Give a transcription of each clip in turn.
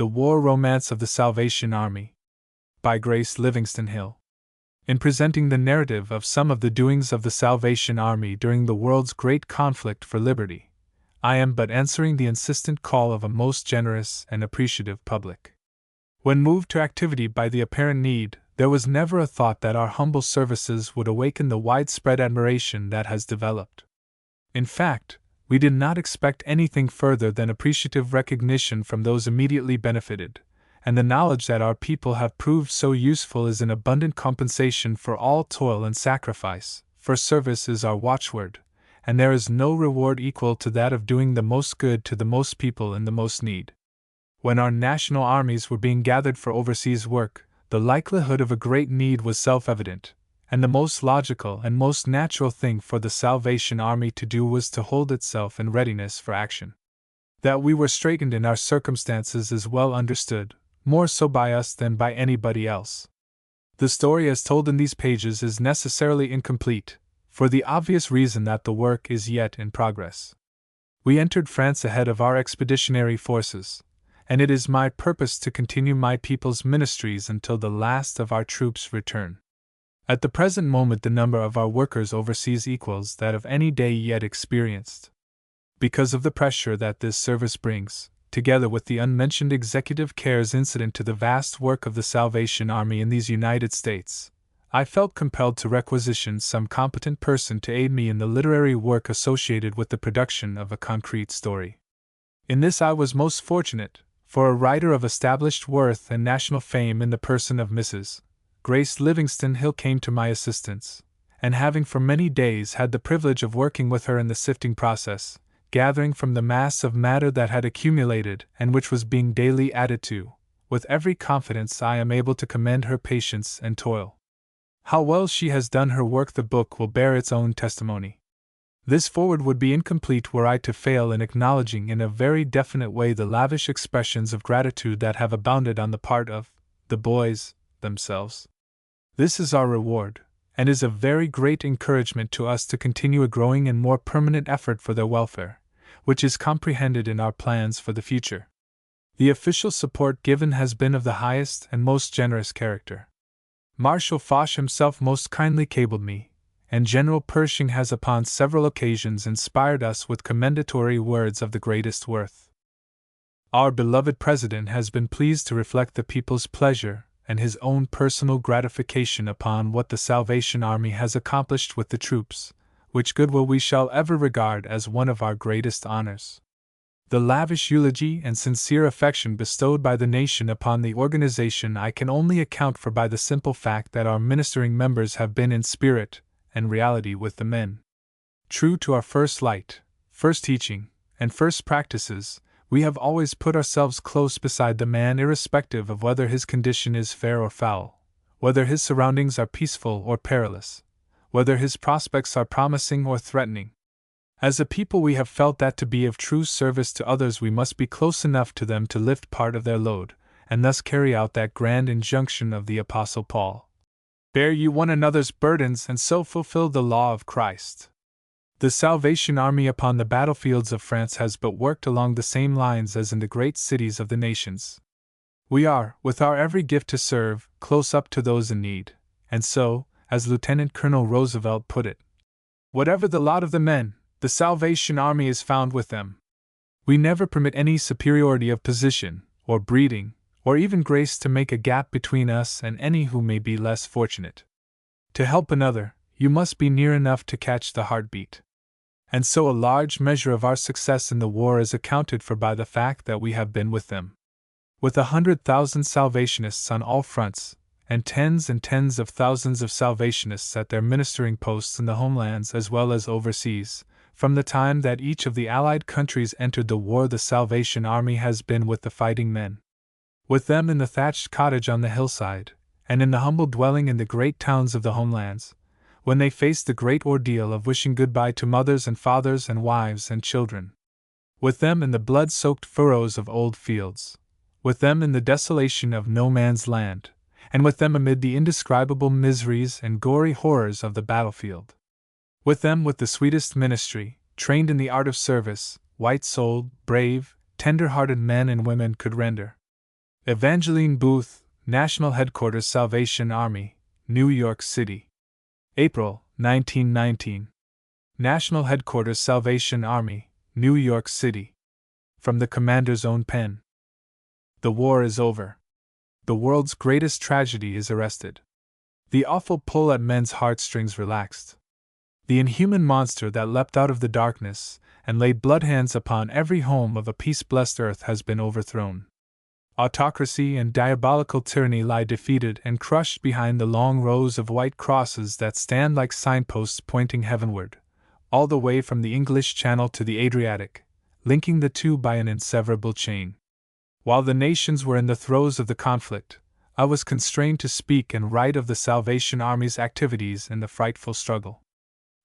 The War Romance of the Salvation Army, by Grace Livingston Hill. In presenting the narrative of some of the doings of the Salvation Army during the world's great conflict for liberty, I am but answering the insistent call of a most generous and appreciative public. When moved to activity by the apparent need, there was never a thought that our humble services would awaken the widespread admiration that has developed. In fact, we did not expect anything further than appreciative recognition from those immediately benefited, and the knowledge that our people have proved so useful is an abundant compensation for all toil and sacrifice, for service is our watchword, and there is no reward equal to that of doing the most good to the most people in the most need. When our national armies were being gathered for overseas work, the likelihood of a great need was self-evident, and the most logical and most natural thing for the Salvation Army to do was to hold itself in readiness for action. That we were straitened in our circumstances is well understood, more so by us than by anybody else. The story as told in these pages is necessarily incomplete, for the obvious reason that the work is yet in progress. We entered France ahead of our expeditionary forces, and it is my purpose to continue my people's ministries until the last of our troops return. At the present moment, the number of our workers overseas equals that of any day yet experienced. Because of the pressure that this service brings, together with the unmentioned executive cares incident to the vast work of the Salvation Army in these United States, I felt compelled to requisition some competent person to aid me in the literary work associated with the production of a concrete story. In this I was most fortunate, for a writer of established worth and national fame in the person of Mrs. Grace Livingston Hill came to my assistance, and having for many days had the privilege of working with her in the sifting process, gathering from the mass of matter that had accumulated and which was being daily added to, with every confidence I am able to commend her patience and toil. How well she has done her work the book will bear its own testimony. This foreword would be incomplete were I to fail in acknowledging in a very definite way the lavish expressions of gratitude that have abounded on the part of the boys themselves. This is our reward, and is a very great encouragement to us to continue a growing and more permanent effort for their welfare, which is comprehended in our plans for the future. The official support given has been of the highest and most generous character. Marshal Foch himself most kindly cabled me, and General Pershing has upon several occasions inspired us with commendatory words of the greatest worth. Our beloved President has been pleased to reflect the people's pleasure and his own personal gratification upon what the Salvation Army has accomplished with the troops, which goodwill we shall ever regard as one of our greatest honors. The lavish eulogy and sincere affection bestowed by the nation upon the organization I can only account for by the simple fact that our ministering members have been in spirit and reality with the men. True to our first light, first teaching, and first practices, we have always put ourselves close beside the man irrespective of whether his condition is fair or foul, whether his surroundings are peaceful or perilous, whether his prospects are promising or threatening. As a people we have felt that to be of true service to others we must be close enough to them to lift part of their load, and thus carry out that grand injunction of the Apostle Paul. Bear ye one another's burdens and so fulfill the law of Christ. The Salvation Army upon the battlefields of France has but worked along the same lines as in the great cities of the nations. We are, with our every gift to serve, close up to those in need, and so, as Lieutenant Colonel Roosevelt put it, whatever the lot of the men, the Salvation Army is found with them. We never permit any superiority of position, or breeding, or even grace to make a gap between us and any who may be less fortunate. To help another, you must be near enough to catch the heartbeat. And so a large measure of our success in the war is accounted for by the fact that we have been with them. With 100,000 Salvationists on all fronts, and tens of thousands of Salvationists at their ministering posts in the homelands as well as overseas, from the time that each of the Allied countries entered the war the Salvation Army has been with the fighting men. With them in the thatched cottage on the hillside, and in the humble dwelling in the great towns of the homelands, when they faced the great ordeal of wishing goodbye to mothers and fathers and wives and children. With them in the blood-soaked furrows of old fields, with them in the desolation of no man's land, and with them amid the indescribable miseries and gory horrors of the battlefield. With them with the sweetest ministry, trained in the art of service, white-souled, brave, tender-hearted men and women could render. Evangeline Booth, National Headquarters Salvation Army, New York City. April, 1919. National Headquarters Salvation Army, New York City. From the Commander's own pen. The war is over. The world's greatest tragedy is arrested. The awful pull at men's heartstrings relaxed. The inhuman monster that leapt out of the darkness and laid bloodhands upon every home of a peace-blessed earth has been overthrown. Autocracy and diabolical tyranny lie defeated and crushed behind the long rows of white crosses that stand like signposts pointing heavenward, all the way from the English Channel to the Adriatic, linking the two by an inseverable chain. While the nations were in the throes of the conflict, I was constrained to speak and write of the Salvation Army's activities in the frightful struggle.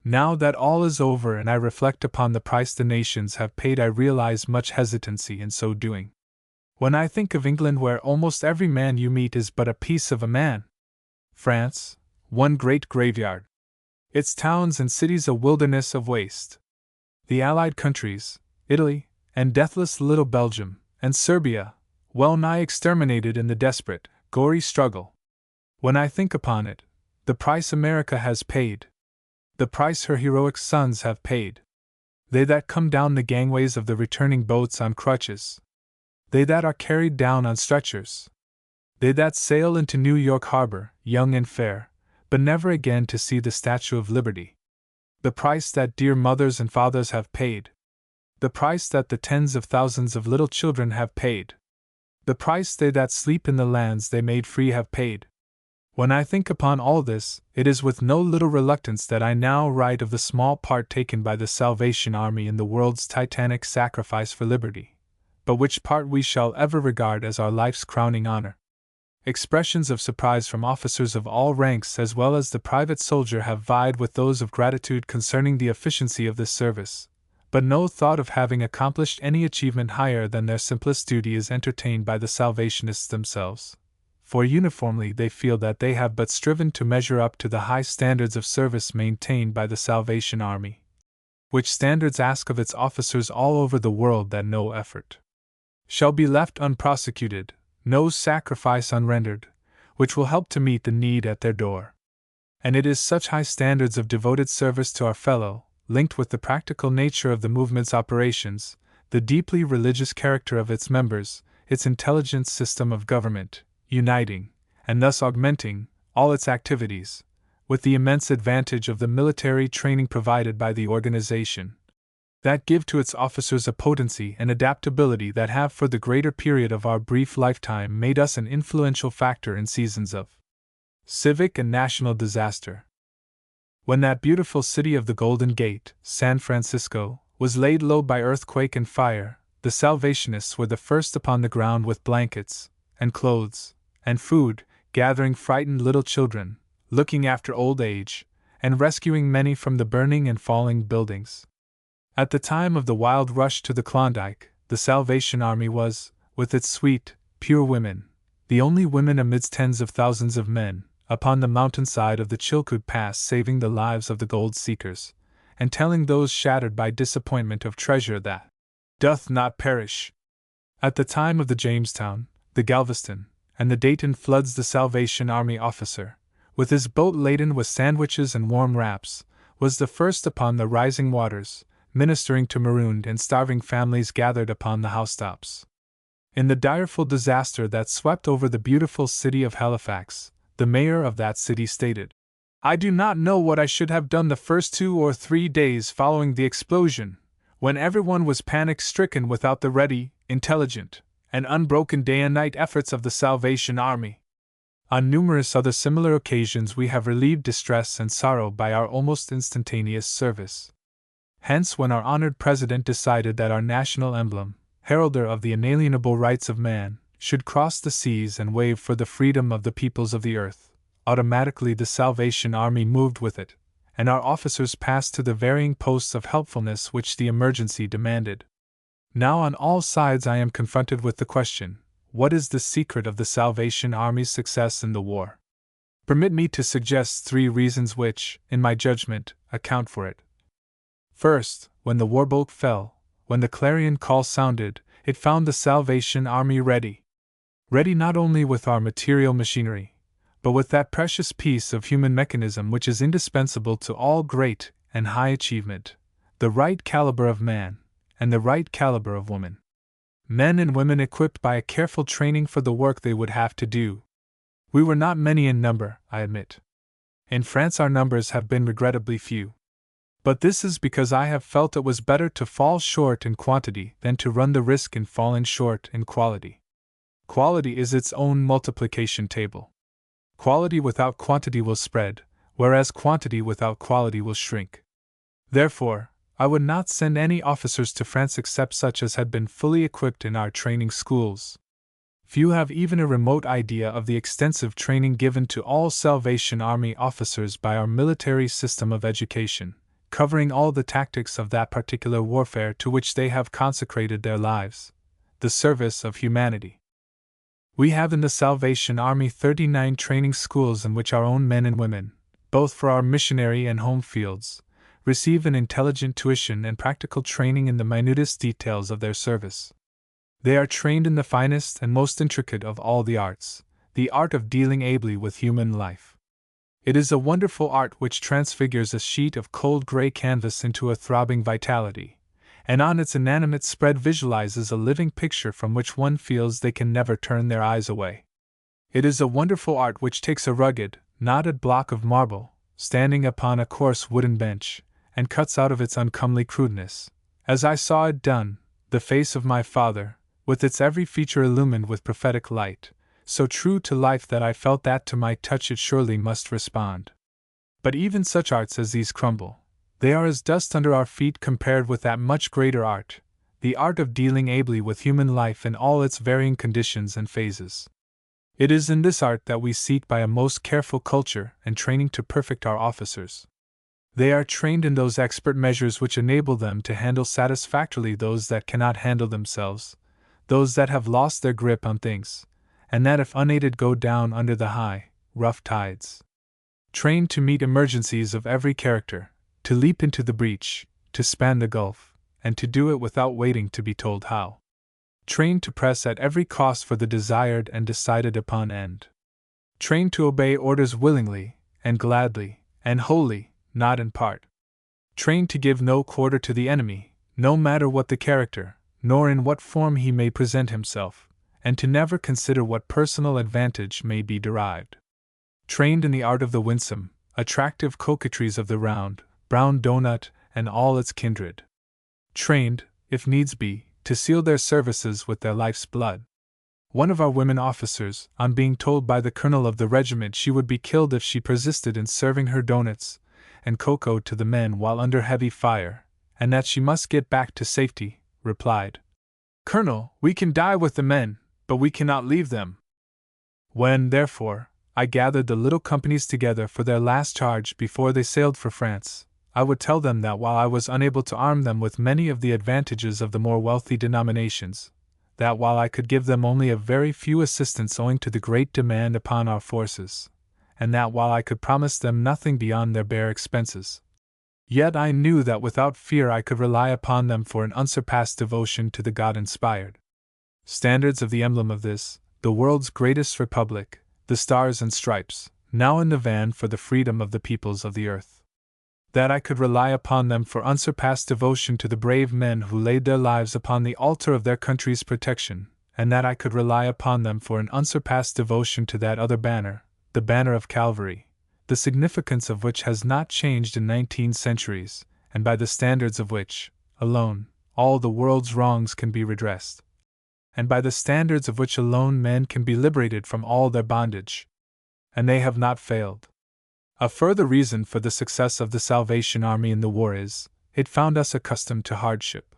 Now that all is over and I reflect upon the price the nations have paid, I realize much hesitancy in so doing. When I think of England, where almost every man you meet is but a piece of a man. France, one great graveyard. Its towns and cities a wilderness of waste. The Allied countries, Italy, and deathless little Belgium, and Serbia, well nigh exterminated in the desperate, gory struggle. When I think upon it, the price America has paid, the price her heroic sons have paid, they that come down the gangways of the returning boats on crutches, they that are carried down on stretchers, they that sail into New York Harbor, young and fair, but never again to see the Statue of Liberty. The price that dear mothers and fathers have paid. The price that the tens of thousands of little children have paid. The price they that sleep in the lands they made free have paid. When I think upon all this, it is with no little reluctance that I now write of the small part taken by the Salvation Army in the world's titanic sacrifice for liberty, but which part we shall ever regard as our life's crowning honor. Expressions of surprise from officers of all ranks as well as the private soldier have vied with those of gratitude concerning the efficiency of this service, but no thought of having accomplished any achievement higher than their simplest duty is entertained by the Salvationists themselves, for uniformly they feel that they have but striven to measure up to the high standards of service maintained by the Salvation Army, which standards ask of its officers all over the world that no effort shall be left unprosecuted, no sacrifice unrendered, which will help to meet the need at their door. And it is such high standards of devoted service to our fellow, linked with the practical nature of the movement's operations, the deeply religious character of its members, its intelligent system of government, uniting, and thus augmenting, all its activities, with the immense advantage of the military training provided by the organization, that give to its officers a potency and adaptability that have for the greater period of our brief lifetime made us an influential factor in seasons of civic and national disaster. When that beautiful city of the Golden Gate, San Francisco, was laid low by earthquake and fire, the Salvationists were the first upon the ground with blankets, and clothes, and food, gathering frightened little children, looking after old age, and rescuing many from the burning and falling buildings. At the time of the wild rush to the Klondike, the Salvation Army was, with its sweet, pure women, the only women amidst tens of thousands of men, upon the mountainside of the Chilkoot Pass saving the lives of the gold seekers, and telling those shattered by disappointment of treasure that doth not perish. At the time of the Jamestown, the Galveston, and the Dayton floods, the Salvation Army officer, with his boat laden with sandwiches and warm wraps, was the first upon the rising waters, ministering to marooned and starving families gathered upon the housetops. In the direful disaster that swept over the beautiful city of Halifax, the mayor of that city stated, "I do not know what I should have done the first 2 or 3 days following the explosion, when everyone was panic-stricken without the ready, intelligent, and unbroken day and night efforts of the Salvation Army. On numerous other similar occasions we have relieved distress and sorrow by our almost instantaneous service. Hence, when our honored President decided that our national emblem, heralder of the inalienable rights of man, should cross the seas and wave for the freedom of the peoples of the earth, automatically the Salvation Army moved with it, and our officers passed to the varying posts of helpfulness which the emergency demanded. Now on all sides I am confronted with the question, what is the secret of the Salvation Army's success in the war? Permit me to suggest 3 reasons which, in my judgment, account for it. First, when the warboat fell, when the clarion call sounded, it found the Salvation Army ready. ready not only with our material machinery, but with that precious piece of human mechanism which is indispensable to all great and high achievement, the right caliber of man and the right caliber of woman. Men and women equipped by a careful training for the work they would have to do. We were not many in number, I admit. In France our numbers have been regrettably few. But this is because I have felt it was better to fall short in quantity than to run the risk in falling short in quality. Quality is its own multiplication table. Quality without quantity will spread, whereas quantity without quality will shrink. Therefore, I would not send any officers to France except such as had been fully equipped in our training schools. Few have even a remote idea of the extensive training given to all Salvation Army officers by our military system of education, covering all the tactics of that particular warfare to which they have consecrated their lives, the service of humanity. We have in the Salvation Army 39 training schools in which our own men and women, both for our missionary and home fields, receive an intelligent tuition and practical training in the minutest details of their service. They are trained in the finest and most intricate of all the arts, the art of dealing ably with human life. It is a wonderful art which transfigures a sheet of cold gray canvas into a throbbing vitality, and on its inanimate spread visualizes a living picture from which one feels they can never turn their eyes away. It is a wonderful art which takes a rugged, knotted block of marble, standing upon a coarse wooden bench, and cuts out of its uncomely crudeness, as I saw it done, the face of my father, with its every feature illumined with prophetic light, so true to life that I felt that to my touch it surely must respond. But even such arts as these crumble. They are as dust under our feet compared with that much greater art, the art of dealing ably with human life in all its varying conditions and phases. It is in this art that we seek by a most careful culture and training to perfect our officers. They are trained in those expert measures which enable them to handle satisfactorily those that cannot handle themselves, those that have lost their grip on things, and that if unaided go down under the high, rough tides. Trained to meet emergencies of every character, to leap into the breach, to span the gulf, and to do it without waiting to be told how. Trained to press at every cost for the desired and decided upon end. Trained to obey orders willingly, and gladly, and wholly, not in part. Trained to give no quarter to the enemy, no matter what the character, nor in what form he may present himself, and to never consider what personal advantage may be derived. Trained in the art of the winsome, attractive coquetries of the round, brown doughnut, and all its kindred. Trained, if needs be, to seal their services with their life's blood. One of our women officers, on being told by the colonel of the regiment she would be killed if she persisted in serving her doughnuts and cocoa to the men while under heavy fire, and that she must get back to safety, replied, "Colonel, we can die with the men, but we cannot leave them." When, therefore, I gathered the little companies together for their last charge before they sailed for France, I would tell them that while I was unable to arm them with many of the advantages of the more wealthy denominations, that while I could give them only a very few assistants owing to the great demand upon our forces, and that while I could promise them nothing beyond their bare expenses, yet I knew that without fear I could rely upon them for an unsurpassed devotion to the God-inspired standards of the emblem of this, the world's greatest republic, the Stars and Stripes, now in the van for the freedom of the peoples of the earth. That I could rely upon them for unsurpassed devotion to the brave men who laid their lives upon the altar of their country's protection, and that I could rely upon them for an unsurpassed devotion to that other banner, the banner of Calvary, the significance of which has not changed in 19 centuries, and by the standards of which, alone, all the world's wrongs can be redressed, and by the standards of which alone men can be liberated from all their bondage. And they have not failed. A further reason for the success of the Salvation Army in the war is, it found us accustomed to hardship.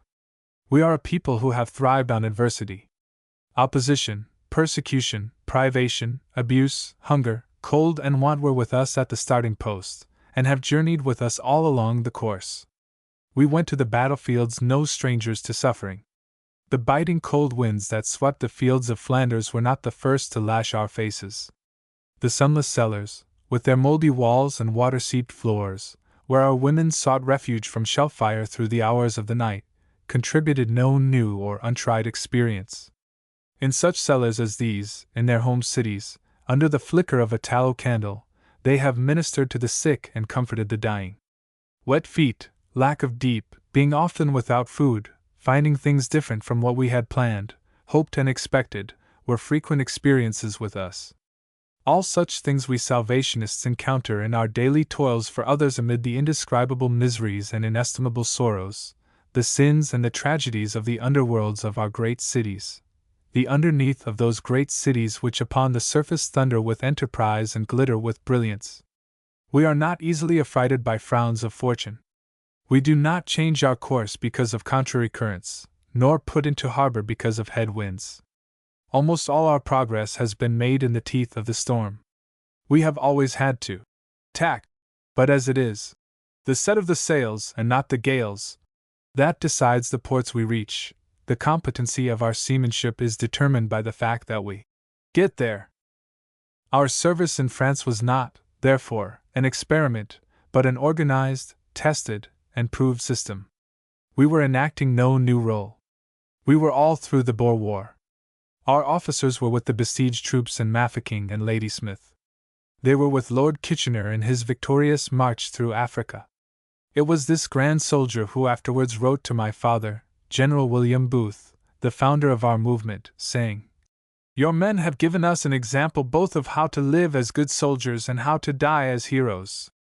We are a people who have thrived on adversity. Opposition, persecution, privation, abuse, hunger, cold, and want were with us at the starting post, and have journeyed with us all along the course. We went to the battlefields no strangers to suffering. The biting cold winds that swept the fields of Flanders were not the first to lash our faces. The sunless cellars, with their moldy walls and water-seeped floors, where our women sought refuge from shell-fire through the hours of the night, contributed no new or untried experience. In such cellars as these, in their home cities, under the flicker of a tallow candle, they have ministered to the sick and comforted the dying. Wet feet, lack of deep, being often without food, finding things different from what we had planned, hoped and expected, were frequent experiences with us. All such things we Salvationists encounter in our daily toils for others amid the indescribable miseries and inestimable sorrows, the sins and the tragedies of the underworlds of our great cities, the underneath of those great cities which upon the surface thunder with enterprise and glitter with brilliance. We are not easily affrighted by frowns of fortune. We do not change our course because of contrary currents, nor put into harbor because of head winds. Almost all our progress has been made in the teeth of the storm. We have always had to tack, but as it is, the set of the sails and not the gales, that decides the ports we reach. The competency of our seamanship is determined by the fact that we get there. Our service in France was not, therefore, an experiment, but an organized, tested, and proved system. We were enacting no new role. We were all through the Boer War. Our officers were with the besieged troops in Mafeking and Ladysmith. They were with Lord Kitchener in his victorious march through Africa. It was this grand soldier who afterwards wrote to my father, General William Booth, the founder of our movement, saying, "Your men have given us an example both of how to live as good soldiers and how to die as heroes."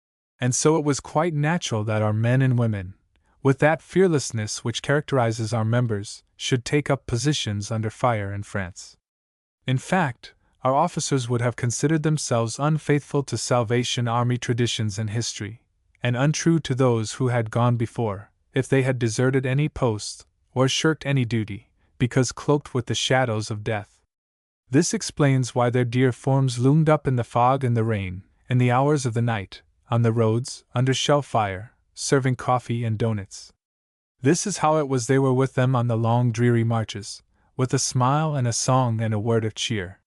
And so it was quite natural that our men and women, with that fearlessness which characterizes our members, should take up positions under fire in France. In fact, our officers would have considered themselves unfaithful to Salvation Army traditions and history, and untrue to those who had gone before, if they had deserted any post, or shirked any duty, because cloaked with the shadows of death. This explains why their dear forms loomed up in the fog and the rain, in the hours of the night, on the roads, under shell fire, serving coffee and doughnuts. This is how it was they were with them on the long dreary marches, with a smile and a song and a word of cheer.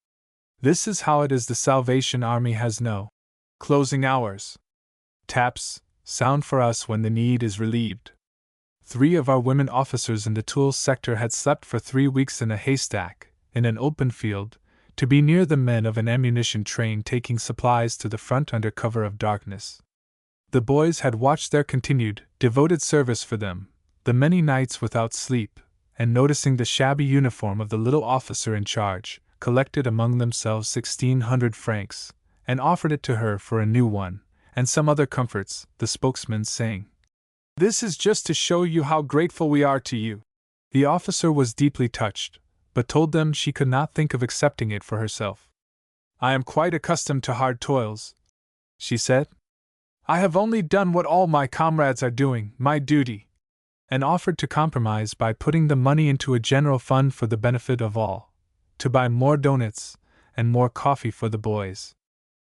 This is how it is the Salvation Army has no closing hours. Taps sound for us when the need is relieved. 3 of our women officers in the Toul sector had slept for 3 weeks in a haystack, in an open field, to be near the men of an ammunition train taking supplies to the front under cover of darkness. The boys had watched their continued, devoted service for them, the many nights without sleep, and noticing the shabby uniform of the little officer in charge, collected among themselves 1,600 francs, and offered it to her for a new one, and some other comforts, the spokesman saying, "This is just to show you how grateful we are to you." The officer was deeply touched, but told them she could not think of accepting it for herself. "I am quite accustomed to hard toils," she said. "I have only done what all my comrades are doing, my duty," and offered to compromise by putting the money into a general fund for the benefit of all, to buy more doughnuts and more coffee for the boys.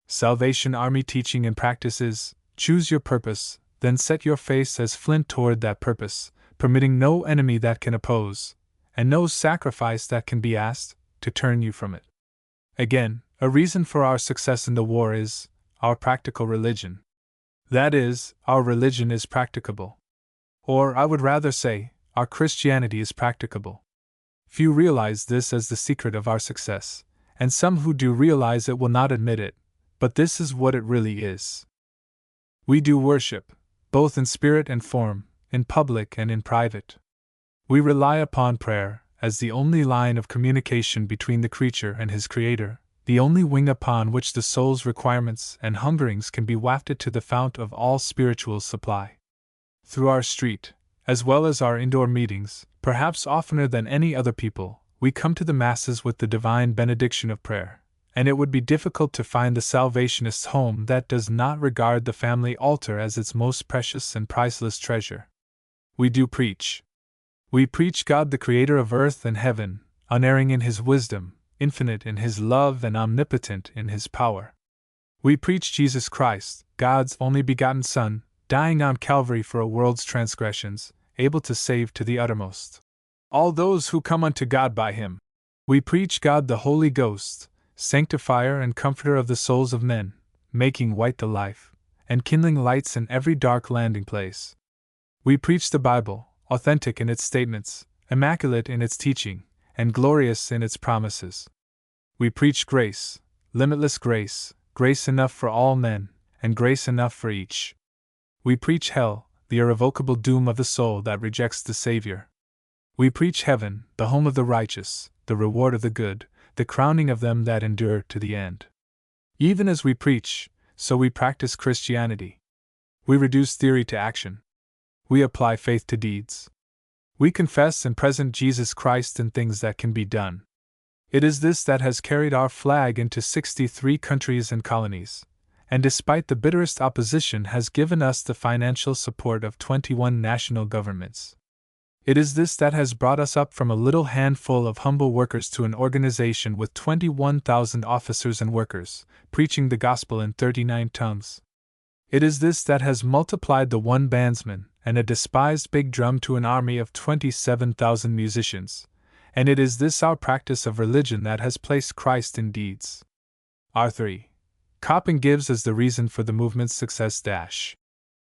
Salvation Army teaching and practice is, choose your purpose, then set your face as flint toward that purpose, permitting no enemy that can oppose, and no sacrifice that can be asked, to turn you from it. Again, a reason for our success in the war is our practical religion. That is, our religion is practicable. Or, I would rather say, our Christianity is practicable. Few realize this as the secret of our success, and some who do realize it will not admit it, but this is what it really is. We do worship, both in spirit and form, in public and in private. We rely upon prayer as the only line of communication between the creature and his Creator, the only wing upon which the soul's requirements and hungerings can be wafted to the fount of all spiritual supply. Through our street, as well as our indoor meetings, perhaps oftener than any other people, we come to the masses with the divine benediction of prayer, and it would be difficult to find the Salvationist's home that does not regard the family altar as its most precious and priceless treasure. We do preach. We preach God the Creator of earth and heaven, unerring in His wisdom, infinite in His love and omnipotent in His power. We preach Jesus Christ, God's only begotten Son, dying on Calvary for a world's transgressions, able to save to the uttermost all those who come unto God by Him. We preach God the Holy Ghost, sanctifier and comforter of the souls of men, making white the life, and kindling lights in every dark landing place. We preach the Bible, authentic in its statements, immaculate in its teaching, and glorious in its promises. We preach grace, limitless grace, grace enough for all men, and grace enough for each. We preach hell, the irrevocable doom of the soul that rejects the Savior. We preach heaven, the home of the righteous, the reward of the good, the crowning of them that endure to the end. Even as we preach, so we practice Christianity. We reduce theory to action. We apply faith to deeds. We confess and present Jesus Christ in things that can be done. It is this that has carried our flag into 63 countries and colonies, and despite the bitterest opposition has given us the financial support of 21 national governments. It is this that has brought us up from a little handful of humble workers to an organization with 21,000 officers and workers, preaching the gospel in 39 tongues. It is this that has multiplied the one bandsman and a despised big drum to an army of 27,000 musicians, and it is this our practice of religion that has placed Christ in deeds. R3. Copping gives as the reason for the movement's success.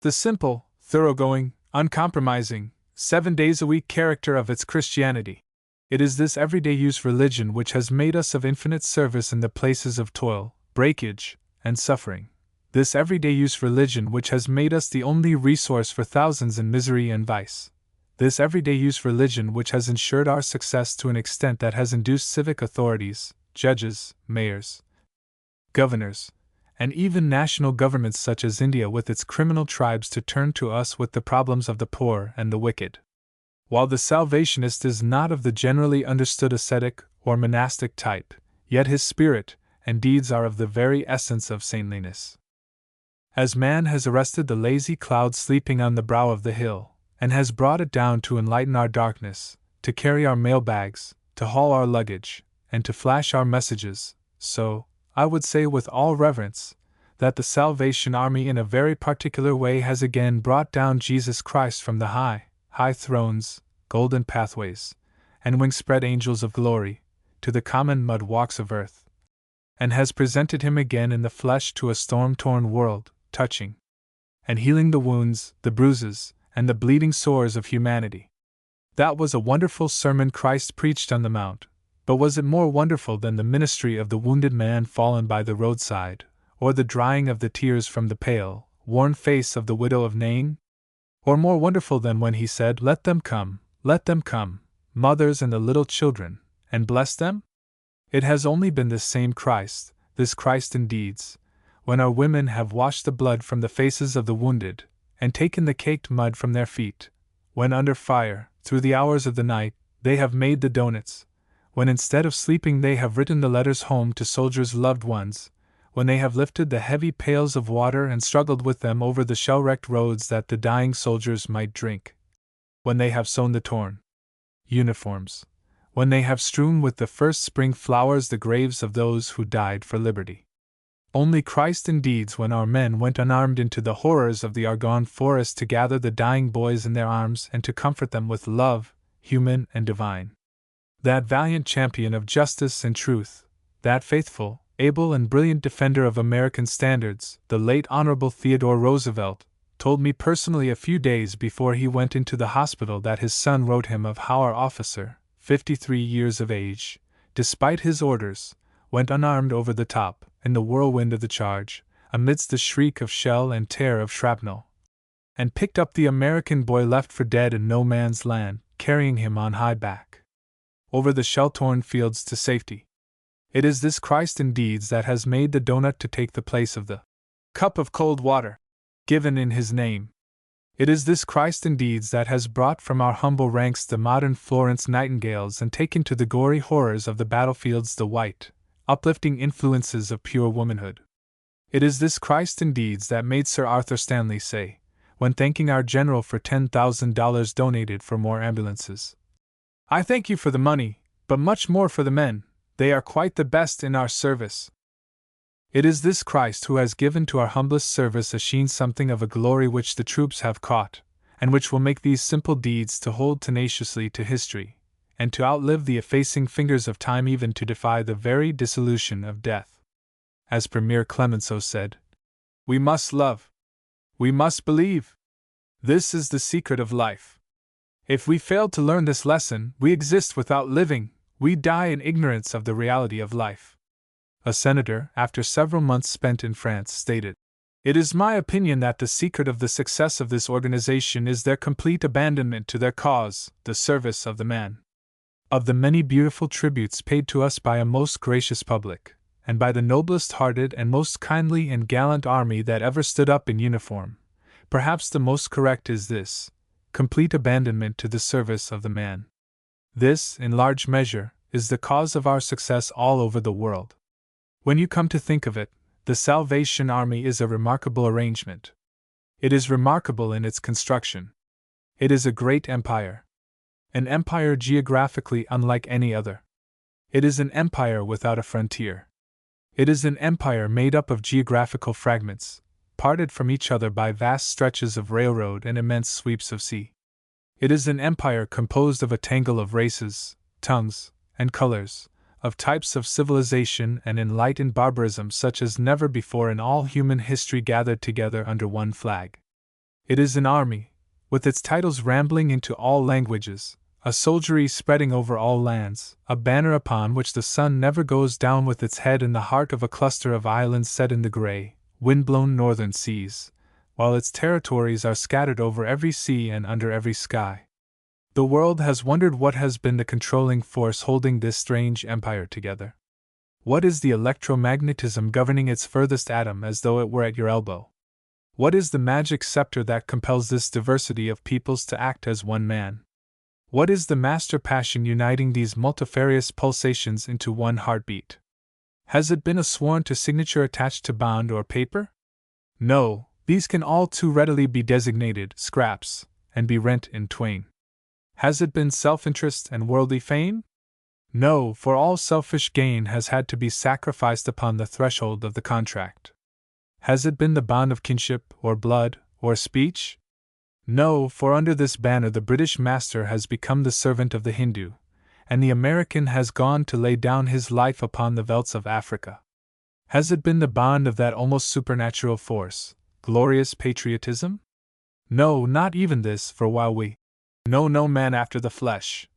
The simple, thoroughgoing, uncompromising, 7 days a week character of its Christianity. It is this everyday use religion which has made us of infinite service in the places of toil, breakage, and suffering. This everyday use religion which has made us the only resource for thousands in misery and vice. This everyday use religion which has ensured our success to an extent that has induced civic authorities, judges, mayors, governors, and even national governments such as India with its criminal tribes to turn to us with the problems of the poor and the wicked. While the Salvationist is not of the generally understood ascetic or monastic type, yet his spirit and deeds are of the very essence of saintliness. As man has arrested the lazy cloud sleeping on the brow of the hill, and has brought it down to enlighten our darkness, to carry our mail bags, to haul our luggage, and to flash our messages, so, I would say with all reverence, that the Salvation Army in a very particular way has again brought down Jesus Christ from the high thrones, golden pathways, and wing-spread angels of glory, to the common mud walks of earth, and has presented him again in the flesh to a storm-torn world, touching and healing the wounds, the bruises, and the bleeding sores of humanity. That was a wonderful sermon Christ preached on the Mount, but was it more wonderful than the ministry of the wounded man fallen by the roadside, or the drying of the tears from the pale, worn face of the widow of Nain? Or more wonderful than when he said, let them come, mothers and the little children, and bless them? It has only been this same Christ, this Christ in deeds, when our women have washed the blood from the faces of the wounded, and taken the caked mud from their feet, when under fire, through the hours of the night, they have made the doughnuts, when instead of sleeping they have written the letters home to soldiers' loved ones, when they have lifted the heavy pails of water and struggled with them over the shell-wrecked roads that the dying soldiers might drink, when they have sewn the torn uniforms, when they have strewn with the first spring flowers the graves of those who died for liberty. Only Christ in deeds when our men went unarmed into the horrors of the Argonne forest to gather the dying boys in their arms and to comfort them with love, human and divine. That valiant champion of justice and truth, that faithful, able and brilliant defender of American standards, the late Honorable Theodore Roosevelt, told me personally a few days before he went into the hospital that his son wrote him of how our officer, 53 years of age, despite his orders, went unarmed over the top, in the whirlwind of the charge, amidst the shriek of shell and tear of shrapnel, and picked up the American boy left for dead in no man's land, carrying him on high back over the shell-torn fields to safety. It is this Christ in deeds that has made the doughnut to take the place of the cup of cold water given in his name. It is this Christ in deeds that has brought from our humble ranks the modern Florence Nightingales and taken to the gory horrors of the battlefields the white, uplifting influences of pure womanhood. It is this Christ in deeds that made Sir Arthur Stanley say, when thanking our general for $10,000 donated for more ambulances, I thank you for the money, but much more for the men, they are quite the best in our service. It is this Christ who has given to our humblest service a sheen something of a glory which the troops have caught, and which will make these simple deeds to hold tenaciously to history, and to outlive the effacing fingers of time, even to defy the very dissolution of death. As Premier Clemenceau said, we must love. We must believe. This is the secret of life. If we fail to learn this lesson, we exist without living, We die in ignorance of the reality of life. A senator, after several months spent in France, stated, "It is my opinion that the secret of the success of this organization is their complete abandonment to their cause, the service of the man." Of the many beautiful tributes paid to us by a most gracious public, and by the noblest hearted and most kindly and gallant army that ever stood up in uniform, perhaps the most correct is this: complete abandonment to the service of the man. This, in large measure, is the cause of our success all over the world. When you come to think of it, the Salvation Army is a remarkable arrangement. It is remarkable in its construction. It is a great empire. An empire geographically unlike any other. It is an empire without a frontier. It is an empire made up of geographical fragments, parted from each other by vast stretches of railroad and immense sweeps of sea. It is an empire composed of a tangle of races, tongues, and colors, of types of civilization and enlightened barbarism such as never before in all human history gathered together under one flag. It is an army, with its titles rambling into all languages, a soldiery spreading over all lands, a banner upon which the sun never goes down, with its head in the heart of a cluster of islands set in the gray, wind-blown northern seas, while its territories are scattered over every sea and under every sky. The world has wondered what has been the controlling force holding this strange empire together. What is the electromagnetism governing its furthest atom as though it were at your elbow? What is the magic scepter that compels this diversity of peoples to act as one man? What is the master passion uniting these multifarious pulsations into one heartbeat? Has it been a sworn to signature attached to bond or paper? No, these can all too readily be designated scraps, and be rent in twain. Has it been self-interest and worldly fame? No, for all selfish gain has had to be sacrificed upon the threshold of the contract. Has it been the bond of kinship, or blood, or speech? No, for under this banner the British master has become the servant of the Hindu, and the American has gone to lay down his life upon the velds of Africa. Has it been the bond of that almost supernatural force, glorious patriotism? No, not even this, for while we know no man after the flesh,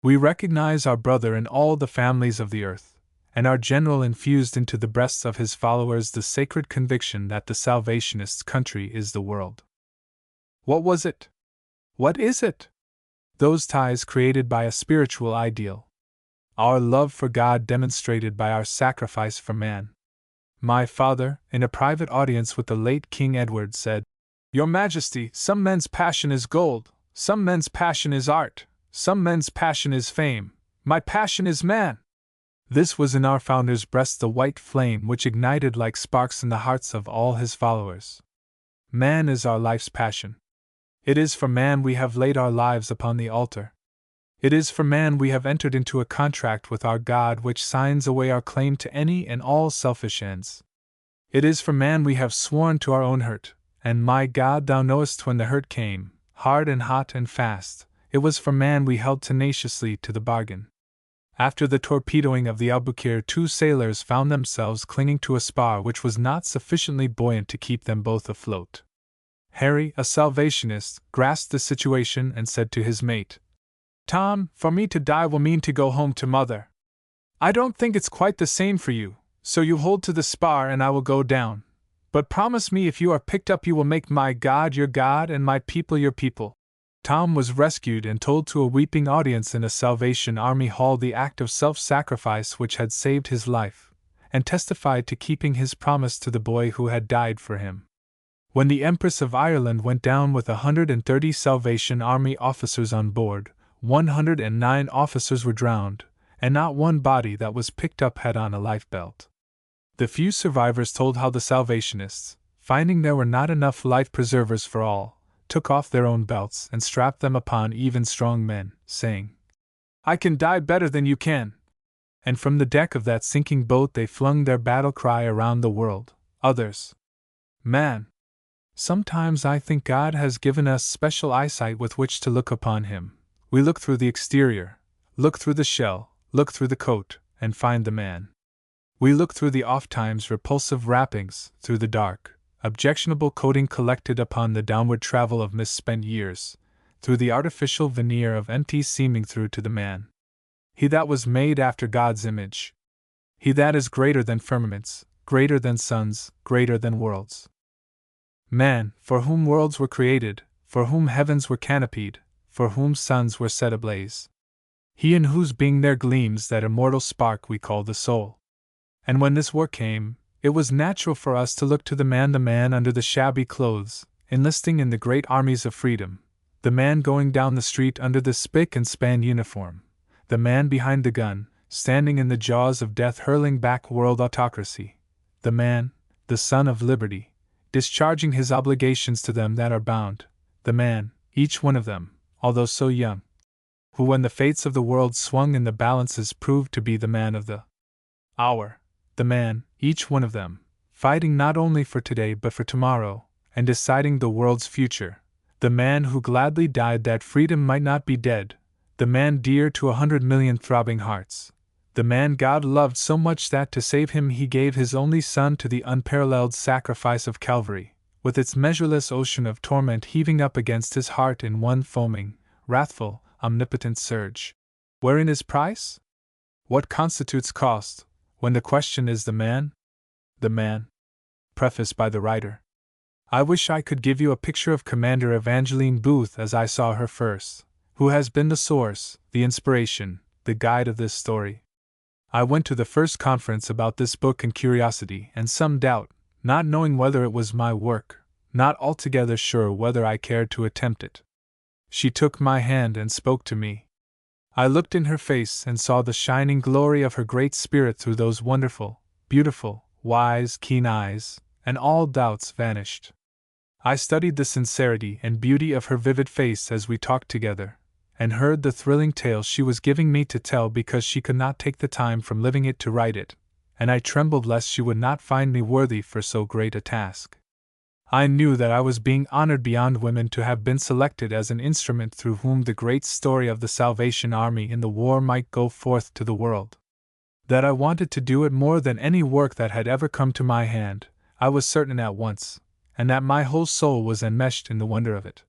we recognize our brother in all the families of the earth, and our general infused into the breasts of his followers the sacred conviction that the Salvationist's country is the world. What was it? What is it? Those ties created by a spiritual ideal. Our love for God demonstrated by our sacrifice for man. My father, in a private audience with the late King Edward, said, "Your Majesty, some men's passion is gold, some men's passion is art, some men's passion is fame, my passion is man." This was in our founder's breast the white flame which ignited like sparks in the hearts of all his followers. Man is our life's passion. It is for man we have laid our lives upon the altar. It is for man we have entered into a contract with our God which signs away our claim to any and all selfish ends. It is for man we have sworn to our own hurt, and my God, thou knowest when the hurt came, hard and hot and fast, it was for man we held tenaciously to the bargain. After the torpedoing of the Albuquerque, 2 sailors found themselves clinging to a spar which was not sufficiently buoyant to keep them both afloat. Harry, a Salvationist, grasped the situation and said to his mate, "Tom, for me to die will mean to go home to mother. I don't think it's quite the same for you, so you hold to the spar and I will go down. But promise me if you are picked up you will make my God your God and my people your people." Tom was rescued and told to a weeping audience in a Salvation Army hall the act of self-sacrifice which had saved his life, and testified to keeping his promise to the boy who had died for him. When the Empress of Ireland went down with 130 Salvation Army officers on board, 109 officers were drowned, and not one body that was picked up had on a lifebelt. The few survivors told how the Salvationists, finding there were not enough life preservers for all, took off their own belts and strapped them upon even strong men, saying, "I can die better than you can." And from the deck of that sinking boat they flung their battle cry around the world. Others, "Man, sometimes I think God has given us special eyesight with which to look upon Him. We look through the exterior, look through the shell, look through the coat, and find the man. We look through the oft-times repulsive wrappings, through the dark, objectionable coating collected upon the downward travel of misspent years, through the artificial veneer of empty seeming through to the man. He that was made after God's image. He that is greater than firmaments, greater than suns, greater than worlds. Man, for whom worlds were created, for whom heavens were canopied, for whom suns were set ablaze. He in whose being there gleams that immortal spark we call the soul. And when this war came, it was natural for us to look to the man under the shabby clothes, enlisting in the great armies of freedom, the man going down the street under the spick and span uniform, the man behind the gun, standing in the jaws of death hurling back world autocracy, the man, the son of liberty, discharging his obligations to them that are bound, the man, each one of them, although so young, who when the fates of the world swung in the balances proved to be the man of the hour, the man, each one of them, fighting not only for today but for tomorrow, and deciding the world's future, the man who gladly died that freedom might not be dead, the man dear to 100 million throbbing hearts, the man God loved so much that to save him he gave his only son to the unparalleled sacrifice of Calvary, with its measureless ocean of torment heaving up against his heart in one foaming, wrathful, omnipotent surge. Wherein is price? What constitutes cost, when the question is the man? The man. Preface by the writer. I wish I could give you a picture of Commander Evangeline Booth as I saw her first, who has been the source, the inspiration, the guide of this story. I went to the first conference about this book in curiosity and some doubt, not knowing whether it was my work, not altogether sure whether I cared to attempt it. She took my hand and spoke to me. I looked in her face and saw the shining glory of her great spirit through those wonderful, beautiful, wise, keen eyes, and all doubts vanished. I studied the sincerity and beauty of her vivid face as we talked together, and heard the thrilling tale she was giving me to tell because she could not take the time from living it to write it, and I trembled lest she would not find me worthy for so great a task. I knew that I was being honored beyond women to have been selected as an instrument through whom the great story of the Salvation Army in the war might go forth to the world. That I wanted to do it more than any work that had ever come to my hand, I was certain at once, and that my whole soul was enmeshed in the wonder of it.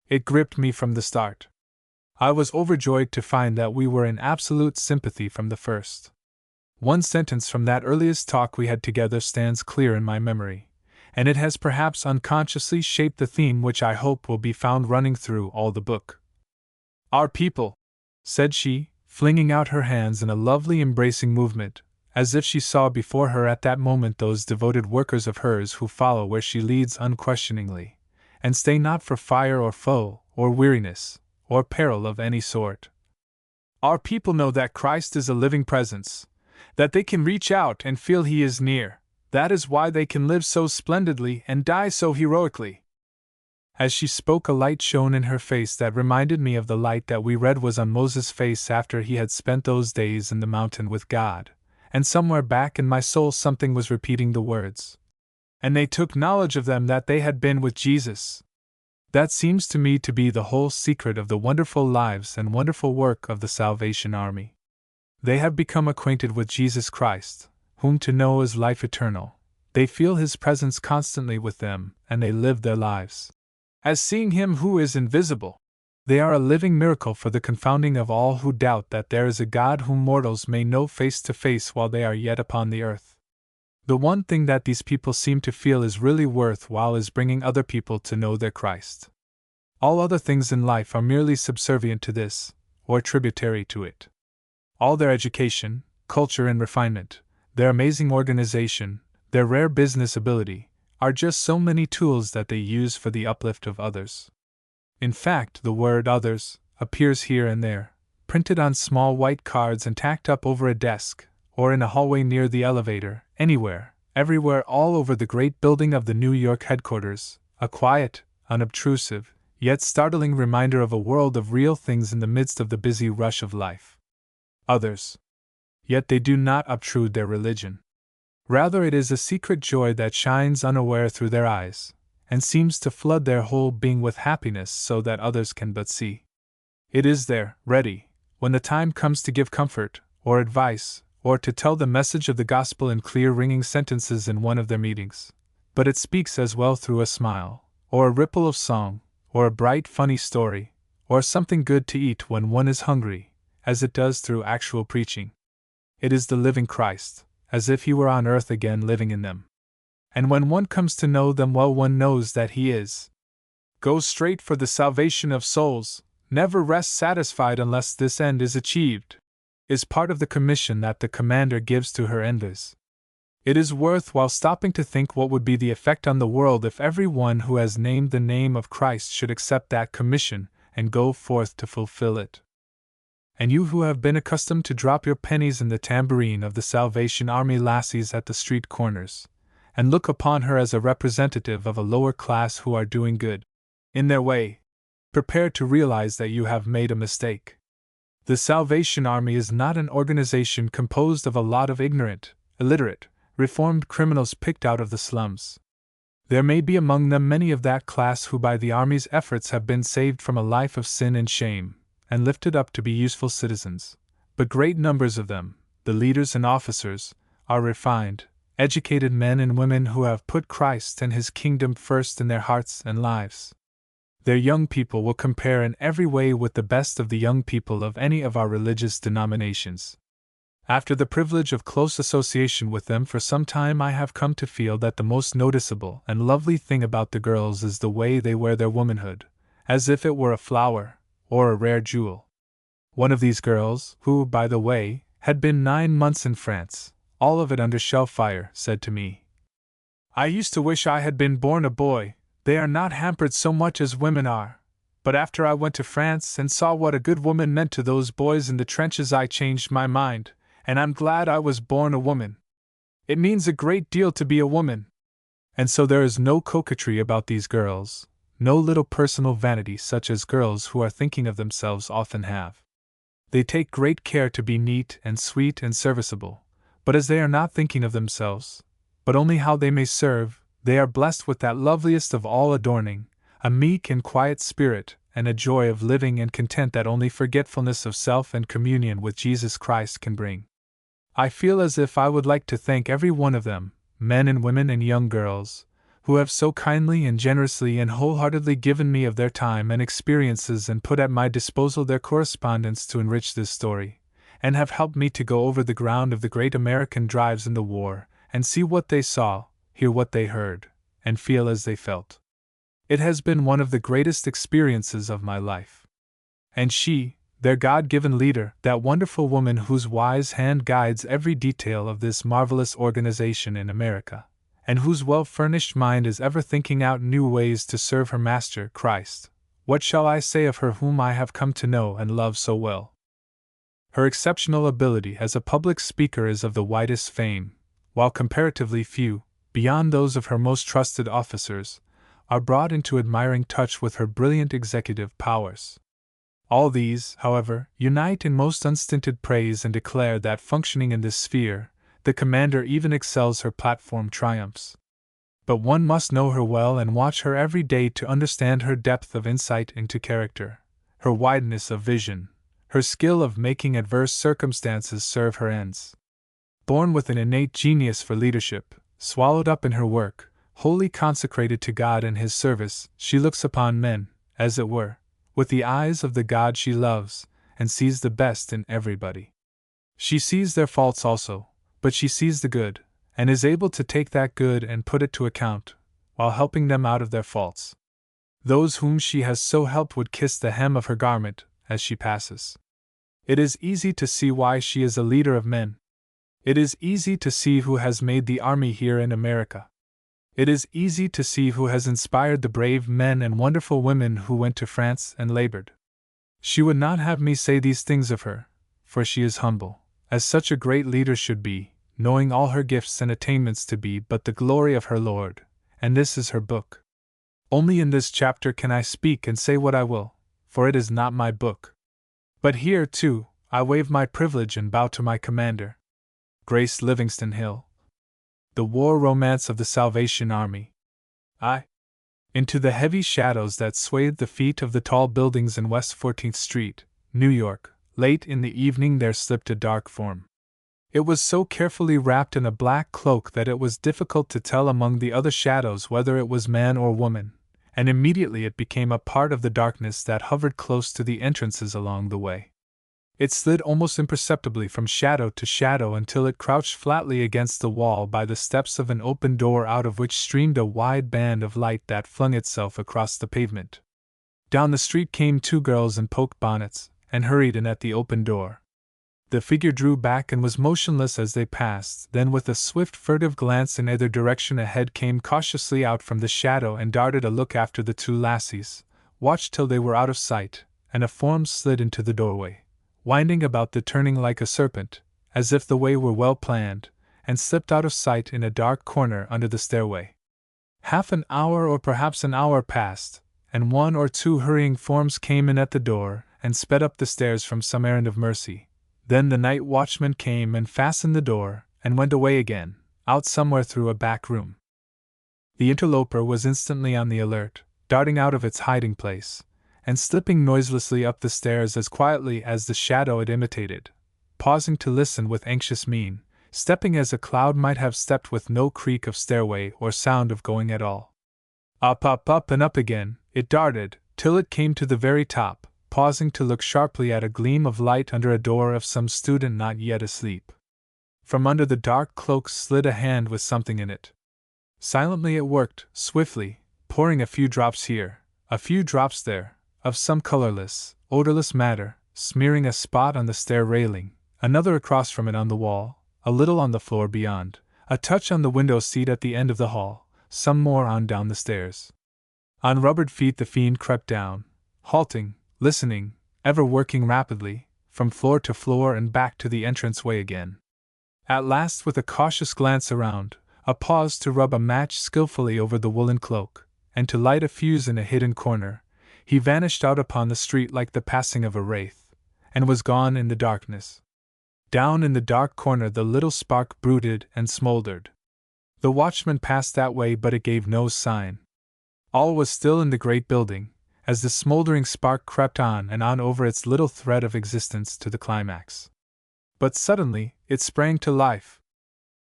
It gripped me from the start. I was overjoyed to find that we were in absolute sympathy from the first. One sentence from that earliest talk we had together stands clear in my memory, and it has perhaps unconsciously shaped the theme which I hope will be found running through all the book. "Our people," said she, flinging out her hands in a lovely embracing movement, as if she saw before her at that moment those devoted workers of hers who follow where she leads unquestioningly, and stay not for fire or foe, or weariness, or peril of any sort. "Our people know that Christ is a living presence, that they can reach out and feel He is near. That is why they can live so splendidly and die so heroically." As she spoke, a light shone in her face that reminded me of the light that we read was on Moses' face after he had spent those days in the mountain with God, and somewhere back in my soul something was repeating the words, "And they took knowledge of them that they had been with Jesus." That seems to me to be the whole secret of the wonderful lives and wonderful work of the Salvation Army. They have become acquainted with Jesus Christ, whom to know is life eternal. They feel His presence constantly with them, and they live their lives as seeing Him who is invisible. They are a living miracle for the confounding of all who doubt that there is a God whom mortals may know face to face while they are yet upon the earth. The one thing that these people seem to feel is really worthwhile is bringing other people to know their Christ. All other things in life are merely subservient to this, or tributary to it. All their education, culture, and refinement, their amazing organization, their rare business ability, are just so many tools that they use for the uplift of others. In fact, the word others appears here and there, printed on small white cards and tacked up over a desk, or in a hallway near the elevator, anywhere, everywhere, all over the great building of the New York headquarters, a quiet, unobtrusive, yet startling reminder of a world of real things in the midst of the busy rush of life. Others. Yet they do not obtrude their religion. Rather, it is a secret joy that shines unaware through their eyes, and seems to flood their whole being with happiness so that others can but see. It is there, ready, when the time comes to give comfort, or advice, or to tell the message of the gospel in clear ringing sentences in one of their meetings. But it speaks as well through a smile, or a ripple of song, or a bright funny story, or something good to eat when one is hungry, as it does through actual preaching. It is the living Christ, as if he were on earth again living in them. And when one comes to know them well, one knows that he is. Go straight for the salvation of souls, never rest satisfied unless this end is achieved, is part of the commission that the commander gives to her envoys. It is worth while stopping to think what would be the effect on the world if every one who has named the name of Christ should accept that commission and go forth to fulfill it. And you who have been accustomed to drop your pennies in the tambourine of the Salvation Army lassies at the street corners, and look upon her as a representative of a lower class who are doing good, in their way, prepare to realize that you have made a mistake. The Salvation Army is not an organization composed of a lot of ignorant, illiterate, reformed criminals picked out of the slums. There may be among them many of that class who by the Army's efforts have been saved from a life of sin and shame, and lifted up to be useful citizens, but great numbers of them, the leaders and officers, are refined, educated men and women who have put Christ and His kingdom first in their hearts and lives. Their young people will compare in every way with the best of the young people of any of our religious denominations. After the privilege of close association with them for some time, I have come to feel that the most noticeable and lovely thing about the girls is the way they wear their womanhood, as if it were a flower or a rare jewel. One of these girls, who, by the way, had been 9 months in France, all of it under shell fire, said to me, "I used to wish I had been born a boy. They are not hampered so much as women are. But after I went to France and saw what a good woman meant to those boys in the trenches, I changed my mind, and I'm glad I was born a woman. It means a great deal to be a woman." And so there is no coquetry about these girls, no little personal vanity such as girls who are thinking of themselves often have. They take great care to be neat and sweet and serviceable, but as they are not thinking of themselves, but only how they may serve, they are blessed with that loveliest of all adorning, a meek and quiet spirit, and a joy of living and content that only forgetfulness of self and communion with Jesus Christ can bring. I feel as if I would like to thank every one of them, men and women and young girls, who have so kindly and generously and wholeheartedly given me of their time and experiences and put at my disposal their correspondence to enrich this story, and have helped me to go over the ground of the great American drives in the war, and see what they saw, hear what they heard, and feel as they felt. It has been one of the greatest experiences of my life. And she, their God-given leader, that wonderful woman whose wise hand guides every detail of this marvelous organization in America, and whose well-furnished mind is ever thinking out new ways to serve her Master, Christ, what shall I say of her whom I have come to know and love so well? Her exceptional ability as a public speaker is of the widest fame, while comparatively few, beyond those of her most trusted officers, are brought into admiring touch with her brilliant executive powers. All these, however, unite in most unstinted praise and declare that functioning in this sphere, the commander even excels her platform triumphs. But one must know her well and watch her every day to understand her depth of insight into character, her wideness of vision, her skill of making adverse circumstances serve her ends. Born with an innate genius for leadership, swallowed up in her work, wholly consecrated to God and His service, she looks upon men, as it were, with the eyes of the God she loves, and sees the best in everybody. She sees their faults also, but she sees the good, and is able to take that good and put it to account, while helping them out of their faults. Those whom she has so helped would kiss the hem of her garment as she passes. It is easy to see why she is a leader of men. It is easy to see who has made the army here in America. It is easy to see who has inspired the brave men and wonderful women who went to France and labored. She would not have me say these things of her, for she is humble, as such a great leader should be, knowing all her gifts and attainments to be but the glory of her Lord, and this is her book. Only in this chapter can I speak and say what I will, for it is not my book. But here, too, I waive my privilege and bow to my commander. Grace Livingston Hill. The War Romance of the Salvation Army. Into the heavy shadows that swayed the feet of the tall buildings in West 14th Street, New York, late in the evening there slipped a dark form. It was so carefully wrapped in a black cloak that it was difficult to tell among the other shadows whether it was man or woman, and immediately it became a part of the darkness that hovered close to the entrances along the way. It slid almost imperceptibly from shadow to shadow until it crouched flatly against the wall by the steps of an open door out of which streamed a wide band of light that flung itself across the pavement. Down the street came two girls in poke bonnets, and hurried in at the open door. The figure drew back and was motionless as they passed, then with a swift furtive glance in either direction a head came cautiously out from the shadow and darted a look after the two lassies, watched till they were out of sight, and a form slid into the doorway, winding about the turning like a serpent, as if the way were well planned, and slipped out of sight in a dark corner under the stairway. Half an hour or perhaps an hour passed, and one or two hurrying forms came in at the door and sped up the stairs from some errand of mercy. Then the night watchman came and fastened the door, and went away again, out somewhere through a back room. The interloper was instantly on the alert, darting out of its hiding place, and slipping noiselessly up the stairs as quietly as the shadow it imitated, pausing to listen with anxious mien, stepping as a cloud might have stepped with no creak of stairway or sound of going at all. Up, up, up, and up again it darted, till it came to the very top, pausing to look sharply at a gleam of light under a door of some student not yet asleep. From under the dark cloak slid a hand with something in it. Silently it worked, swiftly, pouring a few drops here, a few drops there, of some colorless, odorless matter, smearing a spot on the stair railing, another across from it on the wall, a little on the floor beyond, a touch on the window seat at the end of the hall, some more on down the stairs. On rubbered feet the fiend crept down, halting, listening, ever working rapidly, from floor to floor and back to the entrance-way again. At last, with a cautious glance around, a pause to rub a match skillfully over the woolen cloak, and to light a fuse in a hidden corner, he vanished out upon the street like the passing of a wraith, and was gone in the darkness. Down in the dark corner the little spark brooded and smoldered. The watchman passed that way, but it gave no sign. All was still in the great building, as the smoldering spark crept on and on over its little thread of existence to the climax. But suddenly, it sprang to life.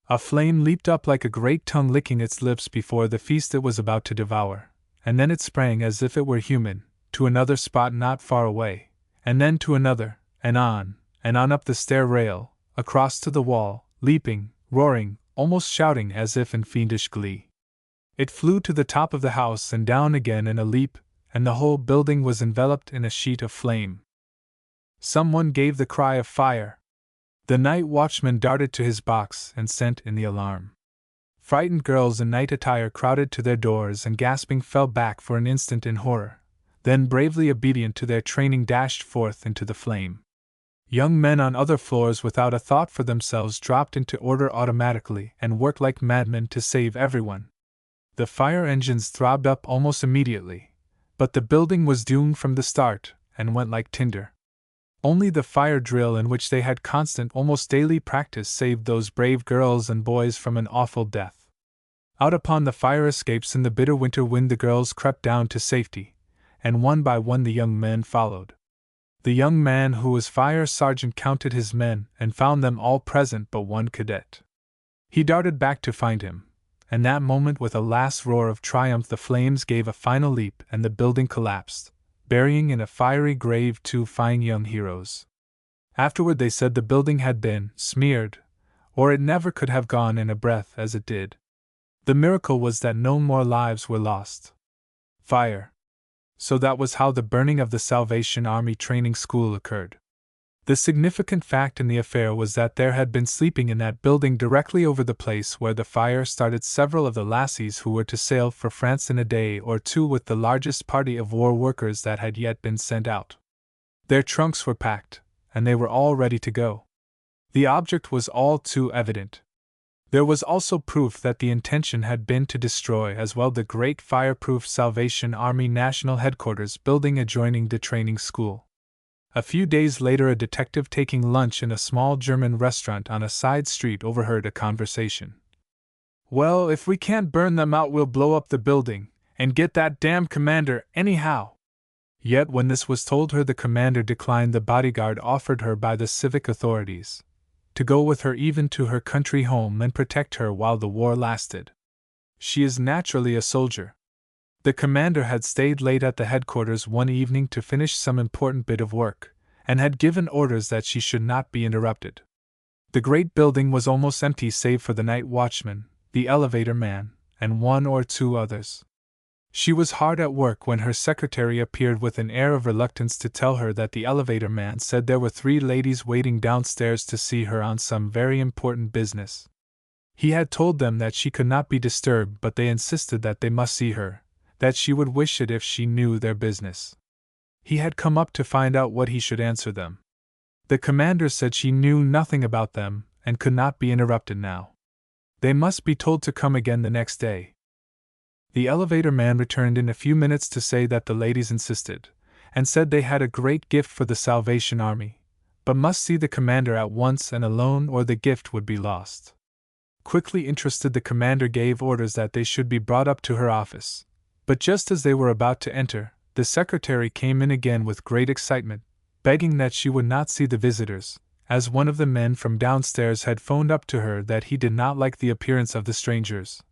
A flame leaped up like a great tongue licking its lips before the feast it was about to devour, and then it sprang as if it were human, to another spot not far away, and then to another, and on up the stair rail, across to the wall, leaping, roaring, almost shouting as if in fiendish glee. It flew to the top of the house and down again in a leap, and the whole building was enveloped in a sheet of flame. Someone gave the cry of fire. The night watchman darted to his box and sent in the alarm. Frightened girls in night attire crowded to their doors and gasping fell back for an instant in horror, then bravely obedient to their training dashed forth into the flame. Young men on other floors without a thought for themselves dropped into order automatically and worked like madmen to save everyone. The fire engines throbbed up almost immediately, but the building was doomed from the start and went like tinder. Only the fire drill in which they had constant, almost daily practice saved those brave girls and boys from an awful death. Out upon the fire escapes in the bitter winter wind the girls crept down to safety, and one by one the young men followed. The young man who was fire sergeant counted his men and found them all present but one cadet. He darted back to find him, and that moment with a last roar of triumph the flames gave a final leap and the building collapsed, burying in a fiery grave two fine young heroes. Afterward they said the building had been smeared, or it never could have gone in a breath as it did. The miracle was that no more lives were lost. Fire. So that was how the burning of the Salvation Army Training School occurred. The significant fact in the affair was that there had been sleeping in that building directly over the place where the fire started several of the lassies who were to sail for France in a day or two with the largest party of war workers that had yet been sent out. Their trunks were packed, and they were all ready to go. The object was all too evident. There was also proof that the intention had been to destroy as well the great fireproof Salvation Army National Headquarters building adjoining the training school. A few days later a detective taking lunch in a small German restaurant on a side street overheard a conversation. "Well, if we can't burn them out we'll blow up the building, and get that damned commander anyhow." Yet when this was told her the commander declined the bodyguard offered her by the civic authorities, to go with her even to her country home and protect her while the war lasted. She is naturally a soldier. The commander had stayed late at the headquarters one evening to finish some important bit of work, and had given orders that she should not be interrupted. The great building was almost empty save for the night watchman, the elevator man, and one or two others. She was hard at work when her secretary appeared with an air of reluctance to tell her that the elevator man said there were 3 ladies waiting downstairs to see her on some very important business. He had told them that she could not be disturbed, but they insisted that they must see her, that she would wish it if she knew their business. He had come up to find out what he should answer them. The commander said she knew nothing about them and could not be interrupted now. They must be told to come again the next day. The elevator man returned in a few minutes to say that the ladies insisted, and said they had a great gift for the Salvation Army, but must see the commander at once and alone or the gift would be lost. Quickly interested, the commander gave orders that they should be brought up to her office, but just as they were about to enter, the secretary came in again with great excitement, begging that she would not see the visitors, as one of the men from downstairs had phoned up to her that he did not like the appearance of the strangers.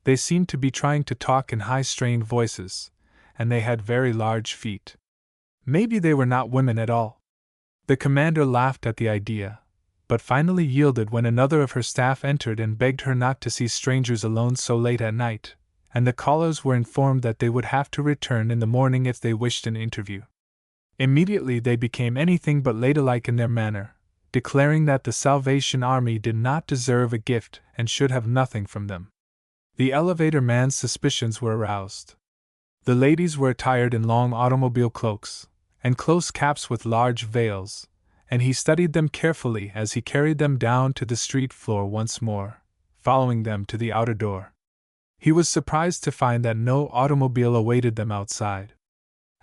They seemed to be trying to talk in high-strained voices, and they had very large feet. Maybe they were not women at all. The commander laughed at the idea, but finally yielded when another of her staff entered and begged her not to see strangers alone so late at night, and the callers were informed that they would have to return in the morning if they wished an interview. Immediately they became anything but ladylike in their manner, declaring that the Salvation Army did not deserve a gift and should have nothing from them. The elevator man's suspicions were aroused. The ladies were attired in long automobile cloaks, and close caps with large veils, and he studied them carefully as he carried them down to the street floor once more, following them to the outer door. He was surprised to find that no automobile awaited them outside.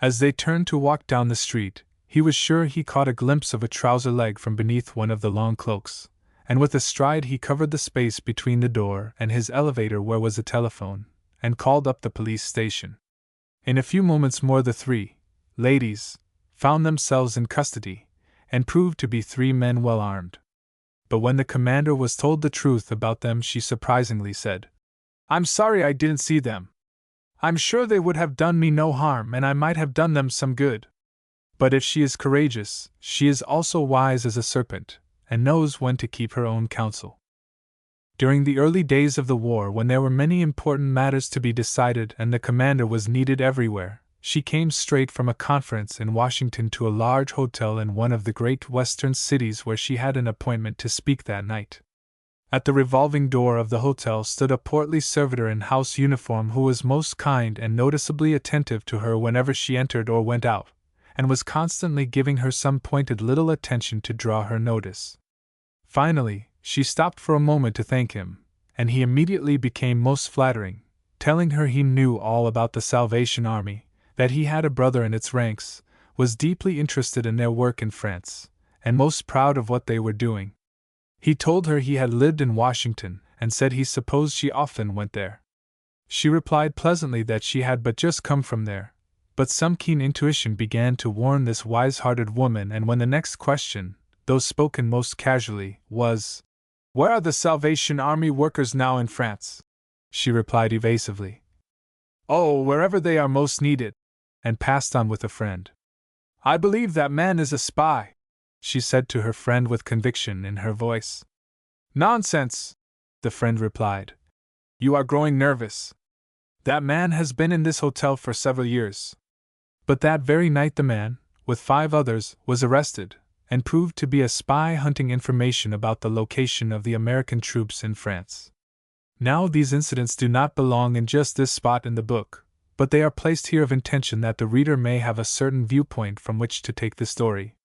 As they turned to walk down the street, he was sure he caught a glimpse of a trouser leg from beneath one of the long cloaks, and with a stride he covered the space between the door and his elevator where was a telephone, and called up the police station. In a few moments more the 3 ladies found themselves in custody, and proved to be 3 men well armed. But when the commander was told the truth about them, she surprisingly said, "I'm sorry I didn't see them. I'm sure they would have done me no harm and I might have done them some good. But if she is courageous, she is also wise as a serpent, and knows when to keep her own counsel." During the early days of the war, when there were many important matters to be decided and the commander was needed everywhere, she came straight from a conference in Washington to a large hotel in one of the great western cities where she had an appointment to speak that night. At the revolving door of the hotel stood a portly servitor in house uniform who was most kind and noticeably attentive to her whenever she entered or went out, and was constantly giving her some pointed little attention to draw her notice. Finally, she stopped for a moment to thank him, and he immediately became most flattering, telling her he knew all about the Salvation Army, that he had a brother in its ranks, was deeply interested in their work in France, and most proud of what they were doing. He told her he had lived in Washington, and said he supposed she often went there. She replied pleasantly that she had but just come from there, but some keen intuition began to warn this wise-hearted woman, and when the next question, though spoken most casually, was, "Where are the Salvation Army workers now in France?" she replied evasively, "Oh, wherever they are most needed," and passed on with a friend. "I believe that man is a spy," she said to her friend with conviction in her voice. "Nonsense," the friend replied. "You are growing nervous. That man has been in this hotel for several years." But that very night the man, with 5 others, was arrested, and proved to be a spy hunting information about the location of the American troops in France. Now these incidents do not belong in just this spot in the book, but they are placed here of intention that the reader may have a certain viewpoint from which to take the story.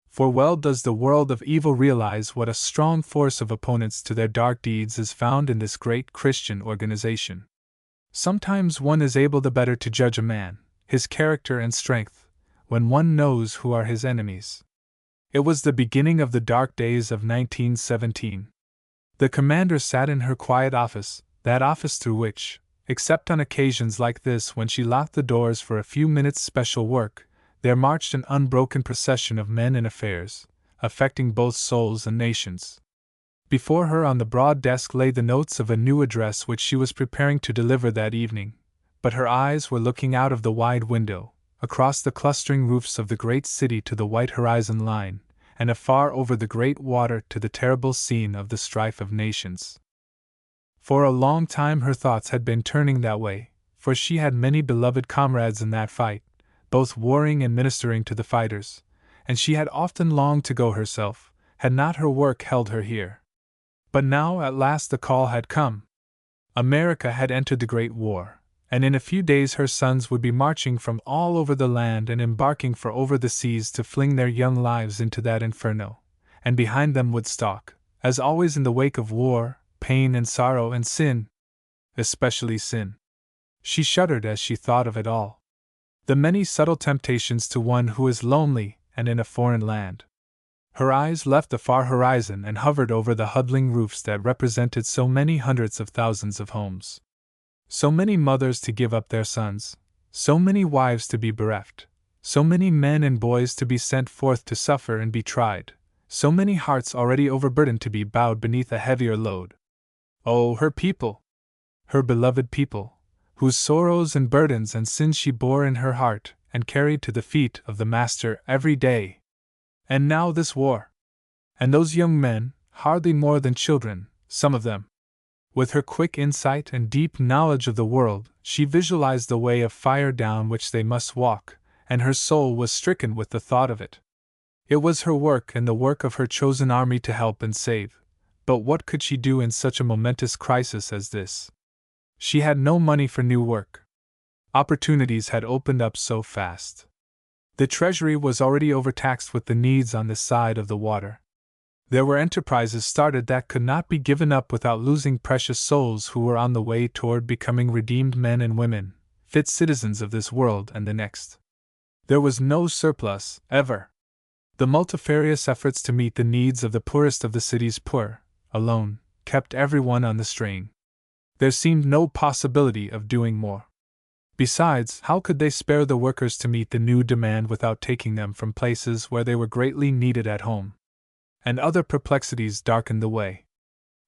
For well does the world of evil realize what a strong force of opponents to their dark deeds is found in this great Christian organization. Sometimes one is able the better to judge a man, his character and strength, when one knows who are his enemies. It was the beginning of the dark days of 1917. The commander sat in her quiet office, that office through which, except on occasions like this when she locked the doors for a few minutes' special work, there marched an unbroken procession of men and affairs, affecting both souls and nations. Before her on the broad desk lay the notes of a new address which she was preparing to deliver that evening, but her eyes were looking out of the wide window, across the clustering roofs of the great city to the white horizon line, and afar over the great water to the terrible scene of the strife of nations. For a long time her thoughts had been turning that way, for she had many beloved comrades in that fight, both warring and ministering to the fighters, and she had often longed to go herself, had not her work held her here. But now at last the call had come. America had entered the Great War, and in a few days her sons would be marching from all over the land and embarking for over the seas to fling their young lives into that inferno, and behind them would stalk, as always in the wake of war, pain and sorrow and sin. Especially sin. She shuddered as she thought of it all. The many subtle temptations to one who is lonely and in a foreign land. Her eyes left the far horizon and hovered over the huddling roofs that represented so many hundreds of thousands of homes. So many mothers to give up their sons, so many wives to be bereft, so many men and boys to be sent forth to suffer and be tried, so many hearts already overburdened to be bowed beneath a heavier load. Oh, her people! Her beloved people, whose sorrows and burdens and sins she bore in her heart and carried to the feet of the Master every day. And now this war. And those young men, hardly more than children, some of them. With her quick insight and deep knowledge of the world, she visualized the way of fire down which they must walk, and her soul was stricken with the thought of it. It was her work and the work of her chosen army to help and save, but what could she do in such a momentous crisis as this? She had no money for new work. Opportunities had opened up so fast. The treasury was already overtaxed with the needs on this side of the water. There were enterprises started that could not be given up without losing precious souls who were on the way toward becoming redeemed men and women, fit citizens of this world and the next. There was no surplus, ever. The multifarious efforts to meet the needs of the poorest of the city's poor, alone, kept everyone on the strain. There seemed no possibility of doing more. Besides, how could they spare the workers to meet the new demand without taking them from places where they were greatly needed at home? And other perplexities darkened the way.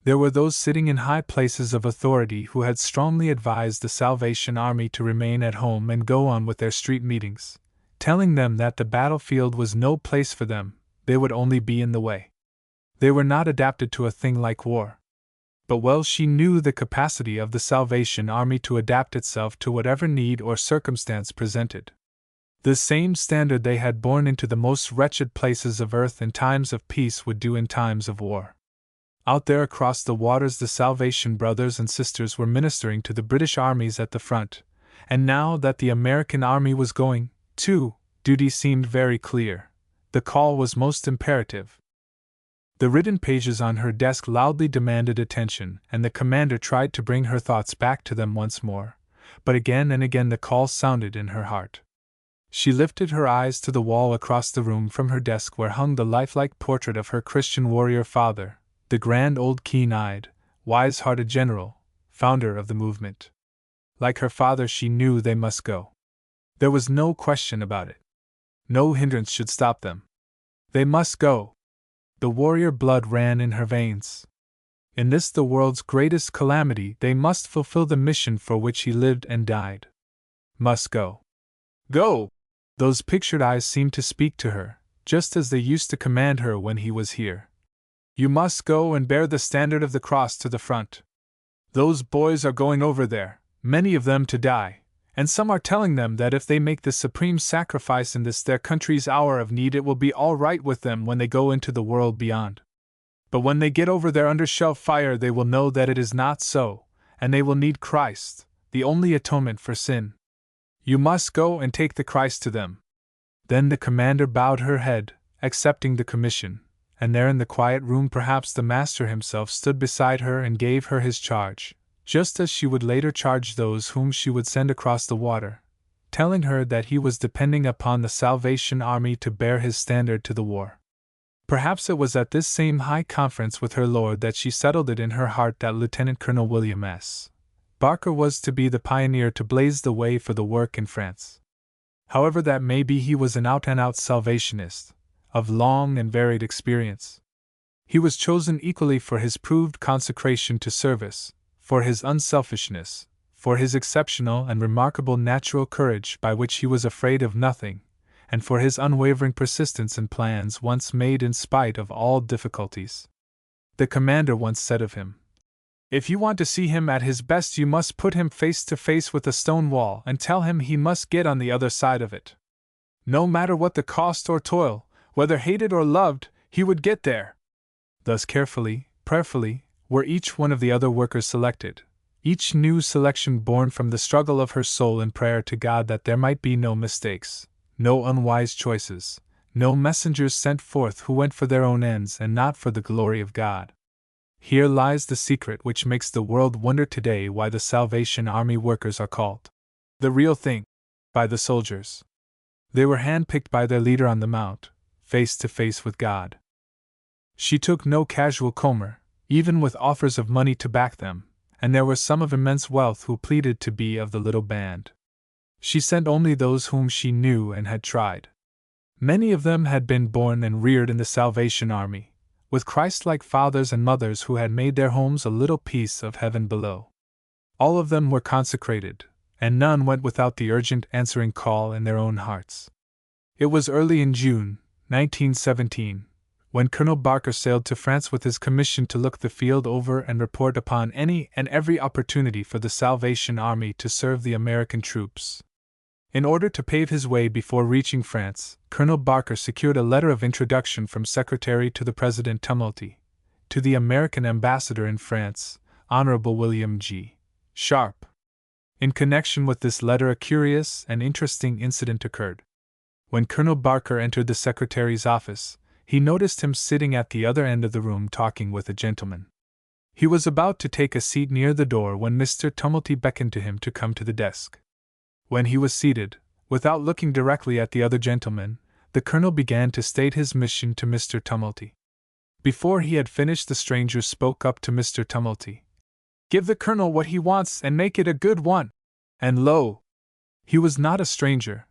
There were those sitting in high places of authority who had strongly advised the Salvation Army to remain at home and go on with their street meetings, telling them that the battlefield was no place for them, they would only be in the way. They were not adapted to a thing like war. But well she knew the capacity of the Salvation Army to adapt itself to whatever need or circumstance presented. The same standard they had borne into the most wretched places of earth in times of peace would do in times of war. Out there across the waters the Salvation brothers and sisters were ministering to the British armies at the front, and now that the American army was going, too, duty seemed very clear. The call was most imperative. The written pages on her desk loudly demanded attention, and the commander tried to bring her thoughts back to them once more, but again and again the call sounded in her heart. She lifted her eyes to the wall across the room from her desk where hung the lifelike portrait of her Christian warrior father, the grand old keen-eyed, wise-hearted general, founder of the movement. Like her father she knew they must go. There was no question about it. No hindrance should stop them. They must go. The warrior blood ran in her veins. In this the world's greatest calamity they must fulfill the mission for which he lived and died. Must go. Go! Those pictured eyes seemed to speak to her, just as they used to command her when he was here. You must go and bear the standard of the cross to the front. Those boys are going over there, many of them to die, and some are telling them that if they make the supreme sacrifice in this their country's hour of need it will be all right with them when they go into the world beyond. But when they get over there under shell fire they will know that it is not so, and they will need Christ, the only atonement for sin. You must go and take the Christ to them. Then the commander bowed her head, accepting the commission, and there in the quiet room perhaps the Master himself stood beside her and gave her his charge, just as she would later charge those whom she would send across the water, telling her that he was depending upon the Salvation Army to bear his standard to the war. Perhaps it was at this same high conference with her Lord that she settled it in her heart that Lieutenant Colonel William S. Barker was to be the pioneer to blaze the way for the work in France. However that may be, he was an out-and-out Salvationist, of long and varied experience. He was chosen equally for his proved consecration to service, for his unselfishness, for his exceptional and remarkable natural courage by which he was afraid of nothing, and for his unwavering persistence in plans once made in spite of all difficulties. The commander once said of him, "If you want to see him at his best, you must put him face to face with a stone wall and tell him he must get on the other side of it. No matter what the cost or toil, whether hated or loved, he would get there." Thus carefully, prayerfully, were each one of the other workers selected, each new selection born from the struggle of her soul in prayer to God that there might be no mistakes, no unwise choices, no messengers sent forth who went for their own ends and not for the glory of God. Here lies the secret which makes the world wonder today why the Salvation Army workers are called the real thing by the soldiers. They were handpicked by their leader on the mount, face to face with God. She took no casual comer, even with offers of money to back them, and there were some of immense wealth who pleaded to be of the little band. She sent only those whom she knew and had tried. Many of them had been born and reared in the Salvation Army, with Christ-like fathers and mothers who had made their homes a little piece of heaven below. All of them were consecrated, and none went without the urgent answering call in their own hearts. It was early in June, 1917, when Colonel Barker sailed to France with his commission to look the field over and report upon any and every opportunity for the Salvation Army to serve the American troops. In order to pave his way before reaching France, Colonel Barker secured a letter of introduction from Secretary to the President Tumulty, to the American ambassador in France, Honorable William G. Sharp. In connection with this letter, a curious and interesting incident occurred. When Colonel Barker entered the secretary's office, he noticed him sitting at the other end of the room talking with a gentleman. He was about to take a seat near the door when Mr. Tumulty beckoned to him to come to the desk. When he was seated, without looking directly at the other gentleman, the colonel began to state his mission to Mr. Tumulty. Before he had finished, the stranger spoke up to Mr. Tumulty. "Give the colonel what he wants and make it a good one." And lo! He was not a stranger,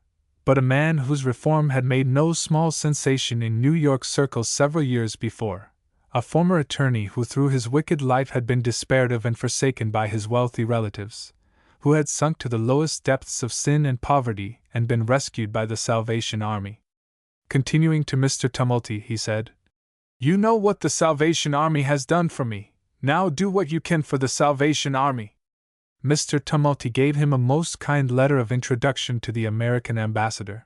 but a man whose reform had made no small sensation in New York circles several years before, a former attorney who through his wicked life had been despaired of and forsaken by his wealthy relatives, who had sunk to the lowest depths of sin and poverty and been rescued by the Salvation Army. Continuing to Mr. Tumulty, he said, "You know what the Salvation Army has done for me, now do what you can for the Salvation Army." Mr. Tumulty gave him a most kind letter of introduction to the American ambassador.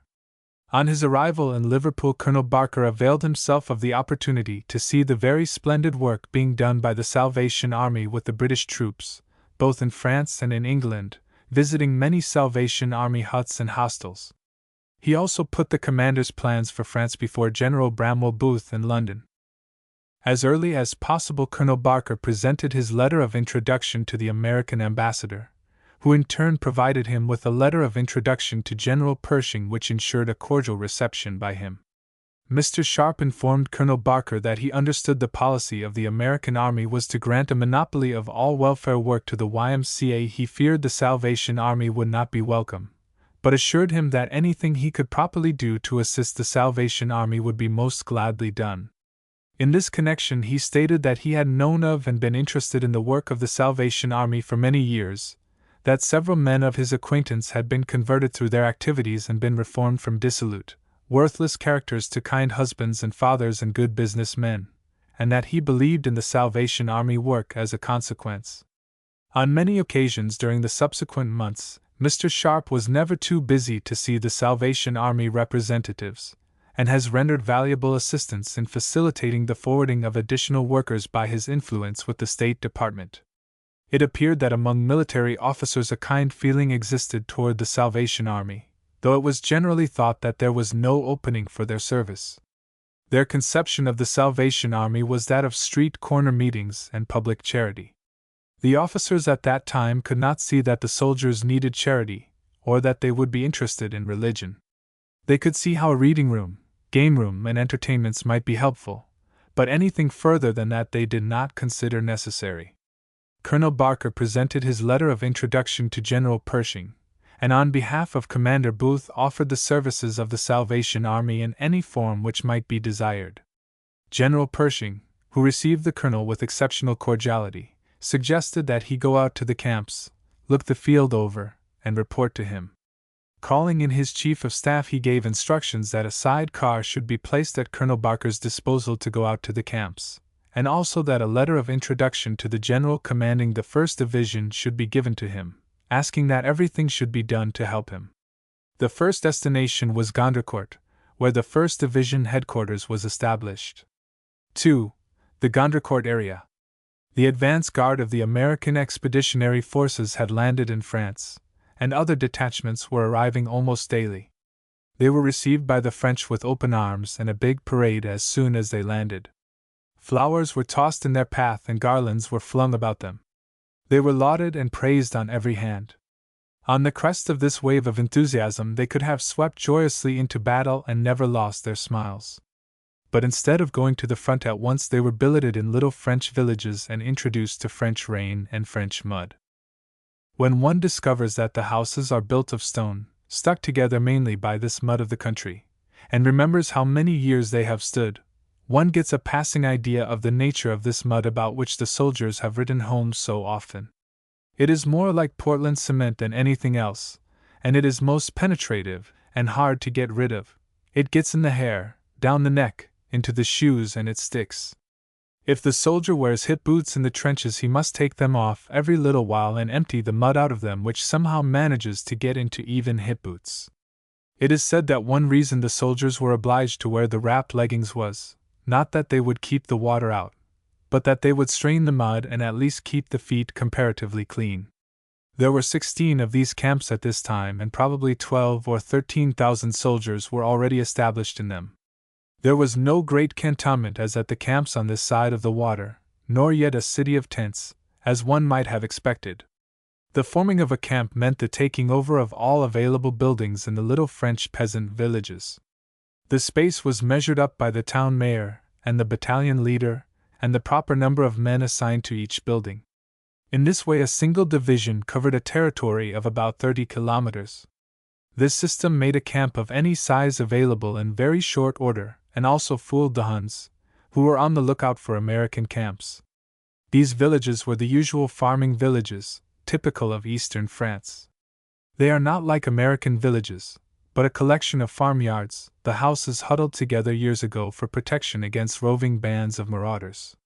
On his arrival in Liverpool, Colonel Barker availed himself of the opportunity to see the very splendid work being done by the Salvation Army with the British troops, both in France and in England, visiting many Salvation Army huts and hostels. He also put the commander's plans for France before General Bramwell Booth in London. As early as possible, Colonel Barker presented his letter of introduction to the American ambassador, who in turn provided him with a letter of introduction to General Pershing which ensured a cordial reception by him. Mr. Sharp informed Colonel Barker that he understood the policy of the American Army was to grant a monopoly of all welfare work to the YMCA. He feared the Salvation Army would not be welcome, but assured him that anything he could properly do to assist the Salvation Army would be most gladly done. In this connection, he stated that he had known of and been interested in the work of the Salvation Army for many years, that several men of his acquaintance had been converted through their activities and been reformed from dissolute, worthless characters to kind husbands and fathers and good business men, and that he believed in the Salvation Army work as a consequence. On many occasions during the subsequent months, Mr. Sharp was never too busy to see the Salvation Army representatives, and has rendered valuable assistance in facilitating the forwarding of additional workers by his influence with the State Department. It appeared that among military officers a kind feeling existed toward the Salvation Army, though it was generally thought that there was no opening for their service. Their conception of the Salvation Army was that of street corner meetings and public charity. The officers at that time could not see that the soldiers needed charity, or that they would be interested in religion. They could see how a reading room, game room, and entertainments might be helpful, but anything further than that they did not consider necessary. Colonel Barker presented his letter of introduction to General Pershing, and on behalf of Commander Booth offered the services of the Salvation Army in any form which might be desired. General Pershing, who received the colonel with exceptional cordiality, suggested that he go out to the camps, look the field over, and report to him. Calling in his chief of staff, he gave instructions that a side car should be placed at Colonel Barker's disposal to go out to the camps, and also that a letter of introduction to the general commanding the 1st Division should be given to him, asking that everything should be done to help him. The first destination was Gondrecourt, where the 1st Division headquarters was established. 2. The Gondrecourt area. The advance guard of the American Expeditionary Forces had landed in France, and other detachments were arriving almost daily. They were received by the French with open arms and a big parade as soon as they landed. Flowers were tossed in their path and garlands were flung about them. They were lauded and praised on every hand. On the crest of this wave of enthusiasm, they could have swept joyously into battle and never lost their smiles. But instead of going to the front at once, they were billeted in little French villages and introduced to French rain and French mud. When one discovers that the houses are built of stone, stuck together mainly by this mud of the country, and remembers how many years they have stood, one gets a passing idea of the nature of this mud about which the soldiers have written home so often. It is more like Portland cement than anything else, and it is most penetrative and hard to get rid of. It gets in the hair, down the neck, into the shoes, and it sticks. If the soldier wears hip boots in the trenches, he must take them off every little while and empty the mud out of them, which somehow manages to get into even hip boots. It is said that one reason the soldiers were obliged to wear the wrapped leggings was, not that they would keep the water out, but that they would strain the mud and at least keep the feet comparatively clean. There were 16 of these camps at this time, and probably 12 or 13,000 soldiers were already established in them. There was no great cantonment as at the camps on this side of the water, nor yet a city of tents, as one might have expected. The forming of a camp meant the taking over of all available buildings in the little French peasant villages. The space was measured up by the town mayor, and the battalion leader, and the proper number of men assigned to each building. In this way, a single division covered a territory of about 30 kilometers. This system made a camp of any size available in very short order, and also fooled the Huns, who were on the lookout for American camps. These villages were the usual farming villages, typical of eastern France. They are not like American villages, but a collection of farmyards, the houses huddled together years ago for protection against roving bands of marauders.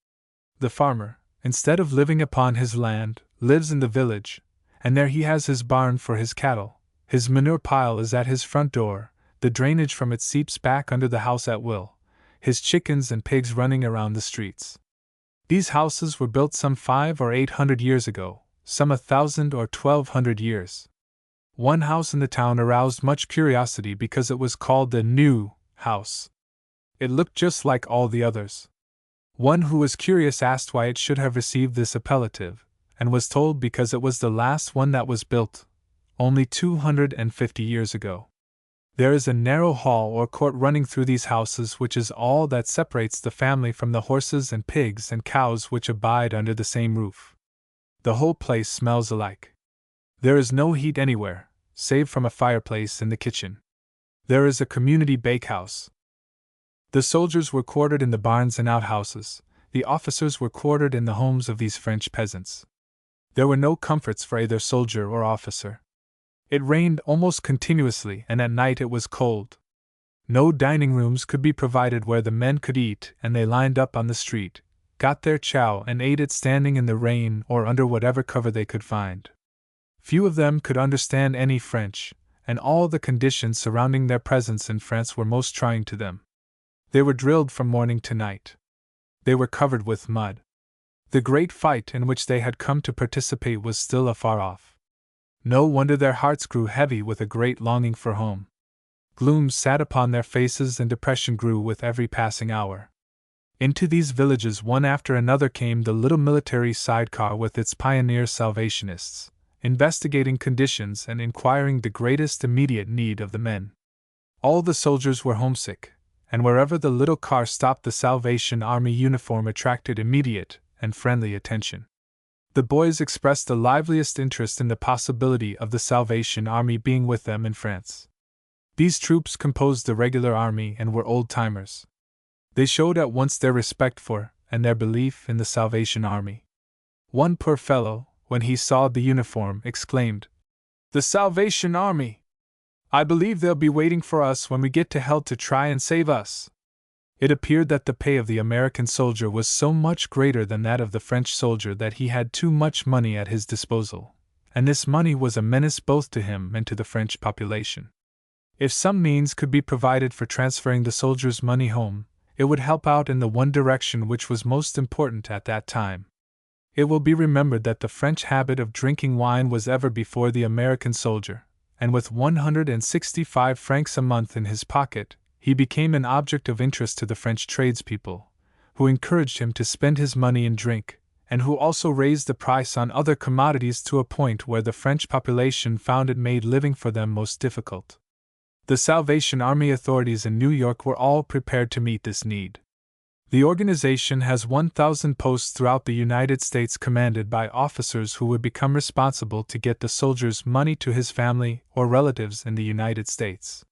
The farmer, instead of living upon his land, lives in the village, and there he has his barn for his cattle, his manure pile is at his front door, the drainage from it seeps back under the house at will, his chickens and pigs running around the streets. These houses were built some 500 or 800 years ago, some 1,000 or 1,200 years. One house in the town aroused much curiosity because it was called the New House. It looked just like all the others. One who was curious asked why it should have received this appellative, and was told because it was the last one that was built, only 250 years ago. There is a narrow hall or court running through these houses, which is all that separates the family from the horses and pigs and cows which abide under the same roof. The whole place smells alike. There is no heat anywhere, save from a fireplace in the kitchen. There is a community bakehouse. The soldiers were quartered in the barns and outhouses, the officers were quartered in the homes of these French peasants. There were no comforts for either soldier or officer. It rained almost continuously, and at night it was cold. No dining rooms could be provided where the men could eat, and they lined up on the street, got their chow and ate it standing in the rain or under whatever cover they could find. Few of them could understand any French, and all the conditions surrounding their presence in France were most trying to them. They were drilled from morning to night. They were covered with mud. The great fight in which they had come to participate was still afar off. No wonder their hearts grew heavy with a great longing for home. Gloom sat upon their faces and depression grew with every passing hour. Into these villages one after another came the little military sidecar with its pioneer Salvationists, investigating conditions and inquiring the greatest immediate need of the men. All the soldiers were homesick, and wherever the little car stopped the Salvation Army uniform attracted immediate and friendly attention. The boys expressed the liveliest interest in the possibility of the Salvation Army being with them in France. These troops composed the regular army and were old-timers. They showed at once their respect for, and their belief in the Salvation Army. One poor fellow, when he saw the uniform, exclaimed, "The Salvation Army! I believe they'll be waiting for us when we get to hell to try and save us." It appeared that the pay of the American soldier was so much greater than that of the French soldier that he had too much money at his disposal, and this money was a menace both to him and to the French population. If some means could be provided for transferring the soldiers' money home, it would help out in the one direction which was most important at that time. It will be remembered that the French habit of drinking wine was ever before the American soldier, and with 165 francs a month in his pocket, he became an object of interest to the French tradespeople, who encouraged him to spend his money in drink, and who also raised the price on other commodities to a point where the French population found it made living for them most difficult. The Salvation Army authorities in New York were all prepared to meet this need. The organization has 1,000 posts throughout the United States commanded by officers who would become responsible to get the soldier's money to his family or relatives in the United States.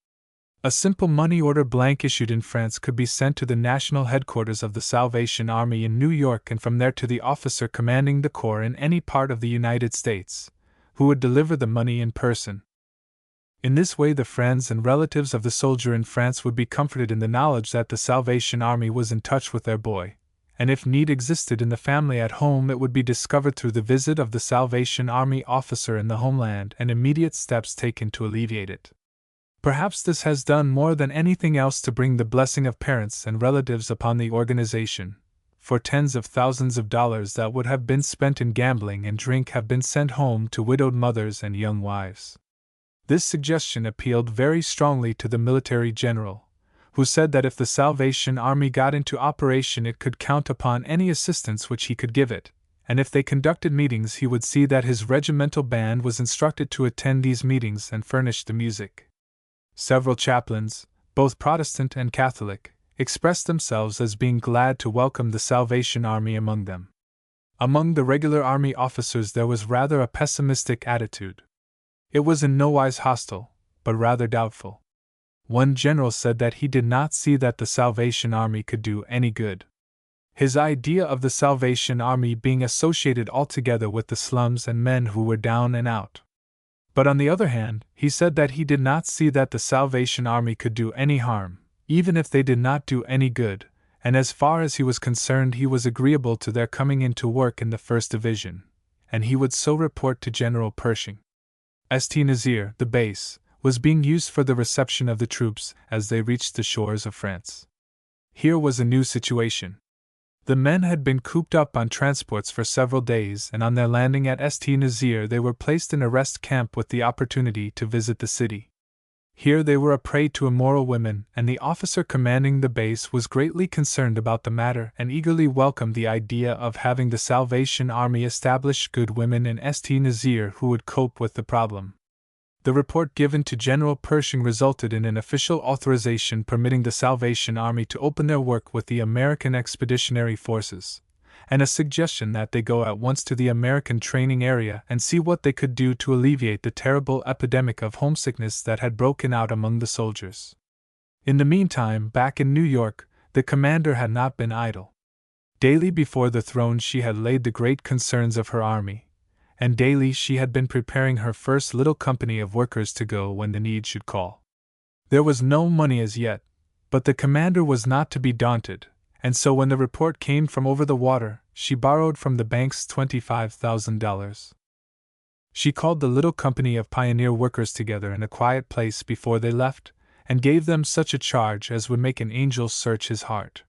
A simple money order blank issued in France could be sent to the national headquarters of the Salvation Army in New York and from there to the officer commanding the corps in any part of the United States, who would deliver the money in person. In this way, the friends and relatives of the soldier in France would be comforted in the knowledge that the Salvation Army was in touch with their boy, and if need existed in the family at home, it would be discovered through the visit of the Salvation Army officer in the homeland and immediate steps taken to alleviate it. Perhaps this has done more than anything else to bring the blessing of parents and relatives upon the organization, for tens of thousands of dollars that would have been spent in gambling and drink have been sent home to widowed mothers and young wives. This suggestion appealed very strongly to the military general, who said that if the Salvation Army got into operation it could count upon any assistance which he could give it, and if they conducted meetings he would see that his regimental band was instructed to attend these meetings and furnish the music. Several chaplains, both Protestant and Catholic, expressed themselves as being glad to welcome the Salvation Army among them. Among the regular army officers there was rather a pessimistic attitude. It was in no wise hostile, but rather doubtful. One general said that he did not see that the Salvation Army could do any good. His idea of the Salvation Army being associated altogether with the slums and men who were down and out. But on the other hand, he said that he did not see that the Salvation Army could do any harm, even if they did not do any good, and as far as he was concerned he was agreeable to their coming into work in the 1st Division, and he would so report to General Pershing. St. Nazaire, the base, was being used for the reception of the troops as they reached the shores of France. Here was a new situation. The men had been cooped up on transports for several days, and on their landing at St. Nazaire they were placed in a rest camp with the opportunity to visit the city. Here they were a prey to immoral women, and the officer commanding the base was greatly concerned about the matter and eagerly welcomed the idea of having the Salvation Army establish good women in St. Nazaire who would cope with the problem. The report given to General Pershing resulted in an official authorization permitting the Salvation Army to open their work with the American Expeditionary Forces, and a suggestion that they go at once to the American training area and see what they could do to alleviate the terrible epidemic of homesickness that had broken out among the soldiers. In the meantime, back in New York, the commander had not been idle. Daily before the throne she had laid the great concerns of her army, and daily she had been preparing her first little company of workers to go when the need should call. There was no money as yet, but the commander was not to be daunted, and so when the report came from over the water, she borrowed from the banks $25,000. She called the little company of pioneer workers together in a quiet place before they left, and gave them such a charge as would make an angel search his heart.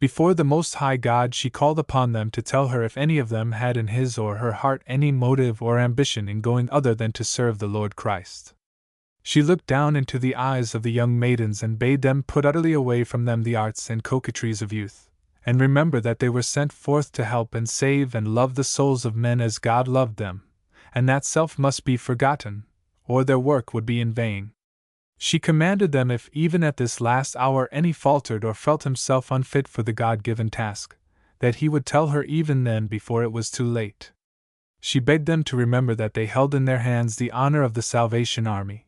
Before the Most High God she called upon them to tell her if any of them had in his or her heart any motive or ambition in going other than to serve the Lord Christ. She looked down into the eyes of the young maidens and bade them put utterly away from them the arts and coquetries of youth, and remember that they were sent forth to help and save and love the souls of men as God loved them, and that self must be forgotten, or their work would be in vain. She commanded them if even at this last hour any faltered or felt himself unfit for the God-given task, that he would tell her even then before it was too late. She begged them to remember that they held in their hands the honor of the Salvation Army,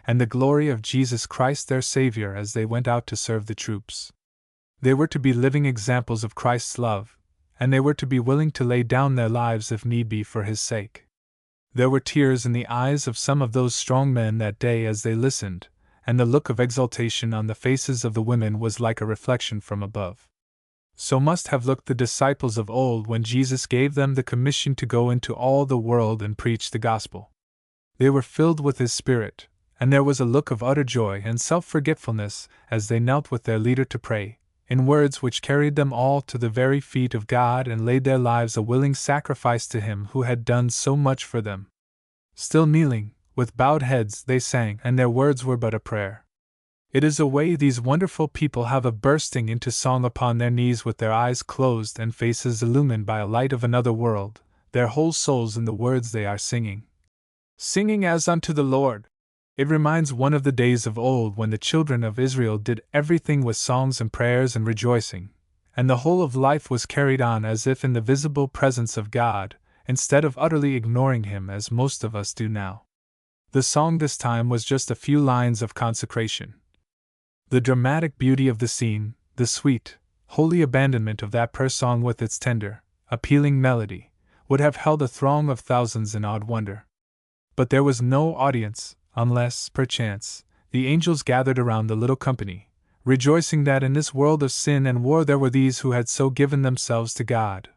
and the glory of Jesus Christ their Savior as they went out to serve the troops. They were to be living examples of Christ's love, and they were to be willing to lay down their lives if need be for his sake. There were tears in the eyes of some of those strong men that day as they listened, and the look of exultation on the faces of the women was like a reflection from above. So must have looked the disciples of old when Jesus gave them the commission to go into all the world and preach the gospel. They were filled with his Spirit, and there was a look of utter joy and self-forgetfulness as they knelt with their leader to pray, in words which carried them all to the very feet of God and laid their lives a willing sacrifice to him who had done so much for them. Still kneeling, with bowed heads they sang, and their words were but a prayer. It is a way these wonderful people have of bursting into song upon their knees with their eyes closed and faces illumined by a light of another world, their whole souls in the words they are singing. Singing as unto the Lord. It reminds one of the days of old when the children of Israel did everything with songs and prayers and rejoicing, and the whole of life was carried on as if in the visible presence of God, instead of utterly ignoring him as most of us do now. The song this time was just a few lines of consecration. The dramatic beauty of the scene, the sweet, holy abandonment of that prayer song with its tender, appealing melody, would have held a throng of thousands in awed wonder. But there was no audience, unless, perchance, the angels gathered around the little company, rejoicing that in this world of sin and war there were these who had so given themselves to God.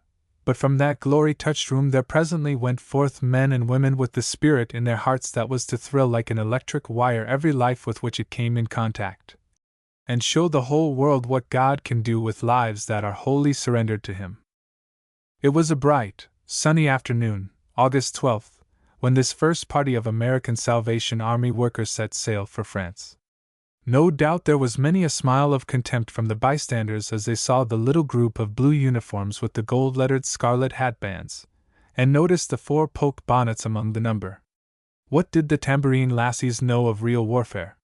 But from that glory-touched room there presently went forth men and women with the Spirit in their hearts that was to thrill like an electric wire every life with which it came in contact, and show the whole world what God can do with lives that are wholly surrendered to him. It was a bright, sunny afternoon, August 12th, when this first party of American Salvation Army workers set sail for France. No doubt there was many a smile of contempt from the bystanders as they saw the little group of blue uniforms with the gold-lettered scarlet hatbands, and noticed the 4 poke bonnets among the number. What did the tambourine lassies know of real warfare?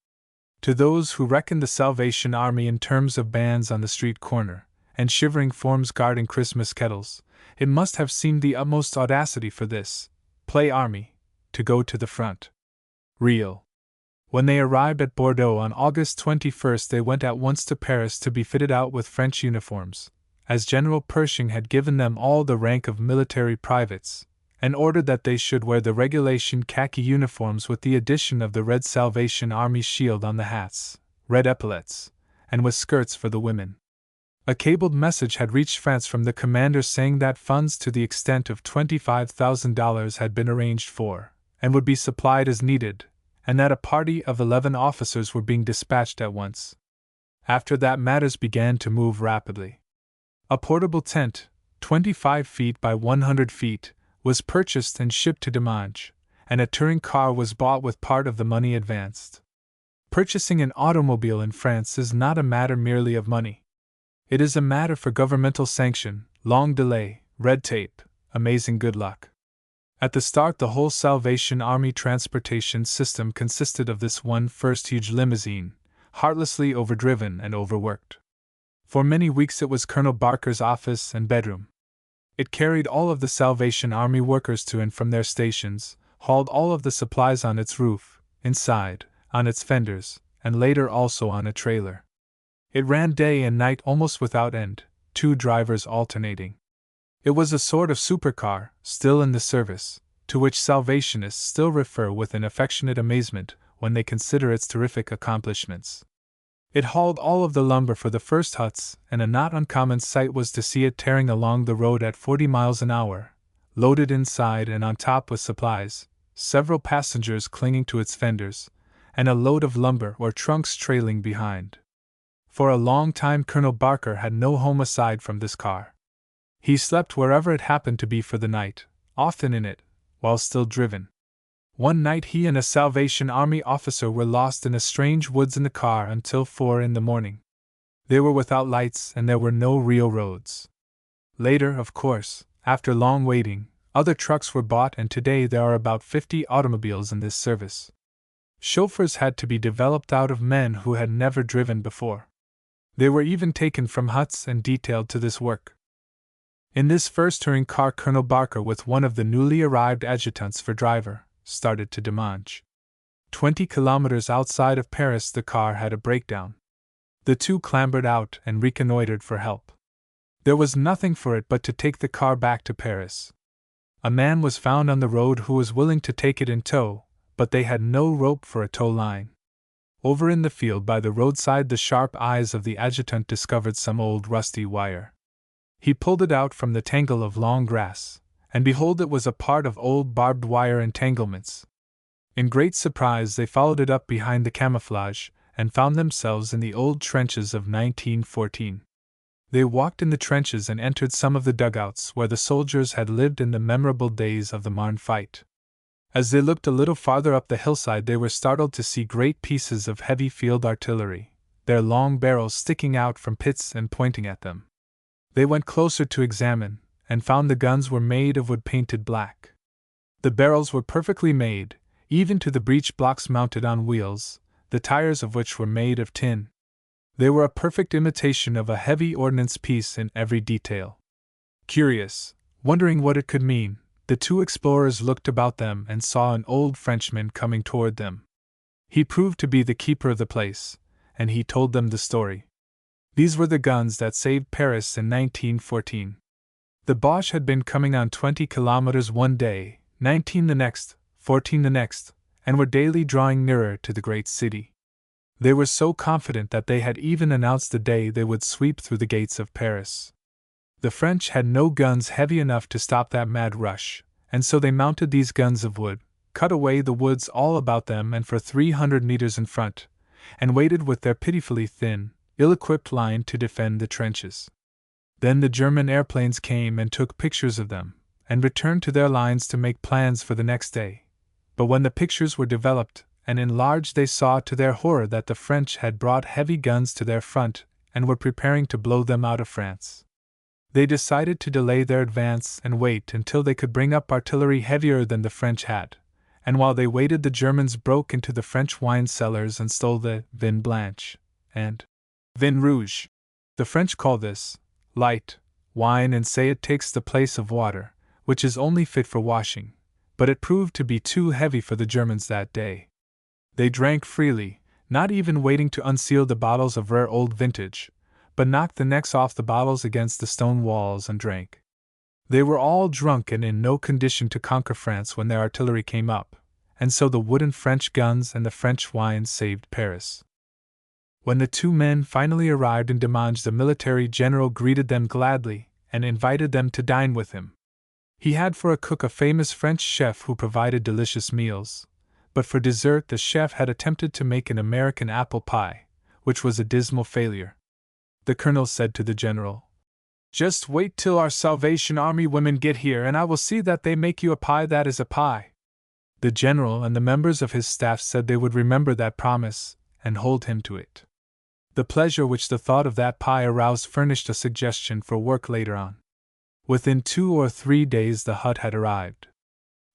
To those who reckoned the Salvation Army in terms of bands on the street corner, and shivering forms guarding Christmas kettles, it must have seemed the utmost audacity for this play army to go to the front. Real. When they arrived at Bordeaux on August 21st, they went at once to Paris to be fitted out with French uniforms, as General Pershing had given them all the rank of military privates, and ordered that they should wear the regulation khaki uniforms with the addition of the red Salvation Army shield on the hats, red epaulets, and with skirts for the women. A cabled message had reached France from the commander saying that funds to the extent of $25,000 had been arranged for, and would be supplied as needed, and that a party of 11 officers were being dispatched at once. After that matters began to move rapidly. A portable tent, 25 feet by 100 feet, was purchased and shipped to Livingston, and a touring car was bought with part of the money advanced. Purchasing an automobile in France is not a matter merely of money. It is a matter for governmental sanction, long delay, red tape, amazing good luck. At the start, the whole Salvation Army transportation system consisted of this one first huge limousine, heartlessly overdriven and overworked. For many weeks it was Colonel Barker's office and bedroom. It carried all of the Salvation Army workers to and from their stations, hauled all of the supplies on its roof, inside, on its fenders, and later also on a trailer. It ran day and night almost without end, 2 drivers alternating. It was a sort of supercar, still in the service, to which Salvationists still refer with an affectionate amazement when they consider its terrific accomplishments. It hauled all of the lumber for the first huts, and a not uncommon sight was to see it tearing along the road at 40 miles an hour, loaded inside and on top with supplies, several passengers clinging to its fenders, and a load of lumber or trunks trailing behind. For a long time Colonel Barker had no home aside from this car. He slept wherever it happened to be for the night, often in it, while still driven. One night he and a Salvation Army officer were lost in a strange woods in the car until 4 in the morning. They were without lights and there were no real roads. Later, of course, after long waiting, other trucks were bought, and today there are about 50 automobiles in this service. Chauffeurs had to be developed out of men who had never driven before. They were even taken from huts and detailed to this work. In this first touring car, Colonel Barker, with one of the newly arrived adjutants for driver, started to Livingston. 20 kilometers outside of Paris, the car had a breakdown. The 2 clambered out and reconnoitered for help. There was nothing for it but to take the car back to Paris. A man was found on the road who was willing to take it in tow, but they had no rope for a tow line. Over in the field by the roadside, the sharp eyes of the adjutant discovered some old rusty wire. He pulled it out from the tangle of long grass, and behold, it was a part of old barbed wire entanglements. In great surprise, they followed it up behind the camouflage, and found themselves in the old trenches of 1914. They walked in the trenches and entered some of the dugouts where the soldiers had lived in the memorable days of the Marne fight. As they looked a little farther up the hillside, they were startled to see great pieces of heavy field artillery, their long barrels sticking out from pits and pointing at them. They went closer to examine, and found the guns were made of wood painted black. The barrels were perfectly made, even to the breech blocks mounted on wheels, the tires of which were made of tin. They were a perfect imitation of a heavy ordnance piece in every detail. Curious, wondering what it could mean, the two explorers looked about them and saw an old Frenchman coming toward them. He proved to be the keeper of the place, and he told them the story. These were the guns that saved Paris in 1914. The Boche had been coming on 20 kilometers one day, 19 the next, 14 the next, and were daily drawing nearer to the great city. They were so confident that they had even announced the day they would sweep through the gates of Paris. The French had no guns heavy enough to stop that mad rush, and so they mounted these guns of wood, cut away the woods all about them and for 300 meters in front, and waited with their pitifully thin, ill-equipped line to defend the trenches. Then the German airplanes came and took pictures of them, and returned to their lines to make plans for the next day. But when the pictures were developed and enlarged, they saw to their horror that the French had brought heavy guns to their front and were preparing to blow them out of France. They decided to delay their advance and wait until they could bring up artillery heavier than the French had, and while they waited, the Germans broke into the French wine cellars and stole the vin blanche and vin rouge. The French call this light wine and say it takes the place of water, which is only fit for washing, but it proved to be too heavy for the Germans that day. They drank freely, not even waiting to unseal the bottles of rare old vintage, but knocked the necks off the bottles against the stone walls and drank. They were all drunk and in no condition to conquer France when their artillery came up, and so the wooden French guns and the French wine saved Paris. When the two men finally arrived in Dimanche, the military general greeted them gladly and invited them to dine with him. He had for a cook a famous French chef who provided delicious meals, but for dessert the chef had attempted to make an American apple pie, which was a dismal failure. The colonel said to the general, "Just wait till our Salvation Army women get here and I will see that they make you a pie that is a pie." The general and the members of his staff said they would remember that promise and hold him to it. The pleasure which the thought of that pie aroused furnished a suggestion for work later on. Within 2 or 3 days the hut had arrived.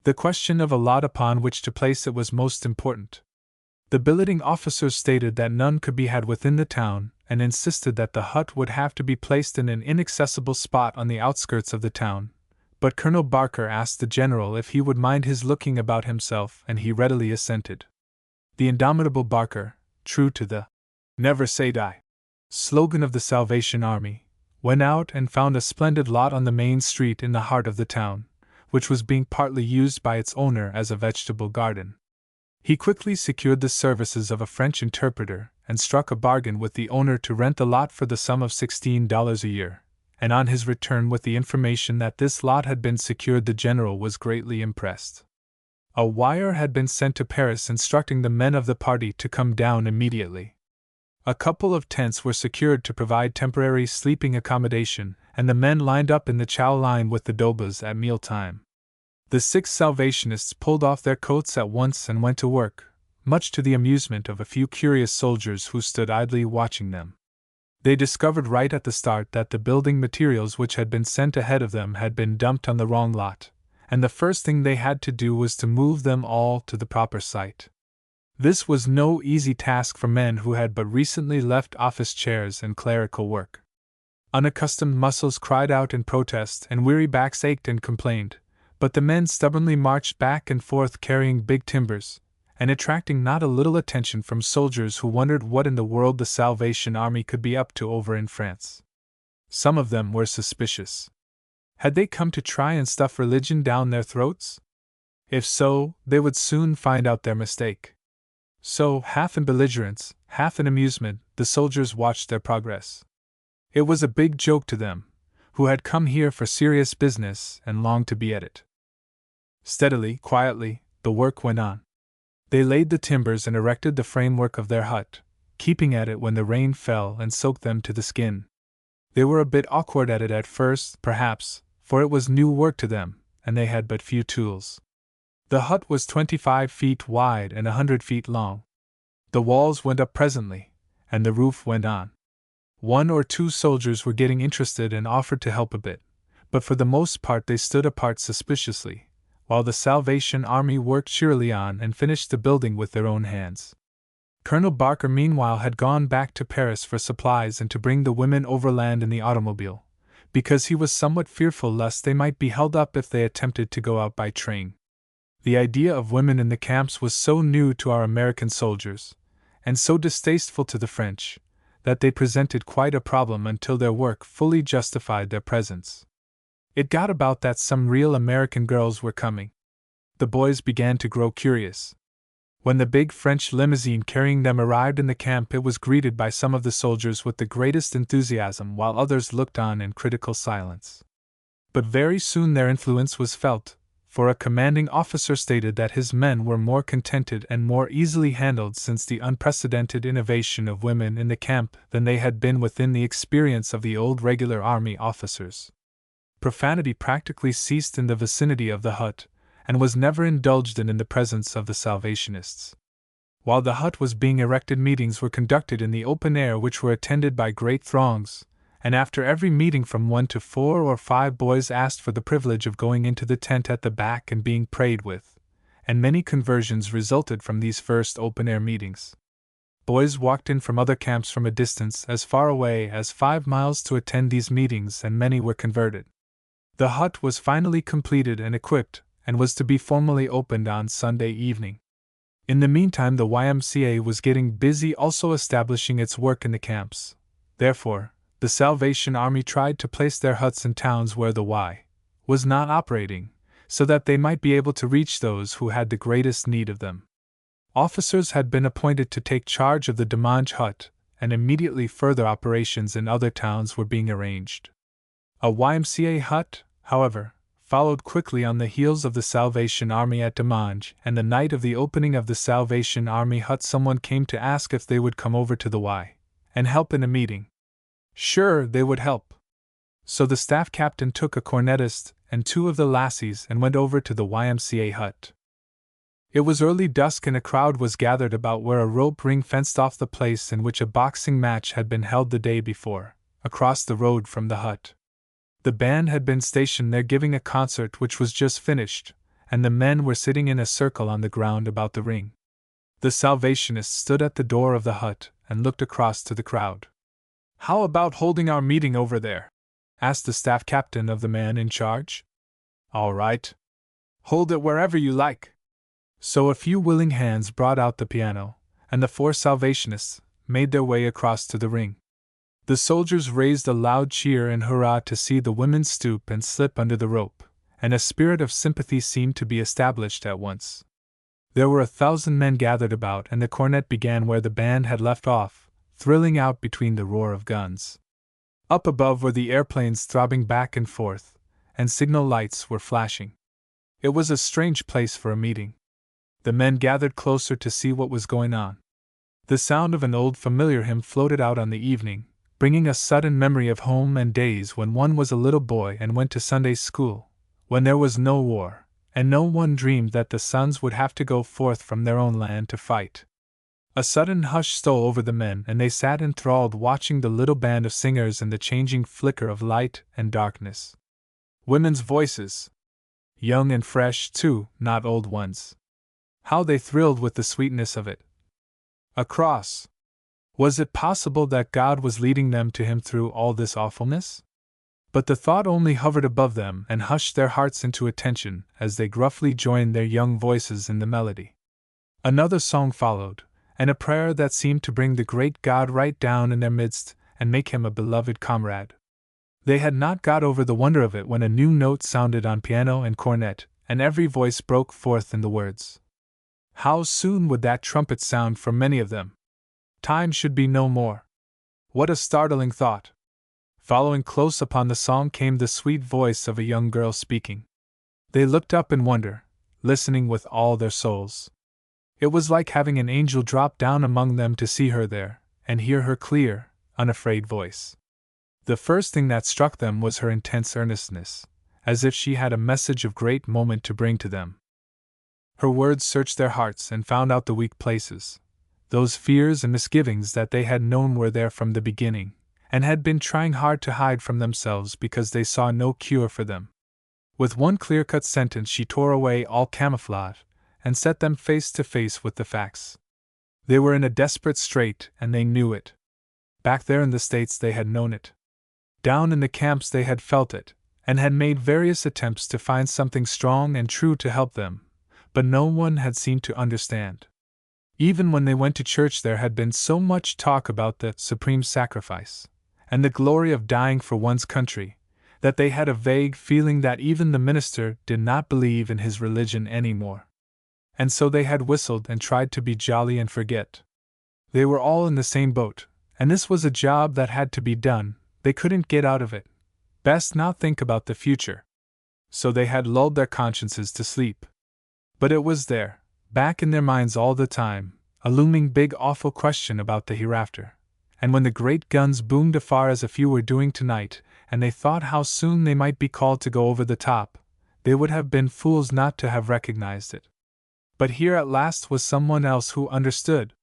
The question of a lot upon which to place it was most important. The billeting officers stated that none could be had within the town, and insisted that the hut would have to be placed in an inaccessible spot on the outskirts of the town, but Colonel Barker asked the general if he would mind his looking about himself, and he readily assented. The indomitable Barker, true to the "Never Say Die" slogan of the Salvation Army, went out and found a splendid lot on the main street in the heart of the town, which was being partly used by its owner as a vegetable garden. He quickly secured the services of a French interpreter and struck a bargain with the owner to rent the lot for the sum of $16 a year, and on his return with the information that this lot had been secured, the general was greatly impressed. A wire had been sent to Paris instructing the men of the party to come down immediately. A couple of tents were secured to provide temporary sleeping accommodation, and the men lined up in the chow line with the dobas at mealtime. The 6 Salvationists pulled off their coats at once and went to work, much to the amusement of a few curious soldiers who stood idly watching them. They discovered right at the start that the building materials which had been sent ahead of them had been dumped on the wrong lot, and the first thing they had to do was to move them all to the proper site. This was no easy task for men who had but recently left office chairs and clerical work. Unaccustomed muscles cried out in protest and weary backs ached and complained, but the men stubbornly marched back and forth carrying big timbers, and attracting not a little attention from soldiers who wondered what in the world the Salvation Army could be up to over in France. Some of them were suspicious. Had they come to try and stuff religion down their throats? If so, they would soon find out their mistake. So, half in belligerence, half in amusement, the soldiers watched their progress. It was a big joke to them, who had come here for serious business and longed to be at it. Steadily, quietly, the work went on. They laid the timbers and erected the framework of their hut, keeping at it when the rain fell and soaked them to the skin. They were a bit awkward at it at first, perhaps, for it was new work to them, and they had but few tools. The hut was 25 feet wide and 100 feet long. The walls went up presently, and the roof went on. 1 or 2 soldiers were getting interested and offered to help a bit, but for the most part they stood apart suspiciously, while the Salvation Army worked cheerily on and finished the building with their own hands. Colonel Barker meanwhile had gone back to Paris for supplies and to bring the women overland in the automobile, because he was somewhat fearful lest they might be held up if they attempted to go out by train. The idea of women in the camps was so new to our American soldiers, and so distasteful to the French, that they presented quite a problem until their work fully justified their presence. It got about that some real American girls were coming. The boys began to grow curious. When the big French limousine carrying them arrived in the camp, it was greeted by some of the soldiers with the greatest enthusiasm, while others looked on in critical silence. But very soon their influence was felt, for a commanding officer stated that his men were more contented and more easily handled since the unprecedented innovation of women in the camp than they had been within the experience of the old regular army officers. Profanity practically ceased in the vicinity of the hut, and was never indulged in the presence of the Salvationists. While the hut was being erected, meetings were conducted in the open air which were attended by great throngs, and after every meeting from 1 to 4 or 5 boys asked for the privilege of going into the tent at the back and being prayed with, and many conversions resulted from these first open-air meetings. Boys walked in from other camps from a distance as far away as 5 miles to attend these meetings, and many were converted. The hut was finally completed and equipped, and was to be formally opened on Sunday evening. In the meantime, the YMCA was getting busy also establishing its work in the camps. Therefore, the Salvation Army tried to place their huts in towns where the Y was not operating, so that they might be able to reach those who had the greatest need of them. Officers had been appointed to take charge of the Demange hut, and immediately further operations in other towns were being arranged. A YMCA hut, however, followed quickly on the heels of the Salvation Army at Demange, and the night of the opening of the Salvation Army hut someone came to ask if they would come over to the Y and help in a meeting. Sure, they would help. So the staff captain took a cornetist and 2 of the lassies and went over to the YMCA hut. It was early dusk and a crowd was gathered about where a rope ring fenced off the place in which a boxing match had been held the day before, across the road from the hut. The band had been stationed there giving a concert which was just finished, and the men were sitting in a circle on the ground about the ring. The Salvationists stood at the door of the hut and looked across to the crowd. "How about holding our meeting over there?" asked the staff captain of the man in charge. "All right. Hold it wherever you like." So a few willing hands brought out the piano, and the 4 Salvationists made their way across to the ring. The soldiers raised a loud cheer and hurrah to see the women stoop and slip under the rope, and a spirit of sympathy seemed to be established at once. There were 1,000 men gathered about, and the cornet began where the band had left off, thrilling out between the roar of guns. Up above were the airplanes throbbing back and forth, and signal lights were flashing. It was a strange place for a meeting. The men gathered closer to see what was going on. The sound of an old familiar hymn floated out on the evening, bringing a sudden memory of home and days when one was a little boy and went to Sunday school, when there was no war, and no one dreamed that the sons would have to go forth from their own land to fight. A sudden hush stole over the men, and they sat enthralled watching the little band of singers in the changing flicker of light and darkness. Women's voices. Young and fresh, too, not old ones. How they thrilled with the sweetness of it. A cross. Was it possible that God was leading them to Him through all this awfulness? But the thought only hovered above them and hushed their hearts into attention as they gruffly joined their young voices in the melody. Another song followed, and a prayer that seemed to bring the great God right down in their midst and make Him a beloved comrade. They had not got over the wonder of it when a new note sounded on piano and cornet, and every voice broke forth in the words. How soon would that trumpet sound for many of them? Time should be no more. What a startling thought! Following close upon the song came the sweet voice of a young girl speaking. They looked up in wonder, listening with all their souls. It was like having an angel drop down among them to see her there, and hear her clear, unafraid voice. The first thing that struck them was her intense earnestness, as if she had a message of great moment to bring to them. Her words searched their hearts and found out the weak places. Those fears and misgivings that they had known were there from the beginning, and had been trying hard to hide from themselves because they saw no cure for them. With one clear-cut sentence she tore away all camouflage, and set them face to face with the facts. They were in a desperate strait, and they knew it. Back there in the States they had known it. Down in the camps they had felt it, and had made various attempts to find something strong and true to help them, but no one had seemed to understand. Even when they went to church there had been so much talk about the supreme sacrifice, and the glory of dying for one's country, that they had a vague feeling that even the minister did not believe in his religion any more. And so they had whistled and tried to be jolly and forget. They were all in the same boat, and this was a job that had to be done. They couldn't get out of it. Best not think about the future. So they had lulled their consciences to sleep. But it was there, back in their minds all the time, a looming big awful question about the hereafter. And when the great guns boomed afar as a few were doing tonight, and they thought how soon they might be called to go over the top, they would have been fools not to have recognized it. But here at last was someone else who understood.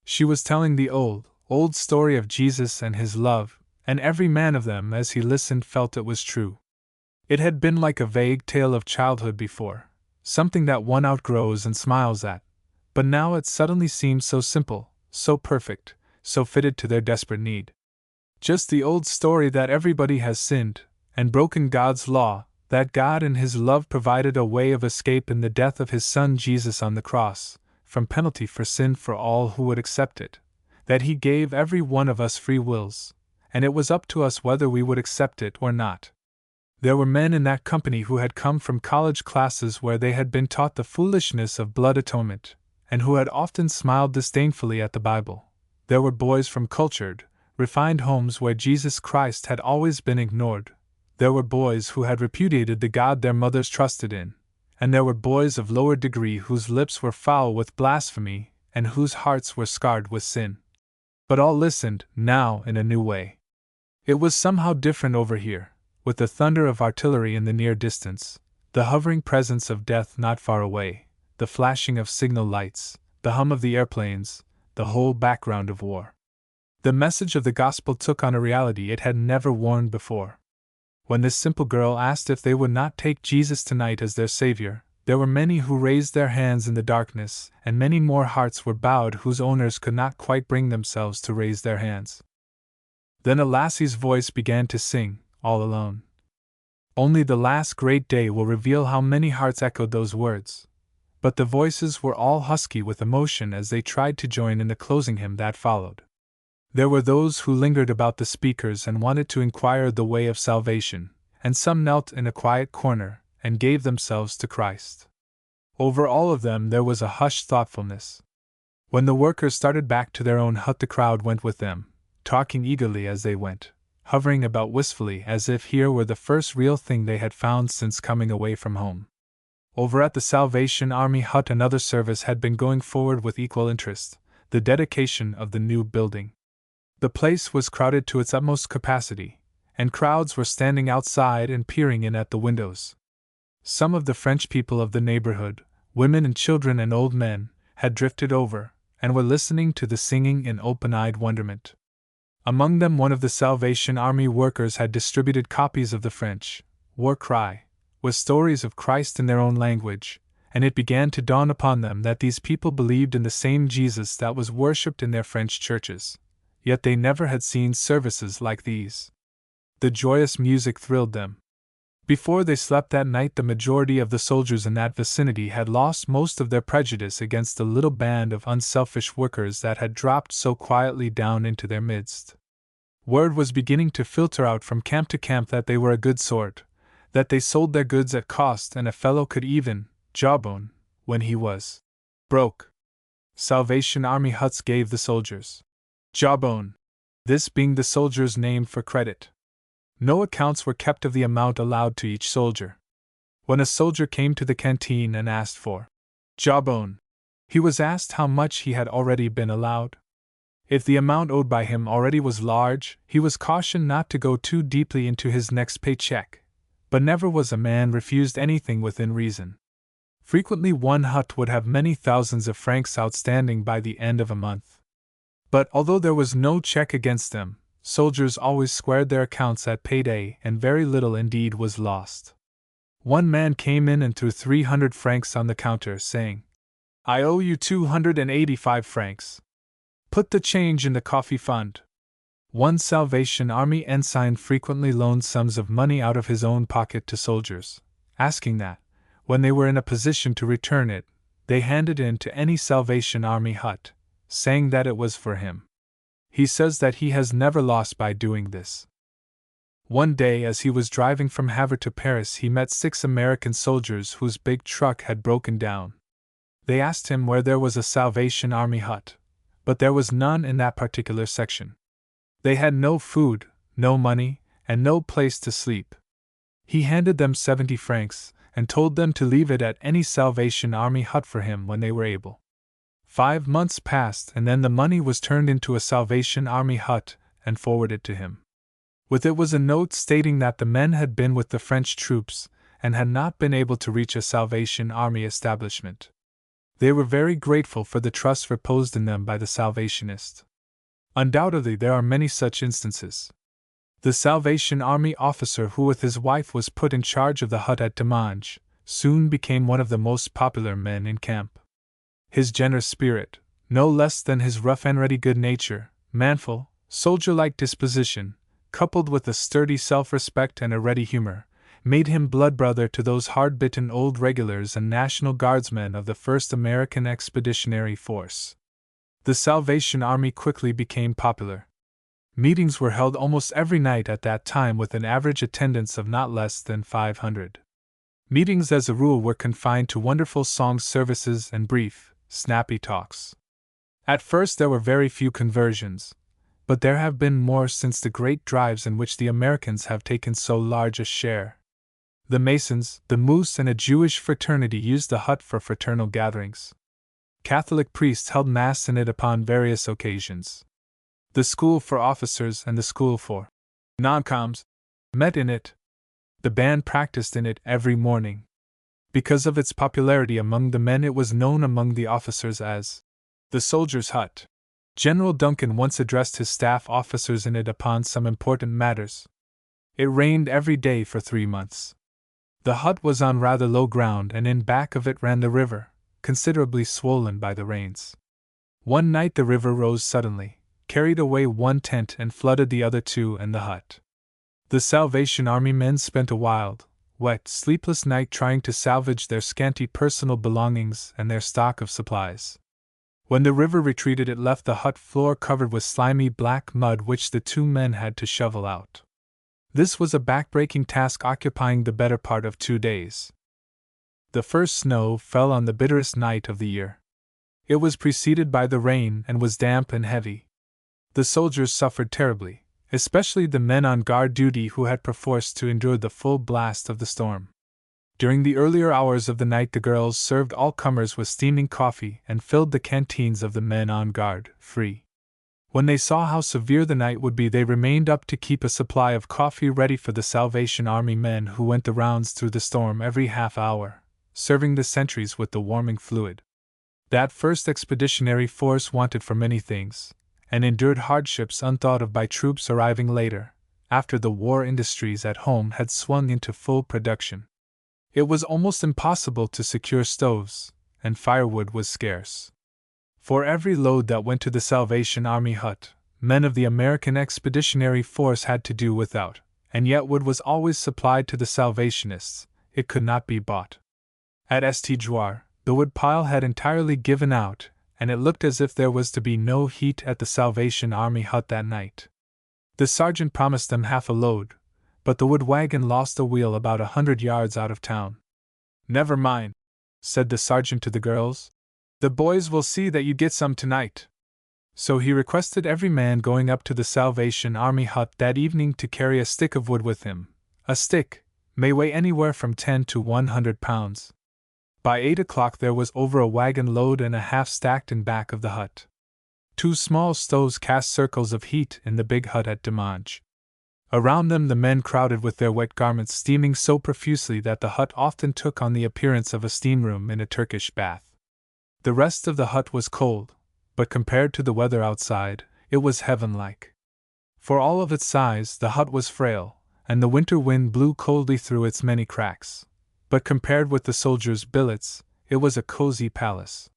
She was telling the old story of Jesus and his love, and every man of them as he listened felt it was true. It had been like a vague tale of childhood before, something that one outgrows and smiles at, but now it suddenly seemed so simple, so perfect, so fitted to their desperate need. Just the old story that everybody has sinned, and broken God's law, that God in his love provided a way of escape in the death of his Son Jesus on the cross, from penalty for sin for all who would accept it, that he gave every one of us free wills, and it was up to us whether we would accept it or not. There were men in that company who had come from college classes where they had been taught the foolishness of blood atonement, and who had often smiled disdainfully at the Bible. There were boys from cultured, refined homes where Jesus Christ had always been ignored. There were boys who had repudiated the God their mothers trusted in, and there were boys of lower degree whose lips were foul with blasphemy and whose hearts were scarred with sin. But all listened, now, in a new way. It was somehow different over here, with the thunder of artillery in the near distance, the hovering presence of death not far away, the flashing of signal lights, the hum of the airplanes, the whole background of war. The message of the gospel took on a reality it had never worn before. When this simple girl asked if they would not take Jesus tonight as their Savior, there were many who raised their hands in the darkness, and many more hearts were bowed whose owners could not quite bring themselves to raise their hands. Then a lassie's voice began to sing, all alone. Only the last great day will reveal how many hearts echoed those words. But the voices were all husky with emotion as they tried to join in the closing hymn that followed. There were those who lingered about the speakers and wanted to inquire the way of salvation, and some knelt in a quiet corner and gave themselves to Christ. Over all of them there was a hushed thoughtfulness. When the workers started back to their own hut, the crowd went with them, talking eagerly as they went, hovering about wistfully as if here were the first real thing they had found since coming away from home. Over at the Salvation Army hut another service had been going forward with equal interest, the dedication of the new building. The place was crowded to its utmost capacity, and crowds were standing outside and peering in at the windows. Some of the French people of the neighborhood, women and children and old men, had drifted over, and were listening to the singing in open-eyed wonderment. Among them one of the Salvation Army workers had distributed copies of the French war cry, with stories of Christ in their own language, and it began to dawn upon them that these people believed in the same Jesus that was worshipped in their French churches. Yet they never had seen services like these. The joyous music thrilled them. Before they slept that night, the majority of the soldiers in that vicinity had lost most of their prejudice against the little band of unselfish workers that had dropped so quietly down into their midst. Word was beginning to filter out from camp to camp that they were a good sort, that they sold their goods at cost, and a fellow could even jawbone when he was broke. Salvation Army huts gave the soldiers jawbone, this being the soldier's name for credit. No accounts were kept of the amount allowed to each soldier. When a soldier came to the canteen and asked for jawbone, he was asked how much he had already been allowed. If the amount owed by him already was large, he was cautioned not to go too deeply into his next paycheck, but never was a man refused anything within reason. Frequently one hut would have many thousands of francs outstanding by the end of a month. But although there was no check against them, soldiers always squared their accounts at payday, and very little indeed was lost. One man came in and threw 300 francs on the counter, saying, "I owe you 285 francs. Put the change in the coffee fund." One Salvation Army ensign frequently loaned sums of money out of his own pocket to soldiers, asking that, when they were in a position to return it, they handed in to any Salvation Army hut, saying that it was for him. He says that he has never lost by doing this. One day, as he was driving from Havre to Paris, he met 6 American soldiers whose big truck had broken down. They asked him where there was a Salvation Army hut, but there was none in that particular section. They had no food, no money, and no place to sleep. He handed them 70 francs, and told them to leave it at any Salvation Army hut for him when they were able. 5 months passed, and then the money was turned into a Salvation Army hut and forwarded to him. With it was a note stating that the men had been with the French troops and had not been able to reach a Salvation Army establishment. They were very grateful for the trust reposed in them by the Salvationists. Undoubtedly there are many such instances. The Salvation Army officer who with his wife was put in charge of the hut at Demange soon became one of the most popular men in camp. His generous spirit, no less than his rough and ready good nature, manful, soldier-like disposition, coupled with a sturdy self-respect and a ready humor, made him blood-brother to those hard-bitten old regulars and National Guardsmen of the 1st American Expeditionary Force. The Salvation Army quickly became popular. Meetings were held almost every night at that time with an average attendance of not less than 500. Meetings as a rule were confined to wonderful song services and brief, snappy talks. At first there were very few conversions, but there have been more since the great drives in which the Americans have taken so large a share. The Masons, the Moose, and a Jewish fraternity used the hut for fraternal gatherings. Catholic priests held Mass in it upon various occasions. The school for officers and the school for non-coms met in it. The band practiced in it every morning. Because of its popularity among the men, it was known among the officers as the Soldiers' Hut. General Duncan once addressed his staff officers in it upon some important matters. It rained every day for 3 months. The hut was on rather low ground, and in back of it ran the river, considerably swollen by the rains. One night the river rose suddenly, carried away one tent and flooded the other 2 and the hut. The Salvation Army men spent a wild, wet, sleepless night trying to salvage their scanty personal belongings and their stock of supplies. When the river retreated, it left the hut floor covered with slimy black mud which the 2 men had to shovel out. This was a back-breaking task occupying the better part of 2 days. The first snow fell on the bitterest night of the year. It was preceded by the rain and was damp and heavy. The soldiers suffered terribly, especially the men on guard duty who had perforce to endure the full blast of the storm. During the earlier hours of the night the girls served all comers with steaming coffee and filled the canteens of the men on guard, free. When they saw how severe the night would be, they remained up to keep a supply of coffee ready for the Salvation Army men who went the rounds through the storm every half hour, serving the sentries with the warming fluid. That first expeditionary force wanted for many things, and endured hardships unthought of by troops arriving later, after the war industries at home had swung into full production. It was almost impossible to secure stoves, and firewood was scarce. For every load that went to the Salvation Army hut, men of the American Expeditionary Force had to do without, and yet wood was always supplied to the Salvationists. It could not be bought. At Estigeoire, the wood pile had entirely given out, and it looked as if there was to be no heat at the Salvation Army hut that night. The sergeant promised them half a load, but the wood wagon lost a wheel about 100 yards out of town. "Never mind," said the sergeant to the girls. "The boys will see that you get some tonight." So he requested every man going up to the Salvation Army hut that evening to carry a stick of wood with him. A stick may weigh anywhere from 10 to 100 pounds. By 8 o'clock there was over a wagon load and a half stacked in back of the hut. 2 small stoves cast circles of heat in the big hut at Demange. Around them the men crowded with their wet garments steaming so profusely that the hut often took on the appearance of a steam room in a Turkish bath. The rest of the hut was cold, but compared to the weather outside, it was heaven-like. For all of its size, the hut was frail, and the winter wind blew coldly through its many cracks, but compared with the soldiers' billets, it was a cozy palace.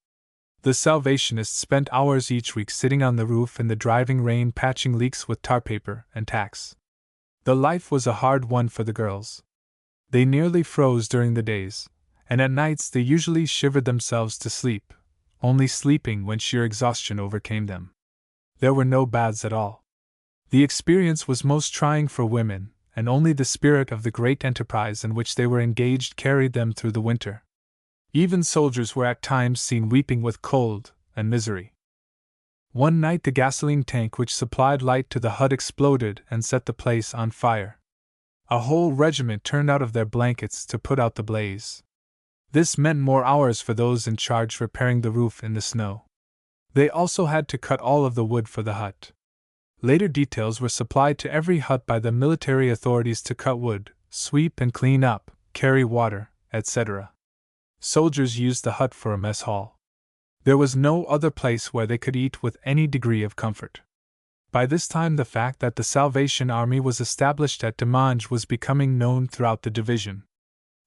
The Salvationists spent hours each week sitting on the roof in the driving rain patching leaks with tar paper and tacks. The life was a hard one for the girls. They nearly froze during the days, and at nights they usually shivered themselves to sleep, only sleeping when sheer exhaustion overcame them. There were no baths at all. The experience was most trying for women, and only the spirit of the great enterprise in which they were engaged carried them through the winter. Even soldiers were at times seen weeping with cold and misery. One night the gasoline tank which supplied light to the hut exploded and set the place on fire. A whole regiment turned out of their blankets to put out the blaze. This meant more hours for those in charge repairing the roof in the snow. They also had to cut all of the wood for the hut. Later details were supplied to every hut by the military authorities to cut wood, sweep and clean up, carry water, etc. Soldiers used the hut for a mess hall. There was no other place where they could eat with any degree of comfort. By this time the fact that the Salvation Army was established at Demange was becoming known throughout the division.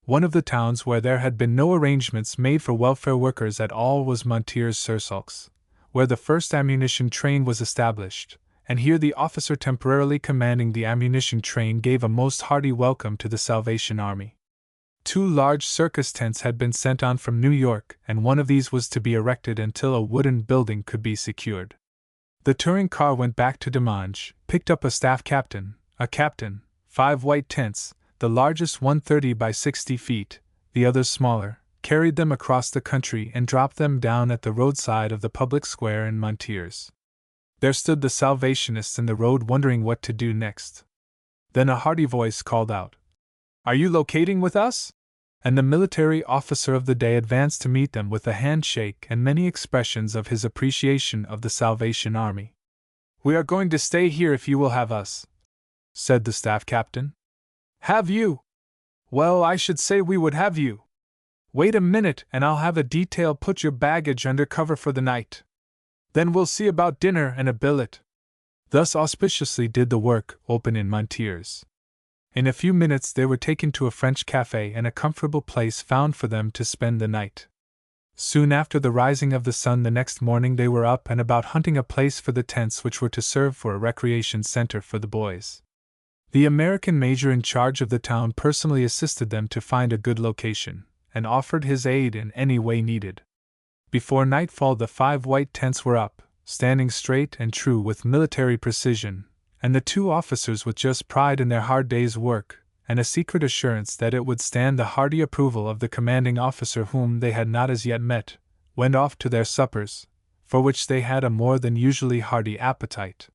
One of the towns where there had been no arrangements made for welfare workers at all was Montiers-sur-Saulx, where the first ammunition train was established, and here the officer temporarily commanding the ammunition train gave a most hearty welcome to the Salvation Army. 2 large circus tents had been sent on from New York, and one of these was to be erected until a wooden building could be secured. The touring car went back to Demange, picked up a staff captain, a captain, 5 white tents, the largest 130 by 60 feet, the others smaller, carried them across the country and dropped them down at the roadside of the public square in Montiers. There stood the Salvationists in the road wondering what to do next. Then a hearty voice called out, "Are you locating with us?" And the military officer of the day advanced to meet them with a handshake and many expressions of his appreciation of the Salvation Army. "We are going to stay here if you will have us," said the staff captain. "Have you? Well, I should say we would have you. Wait a minute and I'll have a detail put your baggage under cover for the night. Then we'll see about dinner and a billet." Thus auspiciously did the work open in Montiers. In a few minutes they were taken to a French café and a comfortable place found for them to spend the night. Soon after the rising of the sun the next morning they were up and about hunting a place for the tents which were to serve for a recreation center for the boys. The American major in charge of the town personally assisted them to find a good location, and offered his aid in any way needed. Before nightfall the 5 white tents were up, standing straight and true with military precision, and the 2 officers with just pride in their hard day's work, and a secret assurance that it would stand the hearty approval of the commanding officer whom they had not as yet met, went off to their suppers, for which they had a more than usually hearty appetite.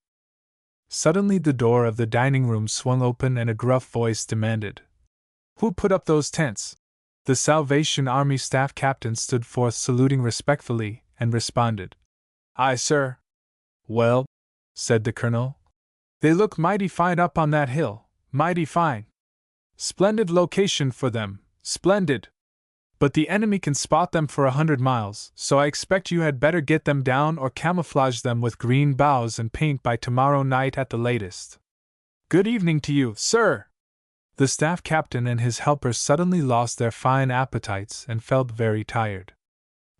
Suddenly the door of the dining room swung open and a gruff voice demanded, "Who put up those tents?" The Salvation Army staff captain stood forth saluting respectfully, and responded, "I, sir." "Well," said the colonel, "they look mighty fine up on that hill, mighty fine. Splendid location for them, splendid. But the enemy can spot them for 100 miles, so I expect you had better get them down or camouflage them with green boughs and paint by tomorrow night at the latest. Good evening to you, sir." The staff captain and his helpers suddenly lost their fine appetites and felt very tired.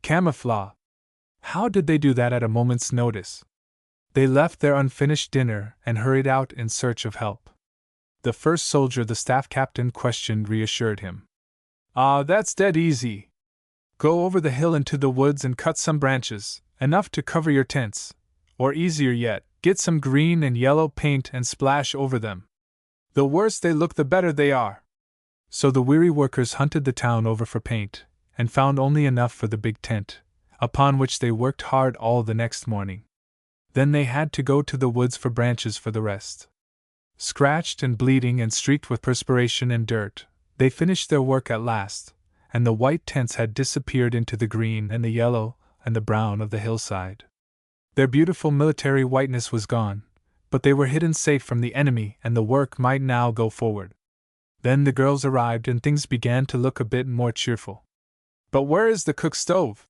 Camouflage. How did they do that at a moment's notice? They left their unfinished dinner and hurried out in search of help. The first soldier the staff captain questioned reassured him. "Ah, that's dead easy. Go over the hill into the woods and cut some branches, enough to cover your tents, or easier yet, Get some green and yellow paint and splash over them. The worse they look, the better they are." So the weary workers hunted the town over for paint, and found only enough for the big tent, upon which they worked hard all the next morning. Then they had to go to the woods for branches for the rest. Scratched and bleeding and streaked with perspiration and dirt, they finished their work at last, and the white tents had disappeared into the green and the yellow and the brown of the hillside. Their beautiful military whiteness was gone, but they were hidden safe from the enemy, and the work might now go forward. Then the girls arrived and things began to look a bit more cheerful. "But where is the cook stove?"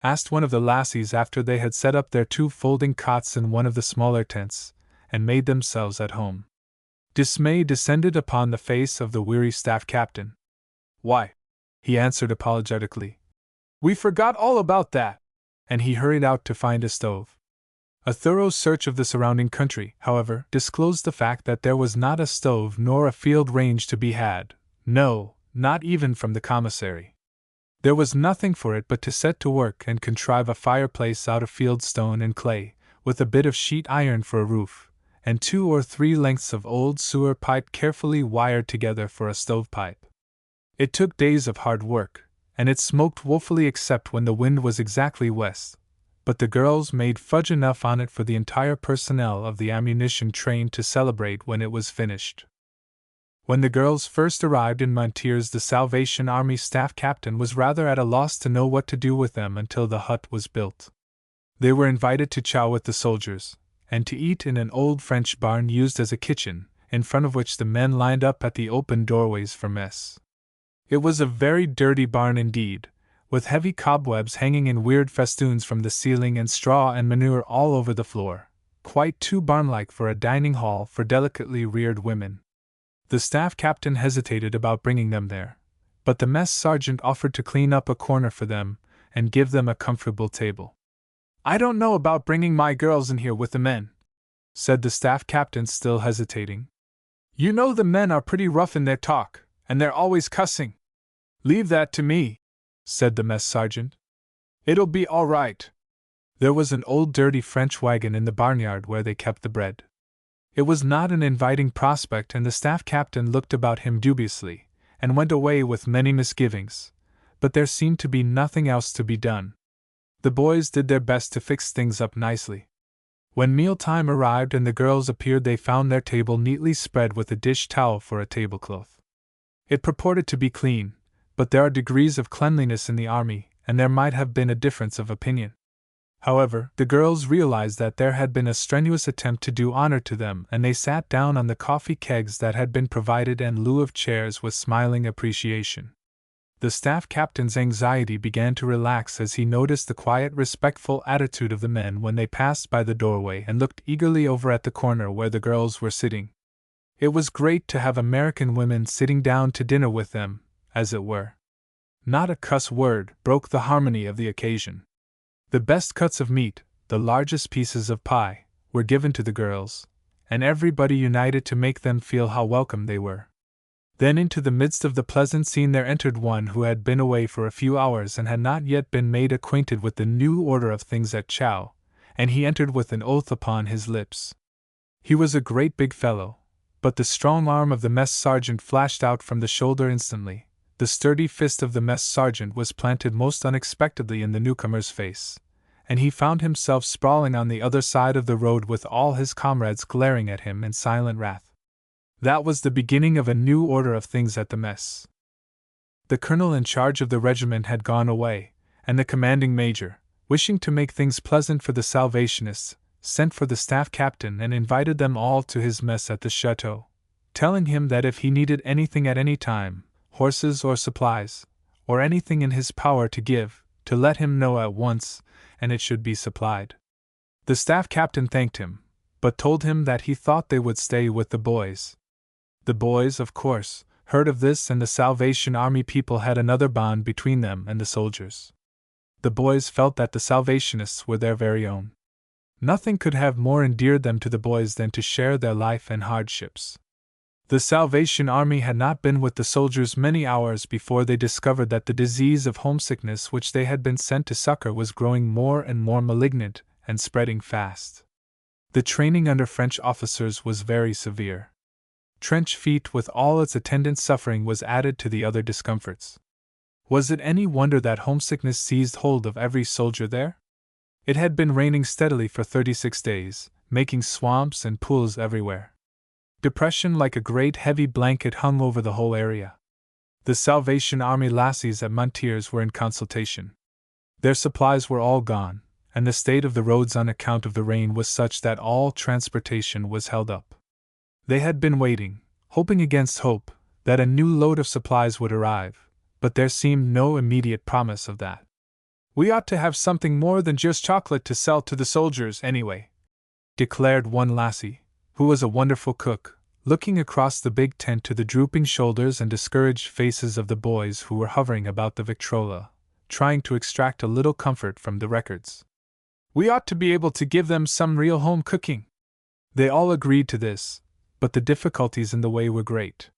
asked one of the lassies after they had set up their 2 folding cots in one of the smaller tents, and made themselves at home. Dismay descended upon the face of the weary staff captain. "Why," he answered apologetically, "we forgot all about that," and he hurried out to find a stove. A thorough search of the surrounding country, however, disclosed the fact that there was not a stove nor a field range to be had, no, not even from the commissary. There was nothing for it but to set to work and contrive a fireplace out of field stone and clay, with a bit of sheet iron for a roof, and 2 or 3 lengths of old sewer pipe carefully wired together for a stovepipe. It took days of hard work, and it smoked woefully except when the wind was exactly west, but the girls made fudge enough on it for the entire personnel of the ammunition train to celebrate when it was finished. When the girls first arrived in Montiers, the Salvation Army staff captain was rather at a loss to know what to do with them until the hut was built. They were invited to chow with the soldiers, and to eat in an old French barn used as a kitchen, in front of which the men lined up at the open doorways for mess. It was a very dirty barn indeed, with heavy cobwebs hanging in weird festoons from the ceiling and straw and manure all over the floor, quite too barn-like for a dining hall for delicately reared women. The staff captain hesitated about bringing them there, but the mess sergeant offered to clean up a corner for them and give them a comfortable table. "I don't know about bringing my girls in here with the men," said the staff captain, still hesitating. "You know the men are pretty rough in their talk, and they're always cussing." "Leave that to me," said the mess sergeant. "It'll be all right." There was an old dirty French wagon in the barnyard where they kept the bread. It was not an inviting prospect, and the staff captain looked about him dubiously, and went away with many misgivings, but there seemed to be nothing else to be done. The boys did their best to fix things up nicely. When mealtime arrived and the girls appeared, they found their table neatly spread with a dish towel for a tablecloth. It purported to be clean, but there are degrees of cleanliness in the army, and there might have been a difference of opinion. However, the girls realized that there had been a strenuous attempt to do honor to them, and they sat down on the coffee kegs that had been provided in lieu of chairs with smiling appreciation. The staff captain's anxiety began to relax as he noticed the quiet, respectful attitude of the men when they passed by the doorway and looked eagerly over at the corner where the girls were sitting. It was great to have American women sitting down to dinner with them, as it were. Not a cuss word broke the harmony of the occasion. The best cuts of meat, the largest pieces of pie, were given to the girls, and everybody united to make them feel how welcome they were. Then into the midst of the pleasant scene there entered one who had been away for a few hours and had not yet been made acquainted with the new order of things at Chow, and he entered with an oath upon his lips. He was a great big fellow, but the strong arm of the mess sergeant flashed out from the shoulder instantly. The sturdy fist of the mess sergeant was planted most unexpectedly in the newcomer's face, and he found himself sprawling on the other side of the road with all his comrades glaring at him in silent wrath. That was the beginning of a new order of things at the mess. The colonel in charge of the regiment had gone away, and the commanding major, wishing to make things pleasant for the Salvationists, sent for the staff captain and invited them all to his mess at the chateau, telling him that if he needed anything at any time, horses or supplies, or anything in his power to give, to let him know at once, and it should be supplied. The staff captain thanked him, but told him that he thought they would stay with the boys. The boys, of course, heard of this, and the Salvation Army people had another bond between them and the soldiers. The boys felt that the Salvationists were their very own. Nothing could have more endeared them to the boys than to share their life and hardships. The Salvation Army had not been with the soldiers many hours before they discovered that the disease of homesickness which they had been sent to succor was growing more and more malignant and spreading fast. The training under French officers was very severe. Trench feet with all its attendant suffering was added to the other discomforts. Was it any wonder that homesickness seized hold of every soldier there? It had been raining steadily for 36 days, making swamps and pools everywhere. Depression like a great heavy blanket hung over the whole area. The Salvation Army lassies at Montiers were in consultation. Their supplies were all gone, and the state of the roads on account of the rain was such that all transportation was held up. They had been waiting, hoping against hope, that a new load of supplies would arrive, but there seemed no immediate promise of that. "We ought to have something more than just chocolate to sell to the soldiers, anyway," declared one lassie, who was a wonderful cook, looking across the big tent to the drooping shoulders and discouraged faces of the boys who were hovering about the Victrola, trying to extract a little comfort from the records. "We ought to be able to give them some real home cooking." They all agreed to this, but the difficulties in the way were great.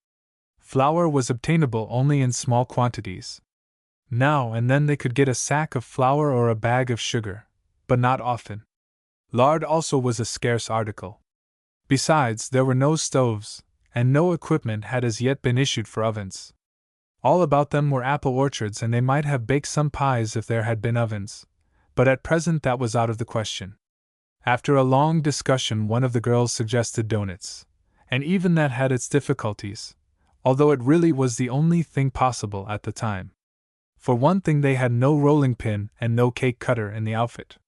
Flour was obtainable only in small quantities. Now and then they could get a sack of flour or a bag of sugar, but not often. Lard also was a scarce article. Besides, there were no stoves, and no equipment had as yet been issued for ovens. All about them were apple orchards, and they might have baked some pies if there had been ovens, but at present that was out of the question. After a long discussion, one of the girls suggested doughnuts, and even that had its difficulties, although it really was the only thing possible at the time. For one thing, they had no rolling pin and no cake cutter in the outfit.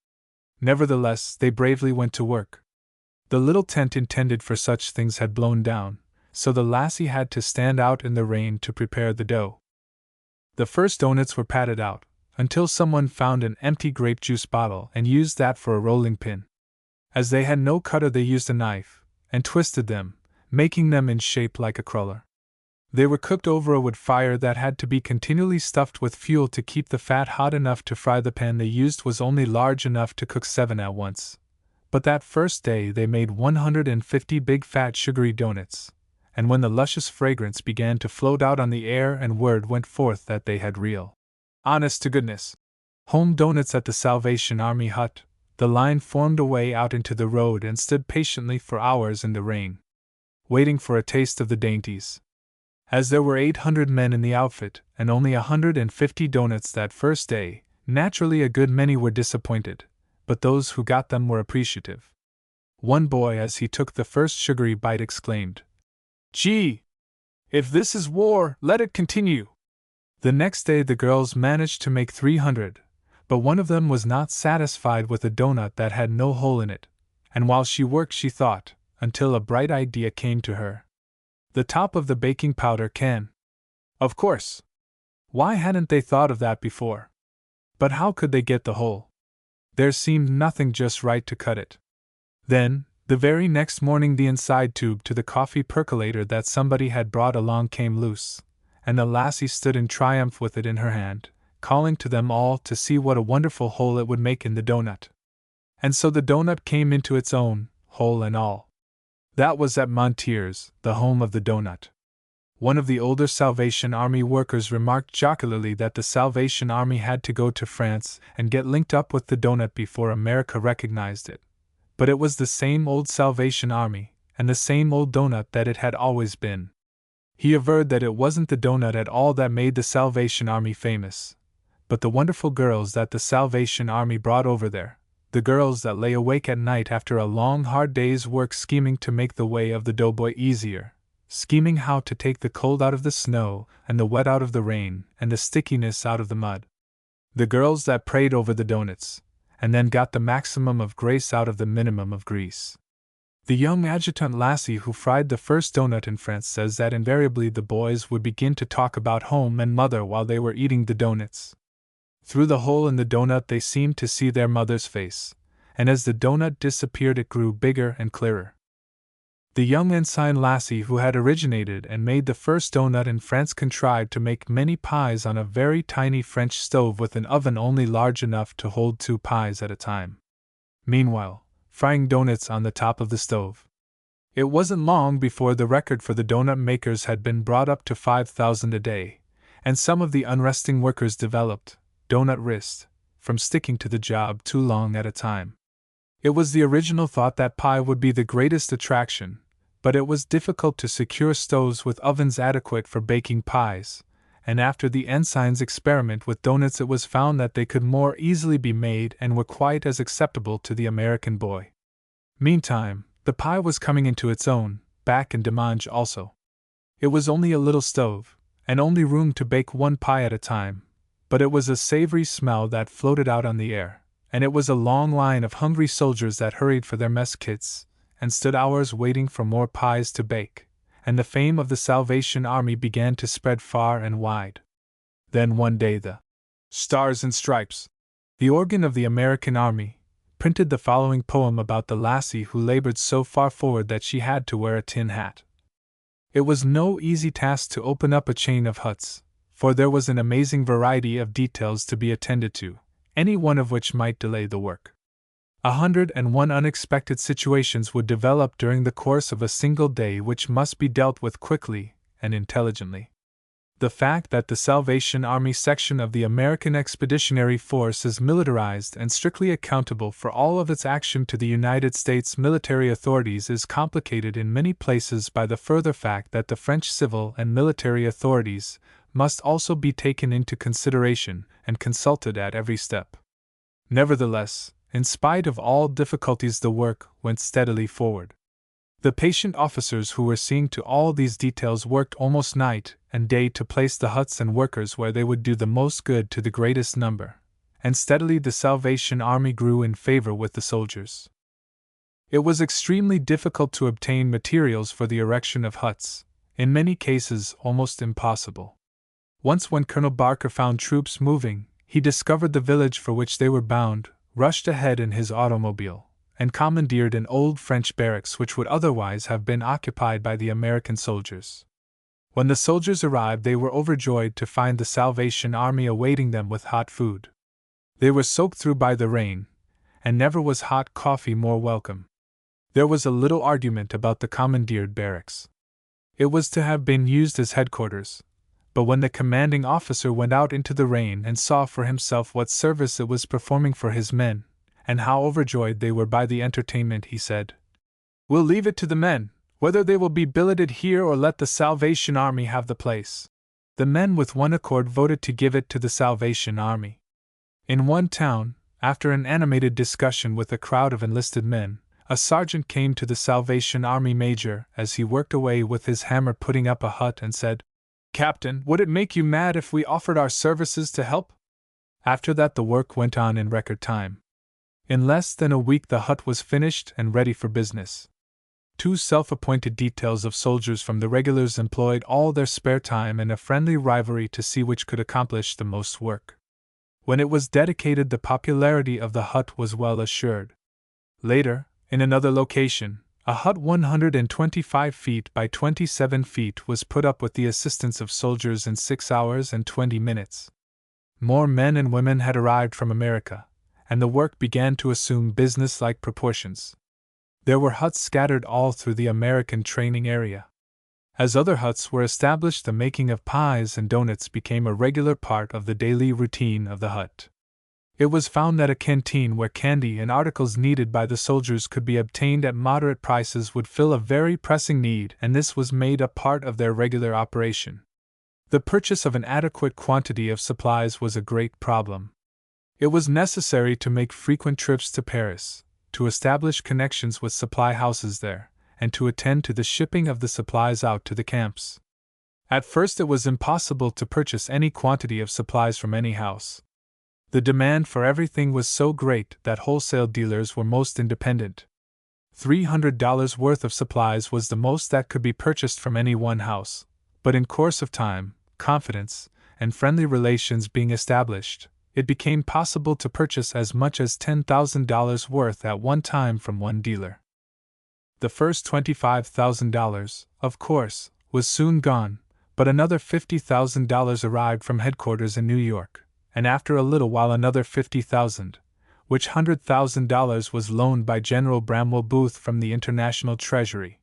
Nevertheless, they bravely went to work. The little tent intended for such things had blown down, so the lassie had to stand out in the rain to prepare the dough. The first doughnuts were patted out, until someone found an empty grape juice bottle and used that for a rolling pin. As they had no cutter, they used a knife, and twisted them, making them in shape like a cruller. They were cooked over a wood fire that had to be continually stuffed with fuel to keep the fat hot enough to fry. The pan they used was only large enough to cook 7 at once. But that first day they made 150 big fat sugary doughnuts, and when the luscious fragrance began to float out on the air and word went forth that they had real, honest-to-goodness home doughnuts at the Salvation Army hut, the line formed a way out into the road and stood patiently for hours in the rain, waiting for a taste of the dainties. As there were 800 men in the outfit, and only 150 doughnuts that first day, naturally a good many were disappointed, but those who got them were appreciative. One boy, as he took the first sugary bite, exclaimed, "Gee! If this is war, let it continue!" The next day the girls managed to make 300, but one of them was not satisfied with a doughnut that had no hole in it, and while she worked she thought, until a bright idea came to her. The top of the baking powder can. Of course! Why hadn't they thought of that before? But how could they get the hole? There seemed nothing just right to cut it. Then, the very next morning, the inside tube to the coffee percolator that somebody had brought along came loose, and the lassie stood in triumph with it in her hand, calling to them all to see what a wonderful hole it would make in the doughnut. And so the doughnut came into its own, hole and all. That was at Montiers, the home of the doughnut. One of the older Salvation Army workers remarked jocularly that the Salvation Army had to go to France and get linked up with the doughnut before America recognized it. But it was the same old Salvation Army, and the same old doughnut that it had always been. He averred that it wasn't the doughnut at all that made the Salvation Army famous, but the wonderful girls that the Salvation Army brought over there. The girls that lay awake at night after a long hard day's work scheming to make the way of the doughboy easier, scheming how to take the cold out of the snow, and the wet out of the rain, and the stickiness out of the mud. The girls that prayed over the doughnuts, and then got the maximum of grace out of the minimum of grease. The young adjutant lassie who fried the first doughnut in France says that invariably the boys would begin to talk about home and mother while they were eating the doughnuts. Through the hole in the doughnut they seemed to see their mother's face, and as the doughnut disappeared it grew bigger and clearer. The young ensign lassie who had originated and made the first doughnut in France contrived to make many pies on a very tiny French stove with an oven only large enough to hold 2 pies at a time. Meanwhile, frying doughnuts on the top of the stove. It wasn't long before the record for the doughnut makers had been brought up to 5,000 a day, and some of the unresting workers developed doughnut wrist from sticking to the job too long at a time. It was the original thought that pie would be the greatest attraction, but it was difficult to secure stoves with ovens adequate for baking pies, and after the ensign's experiment with donuts it was found that they could more easily be made and were quite as acceptable to the American boy. Meantime, the pie was coming into its own, back in Demange also. It was only a little stove, and only room to bake one pie at a time, but it was a savory smell that floated out on the air, and it was a long line of hungry soldiers that hurried for their mess kits, and stood hours waiting for more pies to bake, and the fame of the Salvation Army began to spread far and wide. Then one day the Stars and Stripes, the organ of the American Army, printed the following poem about the lassie who labored so far forward that she had to wear a tin hat. It was no easy task to open up a chain of huts, for there was an amazing variety of details to be attended to, any one of which might delay the work. 101 unexpected situations would develop during the course of a single day which must be dealt with quickly and intelligently. The fact that the Salvation Army section of the American Expeditionary Force is militarized and strictly accountable for all of its action to the United States military authorities is complicated in many places by the further fact that the French civil and military authorities must also be taken into consideration and consulted at every step. Nevertheless, in spite of all difficulties, the work went steadily forward. The patient officers who were seeing to all these details worked almost night and day to place the huts and workers where they would do the most good to the greatest number, and steadily the Salvation Army grew in favor with the soldiers. It was extremely difficult to obtain materials for the erection of huts, in many cases almost impossible. Once when Colonel Barker found troops moving, he discovered the village for which they were bound, rushed ahead in his automobile, and commandeered an old French barracks which would otherwise have been occupied by the American soldiers. When the soldiers arrived, they were overjoyed to find the Salvation Army awaiting them with hot food. They were soaked through by the rain, and never was hot coffee more welcome. There was a little argument about the commandeered barracks. It was to have been used as headquarters, but when the commanding officer went out into the rain and saw for himself what service it was performing for his men, and how overjoyed they were by the entertainment, he said, "We'll leave it to the men, whether they will be billeted here or let the Salvation Army have the place." The men with one accord voted to give it to the Salvation Army. In one town, after an animated discussion with a crowd of enlisted men, a sergeant came to the Salvation Army major as he worked away with his hammer putting up a hut and said, "Captain, would it make you mad if we offered our services to help?" After that the work went on in record time. In less than a week the hut was finished and ready for business. Two self-appointed details of soldiers from the regulars employed all their spare time in a friendly rivalry to see which could accomplish the most work. When it was dedicated, the popularity of the hut was well assured. Later, in another location, a hut 125 feet by 27 feet was put up with the assistance of soldiers in 6 hours and 20 minutes. More men and women had arrived from America, and the work began to assume business-like proportions. There were huts scattered all through the American training area. As other huts were established, the making of pies and donuts became a regular part of the daily routine of the hut. It was found that a canteen where candy and articles needed by the soldiers could be obtained at moderate prices would fill a very pressing need, and this was made a part of their regular operation. The purchase of an adequate quantity of supplies was a great problem. It was necessary to make frequent trips to Paris, to establish connections with supply houses there, and to attend to the shipping of the supplies out to the camps. At first it was impossible to purchase any quantity of supplies from any house. The demand for everything was so great that wholesale dealers were most independent. $300 worth of supplies was the most that could be purchased from any one house, but in course of time, confidence, and friendly relations being established, it became possible to purchase as much as $10,000 worth at one time from one dealer. The first $25,000, of course, was soon gone, but another $50,000 arrived from headquarters in New York, and after a little while another $50,000, which $100,000 was loaned by General Bramwell Booth from the International Treasury.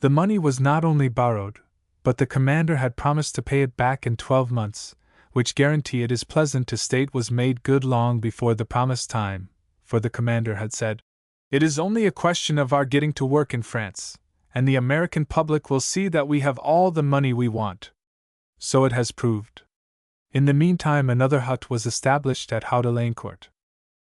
The money was not only borrowed, but the commander had promised to pay it back in 12 months, which guarantee, it is pleasant to state, was made good long before the promised time, for the commander had said, It is only a question of our getting to work in France, and the American public will see that we have all the money we want. So it has proved. In the meantime, another hut was established at Houdelancourt.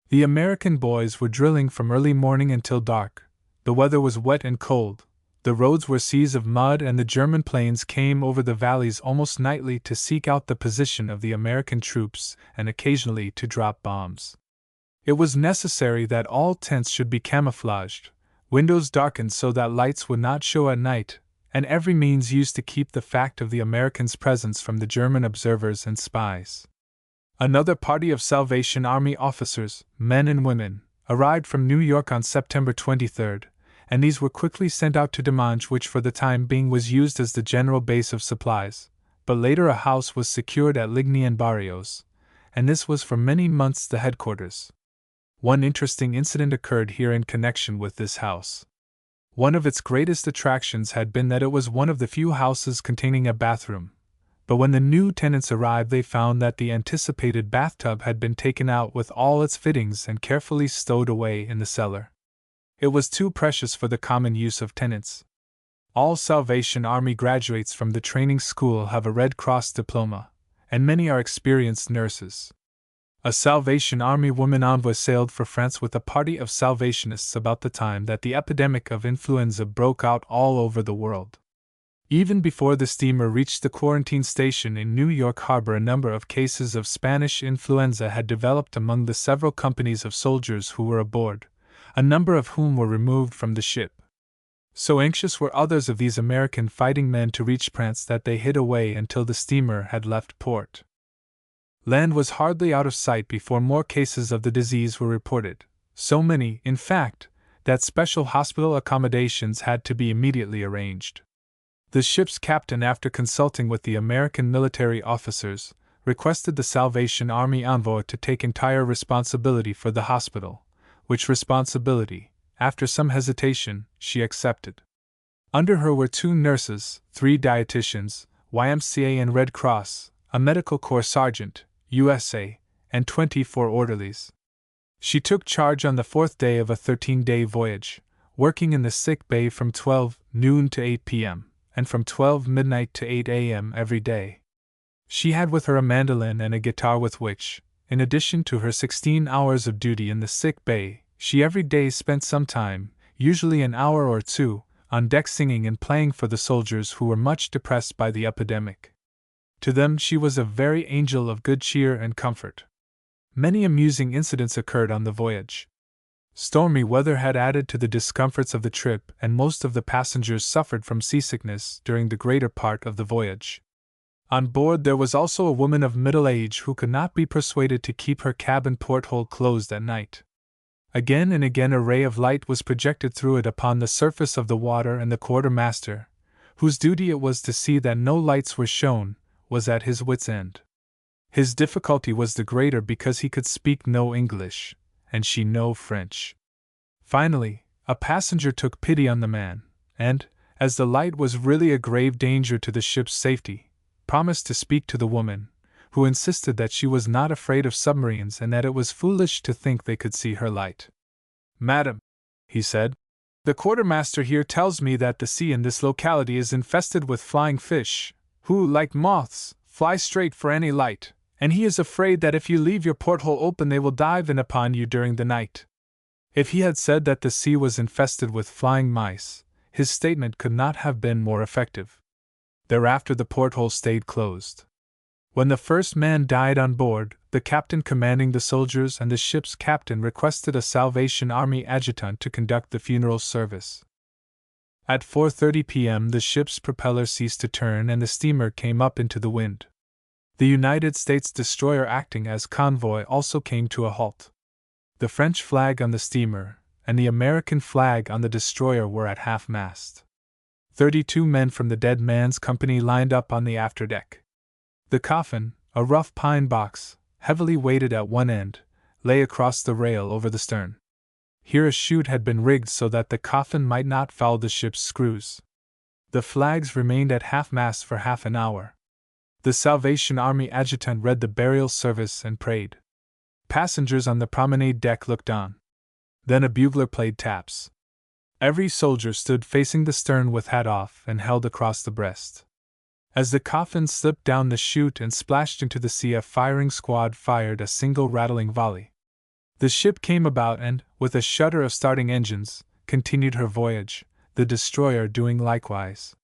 The American boys were drilling from early morning until dark. The weather was wet and cold, the roads were seas of mud, and the German planes came over the valleys almost nightly to seek out the position of the American troops and occasionally to drop bombs. It was necessary that all tents should be camouflaged, windows darkened so that lights would not show at night, and every means used to keep the fact of the Americans' presence from the German observers and spies. Another party of Salvation Army officers, men and women, arrived from New York on September 23rd, and these were quickly sent out to Dimanche, which for the time being was used as the general base of supplies, but later a house was secured at Ligny and Barrios, and this was for many months the headquarters. One interesting incident occurred here in connection with this house. One of its greatest attractions had been that it was one of the few houses containing a bathroom, but when the new tenants arrived they found that the anticipated bathtub had been taken out with all its fittings and carefully stowed away in the cellar. It was too precious for the common use of tenants. All Salvation Army graduates from the training school have a Red Cross diploma, and many are experienced nurses. A Salvation Army woman envoy sailed for France with a party of Salvationists about the time that the epidemic of influenza broke out all over the world. Even before the steamer reached the quarantine station in New York Harbor, a number of cases of Spanish influenza had developed among the several companies of soldiers who were aboard, a number of whom were removed from the ship. So anxious were others of these American fighting men to reach France that they hid away until the steamer had left port. Land was hardly out of sight before more cases of the disease were reported, so many, in fact, that special hospital accommodations had to be immediately arranged. The ship's captain, after consulting with the American military officers, requested the Salvation Army envoy to take entire responsibility for the hospital, which responsibility, after some hesitation, she accepted. Under her were 2 nurses, 3 dietitians, YMCA and Red Cross, a medical corps sergeant, USA, and 24 orderlies. She took charge on the 4th day of a 13-day voyage, working in the sick bay from 12 noon to 8 p.m., and from 12 midnight to 8 a.m. every day. She had with her a mandolin and a guitar with which, in addition to her 16 hours of duty in the sick bay, she every day spent some time, usually an hour or 2, on deck singing and playing for the soldiers who were much depressed by the epidemic. To them she was a very angel of good cheer and comfort. Many amusing incidents occurred on the voyage. Stormy weather had added to the discomforts of the trip, and most of the passengers suffered from seasickness during the greater part of the voyage. On board there was also a woman of middle age who could not be persuaded to keep her cabin porthole closed at night. Again and again a ray of light was projected through it upon the surface of the water, and the quartermaster, whose duty it was to see that no lights were shown, was at his wits' end. His difficulty was the greater because he could speak no English, and she no French. Finally, a passenger took pity on the man, and, as the light was really a grave danger to the ship's safety, promised to speak to the woman, who insisted that she was not afraid of submarines and that it was foolish to think they could see her light. "Madam," he said, "the quartermaster here tells me that the sea in this locality is infested with flying fish, who, like moths, fly straight for any light, and he is afraid that if you leave your porthole open they will dive in upon you during the night." If he had said that the sea was infested with flying mice, his statement could not have been more effective. Thereafter the porthole stayed closed. When the first man died on board, the captain commanding the soldiers and the ship's captain requested a Salvation Army adjutant to conduct the funeral service. At 4:30 p.m. the ship's propeller ceased to turn and the steamer came up into the wind. The United States destroyer acting as convoy also came to a halt. The French flag on the steamer and the American flag on the destroyer were at half-mast. 32 men from the dead man's company lined up on the afterdeck. The coffin, a rough pine box, heavily weighted at one end, lay across the rail over the stern. Here a chute had been rigged so that the coffin might not foul the ship's screws. The flags remained at half-mast for half an hour. The Salvation Army adjutant read the burial service and prayed. Passengers on the promenade deck looked on. Then a bugler played taps. Every soldier stood facing the stern with hat off and held across the breast. As the coffin slipped down the chute and splashed into the sea, a firing squad fired a single rattling volley. The ship came about and, with a shudder of starting engines, continued her voyage, the destroyer doing likewise.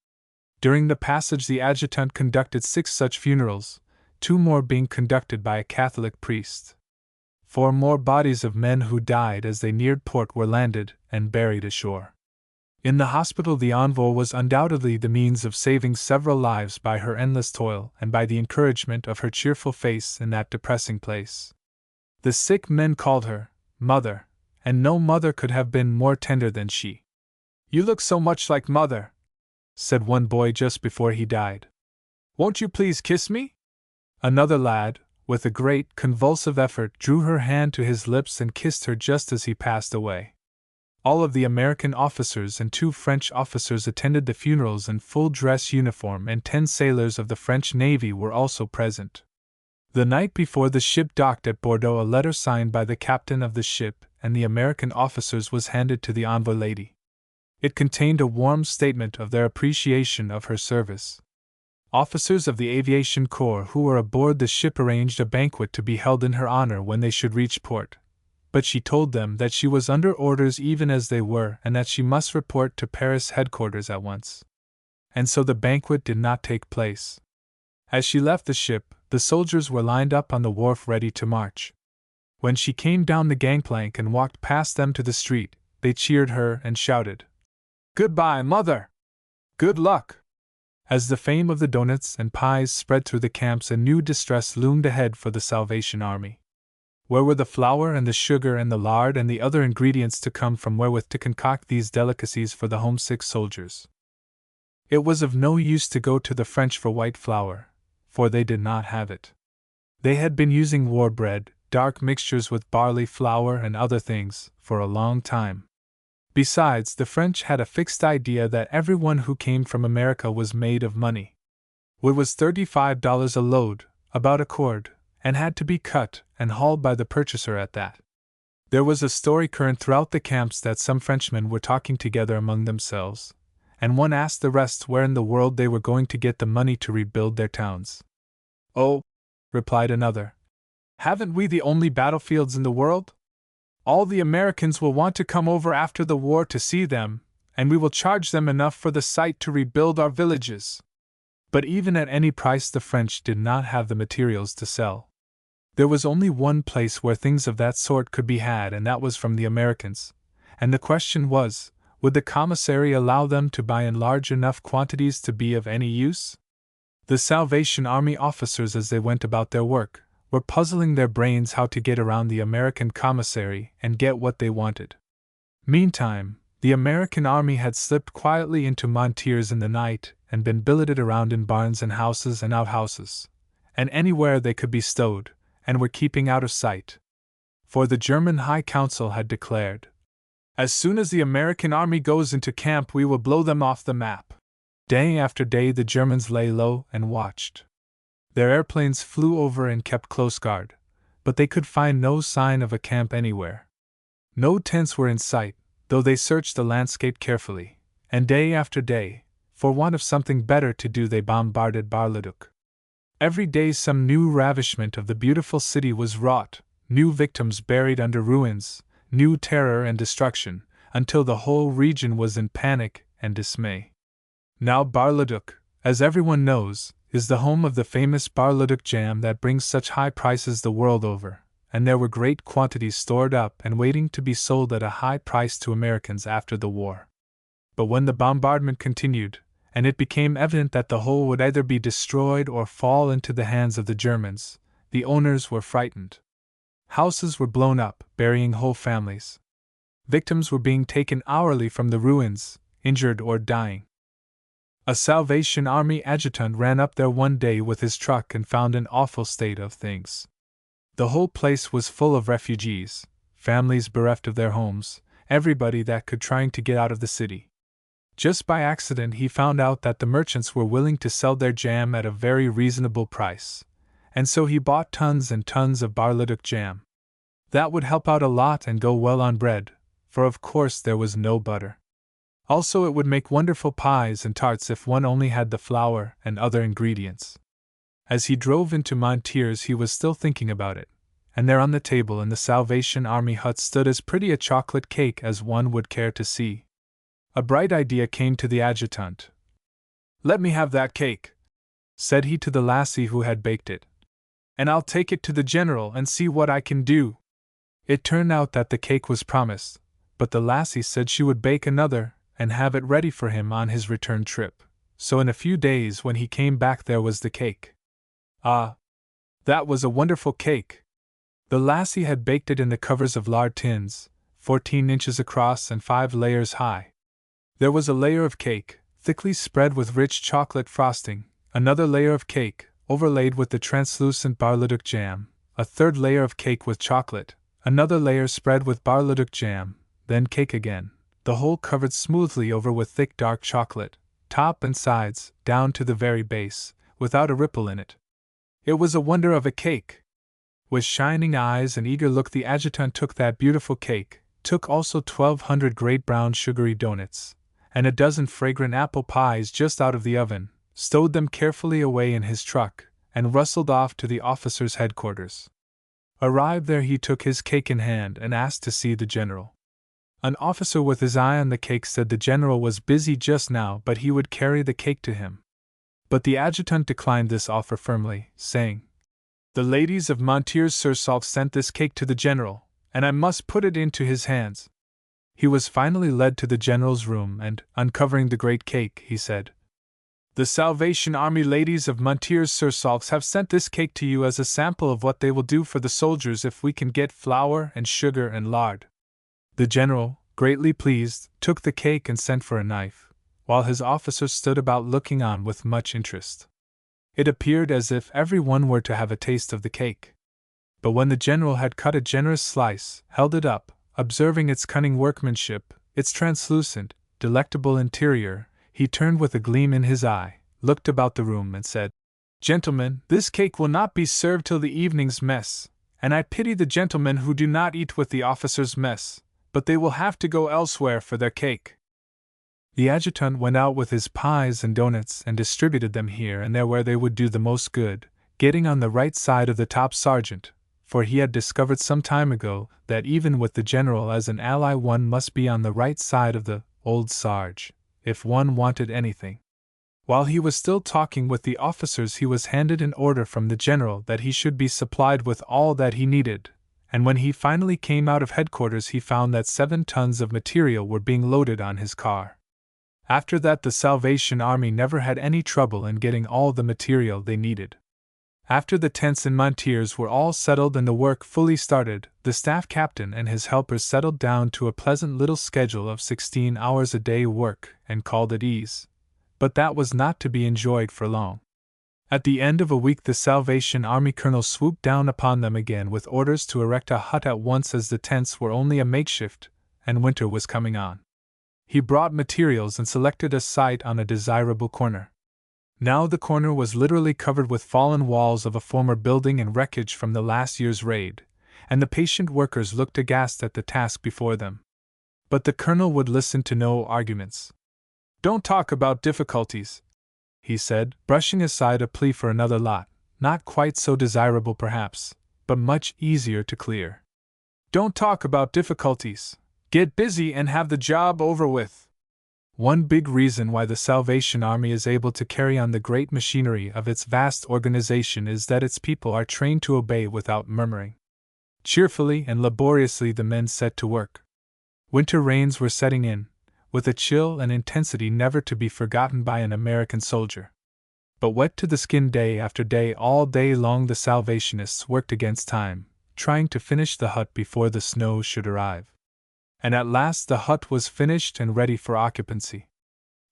During the passage the adjutant conducted 6 such funerals, 2 more being conducted by a Catholic priest. 4 more bodies of men who died as they neared port were landed and buried ashore. In the hospital the Envoy was undoubtedly the means of saving several lives by her endless toil and by the encouragement of her cheerful face in that depressing place. The sick men called her Mother, and no mother could have been more tender than she. "You look so much like Mother," said one boy just before he died. "Won't you please kiss me?" Another lad, with a great, convulsive effort, drew her hand to his lips and kissed her just as he passed away. All of the American officers and 2 French officers attended the funerals in full dress uniform, and 10 sailors of the French Navy were also present. The night before the ship docked at Bordeaux, a letter signed by the captain of the ship and the American officers was handed to the envoy lady. It contained a warm statement of their appreciation of her service. Officers of the aviation corps who were aboard the ship arranged a banquet to be held in her honor when they should reach port, but she told them that she was under orders even as they were and that she must report to Paris headquarters at once. And so the banquet did not take place. As she left the ship, the soldiers were lined up on the wharf ready to march. When she came down the gangplank and walked past them to the street, they cheered her and shouted, "Goodbye, Mother! Good luck!" As the fame of the donuts and pies spread through the camps, a new distress loomed ahead for the Salvation Army. Where were the flour and the sugar and the lard and the other ingredients to come from wherewith to concoct these delicacies for the homesick soldiers? It was of no use to go to the French for white flour, for they did not have it. They had been using war bread, dark mixtures with barley flour and other things, for a long time. Besides, the French had a fixed idea that everyone who came from America was made of money. Wood was $35 a load, about a cord, and had to be cut and hauled by the purchaser at that. There was a story current throughout the camps that some Frenchmen were talking together among themselves, and one asked the rest where in the world they were going to get the money to rebuild their towns. "Oh," replied another, "haven't we the only battlefields in the world? All the Americans will want to come over after the war to see them, and we will charge them enough for the site to rebuild our villages." But even at any price the French did not have the materials to sell. There was only one place where things of that sort could be had, and that was from the Americans, and the question was, would the commissary allow them to buy in large enough quantities to be of any use? The Salvation Army officers, as they went about their work, were puzzling their brains how to get around the American commissary and get what they wanted. Meantime, the American army had slipped quietly into Montiers in the night and been billeted around in barns and houses and outhouses, and anywhere they could be stowed, and were keeping out of sight. For the German High Council had declared, "As soon as the American army goes into camp, we will blow them off the map." Day after day the Germans lay low and watched. Their airplanes flew over and kept close guard, but they could find no sign of a camp anywhere. No tents were in sight, though they searched the landscape carefully, and day after day, for want of something better to do, they bombarded Bar-le-Duc. Every day some new ravishment of the beautiful city was wrought, new victims buried under ruins, new terror and destruction, until the whole region was in panic and dismay. Now Bar-le-Duc, as everyone knows, is the home of the famous Bar-le-Duc jam that brings such high prices the world over, and there were great quantities stored up and waiting to be sold at a high price to Americans after the war. But when the bombardment continued, and it became evident that the whole would either be destroyed or fall into the hands of the Germans, the owners were frightened. Houses were blown up, burying whole families. Victims were being taken hourly from the ruins, injured or dying. A Salvation Army adjutant ran up there one day with his truck and found an awful state of things. The whole place was full of refugees, families bereft of their homes, everybody that could trying to get out of the city. Just by accident he found out that the merchants were willing to sell their jam at a very reasonable price, and so he bought tons and tons of Bar-le-Duc jam. That would help out a lot and go well on bread, for of course there was no butter. Also, it would make wonderful pies and tarts if one only had the flour and other ingredients. As he drove into Montiers, he was still thinking about it, and there on the table in the Salvation Army hut stood as pretty a chocolate cake as one would care to see. A bright idea came to the adjutant. "Let me have that cake," said he to the lassie who had baked it, "and I'll take it to the general and see what I can do." It turned out that the cake was promised, but the lassie said she would bake another and have it ready for him on his return trip, so in a few days when he came back there was the cake. Ah! That was a wonderful cake! The lassie had baked it in the covers of lard tins, 14 inches across and 5 layers high. There was a layer of cake, thickly spread with rich chocolate frosting, another layer of cake, overlaid with the translucent barleduc jam, a third layer of cake with chocolate, another layer spread with barleduc jam, then cake again, the whole covered smoothly over with thick dark chocolate, top and sides, down to the very base, without a ripple in it. It was a wonder of a cake. With shining eyes and eager look the adjutant took that beautiful cake, took also 1,200 great brown sugary doughnuts, and a dozen fragrant apple pies just out of the oven, stowed them carefully away in his truck, and rustled off to the officers' headquarters. Arrived there, he took his cake in hand and asked to see the general. An officer with his eye on the cake said the general was busy just now, but he would carry the cake to him. But the adjutant declined this offer firmly, saying, "The ladies of Montiers-sur-Saulx sent this cake to the general, and I must put it into his hands." He was finally led to the general's room, and, uncovering the great cake, he said, "The Salvation Army ladies of Montiers-sur-Saulx have sent this cake to you as a sample of what they will do for the soldiers if we can get flour and sugar and lard." The general, greatly pleased, took the cake and sent for a knife, while his officers stood about looking on with much interest. It appeared as if every one were to have a taste of the cake. But when the general had cut a generous slice, held it up, observing its cunning workmanship, its translucent, delectable interior, he turned with a gleam in his eye, looked about the room and said, "Gentlemen, this cake will not be served till the evening's mess, and I pity the gentlemen who do not eat with the officers' mess, but they will have to go elsewhere for their cake." The adjutant went out with his pies and doughnuts and distributed them here and there where they would do the most good, getting on the right side of the top sergeant, for he had discovered some time ago that even with the general as an ally one must be on the right side of the old sarge, if one wanted anything. While he was still talking with the officers he was handed an order from the general that he should be supplied with all that he needed, and when he finally came out of headquarters he found that 7 tons of material were being loaded on his car. After that the Salvation Army never had any trouble in getting all the material they needed. After the tents in Montiers were all settled and the work fully started, the staff captain and his helpers settled down to a pleasant little schedule of 16 hours a day work and called it ease. But that was not to be enjoyed for long. At the end of a week the Salvation Army colonel swooped down upon them again with orders to erect a hut at once, as the tents were only a makeshift, and winter was coming on. He brought materials and selected a site on a desirable corner. Now the corner was literally covered with fallen walls of a former building and wreckage from the last year's raid, and the patient workers looked aghast at the task before them. But the colonel would listen to no arguments. "Don't talk about difficulties," he said, brushing aside a plea for another lot, not quite so desirable perhaps, but much easier to clear. "Don't talk about difficulties. Get busy and have the job over with." One big reason why the Salvation Army is able to carry on the great machinery of its vast organization is that its people are trained to obey without murmuring. Cheerfully and laboriously the men set to work. Winter rains were setting in, with a chill and intensity never to be forgotten by an American soldier. But wet to the skin day after day, all day long, the Salvationists worked against time, trying to finish the hut before the snow should arrive. And at last the hut was finished and ready for occupancy.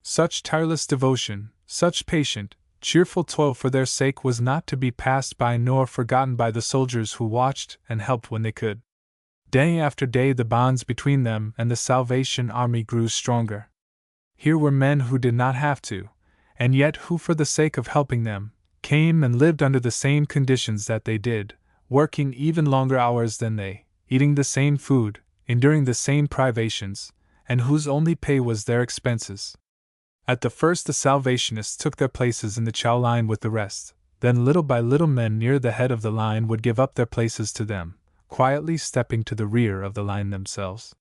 Such tireless devotion, such patient, cheerful toil for their sake was not to be passed by nor forgotten by the soldiers who watched and helped when they could. Day after day the bonds between them and the Salvation Army grew stronger. Here were men who did not have to, and yet who, for the sake of helping them, came and lived under the same conditions that they did, working even longer hours than they, eating the same food, enduring the same privations, and whose only pay was their expenses. At the first the Salvationists took their places in the chow line with the rest, then little by little men near the head of the line would give up their places to them, quietly stepping to the rear of the line themselves.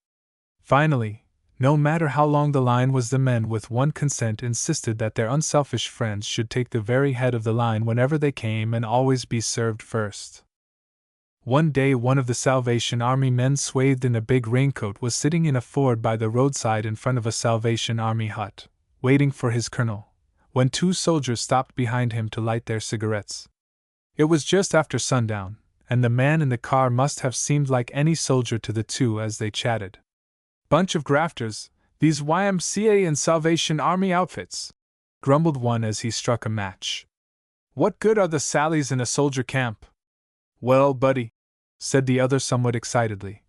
Finally, no matter how long the line was, the men with one consent insisted that their unselfish friends should take the very head of the line whenever they came and always be served first. One day one of the Salvation Army men swathed in a big raincoat was sitting in a ford by the roadside in front of a Salvation Army hut, waiting for his colonel, when two soldiers stopped behind him to light their cigarettes. It was just after sundown, and the man in the car must have seemed like any soldier to the two as they chatted. "Bunch of grafters, these YMCA and Salvation Army outfits," grumbled one as he struck a match. "What good are the sallies in a soldier camp?" "Well, buddy," said the other somewhat excitedly,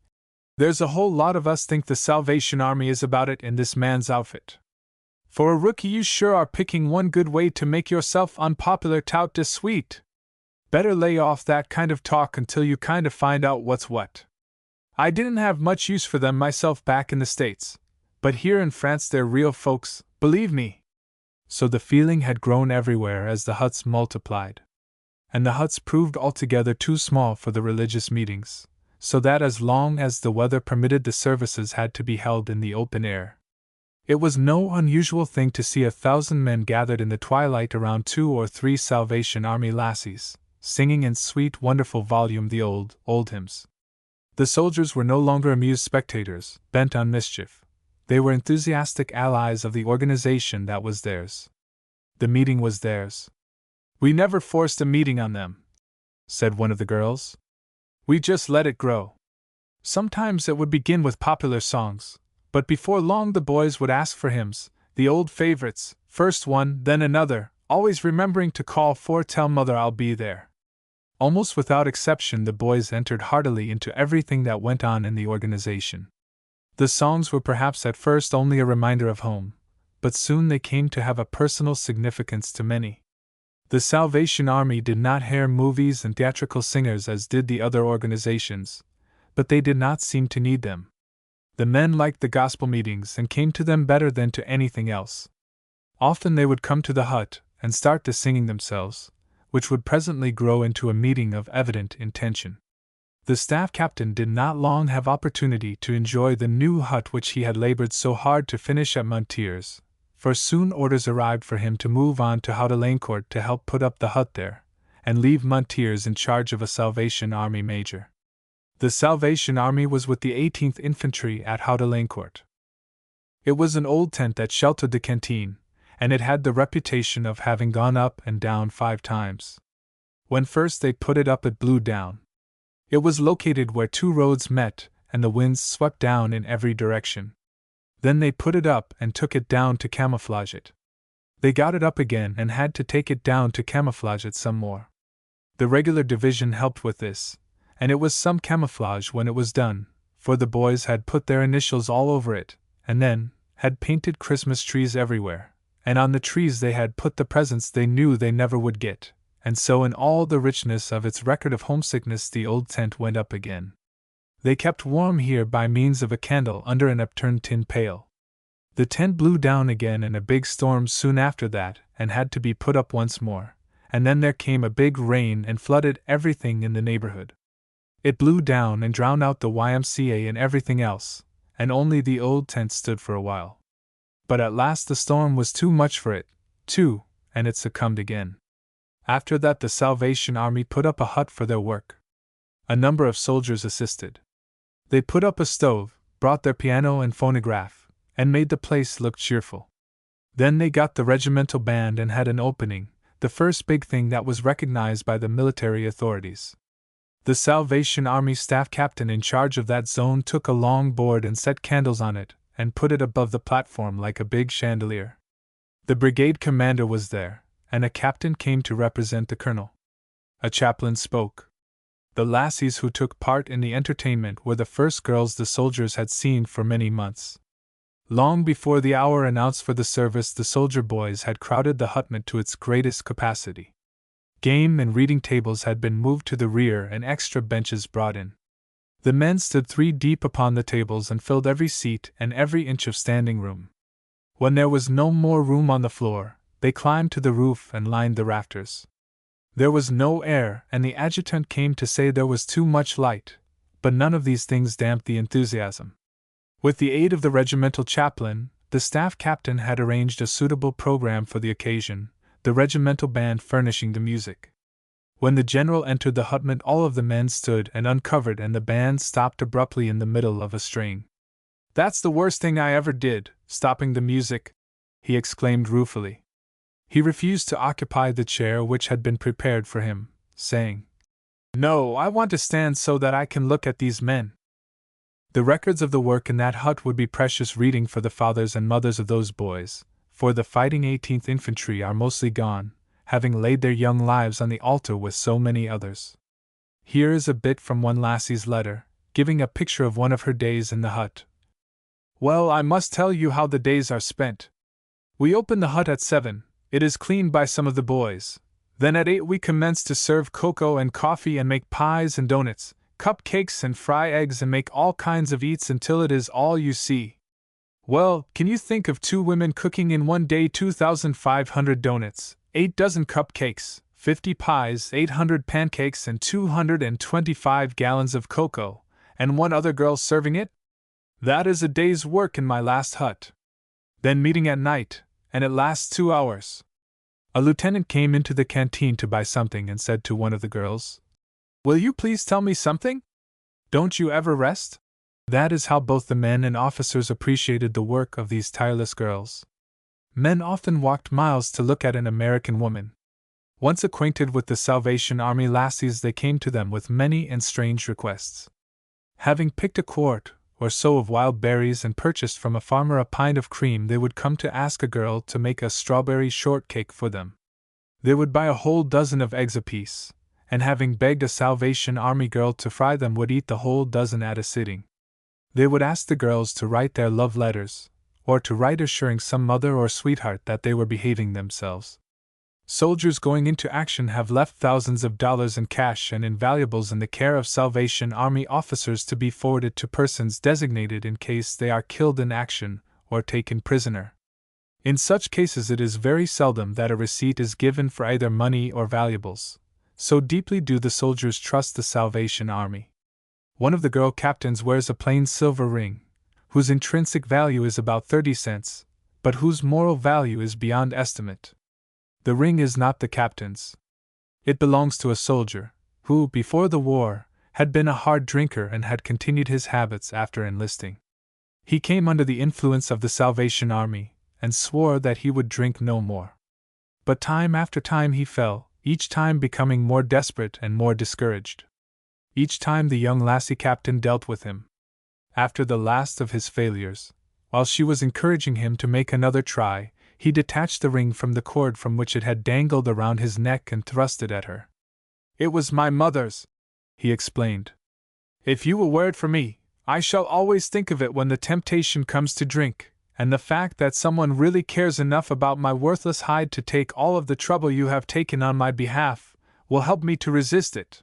"there's a whole lot of us think the Salvation Army is about it in this man's outfit. For a rookie, you sure are picking one good way to make yourself unpopular tout de suite. Better lay off that kind of talk until you kind of find out what's what. I didn't have much use for them myself back in the States, but here in France they're real folks, believe me." So the feeling had grown everywhere as the huts multiplied. And the huts proved altogether too small for the religious meetings, so that as long as the weather permitted the services had to be held in the open air. It was no unusual thing to see 1,000 men gathered in the twilight around 2 or 3 Salvation Army lassies, singing in sweet, wonderful volume the old hymns. The soldiers were no longer amused spectators, bent on mischief. They were enthusiastic allies of the organization that was theirs. The meeting was theirs. "We never forced a meeting on them," said one of the girls. "We just let it grow. Sometimes it would begin with popular songs, but before long the boys would ask for hymns, the old favorites, first one, then another, always remembering to call for 'Tell Mother I'll Be There.'" Almost without exception the boys entered heartily into everything that went on in the organization. The songs were perhaps at first only a reminder of home, but soon they came to have a personal significance to many. The Salvation Army did not hire movies and theatrical singers as did the other organizations, but they did not seem to need them. The men liked the gospel meetings and came to them better than to anything else. Often they would come to the hut and start the singing themselves, which would presently grow into a meeting of evident intention. The staff captain did not long have opportunity to enjoy the new hut which he had labored so hard to finish at Montiers, for soon orders arrived for him to move on to Houdelancourt to help put up the hut there, and leave Montiers in charge of a Salvation Army major. The Salvation Army was with the 18th Infantry at Houdelancourt. It was an old tent that sheltered the canteen, and it had the reputation of having gone up and down 5 times. When first they put it up it blew down. It was located where 2 roads met, and the winds swept down in every direction. Then they put it up and took it down to camouflage it. They got it up again and had to take it down to camouflage it some more. The regular division helped with this, and it was some camouflage when it was done, for the boys had put their initials all over it, and then had painted Christmas trees everywhere, and on the trees they had put the presents they knew they never would get, and so in all the richness of its record of homesickness the old tent went up again. They kept warm here by means of a candle under an upturned tin pail. The tent blew down again in a big storm soon after that and had to be put up once more, and then there came a big rain and flooded everything in the neighborhood. It blew down and drowned out the YMCA and everything else, and only the old tent stood for a while. But at last the storm was too much for it, too, and it succumbed again. After that the Salvation Army put up a hut for their work. A number of soldiers assisted. They put up a stove, brought their piano and phonograph, and made the place look cheerful. Then they got the regimental band and had an opening, the first big thing that was recognized by the military authorities. The Salvation Army staff captain in charge of that zone took a long board and set candles on it, and put it above the platform like a big chandelier. The brigade commander was there, and a captain came to represent the colonel. A chaplain spoke. The lassies who took part in the entertainment were the first girls the soldiers had seen for many months. Long before the hour announced for the service, the soldier boys had crowded the hutment to its greatest capacity. Game and reading tables had been moved to the rear and extra benches brought in. The men stood 3 deep upon the tables and filled every seat and every inch of standing room. When there was no more room on the floor, they climbed to the roof and lined the rafters. There was no air, and the adjutant came to say there was too much light, but none of these things damped the enthusiasm. With the aid of the regimental chaplain, the staff captain had arranged a suitable program for the occasion, the regimental band furnishing the music. When the general entered the hutment, all of the men stood and uncovered, and the band stopped abruptly in the middle of a strain. "That's the worst thing I ever did, stopping the music," he exclaimed ruefully. He refused to occupy the chair which had been prepared for him, saying, "No, I want to stand so that I can look at these men." The records of the work in that hut would be precious reading for the fathers and mothers of those boys, for the fighting 18th Infantry are mostly gone, having laid their young lives on the altar with so many others. Here is a bit from one lassie's letter, giving a picture of one of her days in the hut. "Well, I must tell you how the days are spent. We open the hut at 7, it is cleaned by some of the boys. Then at 8 we commence to serve cocoa and coffee and make pies and doughnuts, cupcakes and fry eggs and make all kinds of eats until it is all you see. Well, can you think of 2 women cooking in one day 2,500 doughnuts, 8 dozen cupcakes, 50 pies, 800 pancakes and 225 gallons of cocoa, and one other girl serving it? That is a day's work in my last hut. Then meeting at night, and it lasts 2 hours. A lieutenant came into the canteen to buy something and said to one of the girls, 'Will you please tell me something? Don't you ever rest?' That is how both the men and officers appreciated the work of these tireless girls. Men often walked miles to look at an American woman. Once acquainted with the Salvation Army lassies, they came to them with many and strange requests. Having picked a quart or so of wild berries and purchased from a farmer a pint of cream, they would come to ask a girl to make a strawberry shortcake for them. They would buy a whole dozen of eggs apiece, and having begged a Salvation Army girl to fry them, would eat the whole dozen at a sitting. They would ask the girls to write their love letters, or to write assuring some mother or sweetheart that they were behaving themselves. Soldiers going into action have left thousands of dollars in cash and in valuables in the care of Salvation Army officers to be forwarded to persons designated in case they are killed in action or taken prisoner. In such cases it is very seldom that a receipt is given for either money or valuables, so deeply do the soldiers trust the Salvation Army. One of the girl captains wears a plain silver ring, whose intrinsic value is about 30 cents, but whose moral value is beyond estimate. The ring is not the captain's. It belongs to a soldier, who, before the war, had been a hard drinker and had continued his habits after enlisting. He came under the influence of the Salvation Army, and swore that he would drink no more. But time after time he fell, each time becoming more desperate and more discouraged. Each time the young lassie captain dealt with him. After the last of his failures, while she was encouraging him to make another try, he detached the ring from the cord from which it had dangled around his neck and thrust it at her. "It was my mother's," he explained. "If you will wear it for me, I shall always think of it when the temptation comes to drink, and the fact that someone really cares enough about my worthless hide to take all of the trouble you have taken on my behalf will help me to resist it.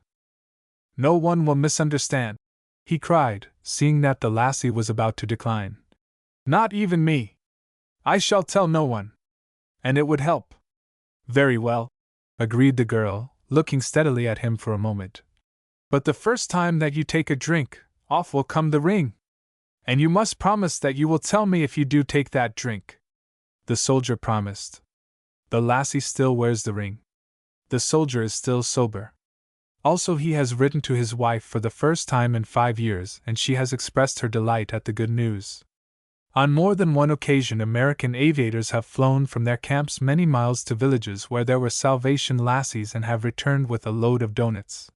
No one will misunderstand," he cried, seeing that the lassie was about to decline. "Not even me. I shall tell no one. And it would help." "Very well," agreed the girl, looking steadily at him for a moment. "But the first time that you take a drink, off will come the ring. And you must promise that you will tell me if you do take that drink." The soldier promised. The lassie still wears the ring. The soldier is still sober. Also, he has written to his wife for the first time in 5 years, and she has expressed her delight at the good news. On more than one occasion, American aviators have flown from their camps many miles to villages where there were Salvation lassies and have returned with a load of doughnuts.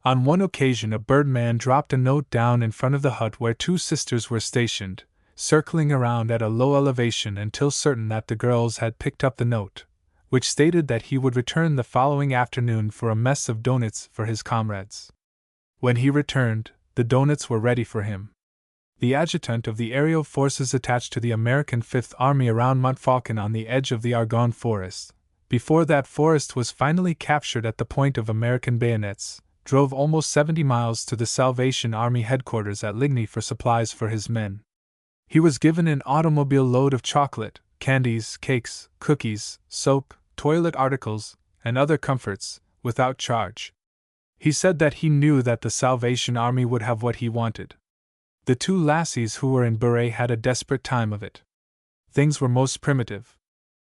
On one occasion, a birdman dropped a note down in front of the hut where 2 sisters were stationed, circling around at a low elevation until certain that the girls had picked up the note, which stated that he would return the following afternoon for a mess of doughnuts for his comrades. When he returned, the doughnuts were ready for him. The adjutant of the aerial forces attached to the American Fifth Army around Montfaucon on the edge of the Argonne Forest, before that forest was finally captured at the point of American bayonets, drove almost 70 miles to the Salvation Army headquarters at Ligny for supplies for his men. He was given an automobile load of chocolate, candies, cakes, cookies, soap, toilet articles, and other comforts, without charge. He said that he knew that the Salvation Army would have what he wanted. The two lassies who were in Beret had a desperate time of it. Things were most primitive.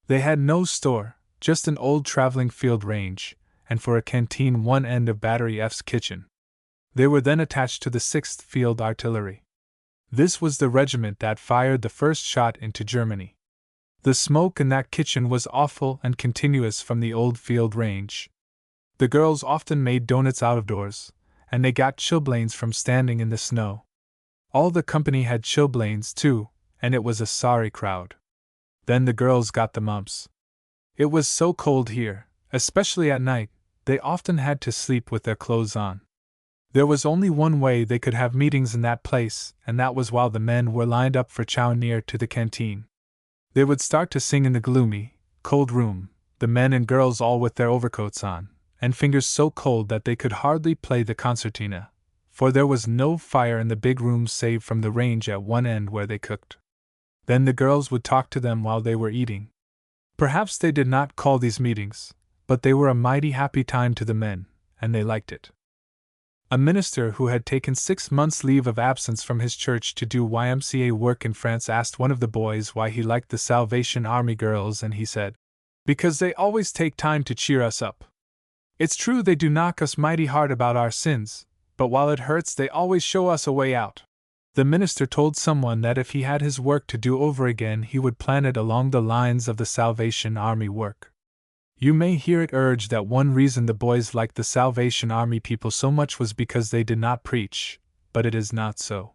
They had no store, just an old traveling field range, and for a canteen one end of Battery F's kitchen. They were then attached to the 6th Field Artillery. This was the regiment that fired the first shot into Germany. The smoke in that kitchen was awful and continuous from the old field range. The girls often made donuts out of doors, and they got chilblains from standing in the snow. All the company had chilblains too, and it was a sorry crowd. Then the girls got the mumps. It was so cold here, especially at night, they often had to sleep with their clothes on. There was only one way they could have meetings in that place, and that was while the men were lined up for chow near to the canteen. They would start to sing in the gloomy, cold room, the men and girls all with their overcoats on, and fingers so cold that they could hardly play the concertina, for there was no fire in the big room save from the range at one end where they cooked. Then the girls would talk to them while they were eating. Perhaps they did not call these meetings, but they were a mighty happy time to the men, and they liked it. A minister who had taken 6 months' leave of absence from his church to do YMCA work in France asked one of the boys why he liked the Salvation Army girls, and he said, "Because they always take time to cheer us up. It's true they do knock us mighty hard about our sins, but while it hurts they always show us a way out." The minister told someone that if he had his work to do over again he would plan it along the lines of the Salvation Army work. You may hear it urged that one reason the boys liked the Salvation Army people so much was because they did not preach, but it is not so.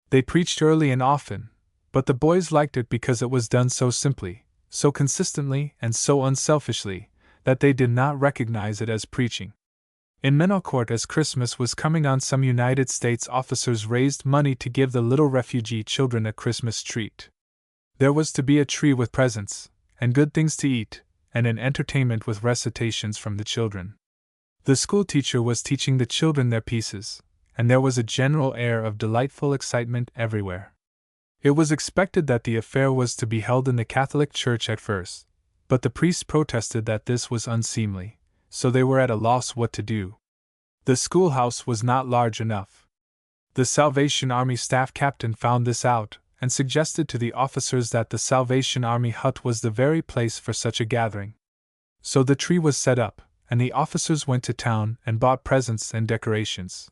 They preached early and often, but the boys liked it because it was done so simply, so consistently, and so unselfishly, that they did not recognize it as preaching. In Menaucourt, as Christmas was coming on, some United States officers raised money to give the little refugee children a Christmas treat. There was to be a tree with presents, and good things to eat, and an entertainment with recitations from the children. The schoolteacher was teaching the children their pieces, and there was a general air of delightful excitement everywhere. It was expected that the affair was to be held in the Catholic Church at first, but the priests protested that this was unseemly, so they were at a loss what to do. The schoolhouse was not large enough. The Salvation Army staff captain found this out, and suggested to the officers that the Salvation Army hut was the very place for such a gathering. So the tree was set up, and the officers went to town and bought presents and decorations.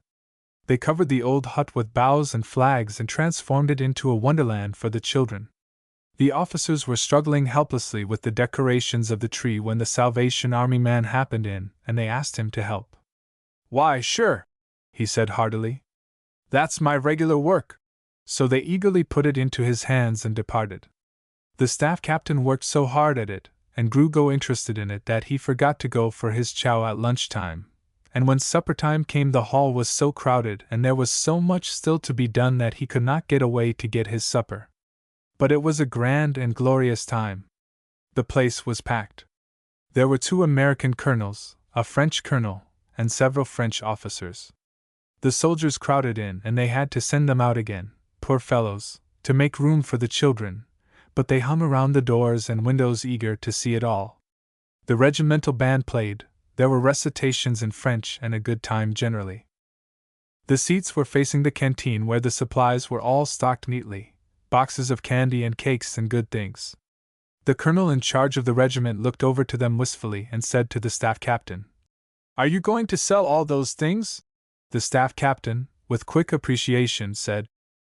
They covered the old hut with boughs and flags and transformed it into a wonderland for the children. The officers were struggling helplessly with the decorations of the tree when the Salvation Army man happened in, and they asked him to help. "Why, sure," he said heartily. "That's my regular work." So they eagerly put it into his hands and departed. The staff captain worked so hard at it, and grew so interested in it, that he forgot to go for his chow at lunchtime, and when supper time came the hall was so crowded and there was so much still to be done that he could not get away to get his supper. But it was a grand and glorious time. The place was packed. There were 2 American colonels, a French colonel, and several French officers. The soldiers crowded in, and they had to send them out again, poor fellows, to make room for the children, but they hung around the doors and windows eager to see it all. The regimental band played, there were recitations in French, and a good time generally. The seats were facing the canteen where the supplies were all stocked neatly, boxes of candy and cakes and good things. The colonel in charge of the regiment looked over to them wistfully and said to the staff captain, "Are you going to sell all those things?" The staff captain, with quick appreciation, said,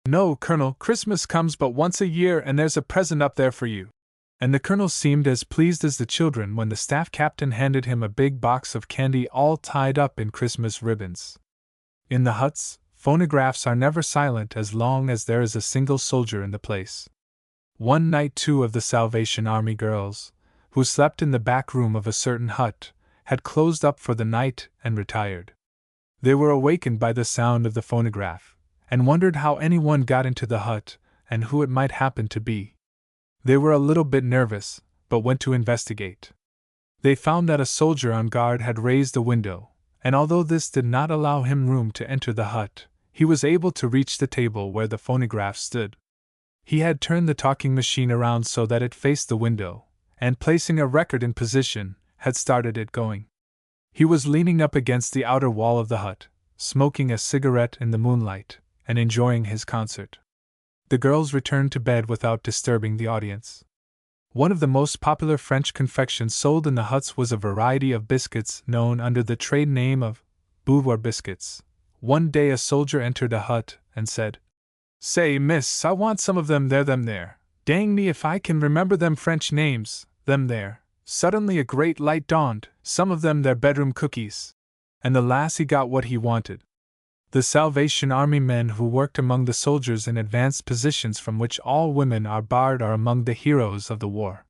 "No, Colonel, Christmas comes but once a year and there's a present up there for you." And the colonel seemed as pleased as the children when the staff captain handed him a big box of candy all tied up in Christmas ribbons. In the huts, phonographs are never silent as long as there is a single soldier in the place. One night 2 of the Salvation Army girls, who slept in the back room of a certain hut, had closed up for the night and retired. They were awakened by the sound of the phonograph, and wondered how anyone got into the hut, and who it might happen to be. They were a little bit nervous, but went to investigate. They found that a soldier on guard had raised a window, and although this did not allow him room to enter the hut, he was able to reach the table where the phonograph stood. He had turned the talking machine around so that it faced the window, and placing a record in position, had started it going. He was leaning up against the outer wall of the hut, smoking a cigarette in the moonlight, and enjoying his concert. The girls returned to bed without disturbing the audience. One of the most popular French confections sold in the huts was a variety of biscuits known under the trade name of boudoir biscuits. One day a soldier entered a hut and said, "Say, miss, I want some of them there. Dang me if I can remember them French names, them there." Suddenly a great light dawned, "Some of them their bedroom cookies." And the lassie got what he wanted. The Salvation Army men who worked among the soldiers in advanced positions from which all women are barred are among the heroes of the war.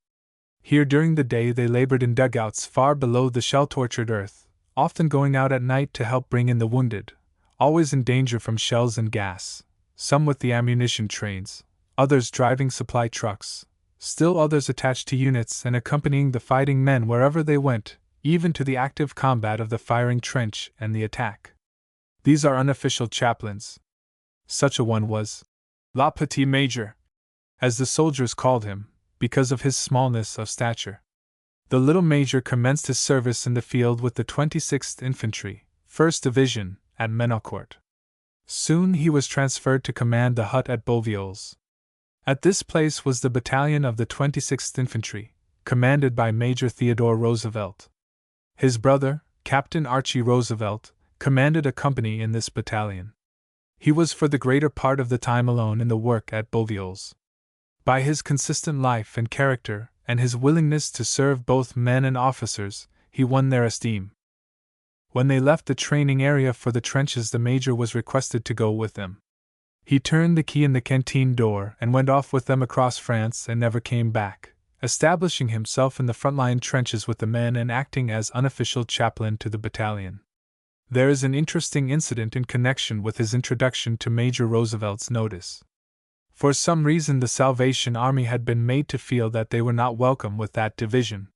Here during the day they labored in dugouts far below the shell-tortured earth, often going out at night to help bring in the wounded, always in danger from shells and gas, some with the ammunition trains, others driving supply trucks, still others attached to units and accompanying the fighting men wherever they went, even to the active combat of the firing trench and the attack. These are unofficial chaplains. Such a one was Le Petit Major, as the soldiers called him, because of his smallness of stature. The little major commenced his service in the field with the 26th Infantry, 1st Division, at Menaucourt. Soon he was transferred to command the hut at Beauviols. At this place was the battalion of the 26th Infantry, commanded by Major Theodore Roosevelt. His brother, Captain Archie Roosevelt, commanded a company in this battalion. He was for the greater part of the time alone in the work at Beauviols. By his consistent life and character, and his willingness to serve both men and officers, he won their esteem. When they left the training area for the trenches, the major was requested to go with them. He turned the key in the canteen door and went off with them across France and never came back, establishing himself in the front-line trenches with the men and acting as unofficial chaplain to the battalion. There is an interesting incident in connection with his introduction to Major Roosevelt's notice. For some reason the Salvation Army had been made to feel that they were not welcome with that division.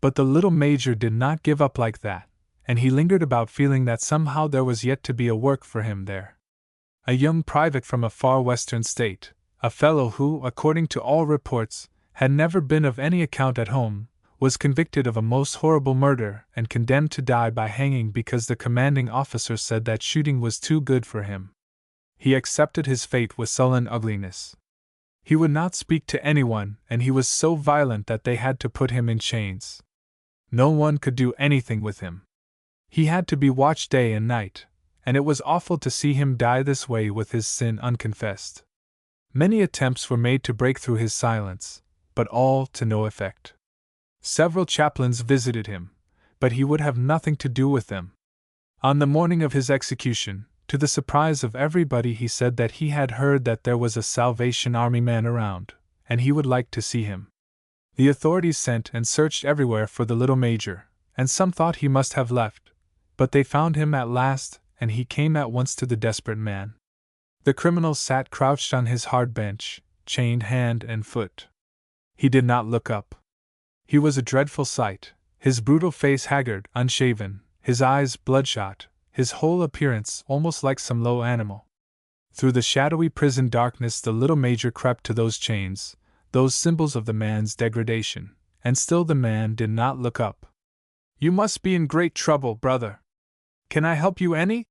But the little major did not give up like that, and he lingered about feeling that somehow there was yet to be a work for him there. A young private from a far western state, a fellow who, according to all reports, had never been of any account at home, was convicted of a most horrible murder and condemned to die by hanging because the commanding officer said that shooting was too good for him. He accepted his fate with sullen ugliness. He would not speak to anyone, and he was so violent that they had to put him in chains. No one could do anything with him. He had to be watched day and night, and it was awful to see him die this way with his sin unconfessed. Many attempts were made to break through his silence, but all to no effect. Several chaplains visited him, but he would have nothing to do with them. On the morning of his execution, to the surprise of everybody, he said that he had heard that there was a Salvation Army man around, and he would like to see him. The authorities sent and searched everywhere for the little major, and some thought he must have left, but they found him at last, and he came at once to the desperate man. The criminal sat crouched on his hard bench, chained hand and foot. He did not look up. He was a dreadful sight, his brutal face haggard, unshaven, his eyes bloodshot, his whole appearance almost like some low animal. Through the shadowy prison darkness the little major crept to those chains, those symbols of the man's degradation, and still the man did not look up. "You must be in great trouble, brother. Can I help you any?"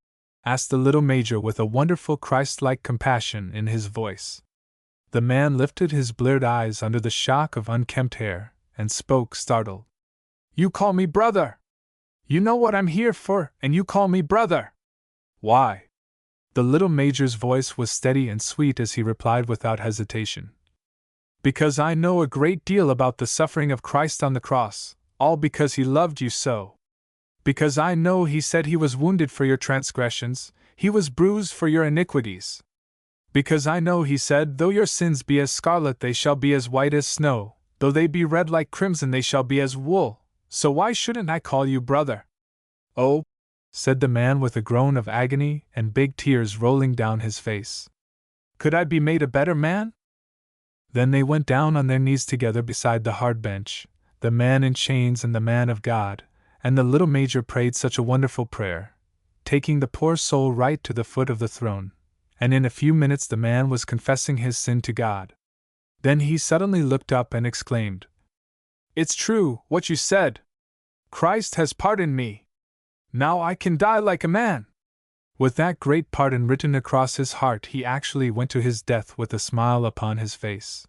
asked the little major with a wonderful Christ-like compassion in his voice. The man lifted his bleared eyes under the shock of unkempt hair, and spoke startled. "You call me brother! You know what I'm here for, and you call me brother! Why?" The little major's voice was steady and sweet as he replied without hesitation. "Because I know a great deal about the suffering of Christ on the cross, all because he loved you so. Because I know he said he was wounded for your transgressions, he was bruised for your iniquities. Because I know he said, though your sins be as scarlet they shall be as white as snow, though they be red like crimson they shall be as wool, so why shouldn't I call you brother?" "Oh," said the man with a groan of agony and big tears rolling down his face. "Could I be made a better man?" Then they went down on their knees together beside the hard bench, the man in chains and the man of God, And the little major prayed such a wonderful prayer, taking the poor soul right to the foot of the throne, and in a few minutes the man was confessing his sin to God. Then he suddenly looked up and exclaimed, "It's true, what you said! Christ has pardoned me! Now I can die like a man!" With that great pardon written across his heart, he actually went to his death with a smile upon his face.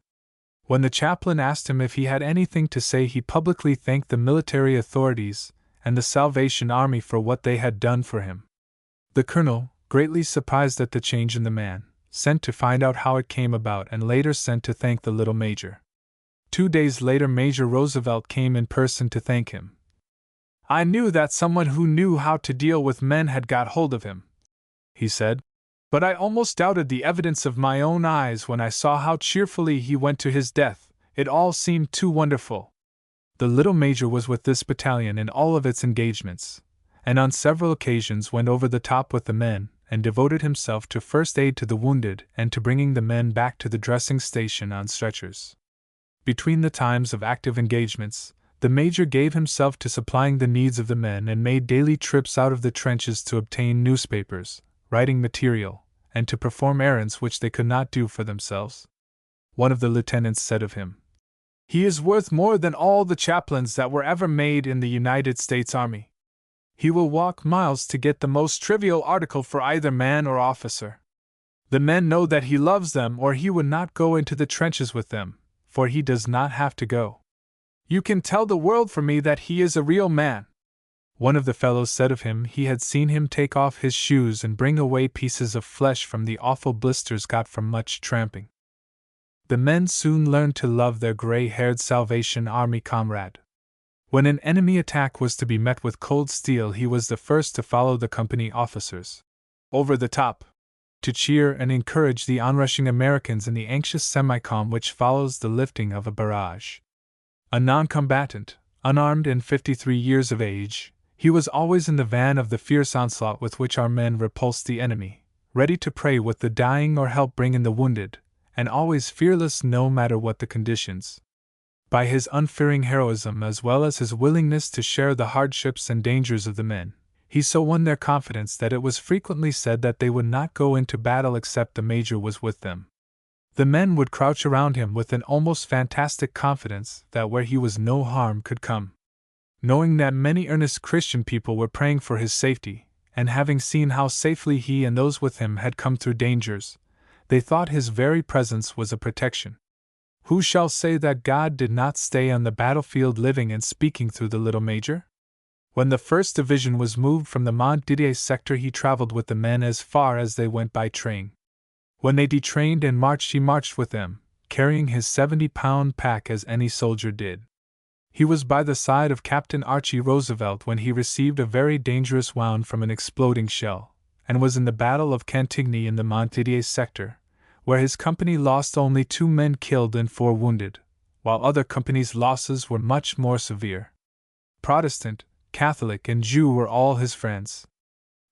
When the chaplain asked him if he had anything to say, he publicly thanked the military authorities and the Salvation Army for what they had done for him. The colonel, greatly surprised at the change in the man, sent to find out how it came about and later sent to thank the little major. 2 days later, Major Roosevelt came in person to thank him. "I knew that someone who knew how to deal with men had got hold of him," he said, "but I almost doubted the evidence of my own eyes when I saw how cheerfully he went to his death. It all seemed too wonderful." The little major was with this battalion in all of its engagements, and on several occasions went over the top with the men, and devoted himself to first aid to the wounded and to bringing the men back to the dressing station on stretchers. Between the times of active engagements, the major gave himself to supplying the needs of the men and made daily trips out of the trenches to obtain newspapers, writing material, and to perform errands which they could not do for themselves. One of the lieutenants said of him, "He is worth more than all the chaplains that were ever made in the United States Army. He will walk miles to get the most trivial article for either man or officer. The men know that he loves them, or he would not go into the trenches with them, for he does not have to go. You can tell the world for me that he is a real man." One of the fellows said of him he had seen him take off his shoes and bring away pieces of flesh from the awful blisters got from much tramping. The men soon learned to love their gray-haired Salvation Army comrade. When an enemy attack was to be met with cold steel, he was the first to follow the company officers over the top, to cheer and encourage the onrushing Americans in the anxious semi-calm which follows the lifting of a barrage. A non-combatant, unarmed and 53 years of age, he was always in the van of the fierce onslaught with which our men repulsed the enemy, ready to pray with the dying or help bring in the wounded, and always fearless no matter what the conditions. By his unfearing heroism as well as his willingness to share the hardships and dangers of the men, he so won their confidence that it was frequently said that they would not go into battle except the major was with them. The men would crouch around him with an almost fantastic confidence that where he was no harm could come. Knowing that many earnest Christian people were praying for his safety, and having seen how safely he and those with him had come through dangers, they thought his very presence was a protection. Who shall say that God did not stay on the battlefield living and speaking through the little major? When the 1st Division was moved from the Montdidier sector, he traveled with the men as far as they went by train. When they detrained and marched, he marched with them, carrying his 70-pound pack as any soldier did. He was by the side of Captain Archie Roosevelt when he received a very dangerous wound from an exploding shell, and was in the Battle of Cantigny in the Montdidier sector, where his company lost only 2 men killed and 4 wounded, while other companies' losses were much more severe. Protestant, Catholic, and Jew were all his friends.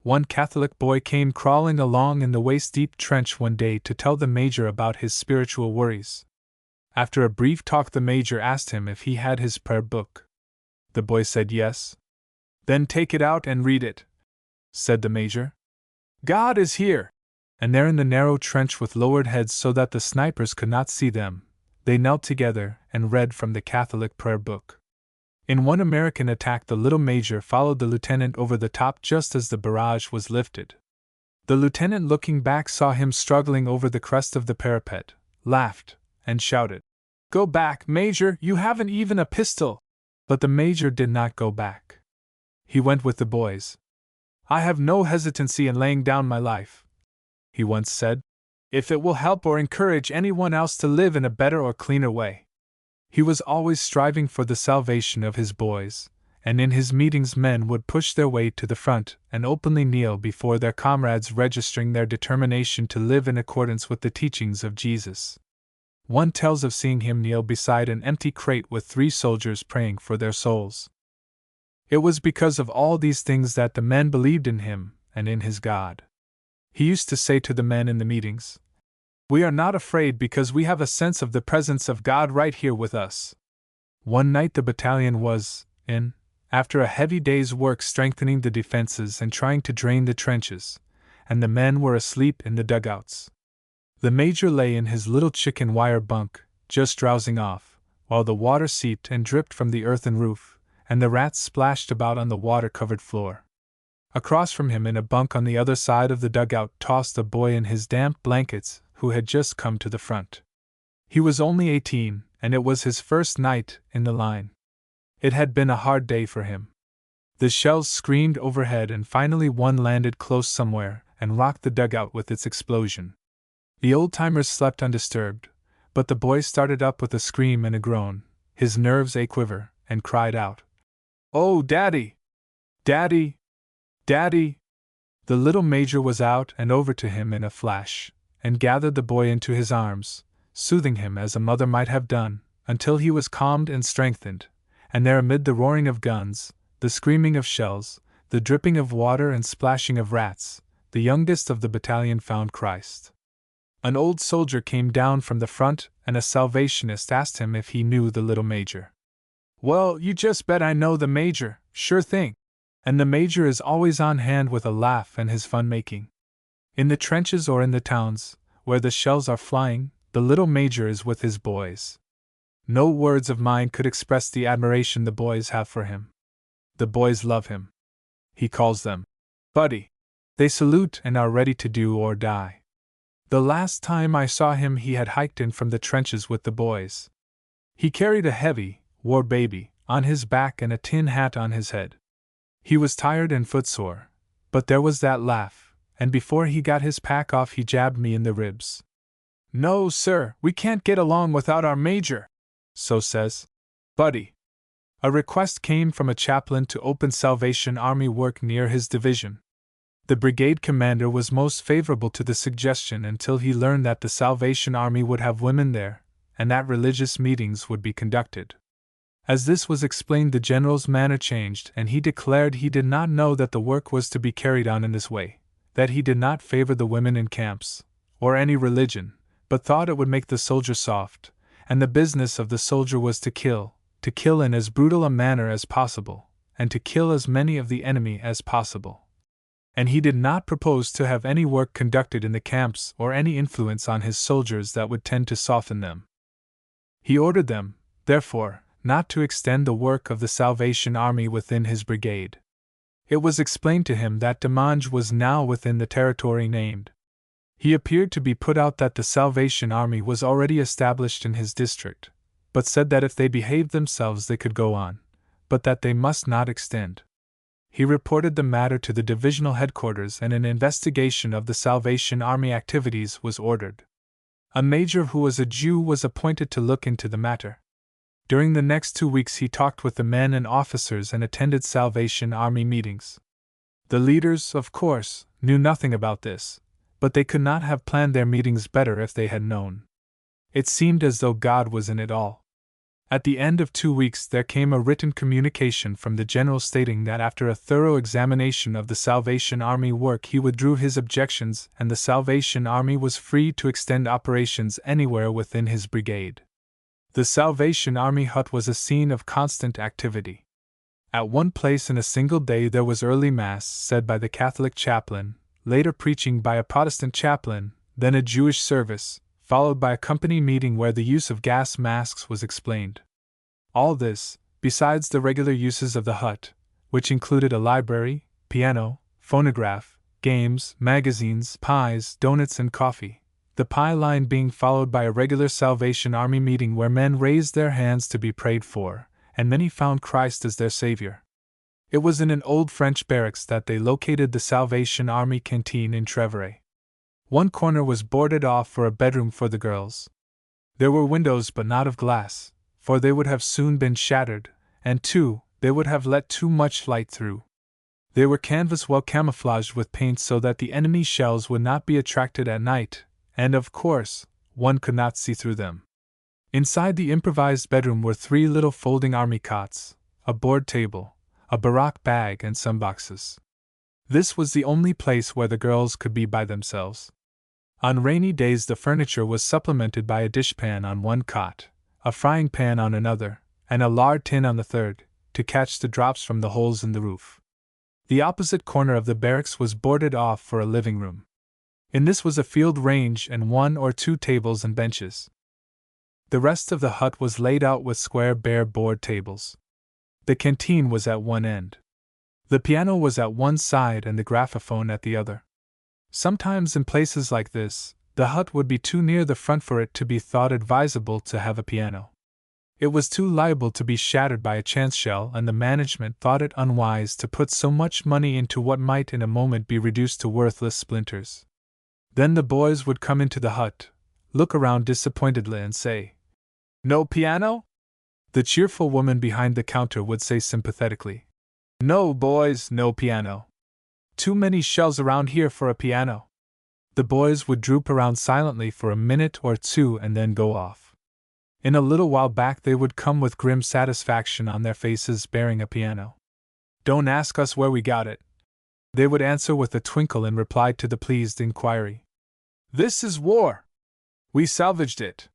One Catholic boy came crawling along in the waist-deep trench one day to tell the major about his spiritual worries. After a brief talk, the major asked him if he had his prayer book. The boy said yes. "Then take it out and read it," said the major. "God is here." And there in the narrow trench with lowered heads so that the snipers could not see them, they knelt together and read from the Catholic prayer book. In one American attack, the little major followed the lieutenant over the top just as the barrage was lifted. The lieutenant, looking back, saw him struggling over the crest of the parapet, laughed, and shouted, "Go back, Major, you haven't even a pistol!" But the major did not go back. He went with the boys. "I have no hesitancy in laying down my life," he once said, "if it will help or encourage anyone else to live in a better or cleaner way." He was always striving for the salvation of his boys, and in his meetings men would push their way to the front and openly kneel before their comrades, registering their determination to live in accordance with the teachings of Jesus. One tells of seeing him kneel beside an empty crate with 3 soldiers praying for their souls. It was because of all these things that the men believed in him and in his God. He used to say to the men in the meetings, "We are not afraid because we have a sense of the presence of God right here with us." One night the battalion was in after a heavy day's work strengthening the defenses and trying to drain the trenches, and the men were asleep in the dugouts. The Major lay in his little chicken wire bunk, just drowsing off, while the water seeped and dripped from the earthen roof, and the rats splashed about on the water-covered floor. Across from him in a bunk on the other side of the dugout tossed a boy in his damp blankets who had just come to the front. He was only 18, and it was his first night in the line. It had been a hard day for him. The shells screamed overhead and finally one landed close somewhere and rocked the dugout with its explosion. The old-timers slept undisturbed, but the boy started up with a scream and a groan, his nerves a-quiver, and cried out, "Oh, Daddy! Daddy! Daddy!" The little Major was out and over to him in a flash, and gathered the boy into his arms, soothing him as a mother might have done, until he was calmed and strengthened, and there amid the roaring of guns, the screaming of shells, the dripping of water and splashing of rats, the youngest of the battalion found Christ. An old soldier came down from the front, and a Salvationist asked him if he knew the little Major. "Well, you just bet I know the Major, sure thing. And the Major is always on hand with a laugh and his fun-making. In the trenches or in the towns, where the shells are flying, the little Major is with his boys. No words of mine could express the admiration the boys have for him. The boys love him. He calls them Buddy. They salute and are ready to do or die. The last time I saw him he had hiked in from the trenches with the boys. He carried a heavy, war baby on his back and a tin hat on his head. He was tired and footsore, but there was that laugh, and before he got his pack off he jabbed me in the ribs. 'No, sir, we can't get along without our Major,' so says Buddy." A request came from a chaplain to open Salvation Army work near his division. The brigade commander was most favorable to the suggestion until he learned that the Salvation Army would have women there, and that religious meetings would be conducted. As this was explained, the general's manner changed, and he declared he did not know that the work was to be carried on in this way, that he did not favor the women in camps, or any religion, but thought it would make the soldier soft, and the business of the soldier was to kill in as brutal a manner as possible, and to kill as many of the enemy as possible. And he did not propose to have any work conducted in the camps or any influence on his soldiers that would tend to soften them. He ordered them, therefore, not to extend the work of the Salvation Army within his brigade. It was explained to him that Demange was now within the territory named. He appeared to be put out that the Salvation Army was already established in his district, but said that if they behaved themselves they could go on, but that they must not extend. He reported the matter to the divisional headquarters and an investigation of the Salvation Army activities was ordered. A major who was a Jew was appointed to look into the matter. During the next 2 weeks he talked with the men and officers and attended Salvation Army meetings. The leaders, of course, knew nothing about this, but they could not have planned their meetings better if they had known. It seemed as though God was in it all. At the end of 2 weeks there came a written communication from the general stating that after a thorough examination of the Salvation Army work he withdrew his objections and the Salvation Army was free to extend operations anywhere within his brigade. The Salvation Army hut was a scene of constant activity. At one place in a single day there was early Mass said by the Catholic chaplain, later preaching by a Protestant chaplain, then a Jewish service, followed by a company meeting where the use of gas masks was explained. All this, besides the regular uses of the hut, which included a library, piano, phonograph, games, magazines, pies, donuts and coffee, the pie line being followed by a regular Salvation Army meeting where men raised their hands to be prayed for, and many found Christ as their Savior. It was in an old French barracks that they located the Salvation Army canteen in Trevere. One corner was boarded off for a bedroom for the girls. There were windows but not of glass, for they would have soon been shattered, and they would have let too much light through. They were canvas well camouflaged with paint so that the enemy shells would not be attracted at night, and of course, one could not see through them. Inside the improvised bedroom were 3 little folding army cots, a board table, a barack bag and some boxes. This was the only place where the girls could be by themselves. On rainy days the furniture was supplemented by a dishpan on one cot, a frying pan on another, and a lard tin on the third, to catch the drops from the holes in the roof. The opposite corner of the barracks was boarded off for a living room. In this was a field range and 1 or 2 tables and benches. The rest of the hut was laid out with square bare board tables. The canteen was at one end. The piano was at one side and the graphophone at the other. Sometimes in places like this, the hut would be too near the front for it to be thought advisable to have a piano. It was too liable to be shattered by a chance shell, and the management thought it unwise to put so much money into what might in a moment be reduced to worthless splinters. Then the boys would come into the hut, look around disappointedly and say, "No piano?" The cheerful woman behind the counter would say sympathetically, "No, boys, no piano. Too many shells around here for a piano." The boys would droop around silently for a minute or two and then go off. In a little while back they would come with grim satisfaction on their faces bearing a piano. "Don't ask us where we got it," they would answer with a twinkle in reply to the pleased inquiry. "This is war. We salvaged it."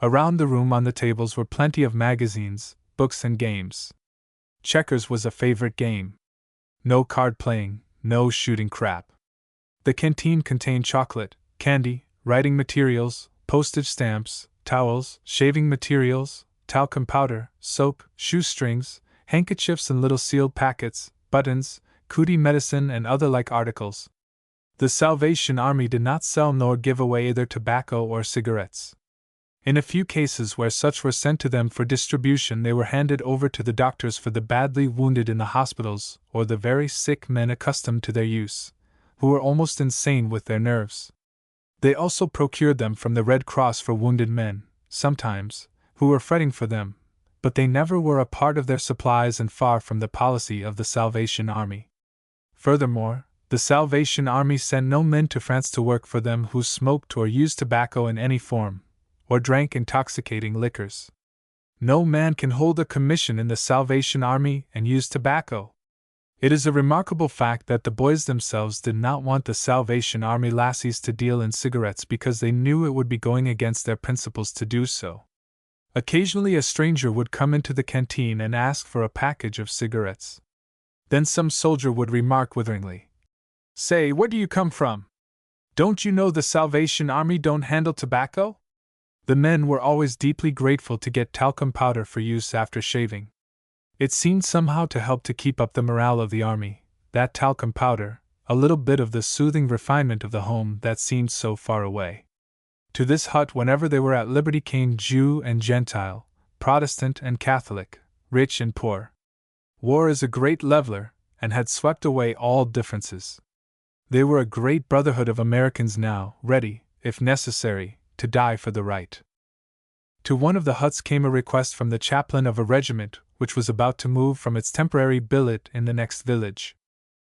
Around the room on the tables were plenty of magazines, books and games. Checkers was a favorite game. No card playing, no shooting crap. The canteen contained chocolate, candy, writing materials, postage stamps, towels, shaving materials, talcum powder, soap, shoestrings, handkerchiefs and little sealed packets, buttons, cootie medicine and other like articles. The Salvation Army did not sell nor give away either tobacco or cigarettes. In a few cases where such were sent to them for distribution, they were handed over to the doctors for the badly wounded in the hospitals, or the very sick men accustomed to their use, who were almost insane with their nerves. They also procured them from the Red Cross for wounded men, sometimes, who were fretting for them, but they never were a part of their supplies and far from the policy of the Salvation Army. Furthermore, the Salvation Army sent no men to France to work for them who smoked or used tobacco in any form, or drank intoxicating liquors. No man can hold a commission in the Salvation Army and use tobacco. It is a remarkable fact that the boys themselves did not want the Salvation Army lassies to deal in cigarettes because they knew it would be going against their principles to do so. Occasionally a stranger would come into the canteen and ask for a package of cigarettes. Then some soldier would remark witheringly, "Say, where do you come from? Don't you know the Salvation Army don't handle tobacco?" The men were always deeply grateful to get talcum powder for use after shaving. It seemed somehow to help to keep up the morale of the army, that talcum powder, a little bit of the soothing refinement of the home that seemed so far away. To this hut whenever they were at liberty came Jew and Gentile, Protestant and Catholic, rich and poor. War is a great leveler, and had swept away all differences. They were a great brotherhood of Americans now, ready, if necessary, to die for the right. To one of the huts came a request from the chaplain of a regiment which was about to move from its temporary billet in the next village.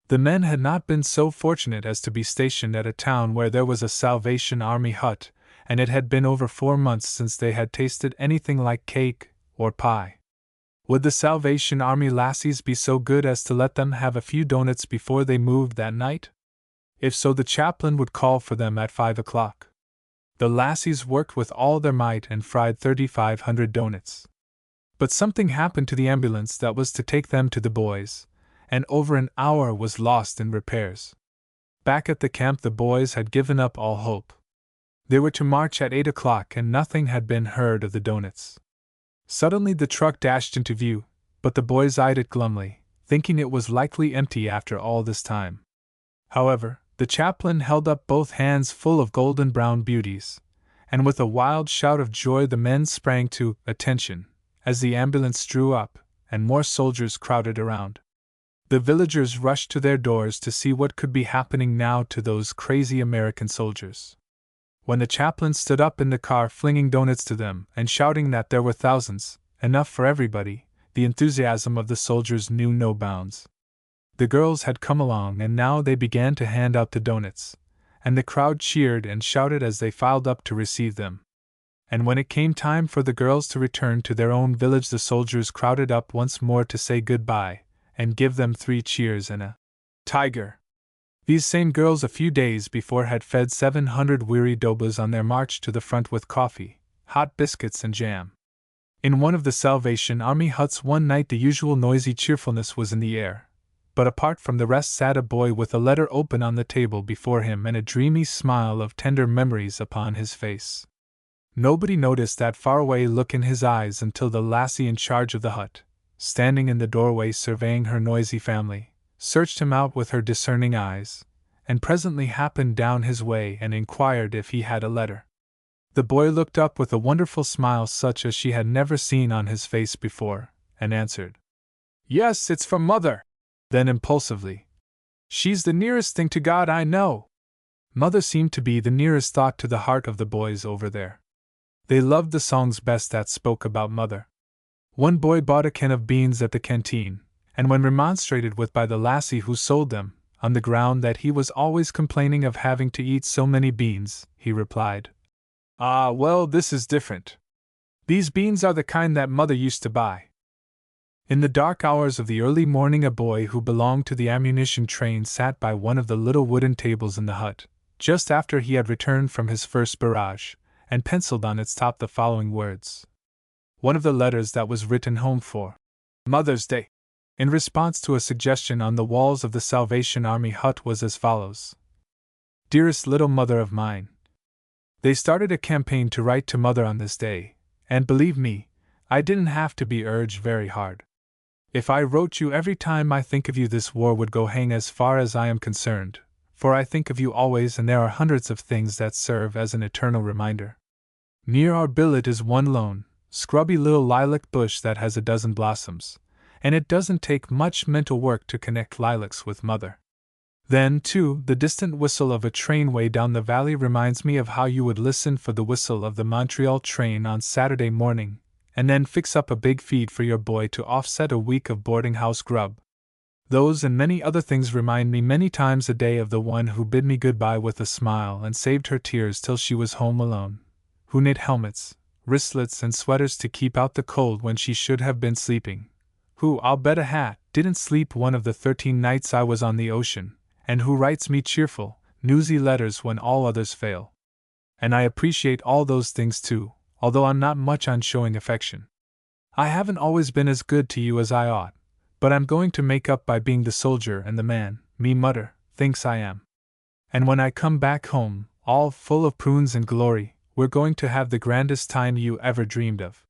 The men had not been so fortunate as to be stationed at a town where there was a Salvation Army hut, and it had been over 4 months since they had tasted anything like cake or pie. Would the Salvation Army lassies be so good as to let them have a few doughnuts before they moved that night? If so, the chaplain would call for them at 5 o'clock. The lassies worked with all their might and fried 3,500 doughnuts. But something happened to the ambulance that was to take them to the boys, and over an hour was lost in repairs. Back at the camp the boys had given up all hope. They were to march at 8 o'clock and nothing had been heard of the doughnuts. Suddenly the truck dashed into view, but the boys eyed it glumly, thinking it was likely empty after all this time. However, the chaplain held up both hands full of golden brown beauties, and with a wild shout of joy the men sprang to "attention" as the ambulance drew up, and more soldiers crowded around. The villagers rushed to their doors to see what could be happening now to those crazy American soldiers. When the chaplain stood up in the car flinging doughnuts to them and shouting that there were thousands, enough for everybody, the enthusiasm of the soldiers knew no bounds. The girls had come along and now they began to hand out the doughnuts, and the crowd cheered and shouted as they filed up to receive them. And when it came time for the girls to return to their own village, the soldiers crowded up once more to say goodbye and give them 3 cheers and a tiger. These same girls a few days before had fed 700 weary doblas on their march to the front with coffee, hot biscuits and jam. In one of the Salvation Army huts one night the usual noisy cheerfulness was in the air, but apart from the rest sat a boy with a letter open on the table before him and a dreamy smile of tender memories upon his face. Nobody noticed that faraway look in his eyes until the lassie in charge of the hut, standing in the doorway surveying her noisy family, searched him out with her discerning eyes, and presently happened down his way and inquired if he had a letter. The boy looked up with a wonderful smile such as she had never seen on his face before, and answered, "Yes, it's from Mother." Then impulsively, "She's the nearest thing to God I know." Mother seemed to be the nearest thought to the heart of the boys over there. They loved the songs best that spoke about Mother. One boy bought a can of beans at the canteen, and when remonstrated with by the lassie who sold them, on the ground that he was always complaining of having to eat so many beans, he replied, "Ah, well, this is different. These beans are the kind that Mother used to buy." In the dark hours of the early morning a boy who belonged to the ammunition train sat by one of the little wooden tables in the hut, just after he had returned from his first barrage, and penciled on its top the following words. One of the letters that was written home for Mother's Day, in response to a suggestion on the walls of the Salvation Army hut, was as follows: "Dearest little mother of mine." They started a campaign to write to Mother on this day, and believe me, I didn't have to be urged very hard. If I wrote you every time I think of you, this war would go hang as far as I am concerned, for I think of you always, and there are hundreds of things that serve as an eternal reminder. Near our billet is one lone, scrubby little lilac bush that has a dozen blossoms, and it doesn't take much mental work to connect lilacs with Mother. Then, too, the distant whistle of a train way down the valley reminds me of how you would listen for the whistle of the Montreal train on Saturday morning, and then fix up a big feed for your boy to offset a week of boarding-house grub. Those and many other things remind me many times a day of the one who bid me goodbye with a smile and saved her tears till she was home alone, who knit helmets, wristlets, and sweaters to keep out the cold when she should have been sleeping, who, I'll bet a hat, didn't sleep one of the 13 nights I was on the ocean, and who writes me cheerful, newsy letters when all others fail. And I appreciate all those things too, although I'm not much on showing affection. I haven't always been as good to you as I ought, but I'm going to make up by being the soldier and the man, me Mother, thinks I am. And when I come back home, all full of prunes and glory, we're going to have the grandest time you ever dreamed of.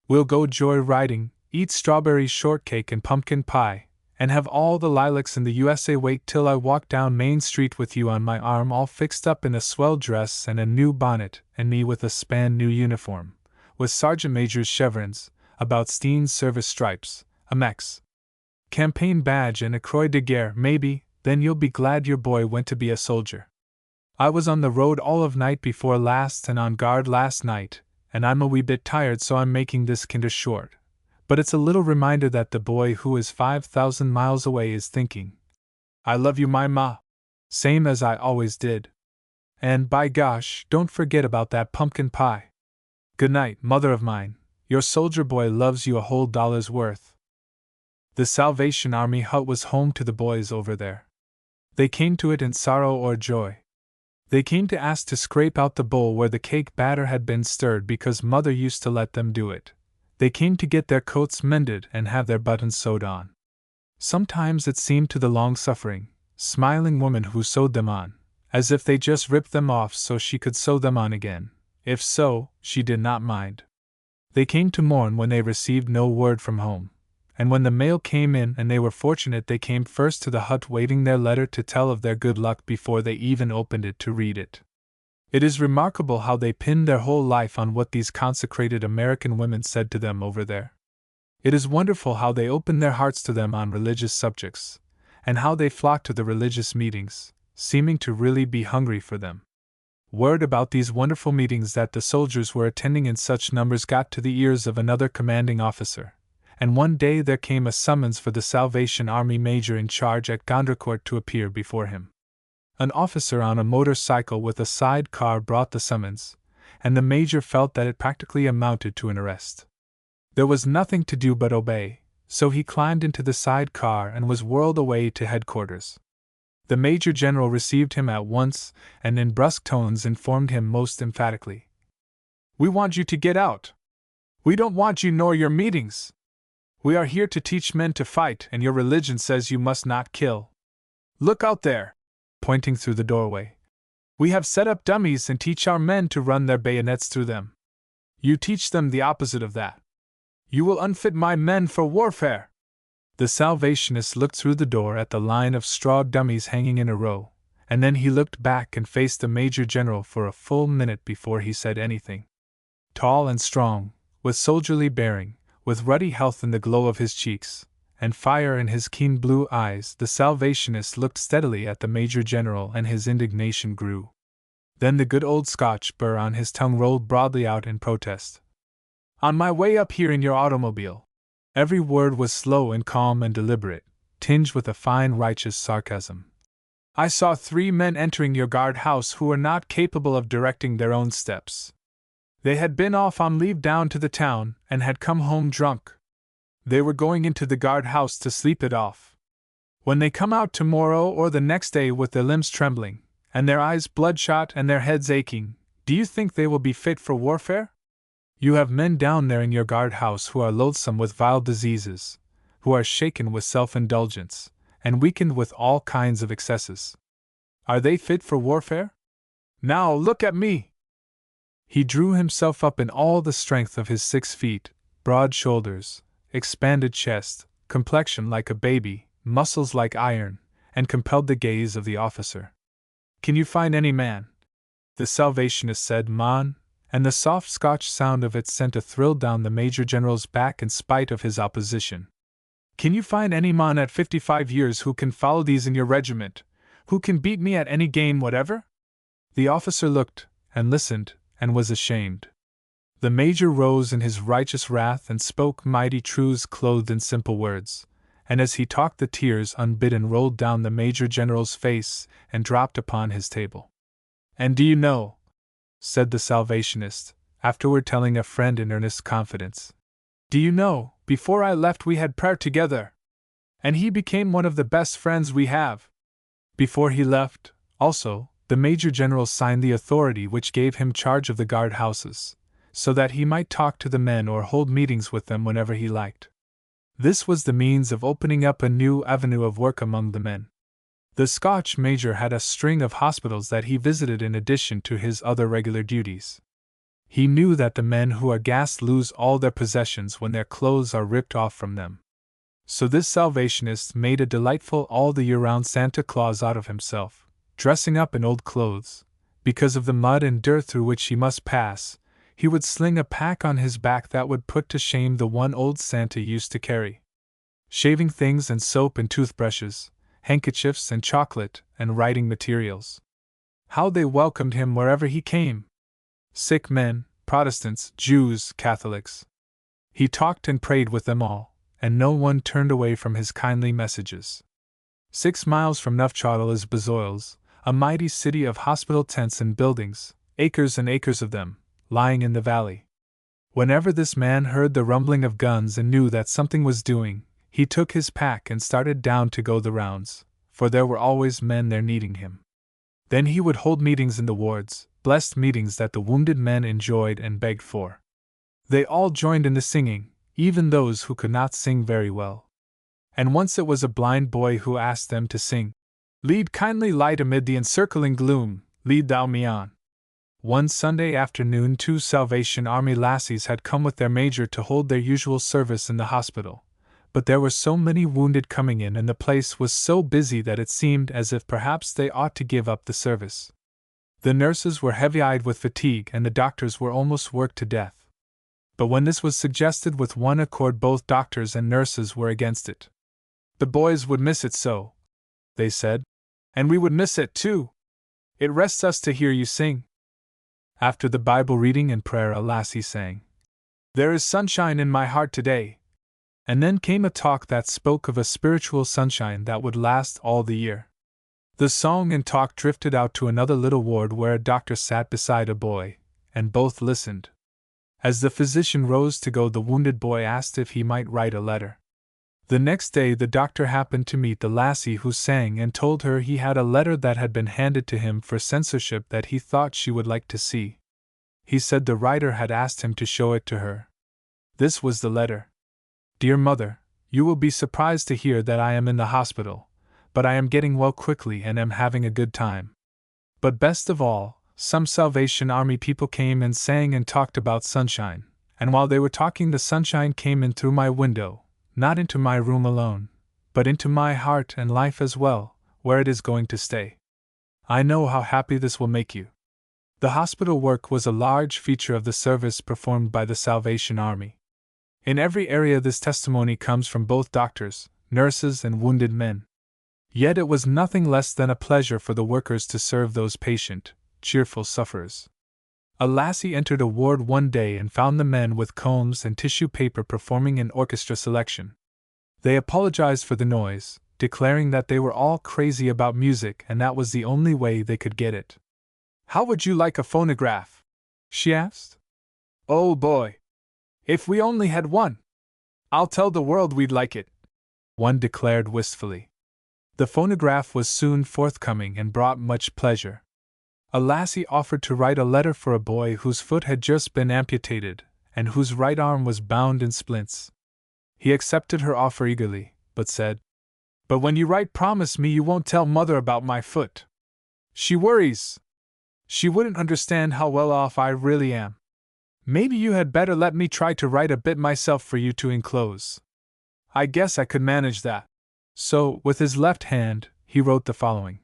We'll go joy riding, eat strawberry shortcake and pumpkin pie, and have all the lilacs in the USA. Wait till I walk down Main Street with you on my arm, all fixed up in a swell dress and a new bonnet, and me with a span new uniform, with Sergeant Major's chevrons, about Steen's service stripes, a Mex campaign badge, and a Croix de Guerre, maybe. Then you'll be glad your boy went to be a soldier. I was on the road all of night before last and on guard last night, and I'm a wee bit tired, so I'm making this kinder short. But it's a little reminder that the boy who is 5,000 miles away is thinking, "I love you, my ma," same as I always did. And by gosh, don't forget about that pumpkin pie. Good night, mother of mine. Your soldier boy loves you a whole dollar's worth. The Salvation Army hut was home to the boys over there. They came to it in sorrow or joy. They came to ask to scrape out the bowl where the cake batter had been stirred because Mother used to let them do it. They came to get their coats mended and have their buttons sewed on. Sometimes it seemed to the long-suffering, smiling woman who sewed them on, as if they just ripped them off so she could sew them on again. If so, she did not mind. They came to mourn when they received no word from home, and when the mail came in and they were fortunate, they came first to the hut waving their letter to tell of their good luck before they even opened it to read it. It is remarkable how they pinned their whole life on what these consecrated American women said to them over there. It is wonderful how they opened their hearts to them on religious subjects, and how they flocked to the religious meetings, seeming to really be hungry for them. Word about these wonderful meetings that the soldiers were attending in such numbers got to the ears of another commanding officer, and one day there came a summons for the Salvation Army major in charge at Gondrecourt to appear before him. An officer on a motorcycle with a side car brought the summons, and the major felt that it practically amounted to an arrest. There was nothing to do but obey, so he climbed into the side car and was whirled away to headquarters. The Major General received him at once and in brusque tones informed him most emphatically, "We want you to get out. We don't want you nor your meetings. We are here to teach men to fight, and your religion says you must not kill. Look out there," pointing through the doorway. "We have set up dummies and teach our men to run their bayonets through them. You teach them the opposite of that. You will unfit my men for warfare." The Salvationist looked through the door at the line of straw dummies hanging in a row, and then he looked back and faced the Major General for a full minute before he said anything. Tall and strong, with soldierly bearing, with ruddy health in the glow of his cheeks, and fire in his keen blue eyes, the Salvationist looked steadily at the Major General, and his indignation grew. Then the good old Scotch burr on his tongue rolled broadly out in protest. "On my way up here in your automobile," every word was slow and calm and deliberate, tinged with a fine righteous sarcasm, "I saw 3 men entering your guardhouse who were not capable of directing their own steps. They had been off on leave down to the town, and had come home drunk. They were going into the guardhouse to sleep it off. When they come out tomorrow or the next day with their limbs trembling, and their eyes bloodshot and their heads aching, do you think they will be fit for warfare? You have men down there in your guardhouse who are loathsome with vile diseases, who are shaken with self-indulgence, and weakened with all kinds of excesses. Are they fit for warfare? Now look at me!" He drew himself up in all the strength of his 6 feet, broad shoulders, expanded chest, complexion like a baby, muscles like iron, and compelled the gaze of the officer. "Can you find any man?" the Salvationist said, "Man," and the soft Scotch sound of it sent a thrill down the Major General's back in spite of his opposition. "Can you find any man at 55 years who can follow these in your regiment, who can beat me at any game whatever?" The officer looked, and listened, and was ashamed. The Major rose in his righteous wrath and spoke mighty truths clothed in simple words, and as he talked the tears unbidden rolled down the Major General's face and dropped upon his table. "And do you know," said the Salvationist, afterward telling a friend in earnest confidence, "do you know, before I left we had prayer together, and he became one of the best friends we have." Before he left, also, the Major General signed the authority which gave him charge of the guard houses, so that he might talk to the men or hold meetings with them whenever he liked. This was the means of opening up a new avenue of work among the men. The Scotch Major had a string of hospitals that he visited in addition to his other regular duties. He knew that the men who are gassed lose all their possessions when their clothes are ripped off from them. So this Salvationist made a delightful all-the-year-round Santa Claus out of himself, dressing up in old clothes. Because of the mud and dirt through which he must pass, he would sling a pack on his back that would put to shame the one old Santa used to carry. Shaving things and soap and toothbrushes, handkerchiefs and chocolate and writing materials. How they welcomed him wherever he came! Sick men, Protestants, Jews, Catholics. He talked and prayed with them all, and no one turned away from his kindly messages. 6 miles from Neufchâtel is Bezoils, a mighty city of hospital tents and buildings, acres and acres of them, lying in the valley. Whenever this man heard the rumbling of guns and knew that something was doing, he took his pack and started down to go the rounds, for there were always men there needing him. Then he would hold meetings in the wards, blessed meetings that the wounded men enjoyed and begged for. They all joined in the singing, even those who could not sing very well. And once it was a blind boy who asked them to sing, "Lead kindly light amid the encircling gloom, lead thou me on." One Sunday afternoon 2 Salvation Army lassies had come with their major to hold their usual service in the hospital, but there were so many wounded coming in and the place was so busy that it seemed as if perhaps they ought to give up the service. The nurses were heavy-eyed with fatigue and the doctors were almost worked to death. But when this was suggested with one accord, both doctors and nurses were against it. "The boys would miss it so," they said, "and we would miss it too. It rests us to hear you sing." After the Bible reading and prayer, a lassie sang, "There is sunshine in my heart today," and then came a talk that spoke of a spiritual sunshine that would last all the year. The song and talk drifted out to another little ward where a doctor sat beside a boy, and both listened. As the physician rose to go, the wounded boy asked if he might write a letter. The next day the doctor happened to meet the lassie who sang and told her he had a letter that had been handed to him for censorship that he thought she would like to see. He said the writer had asked him to show it to her. This was the letter. Dear Mother, you will be surprised to hear that I am in the hospital, but I am getting well quickly and am having a good time. But best of all, some Salvation Army people came and sang and talked about sunshine, and while they were talking the sunshine came in through my window, not into my room alone, but into my heart and life as well, where it is going to stay. I know how happy this will make you. The hospital work was a large feature of the service performed by the Salvation Army. In every area this testimony comes from both doctors, nurses, and wounded men. Yet it was nothing less than a pleasure for the workers to serve those patient, cheerful sufferers. A lassie entered a ward one day and found the men with combs and tissue paper performing an orchestra selection. They apologized for the noise, declaring that they were all crazy about music and that was the only way they could get it. How would you like a phonograph? She asked. Oh boy! If we only had one! I'll tell the world we'd like it, one declared wistfully. The phonograph was soon forthcoming and brought much pleasure. A lassie offered to write a letter for a boy whose foot had just been amputated and whose right arm was bound in splints. He accepted her offer eagerly, but said, "But when you write, promise me you won't tell Mother about my foot. She worries. She wouldn't understand how well off I really am. Maybe you had better let me try to write a bit myself for you to enclose. I guess I could manage that." So, with his left hand, he wrote the following.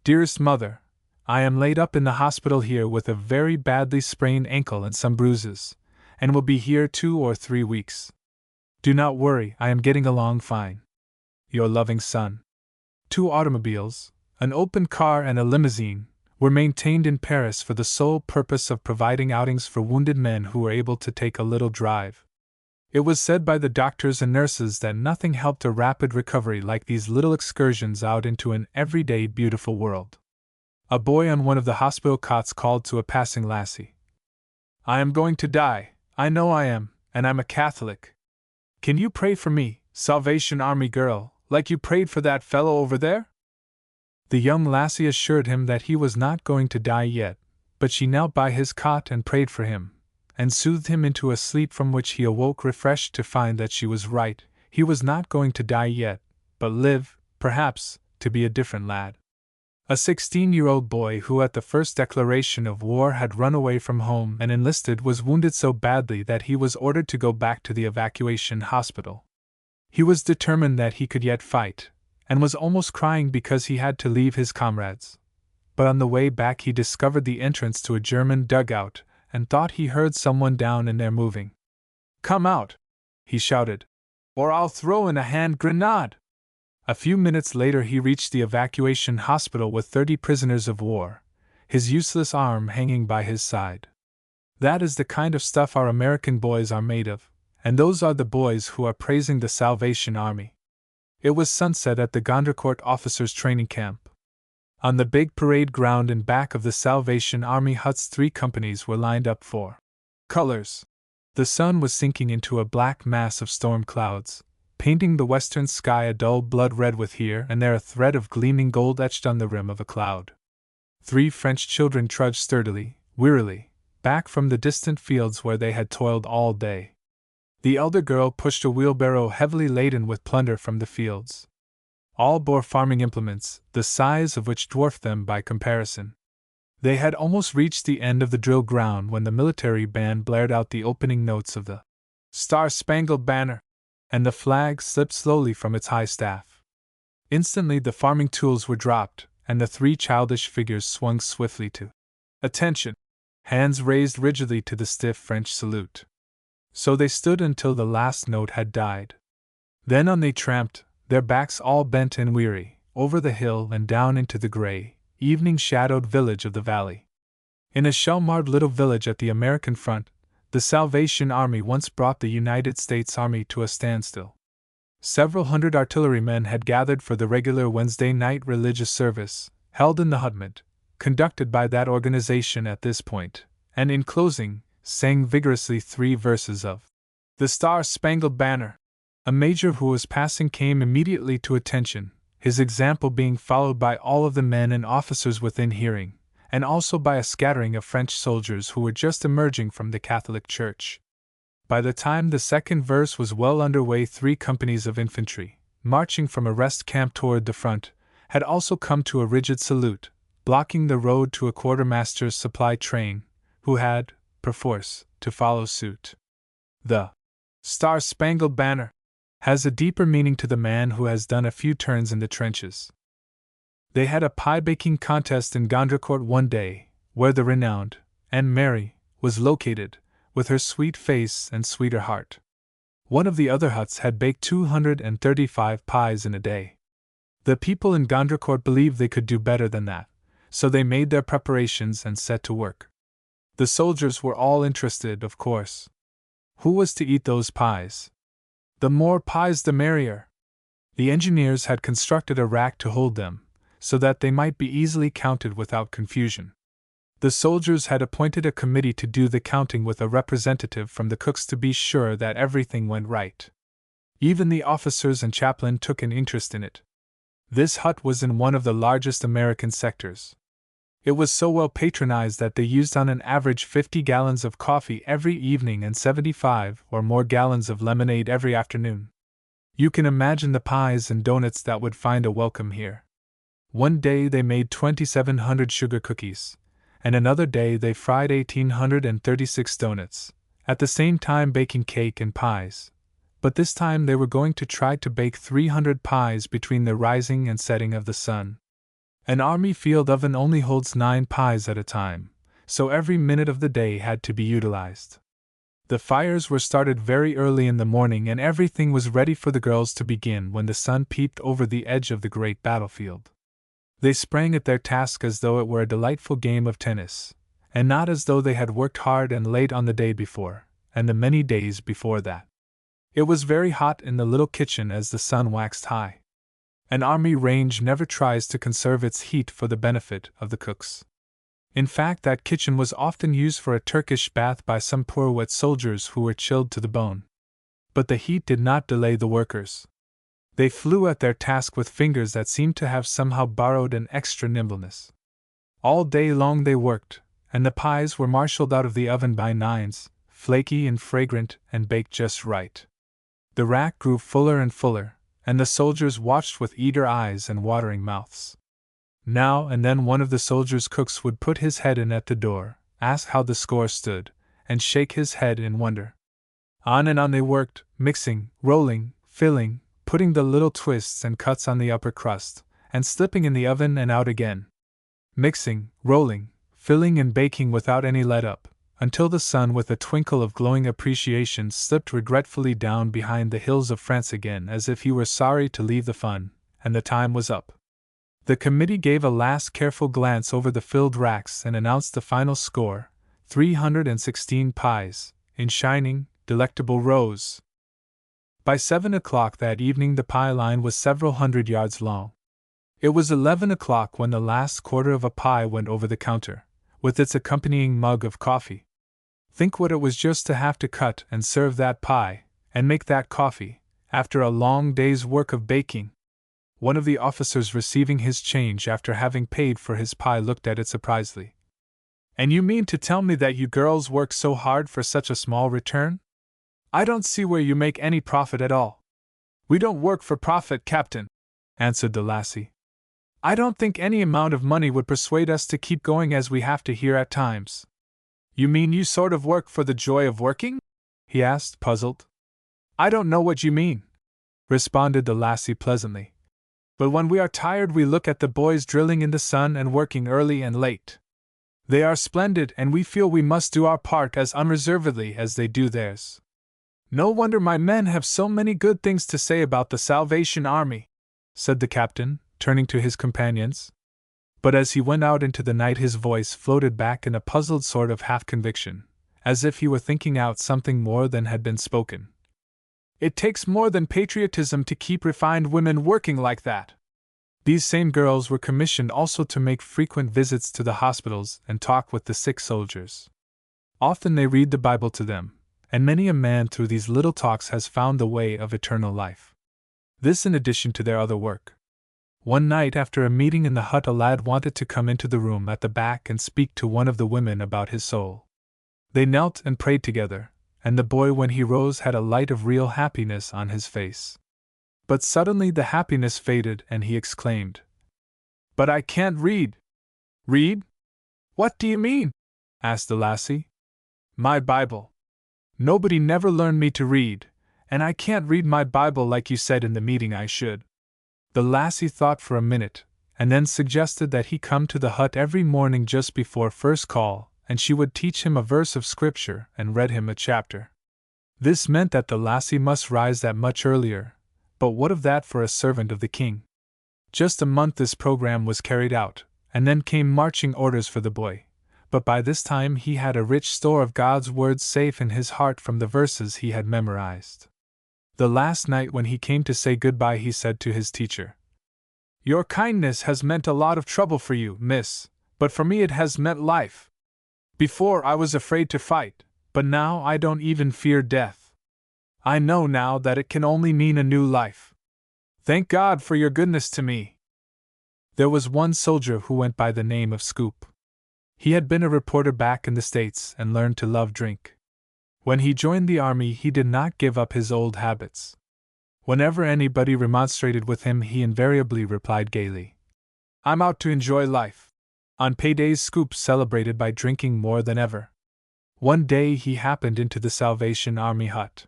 Dearest Mother, I am laid up in the hospital here with a very badly sprained ankle and some bruises, and will be here 2 or 3 weeks. Do not worry, I am getting along fine. Your loving son. 2 automobiles, an open car and a limousine, were maintained in Paris for the sole purpose of providing outings for wounded men who were able to take a little drive. It was said by the doctors and nurses that nothing helped a rapid recovery like these little excursions out into an everyday beautiful world. A boy on one of the hospital cots called to a passing lassie. I am going to die, I know I am, and I'm a Catholic. Can you pray for me, Salvation Army girl, like you prayed for that fellow over there? The young lassie assured him that he was not going to die yet, but she knelt by his cot and prayed for him, and soothed him into a sleep from which he awoke refreshed to find that she was right. He was not going to die yet, but live, perhaps, to be a different lad. A 16-year-old boy who at the first declaration of war had run away from home and enlisted was wounded so badly that he was ordered to go back to the evacuation hospital. He was determined that he could yet fight, and was almost crying because he had to leave his comrades. But on the way back he discovered the entrance to a German dugout and thought he heard someone down in there moving. Come out, he shouted, or I'll throw in a hand grenade. A few minutes later he reached the evacuation hospital with 30 prisoners of war, his useless arm hanging by his side. That is the kind of stuff our American boys are made of, and those are the boys who are praising the Salvation Army. It was sunset at the Gondrecourt officers' training camp. On the big parade ground in back of the Salvation Army huts 3 companies were lined up for colors. The sun was sinking into a black mass of storm clouds, painting the western sky a dull blood red with here and there a thread of gleaming gold etched on the rim of a cloud. 3 French children trudged sturdily, wearily, back from the distant fields where they had toiled all day. The elder girl pushed a wheelbarrow heavily laden with plunder from the fields. All bore farming implements, the size of which dwarfed them by comparison. They had almost reached the end of the drill ground when the military band blared out the opening notes of the Star-Spangled Banner, and the flag slipped slowly from its high staff. Instantly the farming tools were dropped, and the 3 childish figures swung swiftly to attention, hands raised rigidly to the stiff French salute. So they stood until the last note had died. Then on they tramped, their backs all bent and weary, over the hill and down into the gray, evening-shadowed village of the valley. In a shell-marred little village at the American front, the Salvation Army once brought the United States Army to a standstill. Several hundred artillerymen had gathered for the regular Wednesday night religious service, held in the hutment, conducted by that organization at this point, and in closing, sang vigorously 3 verses of The Star-Spangled Banner. A major who was passing came immediately to attention, his example being followed by all of the men and officers within hearing, and also by a scattering of French soldiers who were just emerging from the Catholic Church. By the time the second verse was well underway, 3 companies of infantry, marching from a rest camp toward the front, had also come to a rigid salute, blocking the road to a quartermaster's supply train, who had, perforce, to follow suit. The Star-Spangled Banner has a deeper meaning to the man who has done a few turns in the trenches. They had a pie-baking contest in Gondrecourt one day, where the renowned Anne Mary was located, with her sweet face and sweeter heart. One of the other huts had baked 235 pies in a day. The people in Gondrecourt believed they could do better than that, so they made their preparations and set to work. The soldiers were all interested, of course. Who was to eat those pies? The more pies the merrier. The engineers had constructed a rack to hold them, so that they might be easily counted without confusion. The soldiers had appointed a committee to do the counting with a representative from the cooks to be sure that everything went right. Even the officers and chaplain took an interest in it. This hut was in one of the largest American sectors. It was so well patronized that they used on an average 50 gallons of coffee every evening and 75 or more gallons of lemonade every afternoon. You can imagine the pies and donuts that would find a welcome here. One day they made 2,700 sugar cookies, and another day they fried 1,836 donuts, at the same time baking cake and pies. But this time they were going to try to bake 300 pies between the rising and setting of the sun. An army field oven only holds 9 pies at a time, so every minute of the day had to be utilized. The fires were started very early in the morning and everything was ready for the girls to begin when the sun peeped over the edge of the great battlefield. They sprang at their task as though it were a delightful game of tennis, and not as though they had worked hard and late on the day before, and the many days before that. It was very hot in the little kitchen as the sun waxed high. An army range never tries to conserve its heat for the benefit of the cooks. In fact, that kitchen was often used for a Turkish bath by some poor wet soldiers who were chilled to the bone. But the heat did not delay the workers. They flew at their task with fingers that seemed to have somehow borrowed an extra nimbleness. All day long they worked, and the pies were marshaled out of the oven by 9s, flaky and fragrant and baked just right. The rack grew fuller and fuller, and the soldiers watched with eager eyes and watering mouths. Now and then one of the soldiers' cooks would put his head in at the door, ask how the score stood, and shake his head in wonder. On and on they worked, mixing, rolling, filling, putting the little twists and cuts on the upper crust, and slipping in the oven and out again. Mixing, rolling, filling and baking without any let-up, until the sun with a twinkle of glowing appreciation slipped regretfully down behind the hills of France again as if he were sorry to leave the fun, and the time was up. The committee gave a last careful glance over the filled racks and announced the final score, 316 pies, in shining, delectable rows. By 7 o'clock that evening the pie line was several hundred yards long. It was 11 o'clock when the last quarter of a pie went over the counter, with its accompanying mug of coffee. Think what it was just to have to cut and serve that pie, and make that coffee, after a long day's work of baking. One of the officers receiving his change after having paid for his pie looked at it surprisedly. "And you mean to tell me that you girls work so hard for such a small return? I don't see where you make any profit at all." "We don't work for profit, Captain," answered the lassie. "I don't think any amount of money would persuade us to keep going as we have to here at times." "You mean you sort of work for the joy of working?" he asked, puzzled. "I don't know what you mean," responded the lassie pleasantly. "But when we are tired we look at the boys drilling in the sun and working early and late. They are splendid and we feel we must do our part as unreservedly as they do theirs. No wonder my men have so many good things to say about the Salvation Army," said the captain, turning to his companions. But as he went out into the night his voice floated back in a puzzled sort of half-conviction, as if he were thinking out something more than had been spoken. "It takes more than patriotism to keep refined women working like that." These same girls were commissioned also to make frequent visits to the hospitals and talk with the sick soldiers. Often they read the Bible to them, and many a man through these little talks has found the way of eternal life. This in addition to their other work. One night after a meeting in the hut a lad wanted to come into the room at the back and speak to one of the women about his soul. They knelt and prayed together, and the boy when he rose had a light of real happiness on his face. But suddenly the happiness faded and he exclaimed, "But I can't read!" "Read? What do you mean?" asked the lassie. "My Bible. Nobody never learned me to read, and I can't read my Bible like you said in the meeting I should." The lassie thought for a minute, and then suggested that he come to the hut every morning just before first call, and she would teach him a verse of scripture and read him a chapter. This meant that the lassie must rise that much earlier, but what of that for a servant of the king? Just a month this program was carried out, and then came marching orders for the boy, but by this time he had a rich store of God's words safe in his heart from the verses he had memorized. The last night when he came to say goodbye he said to his teacher, "Your kindness has meant a lot of trouble for you, miss, but for me it has meant life. Before I was afraid to fight, but now I don't even fear death. I know now that it can only mean a new life. Thank God for your goodness to me." There was one soldier who went by the name of Scoop. He had been a reporter back in the States and learned to love drink. When he joined the army, he did not give up his old habits. Whenever anybody remonstrated with him, he invariably replied gaily, "I'm out to enjoy life." On paydays, Scoop celebrated by drinking more than ever. One day he happened into the Salvation Army hut.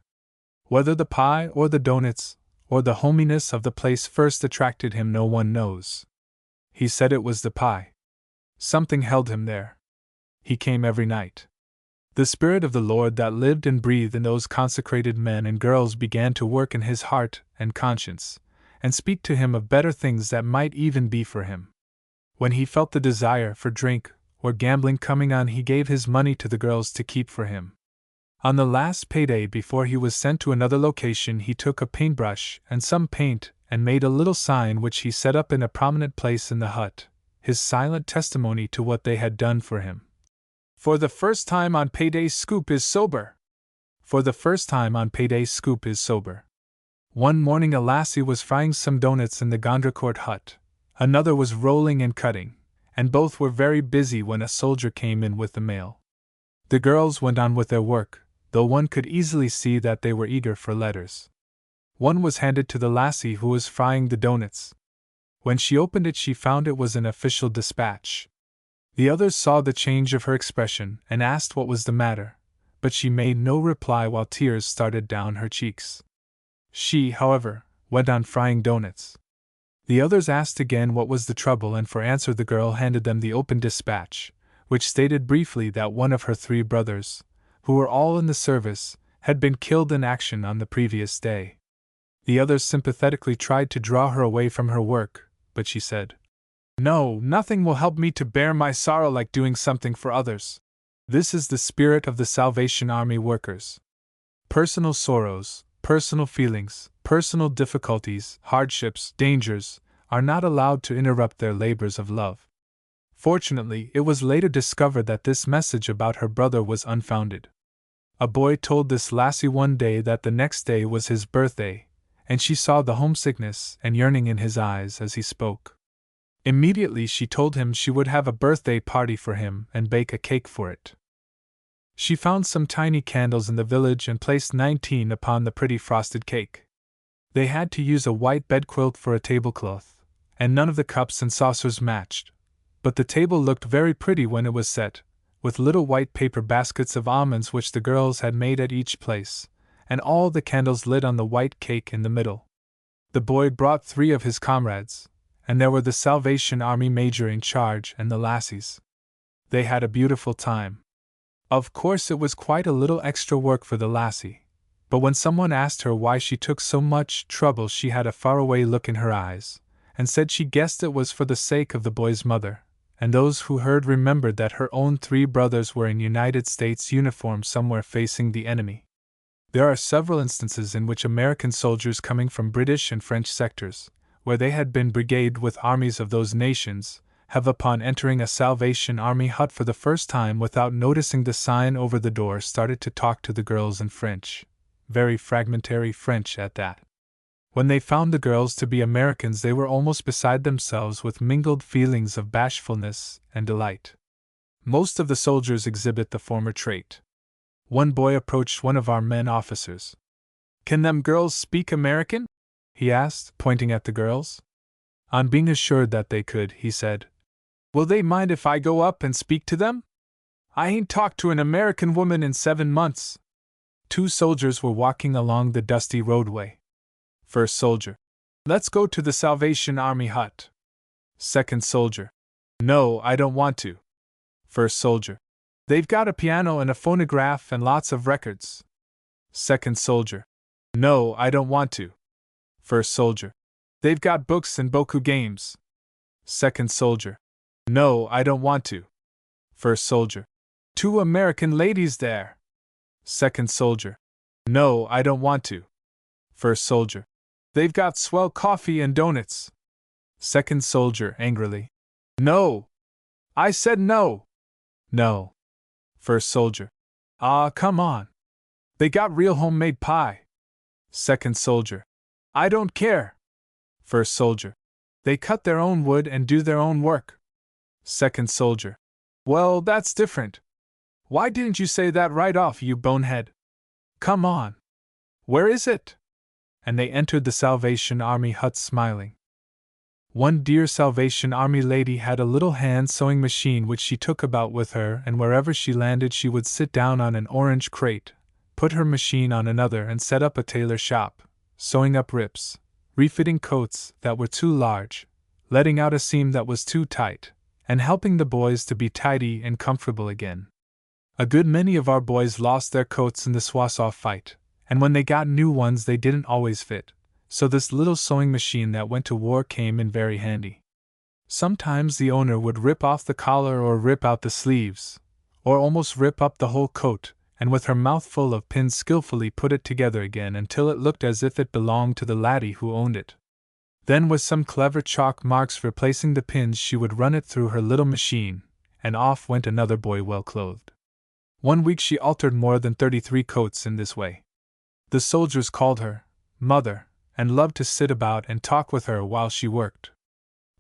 Whether the pie or the donuts or the hominess of the place first attracted him, no one knows. He said it was the pie. Something held him there. He came every night. The Spirit of the Lord that lived and breathed in those consecrated men and girls began to work in his heart and conscience, and speak to him of better things that might even be for him. When he felt the desire for drink or gambling coming on, he gave his money to the girls to keep for him. On the last payday before he was sent to another location, he took a paintbrush and some paint and made a little sign which he set up in a prominent place in the hut, his silent testimony to what they had done for him. "For the first time on payday, Scoop is sober." For the first time on payday, Scoop is sober. One morning a lassie was frying some donuts in the Gondracourt hut, another was rolling and cutting, and both were very busy when a soldier came in with the mail. The girls went on with their work, though one could easily see that they were eager for letters. One was handed to the lassie who was frying the donuts. When she opened it, she found it was an official dispatch. The others saw the change of her expression and asked what was the matter, but she made no reply while tears started down her cheeks. She, however, went on frying donuts. The others asked again what was the trouble, and for answer the girl handed them the open dispatch, which stated briefly that one of her 3 brothers, who were all in the service, had been killed in action on the previous day. The others sympathetically tried to draw her away from her work, but she said, "No, nothing will help me to bear my sorrow like doing something for others. This is the spirit of the Salvation Army workers. Personal sorrows, personal feelings, personal difficulties, hardships, dangers, are not allowed to interrupt their labors of love." Fortunately, it was later discovered that this message about her brother was unfounded. A boy told this lassie one day that the next day was his birthday, and she saw the homesickness and yearning in his eyes as he spoke. Immediately she told him she would have a birthday party for him and bake a cake for it. She found some tiny candles in the village and placed 19 upon the pretty frosted cake. They had to use a white bedquilt for a tablecloth, and none of the cups and saucers matched, but the table looked very pretty when it was set, with little white paper baskets of almonds which the girls had made at each place, and all the candles lit on the white cake in the middle. The boy brought 3 of his comrades, and there were the Salvation Army major in charge and the lassies. They had a beautiful time. Of course, it was quite a little extra work for the lassie, but when someone asked her why she took so much trouble, she had a faraway look in her eyes, and said she guessed it was for the sake of the boy's mother, and those who heard remembered that her own 3 brothers were in United States uniform somewhere facing the enemy. There are several instances in which American soldiers coming from British and French sectors, where they had been brigaded with armies of those nations, have upon entering a Salvation Army hut for the first time without noticing the sign over the door started to talk to the girls in French, very fragmentary French at that. When they found the girls to be Americans, they were almost beside themselves with mingled feelings of bashfulness and delight. Most of the soldiers exhibit the former trait. One boy approached one of our men officers. "Can them girls speak American?" he asked, pointing at the girls. On being assured that they could, he said, "Will they mind if I go up and speak to them? I ain't talked to an American woman in 7 months." 2 soldiers were walking along the dusty roadway. First soldier: "Let's go to the Salvation Army hut." Second soldier: "No, I don't want to." First soldier: "They've got a piano and a phonograph and lots of records." Second soldier: "No, I don't want to." First soldier: "They've got books and boku games." Second soldier: "No, I don't want to." First soldier: "2 American ladies there." Second soldier: "No, I don't want to." First soldier: "They've got swell coffee and donuts." Second soldier angrily: "No! I said no!" "No." First soldier: Come on. They got real homemade pie." Second soldier: "I don't care." First soldier: "They cut their own wood and do their own work." Second soldier: "Well, that's different. Why didn't you say that right off, you bonehead? Come on. Where is it?" And they entered the Salvation Army hut smiling. One dear Salvation Army lady had a little hand sewing machine which she took about with her, and wherever she landed she would sit down on an orange crate, put her machine on another, and set up a tailor shop, sewing up rips, refitting coats that were too large, letting out a seam that was too tight, and helping the boys to be tidy and comfortable again. A good many of our boys lost their coats in the Swasaw fight, and when they got new ones they didn't always fit, so this little sewing machine that went to war came in very handy. Sometimes the owner would rip off the collar or rip out the sleeves, or almost rip up the whole coat, and with her mouth full of pins skillfully put it together again until it looked as if it belonged to the laddie who owned it. Then with some clever chalk marks replacing the pins she would run it through her little machine, and off went another boy well clothed. One week she altered more than 33 coats in this way. The soldiers called her Mother, and loved to sit about and talk with her while she worked.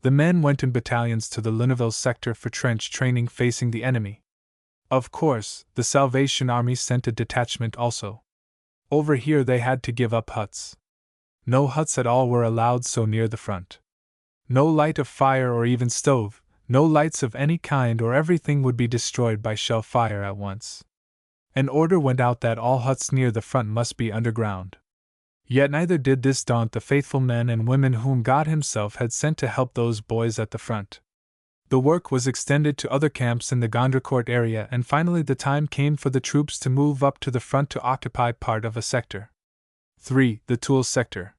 The men went in battalions to the Lunéville sector for trench training facing the enemy. Of course, the Salvation Army sent a detachment also. Over here they had to give up huts. No huts at all were allowed so near the front. No light of fire or even stove, no lights of any kind, or everything would be destroyed by shell fire at once. An order went out that all huts near the front must be underground. Yet neither did this daunt the faithful men and women whom God Himself had sent to help those boys at the front. The work was extended to other camps in the Gondrecourt area, and finally the time came for the troops to move up to the front to occupy part of a sector. 3. The Toul sector.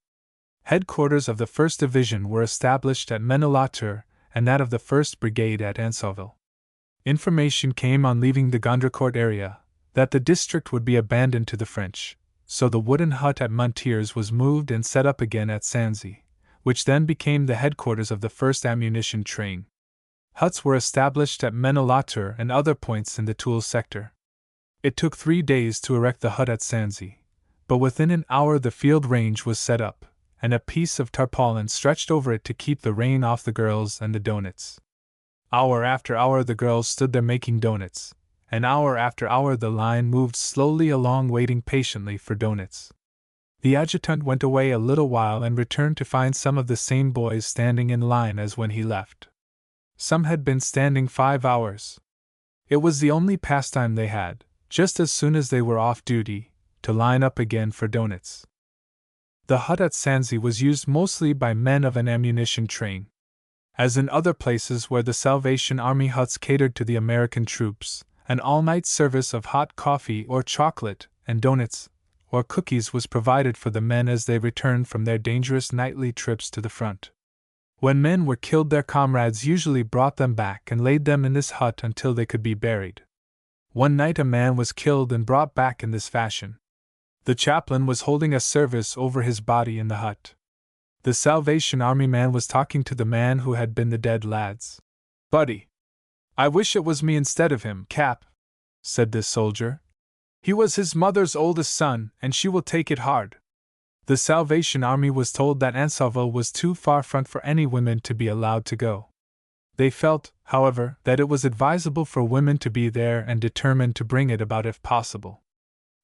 Headquarters of the 1st Division were established at Menelatur, and that of the 1st Brigade at Ansauville. Information came on leaving the Gondrecourt area that the district would be abandoned to the French, so the wooden hut at Montiers was moved and set up again at Sanzy, which then became the headquarters of the 1st Ammunition Train. Huts were established at Menelatur and other points in the Toul sector. It took 3 days to erect the hut at Sanzy, but within an hour the field range was set up, and a piece of tarpaulin stretched over it to keep the rain off the girls and the doughnuts. Hour after hour the girls stood there making doughnuts, and hour after hour the line moved slowly along waiting patiently for doughnuts. The adjutant went away a little while and returned to find some of the same boys standing in line as when he left. Some had been standing 5 hours. It was the only pastime they had, just as soon as they were off duty, to line up again for doughnuts. The hut at Sanzy was used mostly by men of an ammunition train. As in other places where the Salvation Army huts catered to the American troops, an all-night service of hot coffee or chocolate and doughnuts or cookies was provided for the men as they returned from their dangerous nightly trips to the front. When men were killed, their comrades usually brought them back and laid them in this hut until they could be buried. One night a man was killed and brought back in this fashion. The chaplain was holding a service over his body in the hut. The Salvation Army man was talking to the man who had been the dead lad's. "Buddy, I wish it was me instead of him, Cap," said this soldier. "He was his mother's oldest son, and she will take it hard." The Salvation Army was told that Ansauville was too far front for any women to be allowed to go. They felt, however, that it was advisable for women to be there and determined to bring it about if possible.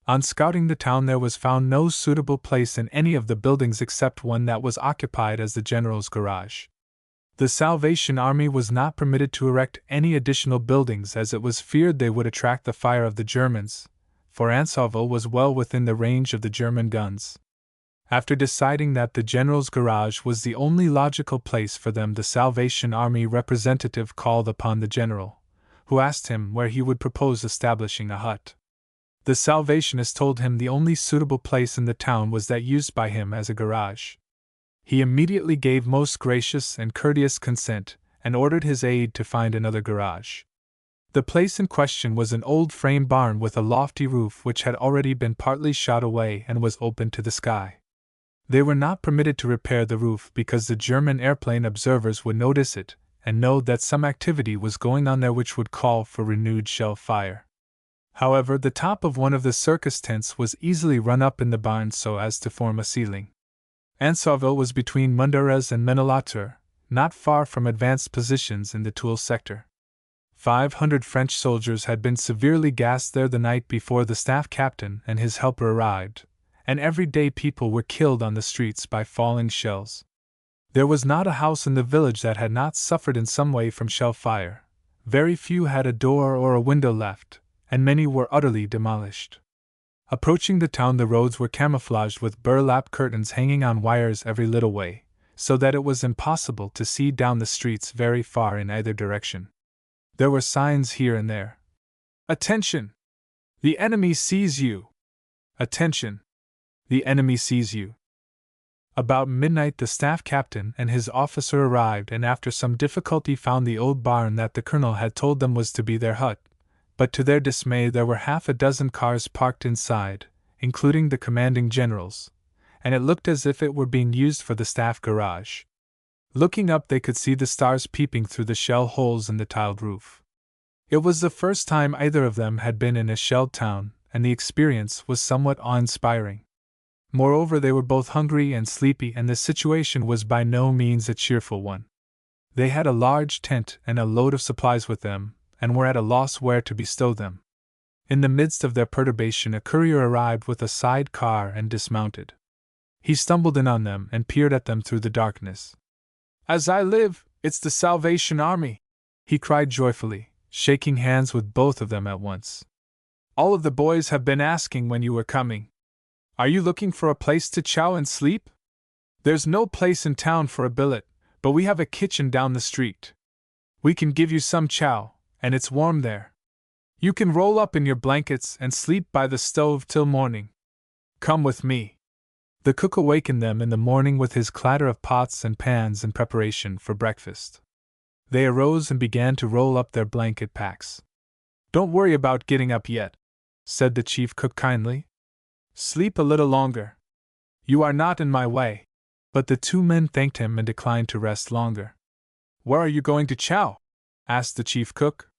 On scouting the town, there was found no suitable place in any of the buildings except one that was occupied as the general's garage. The Salvation Army was not permitted to erect any additional buildings as it was feared they would attract the fire of the Germans, for Ansoville was well within the range of the German guns. After deciding that the general's garage was the only logical place for them, the Salvation Army representative called upon the general, who asked him where he would propose establishing a hut. The Salvationist told him the only suitable place in the town was that used by him as a garage. He immediately gave most gracious and courteous consent, and ordered his aide to find another garage. The place in question was an old frame barn with a lofty roof which had already been partly shot away and was open to the sky. They were not permitted to repair the roof because the German airplane observers would notice it and know that some activity was going on there which would call for renewed shell fire. However, the top of one of the circus tents was easily run up in the barn so as to form a ceiling. Ansoville was between Mundarez and Menelater, not far from advanced positions in the Toul sector. 500 French soldiers had been severely gassed there the night before the staff captain and his helper arrived, and every day people were killed on the streets by falling shells. There was not a house in the village that had not suffered in some way from shell fire. Very few had a door or a window left, and many were utterly demolished. Approaching the town, the roads were camouflaged with burlap curtains hanging on wires every little way, so that it was impossible to see down the streets very far in either direction. There were signs here and there. "Attention! The enemy sees you! Attention! The enemy sees you!" About midnight the staff captain and his officer arrived and after some difficulty found the old barn that the colonel had told them was to be their hut, but to their dismay there were half a dozen cars parked inside, including the commanding general's, and it looked as if it were being used for the staff garage. Looking up they could see the stars peeping through the shell holes in the tiled roof. It was the first time either of them had been in a shelled town, and the experience was somewhat awe-inspiring. Moreover, they were both hungry and sleepy, and the situation was by no means a cheerful one. They had a large tent and a load of supplies with them, and were at a loss where to bestow them. In the midst of their perturbation, a courier arrived with a side car and dismounted. He stumbled in on them and peered at them through the darkness. "As I live, it's the Salvation Army!" he cried joyfully, shaking hands with both of them at once. "All of the boys have been asking when you were coming. Are you looking for a place to chow and sleep? There's no place in town for a billet, but we have a kitchen down the street. We can give you some chow, and it's warm there. You can roll up in your blankets and sleep by the stove till morning. Come with me." The cook awakened them in the morning with his clatter of pots and pans in preparation for breakfast. They arose and began to roll up their blanket packs. "Don't worry about getting up yet," said the chief cook kindly. "Sleep a little longer. You are not in my way." But the two men thanked him and declined to rest longer. "Where are you going to chow?" asked the chief cook.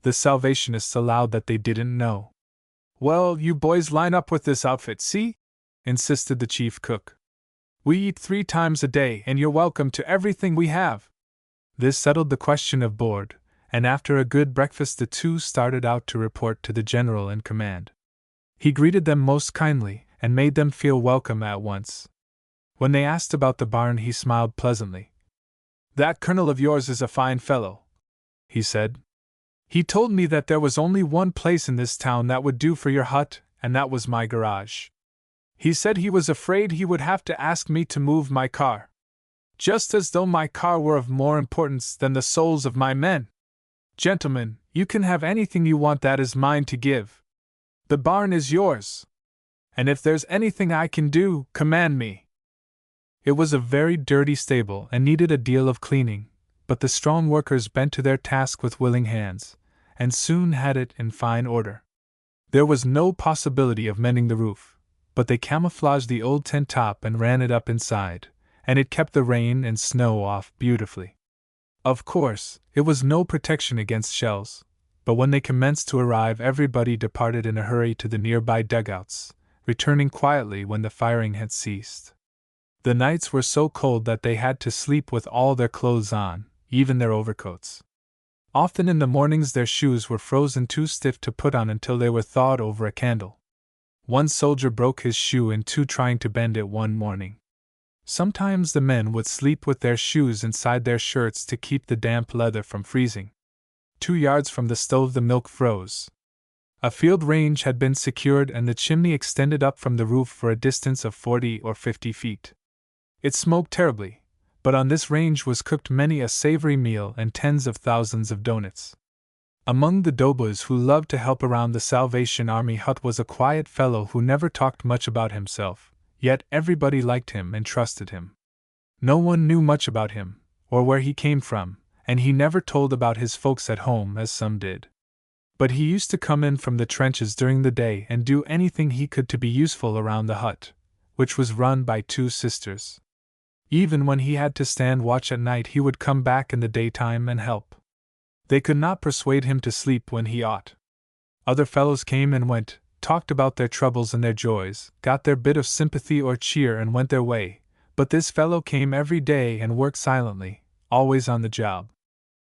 The Salvationists allowed that they didn't know. "Well, you boys line up with this outfit, see?" insisted the chief cook. "We eat 3 times a day, and you're welcome to everything we have." This settled the question of board, and after a good breakfast the two started out to report to the general in command. He greeted them most kindly, and made them feel welcome at once. When they asked about the barn, he smiled pleasantly. "That colonel of yours is a fine fellow," he said. "He told me that there was only one place in this town that would do for your hut, and that was my garage. He said he was afraid he would have to ask me to move my car. Just as though my car were of more importance than the souls of my men. Gentlemen, you can have anything you want that is mine to give. The barn is yours. And if there's anything I can do, command me." It was a very dirty stable and needed a deal of cleaning, but the strong workers bent to their task with willing hands, and soon had it in fine order. There was no possibility of mending the roof, but they camouflaged the old tent top and ran it up inside, and it kept the rain and snow off beautifully. Of course, it was no protection against shells, but when they commenced to arrive everybody departed in a hurry to the nearby dugouts, returning quietly when the firing had ceased. The nights were so cold that they had to sleep with all their clothes on, even their overcoats. Often in the mornings their shoes were frozen too stiff to put on until they were thawed over a candle. One soldier broke his shoe in two trying to bend it one morning. Sometimes the men would sleep with their shoes inside their shirts to keep the damp leather from freezing. 2 yards from the stove the milk froze. A field range had been secured and the chimney extended up from the roof for a distance of 40 or 50 feet. It smoked terribly, but on this range was cooked many a savory meal and tens of thousands of doughnuts. Among the doughboys who loved to help around the Salvation Army hut was a quiet fellow who never talked much about himself, yet everybody liked him and trusted him. No one knew much about him, or where he came from, and he never told about his folks at home as some did. But he used to come in from the trenches during the day and do anything he could to be useful around the hut, which was run by 2 sisters. Even when he had to stand watch at night, he would come back in the daytime and help. They could not persuade him to sleep when he ought. Other fellows came and went, talked about their troubles and their joys, got their bit of sympathy or cheer and went their way, but this fellow came every day and worked silently, always on the job.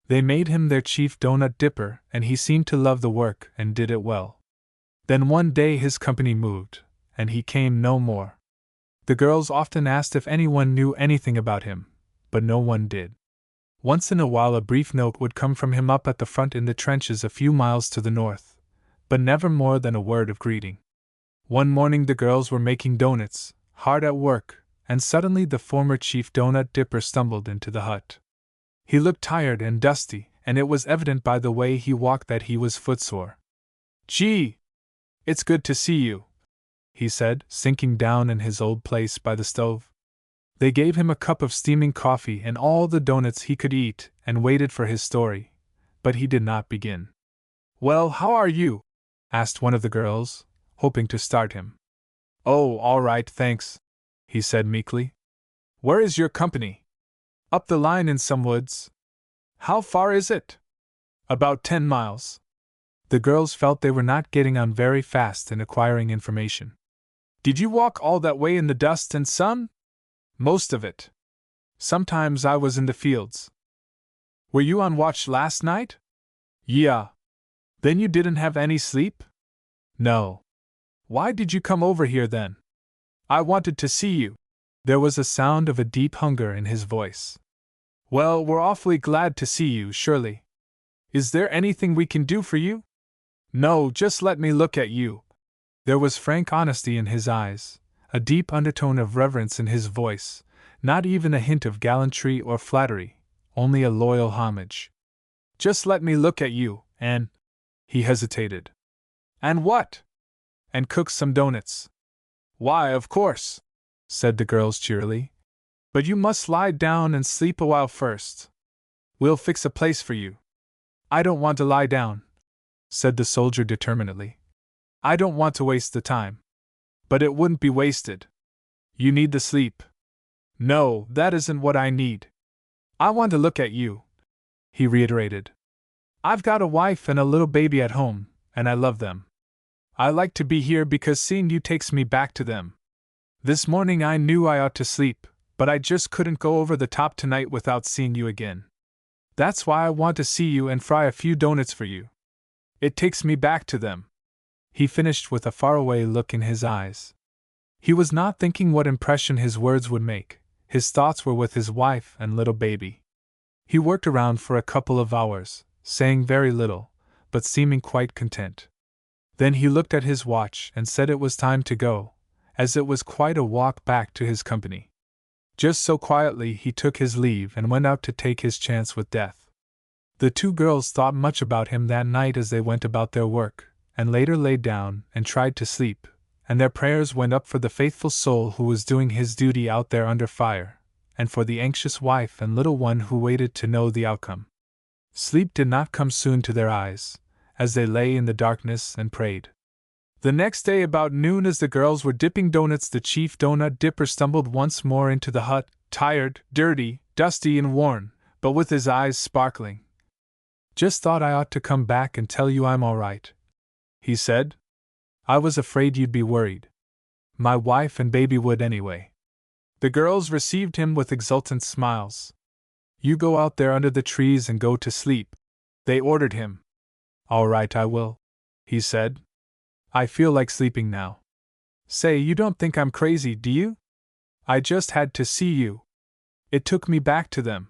They made him their chief doughnut dipper, and he seemed to love the work and did it well. Then one day his company moved, and he came no more. The girls often asked if anyone knew anything about him, but no one did. Once in a while a brief note would come from him up at the front in the trenches a few miles to the north, but never more than a word of greeting. One morning the girls were making doughnuts, hard at work, and suddenly the former chief doughnut dipper stumbled into the hut. He looked tired and dusty, and it was evident by the way he walked that he was footsore. "Gee! It's good to see you," he said, sinking down in his old place by the stove. They gave him a cup of steaming coffee and all the doughnuts he could eat, and waited for his story, but he did not begin. "Well, how are you?" asked one of the girls, hoping to start him. "Oh, all right, thanks," he said meekly. "Where is your company?" "Up the line in some woods." "How far is it?" "About 10 miles. The girls felt they were not getting on very fast in acquiring information. "Did you walk all that way in the dust and sun?" "Most of it. Sometimes I was in the fields." "Were you on watch last night?" "Yeah." "Then you didn't have any sleep?" "No." "Why did you come over here then?" "I wanted to see you." There was a sound of a deep hunger in his voice. "Well, we're awfully glad to see you, surely. Is there anything we can do for you?" "No, just let me look at you." There was frank honesty in his eyes, a deep undertone of reverence in his voice, not even a hint of gallantry or flattery, only a loyal homage. "Just let me look at you, and—" He hesitated. "And what?" "And cook some doughnuts." "Why, of course," said the girls cheerily. "But you must lie down and sleep a while first. We'll fix a place for you." "I don't want to lie down," said the soldier determinedly. "I don't want to waste the time." "But it wouldn't be wasted. You need the sleep." "No, that isn't what I need. I want to look at you," he reiterated. "I've got a wife and a little baby at home, and I love them. I like to be here because seeing you takes me back to them. This morning I knew I ought to sleep, but I just couldn't go over the top tonight without seeing you again. That's why I want to see you and fry a few doughnuts for you. It takes me back to them." He finished with a faraway look in his eyes. He was not thinking what impression his words would make. His thoughts were with his wife and little baby. He worked around for a couple of hours, saying very little, but seeming quite content. Then he looked at his watch and said it was time to go, as it was quite a walk back to his company. Just so quietly he took his leave and went out to take his chance with death. The 2 girls thought much about him that night as they went about their work, and later lay down and tried to sleep, and their prayers went up for the faithful soul who was doing his duty out there under fire, and for the anxious wife and little one who waited to know the outcome. Sleep did not come soon to their eyes, as they lay in the darkness and prayed. The next day about noon, as the girls were dipping doughnuts, the chief doughnut dipper stumbled once more into the hut, tired, dirty, dusty and worn, but with his eyes sparkling. "Just thought I ought to come back and tell you I'm all right," he said. "I was afraid you'd be worried. My wife and baby would anyway." The girls received him with exultant smiles. "You go out there under the trees and go to sleep," they ordered him. "All right, I will," he said. "I feel like sleeping now." Say, you don't think I'm crazy, do you? I just had to see you. It took me back to them.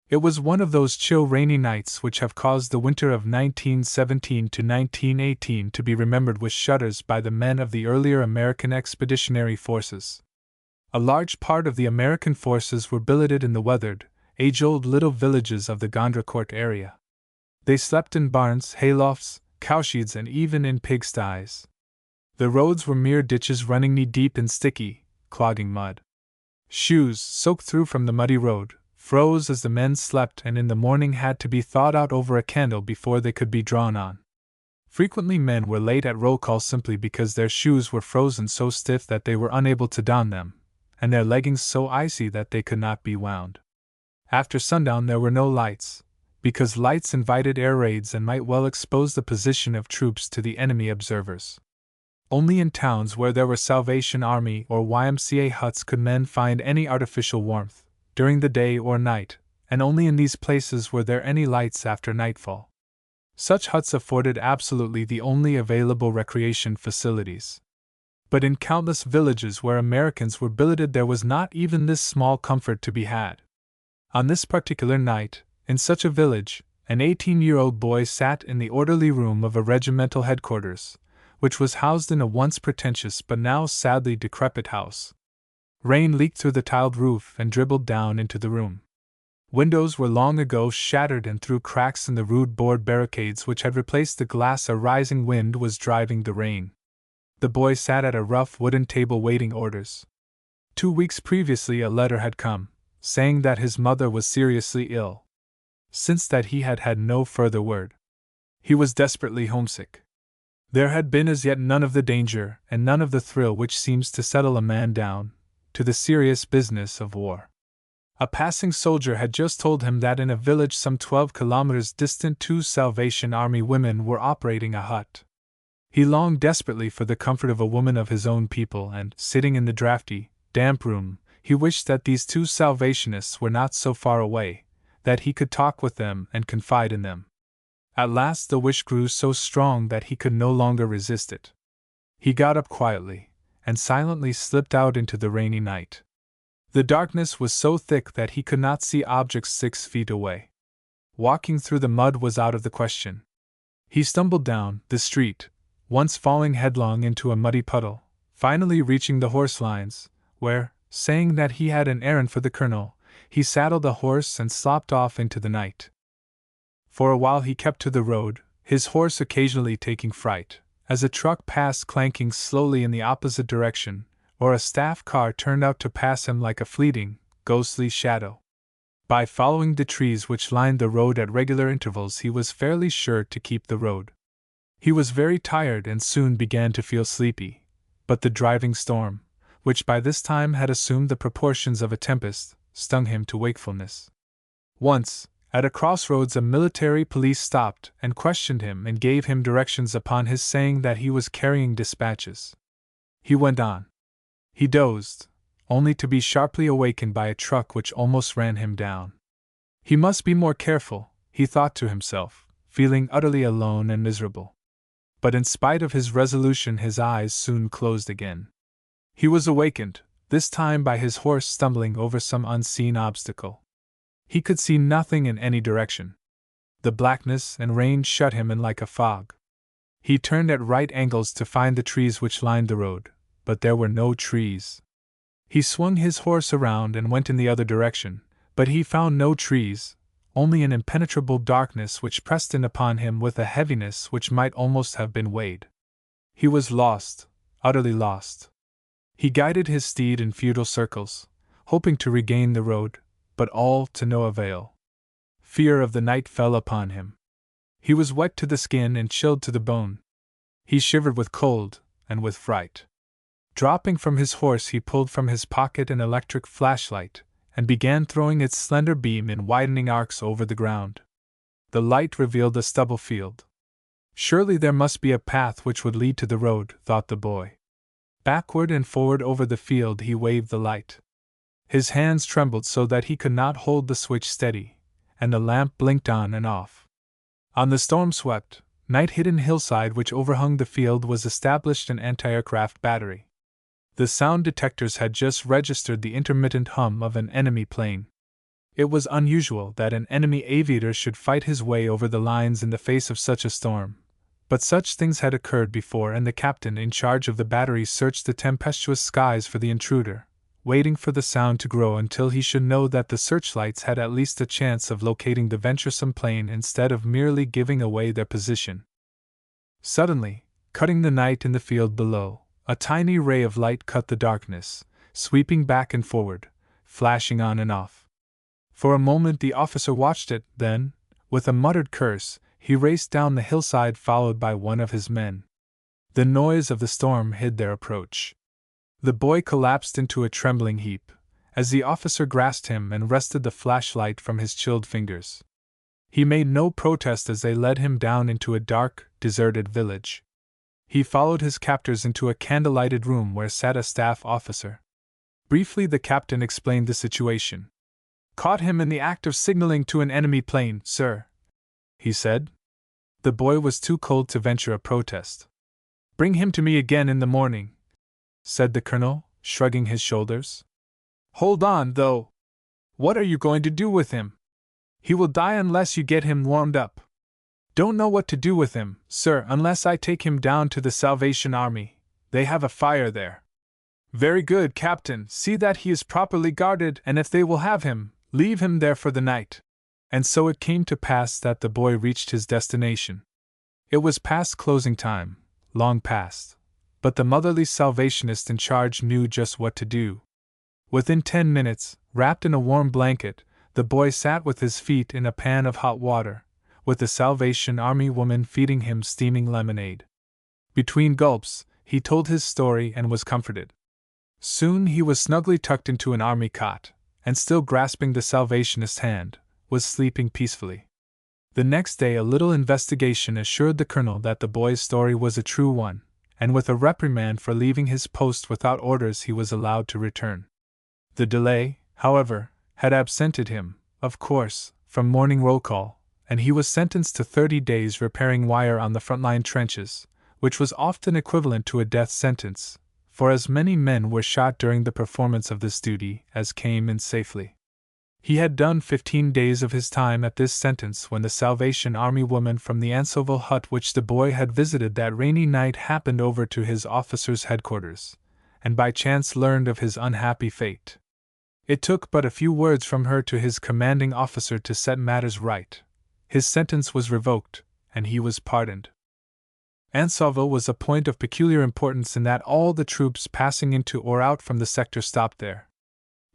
It was one of those chill rainy nights which have caused the winter of 1917 to 1918 to be remembered with shudders by the men of the earlier American expeditionary forces. A large part of the American forces were billeted in the weathered, age-old little villages of the Gondracourt area. They slept in barns, haylofts, cowsheds, and even in pigsties. The roads were mere ditches running knee-deep in sticky, clogging mud. Shoes, soaked through from the muddy road, froze as the men slept and in the morning had to be thawed out over a candle before they could be drawn on. Frequently men were late at roll call simply because their shoes were frozen so stiff that they were unable to don them, and their leggings so icy that they could not be wound. After sundown there were no lights, because lights invited air raids and might well expose the position of troops to the enemy observers. Only in towns where there were Salvation Army or YMCA huts could men find any artificial warmth, during the day or night, and only in these places were there any lights after nightfall. Such huts afforded absolutely the only available recreation facilities. But in countless villages where Americans were billeted there was not even this small comfort to be had. On this particular night, in such a village, an 18-year-old boy sat in the orderly room of a regimental headquarters, which was housed in a once pretentious but now sadly decrepit house. Rain leaked through the tiled roof and dribbled down into the room. Windows were long ago shattered, and through cracks in the rude board barricades which had replaced the glass a rising wind was driving the rain. The boy sat at a rough wooden table waiting orders. 2 weeks previously a letter had come, saying that his mother was seriously ill. Since that he had had no further word. He was desperately homesick. There had been as yet none of the danger and none of the thrill which seems to settle a man down to the serious business of war. A passing soldier had just told him that in a village some 12 kilometers distant 2 Salvation Army women were operating a hut. He longed desperately for the comfort of a woman of his own people, and, sitting in the drafty, damp room, he wished that these 2 Salvationists were not so far away, that he could talk with them and confide in them. At last the wish grew so strong that he could no longer resist it. He got up quietly, and silently slipped out into the rainy night. The darkness was so thick that he could not see objects 6 feet away. Walking through the mud was out of the question. He stumbled down the street, once falling headlong into a muddy puddle, finally reaching the horse lines, where, saying that he had an errand for the colonel, he saddled a horse and slopped off into the night. For a while he kept to the road, his horse occasionally taking fright, as a truck passed clanking slowly in the opposite direction, or a staff car turned out to pass him like a fleeting, ghostly shadow. By following the trees which lined the road at regular intervals he was fairly sure to keep the road. He was very tired and soon began to feel sleepy, but the driving storm, which by this time had assumed the proportions of a tempest, stung him to wakefulness. Once, at a crossroads, a military police stopped and questioned him and gave him directions upon his saying that he was carrying dispatches. He went on. He dozed, only to be sharply awakened by a truck which almost ran him down. He must be more careful, he thought to himself, feeling utterly alone and miserable. But in spite of his resolution his eyes soon closed again. He was awakened, this time by his horse stumbling over some unseen obstacle. He could see nothing in any direction. The blackness and rain shut him in like a fog. He turned at right angles to find the trees which lined the road, but there were no trees. He swung his horse around and went in the other direction, but he found no trees, only an impenetrable darkness which pressed in upon him with a heaviness which might almost have been weighed. He was lost, utterly lost. He guided his steed in futile circles, hoping to regain the road, but all to no avail. Fear of the night fell upon him. He was wet to the skin and chilled to the bone. He shivered with cold and with fright. Dropping from his horse he pulled from his pocket an electric flashlight, and began throwing its slender beam in widening arcs over the ground. The light revealed a stubble field. Surely there must be a path which would lead to the road, thought the boy. Backward and forward over the field he waved the light. His hands trembled so that he could not hold the switch steady, and the lamp blinked on and off. On the storm-swept, night-hidden hillside which overhung the field was established an anti-aircraft battery. The sound detectors had just registered the intermittent hum of an enemy plane. It was unusual that an enemy aviator should fight his way over the lines in the face of such a storm, but such things had occurred before, and the captain in charge of the battery searched the tempestuous skies for the intruder, waiting for the sound to grow until he should know that the searchlights had at least a chance of locating the venturesome plane instead of merely giving away their position. Suddenly, cutting the night in the field below, a tiny ray of light cut the darkness, sweeping back and forward, flashing on and off. For a moment the officer watched it, then, with a muttered curse, he raced down the hillside followed by one of his men. The noise of the storm hid their approach. The boy collapsed into a trembling heap, as the officer grasped him and wrested the flashlight from his chilled fingers. He made no protest as they led him down into a dark, deserted village. He followed his captors into a candle-lighted room where sat a staff officer. Briefly the captain explained the situation. "Caught him in the act of signaling to an enemy plane, sir," he said. The boy was too cold to venture a protest. "Bring him to me again in the morning," said the colonel, shrugging his shoulders. "Hold on, though. What are you going to do with him? He will die unless you get him warmed up." "Don't know what to do with him, sir, unless I take him down to the Salvation Army. They have a fire there." "Very good, Captain. See that he is properly guarded, and if they will have him, leave him there for the night." And so it came to pass that the boy reached his destination. It was past closing time, long past, but the motherly Salvationist in charge knew just what to do. Within 10 minutes, wrapped in a warm blanket, the boy sat with his feet in a pan of hot water, with the Salvation Army woman feeding him steaming lemonade. Between gulps, he told his story and was comforted. Soon he was snugly tucked into an army cot, and still grasping the Salvationist's hand, was sleeping peacefully. The next day a little investigation assured the colonel that the boy's story was a true one, and with a reprimand for leaving his post without orders he was allowed to return. The delay, however, had absented him, of course, from morning roll call, and he was sentenced to 30 days repairing wire on the front-line trenches, which was often equivalent to a death sentence, for as many men were shot during the performance of this duty as came in safely. He had done 15 days of his time at this sentence when the Salvation Army woman from the Ansoville hut which the boy had visited that rainy night happened over to his officer's headquarters, and by chance learned of his unhappy fate. It took but a few words from her to his commanding officer to set matters right. His sentence was revoked, and he was pardoned. Ansoville was a point of peculiar importance in that all the troops passing into or out from the sector stopped there.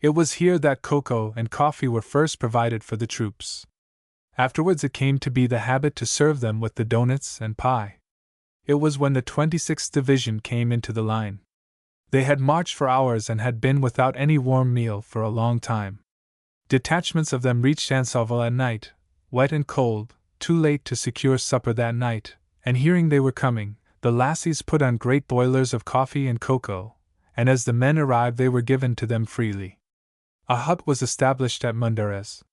It was here that cocoa and coffee were first provided for the troops. Afterwards it came to be the habit to serve them with the doughnuts and pie. It was when the 26th Division came into the line. They had marched for hours and had been without any warm meal for a long time. Detachments of them reached Ansoville at night, wet and cold, too late to secure supper that night, and hearing they were coming, the lassies put on great boilers of coffee and cocoa, and as the men arrived they were given to them freely. A hut was established at Mundarez.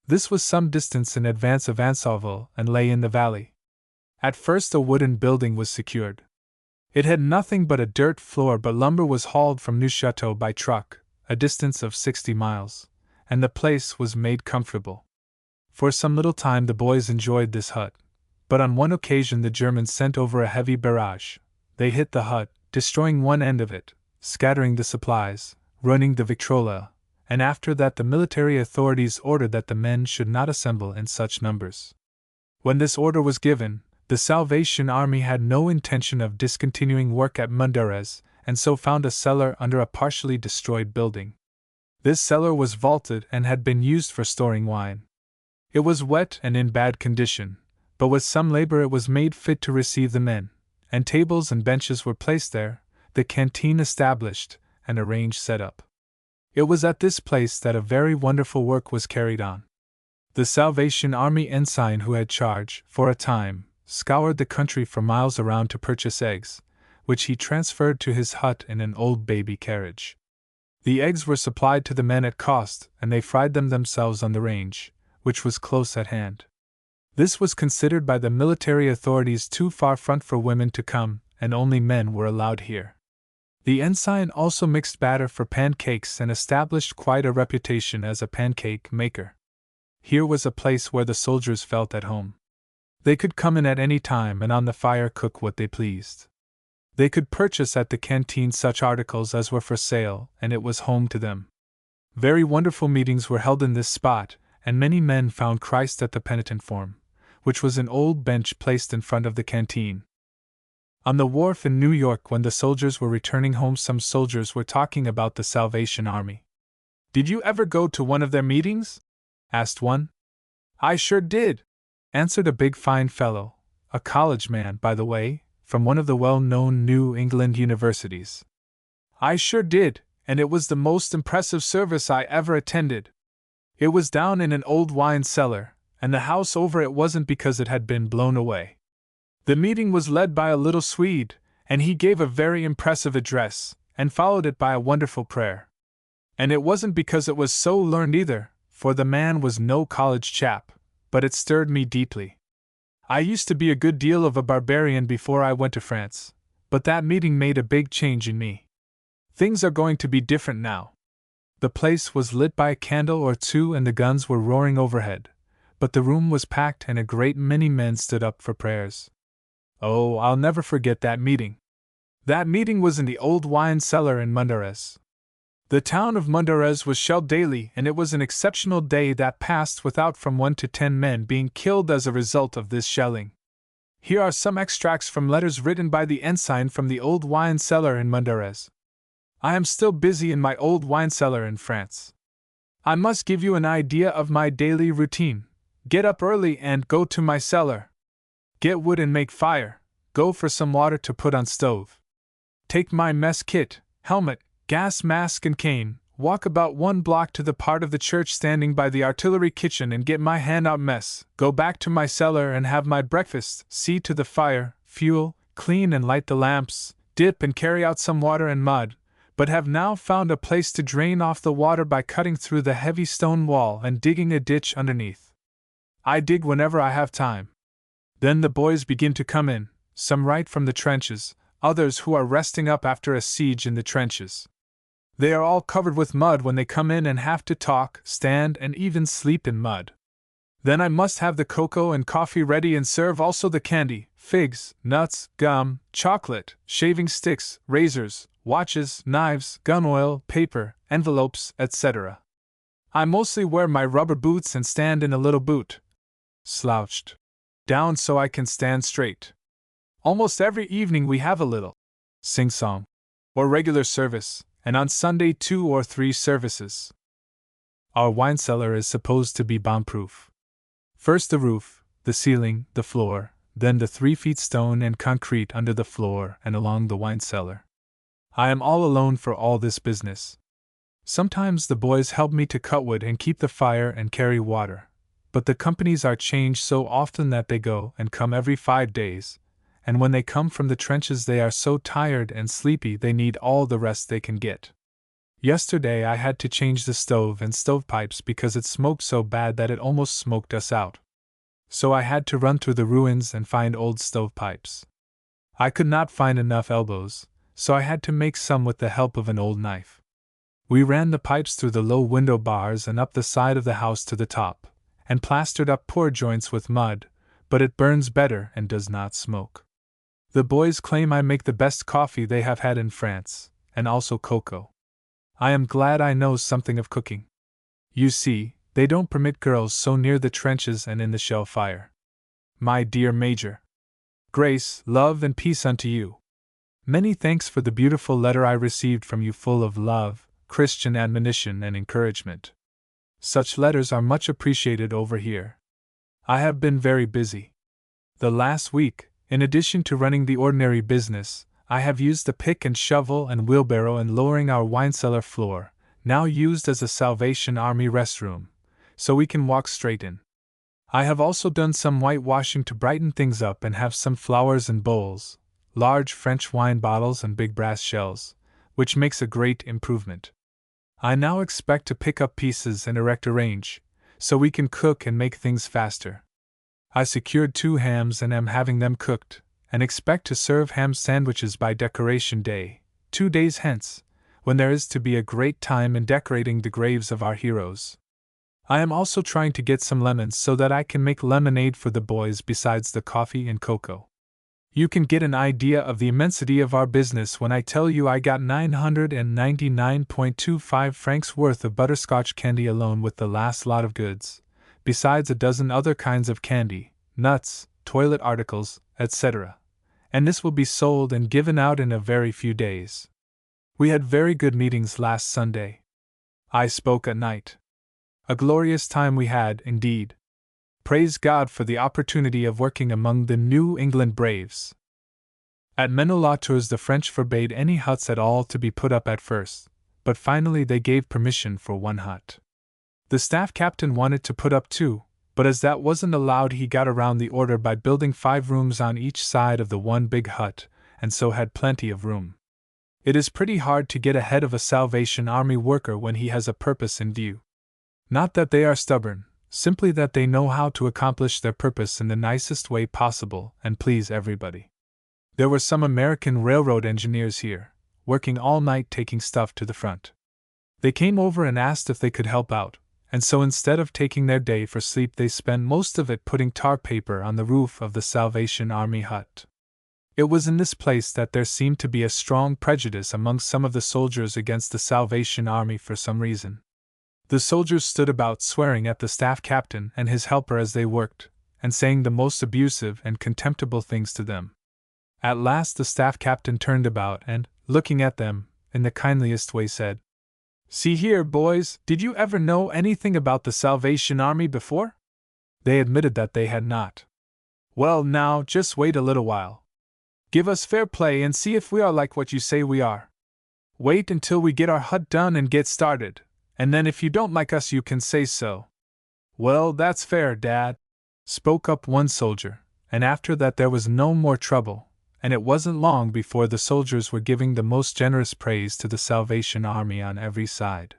This was some distance in advance of Ansoville and lay in the valley. At first a wooden building was secured. It had nothing but a dirt floor, but lumber was hauled from Neuchâteau by truck, a distance of 60 miles, and the place was made comfortable. For some little time the boys enjoyed this hut, but on one occasion the Germans sent over a heavy barrage. They hit the hut, destroying one end of it, scattering the supplies, ruining the victrola, and after that the military authorities ordered that the men should not assemble in such numbers. When this order was given, the Salvation Army had no intention of discontinuing work at Mundarez, and so found a cellar under a partially destroyed building. This cellar was vaulted and had been used for storing wine. It was wet and in bad condition, but with some labor it was made fit to receive the men, and tables and benches were placed there, the canteen established, and a range set up. It was at this place that a very wonderful work was carried on. The Salvation Army ensign who had charge, for a time, scoured the country for miles around to purchase eggs, which he transferred to his hut in an old baby carriage. The eggs were supplied to the men at cost, and they fried them themselves on the range, which was close at hand. This was considered by the military authorities too far front for women to come, and only men were allowed here. The ensign also mixed batter for pancakes and established quite a reputation as a pancake maker. Here was a place where the soldiers felt at home. They could come in at any time and on the fire cook what they pleased. They could purchase at the canteen such articles as were for sale, and it was home to them. Very wonderful meetings were held in this spot, and many men found Christ at the penitent form, which was an old bench placed in front of the canteen. On the wharf in New York, when the soldiers were returning home, some soldiers were talking about the Salvation Army. "Did you ever go to one of their meetings?" asked one. "I sure did," answered a big fine fellow, a college man, by the way, from one of the well-known New England universities. "I sure did, and it was the most impressive service I ever attended. It was down in an old wine cellar, and the house over it wasn't because it had been blown away. The meeting was led by a little Swede, and he gave a very impressive address, and followed it by a wonderful prayer. And it wasn't because it was so learned either, for the man was no college chap, but it stirred me deeply. I used to be a good deal of a barbarian before I went to France, but that meeting made a big change in me. Things are going to be different now." The place was lit by a candle or two and the guns were roaring overhead, but the room was packed and a great many men stood up for prayers. Oh, I'll never forget that meeting. That meeting was in the old wine cellar in Mundarez. The town of Mundarez was shelled daily, and it was an exceptional day that passed without from 1 to 10 men being killed as a result of this shelling. Here are some extracts from letters written by the ensign from the old wine cellar in Mundarez. "I am still busy in my old wine cellar in France. I must give you an idea of my daily routine. Get up early and go to my cellar. Get wood and make fire. Go for some water to put on stove. Take my mess kit, helmet, gas mask and cane, walk about 1 block to the part of the church standing by the artillery kitchen and get my hand-out mess, go back to my cellar and have my breakfast, see to the fire, fuel, clean and light the lamps, dip and carry out some water and mud, but have now found a place to drain off the water by cutting through the heavy stone wall and digging a ditch underneath. I dig whenever I have time. Then the boys begin to come in, some right from the trenches, others who are resting up after a siege in the trenches. They are all covered with mud when they come in and have to talk, stand, and even sleep in mud. Then I must have the cocoa and coffee ready and serve also the candy, figs, nuts, gum, chocolate, shaving sticks, razors, watches, knives, gun oil, paper, envelopes, etc. I mostly wear my rubber boots and stand in a little boot, slouched down so I can stand straight. Almost every evening we have a little sing-song, or regular service, and on Sunday 2 or 3 services. Our wine cellar is supposed to be bomb-proof. First the roof, the ceiling, the floor, then the 3 feet stone and concrete under the floor and along the wine cellar. I am all alone for all this business. Sometimes the boys help me to cut wood and keep the fire and carry water, but the companies are changed so often that they go and come every 5 days, and when they come from the trenches they are so tired and sleepy they need all the rest they can get. Yesterday I had to change the stove and stovepipes because it smoked so bad that it almost smoked us out. So I had to run through the ruins and find old stovepipes. I could not find enough elbows, so I had to make some with the help of an old knife. We ran the pipes through the low window bars and up the side of the house to the top, and plastered up poor joints with mud, but it burns better and does not smoke. The boys claim I make the best coffee they have had in France, and also cocoa. I am glad I know something of cooking. You see, they don't permit girls so near the trenches and in the shell fire. My dear Major, grace, love, and peace unto you. Many thanks for the beautiful letter I received from you, full of love, Christian admonition, and encouragement. Such letters are much appreciated over here. I have been very busy. The last week, in addition to running the ordinary business, I have used the pick and shovel and wheelbarrow in lowering our wine cellar floor, now used as a Salvation Army restroom, so we can walk straight in. I have also done some whitewashing to brighten things up and have some flowers in bowls, large French wine bottles and big brass shells, which makes a great improvement. I now expect to pick up pieces and erect a range, so we can cook and make things faster. I secured 2 hams and am having them cooked, and expect to serve ham sandwiches by Decoration Day, 2 days hence, when there is to be a great time in decorating the graves of our heroes. I am also trying to get some lemons so that I can make lemonade for the boys besides the coffee and cocoa. You can get an idea of the immensity of our business when I tell you I got 999.25 francs worth of butterscotch candy alone with the last lot of goods, besides a dozen other kinds of candy, nuts, toilet articles, etc. And this will be sold and given out in a very few days. We had very good meetings last Sunday. I spoke at night. A glorious time we had, indeed. Praise God for the opportunity of working among the New England braves. At Menolatours the French forbade any huts at all to be put up at first, but finally they gave permission for 1 hut. The staff captain wanted to put up 2, but as that wasn't allowed he got around the order by building 5 rooms on each side of the one big hut, and so had plenty of room. It is pretty hard to get ahead of a Salvation Army worker when he has a purpose in view. Not that they are stubborn, simply that they know how to accomplish their purpose in the nicest way possible and please everybody. There were some American railroad engineers here, working all night taking stuff to the front. They came over and asked if they could help out, and so instead of taking their day for sleep they spent most of it putting tar paper on the roof of the Salvation Army hut. It was in this place that there seemed to be a strong prejudice among some of the soldiers against the Salvation Army for some reason. The soldiers stood about swearing at the staff captain and his helper as they worked, and saying the most abusive and contemptible things to them. At last the staff captain turned about and, looking at them, in the kindliest way said, "See here, boys, did you ever know anything about the Salvation Army before?" They admitted that they had not. "Well, now, just wait a little while. Give us fair play and see if we are like what you say we are. Wait until we get our hut done and get started, and then if you don't like us you can say so." "Well, that's fair, Dad," spoke up one soldier, and after that there was no more trouble, and it wasn't long before the soldiers were giving the most generous praise to the Salvation Army on every side.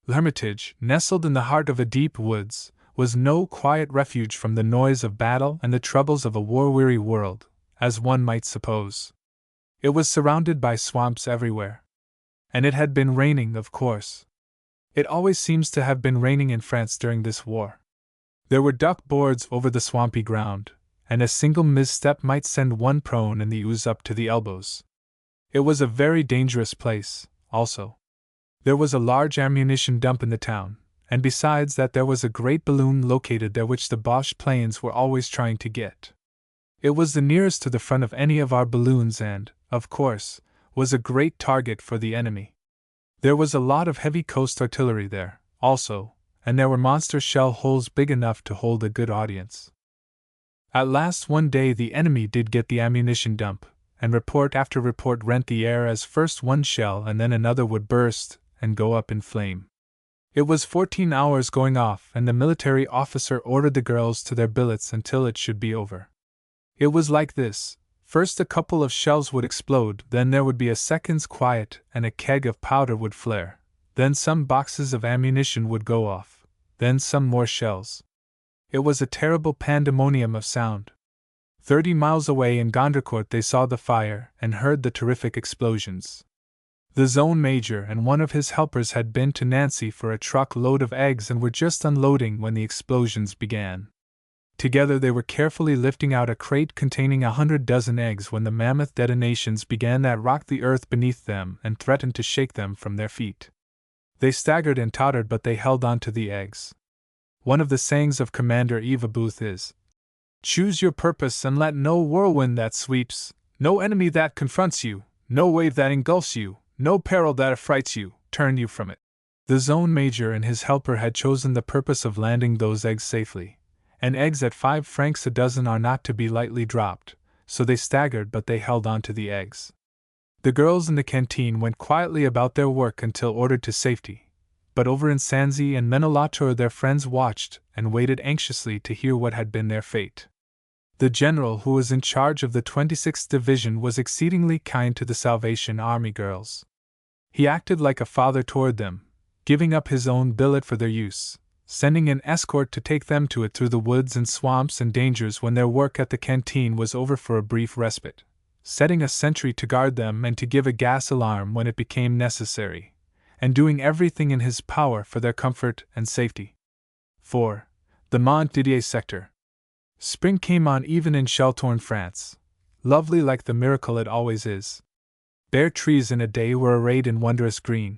The Hermitage, nestled in the heart of a deep woods, was no quiet refuge from the noise of battle and the troubles of a war-weary world, as one might suppose. It was surrounded by swamps everywhere. And it had been raining, of course. It always seems to have been raining in France during this war. There were duck boards over the swampy ground, and a single misstep might send one prone in the ooze up to the elbows. It was a very dangerous place, also. There was a large ammunition dump in the town, and besides that there was a great balloon located there which the Boche planes were always trying to get. It was the nearest to the front of any of our balloons and, of course, was a great target for the enemy. There was a lot of heavy coast artillery there, also, and there were monster shell holes big enough to hold a good audience. At last one day the enemy did get the ammunition dump, and report after report rent the air as first one shell and then another would burst and go up in flame. It was 14 hours going off, and the military officer ordered the girls to their billets until it should be over. It was like this. First a couple of shells would explode, then there would be a second's quiet and a keg of powder would flare, then some boxes of ammunition would go off, then some more shells. It was a terrible pandemonium of sound. 30 miles away in Gondrecourt they saw the fire and heard the terrific explosions. The zone major and one of his helpers had been to Nancy for a truck-load of eggs and were just unloading when the explosions began. Together they were carefully lifting out a crate containing 100 dozen eggs when the mammoth detonations began that rocked the earth beneath them and threatened to shake them from their feet. They staggered and tottered, but they held on to the eggs. One of the sayings of Commander Eva Booth is, "Choose your purpose and let no whirlwind that sweeps, no enemy that confronts you, no wave that engulfs you, no peril that affrights you, turn you from it." The zone major and his helper had chosen the purpose of landing those eggs safely. And eggs at 5 francs a dozen are not to be lightly dropped, so they staggered but they held on to the eggs. The girls in the canteen went quietly about their work until ordered to safety, but over in Sanzy and Menolatour their friends watched and waited anxiously to hear what had been their fate. The general who was in charge of the 26th Division was exceedingly kind to the Salvation Army girls. He acted like a father toward them, giving up his own billet for their use, sending an escort to take them to it through the woods and swamps and dangers when their work at the canteen was over for a brief respite, setting a sentry to guard them and to give a gas alarm when it became necessary, and doing everything in his power for their comfort and safety. 4. The Mont-Didier sector. Spring came on even in shell-torn France, lovely like the miracle it always is. Bare trees in a day were arrayed in wondrous green.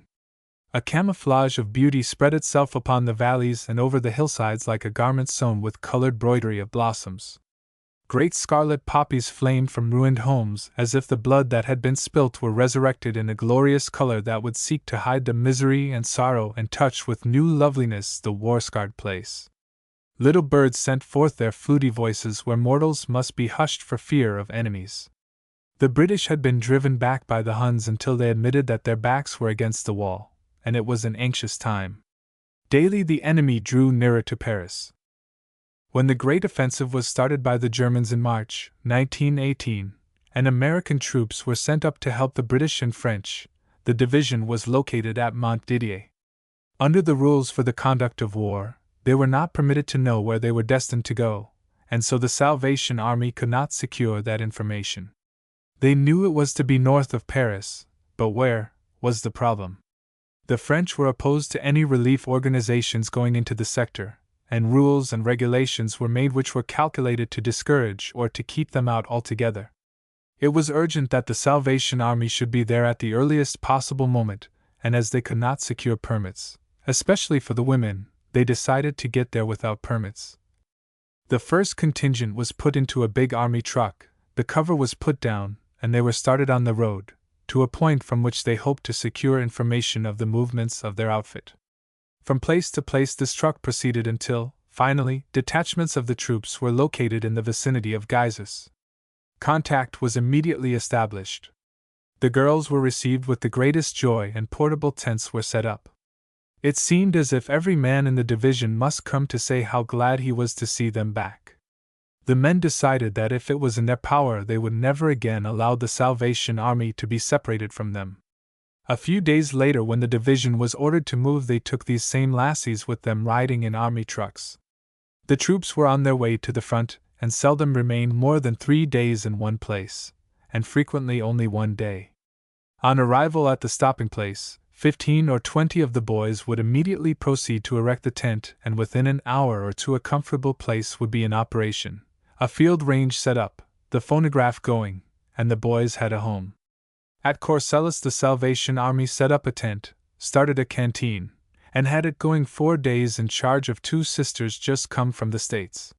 A camouflage of beauty spread itself upon the valleys and over the hillsides like a garment sewn with colored broidery of blossoms. Great scarlet poppies flamed from ruined homes as if the blood that had been spilt were resurrected in a glorious color that would seek to hide the misery and sorrow and touch with new loveliness the war-scarred place. Little birds sent forth their fluty voices where mortals must be hushed for fear of enemies. The British had been driven back by the Huns until they admitted that their backs were against the wall, and it was an anxious time. Daily the enemy drew nearer to Paris. When the great offensive was started by the Germans in March 1918, and American troops were sent up to help the British and French, the division was located at Mont-Didier. Under the rules for the conduct of war, they were not permitted to know where they were destined to go, and so the Salvation Army could not secure that information. They knew it was to be north of Paris, but where was the problem? The French were opposed to any relief organizations going into the sector, and rules and regulations were made which were calculated to discourage or to keep them out altogether. It was urgent that the Salvation Army should be there at the earliest possible moment, and as they could not secure permits, especially for the women, they decided to get there without permits. The first contingent was put into a big army truck, the cover was put down, and they were started on the road, to a point from which they hoped to secure information of the movements of their outfit. From place to place this truck proceeded until, finally, detachments of the troops were located in the vicinity of Guizes. Contact was immediately established. The girls were received with the greatest joy and portable tents were set up. It seemed as if every man in the division must come to say how glad he was to see them back. The men decided that if it was in their power they would never again allow the Salvation Army to be separated from them. A few days later, when the division was ordered to move, they took these same lassies with them riding in army trucks. The troops were on their way to the front and seldom remained more than 3 days in one place, and frequently only 1 day. On arrival at the stopping place, 15 or 20 of the boys would immediately proceed to erect the tent, and within an hour or two a comfortable place would be in operation. A field range set up, the phonograph going, and the boys had a home. At Courcelles the Salvation Army set up a tent, started a canteen, and had it going 4 days in charge of 2 sisters just come from the States.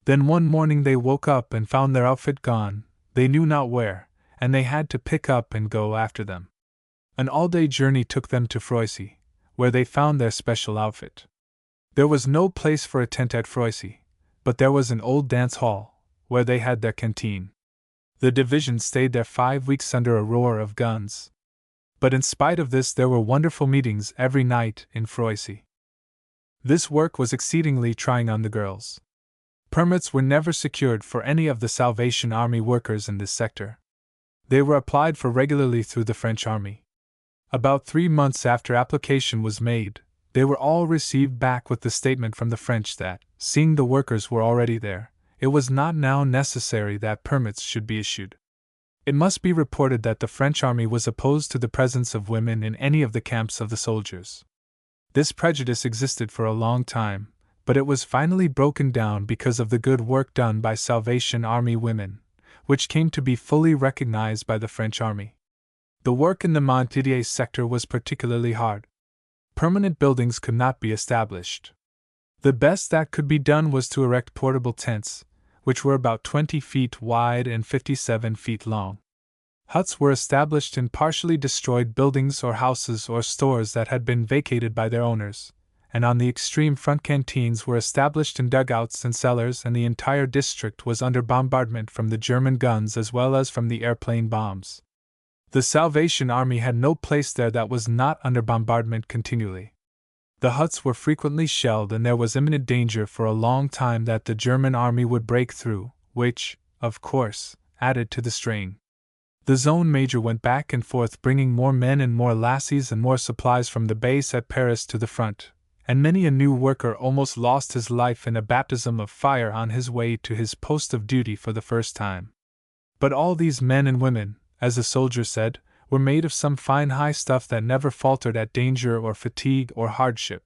Then one morning they woke up and found their outfit gone, they knew not where, and they had to pick up and go after them. An all-day journey took them to Froissy, where they found their special outfit. There was no place for a tent at Froissy, but there was an old dance hall, where they had their canteen. The division stayed there 5 weeks under a roar of guns. But in spite of this there were wonderful meetings every night in Froissy. This work was exceedingly trying on the girls. Permits were never secured for any of the Salvation Army workers in this sector. They were applied for regularly through the French Army. About 3 months after application was made, they were all received back with the statement from the French that, seeing the workers were already there, it was not now necessary that permits should be issued. It must be reported that the French army was opposed to the presence of women in any of the camps of the soldiers. This prejudice existed for a long time, but it was finally broken down because of the good work done by Salvation Army women, which came to be fully recognized by the French army. The work in the Mont-Didier sector was particularly hard. Permanent buildings could not be established. The best that could be done was to erect portable tents, which were about 20 feet wide and 57 feet long. Huts were established in partially destroyed buildings or houses or stores that had been vacated by their owners, and on the extreme front canteens were established in dugouts and cellars, and the entire district was under bombardment from the German guns as well as from the airplane bombs. The Salvation Army had no place there that was not under bombardment continually. The huts were frequently shelled, and there was imminent danger for a long time that the German army would break through, which, of course, added to the strain. The zone major went back and forth bringing more men and more lassies and more supplies from the base at Paris to the front, and many a new worker almost lost his life in a baptism of fire on his way to his post of duty for the first time. But all these men and women, as the soldier said, were made of some fine high stuff that never faltered at danger or fatigue or hardship.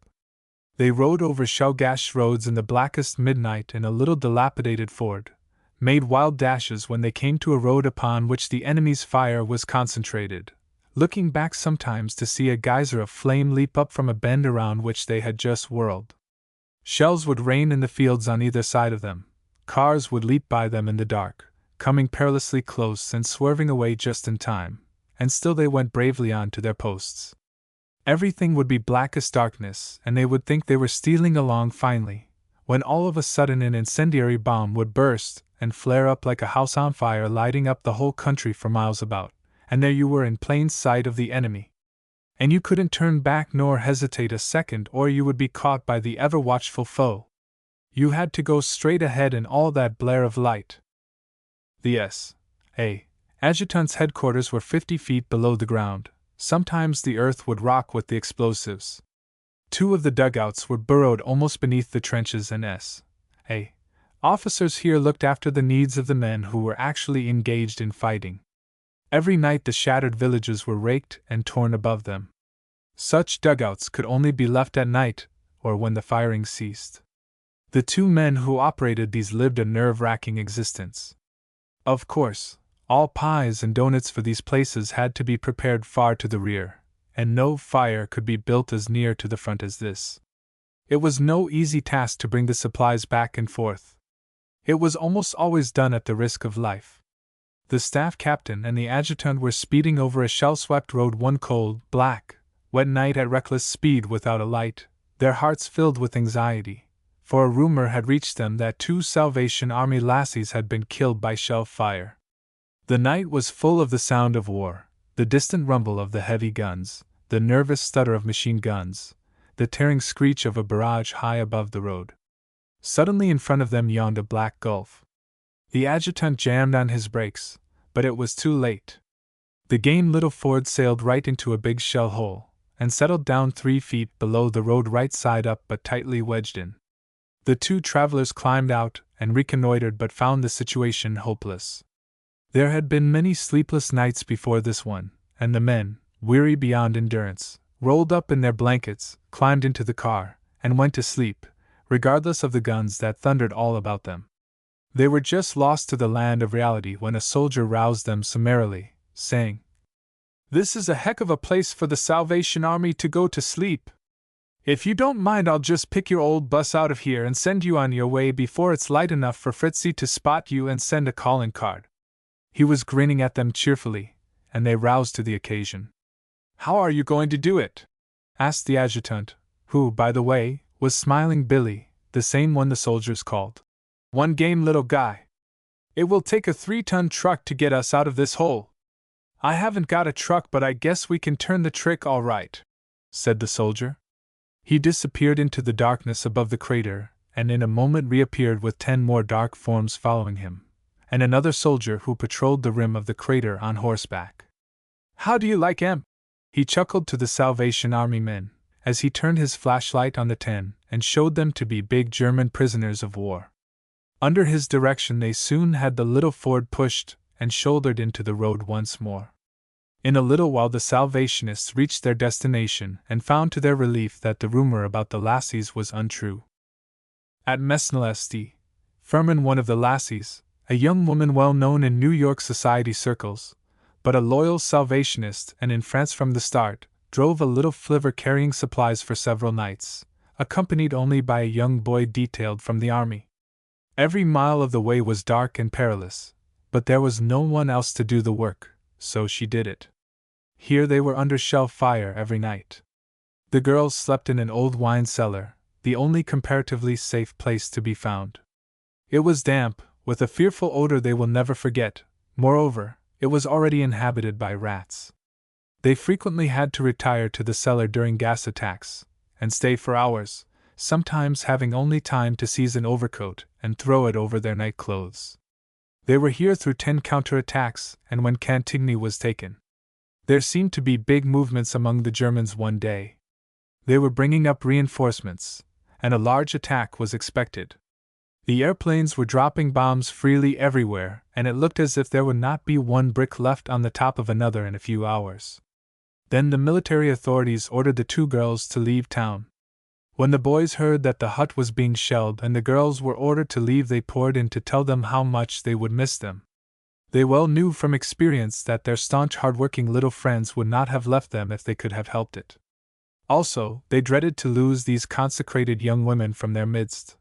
They rode over shell-gashed roads in the blackest midnight in a little dilapidated Ford, made wild dashes when they came to a road upon which the enemy's fire was concentrated, looking back sometimes to see a geyser of flame leap up from a bend around which they had just whirled. Shells would rain in the fields on either side of them, cars would leap by them in the dark, coming perilously close and swerving away just in time, and still they went bravely on to their posts. Everything would be blackest darkness, and they would think they were stealing along finely, when all of a sudden an incendiary bomb would burst and flare up like a house on fire, lighting up the whole country for miles about, and there you were in plain sight of the enemy. And you couldn't turn back nor hesitate a second, or you would be caught by the ever-watchful foe. You had to go straight ahead in all that blare of light. The S.A. adjutant's headquarters were 50 feet below the ground. Sometimes the earth would rock with the explosives. 2 of the dugouts were burrowed almost beneath the trenches, and S.A. officers here looked after the needs of the men who were actually engaged in fighting. Every night the shattered villages were raked and torn above them. Such dugouts could only be left at night, or when the firing ceased. The 2 men who operated these lived a nerve-wracking existence. Of course, all pies and donuts for these places had to be prepared far to the rear, and no fire could be built as near to the front as this. It was no easy task to bring the supplies back and forth. It was almost always done at the risk of life. The staff captain and the adjutant were speeding over a shell-swept road one cold, black, wet night at reckless speed without a light, their hearts filled with anxiety, for a rumor had reached them that 2 Salvation Army lassies had been killed by shell fire. The night was full of the sound of war, the distant rumble of the heavy guns, the nervous stutter of machine guns, the tearing screech of a barrage high above the road. Suddenly in front of them yawned a black gulf. The adjutant jammed on his brakes, but it was too late. The game little Ford sailed right into a big shell hole, and settled down 3 feet below the road, right side up but tightly wedged in. The 2 travelers climbed out and reconnoitered, but found the situation hopeless. There had been many sleepless nights before this one, and the men, weary beyond endurance, rolled up in their blankets, climbed into the car, and went to sleep, regardless of the guns that thundered all about them. They were just lost to the land of reality when a soldier roused them summarily, saying, "This is a heck of a place for the Salvation Army to go to sleep. If you don't mind, I'll just pick your old bus out of here and send you on your way before it's light enough for Fritzy to spot you and send a calling card." He was grinning at them cheerfully, and they roused to the occasion. "How are you going to do it?" asked the adjutant, who, by the way, was Smiling Billy, the same one the soldiers called. "One game little guy. It will take a 3-ton truck to get us out of this hole." "I haven't got a truck, but I guess we can turn the trick all right," said the soldier. He disappeared into the darkness above the crater, and in a moment reappeared with 10 more dark forms following him, and another soldier who patrolled the rim of the crater on horseback. "How do you like 'em?" he chuckled to the Salvation Army men, as he turned his flashlight on the 10 and showed them to be big German prisoners of war. Under his direction they soon had the little Ford pushed and shouldered into the road once more. In a little while the Salvationists reached their destination and found to their relief that the rumor about the lassies was untrue. At Mesnelesti, Furman, one of the lassies, a young woman well known in New York society circles, but a loyal Salvationist and in France from the start, drove a little flivver carrying supplies for several nights, accompanied only by a young boy detailed from the army. Every mile of the way was dark and perilous, but there was no one else to do the work, so she did it. Here they were under shell fire every night. The girls slept in an old wine cellar, the only comparatively safe place to be found. It was damp, with a fearful odor they will never forget. Moreover, it was already inhabited by rats. They frequently had to retire to the cellar during gas attacks, and stay for hours, sometimes having only time to seize an overcoat and throw it over their night clothes. They were here through 10 counterattacks, and when Cantigny was taken. There seemed to be big movements among the Germans one day. They were bringing up reinforcements, and a large attack was expected. The airplanes were dropping bombs freely everywhere, and it looked as if there would not be one brick left on the top of another in a few hours. Then the military authorities ordered the 2 girls to leave town. When the boys heard that the hut was being shelled and the girls were ordered to leave, they poured in to tell them how much they would miss them. They well knew from experience that their staunch, hard-working little friends would not have left them if they could have helped it. Also, they dreaded to lose these consecrated young women from their midst.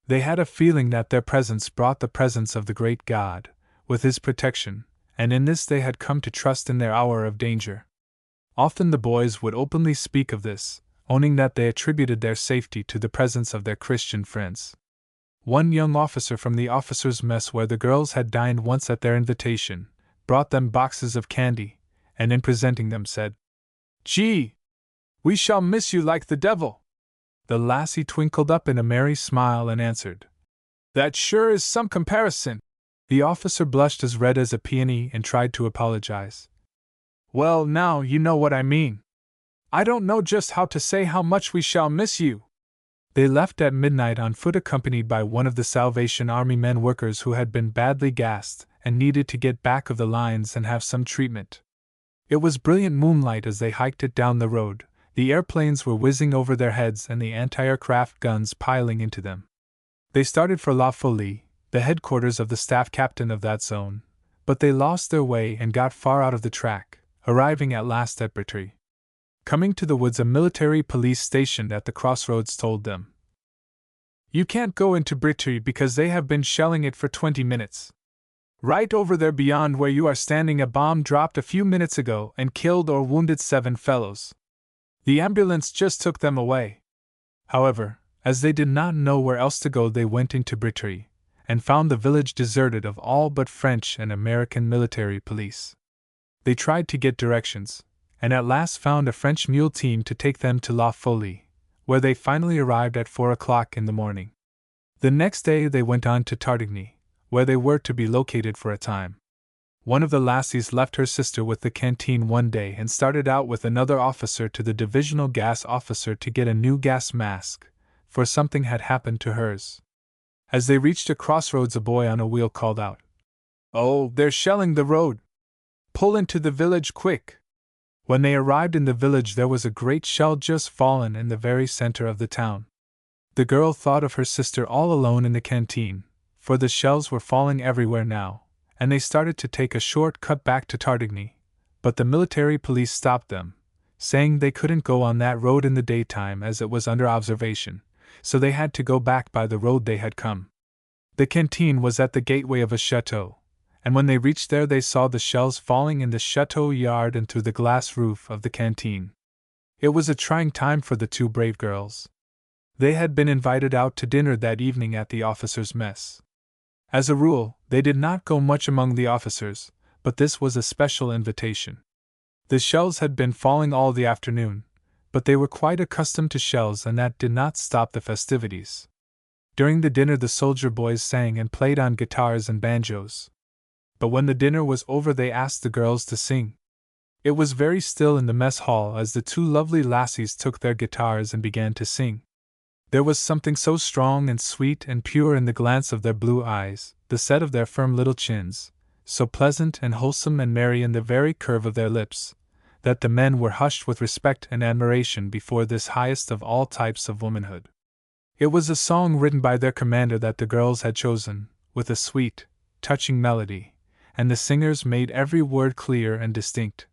They had a feeling that their presence brought the presence of the great God, with His protection, and in this they had come to trust in their hour of danger. Often the boys would openly speak of this, owning that they attributed their safety to the presence of their Christian friends. One young officer from the officers' mess where the girls had dined once at their invitation, brought them boxes of candy, and in presenting them said, "Gee, we shall miss you like the devil." The lassie twinkled up in a merry smile and answered, "That sure is some comparison." The officer blushed as red as a peony and tried to apologize. "Well, now you know what I mean. I don't know just how to say how much we shall miss you." They left at midnight on foot, accompanied by one of the Salvation Army men workers who had been badly gassed and needed to get back of the lines and have some treatment. It was brilliant moonlight as they hiked it down the road. The airplanes were whizzing over their heads and the anti-aircraft guns piling into them. They started for La Folie, the headquarters of the staff captain of that zone, but they lost their way and got far out of the track, arriving at last at Britry. Coming to the woods, a military police stationed at the crossroads told them, "You can't go into Britry because they have been shelling it for 20 minutes. Right over there beyond where you are standing, a bomb dropped a few minutes ago and killed or wounded 7 fellows. The ambulance just took them away." However, as they did not know where else to go, they went into Britry, and found the village deserted of all but French and American military police. They tried to get directions, and at last found a French mule team to take them to La Folie, where they finally arrived at 4 o'clock in the morning. The next day they went on to Tardigny, where they were to be located for a time. One of the lassies left her sister with the canteen one day and started out with another officer to the divisional gas officer to get a new gas mask, for something had happened to hers. As they reached a crossroads, a boy on a wheel called out, "Oh, they're shelling the road! Pull into the village quick!" When they arrived in the village, there was a great shell just fallen in the very center of the town. The girl thought of her sister all alone in the canteen, for the shells were falling everywhere now, and they started to take a short cut back to Tardigny, but the military police stopped them, saying they couldn't go on that road in the daytime as it was under observation, so they had to go back by the road they had come. The canteen was at the gateway of a chateau, and when they reached there they saw the shells falling in the chateau yard and through the glass roof of the canteen. It was a trying time for the 2 brave girls. They had been invited out to dinner that evening at the officers' mess. As a rule, they did not go much among the officers, but this was a special invitation. The shells had been falling all the afternoon, but they were quite accustomed to shells, and that did not stop the festivities. During the dinner the soldier boys sang and played on guitars and banjos. But when the dinner was over they asked the girls to sing. It was very still in the mess hall as the 2 lovely lassies took their guitars and began to sing. There was something so strong and sweet and pure in the glance of their blue eyes, the set of their firm little chins, so pleasant and wholesome and merry in the very curve of their lips, that the men were hushed with respect and admiration before this highest of all types of womanhood. It was a song written by their commander that the girls had chosen, with a sweet, touching melody, and the singers made every word clear and distinct.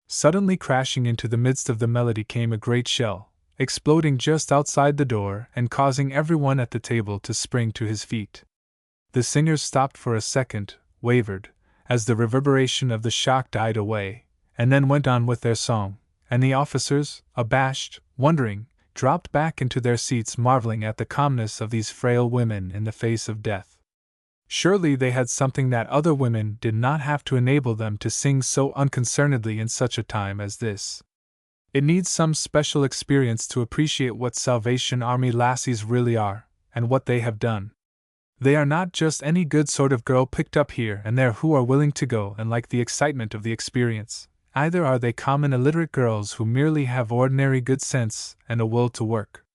Suddenly crashing into the midst of the melody came a great shell, exploding just outside the door and causing everyone at the table to spring to his feet. The singers stopped for a second, wavered, as the reverberation of the shock died away, and then went on with their song, and the officers, abashed, wondering, dropped back into their seats, marveling at the calmness of these frail women in the face of death. Surely they had something that other women did not have to enable them to sing so unconcernedly in such a time as this. It needs some special experience to appreciate what Salvation Army lassies really are, and what they have done. They are not just any good sort of girl picked up here and there who are willing to go and like the excitement of the experience, either are they common illiterate girls who merely have ordinary good sense and a will to work.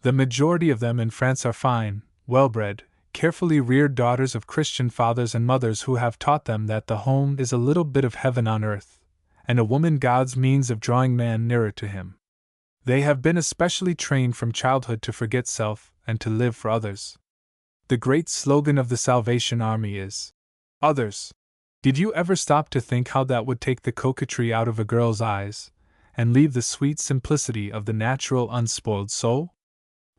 The majority of them in France are fine, well-bred, carefully reared daughters of Christian fathers and mothers who have taught them that the home is a little bit of heaven on earth, and a woman God's means of drawing man nearer to Him. They have been especially trained from childhood to forget self and to live for others. The great slogan of the Salvation Army is, "Others." Did you ever stop to think how that would take the coquetry out of a girl's eyes, and leave the sweet simplicity of the natural unspoiled soul?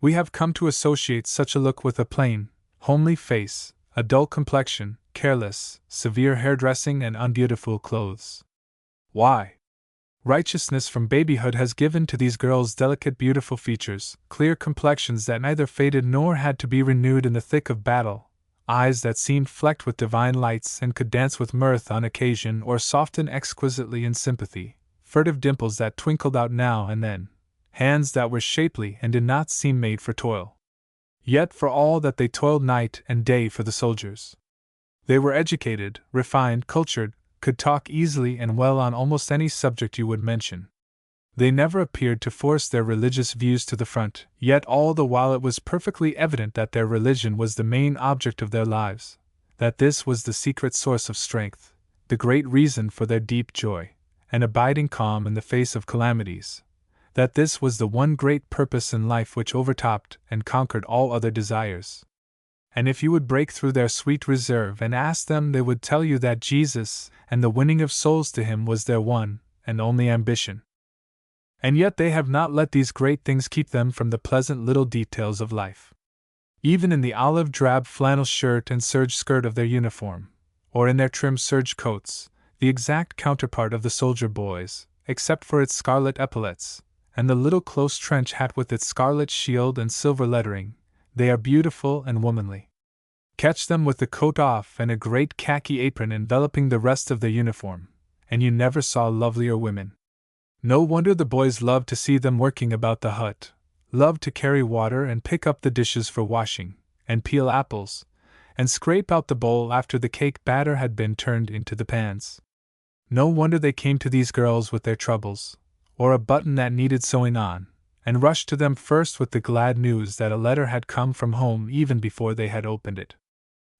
We have come to associate such a look with a plain, homely face, a dull complexion, careless, severe hairdressing, and unbeautiful clothes. Why? Righteousness from babyhood has given to these girls delicate, beautiful features, clear complexions that neither faded nor had to be renewed in the thick of battle, eyes that seemed flecked with divine lights and could dance with mirth on occasion or soften exquisitely in sympathy, furtive dimples that twinkled out now and then, hands that were shapely and did not seem made for toil. Yet for all that they toiled night and day for the soldiers. They were educated, refined, cultured, could talk easily and well on almost any subject you would mention. They never appeared to force their religious views to the front, yet all the while it was perfectly evident that their religion was the main object of their lives, that this was the secret source of strength, the great reason for their deep joy, and abiding calm in the face of calamities, that this was the one great purpose in life which overtopped and conquered all other desires. And if you would break through their sweet reserve and ask them, they would tell you that Jesus and the winning of souls to Him was their one and only ambition. And yet they have not let these great things keep them from the pleasant little details of life. Even in the olive drab flannel shirt and serge skirt of their uniform, or in their trim serge coats, the exact counterpart of the soldier boys, except for its scarlet epaulets, and the little close trench hat with its scarlet shield and silver lettering, they are beautiful and womanly. Catch them with the coat off and a great khaki apron enveloping the rest of their uniform, and you never saw lovelier women. No wonder the boys loved to see them working about the hut, loved to carry water and pick up the dishes for washing, and peel apples, and scrape out the bowl after the cake batter had been turned into the pans. No wonder they came to these girls with their troubles, or a button that needed sewing on, and rushed to them first with the glad news that a letter had come from home even before they had opened it.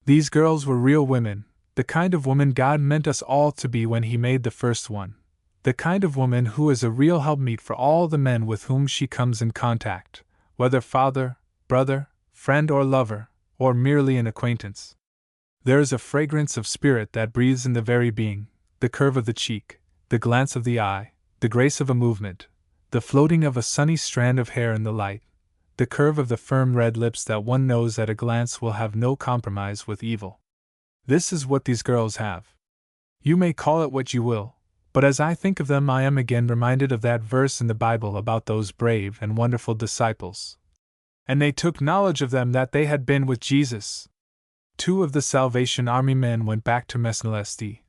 These girls were real women, the kind of woman God meant us all to be when He made the first one, the kind of woman who is a real helpmeet for all the men with whom she comes in contact, whether father, brother, friend or lover, or merely an acquaintance. There is a fragrance of spirit that breathes in the very being, the curve of the cheek, the glance of the eye, the grace of a movement, the floating of a sunny strand of hair in the light, the curve of the firm red lips that one knows at a glance will have no compromise with evil. This is what these girls have. You may call it what you will, but as I think of them I am again reminded of that verse in the Bible about those brave and wonderful disciples. And they took knowledge of them that they had been with Jesus. 2 of the Salvation Army men went back to Mesnil-St.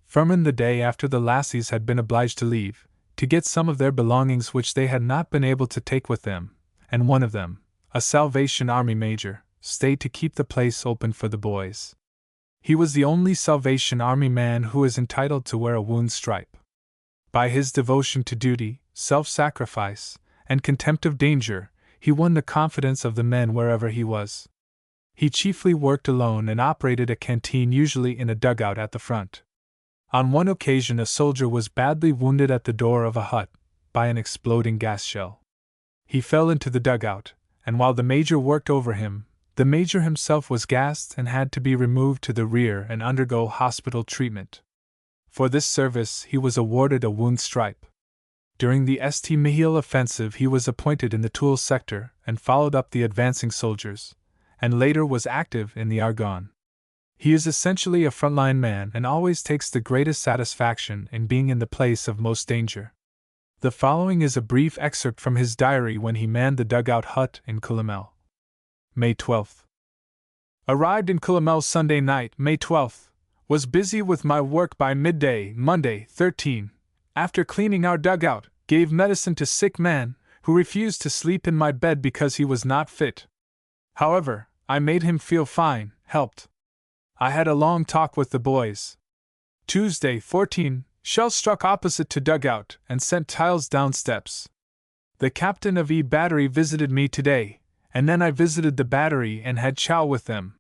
Firmin the day after the lassies had been obliged to leave, to get some of their belongings which they had not been able to take with them, and one of them, a Salvation Army major, stayed to keep the place open for the boys. He was the only Salvation Army man who is entitled to wear a wound stripe. By his devotion to duty, self-sacrifice, and contempt of danger, he won the confidence of the men wherever he was. He chiefly worked alone and operated a canteen usually in a dugout at the front. On one occasion a soldier was badly wounded at the door of a hut by an exploding gas shell. He fell into the dugout, and while the major worked over him, the major himself was gassed and had to be removed to the rear and undergo hospital treatment. For this service he was awarded a wound stripe. During the St. Mihiel offensive he was appointed in the Toul sector and followed up the advancing soldiers, and later was active in the Argonne. He is essentially a frontline man and always takes the greatest satisfaction in being in the place of most danger. The following is a brief excerpt from his diary when he manned the dugout hut in Colomiers. May 12th. Arrived in Colomiers Sunday night, May 12th. Was busy with my work by midday, Monday, 13. After cleaning our dugout, gave medicine to sick man, who refused to sleep in my bed because he was not fit. However, I made him feel fine, helped. I had a long talk with the boys. Tuesday, 14. Shells struck opposite to dugout and sent tiles down steps. The captain of E Battery visited me today, and then I visited the battery and had chow with them.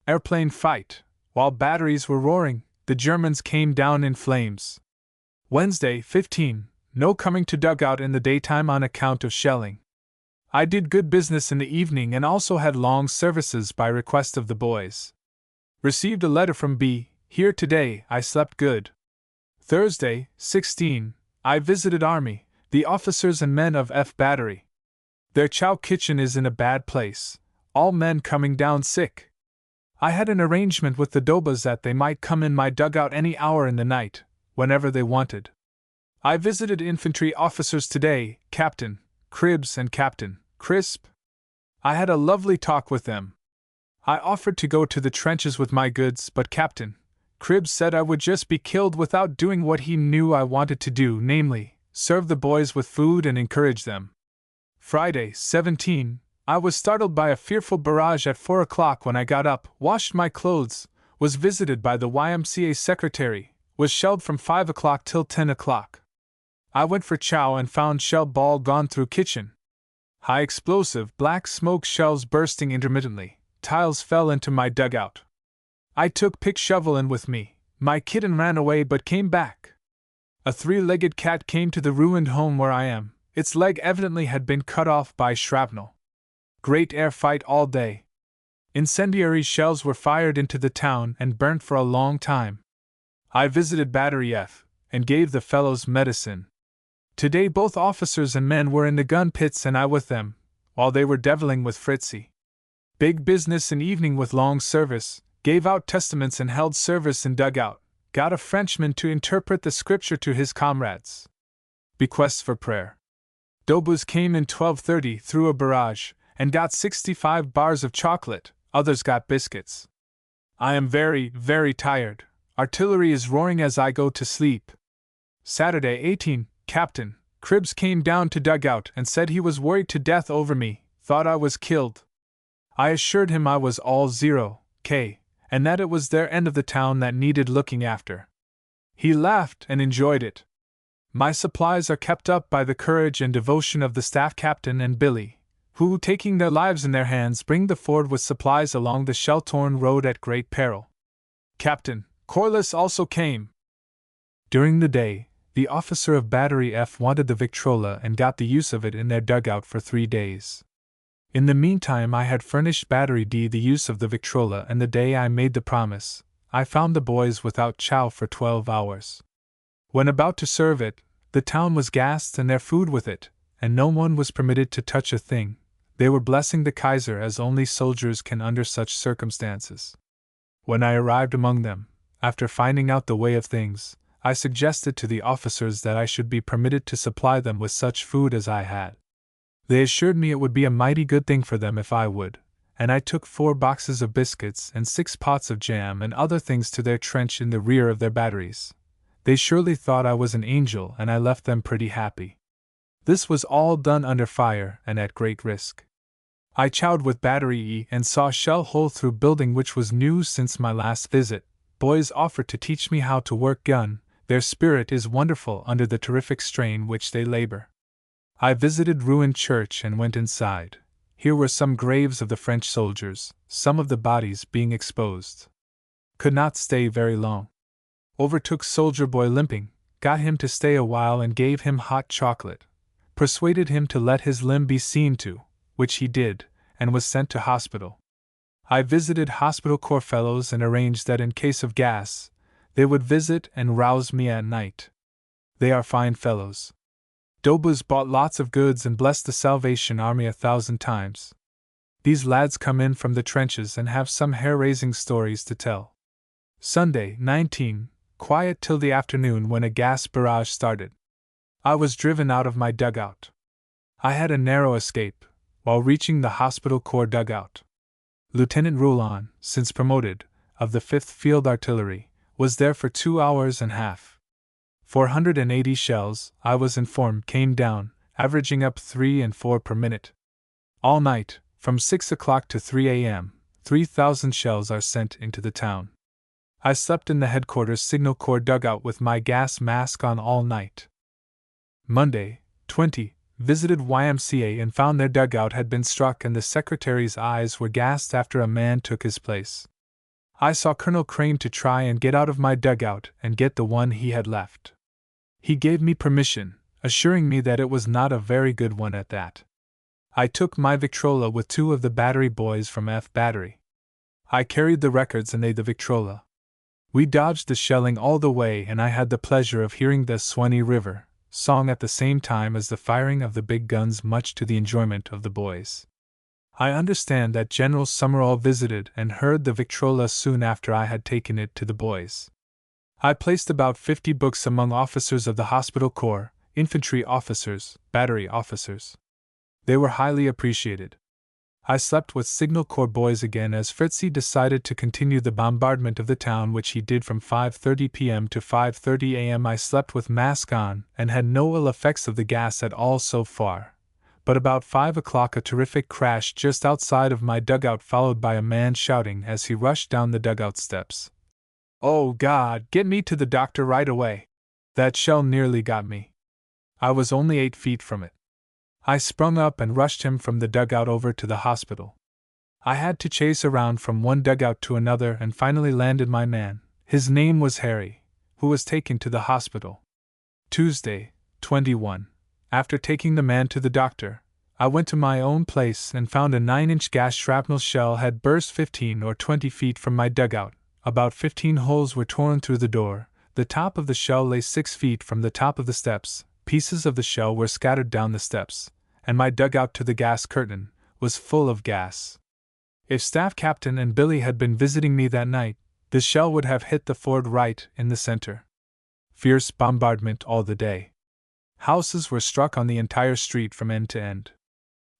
Airplane fight. While batteries were roaring, the Germans came down in flames. Wednesday, 15. No coming to dugout in the daytime on account of shelling. I did good business in the evening and also had long services by request of the boys. Received a letter from B. Here today. I slept good. Thursday, 16. I visited Army, the officers and men of F Battery. Their chow kitchen is in a bad place, all men coming down sick. I had an arrangement with the Dobas that they might come in my dugout any hour in the night, whenever they wanted. I visited infantry officers today, Captain Cribbs and Captain Crisp. I had a lovely talk with them. I offered to go to the trenches with my goods, but Captain Cribbs said I would just be killed without doing what he knew I wanted to do, namely, serve the boys with food and encourage them. Friday, 17. I was startled by a fearful barrage at 4 o'clock when I got up, washed my clothes, was visited by the YMCA secretary, was shelled from 5 o'clock till 10 o'clock. I went for chow and found shell ball gone through kitchen. High explosive, black smoke shells bursting intermittently, tiles fell into my dugout. I took pick shovel in with me, my kitten ran away but came back. A 3-legged cat came to the ruined home where I am, its leg evidently had been cut off by shrapnel. Great air fight all day. Incendiary shells were fired into the town and burnt for a long time. I visited Battery F, and gave the fellows medicine. Today both officers and men were in the gun pits and I with them, while they were deviling with Fritzy. Big business in evening with long service, gave out testaments and held service in dugout, got a Frenchman to interpret the scripture to his comrades. Bequests for prayer. Dobus came in 12:30 through a barrage, and got 65 bars of chocolate, others got biscuits. I am very, very tired. Artillery is roaring as I go to sleep. Saturday, 18. Captain Cribbs came down to dugout and said he was worried to death over me, thought I was killed. I assured him I was all 0K, and that it was their end of the town that needed looking after. He laughed and enjoyed it. My supplies are kept up by the courage and devotion of the staff captain and Billy, who, taking their lives in their hands, bring the Ford with supplies along the shell-torn road at great peril. Captain Corliss also came. During the day, the officer of Battery F wanted the Victrola and got the use of it in their dugout for 3 days. In the meantime I had furnished Battery D the use of the Victrola, and the day I made the promise, I found the boys without chow for 12 hours. When about to serve it, the town was gassed and their food with it, and no one was permitted to touch a thing. They were blessing the Kaiser as only soldiers can under such circumstances. When I arrived among them, after finding out the way of things, I suggested to the officers that I should be permitted to supply them with such food as I had. They assured me it would be a mighty good thing for them if I would, and I took 4 boxes of biscuits and 6 pots of jam and other things to their trench in the rear of their batteries. They surely thought I was an angel, and I left them pretty happy. This was all done under fire and at great risk. I chowed with Battery E and saw shell hole through building which was new since my last visit. Boys offered to teach me how to work gun. Their spirit is wonderful under the terrific strain which they labor. I visited ruined church and went inside. Here were some graves of the French soldiers, some of the bodies being exposed. Could not stay very long. Overtook soldier boy limping, got him to stay a while and gave him hot chocolate. Persuaded him to let his limb be seen to, which he did, and was sent to hospital. I visited hospital corps fellows and arranged that in case of gas, they would visit and rouse me at night. They are fine fellows. Dobus bought lots of goods and blessed the Salvation Army 1,000 times. These lads come in from the trenches and have some hair-raising stories to tell. Sunday, 19, quiet till the afternoon when a gas barrage started. I was driven out of my dugout. I had a narrow escape, while reaching the hospital corps dugout. Lieutenant Roulon, since promoted, of the 5th Field Artillery, was there for 2 hours and a half. 480 shells, I was informed, came down, averaging up 3 and 4 per minute. All night, from 6 o'clock to 3 a.m., 3,000 shells are sent into the town. I slept in the headquarters Signal Corps dugout with my gas mask on all night. Monday, 20. Visited YMCA and found their dugout had been struck and the secretary's eyes were gassed after a man took his place. I saw Colonel Crane to try and get out of my dugout and get the one he had left. He gave me permission, assuring me that it was not a very good one at that. I took my Victrola with 2 of the battery boys from F Battery. I carried the records and they the Victrola. We dodged the shelling all the way and I had the pleasure of hearing the Swanee River song at the same time as the firing of the big guns, much to the enjoyment of the boys. I understand that General Summerall visited and heard the Victrola soon after I had taken it to the boys. I placed about 50 books among officers of the hospital corps, infantry officers, battery officers. They were highly appreciated. I slept with Signal Corps boys again as Fritzie decided to continue the bombardment of the town, which he did from 5:30 p.m. to 5:30 a.m. I slept with mask on and had no ill effects of the gas at all so far, but about 5 o'clock a terrific crash just outside of my dugout, followed by a man shouting as he rushed down the dugout steps, "Oh God, get me to the doctor right away! That shell nearly got me." I was only 8 feet from it. I sprung up and rushed him from the dugout over to the hospital. I had to chase around from one dugout to another and finally landed my man. His name was Harry, who was taken to the hospital. Tuesday, 21. After taking the man to the doctor, I went to my own place and found a 9-inch gas shrapnel shell had burst 15 or 20 feet from my dugout. About 15 holes were torn through the door. The top of the shell lay 6 feet from the top of the steps. Pieces of the shell were scattered down the steps, and my dugout to the gas curtain was full of gas. If Staff Captain and Billy had been visiting me that night, the shell would have hit the Ford right in the center. Fierce bombardment all the day. Houses were struck on the entire street from end to end.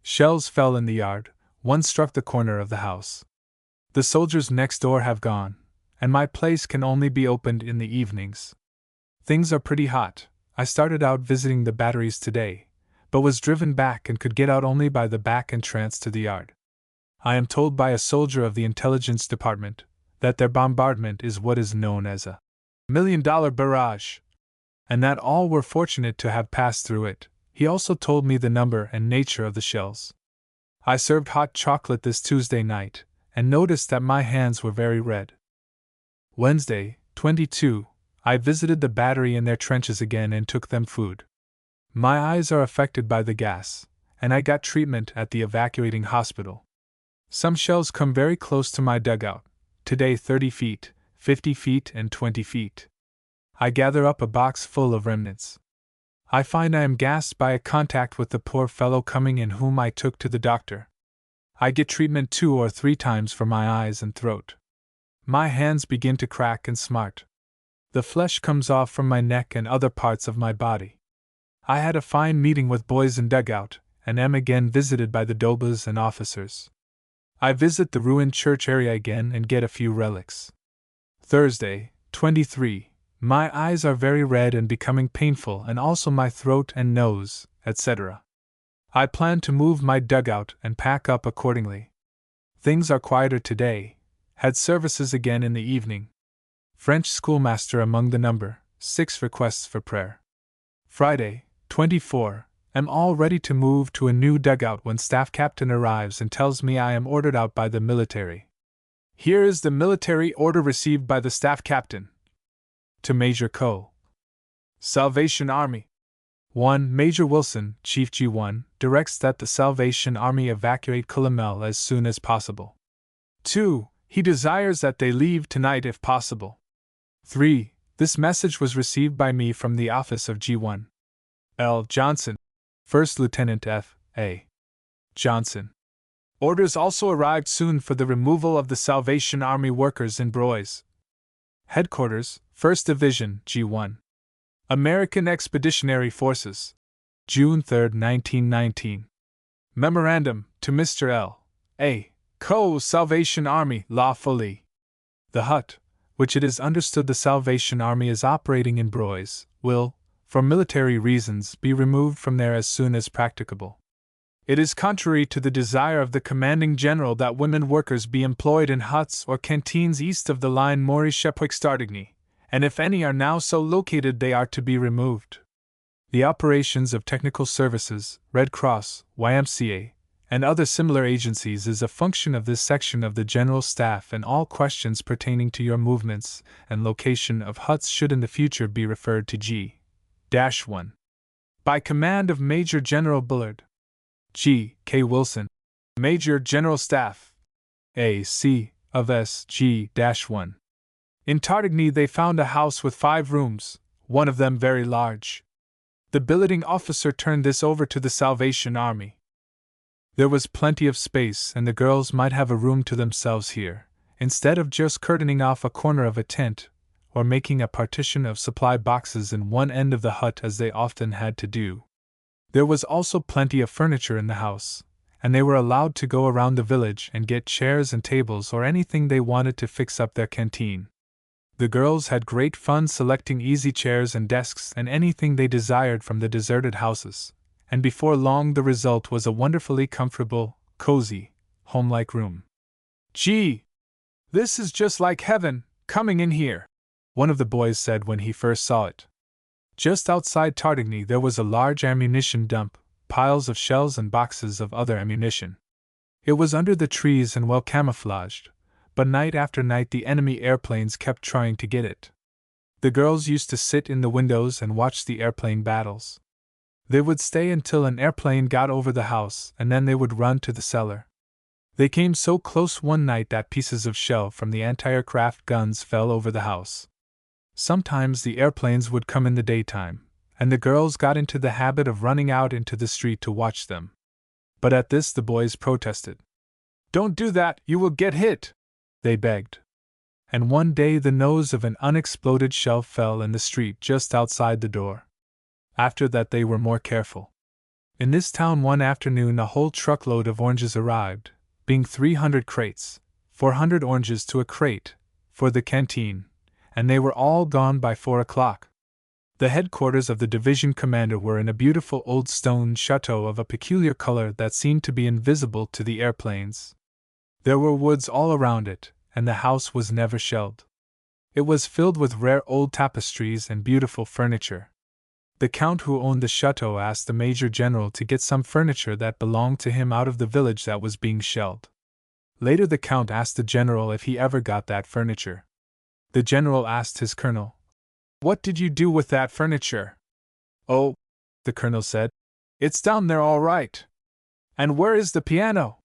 Shells fell in the yard, one struck the corner of the house. The soldiers next door have gone, and my place can only be opened in the evenings. Things are pretty hot. I started out visiting the batteries today, but was driven back and could get out only by the back entrance to the yard. I am told by a soldier of the intelligence department that their bombardment is what is known as a $1 million barrage, and that all were fortunate to have passed through it. He also told me the number and nature of the shells. I served hot chocolate this Tuesday night, and noticed that my hands were very red. Wednesday, 22. I visited the battery in their trenches again and took them food. My eyes are affected by the gas, and I got treatment at the evacuating hospital. Some shells come very close to my dugout, today 30 feet, 50 feet, and 20 feet. I gather up a box full of remnants. I find I am gassed by a contact with the poor fellow coming in whom I took to the doctor. I get treatment 2 or 3 times for my eyes and throat. My hands begin to crack and smart. The flesh comes off from my neck and other parts of my body. I had a fine meeting with boys in dugout, and am again visited by the dobas and officers. I visit the ruined church area again and get a few relics. Thursday, 23. My eyes are very red and becoming painful, and also my throat and nose, etc. I plan to move my dugout and pack up accordingly. Things are quieter today. Had services again in the evening. French schoolmaster among the number, 6 requests for prayer. Friday, 24. Am all ready to move to a new dugout when Staff Captain arrives and tells me I am ordered out by the military. Here is the military order received by the Staff Captain. To Major Co. Salvation Army. 1. Major Wilson, Chief G1, directs that the Salvation Army evacuate Cozumel as soon as possible. 2. He desires that they leave tonight if possible. 3. This message was received by me from the office of G1. L. Johnson, 1st Lieutenant F. A. Johnson. Orders also arrived soon for the removal of the Salvation Army workers in Broyes. Headquarters, 1st Division, G1. American Expeditionary Forces. June 3, 1919. Memorandum to Mr. L. A. Co. Salvation Army, La Folie. The hut, which it is understood the Salvation Army is operating in Broyes, will, for military reasons, be removed from there as soon as practicable. It is contrary to the desire of the commanding general that women workers be employed in huts or canteens east of the line Mori Shepwick-Stardigny, and if any are now so located they are to be removed. The operations of technical services, Red Cross, YMCA, and other similar agencies is a function of this section of the General Staff, and all questions pertaining to your movements and location of huts should in the future be referred to G-1. By command of Major General Bullard G. K. Wilson, Major General Staff, A.C. of S.G-1. In Tardigny they found a house with 5 rooms, one of them very large. The billeting officer turned this over to the Salvation Army. There was plenty of space, and the girls might have a room to themselves here, instead of just curtaining off a corner of a tent, or making a partition of supply boxes in one end of the hut as they often had to do. There was also plenty of furniture in the house, and they were allowed to go around the village and get chairs and tables or anything they wanted to fix up their canteen. The girls had great fun selecting easy chairs and desks and anything they desired from the deserted houses, and before long the result was a wonderfully comfortable, cozy, home-like room. "Gee! This is just like heaven, coming in here," one of the boys said when he first saw it. Just outside Tardigny there was a large ammunition dump, piles of shells and boxes of other ammunition. It was under the trees and well camouflaged, but night after night the enemy airplanes kept trying to get it. The girls used to sit in the windows and watch the airplane battles. They would stay until an airplane got over the house, and then they would run to the cellar. They came so close one night that pieces of shell from the anti-aircraft guns fell over the house. Sometimes the airplanes would come in the daytime, and the girls got into the habit of running out into the street to watch them. But at this the boys protested. "Don't do that, you will get hit," they begged. And one day the nose of an unexploded shell fell in the street just outside the door. After that they were more careful. In this town one afternoon a whole truckload of oranges arrived, being 300 crates, 400 oranges to a crate, for the canteen, and they were all gone by 4 o'clock. The headquarters of the division commander were in a beautiful old stone chateau of a peculiar color that seemed to be invisible to the airplanes. There were woods all around it, and the house was never shelled. It was filled with rare old tapestries and beautiful furniture. The count who owned the chateau asked the major general to get some furniture that belonged to him out of the village that was being shelled. Later the count asked the general if he ever got that furniture. The general asked his colonel, "What did you do with that furniture?" "Oh," the colonel said, "it's down there all right." "And where is the piano?"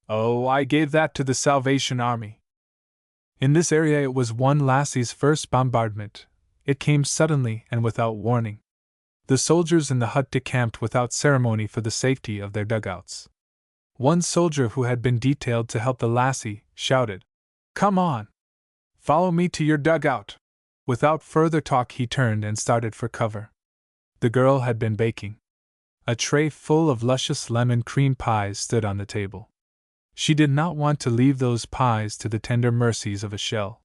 "Oh, I gave that to the Salvation Army." In this area it was one lassie's first bombardment. It came suddenly and without warning. The soldiers in the hut decamped without ceremony for the safety of their dugouts. One soldier who had been detailed to help the lassie shouted, "Come on! Follow me to your dugout." Without further talk he turned and started for cover. The girl had been baking. A tray full of luscious lemon cream pies stood on the table. She did not want to leave those pies to the tender mercies of a shell.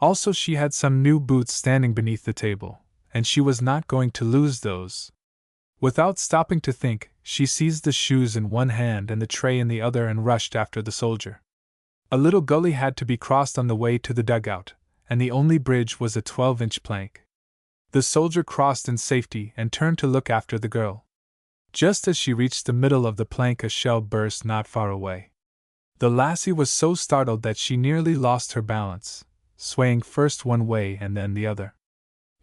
Also she had some new boots standing beneath the table, and she was not going to lose those. Without stopping to think, she seized the shoes in one hand and the tray in the other and rushed after the soldier. A little gully had to be crossed on the way to the dugout, and the only bridge was a 12-inch plank. The soldier crossed in safety and turned to look after the girl. Just as she reached the middle of the plank a shell burst not far away. The lassie was so startled that she nearly lost her balance, swaying first one way and then the other.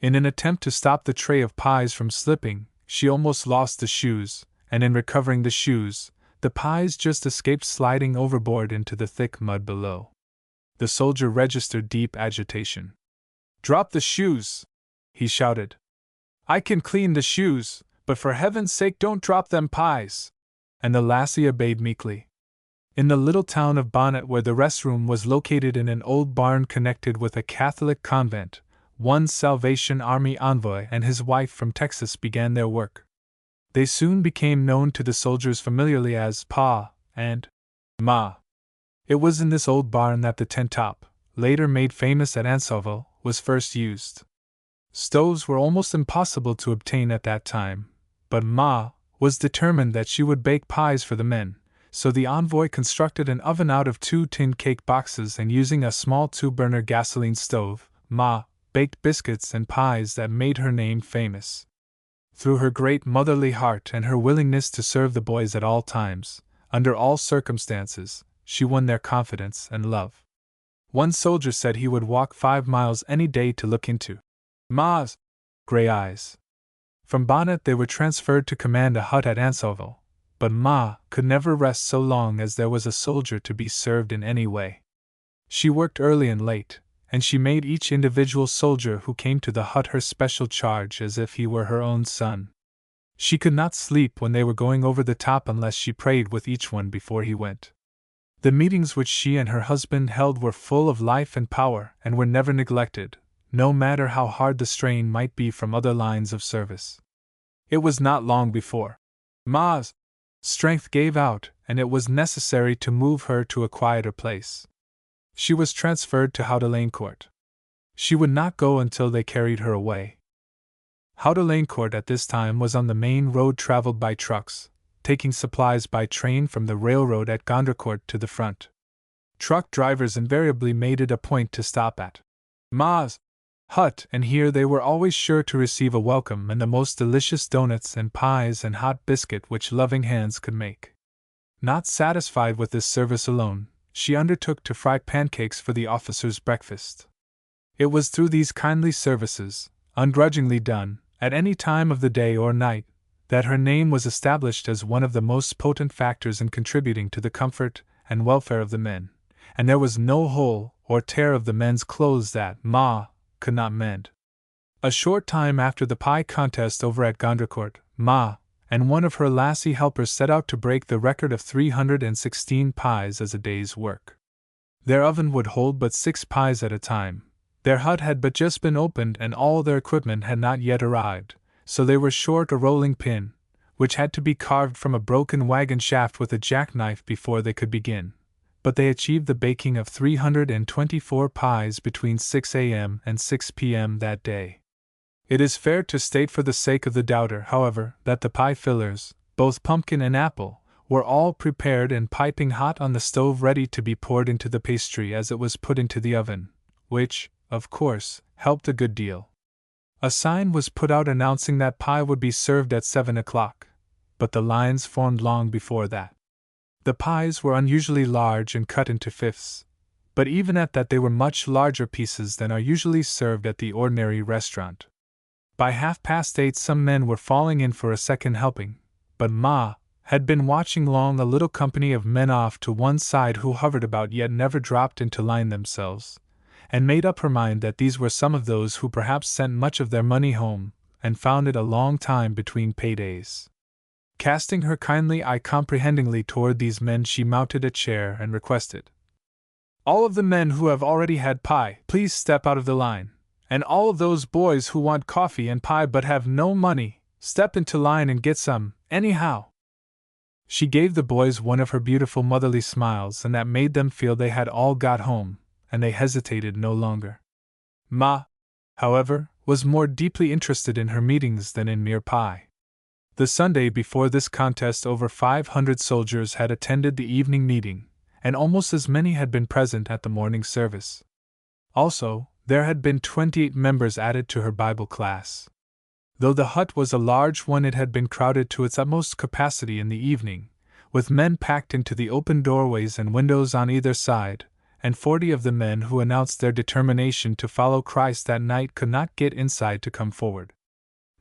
In an attempt to stop the tray of pies from slipping, she almost lost the shoes, and in recovering the shoes, the pies just escaped sliding overboard into the thick mud below. The soldier registered deep agitation. "Drop the shoes!" he shouted. "I can clean the shoes, but for heaven's sake don't drop them pies!" And the lassie obeyed meekly. In the little town of Bonnet, where the restroom was located in an old barn connected with a Catholic convent, one Salvation Army envoy and his wife from Texas began their work. They soon became known to the soldiers familiarly as Pa and Ma. It was in this old barn that the tent top, later made famous at Ansoville, was first used. Stoves were almost impossible to obtain at that time, but Ma was determined that she would bake pies for the men, so the envoy constructed an oven out of 2 tin cake boxes and using a small 2-burner gasoline stove, Ma baked biscuits and pies that made her name famous. Through her great motherly heart and her willingness to serve the boys at all times, under all circumstances, she won their confidence and love. One soldier said he would walk 5 miles any day to look into Ma's gray eyes. From Bonnet they were transferred to command a hut at Anselville, but Ma could never rest so long as there was a soldier to be served in any way. She worked early and late, and she made each individual soldier who came to the hut her special charge as if he were her own son. She could not sleep when they were going over the top unless she prayed with each one before he went. The meetings which she and her husband held were full of life and power and were never neglected, no matter how hard the strain might be from other lines of service. It was not long before Ma's strength gave out, and it was necessary to move her to a quieter place. She was transferred to Houdelancourt. She would not go until they carried her away. Houdelancourt at this time was on the main road traveled by trucks, taking supplies by train from the railroad at Gondrecourt to the front. Truck drivers invariably made it a point to stop at Ma's hut, and here they were always sure to receive a welcome and the most delicious doughnuts and pies and hot biscuit which loving hands could make. Not satisfied with this service alone, she undertook to fry pancakes for the officers' breakfast. It was through these kindly services, ungrudgingly done, at any time of the day or night, that her name was established as one of the most potent factors in contributing to the comfort and welfare of the men, and there was no hole or tear of the men's clothes that Ma could not mend. A short time after the pie contest over at Gondrecourt, Ma and one of her lassie helpers set out to break the record of 316 pies as a day's work. Their oven would hold but 6 pies at a time. Their hut had but just been opened and all their equipment had not yet arrived, so they were short a rolling pin, which had to be carved from a broken wagon shaft with a jackknife before they could begin. But they achieved the baking of 324 pies between 6 a.m. and 6 p.m. that day. It is fair to state for the sake of the doubter, however, that the pie fillers, both pumpkin and apple, were all prepared and piping hot on the stove ready to be poured into the pastry as it was put into the oven, which, of course, helped a good deal. A sign was put out announcing that pie would be served at 7 o'clock, but the lines formed long before that. The pies were unusually large and cut into fifths, but even at that they were much larger pieces than are usually served at the ordinary restaurant. By 8:30 some men were falling in for a second helping, but Ma had been watching long a little company of men off to one side who hovered about yet never dropped into line themselves, and made up her mind that these were some of those who perhaps sent much of their money home and found it a long time between paydays. Casting her kindly eye comprehendingly toward these men, she mounted a chair and requested, "All of the men who have already had pie, please step out of the line. And all of those boys who want coffee and pie but have no money, step into line and get some, anyhow." She gave the boys one of her beautiful motherly smiles, and that made them feel they had all got home, and they hesitated no longer. Ma, however, was more deeply interested in her meetings than in mere pie. The Sunday before this contest over 500 soldiers had attended the evening meeting, and almost as many had been present at the morning service. Also, there had been 28 members added to her Bible class. Though the hut was a large one, it had been crowded to its utmost capacity in the evening, with men packed into the open doorways and windows on either side, and 40 of the men who announced their determination to follow Christ that night could not get inside to come forward.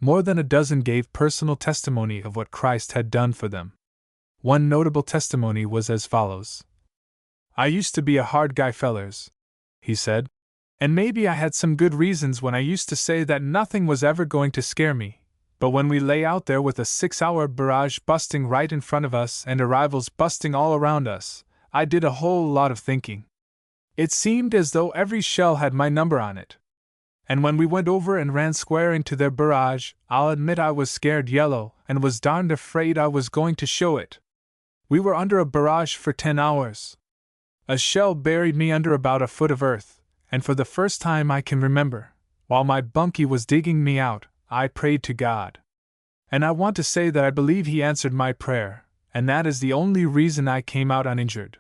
More than a dozen gave personal testimony of what Christ had done for them. One notable testimony was as follows. "I used to be a hard guy, fellers," he said. "And maybe I had some good reasons when I used to say that nothing was ever going to scare me, but when we lay out there with a 6-hour barrage busting right in front of us and arrivals busting all around us, I did a whole lot of thinking. It seemed as though every shell had my number on it. And when we went over and ran square into their barrage, I'll admit I was scared yellow and was darned afraid I was going to show it. We were under a barrage for 10 hours. A shell buried me under about a foot of earth, and for the first time I can remember, while my bunkie was digging me out, I prayed to God. And I want to say that I believe he answered my prayer, and that is the only reason I came out uninjured.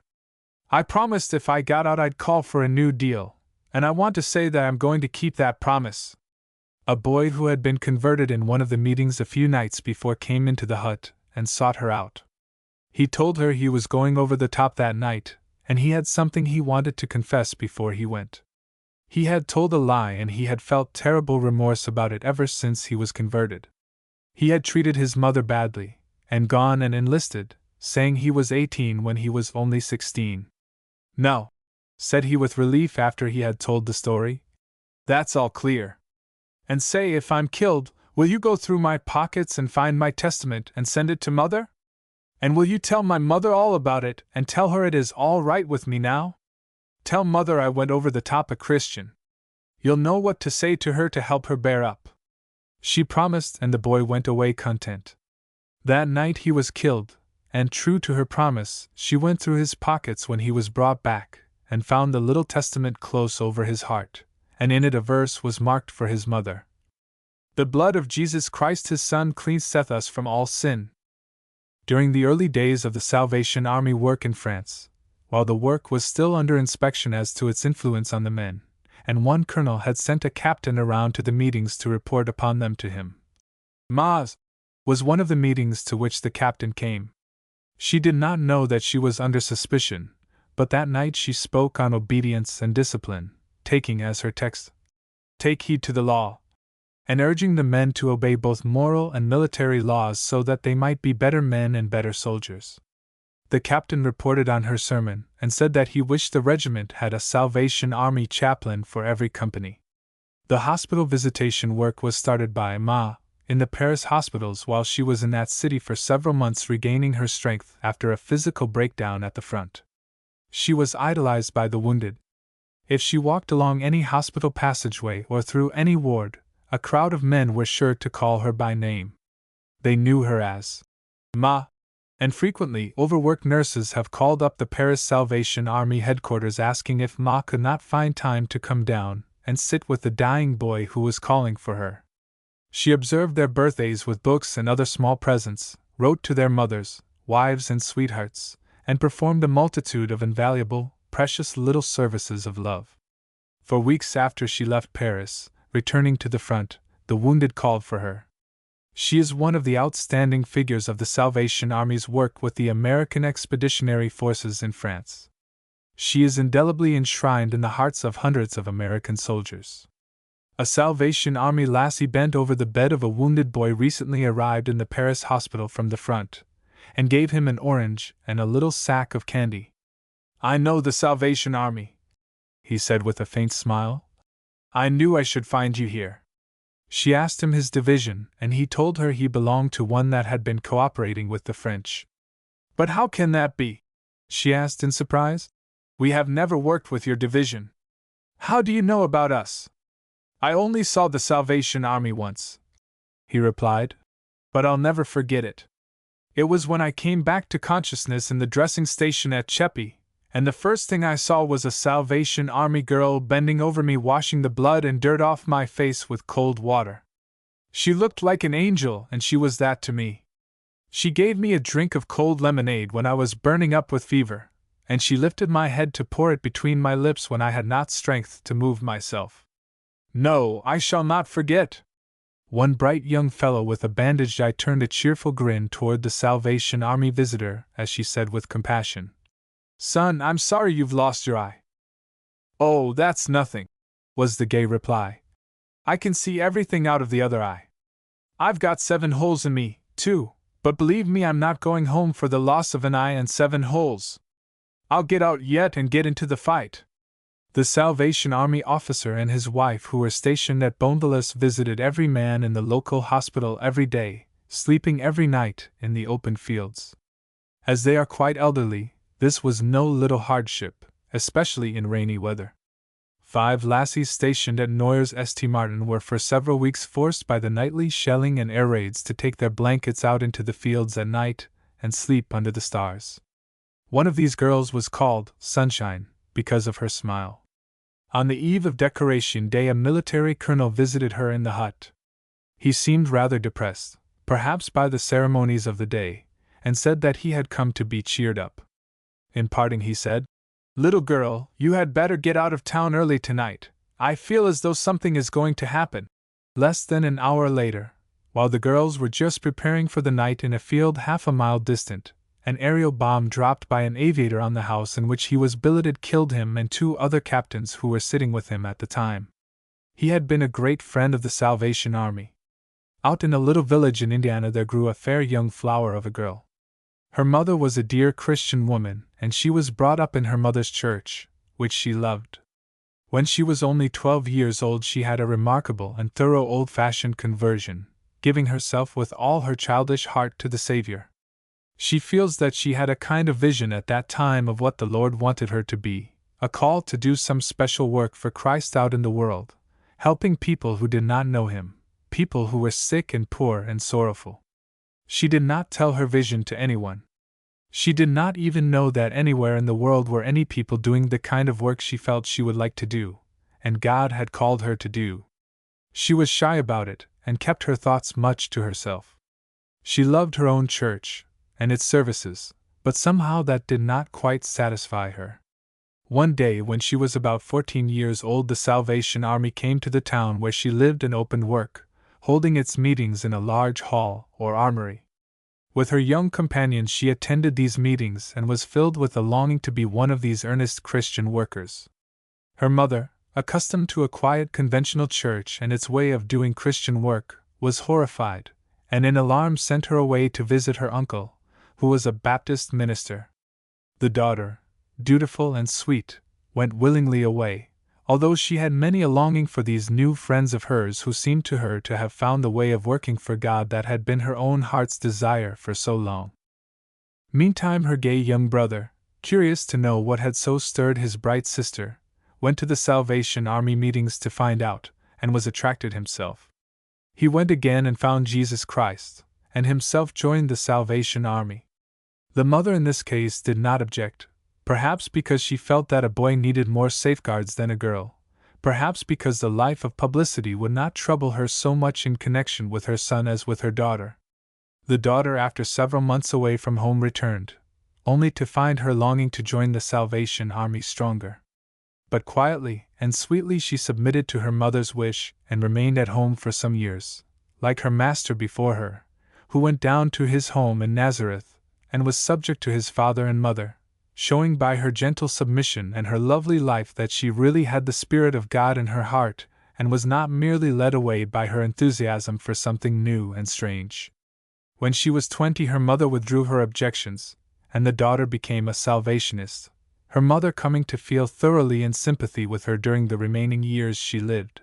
I promised if I got out I'd call for a new deal, and I want to say that I'm going to keep that promise." A boy who had been converted in one of the meetings a few nights before came into the hut and sought her out. He told her he was going over the top that night, and he had something he wanted to confess before he went. He had told a lie and he had felt terrible remorse about it ever since he was converted. He had treated his mother badly, and gone and enlisted, saying he was 18 when he was only 16. "No," said he with relief after he had told the story. "That's all clear. And say, if I'm killed, will you go through my pockets and find my testament and send it to Mother? And will you tell my mother all about it and tell her it is all right with me now? Tell Mother I went over the top a Christian. You'll know what to say to her to help her bear up." She promised, and the boy went away content. That night he was killed, and true to her promise, she went through his pockets when he was brought back, and found the little testament close over his heart, and in it a verse was marked for his mother. "The blood of Jesus Christ his Son cleanseth us from all sin." During the early days of the Salvation Army work in France, while the work was still under inspection as to its influence on the men, and one colonel had sent a captain around to the meetings to report upon them to him. Ma's was one of the meetings to which the captain came. She did not know that she was under suspicion, but that night she spoke on obedience and discipline, taking as her text, "Take heed to the law," and urging the men to obey both moral and military laws so that they might be better men and better soldiers. The captain reported on her sermon and said that he wished the regiment had a Salvation Army chaplain for every company. The hospital visitation work was started by Ma in the Paris hospitals while she was in that city for several months, regaining her strength after a physical breakdown at the front. She was idolized by the wounded. If she walked along any hospital passageway or through any ward, a crowd of men were sure to call her by name. They knew her as Ma, and frequently overworked nurses have called up the Paris Salvation Army headquarters asking if Ma could not find time to come down and sit with the dying boy who was calling for her. She observed their birthdays with books and other small presents, wrote to their mothers, wives, and sweethearts, and performed a multitude of invaluable, precious little services of love. For weeks after she left Paris, returning to the front, the wounded called for her. She is one of the outstanding figures of the Salvation Army's work with the American Expeditionary Forces in France. She is indelibly enshrined in the hearts of hundreds of American soldiers. A Salvation Army lassie bent over the bed of a wounded boy recently arrived in the Paris hospital from the front, and gave him an orange and a little sack of candy. "I know the Salvation Army," he said with a faint smile. "I knew I should find you here." She asked him his division, and he told her he belonged to one that had been cooperating with the French. "But how can that be?" she asked in surprise. "We have never worked with your division. How do you know about us?" "I only saw the Salvation Army once," he replied, "but I'll never forget it. It was when I came back to consciousness in the dressing station at Cheppy, and the first thing I saw was a Salvation Army girl bending over me washing the blood and dirt off my face with cold water. She looked like an angel, and she was that to me. She gave me a drink of cold lemonade when I was burning up with fever, and she lifted my head to pour it between my lips when I had not strength to move myself. No, I shall not forget." One bright young fellow with a bandaged eye turned a cheerful grin toward the Salvation Army visitor as she said with compassion, "Son, I'm sorry you've lost your eye." "Oh, that's nothing," was the gay reply. "I can see everything out of the other eye. I've got 7 holes in me, too, but believe me, I'm not going home for the loss of an eye and 7 holes. I'll get out yet and get into the fight." The Salvation Army officer and his wife who were stationed at Bondelas visited every man in the local hospital every day, sleeping every night in the open fields. As they are quite elderly, this was no little hardship, especially in rainy weather. 5 lassies stationed at Noyers-St. Martin were for several weeks forced by the nightly shelling and air raids to take their blankets out into the fields at night and sleep under the stars. One of these girls was called Sunshine because of her smile. On the eve of Decoration Day, a military colonel visited her in the hut. He seemed rather depressed, perhaps by the ceremonies of the day, and said that he had come to be cheered up. In parting, he said, "Little girl, you had better get out of town early tonight. I feel as though something is going to happen." Less than an hour later, while the girls were just preparing for the night in a field half a mile distant, an aerial bomb dropped by an aviator on the house in which he was billeted killed him and 2 other captains who were sitting with him at the time. He had been a great friend of the Salvation Army. Out in a little village in Indiana there grew a fair young flower of a girl. Her mother was a dear Christian woman, and she was brought up in her mother's church, which she loved. When she was only 12 years old she had a remarkable and thorough old-fashioned conversion, giving herself with all her childish heart to the Savior. She feels that she had a kind of vision at that time of what the Lord wanted her to be, a call to do some special work for Christ out in the world, helping people who did not know Him, people who were sick and poor and sorrowful. She did not tell her vision to anyone. She did not even know that anywhere in the world were any people doing the kind of work she felt she would like to do, and God had called her to do. She was shy about it, and kept her thoughts much to herself. She loved her own church, and its services, but somehow that did not quite satisfy her. One day when she was about 14 years old the Salvation Army came to the town where she lived and opened work, holding its meetings in a large hall or armory. With her young companions she attended these meetings and was filled with a longing to be one of these earnest Christian workers. Her mother, accustomed to a quiet conventional church and its way of doing Christian work, was horrified, and in alarm sent her away to visit her uncle, who was a Baptist minister. The daughter, dutiful and sweet, went willingly away, although she had many a longing for these new friends of hers who seemed to her to have found the way of working for God that had been her own heart's desire for so long. Meantime her gay young brother, curious to know what had so stirred his bright sister, went to the Salvation Army meetings to find out, and was attracted himself. He went again and found Jesus Christ, and himself joined the Salvation Army. The mother in this case did not object, perhaps because she felt that a boy needed more safeguards than a girl, perhaps because the life of publicity would not trouble her so much in connection with her son as with her daughter. The daughter, after several months away from home, returned, only to find her longing to join the Salvation Army stronger. But quietly and sweetly she submitted to her mother's wish and remained at home for some years, like her master before her, who went down to his home in Nazareth and was subject to his father and mother, showing by her gentle submission and her lovely life that she really had the Spirit of God in her heart and was not merely led away by her enthusiasm for something new and strange. When she was 20 her mother withdrew her objections, and the daughter became a Salvationist, her mother coming to feel thoroughly in sympathy with her during the remaining years she lived.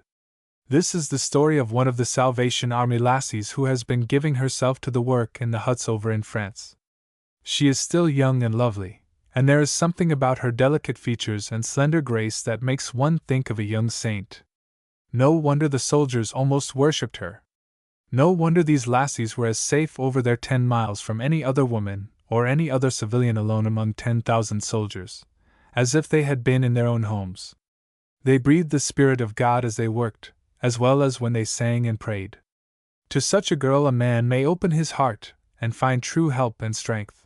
This is the story of one of the Salvation Army lassies who has been giving herself to the work in the huts over in France. She is still young and lovely, and there is something about her delicate features and slender grace that makes one think of a young saint. No wonder the soldiers almost worshipped her. No wonder these lassies were as safe over their 10 miles from any other woman or any other civilian alone among 10,000 soldiers, as if they had been in their own homes. They breathed the Spirit of God as they worked, as well as when they sang and prayed. To such a girl a man may open his heart and find true help and strength.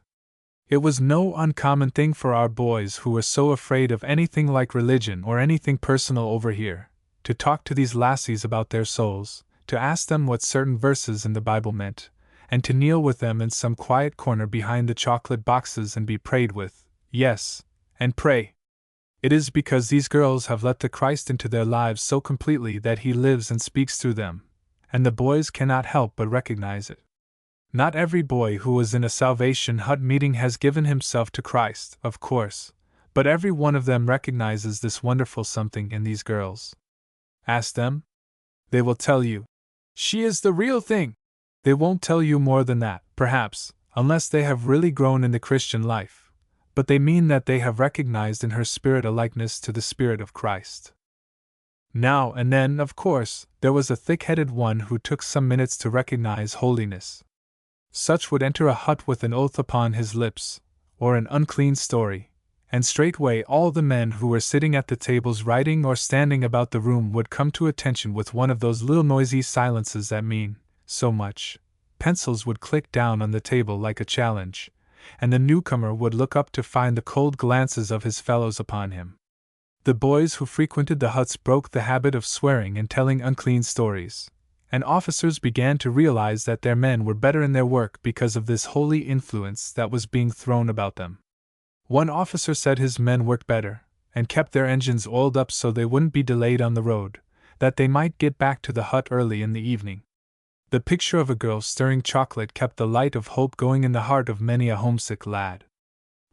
It was no uncommon thing for our boys who were so afraid of anything like religion or anything personal over here, to talk to these lassies about their souls, to ask them what certain verses in the Bible meant, and to kneel with them in some quiet corner behind the chocolate boxes and be prayed with, yes, and pray. It is because these girls have let the Christ into their lives so completely that He lives and speaks through them, and the boys cannot help but recognize it. Not every boy who was in a Salvation Hut meeting has given himself to Christ, of course, but every one of them recognizes this wonderful something in these girls. Ask them. They will tell you, "She is the real thing." They won't tell you more than that, perhaps, unless they have really grown in the Christian life, but they mean that they have recognized in her spirit a likeness to the Spirit of Christ. Now and then, of course, there was a thick-headed one who took some minutes to recognize holiness. Such would enter a hut with an oath upon his lips, or an unclean story, and straightway all the men who were sitting at the tables writing or standing about the room would come to attention with one of those little noisy silences that mean so much, pencils would click down on the table like a challenge, and the newcomer would look up to find the cold glances of his fellows upon him. The boys who frequented the huts broke the habit of swearing and telling unclean stories, and officers began to realize that their men were better in their work because of this holy influence that was being thrown about them. One officer said his men worked better, and kept their engines oiled up so they wouldn't be delayed on the road, that they might get back to the hut early in the evening. The picture of a girl stirring chocolate kept the light of hope going in the heart of many a homesick lad.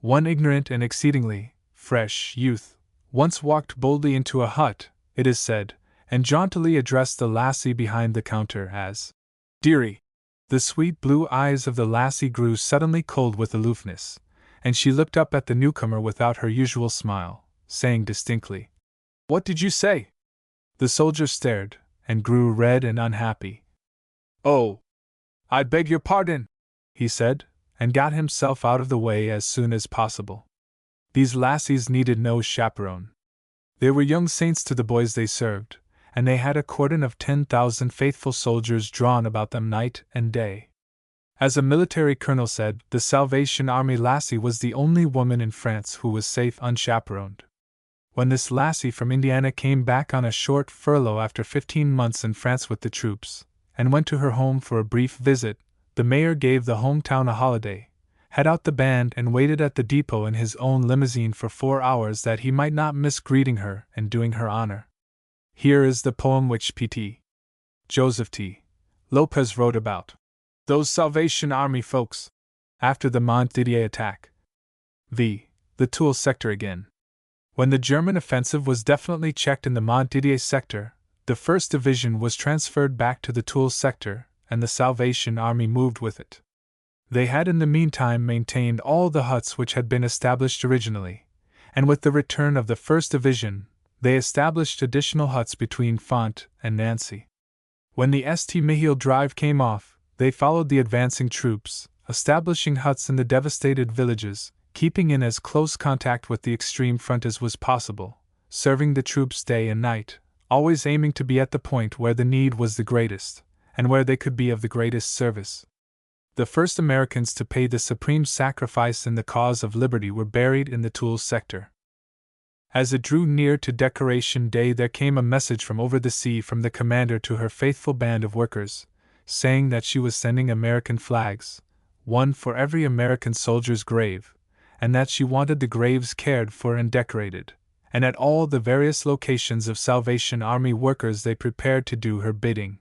One ignorant and exceedingly fresh youth once walked boldly into a hut, it is said, and jauntily addressed the lassie behind the counter as "Dearie." The sweet blue eyes of the lassie grew suddenly cold with aloofness, and she looked up at the newcomer without her usual smile, saying distinctly, "What did you say?" The soldier stared, and grew red and unhappy. "Oh, I beg your pardon," he said, and got himself out of the way as soon as possible. These lassies needed no chaperone. They were young saints to the boys they served, and they had a cordon of 10,000 faithful soldiers drawn about them night and day. As a military colonel said, the Salvation Army lassie was the only woman in France who was safe unchaperoned. When this lassie from Indiana came back on a short furlough after 15 months in France with the troops, and went to her home for a brief visit, the mayor gave the hometown a holiday, had out the band, and waited at the depot in his own limousine for 4 hours that he might not miss greeting her and doing her honor. Here is the poem which P.T. Joseph T. Lopez wrote about those Salvation Army folks after the Montdidier attack. The Toul sector again. When the German offensive was definitely checked in the Montdidier sector, the 1st Division was transferred back to the Toul sector, and the Salvation Army moved with it. They had in the meantime maintained all the huts which had been established originally, and with the return of the 1st Division, they established additional huts between Font and Nancy. When the St. Mihiel drive came off, they followed the advancing troops, establishing huts in the devastated villages, keeping in as close contact with the extreme front as was possible, serving the troops day and night, always aiming to be at the point where the need was the greatest, and where they could be of the greatest service. The first Americans to pay the supreme sacrifice in the cause of liberty were buried in the Toul sector. As it drew near to Decoration Day, there came a message from over the sea from the commander to her faithful band of workers, saying that she was sending American flags, one for every American soldier's grave, and that she wanted the graves cared for and decorated, and at all the various locations of Salvation Army workers they prepared to do her bidding.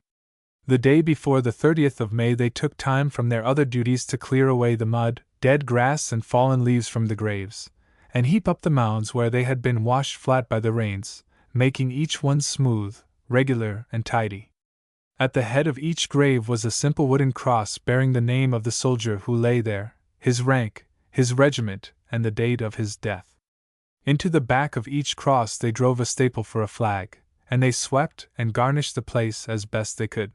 The day before the 30th of May they took time from their other duties to clear away the mud, dead grass and fallen leaves from the graves, and heap up the mounds where they had been washed flat by the rains, making each one smooth, regular, and tidy. At the head of each grave was a simple wooden cross bearing the name of the soldier who lay there, his rank, his regiment, and the date of his death. Into the back of each cross they drove a staple for a flag, and they swept and garnished the place as best they could.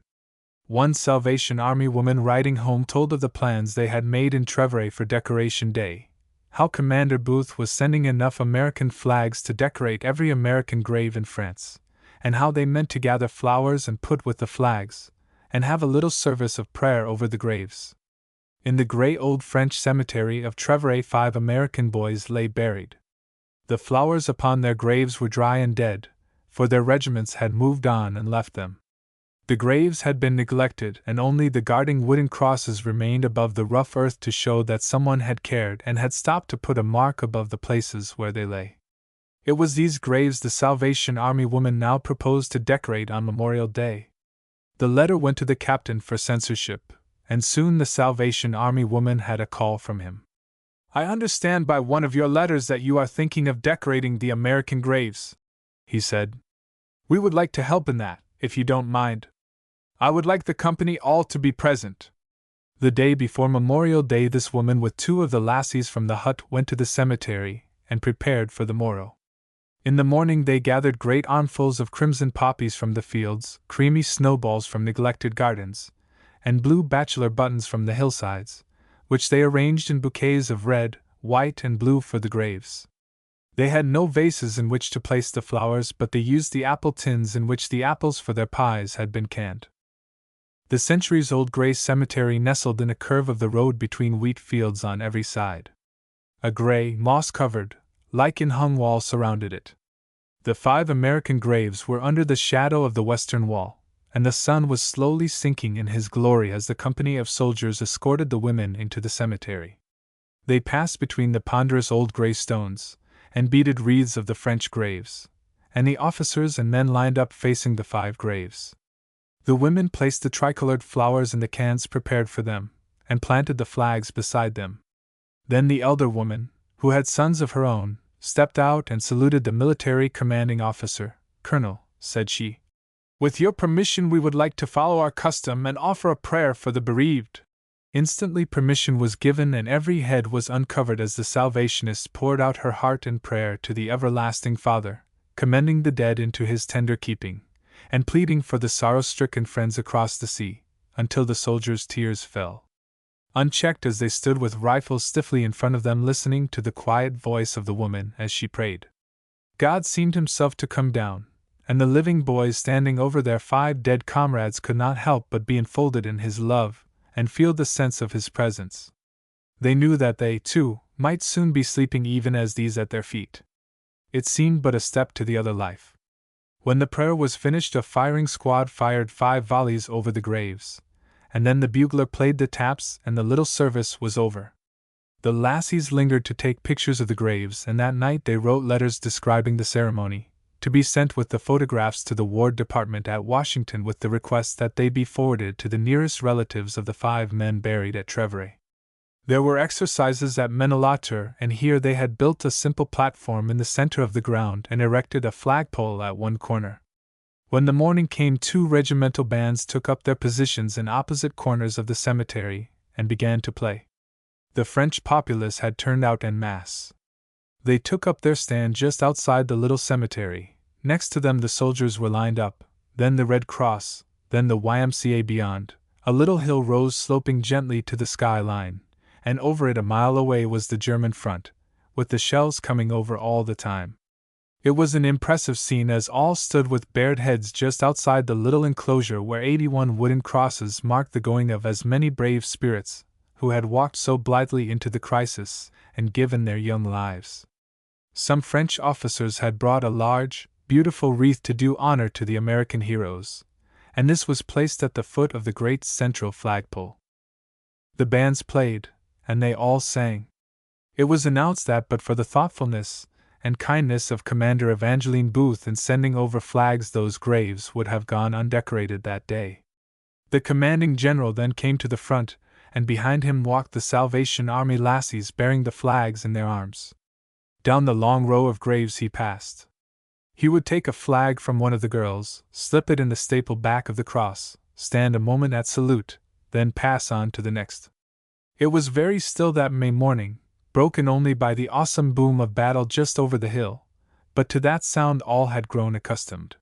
One Salvation Army woman riding home told of the plans they had made in Trevray for Decoration Day, how Commander Booth was sending enough American flags to decorate every American grave in France, and how they meant to gather flowers and put with the flags, and have a little service of prayer over the graves. In the gray old French cemetery of Trevray 5 American boys lay buried. The flowers upon their graves were dry and dead, for their regiments had moved on and left them. The graves had been neglected, and only the guarding wooden crosses remained above the rough earth to show that someone had cared and had stopped to put a mark above the places where they lay. It was these graves the Salvation Army woman now proposed to decorate on Memorial Day. The letter went to the captain for censorship, and soon the Salvation Army woman had a call from him. "I understand by one of your letters that you are thinking of decorating the American graves," he said. "We would like to help in that, if you don't mind. I would like the company all to be present." The day before Memorial Day, this woman with 2 of the lassies from the hut went to the cemetery and prepared for the morrow. In the morning they gathered great armfuls of crimson poppies from the fields, creamy snowballs from neglected gardens, and blue bachelor buttons from the hillsides, which they arranged in bouquets of red, white, and blue for the graves. They had no vases in which to place the flowers, but they used the apple tins in which the apples for their pies had been canned. The centuries-old gray cemetery nestled in a curve of the road between wheat fields on every side. A gray, moss-covered, lichen-hung wall surrounded it. The 5 American graves were under the shadow of the western wall, and the sun was slowly sinking in his glory as the company of soldiers escorted the women into the cemetery. They passed between the ponderous old gray stones, and beaded wreaths of the French graves, and the officers and men lined up facing the 5 graves. The women placed the tricolored flowers in the cans prepared for them, and planted the flags beside them. Then the elder woman, who had sons of her own, stepped out and saluted the military commanding officer. "Colonel," said she, "with your permission we would like to follow our custom and offer a prayer for the bereaved." Instantly permission was given and every head was uncovered as the Salvationist poured out her heart in prayer to the everlasting Father, commending the dead into his tender keeping, and pleading for the sorrow-stricken friends across the sea, until the soldiers' tears fell. Unchecked as they stood with rifles stiffly in front of them listening to the quiet voice of the woman as she prayed, God seemed himself to come down, and the living boys standing over their 5 dead comrades could not help but be enfolded in his love, and feel the sense of his presence. They knew that they, too, might soon be sleeping even as these at their feet. It seemed but a step to the other life. When the prayer was finished, a firing squad fired 5 volleys over the graves, and then the bugler played the taps and the little service was over. The lassies lingered to take pictures of the graves, and that night they wrote letters describing the ceremony, to be sent with the photographs to the War Department at Washington with the request that they be forwarded to the nearest relatives of the 5 men buried at Trevere. There were exercises at Menelater, and here they had built a simple platform in the center of the ground and erected a flagpole at one corner. When the morning came, 2 regimental bands took up their positions in opposite corners of the cemetery and began to play. The French populace had turned out en masse. They took up their stand just outside the little cemetery. Next to them the soldiers were lined up, then the Red Cross, then the YMCA beyond. A little hill rose sloping gently to the sky line, and over it a mile away was the German front, with the shells coming over all the time. It was an impressive scene as all stood with bared heads just outside the little enclosure where 81 wooden crosses marked the going of as many brave spirits, who had walked so blithely into the crisis and given their young lives. Some French officers had brought a large, beautiful wreath to do honor to the American heroes, and this was placed at the foot of the great central flagpole. The bands played, and they all sang. It was announced that but for the thoughtfulness and kindness of Commander Evangeline Booth in sending over flags, those graves would have gone undecorated that day. The commanding general then came to the front, and behind him walked the Salvation Army lassies bearing the flags in their arms. Down the long row of graves he passed. He would take a flag from one of the girls, slip it in the staple back of the cross, stand a moment at salute, then pass on to the next. It was very still that May morning, broken only by the awesome boom of battle just over the hill, but to that sound all had grown accustomed.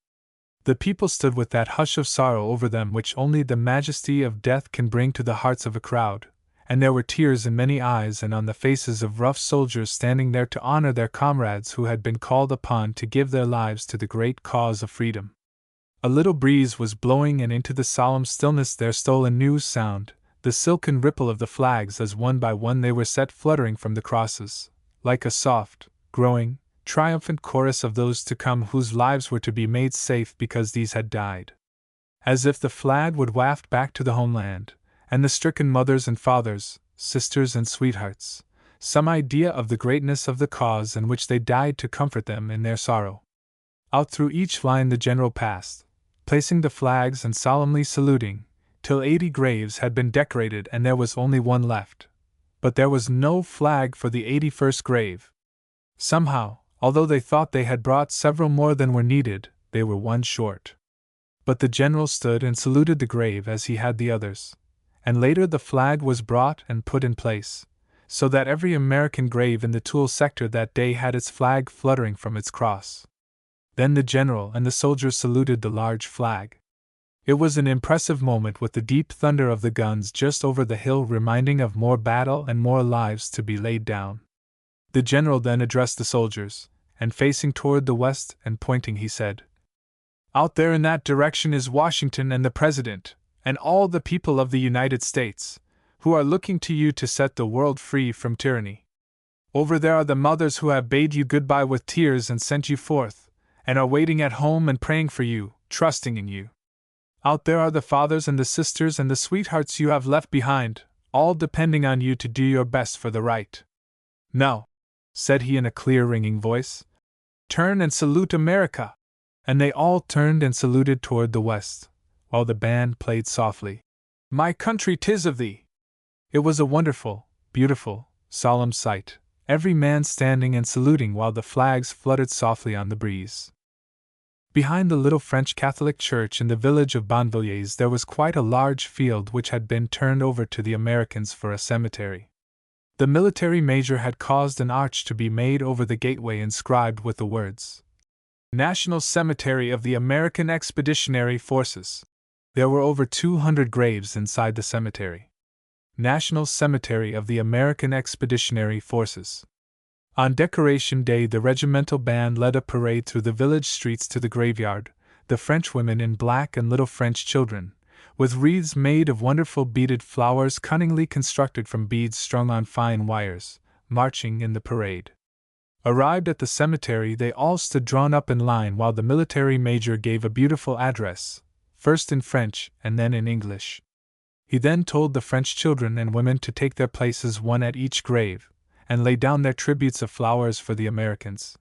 The people stood with that hush of sorrow over them which only the majesty of death can bring to the hearts of a crowd, and there were tears in many eyes and on the faces of rough soldiers standing there to honor their comrades who had been called upon to give their lives to the great cause of freedom. A little breeze was blowing, and into the solemn stillness there stole a new sound, the silken ripple of the flags as one by one they were set fluttering from the crosses, like a soft, growing, triumphant chorus of those to come whose lives were to be made safe because these had died. As if the flag would waft back to the homeland, and the stricken mothers and fathers, sisters and sweethearts, some idea of the greatness of the cause in which they died to comfort them in their sorrow. Out through each line the general passed, placing the flags and solemnly saluting, till 80 graves had been decorated and there was only one left. But there was no flag for the 81st grave. Somehow, although they thought they had brought several more than were needed, they were one short. But the general stood and saluted the grave as he had the others, and later the flag was brought and put in place, so that every American grave in the Toul sector that day had its flag fluttering from its cross. Then the general and the soldiers saluted the large flag. It was an impressive moment, with the deep thunder of the guns just over the hill reminding of more battle and more lives to be laid down. The general then addressed the soldiers, and facing toward the west and pointing he said, "Out there in that direction is Washington and the President, and all the people of the United States, who are looking to you to set the world free from tyranny. Over there are the mothers who have bade you goodbye with tears and sent you forth, and are waiting at home and praying for you, trusting in you. Out there are the fathers and the sisters and the sweethearts you have left behind, all depending on you to do your best for the right. Now, said he in a clear, ringing voice, turn and salute America! And they all turned and saluted toward the west, while the band played softly, My country, 'tis of thee! It was a wonderful, beautiful, solemn sight, every man standing and saluting while the flags fluttered softly on the breeze. Behind the little French Catholic church in the village of Bonvilliers there was quite a large field which had been turned over to the Americans for a cemetery. The military major had caused an arch to be made over the gateway inscribed with the words, National Cemetery of the American Expeditionary Forces. There were over 200 graves inside the cemetery. National Cemetery of the American Expeditionary Forces. On Decoration Day, the regimental band led a parade through the village streets to the graveyard, the French women in black and little French children, with wreaths made of wonderful beaded flowers cunningly constructed from beads strung on fine wires, marching in the parade. Arrived at the cemetery, they all stood drawn up in line while the military major gave a beautiful address, first in French and then in English. He then told the French children and women to take their places one at each grave, and lay down their tributes of flowers for the Americans.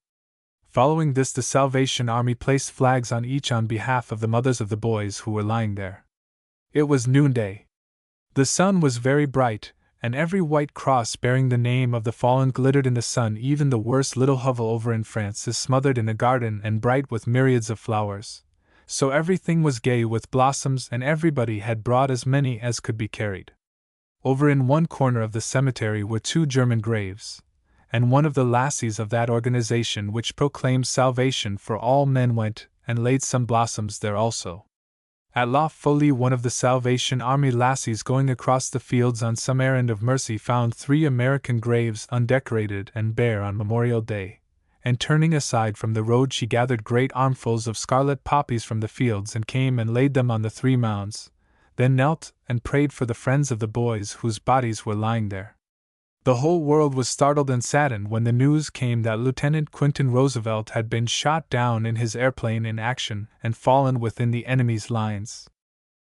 Following this, the Salvation Army placed flags on each on behalf of the mothers of the boys who were lying there. It was noonday. The sun was very bright, and every white cross bearing the name of the fallen glittered in the sun. Even the worst little hovel over in France is smothered in a garden and bright with myriads of flowers. So everything was gay with blossoms, and everybody had brought as many as could be carried. Over in one corner of the cemetery were 2 German graves, and one of the lassies of that organization which proclaimed salvation for all men went and laid some blossoms there also. At La Folie, one of the Salvation Army lassies going across the fields on some errand of mercy found 3 American graves undecorated and bare on Memorial Day, and turning aside from the road she gathered great armfuls of scarlet poppies from the fields and came and laid them on the 3 mounds, then knelt and prayed for the friends of the boys whose bodies were lying there. The whole world was startled and saddened when the news came that Lieutenant Quinton Roosevelt had been shot down in his airplane in action and fallen within the enemy's lines.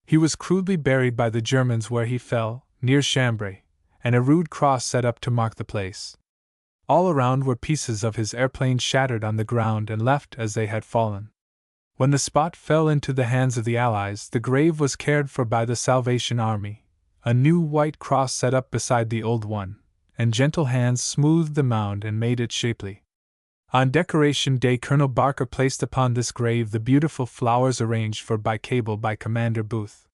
He was crudely buried by the Germans where he fell, near Chambray, and a rude cross set up to mark the place. All around were pieces of his airplane shattered on the ground and left as they had fallen. When the spot fell into the hands of the Allies, the grave was cared for by the Salvation Army, a new white cross set up beside the old one, and gentle hands smoothed the mound and made it shapely. On Decoration Day, Colonel Barker placed upon this grave the beautiful flowers arranged for by cable by Commander Booth.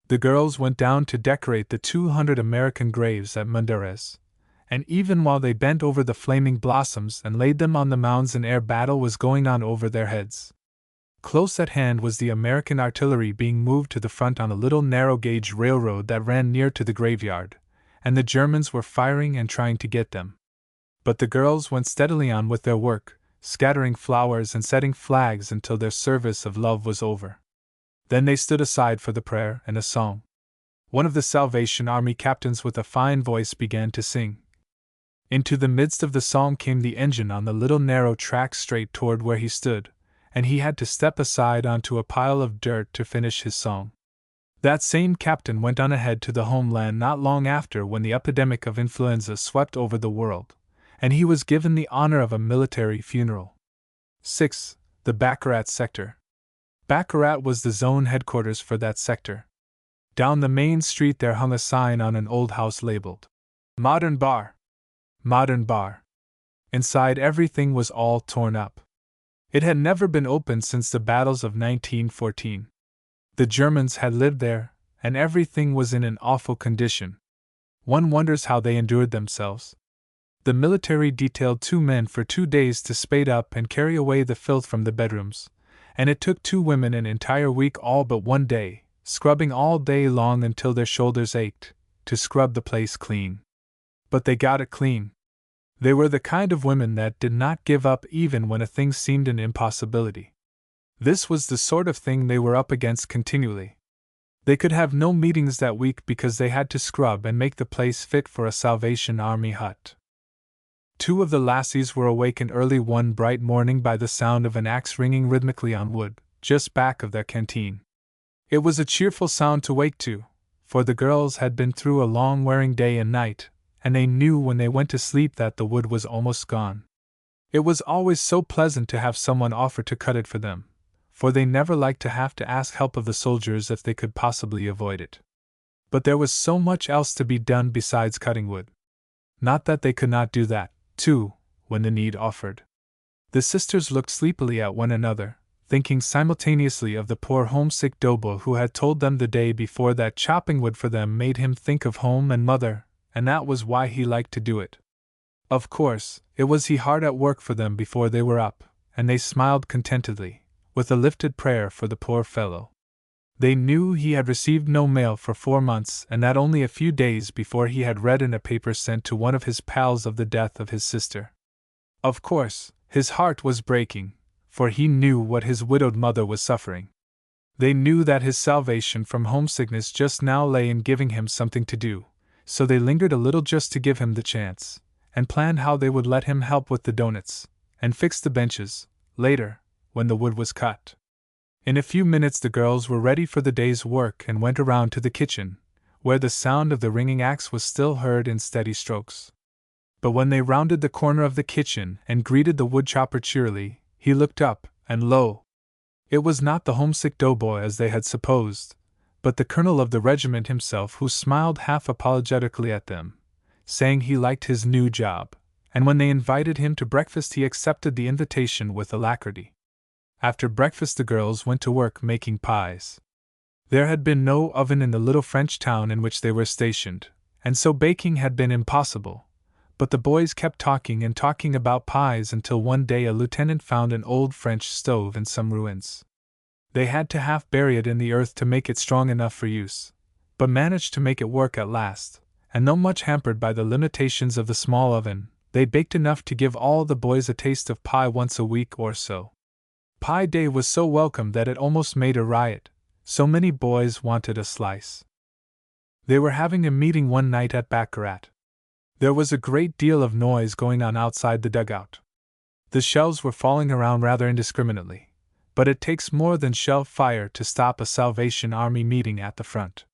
The girls went down to decorate the 200 American graves at Mundarez, and even while they bent over the flaming blossoms and laid them on the mounds, an air battle was going on over their heads. Close at hand was the American artillery being moved to the front on a little narrow-gauge railroad that ran near to the graveyard, and the Germans were firing and trying to get them. But the girls went steadily on with their work, scattering flowers and setting flags until their service of love was over. Then they stood aside for the prayer and a song. One of the Salvation Army captains with a fine voice began to sing. Into the midst of the song came the engine on the little narrow track straight toward where he stood, and he had to step aside onto a pile of dirt to finish his song. That same captain went on ahead to the homeland not long after when the epidemic of influenza swept over the world, and he was given the honor of a military funeral. 6. The Baccarat Sector. Baccarat was the zone headquarters for that sector. Down the main street there hung a sign on an old house labeled, Modern Bar. Modern Bar. Inside everything was all torn up. It had never been opened since the battles of 1914. The Germans had lived there, and everything was in an awful condition. One wonders how they endured themselves. The military detailed 2 men for 2 days to spade up and carry away the filth from the bedrooms, and it took 2 women an entire week, all but 1 day, scrubbing all day long until their shoulders ached, to scrub the place clean. But they got it clean. They were the kind of women that did not give up even when a thing seemed an impossibility. This was the sort of thing they were up against continually. They could have no meetings that week because they had to scrub and make the place fit for a Salvation Army hut. 2 of the lassies were awakened early one bright morning by the sound of an axe ringing rhythmically on wood, just back of their canteen. It was a cheerful sound to wake to, for the girls had been through a long wearing day and night, and they knew when they went to sleep that the wood was almost gone. It was always so pleasant to have someone offer to cut it for them, for they never liked to have to ask help of the soldiers if they could possibly avoid it. But there was so much else to be done besides cutting wood. Not that they could not do that, too, when the need offered. The sisters looked sleepily at one another, thinking simultaneously of the poor homesick doughboy who had told them the day before that chopping wood for them made him think of home and mother, and that was why he liked to do it. Of course, it was he hard at work for them before they were up, and they smiled contentedly, with a lifted prayer for the poor fellow. They knew he had received no mail for 4 months, and that only a few days before he had read in a paper sent to one of his pals of the death of his sister. Of course, his heart was breaking, for he knew what his widowed mother was suffering. They knew that his salvation from homesickness just now lay in giving him something to do, so they lingered a little just to give him the chance, and planned how they would let him help with the doughnuts, and fix the benches, later, when the wood was cut. In a few minutes the girls were ready for the day's work and went around to the kitchen, where the sound of the ringing axe was still heard in steady strokes. But when they rounded the corner of the kitchen and greeted the woodchopper cheerily, he looked up, and lo! It was not the homesick doughboy as they had supposed, but the colonel of the regiment himself, who smiled half apologetically at them, saying he liked his new job, and when they invited him to breakfast he accepted the invitation with alacrity. After breakfast the girls went to work making pies. There had been no oven in the little French town in which they were stationed, and so baking had been impossible, but the boys kept talking and talking about pies until one day a lieutenant found an old French stove in some ruins. They had to half bury it in the earth to make it strong enough for use, but managed to make it work at last, and though much hampered by the limitations of the small oven, they baked enough to give all the boys a taste of pie once a week or so. Pie Day was so welcome that it almost made a riot, so many boys wanted a slice. They were having a meeting one night at baccarat. There was a great deal of noise going on outside the dugout. The shells were falling around rather indiscriminately, but it takes more than shell fire to stop a Salvation Army meeting at the front.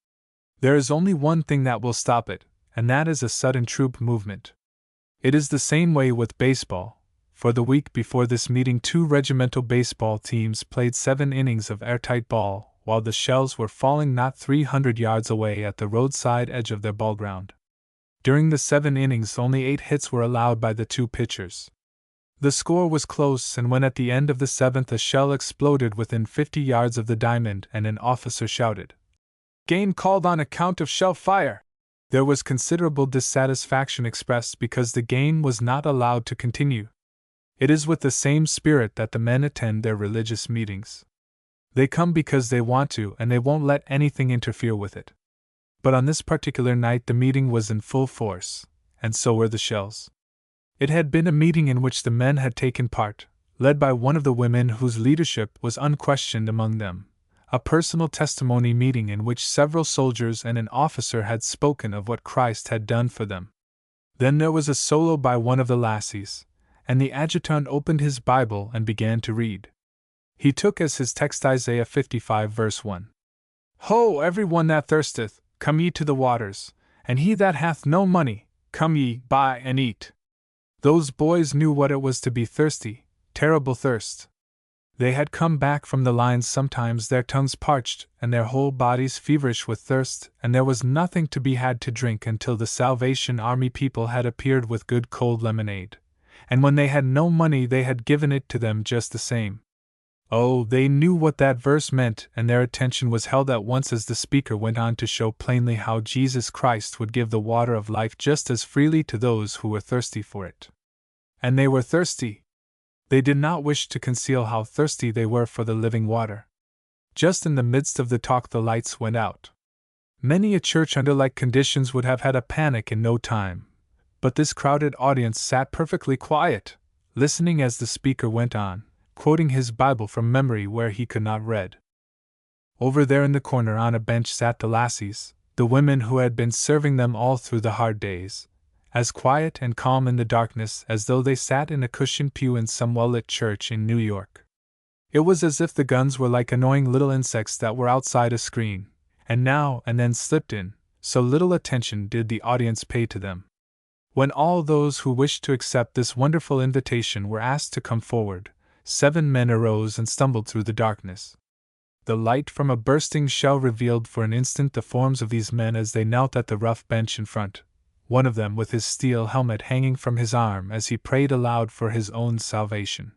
There is only one thing that will stop it, and that is a sudden troop movement. It is the same way with baseball. For the week before this meeting 2 regimental baseball teams played 7 innings of airtight ball, while the shells were falling not 300 yards away at the roadside edge of their ball ground. During the 7 innings only 8 hits were allowed by the 2 pitchers. The score was close, and when at the end of the 7th a shell exploded within 50 yards of the diamond and an officer shouted, "Game called on account of shell fire!" there was considerable dissatisfaction expressed because the game was not allowed to continue. It is with the same spirit that the men attend their religious meetings. They come because they want to, and they won't let anything interfere with it. But on this particular night the meeting was in full force, and so were the shells. It had been a meeting in which the men had taken part, led by one of the women whose leadership was unquestioned among them, a personal testimony meeting in which several soldiers and an officer had spoken of what Christ had done for them. Then there was a solo by one of the lassies, and the adjutant opened his Bible and began to read. He took as his text Isaiah 55 verse 1. "Ho, every one that thirsteth, come ye to the waters, and he that hath no money, come ye, buy and eat." Those boys knew what it was to be thirsty, terrible thirst. They had come back from the lines sometimes their tongues parched and their whole bodies feverish with thirst, and there was nothing to be had to drink until the Salvation Army people had appeared with good cold lemonade. And when they had no money they had given it to them just the same. Oh, they knew what that verse meant, and their attention was held at once as the speaker went on to show plainly how Jesus Christ would give the water of life just as freely to those who were thirsty for it. And they were thirsty. They did not wish to conceal how thirsty they were for the living water. Just in the midst of the talk the lights went out. Many a church under like conditions would have had a panic in no time. But this crowded audience sat perfectly quiet, listening as the speaker went on, quoting his Bible from memory where he could not read. Over there in the corner on a bench sat the lassies, the women who had been serving them all through the hard days, as quiet and calm in the darkness as though they sat in a cushioned pew in some well-lit church in New York. It was as if the guns were like annoying little insects that were outside a screen, and now and then slipped in, so little attention did the audience pay to them. When all those who wished to accept this wonderful invitation were asked to come forward, 7 men arose and stumbled through the darkness. The light from a bursting shell revealed for an instant the forms of these men as they knelt at the rough bench in front, one of them with his steel helmet hanging from his arm as he prayed aloud for his own salvation.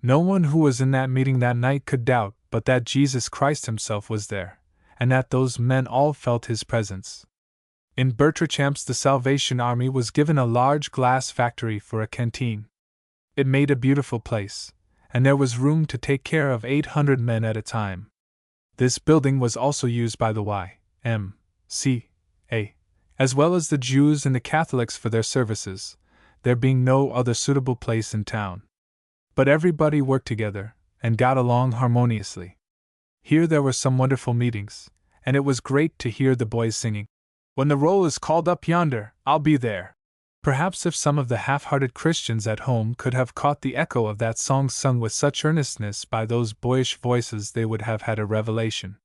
No one who was in that meeting that night could doubt but that Jesus Christ himself was there, and that those men all felt his presence. In Bertrichamps the Salvation Army was given a large glass factory for a canteen. It made a beautiful place, and there was room to take care of 800 men at a time. This building was also used by the Y.M.C.A., as well as the Jews and the Catholics for their services, there being no other suitable place in town. But everybody worked together, and got along harmoniously. Here there were some wonderful meetings, and it was great to hear the boys singing, "When the roll is called up yonder, I'll be there." Perhaps if some of the half-hearted Christians at home could have caught the echo of that song sung with such earnestness by those boyish voices, they would have had a revelation.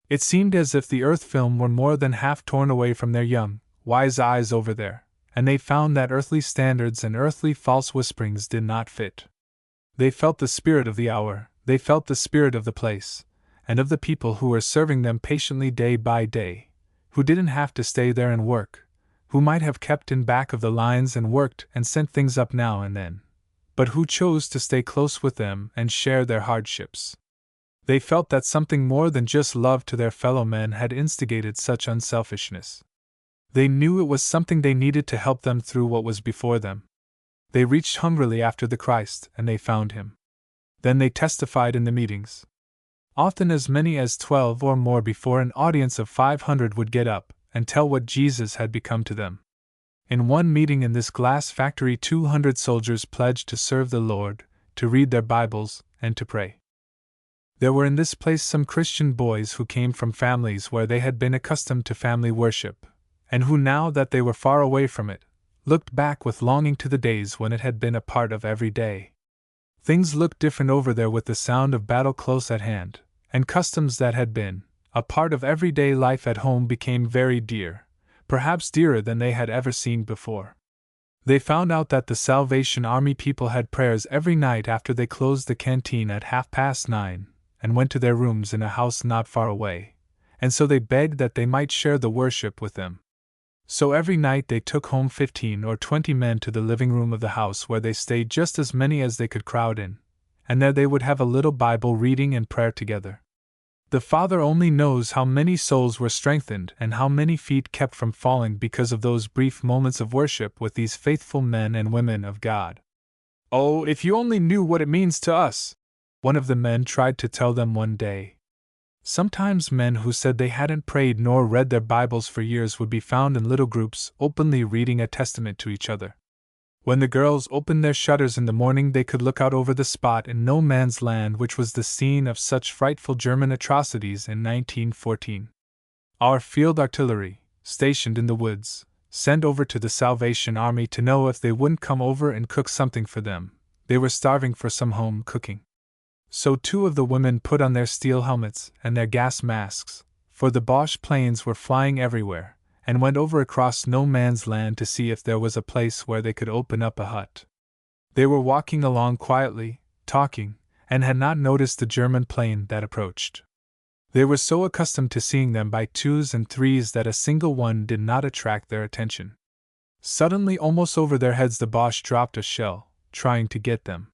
It seemed as if the earth film were more than half torn away from their young, wise eyes over there, and they found that earthly standards and earthly false whisperings did not fit. They felt the spirit of the hour, they felt the spirit of the place, and of the people who were serving them patiently day by day, who didn't have to stay there and work, who might have kept in back of the lines and worked and sent things up now and then, but who chose to stay close with them and share their hardships. They felt that something more than just love to their fellow men had instigated such unselfishness. They knew it was something they needed to help them through what was before them. They reached hungrily after the Christ, and they found him. Then they testified in the meetings. Often as many as 12 or more before an audience of 500 would get up and tell what Jesus had become to them. In one meeting in this glass factory 200 soldiers pledged to serve the Lord, to read their Bibles, and to pray. There were in this place some Christian boys who came from families where they had been accustomed to family worship, and who now that they were far away from it, looked back with longing to the days when it had been a part of every day. Things looked different over there with the sound of battle close at hand, and customs that had been a part of everyday life at home became very dear, perhaps dearer than they had ever seen before. They found out that the Salvation Army people had prayers every night after they closed the canteen at 9:30 and went to their rooms in a house not far away, and so they begged that they might share the worship with them. So every night they took home 15 or 20 men to the living room of the house where they stayed, just as many as they could crowd in, and there they would have a little Bible reading and prayer together. The Father only knows how many souls were strengthened and how many feet kept from falling because of those brief moments of worship with these faithful men and women of God. "Oh, if you only knew what it means to us," one of the men tried to tell them one day. Sometimes men who said they hadn't prayed nor read their Bibles for years would be found in little groups, openly reading a testament to each other. When the girls opened their shutters in the morning, they could look out over the spot in no man's land which was the scene of such frightful German atrocities in 1914. Our field artillery, stationed in the woods, sent over to the Salvation Army to know if they wouldn't come over and cook something for them. They were starving for some home cooking. So 2 of the women put on their steel helmets and their gas masks, for the Boche planes were flying everywhere, and went over across no man's land to see if there was a place where they could open up a hut. They were walking along quietly, talking, and had not noticed the German plane that approached. They were so accustomed to seeing them by 2s and 3s that a single one did not attract their attention. Suddenly, almost over their heads, the Boche dropped a shell, trying to get them.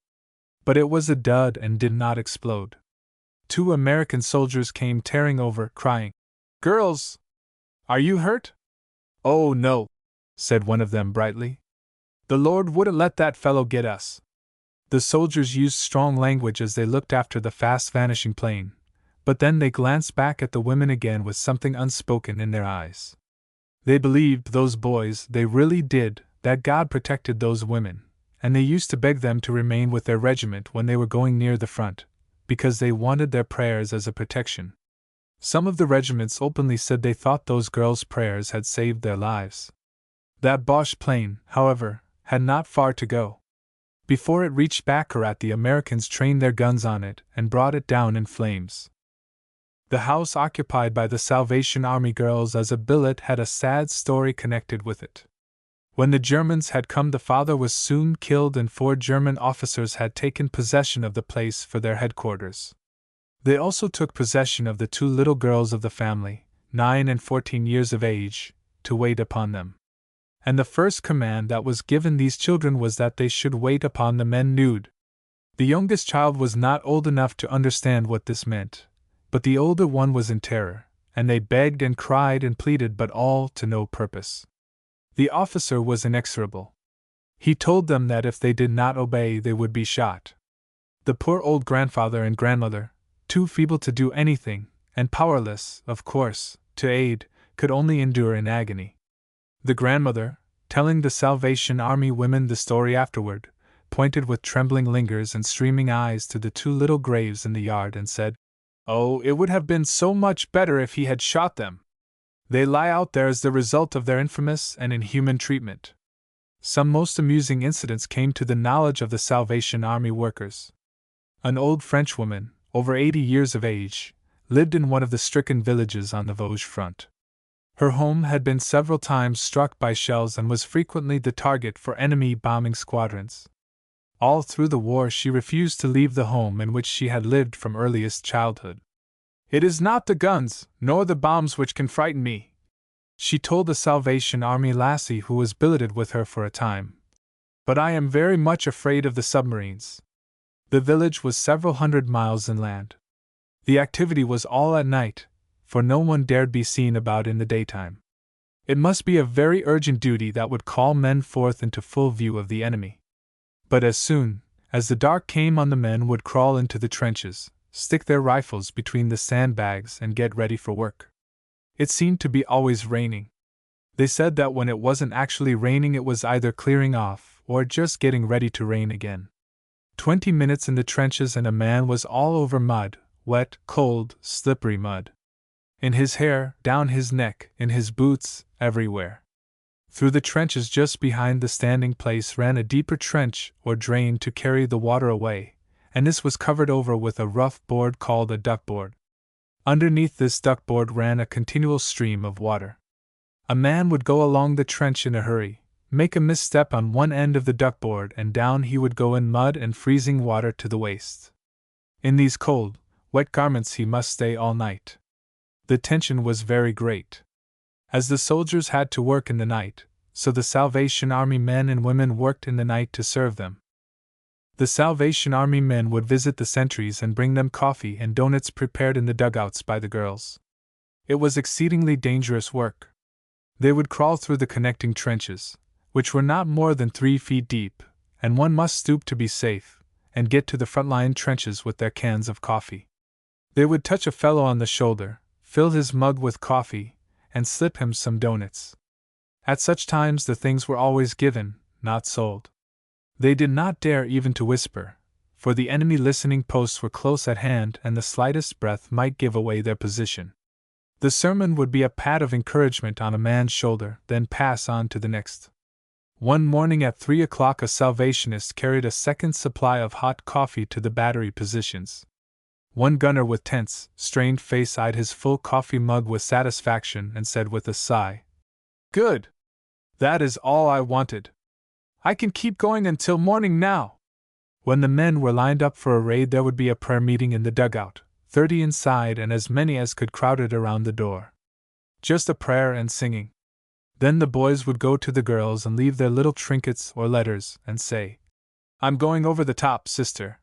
But it was a dud and did not explode. 2 American soldiers came tearing over, crying, "Girls! Are you hurt?" "Oh, no," said one of them brightly. "The Lord wouldn't let that fellow get us." The soldiers used strong language as they looked after the fast-vanishing plane, but then they glanced back at the women again with something unspoken in their eyes. They believed, those boys, they really did, that God protected those women, and they used to beg them to remain with their regiment when they were going near the front, because they wanted their prayers as a protection. Some of the regiments openly said they thought those girls' prayers had saved their lives. That Boche plane, however, had not far to go. Before it reached Baccarat, the Americans trained their guns on it and brought it down in flames. The house occupied by the Salvation Army girls as a billet had a sad story connected with it. When the Germans had come, the father was soon killed and 4 German officers had taken possession of the place for their headquarters. They also took possession of the 2 little girls of the family, 9 and 14 years of age, to wait upon them. And the first command that was given these children was that they should wait upon the men nude. The youngest child was not old enough to understand what this meant, but the older one was in terror, and they begged and cried and pleaded, but all to no purpose. The officer was inexorable. He told them that if they did not obey, they would be shot. The poor old grandfather and grandmother, too feeble to do anything, and powerless, of course, to aid, could only endure in agony. The grandmother, telling the Salvation Army women the story afterward, pointed with trembling fingers and streaming eyes to the 2 little graves in the yard and said, "Oh, it would have been so much better if he had shot them. They lie out there as the result of their infamous and inhuman treatment." Some most amusing incidents came to the knowledge of the Salvation Army workers. An old Frenchwoman, over 80 years of age, lived in one of the stricken villages on the Vosges front. Her home had been several times struck by shells and was frequently the target for enemy bombing squadrons. All through the war she refused to leave the home in which she had lived from earliest childhood. "It is not the guns, nor the bombs which can frighten me," she told the Salvation Army lassie who was billeted with her for a time, "but I am very much afraid of the submarines." The village was several hundred miles inland. The activity was all at night, for no one dared be seen about in the daytime. It must be a very urgent duty that would call men forth into full view of the enemy. But as soon as the dark came on, the men would crawl into the trenches, stick their rifles between the sandbags, and get ready for work. It seemed to be always raining. They said that when it wasn't actually raining, it was either clearing off or just getting ready to rain again. 20 minutes in the trenches and a man was all over mud, wet, cold, slippery mud. In his hair, down his neck, in his boots, everywhere. Through the trenches just behind the standing place ran a deeper trench or drain to carry the water away, and this was covered over with a rough board called a duckboard. Underneath this duckboard ran a continual stream of water. A man would go along the trench in a hurry, make a misstep on one end of the duckboard, and down he would go in mud and freezing water to the waist. In these cold, wet garments he must stay all night. The tension was very great. As the soldiers had to work in the night, so the Salvation Army men and women worked in the night to serve them. The Salvation Army men would visit the sentries and bring them coffee and donuts prepared in the dugouts by the girls. It was exceedingly dangerous work. They would crawl through the connecting trenches, which were not more than 3 feet deep, and one must stoop to be safe, and get to the front-line trenches with their cans of coffee. They would touch a fellow on the shoulder, fill his mug with coffee, and slip him some donuts. At such times the things were always given, not sold. They did not dare even to whisper, for the enemy listening posts were close at hand and the slightest breath might give away their position. The sermon would be a pat of encouragement on a man's shoulder, then pass on to the next. One morning at 3 o'clock a Salvationist carried a second supply of hot coffee to the battery positions. One gunner with tense, strained face eyed his full coffee mug with satisfaction and said with a sigh, "Good! That is all I wanted. I can keep going until morning now." When the men were lined up for a raid, there would be a prayer meeting in the dugout, 30 inside and as many as could crowded around the door. Just a prayer and singing. Then the boys would go to the girls and leave their little trinkets or letters and say, "I'm going over the top, sister.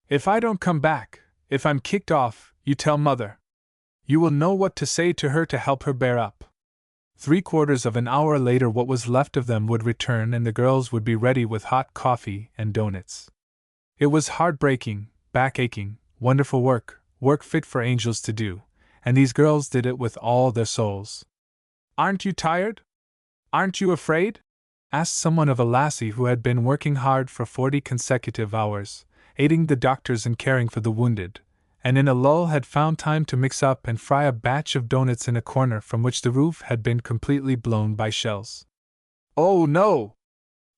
If I don't come back, if I'm kicked off, you tell mother. You will know what to say to her to help her bear up." 3/4 of an hour later what was left of them would return and the girls would be ready with hot coffee and donuts. It was heartbreaking, back-aching, wonderful work, work fit for angels to do, and these girls did it with all their souls. "Aren't you tired? Aren't you afraid?" asked someone of a lassie who had been working hard for 40 consecutive hours, aiding the doctors and caring for the wounded, and in a lull had found time to mix up and fry a batch of doughnuts in a corner from which the roof had been completely blown by shells. "Oh no!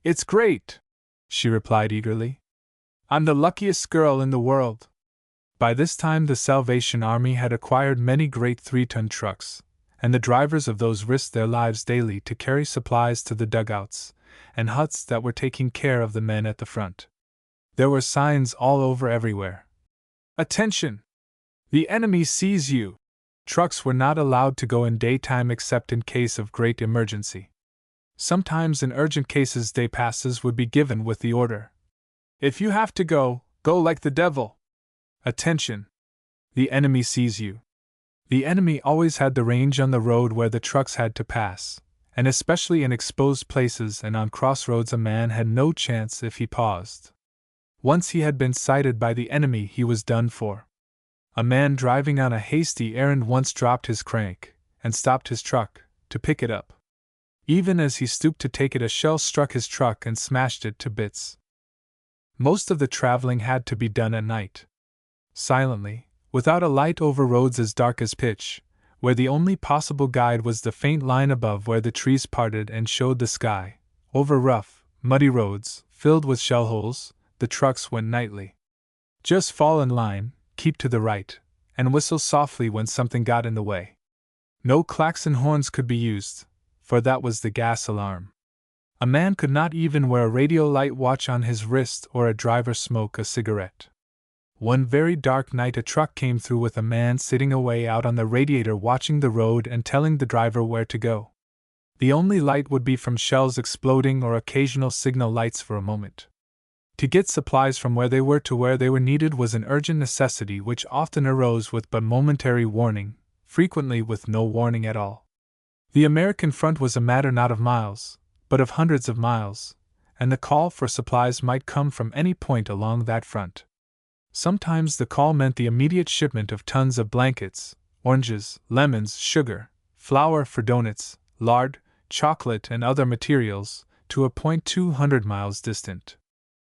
It's great!" she replied eagerly. "I'm the luckiest girl in the world." By this time the Salvation Army had acquired many great 3-ton trucks, and the drivers of those risked their lives daily to carry supplies to the dugouts and huts that were taking care of the men at the front. There were signs all over everywhere. "Attention! The enemy sees you!" Trucks were not allowed to go in daytime except in case of great emergency. Sometimes in urgent cases day passes would be given with the order, "If you have to go, go like the devil." Attention! The enemy sees you. The enemy always had the range on the road where the trucks had to pass, and especially in exposed places and on crossroads a man had no chance if he paused. Once he had been sighted by the enemy he was done for. A man driving on a hasty errand once dropped his crank and stopped his truck to pick it up. Even as he stooped to take it, a shell struck his truck and smashed it to bits. Most of the traveling had to be done at night. Silently, without a light over roads as dark as pitch, where the only possible guide was the faint line above where the trees parted and showed the sky, over rough, muddy roads, filled with shell holes, the trucks went nightly. Just fall in line, keep to the right, and whistle softly when something got in the way. No klaxon horns could be used, for that was the gas alarm. A man could not even wear a radio light watch on his wrist or a driver smoke a cigarette. One very dark night a truck came through with a man sitting away out on the radiator watching the road and telling the driver where to go. The only light would be from shells exploding or occasional signal lights for a moment. To get supplies from where they were to where they were needed was an urgent necessity which often arose with but momentary warning, frequently with no warning at all. The American front was a matter not of miles, but of hundreds of miles, and the call for supplies might come from any point along that front. Sometimes the call meant the immediate shipment of tons of blankets, oranges, lemons, sugar, flour for doughnuts, lard, chocolate, and other materials, to a point 200 miles distant.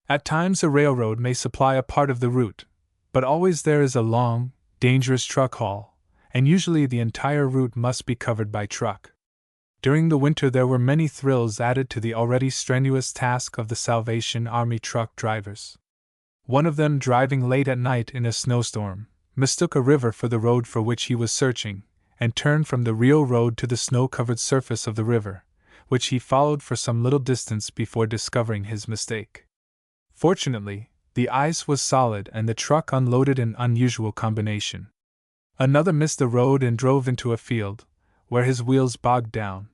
At times a railroad may supply a part of the route, but always there is a long, dangerous truck haul, and usually the entire route must be covered by truck. During the winter there were many thrills added to the already strenuous task of the Salvation Army truck drivers. One of them, driving late at night in a snowstorm, mistook a river for the road for which he was searching, and turned from the real road to the snow-covered surface of the river, which he followed for some little distance before discovering his mistake. Fortunately, the ice was solid and the truck unloaded an unusual combination. Another missed the road and drove into a field, where his wheels bogged down.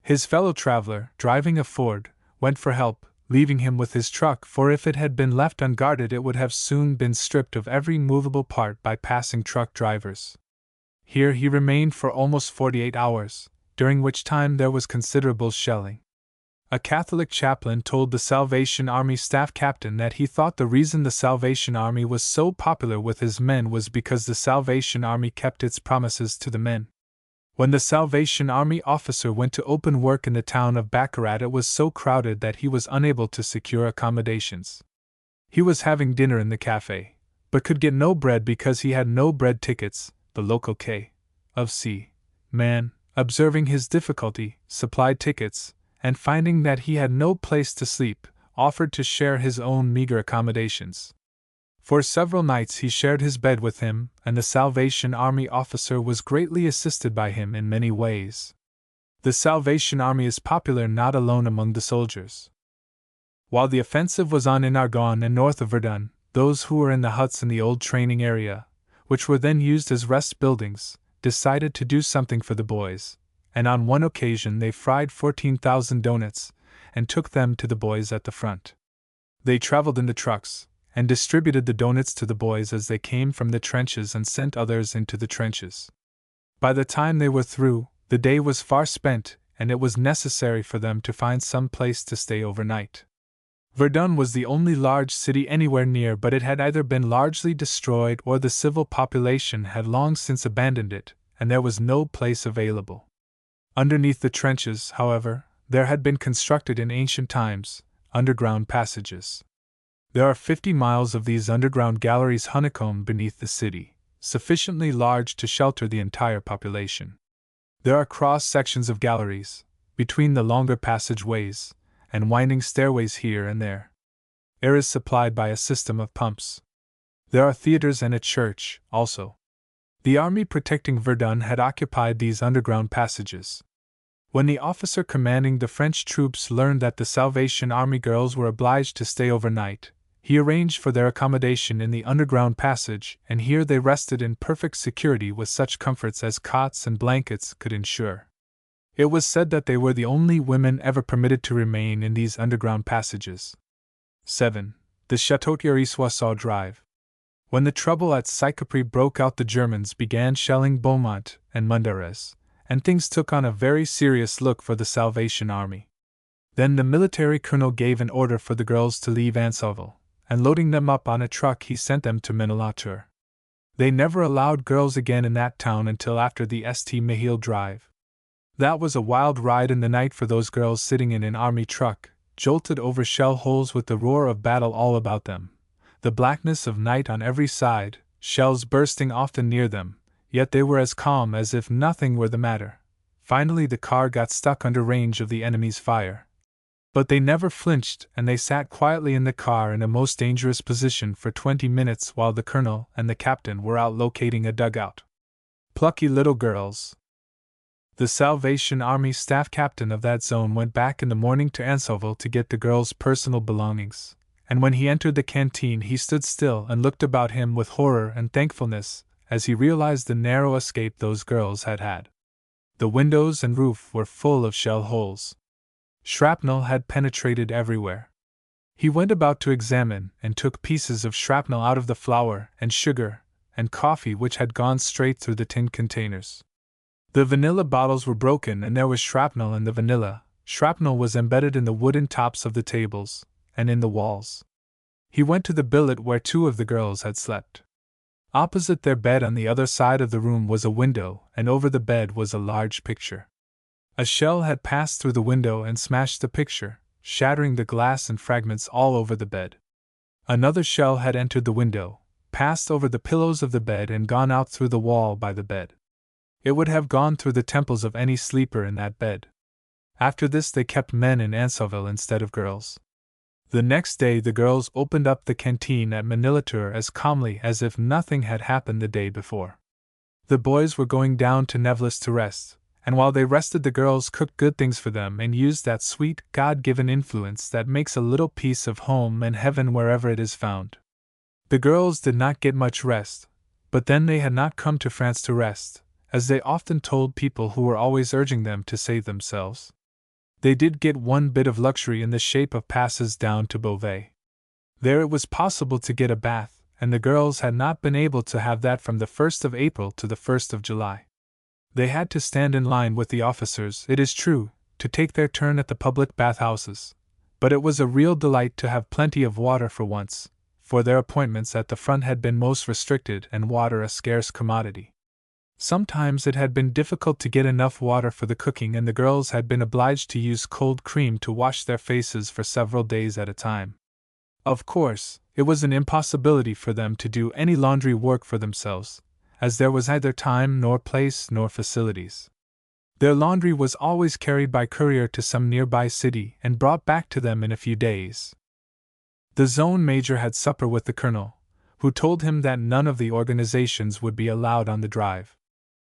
His fellow traveler, driving a Ford, went for help, leaving him with his truck, for if it had been left unguarded it would have soon been stripped of every movable part by passing truck drivers. Here he remained for almost 48 hours, during which time there was considerable shelling. A Catholic chaplain told the Salvation Army staff captain that he thought the reason the Salvation Army was so popular with his men was because the Salvation Army kept its promises to the men. When the Salvation Army officer went to open work in the town of Baccarat, it was so crowded that he was unable to secure accommodations. He was having dinner in the cafe, but could get no bread because he had no bread tickets. The local K.of.C. man, observing his difficulty, supplied tickets, and finding that he had no place to sleep, offered to share his own meager accommodations. For several nights he shared his bed with him, and the Salvation Army officer was greatly assisted by him in many ways. The Salvation Army is popular not alone among the soldiers. While the offensive was on in Argonne and north of Verdun, those who were in the huts in the old training area, which were then used as rest buildings, decided to do something for the boys, and on one occasion they fried 14,000 doughnuts and took them to the boys at the front. They traveled in the trucks, and distributed the doughnuts to the boys as they came from the trenches and sent others into the trenches. By the time they were through, the day was far spent, and it was necessary for them to find some place to stay overnight. Verdun was the only large city anywhere near, but it had either been largely destroyed or the civil population had long since abandoned it, and there was no place available. Underneath the trenches, however, there had been constructed in ancient times underground passages. There are 50 miles of these underground galleries honeycombed beneath the city, sufficiently large to shelter the entire population. There are cross-sections of galleries, between the longer passageways, and winding stairways here and there. Air is supplied by a system of pumps. There are theaters and a church, also. The army protecting Verdun had occupied these underground passages. When the officer commanding the French troops learned that the Salvation Army girls were obliged to stay overnight, he arranged for their accommodation in the underground passage, and here they rested in perfect security with such comforts as cots and blankets could ensure. It was said that they were the only women ever permitted to remain in these underground passages. 7. The Château-Thierry-Soissons Drive. When the trouble at Sicapri broke out, the Germans began shelling Beaumont and Mundarez, and things took on a very serious look for the Salvation Army. Then the military colonel gave an order for the girls to leave Ansauville, and loading them up on a truck he sent them to Menelatur. They never allowed girls again in that town until after the St. Mihiel drive. That was a wild ride in the night for those girls, sitting in an army truck, jolted over shell holes with the roar of battle all about them, the blackness of night on every side, shells bursting often near them, yet they were as calm as if nothing were the matter. Finally the car got stuck under range of the enemy's fire. But they never flinched, and they sat quietly in the car in a most dangerous position for 20 minutes while the colonel and the captain were out locating a dugout. Plucky little girls. The Salvation Army staff captain of that zone went back in the morning to Ansauville to get the girls' personal belongings, and when he entered the canteen he stood still and looked about him with horror and thankfulness as he realized the narrow escape those girls had had. The windows and roof were full of shell holes. Shrapnel had penetrated everywhere. He went about to examine and took pieces of shrapnel out of the flour and sugar and coffee which had gone straight through the tin containers. The vanilla bottles were broken and there was shrapnel in the vanilla. Shrapnel was embedded in the wooden tops of the tables and in the walls. He went to the billet where 2 of the girls had slept. Opposite their bed on the other side of the room was a window, and over the bed was a large picture. A shell had passed through the window and smashed the picture, shattering the glass in fragments all over the bed. Another shell had entered the window, passed over the pillows of the bed and gone out through the wall by the bed. It would have gone through the temples of any sleeper in that bed. After this they kept men in Ansauville instead of girls. The next day the girls opened up the canteen at Menelatur as calmly as if nothing had happened the day before. The boys were going down to Nevlis to rest, and while they rested the girls cooked good things for them and used that sweet, God-given influence that makes a little piece of home and heaven wherever it is found. The girls did not get much rest, but then they had not come to France to rest, as they often told people who were always urging them to save themselves. They did get one bit of luxury in the shape of passes down to Beauvais. There it was possible to get a bath, and the girls had not been able to have that from the 1st of April to the 1st of July. They had to stand in line with the officers, it is true, to take their turn at the public bathhouses, but it was a real delight to have plenty of water for once, for their appointments at the front had been most restricted and water a scarce commodity. Sometimes it had been difficult to get enough water for the cooking, and the girls had been obliged to use cold cream to wash their faces for several days at a time. Of course, it was an impossibility for them to do any laundry work for themselves, as there was neither time nor place nor facilities. Their laundry was always carried by courier to some nearby city and brought back to them in a few days. The zone major had supper with the colonel, who told him that none of the organizations would be allowed on the drive.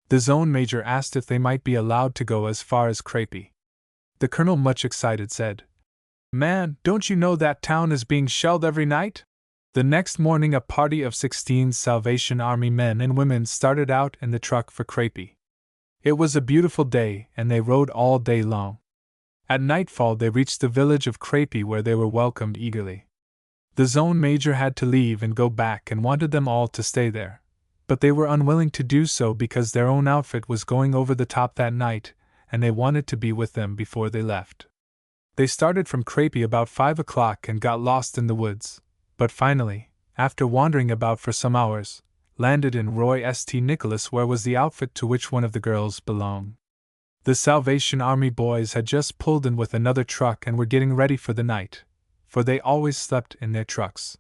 The zone major asked if they might be allowed to go as far as Crépy. The colonel, much excited, said, "Man, don't you know that town is being shelled every night?" The next morning a party of 16 Salvation Army men and women started out in the truck for Crépy. It was a beautiful day, and they rode all day long. At nightfall they reached the village of Crépy, where they were welcomed eagerly. The zone major had to leave and go back and wanted them all to stay there, but they were unwilling to do so because their own outfit was going over the top that night, and they wanted to be with them before they left. They started from Crépy about 5 o'clock and got lost in the woods, but finally, after wandering about for some hours, landed in Roy St. Nicholas, where was the outfit to which one of the girls belonged. The Salvation Army boys had just pulled in with another truck and were getting ready for the night, for they always slept in their trucks.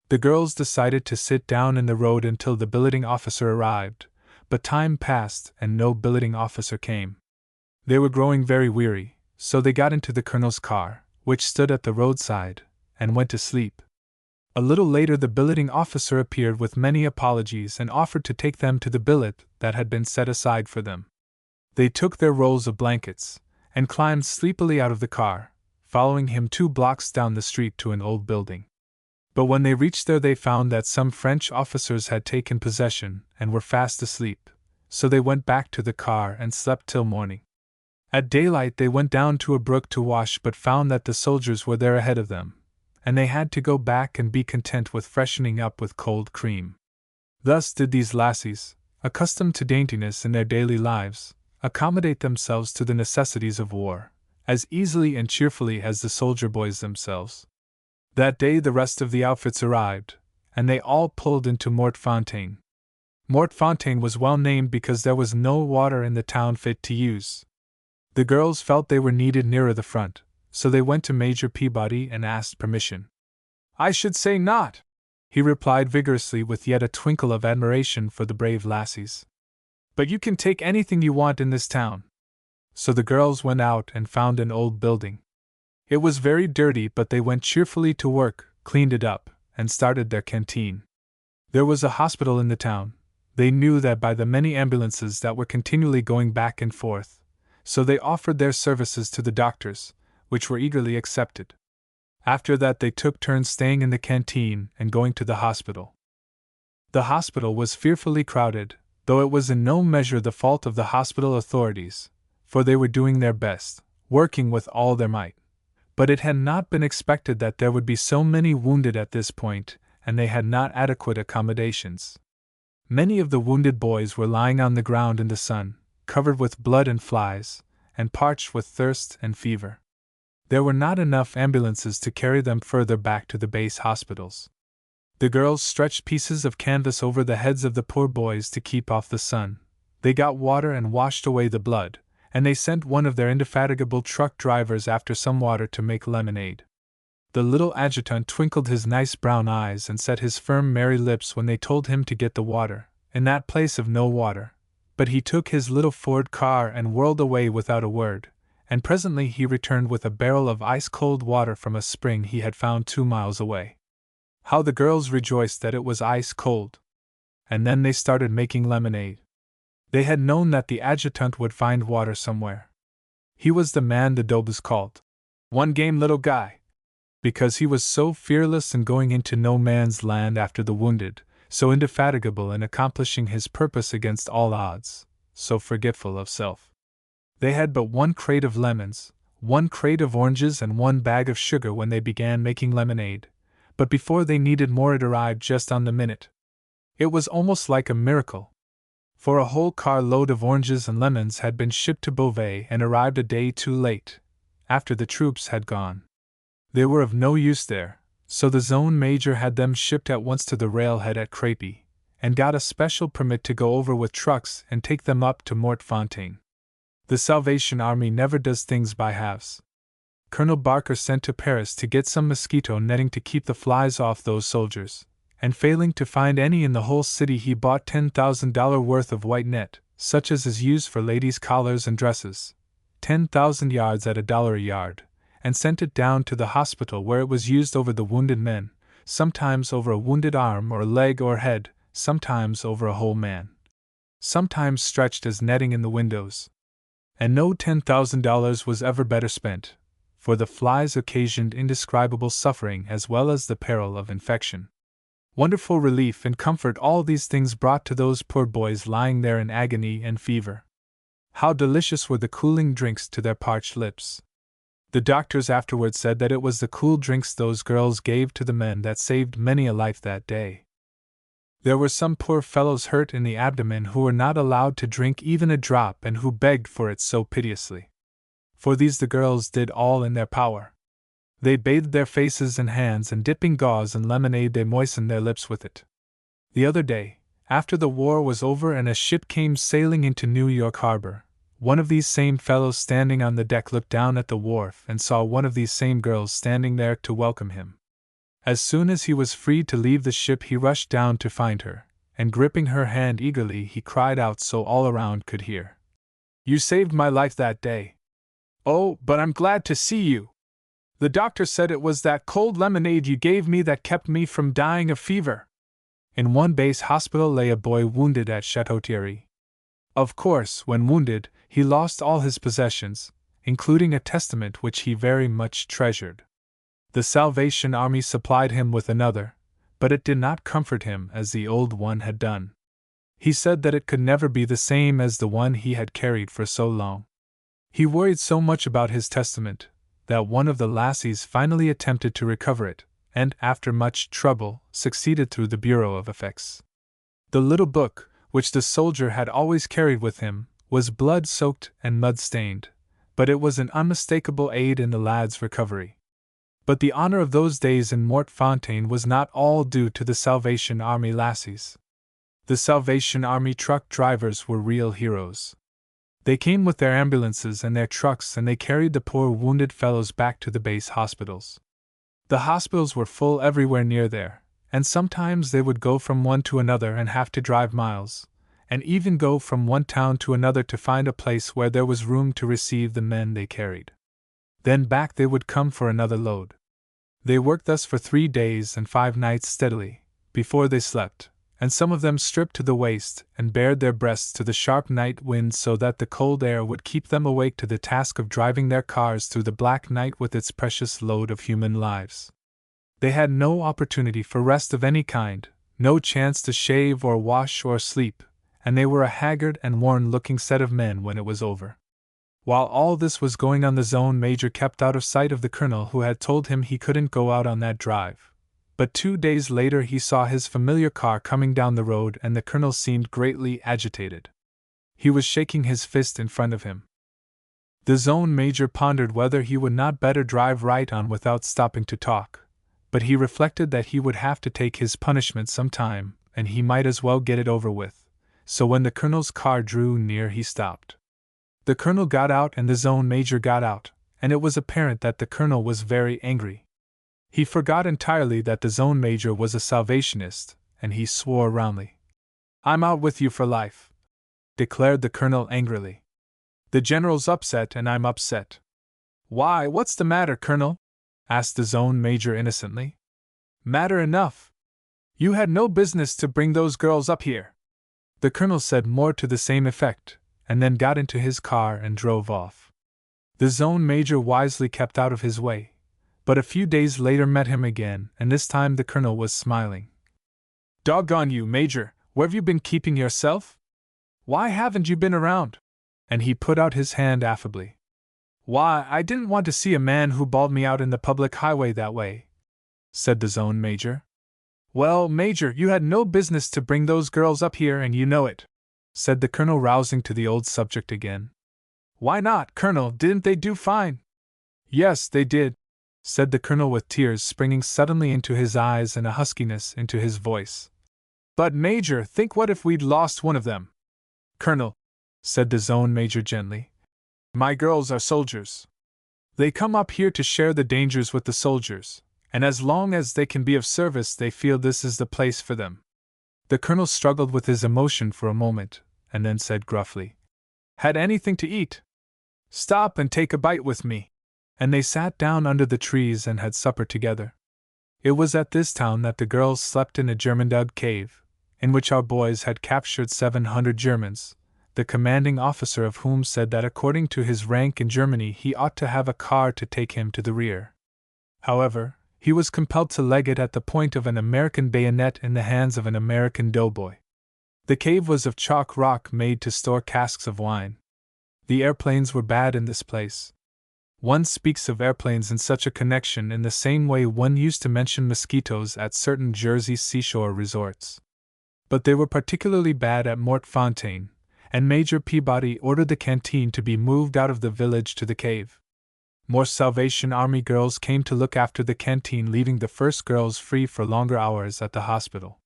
The girls decided to sit down in the road until the billeting officer arrived, but time passed and no billeting officer came. They were growing very weary, so they got into the colonel's car, which stood at the roadside, and went to sleep. A little later the billeting officer appeared with many apologies and offered to take them to the billet that had been set aside for them. They took their rolls of blankets, and climbed sleepily out of the car, following him 2 blocks down the street to an old building. But when they reached there they found that some French officers had taken possession and were fast asleep, so they went back to the car and slept till morning. At daylight they went down to a brook to wash but found that the soldiers were there ahead of them, and they had to go back and be content with freshening up with cold cream. Thus did these lassies, accustomed to daintiness in their daily lives, accommodate themselves to the necessities of war, as easily and cheerfully as the soldier boys themselves. That day the rest of the outfits arrived, and they all pulled into Mortefontaine. Mortefontaine was well named because there was no water in the town fit to use. The girls felt they were needed nearer the front, so they went to Major Peabody and asked permission. "I should say not," he replied vigorously with yet a twinkle of admiration for the brave lassies. "But you can take anything you want in this town." So the girls went out and found an old building. It was very dirty, but they went cheerfully to work, cleaned it up, and started their canteen. There was a hospital in the town. They knew that by the many ambulances that were continually going back and forth, so they offered their services to the doctors, which were eagerly accepted. After that they took turns staying in the canteen and going to the hospital. The hospital was fearfully crowded, though it was in no measure the fault of the hospital authorities, for they were doing their best, working with all their might. But it had not been expected that there would be so many wounded at this point, and they had not adequate accommodations. Many of the wounded boys were lying on the ground in the sun, covered with blood and flies, and parched with thirst and fever. There were not enough ambulances to carry them further back to the base hospitals. The girls stretched pieces of canvas over the heads of the poor boys to keep off the sun. They got water and washed away the blood, and they sent one of their indefatigable truck drivers after some water to make lemonade. The little adjutant twinkled his nice brown eyes and set his firm merry lips when they told him to get the water, in that place of no water, but he took his little Ford car and whirled away without a word, and presently he returned with a barrel of ice-cold water from a spring he had found 2 miles away. How the girls rejoiced that it was ice-cold! And then they started making lemonade. They had known that the adjutant would find water somewhere. He was the man the Dobes called one game little guy, because he was so fearless in going into no man's land after the wounded, so indefatigable in accomplishing his purpose against all odds, so forgetful of self. They had but 1 crate of lemons, 1 crate of oranges, and 1 bag of sugar when they began making lemonade, but before they needed more it arrived just on the minute. It was almost like a miracle, for a whole car load of oranges and lemons had been shipped to Beauvais and arrived a day too late, after the troops had gone. They were of no use there, so the zone major had them shipped at once to the railhead at Crépy, and got a special permit to go over with trucks and take them up to Mortefontaine. The Salvation Army never does things by halves. Colonel Barker sent to Paris to get some mosquito netting to keep the flies off those soldiers, and failing to find any in the whole city he bought $10,000 worth of white net, such as is used for ladies' collars and dresses, 10,000 yards at $1 a yard, and sent it down to the hospital where it was used over the wounded men, sometimes over a wounded arm or leg or head, sometimes over a whole man, sometimes stretched as netting in the windows. And no $10,000 was ever better spent, for the flies occasioned indescribable suffering as well as the peril of infection. Wonderful relief and comfort all these things brought to those poor boys lying there in agony and fever. How delicious were the cooling drinks to their parched lips! The doctors afterward said that it was the cool drinks those girls gave to the men that saved many a life that day. There were some poor fellows hurt in the abdomen who were not allowed to drink even a drop and who begged for it so piteously. For these the girls did all in their power. They bathed their faces and hands, and dipping gauze in lemonade they moistened their lips with it. The other day, after the war was over and a ship came sailing into New York harbor, One of these same fellows standing on the deck looked down at the wharf and saw one of these same girls standing there to welcome him. As soon as he was free to leave the ship, he rushed down to find her, and gripping her hand eagerly, he cried out so all around could hear, "You saved my life that day. Oh, but I'm glad to see you. The doctor said it was that cold lemonade you gave me that kept me from dying of fever." In one base hospital lay a boy wounded at Chateau-Thierry. Of course, when wounded, he lost all his possessions, including a testament which he very much treasured. The Salvation Army supplied him with another, but it did not comfort him as the old one had done. He said that it could never be the same as the one he had carried for so long. He worried so much about his testament that one of the lassies finally attempted to recover it, and, after much trouble, succeeded through the Bureau of Effects. The little book, which the soldier had always carried with him, was blood-soaked and mud-stained, but it was an unmistakable aid in the lad's recovery. But the honor of those days in Mortefontaine was not all due to the Salvation Army lassies. The Salvation Army truck drivers were real heroes. They came with their ambulances and their trucks, and they carried the poor wounded fellows back to the base hospitals. The hospitals were full everywhere near there, and sometimes they would go from one to another and have to drive miles, and even go from one town to another to find a place where there was room to receive the men they carried. Then back they would come for another load. They worked thus for 3 days and 5 nights steadily, before they slept, and some of them stripped to the waist and bared their breasts to the sharp night wind so that the cold air would keep them awake to the task of driving their cars through the black night with its precious load of human lives. They had no opportunity for rest of any kind, no chance to shave or wash or sleep, and they were a haggard and worn-looking set of men when it was over. While all this was going on, the zone major kept out of sight of the colonel, who had told him he couldn't go out on that drive. But 2 days later he saw his familiar car coming down the road, and the colonel seemed greatly agitated. He was shaking his fist in front of him. The zone major pondered whether he would not better drive right on without stopping to talk, but he reflected that he would have to take his punishment some time, and he might as well get it over with, so when the colonel's car drew near he stopped. The colonel got out and the zone major got out, and it was apparent that the colonel was very angry. He forgot entirely that the zone major was a Salvationist, and he swore roundly. "I'm out with you for life," declared the colonel angrily. "The general's upset and I'm upset." "Why, what's the matter, colonel?" asked the zone major innocently. "Matter enough. You had no business to bring those girls up here." The colonel said more to the same effect, and then got into his car and drove off. The zone major wisely kept out of his way, but a few days later met him again, and this time the colonel was smiling. "Doggone you, Major, where've you been keeping yourself? Why haven't you been around?" And he put out his hand affably. "Why, I didn't want to see a man who bawled me out in the public highway that way," said the zone major. "Well, Major, you had no business to bring those girls up here, and you know it," said the colonel, rousing to the old subject again. "Why not, Colonel? Didn't they do fine?" "Yes, they did," said the colonel with tears springing suddenly into his eyes and a huskiness into his voice. "But, Major, think what if we'd lost one of them?" "Colonel," said the zone major gently, "my girls are soldiers. They come up here to share the dangers with the soldiers, and as long as they can be of service they feel this is the place for them." The colonel struggled with his emotion for a moment, and then said gruffly, "Had anything to eat? Stop and take a bite with me." And they sat down under the trees and had supper together. It was at this town that the girls slept in a German-dug cave, in which our boys had captured 700 Germans, the commanding officer of whom said that according to his rank in Germany he ought to have a car to take him to the rear. However, he was compelled to leg it at the point of an American bayonet in the hands of an American doughboy. The cave was of chalk rock made to store casks of wine. The airplanes were bad in this place. One speaks of airplanes in such a connection in the same way one used to mention mosquitoes at certain Jersey seashore resorts. But they were particularly bad at Mortefontaine, and Major Peabody ordered the canteen to be moved out of the village to the cave. More Salvation Army girls came to look after the canteen, leaving the first girls free for longer hours at the hospital.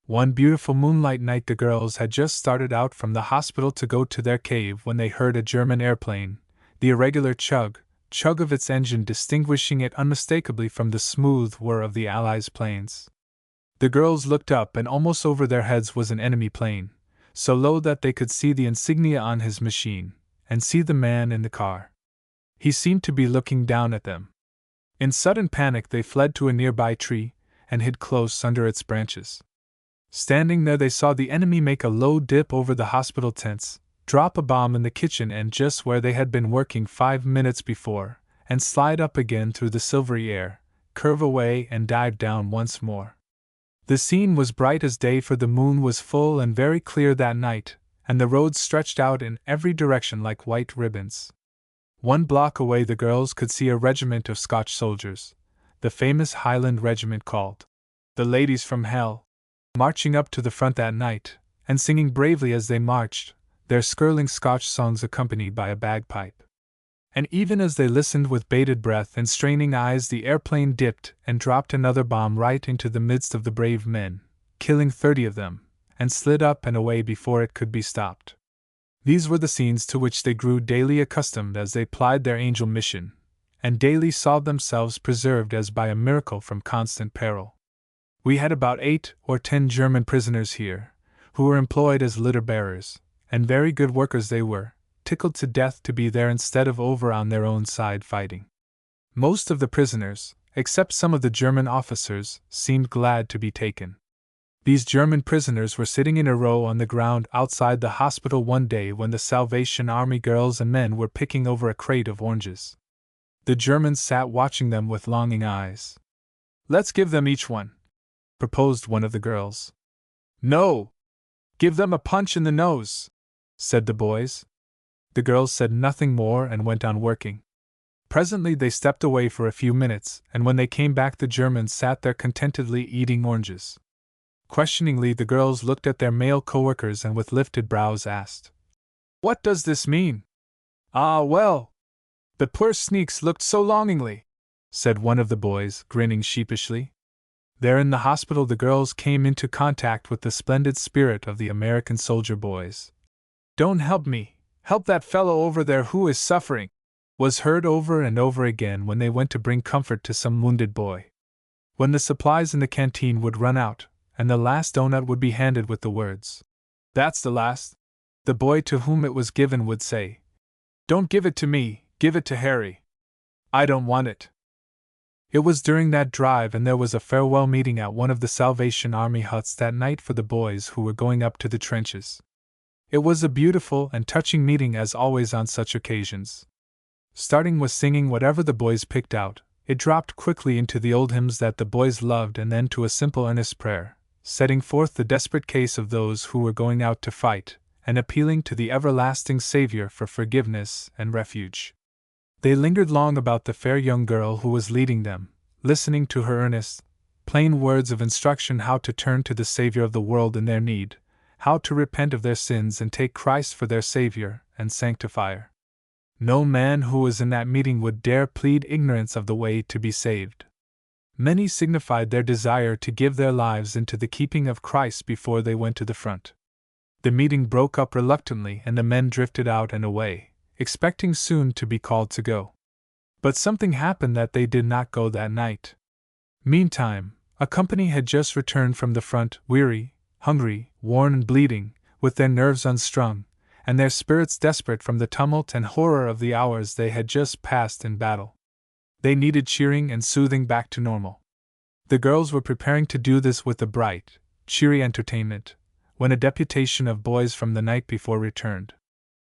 One beautiful moonlight night, the girls had just started out from the hospital to go to their cave when they heard a German airplane, the irregular chug of its engine distinguishing it unmistakably from the smooth whir of the Allies' planes. The girls looked up, and almost over their heads was an enemy plane, so low that they could see the insignia on his machine, and see the man in the car. He seemed to be looking down at them. In sudden panic they fled to a nearby tree, and hid close under its branches. Standing there they saw the enemy make a low dip over the hospital tents, drop a bomb in the kitchen end just where they had been working 5 minutes before, and slide up again through the silvery air, curve away and dive down once more. The scene was bright as day, for the moon was full and very clear that night, and the roads stretched out in every direction like white ribbons. 1 block away the girls could see a regiment of Scotch soldiers, the famous Highland regiment called the Ladies from Hell, marching up to the front that night, and singing bravely as they marched, their skirling Scotch songs accompanied by a bagpipe. And even as they listened with bated breath and straining eyes, the airplane dipped and dropped another bomb right into the midst of the brave men, killing 30 of them, and slid up and away before it could be stopped. These were the scenes to which they grew daily accustomed as they plied their angel mission, and daily saw themselves preserved as by a miracle from constant peril. We had about 8 or 10 German prisoners here, who were employed as litter-bearers, and very good workers they were, tickled to death to be there instead of over on their own side fighting. Most of the prisoners, except some of the German officers, seemed glad to be taken. These German prisoners were sitting in a row on the ground outside the hospital one day when the Salvation Army girls and men were picking over a crate of oranges. The Germans sat watching them with longing eyes. "Let's give them each one," proposed one of the girls. "No! Give them a punch in the nose," said the boys. The girls said nothing more and went on working. Presently they stepped away for a few minutes, and when they came back the Germans sat there contentedly eating oranges. Questioningly the girls looked at their male co-workers and with lifted brows asked, "What does this mean?" "Ah, well! The poor sneaks looked so longingly," said one of the boys, grinning sheepishly. There in the hospital the girls came into contact with the splendid spirit of the American soldier boys. "Don't help me, help that fellow over there who is suffering," was heard over and over again when they went to bring comfort to some wounded boy. When the supplies in the canteen would run out, and the last donut would be handed with the words, "That's the last," the boy to whom it was given would say, "Don't give it to me, give it to Harry. I don't want it." It was during that drive, and there was a farewell meeting at one of the Salvation Army huts that night for the boys who were going up to the trenches. It was a beautiful and touching meeting, as always on such occasions. Starting with singing whatever the boys picked out, it dropped quickly into the old hymns that the boys loved, and then to a simple earnest prayer, setting forth the desperate case of those who were going out to fight, and appealing to the everlasting Savior for forgiveness and refuge. They lingered long about the fair young girl who was leading them, listening to her earnest, plain words of instruction how to turn to the Savior of the world in their need, how to repent of their sins and take Christ for their Savior and Sanctifier. No man who was in that meeting would dare plead ignorance of the way to be saved. Many signified their desire to give their lives into the keeping of Christ before they went to the front. The meeting broke up reluctantly and the men drifted out and away, expecting soon to be called to go. But something happened that they did not go that night. Meantime, a company had just returned from the front, weary, hungry, worn and bleeding, with their nerves unstrung, and their spirits desperate from the tumult and horror of the hours they had just passed in battle. They needed cheering and soothing back to normal. The girls were preparing to do this with a bright, cheery entertainment, when a deputation of boys from the night before returned.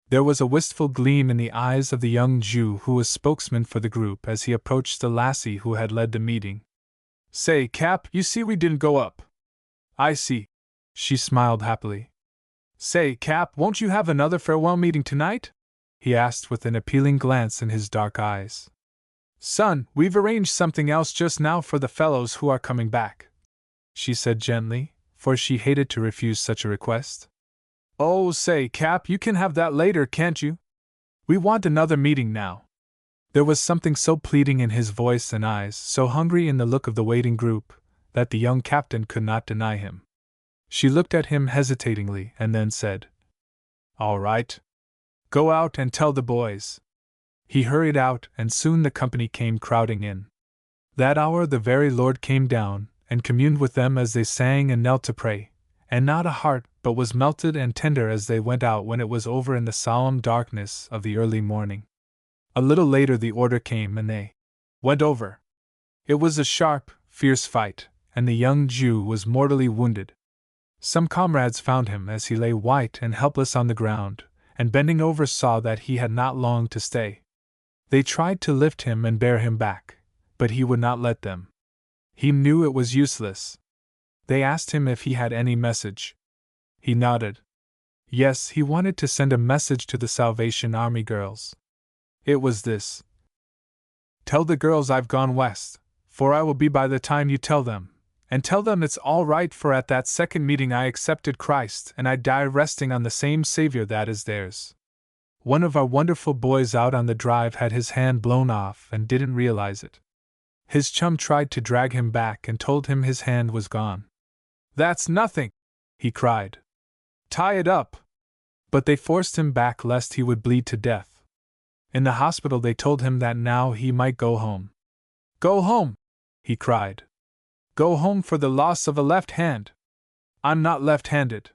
There was a wistful gleam in the eyes of the young Jew who was spokesman for the group as he approached the lassie who had led the meeting. "Say, Cap, you see we didn't go up." "I see." She smiled happily. "Say, Cap, won't you have another farewell meeting tonight?" he asked with an appealing glance in his dark eyes. "Son, we've arranged something else just now for the fellows who are coming back," she said gently, for she hated to refuse such a request. "Oh, say, Cap, you can have that later, can't you? We want another meeting now." There was something so pleading in his voice and eyes, so hungry in the look of the waiting group, that the young captain could not deny him. She looked at him hesitatingly and then said, "All right. Go out and tell the boys." He hurried out, and soon the company came crowding in. That hour the very Lord came down, and communed with them as they sang and knelt to pray, and not a heart but was melted and tender as they went out when it was over in the solemn darkness of the early morning. A little later the order came and they went over. It was a sharp, fierce fight, and the young Jew was mortally wounded. Some comrades found him as he lay white and helpless on the ground, and bending over saw that he had not long to stay. They tried to lift him and bear him back, but he would not let them. He knew it was useless. They asked him if he had any message. He nodded. Yes, he wanted to send a message to the Salvation Army girls. It was this: "Tell the girls I've gone west, for I will be by the time you tell them, and tell them it's all right, for at that second meeting I accepted Christ and I die resting on the same Savior that is theirs." One of our wonderful boys out on the drive had his hand blown off and didn't realize it. His chum tried to drag him back and told him his hand was gone. "That's nothing," he cried. "Tie it up." But they forced him back lest he would bleed to death. In the hospital they told him that now he might go home. "Go home!" he cried. "Go home for the loss of a left hand. I'm not left-handed.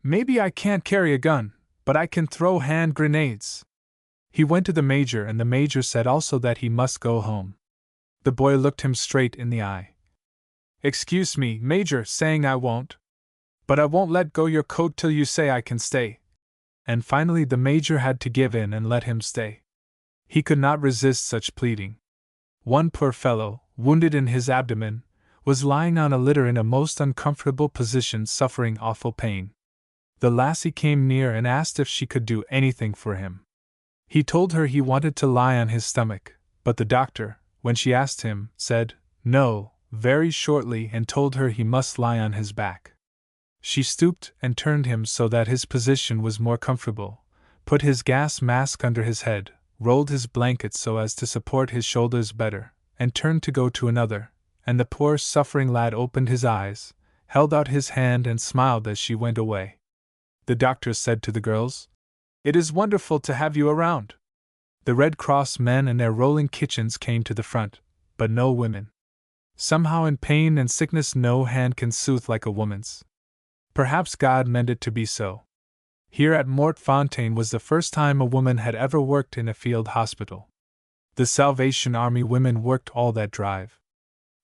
Maybe I can't carry a gun, but I can throw hand grenades." He went to the major, and the major said also that he must go home. The boy looked him straight in the eye. "Excuse me, Major, saying I won't. But I won't let go your coat till you say I can stay." And finally the major had to give in and let him stay. He could not resist such pleading. One poor fellow, wounded in his abdomen, was lying on a litter in a most uncomfortable position, suffering awful pain. The lassie came near and asked if she could do anything for him. He told her he wanted to lie on his stomach, but the doctor, when she asked him, said no, very shortly, and told her he must lie on his back. She stooped and turned him so that his position was more comfortable, put his gas mask under his head, rolled his blanket so as to support his shoulders better, and turned to go to another, and the poor suffering lad opened his eyes, held out his hand and smiled as she went away. The doctor said to the girls, "It is wonderful to have you around." The Red Cross men and their rolling kitchens came to the front, but no women. Somehow in pain and sickness no hand can soothe like a woman's. Perhaps God meant it to be so. Here at Mort Fontaine was the first time a woman had ever worked in a field hospital. The Salvation Army women worked all that drive.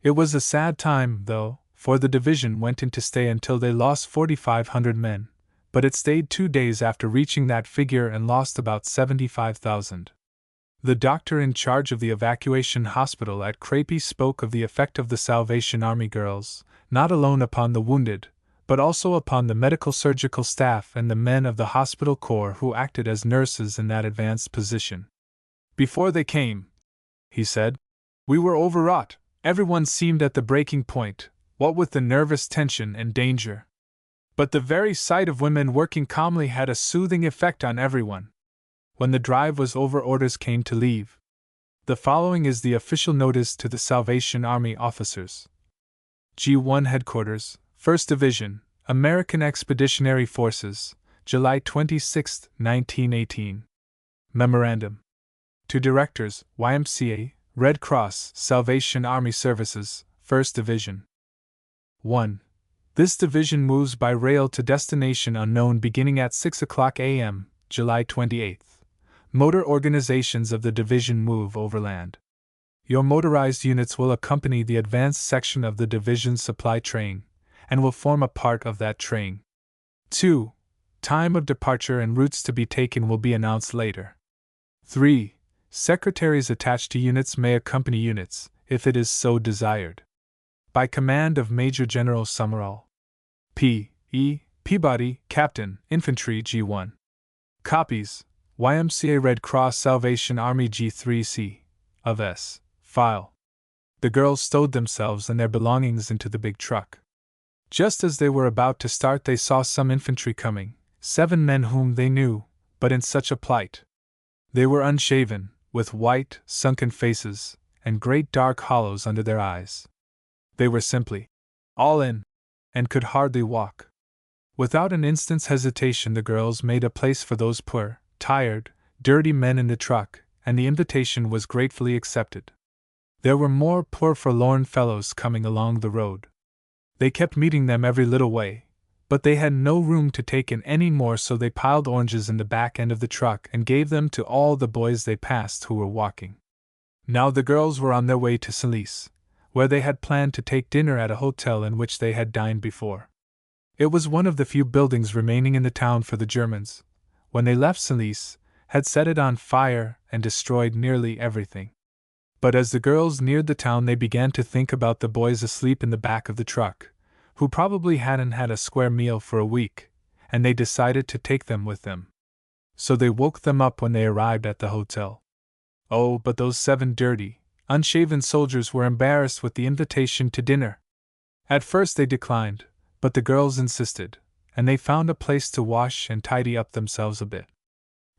It was a sad time, though, for the division went into stay until they lost 4,500 men, but it stayed 2 days after reaching that figure and lost about 75,000. The doctor in charge of the evacuation hospital at Crepy spoke of the effect of the Salvation Army girls, not alone upon the wounded, but also upon the medical surgical staff and the men of the hospital corps who acted as nurses in that advanced position. "Before they came," he said, "we were overwrought. Everyone seemed at the breaking point, what with the nervous tension and danger. But the very sight of women working calmly had a soothing effect on everyone." When the drive was over, orders came to leave. The following is the official notice to the Salvation Army officers. G1 Headquarters, 1st Division, American Expeditionary Forces, July 26, 1918. Memorandum. To Directors, YMCA, Red Cross, Salvation Army Services, 1st Division. 1. This division moves by rail to destination unknown beginning at 6 o'clock a.m., July 28. Motor organizations of the division move overland. Your motorized units will accompany the advanced section of the division's supply train, and will form a part of that train. 2. Time of departure and routes to be taken will be announced later. 3. Secretaries attached to units may accompany units, if it is so desired. By command of Major General Summerall. P. E. Peabody, Captain, Infantry G1. Copies, YMCA Red Cross Salvation Army G3C, of S. File. The girls stowed themselves and their belongings into the big truck. Just as they were about to start, they saw some infantry coming, 7 men whom they knew, but in such a plight. They were unshaven, with white, sunken faces, and great dark hollows under their eyes. They were simply all in, and could hardly walk. Without an instant's hesitation, the girls made a place for those poor, tired, dirty men in the truck, and the invitation was gratefully accepted. There were more poor forlorn fellows coming along the road. They kept meeting them every little way, but they had no room to take in any more, so they piled oranges in the back end of the truck and gave them to all the boys they passed who were walking. Now the girls were on their way to Salis, where they had planned to take dinner at a hotel in which they had dined before. It was one of the few buildings remaining in the town, for the Germans, when they left Salis, had set it on fire and destroyed nearly everything. But as the girls neared the town, they began to think about the boys asleep in the back of the truck, who probably hadn't had a square meal for a week, and they decided to take them with them. So they woke them up when they arrived at the hotel. Oh, but those 7 dirty, unshaven soldiers were embarrassed with the invitation to dinner. At first they declined, but the girls insisted, and they found a place to wash and tidy up themselves a bit.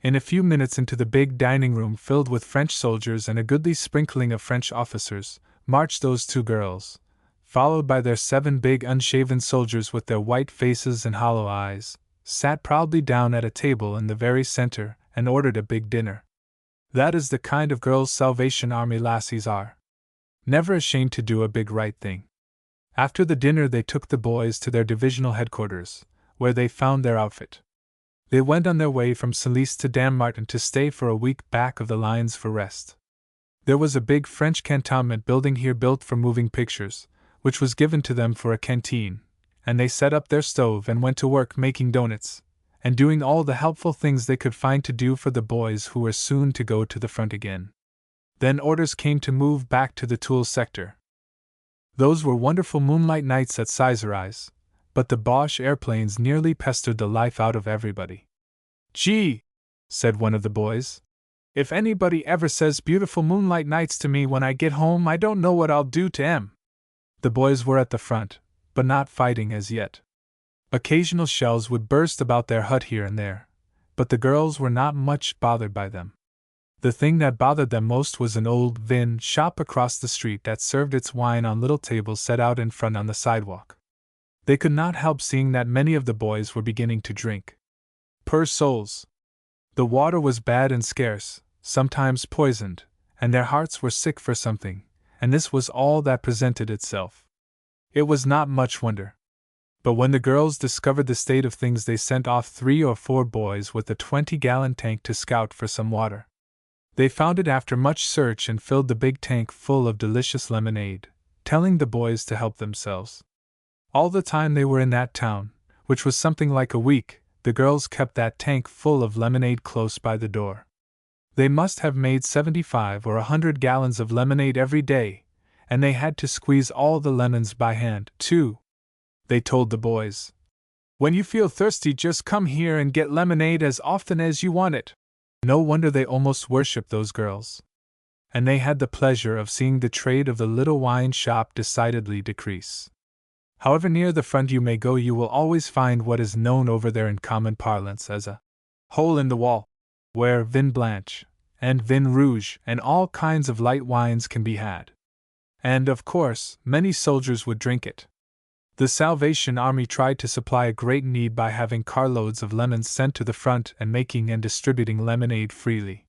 In a few minutes, into the big dining room filled with French soldiers and a goodly sprinkling of French officers, marched those 2 girls, followed by their 7 big unshaven soldiers with their white faces and hollow eyes, sat proudly down at a table in the very center and ordered a big dinner. That is the kind of girls Salvation Army lassies are. Never ashamed to do a big right thing. After the dinner they took the boys to their divisional headquarters, where they found their outfit. They went on their way from Salis to Dammartin to stay for a week back of the lines for rest. There was a big French cantonment building here built for moving pictures, which was given to them for a canteen, and they set up their stove and went to work making doughnuts, and doing all the helpful things they could find to do for the boys who were soon to go to the front again. Then orders came to move back to the Toul sector. Those were wonderful moonlight nights at Sizerise, but the Boche airplanes nearly pestered the life out of everybody. "Gee," said one of the boys, "if anybody ever says beautiful moonlight nights to me when I get home, I don't know what I'll do to 'em." The boys were at the front, but not fighting as yet. Occasional shells would burst about their hut here and there, but the girls were not much bothered by them. The thing that bothered them most was an old vin shop across the street that served its wine on little tables set out in front on the sidewalk. They could not help seeing that many of the boys were beginning to drink. Poor souls! The water was bad and scarce, sometimes poisoned, and their hearts were sick for something, and this was all that presented itself. It was not much wonder. But when the girls discovered the state of things, they sent off 3 or 4 boys with a 20-gallon tank to scout for some water. They found it after much search and filled the big tank full of delicious lemonade, telling the boys to help themselves. All the time they were in that town, which was something like a week, the girls kept that tank full of lemonade close by the door. They must have made 75 or 100 gallons of lemonade every day, and they had to squeeze all the lemons by hand, too. They told the boys, "When you feel thirsty, just come here and get lemonade as often as you want it." No wonder they almost worshipped those girls. And they had the pleasure of seeing the trade of the little wine shop decidedly decrease. However near the front you may go, you will always find what is known over there in common parlance as a hole in the wall, where vin blanche and vin rouge and all kinds of light wines can be had. And, of course, many soldiers would drink it. The Salvation Army tried to supply a great need by having carloads of lemons sent to the front and making and distributing lemonade freely.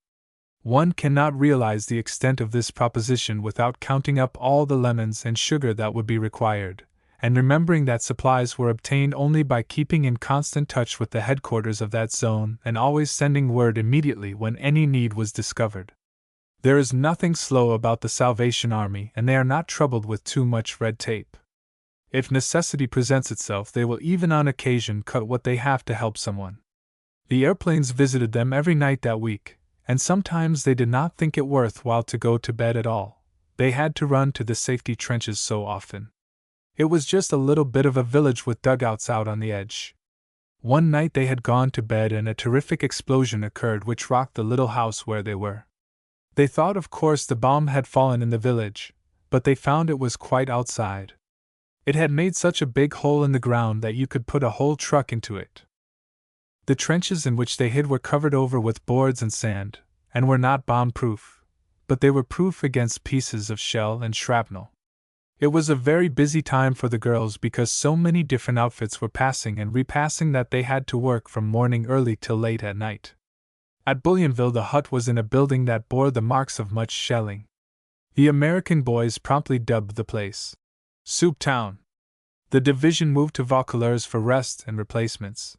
One cannot realize the extent of this proposition without counting up all the lemons and sugar that would be required, and remembering that supplies were obtained only by keeping in constant touch with the headquarters of that zone and always sending word immediately when any need was discovered. There is nothing slow about the Salvation Army, and they are not troubled with too much red tape. If necessity presents itself, they will even on occasion cut what they have to help someone. The airplanes visited them every night that week, and sometimes they did not think it worth while to go to bed at all. They had to run to the safety trenches so often. It was just a little bit of a village with dugouts out on the edge. One night they had gone to bed and a terrific explosion occurred which rocked the little house where they were. They thought, of course, the bomb had fallen in the village, but they found it was quite outside. It had made such a big hole in the ground that you could put a whole truck into it. The trenches in which they hid were covered over with boards and sand, and were not bomb-proof, but they were proof against pieces of shell and shrapnel. It was a very busy time for the girls because so many different outfits were passing and repassing that they had to work from morning early till late at night. At Bullionville, the hut was in a building that bore the marks of much shelling. The American boys promptly dubbed the place Soup Town. The division moved to Vaucouleurs for rest and replacements.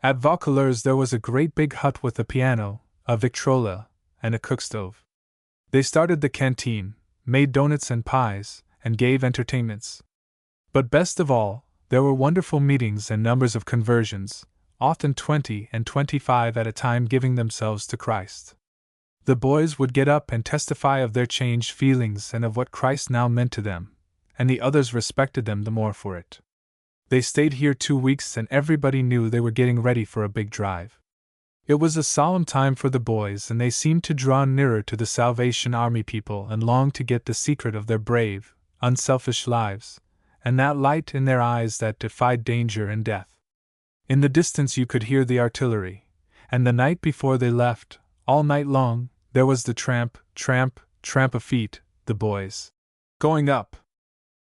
At Vaucouleurs there was a great big hut with a piano, a victrola, and a cookstove. They started the canteen, made donuts and pies, and gave entertainments. But best of all, there were wonderful meetings and numbers of conversions, often 20 and 25 at a time, giving themselves to Christ. The boys would get up and testify of their changed feelings and of what Christ now meant to them, and the others respected them the more for it. They stayed here 2 weeks and everybody knew they were getting ready for a big drive. It was a solemn time for the boys, and they seemed to draw nearer to the Salvation Army people and long to get the secret of their brave, unselfish lives, and that light in their eyes that defied danger and death. In the distance you could hear the artillery, and the night before they left, all night long, there was the tramp, tramp, tramp of feet, the boys going up.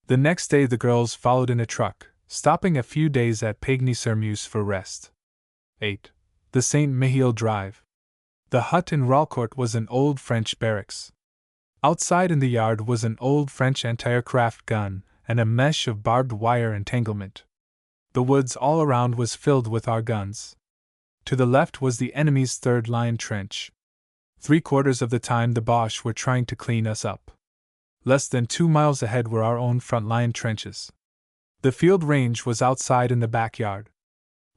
The next day the girls followed in a truck, stopping a few days at Pagny-sur-Meuse for rest. 8. The St. Mihiel Drive. The hut in Ralcourt was an old French barracks. Outside in the yard was an old French anti-aircraft gun and a mesh of barbed wire entanglement. The woods all around was filled with our guns. To the left was the enemy's third-line trench. 3/4 of the time the Boche were trying to clean us up. Less than 2 miles ahead were our own front-line trenches. The field range was outside in the backyard.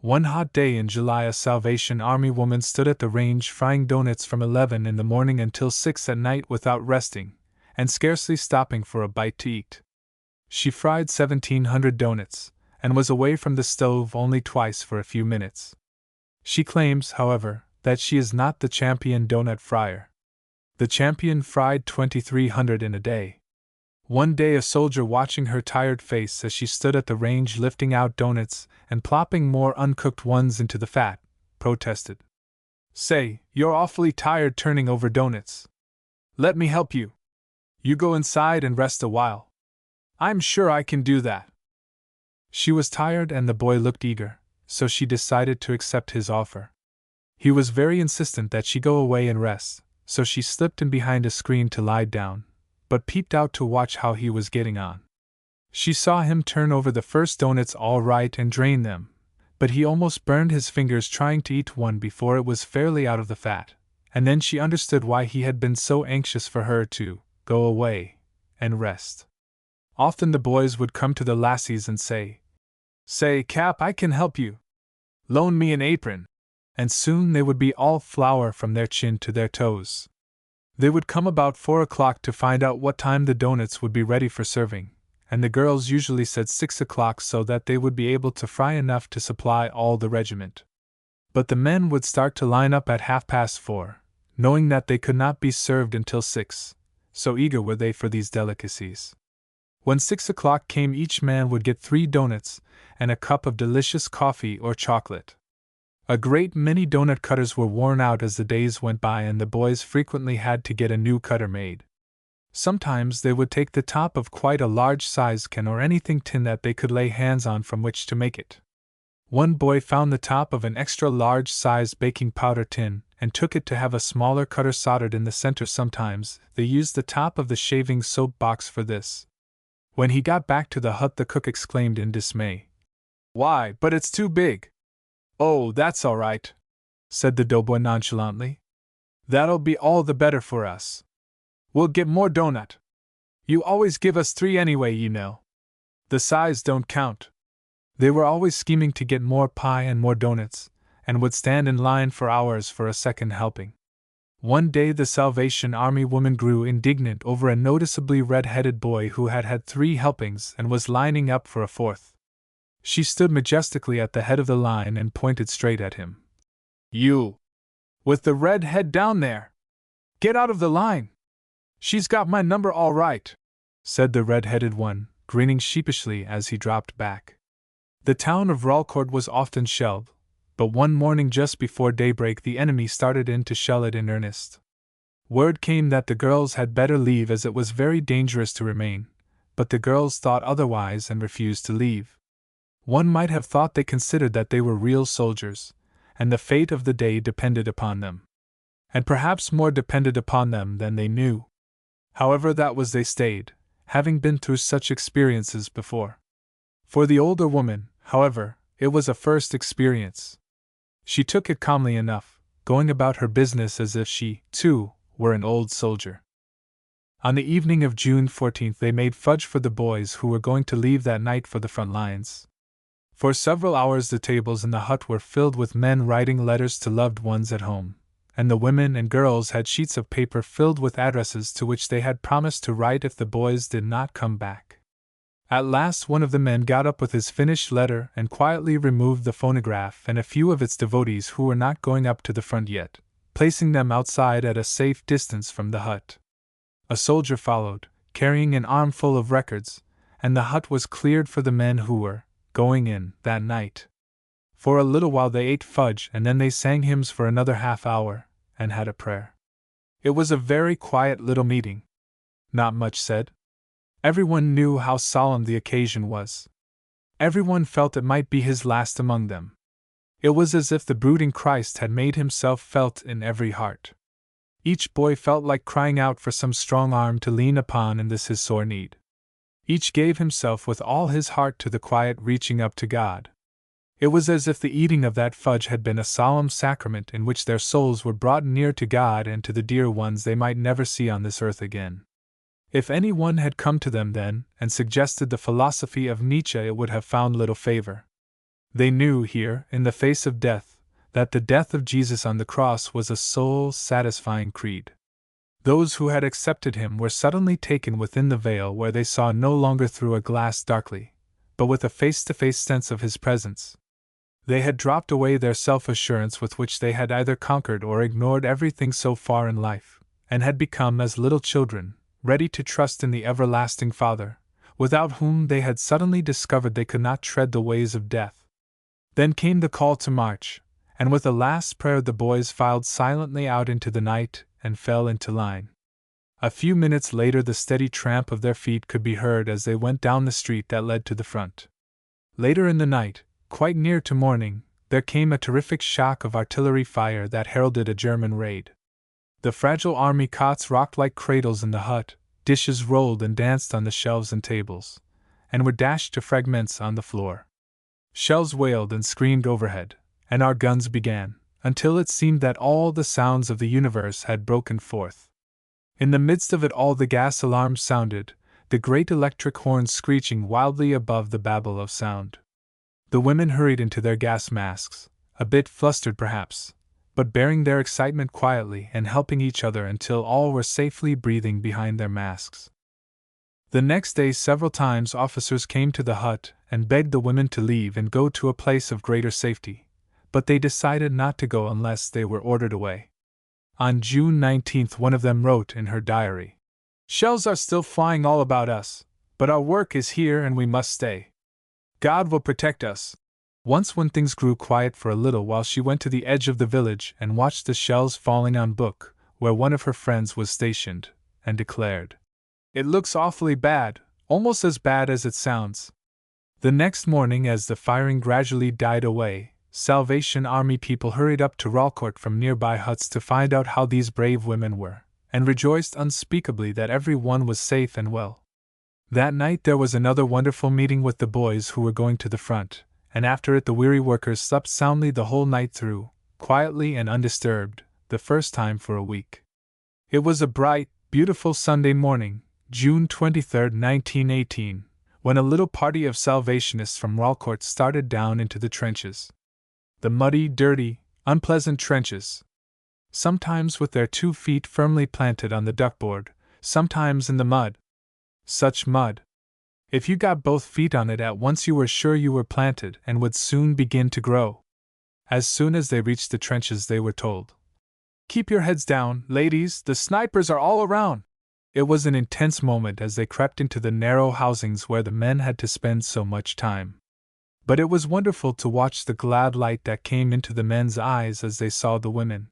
One hot day in July, a Salvation Army woman stood at the range frying donuts from 11 in the morning until 6 at night without resting, and scarcely stopping for a bite to eat. She fried 1,700 donuts, and was away from the stove only twice for a few minutes. She claims, however, that she is not the champion donut fryer. The champion fried 2,300 in a day. One day a soldier, watching her tired face as she stood at the range lifting out donuts and plopping more uncooked ones into the fat, protested. "Say, you're awfully tired turning over donuts. Let me help you. You go inside and rest a while. I'm sure I can do that." She was tired and the boy looked eager, so she decided to accept his offer. He was very insistent that she go away and rest, so she slipped in behind a screen to lie down, but peeped out to watch how he was getting on. She saw him turn over the first donuts all right and drain them, but he almost burned his fingers trying to eat one before it was fairly out of the fat, and then she understood why he had been so anxious for her to go away and rest. Often the boys would come to the lassies and say, "Say, Cap, I can help you. Loan me an apron." And soon they would be all flour from their chin to their toes. They would come about 4 o'clock to find out what time the donuts would be ready for serving, and the girls usually said 6 o'clock so that they would be able to fry enough to supply all the regiment. But the men would start to line up at 4:30, knowing that they could not be served until 6, so eager were they for these delicacies. When 6 o'clock came, each man would get 3 donuts and a cup of delicious coffee or chocolate. A great many donut cutters were worn out as the days went by, and the boys frequently had to get a new cutter made. Sometimes they would take the top of quite a large-sized can or anything tin that they could lay hands on from which to make it. One boy found the top of an extra large-sized baking powder tin and took it to have a smaller cutter soldered in the center. Sometimes they used the top of the shaving soap box for this. When he got back to the hut, the cook exclaimed in dismay, "Why, but it's too big!" "Oh, that's all right," said the doughboy nonchalantly. "That'll be all the better for us. We'll get more donut. You always give us 3 anyway, you know. The size don't count." They were always scheming to get more pie and more donuts, and would stand in line for hours for a second helping. One day the Salvation Army woman grew indignant over a noticeably red-headed boy who had had 3 helpings and was lining up for a 4th. She stood majestically at the head of the line and pointed straight at him. "You! With the red head down there! Get out of the line! She's got my number all right," said the red-headed one, grinning sheepishly as he dropped back. The town of Ralcourt was often shelled, but one morning just before daybreak the enemy started in to shell it in earnest. Word came that the girls had better leave as it was very dangerous to remain, but the girls thought otherwise and refused to leave. One might have thought they considered that they were real soldiers, and the fate of the day depended upon them. And perhaps more depended upon them than they knew. However that was, they stayed, having been through such experiences before. For the older woman, however, it was a first experience. She took it calmly enough, going about her business as if she, too, were an old soldier. On the evening of June 14th they made fudge for the boys who were going to leave that night for the front lines. For several hours the tables in the hut were filled with men writing letters to loved ones at home, and the women and girls had sheets of paper filled with addresses to which they had promised to write if the boys did not come back. At last one of the men got up with his finished letter and quietly removed the phonograph and a few of its devotees who were not going up to the front yet, placing them outside at a safe distance from the hut. A soldier followed, carrying an armful of records, and the hut was cleared for the men who were going in that night. For a little while they ate fudge and then they sang hymns for another half hour, and had a prayer. It was a very quiet little meeting. Not much said. Everyone knew how solemn the occasion was. Everyone felt it might be his last among them. It was as if the brooding Christ had made himself felt in every heart. Each boy felt like crying out for some strong arm to lean upon in this his sore need. Each gave himself with all his heart to the quiet reaching up to God. It was as if the eating of that fudge had been a solemn sacrament in which their souls were brought near to God and to the dear ones they might never see on this earth again. If any one had come to them then and suggested the philosophy of Nietzsche, it would have found little favor. They knew here, in the face of death, that the death of Jesus on the cross was a soul-satisfying creed. Those who had accepted him were suddenly taken within the veil where they saw no longer through a glass darkly, but with a face-to-face sense of his presence. They had dropped away their self-assurance with which they had either conquered or ignored everything so far in life, and had become as little children, ready to trust in the everlasting Father, without whom they had suddenly discovered they could not tread the ways of death. Then came the call to march, and with a last prayer the boys filed silently out into the night and fell into line. A few minutes later the steady tramp of their feet could be heard as they went down the street that led to the front. Later in the night, quite near to morning, there came a terrific shock of artillery fire that heralded a German raid. The fragile army cots rocked like cradles in the hut, dishes rolled and danced on the shelves and tables, and were dashed to fragments on the floor. Shells wailed and screamed overhead, and our guns began, until it seemed that all the sounds of the universe had broken forth. In the midst of it all the gas alarms sounded, the great electric horns screeching wildly above the babel of sound. The women hurried into their gas masks, a bit flustered perhaps, but bearing their excitement quietly and helping each other until all were safely breathing behind their masks. The next day several times officers came to the hut and begged the women to leave and go to a place of greater safety, but they decided not to go unless they were ordered away. On June 19th one of them wrote in her diary, "Shells are still flying all about us, but our work is here and we must stay. God will protect us." Once when things grew quiet for a little while she went to the edge of the village and watched the shells falling on Book, where one of her friends was stationed, and declared, "It looks awfully bad, almost as bad as it sounds." The next morning as the firing gradually died away, Salvation Army people hurried up to Ralcourt from nearby huts to find out how these brave women were, and rejoiced unspeakably that every one was safe and well. That night there was another wonderful meeting with the boys who were going to the front, and after it the weary workers slept soundly the whole night through, quietly and undisturbed, the first time for a week. It was a bright, beautiful Sunday morning, June 23, 1918, when a little party of Salvationists from Ralcourt started down into the trenches. The muddy, dirty, unpleasant trenches. Sometimes with their 2 feet firmly planted on the duckboard, sometimes in the mud. Such mud! If you got both feet on it at once you were sure you were planted and would soon begin to grow. As soon as they reached the trenches they were told, "Keep your heads down, ladies, the snipers are all around." It was an intense moment as they crept into the narrow housings where the men had to spend so much time. But it was wonderful to watch the glad light that came into the men's eyes as they saw the women.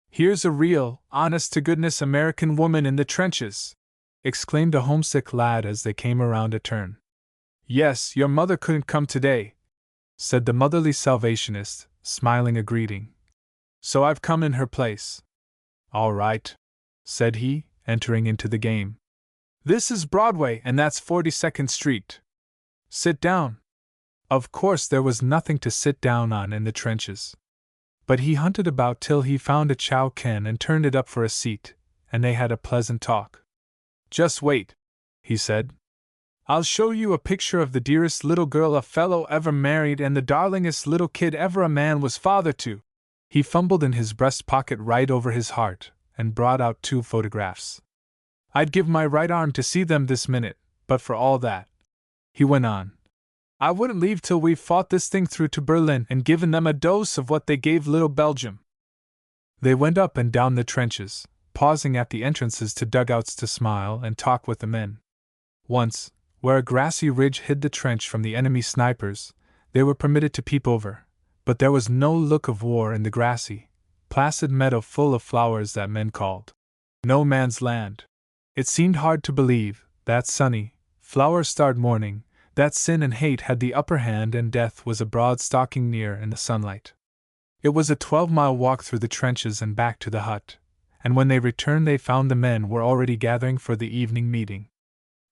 "Here's a real, honest-to-goodness American woman in the trenches," exclaimed a homesick lad as they came around a turn. Yes, your mother couldn't come today, said the motherly Salvationist, smiling a greeting. So I've come in her place. All right, said he, entering into the game. This is Broadway and that's 42nd Street. Sit down. Of course there was nothing to sit down on in the trenches. But he hunted about till he found a chow can and turned it up for a seat, and they had a pleasant talk. Just wait, he said. I'll show you a picture of the dearest little girl a fellow ever married and the darlingest little kid ever a man was father to. He fumbled in his breast pocket right over his heart, and brought out 2 photographs. I'd give my right arm to see them this minute, but for all that, he went on, I wouldn't leave till we've fought this thing through to Berlin and given them a dose of what they gave little Belgium. They went up and down the trenches, pausing at the entrances to dugouts to smile and talk with the men. Once, where a grassy ridge hid the trench from the enemy snipers, they were permitted to peep over, but there was no look of war in the grassy, placid meadow full of flowers that men called no man's land. It seemed hard to believe, that sunny, flower-starred morning, that sin and hate had the upper hand and death was abroad stalking near in the sunlight. It was a 12-mile walk through the trenches and back to the hut, and when they returned they found the men were already gathering for the evening meeting.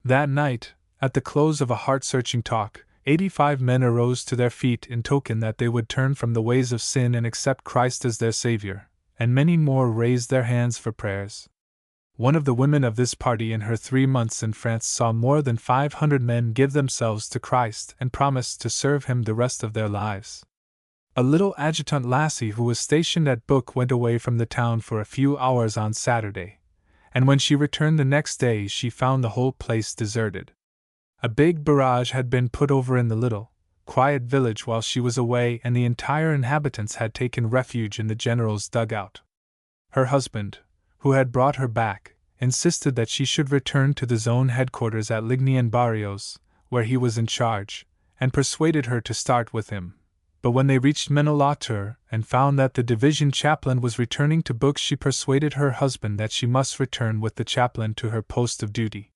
That night, at the close of a heart-searching talk, 85 men arose to their feet in token that they would turn from the ways of sin and accept Christ as their Savior, and many more raised their hands for prayers. One of the women of this party in her 3 months in France saw more than 500 men give themselves to Christ and promised to serve him the rest of their lives. A little adjutant lassie who was stationed at Book went away from the town for a few hours on Saturday, and when she returned the next day she found the whole place deserted. A big barrage had been put over in the little, quiet village while she was away, and the entire inhabitants had taken refuge in the general's dugout. Her husband, who had brought her back, insisted that she should return to the zone headquarters at Ligny and Barrios, where he was in charge, and persuaded her to start with him. But when they reached Menelatur and found that the division chaplain was returning to Book, she persuaded her husband that she must return with the chaplain to her post of duty.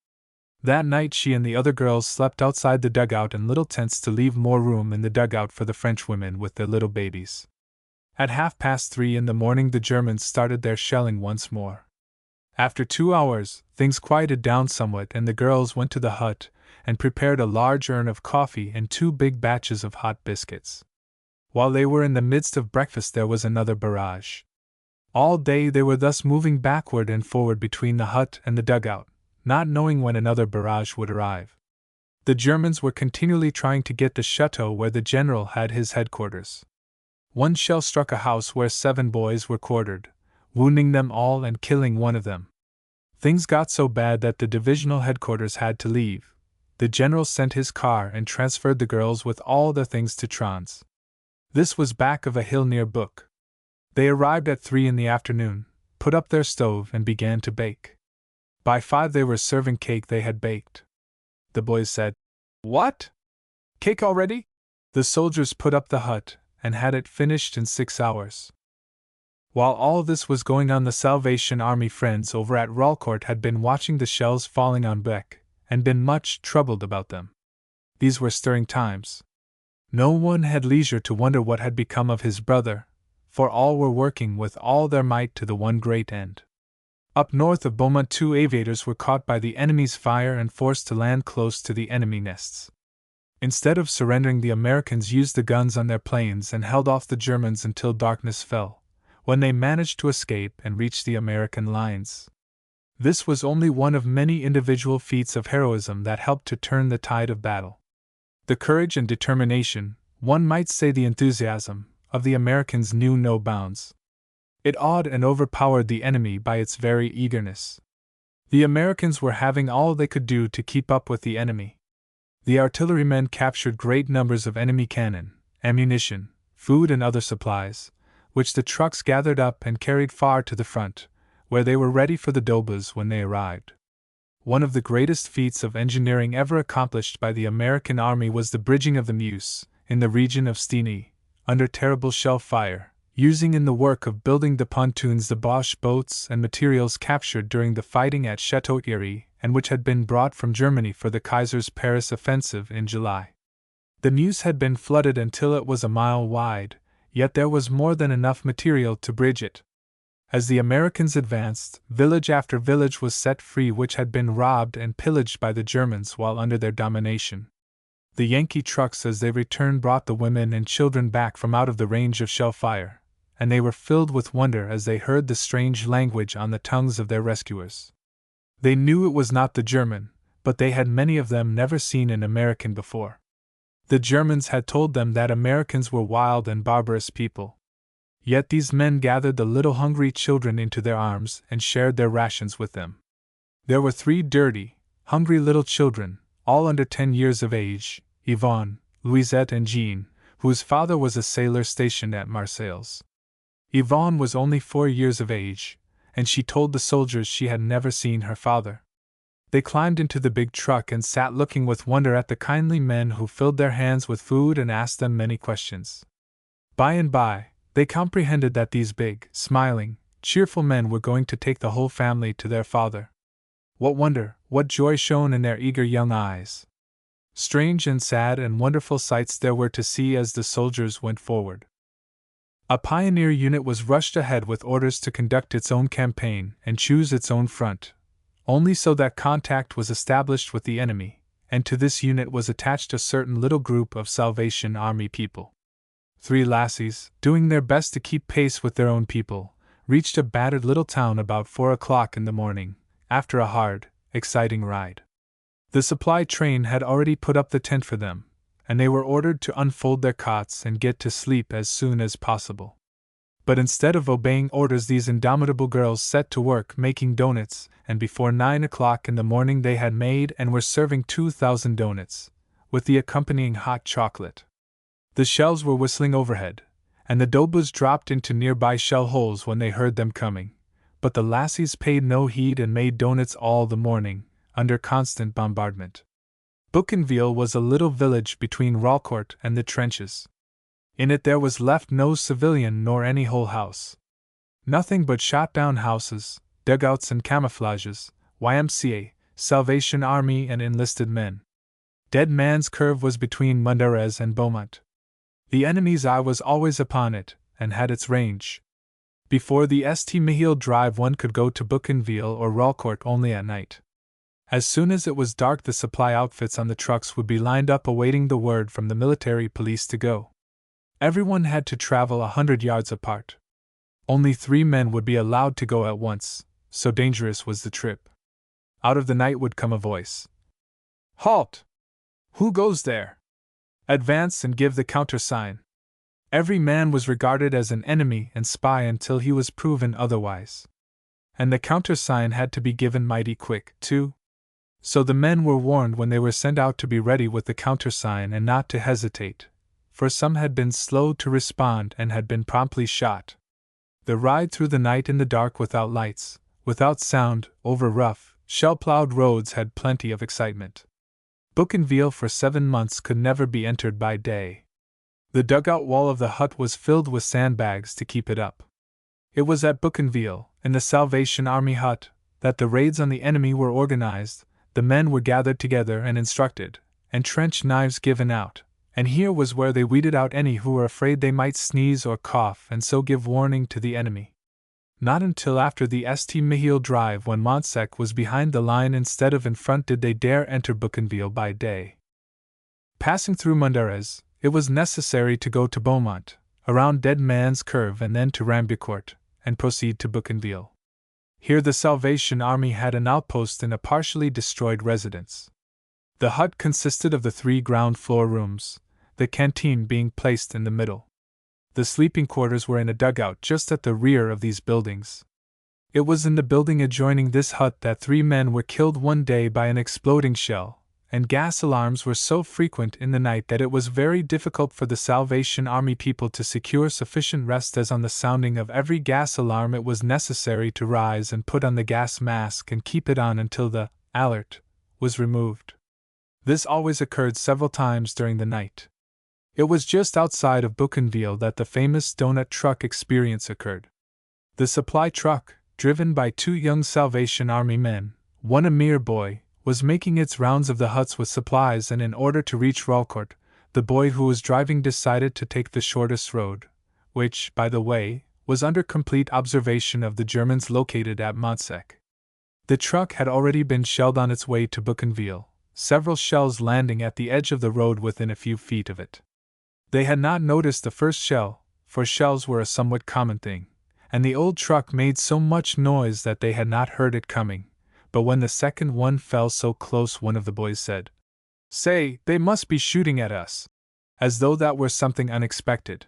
That night she and the other girls slept outside the dugout in little tents to leave more room in the dugout for the French women with their little babies. At 3:30 in the morning the Germans started their shelling once more. After 2 hours, things quieted down somewhat and the girls went to the hut and prepared a large urn of coffee and 2 big batches of hot biscuits. While they were in the midst of breakfast there was another barrage. All day they were thus moving backward and forward between the hut and the dugout, not knowing when another barrage would arrive. The Germans were continually trying to get the chateau where the general had his headquarters. One shell struck a house where 7 boys were quartered, wounding them all and killing one of them. Things got so bad that the divisional headquarters had to leave. The general sent his car and transferred the girls with all their things to Trans. This was back of a hill near Book. They arrived at 3 in the afternoon, put up their stove and began to bake. By 5 they were serving cake they had baked. The boys said, "What? Cake already?" The soldiers put up the hut and had it finished in 6 hours. While all this was going on, the Salvation Army friends over at Ralcourt had been watching the shells falling on Bec, and been much troubled about them. These were stirring times. No one had leisure to wonder what had become of his brother, for all were working with all their might to the one great end. Up north of Beaumont 2 aviators were caught by the enemy's fire and forced to land close to the enemy nests. Instead of surrendering, the Americans used the guns on their planes and held off the Germans until darkness fell, when they managed to escape and reach the American lines. This was only one of many individual feats of heroism that helped to turn the tide of battle. The courage and determination, one might say the enthusiasm, of the Americans knew no bounds. It awed and overpowered the enemy by its very eagerness. The Americans were having all they could do to keep up with the enemy. The artillerymen captured great numbers of enemy cannon, ammunition, food and other supplies, which the trucks gathered up and carried far to the front, where they were ready for the Dobas when they arrived. One of the greatest feats of engineering ever accomplished by the American army was the bridging of the Meuse, in the region of Stenay, under terrible shell fire, using in the work of building the pontoons the Boche boats and materials captured during the fighting at Château Iri and which had been brought from Germany for the Kaiser's Paris offensive in July. The Meuse had been flooded until it was a mile wide, yet there was more than enough material to bridge it. As the Americans advanced, village after village was set free which had been robbed and pillaged by the Germans while under their domination. The Yankee trucks as they returned brought the women and children back from out of the range of shell fire, and they were filled with wonder as they heard the strange language on the tongues of their rescuers. They knew it was not the German, but they had many of them never seen an American before. The Germans had told them that Americans were wild and barbarous people. Yet these men gathered the little hungry children into their arms and shared their rations with them. There were 3 dirty, hungry little children, all under 10 years of age, Yvonne, Louisette and Jean, whose father was a sailor stationed at Marseilles. Yvonne was only 4 years of age, and she told the soldiers she had never seen her father. They climbed into the big truck and sat looking with wonder at the kindly men who filled their hands with food and asked them many questions. By and by, they comprehended that these big, smiling, cheerful men were going to take the whole family to their father. What wonder, what joy shone in their eager young eyes! Strange and sad and wonderful sights there were to see as the soldiers went forward. A pioneer unit was rushed ahead with orders to conduct its own campaign and choose its own front, only so that contact was established with the enemy, and to this unit was attached a certain little group of Salvation Army people. 3 lassies, doing their best to keep pace with their own people, reached a battered little town about 4 o'clock in the morning, after a hard, exciting ride. The supply train had already put up the tent for them, and they were ordered to unfold their cots and get to sleep as soon as possible. But instead of obeying orders, these indomitable girls set to work making doughnuts, and before 9 o'clock in the morning they had made and were serving 2,000 doughnuts, with the accompanying hot chocolate. The shells were whistling overhead, and the doughboys dropped into nearby shell holes when they heard them coming, but the lassies paid no heed and made doughnuts all the morning, under constant bombardment. Bougainville was a little village between Raucourt and the trenches. In it there was left no civilian nor any whole house. Nothing but shot-down houses, dugouts and camouflages, YMCA, Salvation Army and enlisted men. Dead Man's Curve was between Mundarez and Beaumont. The enemy's eye was always upon it, and had its range. Before the St. Mihiel drive one could go to Bougainville or Raucourt only at night. As soon as it was dark the supply outfits on the trucks would be lined up awaiting the word from the military police to go. Everyone had to travel 100 yards apart. Only 3 men would be allowed to go at once, so dangerous was the trip. Out of the night would come a voice. "Halt! Who goes there? Advance and give the countersign." Every man was regarded as an enemy and spy until he was proven otherwise. And the countersign had to be given mighty quick, too. So the men were warned when they were sent out to be ready with the countersign and not to hesitate, for some had been slow to respond and had been promptly shot. The ride through the night in the dark without lights, without sound, over rough, shell-plowed roads had plenty of excitement. Bougainville for 7 months could never be entered by day. The dugout wall of the hut was filled with sandbags to keep it up. It was at Bougainville, in the Salvation Army hut, that the raids on the enemy were organized. The men were gathered together and instructed, and trench knives given out, and here was where they weeded out any who were afraid they might sneeze or cough and so give warning to the enemy. Not until after the St. Mihiel drive, when Montsec was behind the line instead of in front, did they dare enter Bougainville by day. Passing through Mundarez, it was necessary to go to Beaumont, around Dead Man's Curve and then to Rambucourt, and proceed to Bougainville. Here the Salvation Army had an outpost in a partially destroyed residence. The hut consisted of the 3 ground-floor rooms, the canteen being placed in the middle. The sleeping quarters were in a dugout just at the rear of these buildings. It was in the building adjoining this hut that 3 men were killed one day by an exploding shell, and gas alarms were so frequent in the night that it was very difficult for the Salvation Army people to secure sufficient rest, as on the sounding of every gas alarm it was necessary to rise and put on the gas mask and keep it on until the alert was removed. This always occurred several times during the night. It was just outside of Bougainville that the famous donut truck experience occurred. The supply truck, driven by 2 young Salvation Army men, One, a mere boy, was making its rounds of the huts with supplies, and in order to reach Ralcourt, the boy who was driving decided to take the shortest road, which, by the way, was under complete observation of the Germans located at Montsec. The truck had already been shelled on its way to Bougainville, several shells landing at the edge of the road within a few feet of it. They had not noticed the first shell, for shells were a somewhat common thing, and the old truck made so much noise that they had not heard it coming. But when the second one fell so close, one of the boys said, "Say, they must be shooting at us," as though that were something unexpected.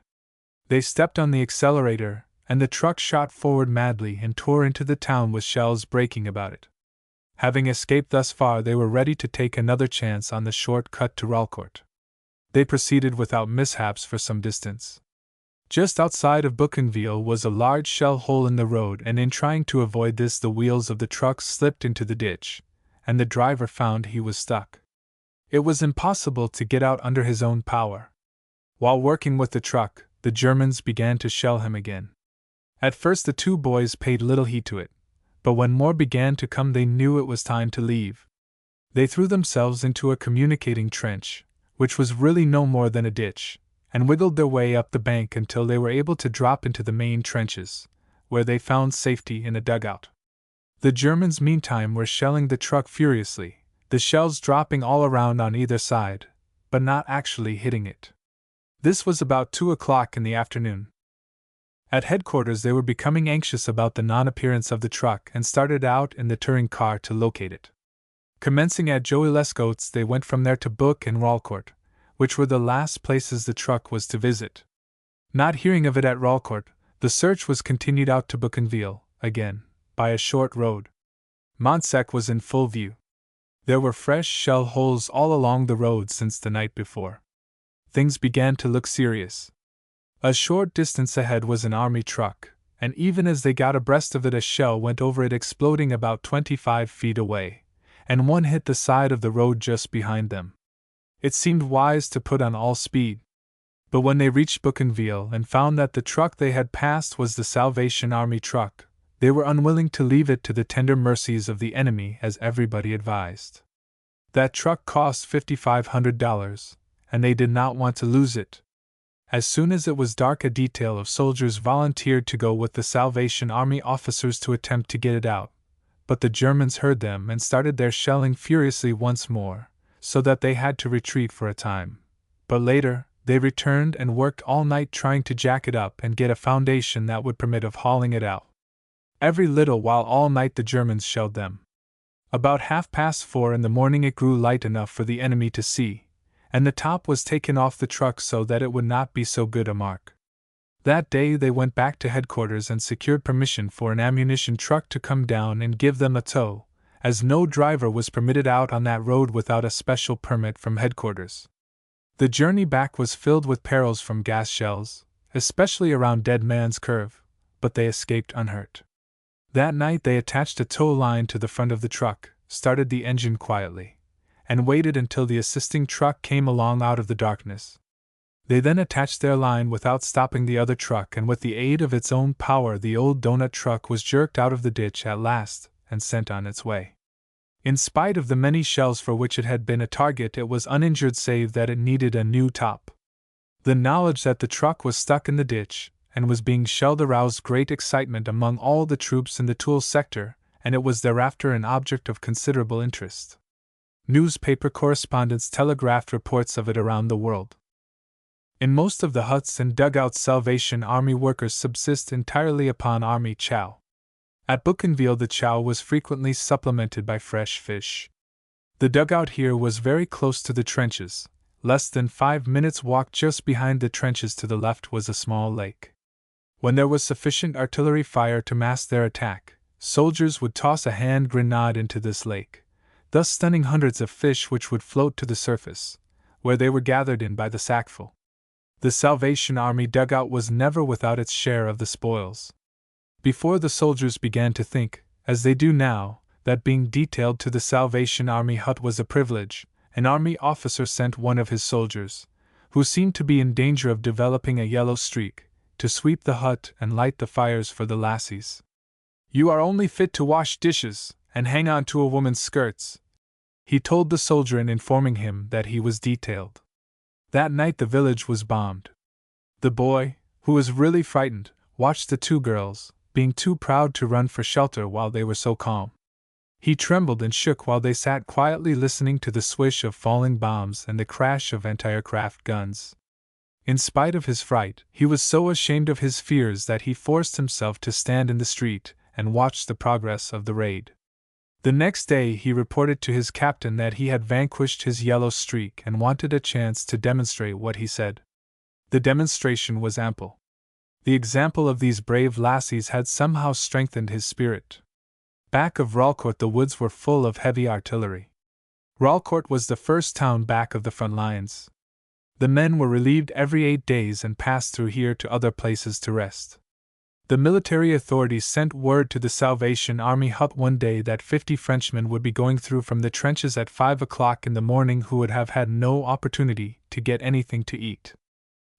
They stepped on the accelerator, and the truck shot forward madly and tore into the town with shells breaking about it. Having escaped thus far, they were ready to take another chance on the short cut to Ralcourt. They proceeded without mishaps for some distance. Just outside of Bougainville was a large shell hole in the road, and in trying to avoid this the wheels of the truck slipped into the ditch, and the driver found he was stuck. It was impossible to get out under his own power. While working with the truck, the Germans began to shell him again. At first the two boys paid little heed to it, but when more began to come they knew it was time to leave. They threw themselves into a communicating trench, which was really no more than a ditch, and wiggled their way up the bank until they were able to drop into the main trenches, where they found safety in a dugout. The Germans meantime were shelling the truck furiously, the shells dropping all around on either side, but not actually hitting it. This was about 2 o'clock in the afternoon. At headquarters they were becoming anxious about the non-appearance of the truck and started out in the touring car to locate it. Commencing at Joey Lescaut's, they went from there to Book and Ralcourt, which were the last places the truck was to visit. Not hearing of it at Ralcourt, the search was continued out to Bougainville, again, by a short road. Montsec was in full view. There were fresh shell holes all along the road since the night before. Things began to look serious. A short distance ahead was an army truck, and even as they got abreast of it a shell went over it, exploding about 25 feet away, and one hit the side of the road just behind them. It seemed wise to put on all speed. But when they reached Bougainville and found that the truck they had passed was the Salvation Army truck, they were unwilling to leave it to the tender mercies of the enemy as everybody advised. That truck cost $5,500, and they did not want to lose it. As soon as it was dark, a detail of soldiers volunteered to go with the Salvation Army officers to attempt to get it out, but the Germans heard them and started their shelling furiously once more, so that they had to retreat for a time. But later, they returned and worked all night trying to jack it up and get a foundation that would permit of hauling it out. Every little while all night the Germans shelled them. About 4:30 in the morning it grew light enough for the enemy to see, and the top was taken off the truck so that it would not be so good a mark. That day they went back to headquarters and secured permission for an ammunition truck to come down and give them a tow, as no driver was permitted out on that road without a special permit from headquarters. The journey back was filled with perils from gas shells, especially around Dead Man's Curve, but they escaped unhurt. That night they attached a tow line to the front of the truck, started the engine quietly, and waited until the assisting truck came along out of the darkness. They then attached their line without stopping the other truck, and with the aid of its own power the old donut truck was jerked out of the ditch at last and sent on its way. In spite of the many shells for which it had been a target, it was uninjured save that it needed a new top. The knowledge that the truck was stuck in the ditch and was being shelled aroused great excitement among all the troops in the Toul sector, and it was thereafter an object of considerable interest. Newspaper correspondents telegraphed reports of it around the world. In most of the huts and dugouts Salvation Army workers subsist entirely upon army chow. At Bougainville the chow was frequently supplemented by fresh fish. The dugout here was very close to the trenches. Less than 5 minutes' walk just behind the trenches to the left was a small lake. When there was sufficient artillery fire to mask their attack, soldiers would toss a hand grenade into this lake, thus stunning hundreds of fish which would float to the surface, where they were gathered in by the sackful. The Salvation Army dugout was never without its share of the spoils. Before the soldiers began to think, as they do now, that being detailed to the Salvation Army hut was a privilege, an army officer sent one of his soldiers, who seemed to be in danger of developing a yellow streak, to sweep the hut and light the fires for the lassies. "You are only fit to wash dishes, and hang on to a woman's skirts," he told the soldier in informing him that he was detailed. That night the village was bombed. The boy, who was really frightened, watched the two girls, being too proud to run for shelter while they were so calm. He trembled and shook while they sat quietly listening to the swish of falling bombs and the crash of anti-aircraft guns. In spite of his fright, he was so ashamed of his fears that he forced himself to stand in the street and watch the progress of the raid. The next day he reported to his captain that he had vanquished his yellow streak and wanted a chance to demonstrate what he said. The demonstration was ample. The example of these brave lassies had somehow strengthened his spirit. Back of Ralcourt the woods were full of heavy artillery. Ralcourt was the first town back of the front lines. The men were relieved every 8 days and passed through here to other places to rest. The military authorities sent word to the Salvation Army hut one day that 50 Frenchmen would be going through from the trenches at 5 o'clock in the morning who would have had no opportunity to get anything to eat.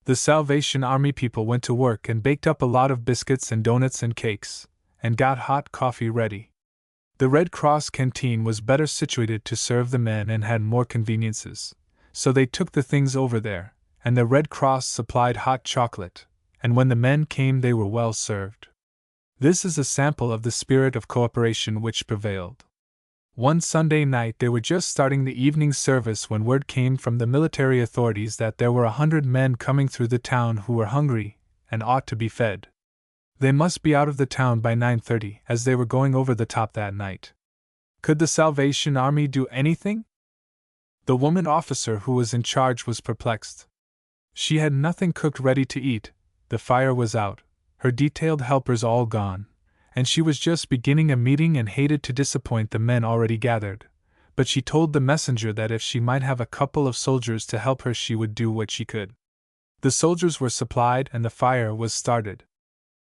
The Salvation Army people went to work and baked up a lot of biscuits and donuts and cakes, and got hot coffee ready. The Red Cross canteen was better situated to serve the men and had more conveniences, so they took the things over there, and the Red Cross supplied hot chocolate, and when the men came they were well served. This is a sample of the spirit of cooperation which prevailed. One Sunday night they were just starting the evening service when word came from the military authorities that there were 100 men coming through the town who were hungry and ought to be fed. They must be out of the town by 9:30 as they were going over the top that night. Could the Salvation Army do anything? The woman officer who was in charge was perplexed. She had nothing cooked ready to eat, the fire was out, her detailed helpers all gone, and she was just beginning a meeting and hated to disappoint the men already gathered, but she told the messenger that if she might have a couple of soldiers to help her she would do what she could. The soldiers were supplied and the fire was started.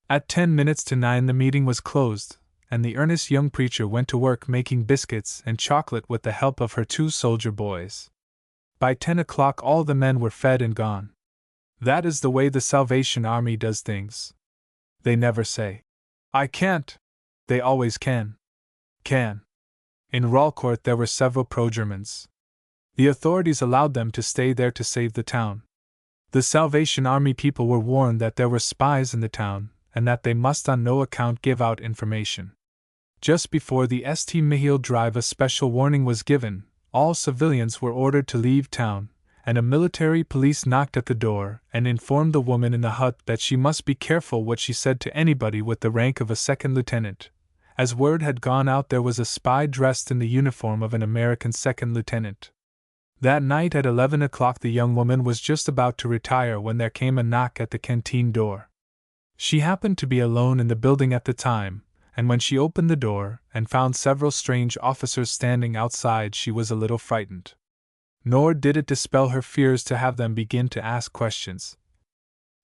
At 10 minutes to 9 the meeting was closed, and the earnest young preacher went to work making biscuits and chocolate with the help of her 2 soldier boys. By 10 o'clock all the men were fed and gone. That is the way the Salvation Army does things. They never say, "I can't." They always can. Can. In Ralcourt there were several pro-Germans. The authorities allowed them to stay there to save the town. The Salvation Army people were warned that there were spies in the town, and that they must on no account give out information. Just before the St. Mihiel drive a special warning was given, all civilians were ordered to leave town, and a military police knocked at the door and informed the woman in the hut that she must be careful what she said to anybody with the rank of a second lieutenant, as word had gone out there was a spy dressed in the uniform of an American second lieutenant. That night at 11 o'clock the young woman was just about to retire when there came a knock at the canteen door. She happened to be alone in the building at the time, and when she opened the door and found several strange officers standing outside she was a little frightened. Nor did it dispel her fears to have them begin to ask questions.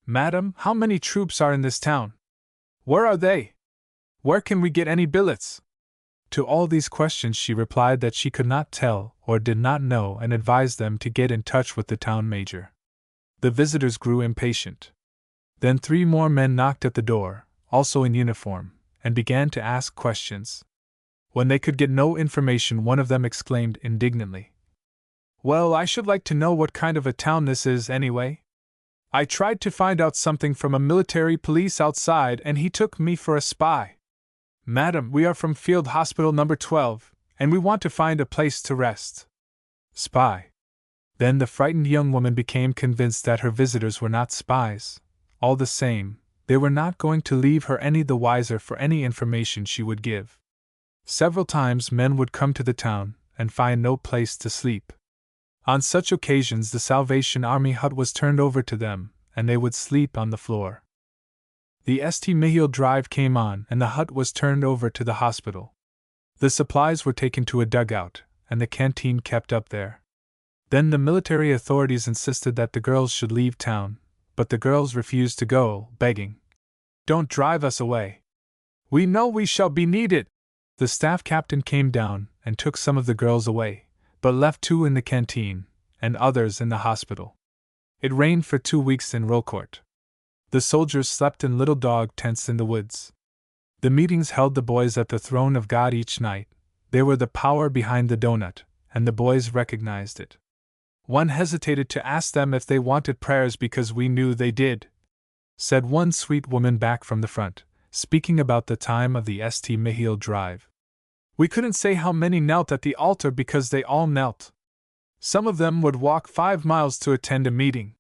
"Madam, how many troops are in this town? Where are they? Where can we get any billets?" To all these questions she replied that she could not tell or did not know and advised them to get in touch with the town major. The visitors grew impatient. Then 3 more men knocked at the door, also in uniform, and began to ask questions. When they could get no information one of them exclaimed indignantly, "Well, I should like to know what kind of a town this is, anyway. I tried to find out something from a military police outside and he took me for a spy. Madam, we are from Field Hospital number 12, and we want to find a place to rest." Spy. Then the frightened young woman became convinced that her visitors were not spies. All the same, they were not going to leave her any the wiser for any information she would give. Several times men would come to the town and find no place to sleep. On such occasions the Salvation Army hut was turned over to them, and they would sleep on the floor. The St. Mihiel drive came on and the hut was turned over to the hospital. The supplies were taken to a dugout, and the canteen kept up there. Then the military authorities insisted that the girls should leave town, but the girls refused to go, begging, "Don't drive us away. We know we shall be needed." The staff captain came down and took some of the girls away, but left 2 in the canteen, and others in the hospital. It rained for 2 weeks in Ralcourt. The soldiers slept in little dog tents in the woods. The meetings held the boys at the throne of God each night, They were the power behind the donut, and the boys recognized it. One hesitated to ask them if they wanted prayers because we knew they did, said one sweet woman back from the front, speaking about the time of the St. Mihiel drive. We couldn't say how many knelt at the altar because they all knelt. Some of them would walk 5 miles to attend a meeting.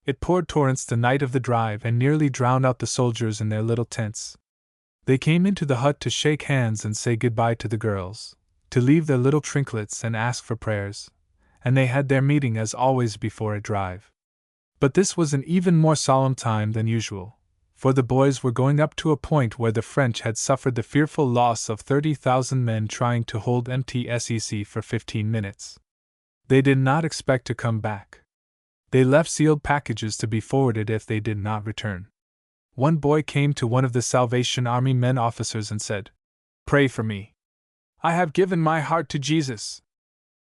It poured torrents the night of the drive and nearly drowned out the soldiers in their little tents. They came into the hut to shake hands and say goodbye to the girls, to leave their little trinkets and ask for prayers, and they had their meeting as always before a drive. But this was an even more solemn time than usual, for the boys were going up to a point where the French had suffered the fearful loss of 30,000 men trying to hold MTSEC for 15 minutes. They did not expect to come back. They left sealed packages to be forwarded if they did not return. One boy came to one of the Salvation Army men officers and said, "Pray for me. I have given my heart to Jesus."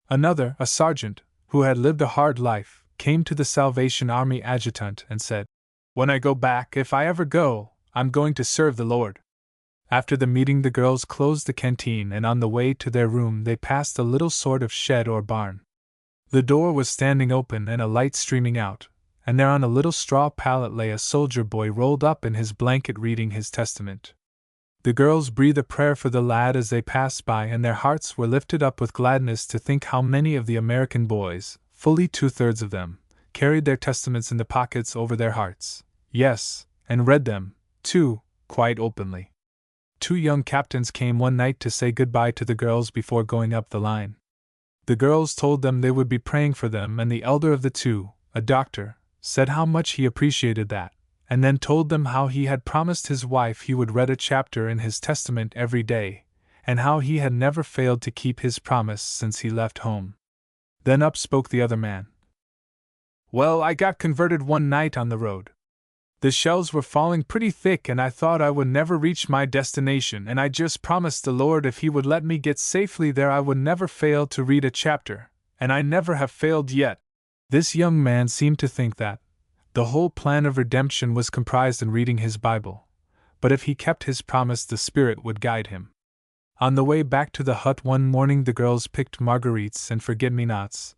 Another, a sergeant, who had lived a hard life, came to the Salvation Army adjutant and said, "When I go back, if I ever go, I'm going to serve the Lord." After the meeting, the girls closed the canteen, and on the way to their room they passed a little sort of shed or barn. The door was standing open and a light streaming out, and there on a little straw pallet lay a soldier boy rolled up in his blanket reading his testament. The girls breathed a prayer for the lad as they passed by, and their hearts were lifted up with gladness to think how many of the American boys, fully 2/3 of them, carried their testaments in the pockets over their hearts. Yes, and read them, too, quite openly. 2 young captains came one night to say goodbye to the girls before going up the line. The girls told them they would be praying for them, and the elder of the 2, a doctor, said how much he appreciated that, and then told them how he had promised his wife he would read a chapter in his testament every day, and how he had never failed to keep his promise since he left home. Then up spoke the other man. "Well, I got converted one night on the road. The shells were falling pretty thick and I thought I would never reach my destination, and I just promised the Lord if He would let me get safely there I would never fail to read a chapter, and I never have failed yet." This young man seemed to think that the whole plan of redemption was comprised in reading his Bible, but if he kept his promise the Spirit would guide him. On the way back to the hut one morning the girls picked marguerites and forget-me-nots,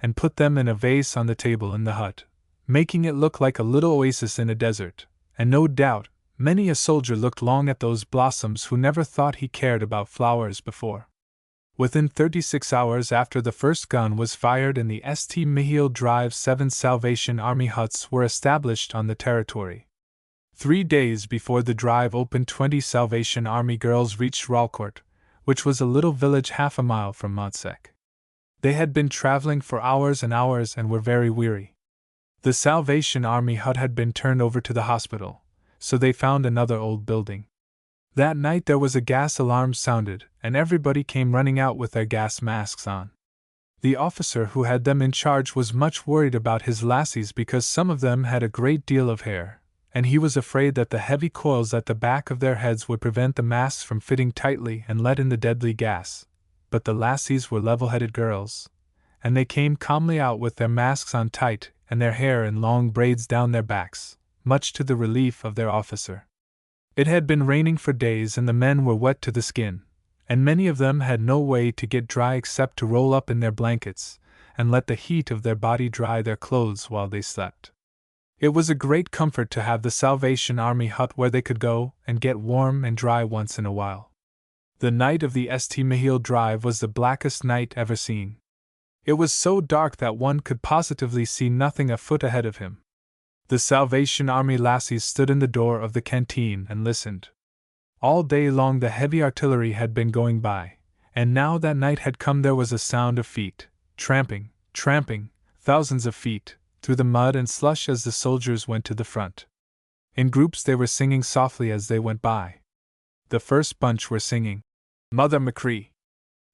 and put them in a vase on the table in the hut, making it look like a little oasis in a desert, and no doubt many a soldier looked long at those blossoms who never thought he cared about flowers before. Within 36 hours after the first gun was fired in the St. Mihiel Drive, 7 Salvation Army huts were established on the territory. 3 days before the drive opened, 20 Salvation Army girls reached Ralcourt, which was a little village half a mile from Montsec. They had been traveling for hours and hours and were very weary. The Salvation Army hut had been turned over to the hospital, so they found another old building. That night there was a gas alarm sounded, and everybody came running out with their gas masks on. The officer who had them in charge was much worried about his lassies because some of them had a great deal of hair, and he was afraid that the heavy coils at the back of their heads would prevent the masks from fitting tightly and let in the deadly gas. But the lassies were level-headed girls, and they came calmly out with their masks on tight and their hair in long braids down their backs, much to the relief of their officer. It had been raining for days and the men were wet to the skin, and many of them had no way to get dry except to roll up in their blankets and let the heat of their body dry their clothes while they slept. It was a great comfort to have the Salvation Army hut where they could go and get warm and dry once in a while. The night of the St. Mihiel Drive was the blackest night ever seen. It was so dark that one could positively see nothing a foot ahead of him. The Salvation Army lassies stood in the door of the canteen and listened. All day long the heavy artillery had been going by, and now that night had come there was a sound of feet, tramping, tramping, thousands of feet, through the mud and slush as the soldiers went to the front. In groups they were singing softly as they went by. The first bunch were singing, "Mother Machree."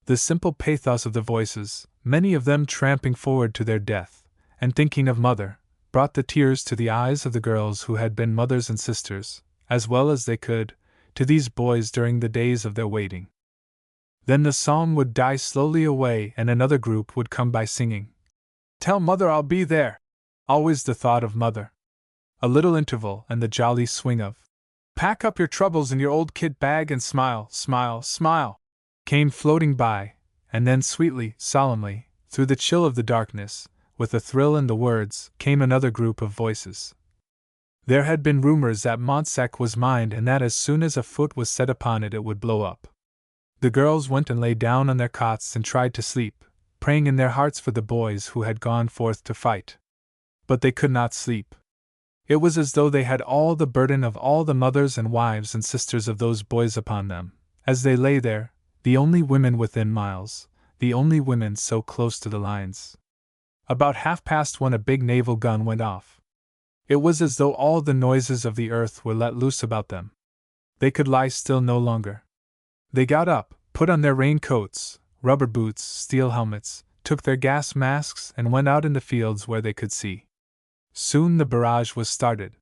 The simple pathos of the voices, many of them tramping forward to their death, and thinking of mother, brought the tears to the eyes of the girls who had been mothers and sisters, as well as they could, to these boys during the days of their waiting. Then the song would die slowly away and another group would come by singing, "Tell mother I'll be there." Always the thought of mother. A little interval and the jolly swing of, "Pack up your troubles in your old kit bag and smile, smile, smile." came floating by, and then sweetly, solemnly, through the chill of the darkness, with a thrill in the words, came another group of voices. There had been rumors that Montsec was mined and that as soon as a foot was set upon it would blow up. The girls went and lay down on their cots and tried to sleep, praying in their hearts for the boys who had gone forth to fight. But they could not sleep. It was as though they had all the burden of all the mothers and wives and sisters of those boys upon them, as they lay there, the only women within miles, the only women so close to the lines. About 1:30 a big naval gun went off. It was as though all the noises of the earth were let loose about them. They could lie still no longer. They got up, put on their raincoats, rubber boots, steel helmets, took their gas masks and went out in the fields where they could see. Soon the barrage was started.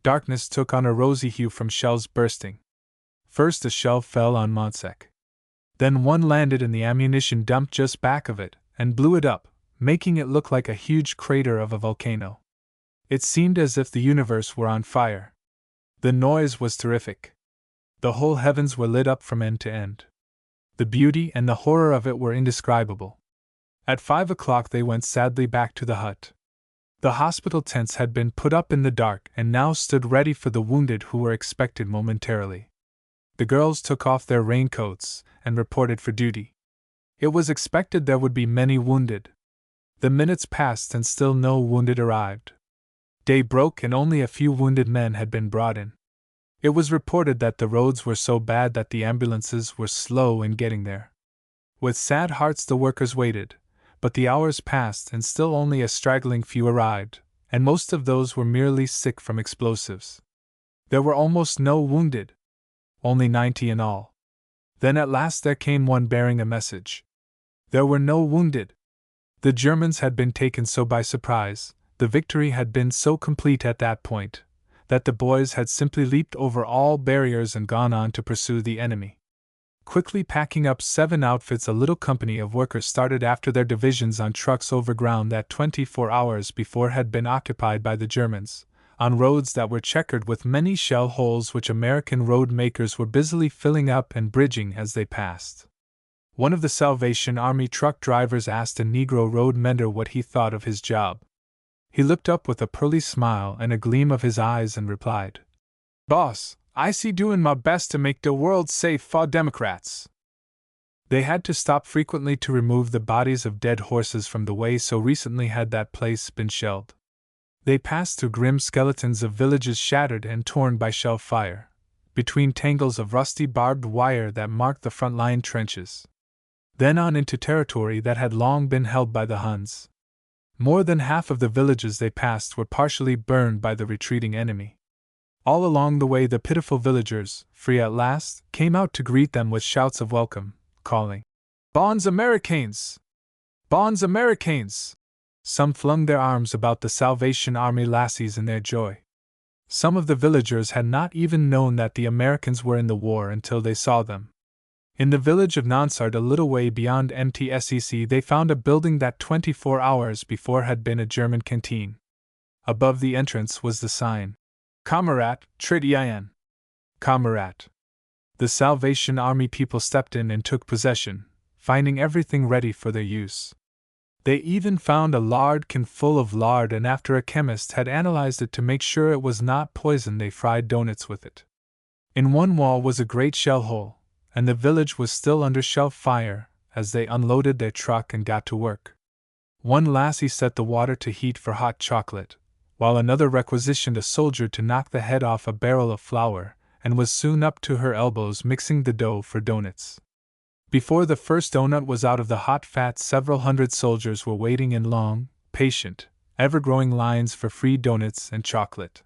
Darkness took on a rosy hue from shells bursting. First a shell fell on Montsec. Then one landed in the ammunition dump just back of it, and blew it up, making it look like a huge crater of a volcano. It seemed as if the universe were on fire. The noise was terrific. The whole heavens were lit up from end to end. The beauty and the horror of it were indescribable. At 5 o'clock they went sadly back to the hut. The hospital tents had been put up in the dark and now stood ready for the wounded who were expected momentarily. The girls took off their raincoats and reported for duty. It was expected there would be many wounded. The minutes passed and still no wounded arrived. Day broke and only a few wounded men had been brought in. It was reported that the roads were so bad that the ambulances were slow in getting there. With sad hearts the workers waited, but the hours passed and still only a straggling few arrived, and most of those were merely sick from explosives. There were almost no wounded, only 90 in all. Then at last there came one bearing a message. There were no wounded. The Germans had been taken so by surprise, the victory had been so complete at that point, that the boys had simply leaped over all barriers and gone on to pursue the enemy. Quickly packing up 7 outfits, a little company of workers started after their divisions on trucks over ground that 24 hours before had been occupied by the Germans, on roads that were checkered with many shell holes which American road makers were busily filling up and bridging as they passed. One of the Salvation Army truck drivers asked a Negro road mender what he thought of his job. He looked up with a pearly smile and a gleam of his eyes and replied, "Boss, I see doing my best to make the world safe for Democrats." They had to stop frequently to remove the bodies of dead horses from the way, so recently had that place been shelled. They passed through grim skeletons of villages shattered and torn by shell fire, between tangles of rusty barbed wire that marked the front-line trenches. Then on into territory that had long been held by the Huns. More than half of the villages they passed were partially burned by the retreating enemy. All along the way the pitiful villagers, free at last, came out to greet them with shouts of welcome, calling, "Bons Americains! Bons Americains!" Some flung their arms about the Salvation Army lassies in their joy. Some of the villagers had not even known that the Americans were in the war until they saw them. In the village of Nonsard, a little way beyond MTSEC, they found a building that 24 hours before had been a German canteen. Above the entrance was the sign, "Kamerad, tritt ein." Kamerad. The Salvation Army people stepped in and took possession, finding everything ready for their use. They even found a lard can full of lard, and after a chemist had analyzed it to make sure it was not poison, they fried donuts with it. In one wall was a great shell hole, and the village was still under shell fire as they unloaded their truck and got to work. One lassie set the water to heat for hot chocolate, while another requisitioned a soldier to knock the head off a barrel of flour, and was soon up to her elbows mixing the dough for donuts. Before the first donut was out of the hot fat, several hundred soldiers were waiting in long, patient, ever-growing lines for free donuts and chocolate.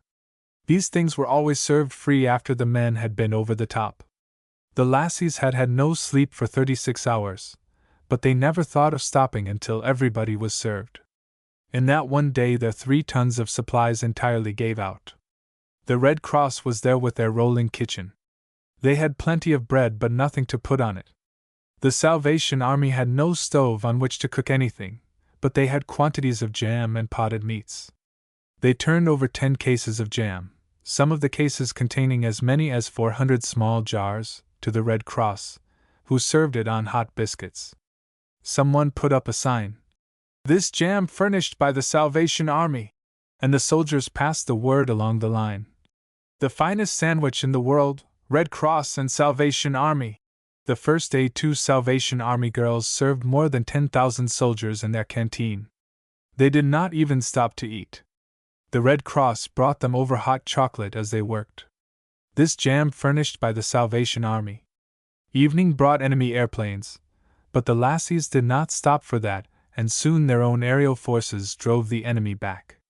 These things were always served free after the men had been over the top. The lassies had had no sleep for 36 hours, but they never thought of stopping until everybody was served. In that one day their 3 tons of supplies entirely gave out. The Red Cross was there with their rolling kitchen. They had plenty of bread but nothing to put on it. The Salvation Army had no stove on which to cook anything, but they had quantities of jam and potted meats. They turned over 10 cases of jam, some of the cases containing as many as 400 small jars, to the Red Cross, who served it on hot biscuits. Someone put up a sign. "This jam furnished by the Salvation Army," and the soldiers passed the word along the line. "The finest sandwich in the world, Red Cross and Salvation Army." The first day 2 Salvation Army girls served more than 10,000 soldiers in their canteen. They did not even stop to eat. The Red Cross brought them over hot chocolate as they worked. This jam furnished by the Salvation Army. Evening brought enemy airplanes, but the lassies did not stop for that, and soon their own aerial forces drove the enemy back.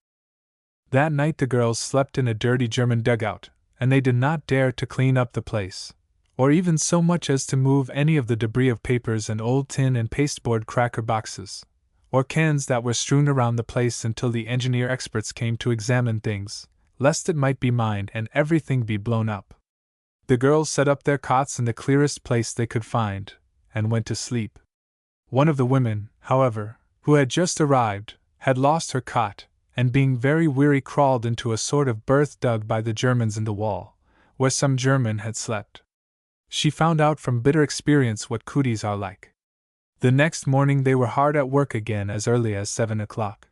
That night the girls slept in a dirty German dugout, and they did not dare to clean up the place, or even so much as to move any of the debris of papers and old tin and pasteboard cracker boxes, or cans that were strewn around the place until the engineer experts came to examine things, lest it might be mined and everything be blown up. The girls set up their cots in the clearest place they could find, and went to sleep. One of the women, however, who had just arrived, had lost her cot, and being very weary crawled into a sort of berth dug by the Germans in the wall, where some German had slept. She found out from bitter experience what cooties are like. The next morning they were hard at work again as early as 7 o'clock.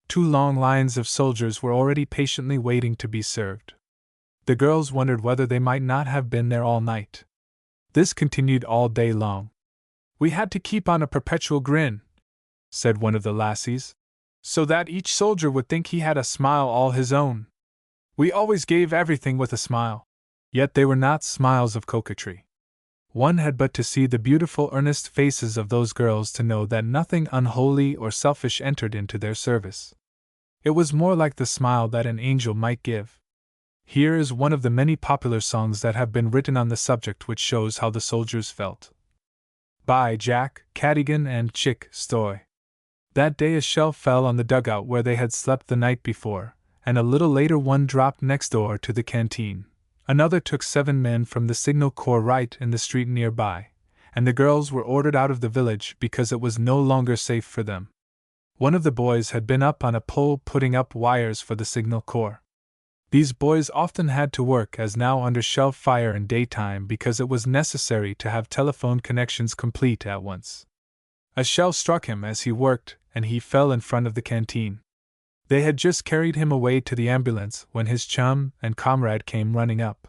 2 long lines of soldiers were already patiently waiting to be served. The girls wondered whether they might not have been there all night. This continued all day long. "We had to keep on a perpetual grin," said one of the lassies, "so that each soldier would think he had a smile all his own. We always gave everything with a smile." Yet they were not smiles of coquetry. One had but to see the beautiful earnest faces of those girls to know that nothing unholy or selfish entered into their service. It was more like the smile that an angel might give. Here is one of the many popular songs that have been written on the subject which shows how the soldiers felt. By Jack Cadigan and Chick Stoy. That day a shell fell on the dugout where they had slept the night before, and a little later one dropped next door to the canteen. Another took 7 men from the Signal Corps right in the street nearby, and the girls were ordered out of the village because it was no longer safe for them. One of the boys had been up on a pole putting up wires for the Signal Corps. These boys often had to work as now under shell fire in daytime because it was necessary to have telephone connections complete at once. A shell struck him as he worked, and he fell in front of the canteen. They had just carried him away to the ambulance when his chum and comrade came running up.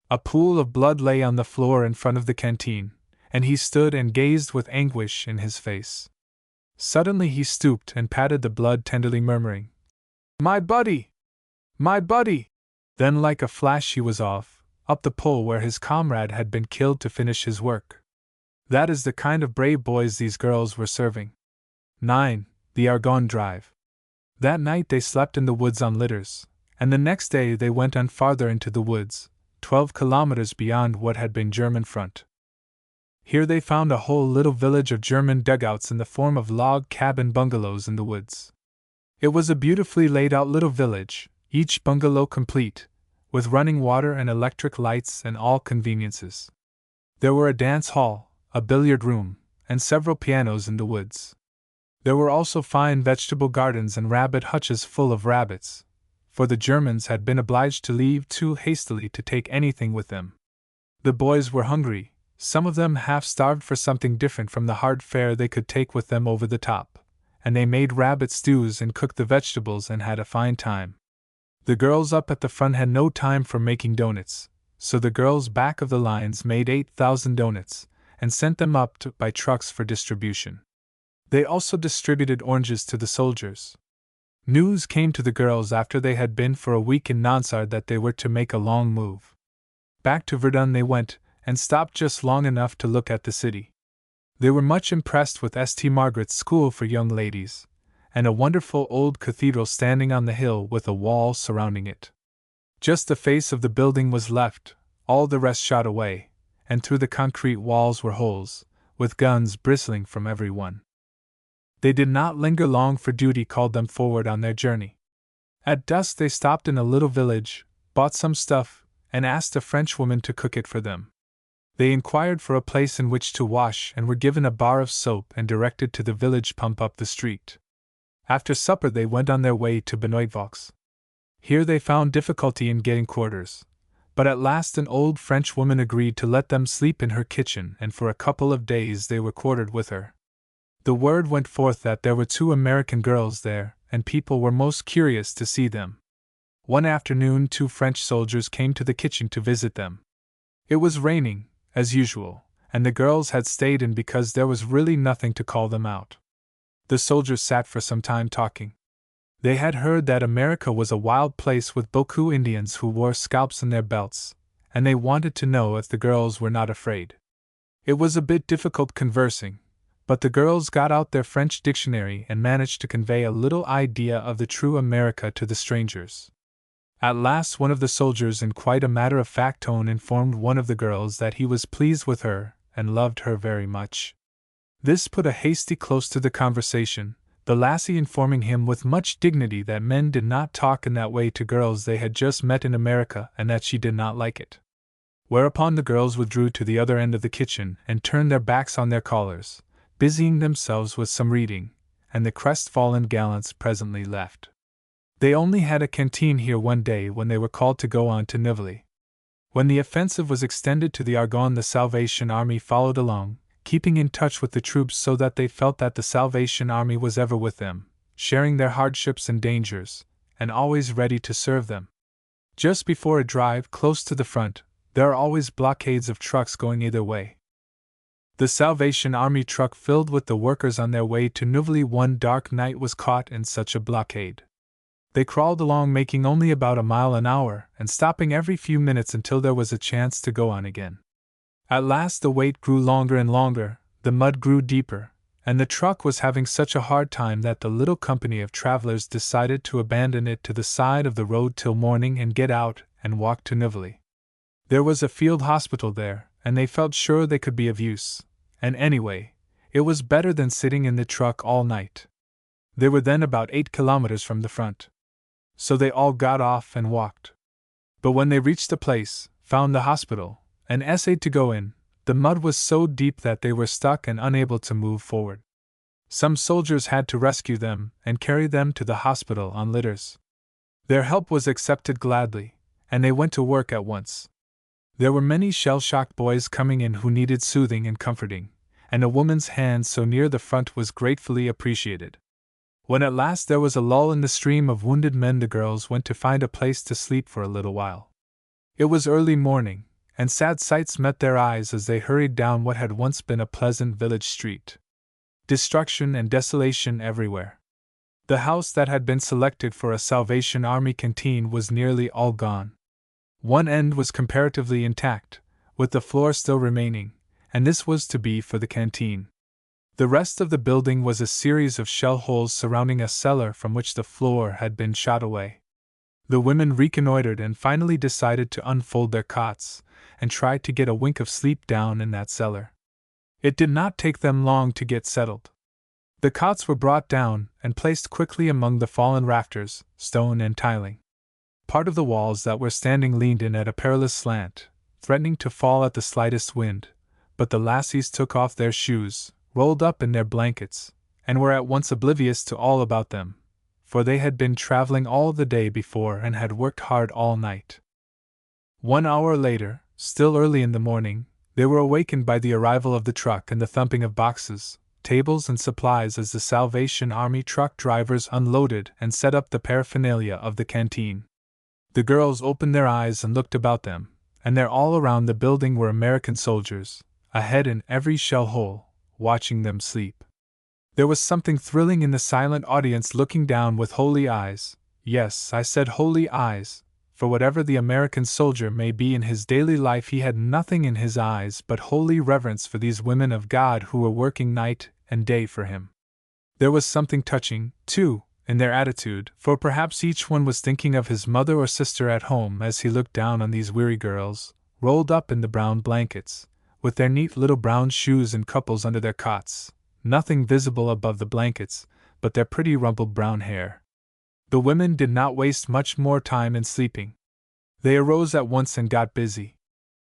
A pool of blood lay on the floor in front of the canteen, and he stood and gazed with anguish in his face. Suddenly he stooped and patted the blood tenderly, murmuring, "My buddy! My buddy!" Then like a flash he was off, up the pole where his comrade had been killed to finish his work. That is the kind of brave boys these girls were serving. 9. The Argonne Drive. That night they slept in the woods on litters, and the next day they went on farther into the woods, 12 kilometers beyond what had been German front. Here they found a whole little village of German dugouts in the form of log cabin bungalows in the woods. It was a beautifully laid out little village, each bungalow complete, with running water and electric lights and all conveniences. There were a dance hall, a billiard room, and several pianos in the woods. There were also fine vegetable gardens and rabbit hutches full of rabbits, for the Germans had been obliged to leave too hastily to take anything with them. The boys were hungry, some of them half starved for something different from the hard fare they could take with them over the top, and they made rabbit stews and cooked the vegetables and had a fine time. The girls up at the front had no time for making donuts, so the girls back of the lines made 8,000 donuts, and sent them up by trucks for distribution. They also distributed oranges to the soldiers. News came to the girls after they had been for a week in Nonsard that they were to make a long move. Back to Verdun they went, and stopped just long enough to look at the city. They were much impressed with St. Margaret's School for Young Ladies, and a wonderful old cathedral standing on the hill with a wall surrounding it. Just the face of the building was left, all the rest shot away, and through the concrete walls were holes, with guns bristling from every one. They did not linger long, for duty called them forward on their journey. At dusk they stopped in a little village, bought some stuff, and asked a Frenchwoman to cook it for them. They inquired for a place in which to wash and were given a bar of soap and directed to the village pump up the street. After supper they went on their way to Benoit Vaux. Here they found difficulty in getting quarters, But at last an old French woman agreed to let them sleep in her kitchen, and for a couple of days they were quartered with her. The word went forth that there were 2 American girls there, and people were most curious to see them. One afternoon 2 French soldiers came to the kitchen to visit them. It was raining, as usual, and the girls had stayed in because there was really nothing to call them out. The soldiers sat for some time talking. They had heard that America was a wild place with beaucoup Indians who wore scalps in their belts, and they wanted to know if the girls were not afraid. It was a bit difficult conversing, but the girls got out their French dictionary and managed to convey a little idea of the true America to the strangers. At last one of the soldiers in quite a matter-of-fact tone informed one of the girls that he was pleased with her and loved her very much. This put a hasty close to the conversation, the lassie informing him with much dignity that men did not talk in that way to girls they had just met in America and that she did not like it. Whereupon the girls withdrew to the other end of the kitchen and turned their backs on their callers, busying themselves with some reading, and the crestfallen gallants presently left. They only had a canteen here one day when they were called to go on to Nivelles. When the offensive was extended to the Argonne, the Salvation Army followed along, keeping in touch with the troops so that they felt that the Salvation Army was ever with them, sharing their hardships and dangers, and always ready to serve them. Just before a drive close to the front, there are always blockades of trucks going either way. The Salvation Army truck filled with the workers on their way to Nivelles one dark night was caught in such a blockade. They crawled along making only about a mile an hour and stopping every few minutes until there was a chance to go on again. At last the wait grew longer and longer, the mud grew deeper, and the truck was having such a hard time that the little company of travelers decided to abandon it to the side of the road till morning and get out and walk to Nivelles. There was a field hospital there, and they felt sure they could be of use, and anyway, it was better than sitting in the truck all night. They were then about 8 kilometers from the front. So they all got off and walked. But when they reached the place, found the hospital, and essayed to go in, the mud was so deep that they were stuck and unable to move forward. Some soldiers had to rescue them and carry them to the hospital on litters. Their help was accepted gladly, and they went to work at once. There were many shell-shocked boys coming in who needed soothing and comforting, and a woman's hand so near the front was gratefully appreciated. When at last there was a lull in the stream of wounded men, the girls went to find a place to sleep for a little while. It was early morning, and sad sights met their eyes as they hurried down what had once been a pleasant village street. Destruction and desolation everywhere. The house that had been selected for a Salvation Army canteen was nearly all gone. One end was comparatively intact, with the floor still remaining, and this was to be for the canteen. The rest of the building was a series of shell holes surrounding a cellar from which the floor had been shot away. The women reconnoitered and finally decided to unfold their cots and try to get a wink of sleep down in that cellar. It did not take them long to get settled. The cots were brought down and placed quickly among the fallen rafters, stone and tiling. Part of the walls that were standing leaned in at a perilous slant, threatening to fall at the slightest wind, but the lassies took off their shoes, rolled up in their blankets, and were at once oblivious to all about them, for they had been traveling all the day before and had worked hard all night. 1 hour later, still early in the morning, they were awakened by the arrival of the truck and the thumping of boxes, tables and supplies as the Salvation Army truck drivers unloaded and set up the paraphernalia of the canteen. The girls opened their eyes and looked about them, and there all around the building were American soldiers, a head in every shell hole, watching them sleep. There was something thrilling in the silent audience looking down with holy eyes. Yes, I said holy eyes, for whatever the American soldier may be in his daily life, he had nothing in his eyes but holy reverence for these women of God who were working night and day for him. There was something touching, too, in their attitude, for perhaps each one was thinking of his mother or sister at home as he looked down on these weary girls, rolled up in the brown blankets, with their neat little brown shoes in couples under their cots, nothing visible above the blankets but their pretty rumpled brown hair. The women did not waste much more time in sleeping. They arose at once and got busy.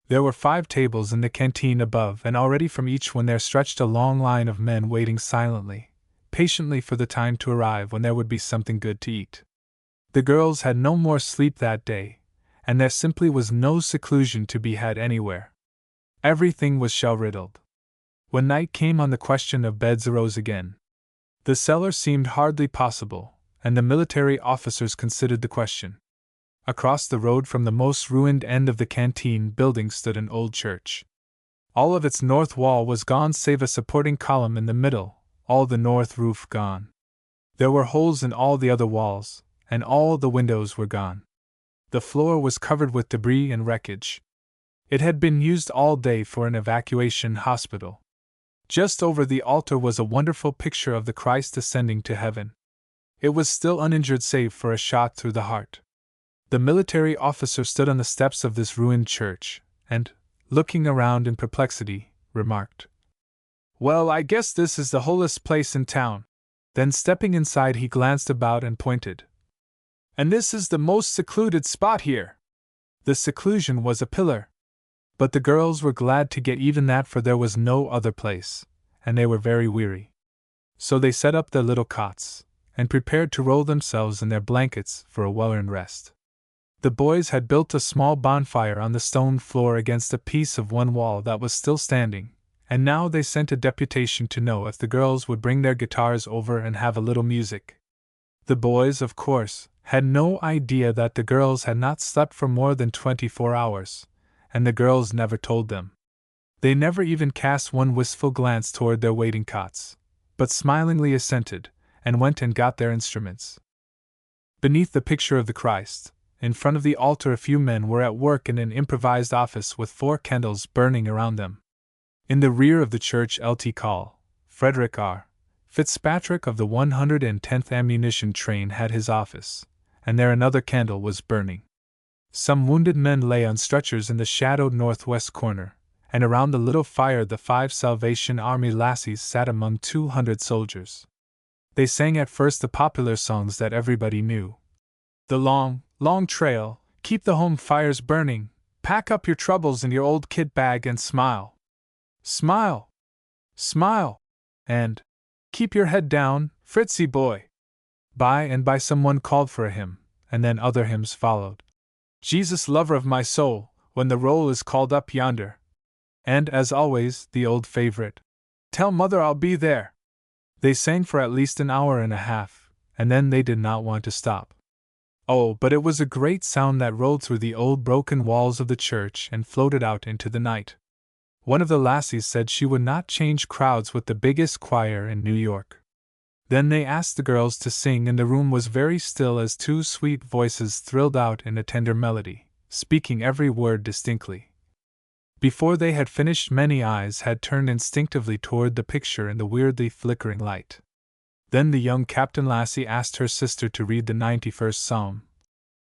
There were 5 tables in the canteen above, and already from each one there stretched a long line of men waiting silently, patiently for the time to arrive when there would be something good to eat. The girls had no more sleep that day, and there simply was no seclusion to be had anywhere. Everything was shell-riddled. When night came on, the question of beds arose again. The cellar seemed hardly possible, and the military officers considered the question. Across the road from the most ruined end of the canteen building stood an old church. All of its north wall was gone save a supporting column in the middle, all the north roof gone. There were holes in all the other walls, and all the windows were gone. The floor was covered with debris and wreckage. It had been used all day for an evacuation hospital. Just over the altar was a wonderful picture of the Christ ascending to heaven. It was still uninjured save for a shot through the heart. The military officer stood on the steps of this ruined church, and, looking around in perplexity, remarked, "Well, I guess this is the holiest place in town." Then stepping inside he glanced about and pointed. "And this is the most secluded spot here." The seclusion was a pillar. But the girls were glad to get even that, for there was no other place, and they were very weary. So they set up their little cots, and prepared to roll themselves in their blankets for a well-earned rest. The boys had built a small bonfire on the stone floor against a piece of one wall that was still standing, and now they sent a deputation to know if the girls would bring their guitars over and have a little music. The boys, of course, had no idea that the girls had not slept for more than 24 hours, and the girls never told them. They never even cast one wistful glance toward their waiting cots, but smilingly assented, and went and got their instruments. Beneath the picture of the Christ, in front of the altar, a few men were at work in an improvised office with 4 candles burning around them. In the rear of the church, Lt. Col. Frederick R. Fitzpatrick of the 110th Ammunition Train had his office, and there another candle was burning. Some wounded men lay on stretchers in the shadowed northwest corner, and around the little fire the 5 Salvation Army lassies sat among 200 soldiers. They sang at first the popular songs that everybody knew. "The long, long trail, keep the home fires burning, pack up your troubles in your old kit bag and smile. Smile! Smile!" and "Keep your head down, Fritzy boy." By and by someone called for a hymn, and then other hymns followed. "Jesus, lover of my soul, when the roll is called up yonder." And, as always, the old favorite, "Tell mother I'll be there." They sang for at least an hour and a half, and then they did not want to stop. Oh, but it was a great sound that rolled through the old broken walls of the church and floated out into the night. One of the lassies said she would not change crowds with the biggest choir in New York. Then they asked the girls to sing, and the room was very still as 2 sweet voices thrilled out in a tender melody, speaking every word distinctly. Before they had finished, many eyes had turned instinctively toward the picture in the weirdly flickering light. Then the young Captain Lassie asked her sister to read the 91st Psalm.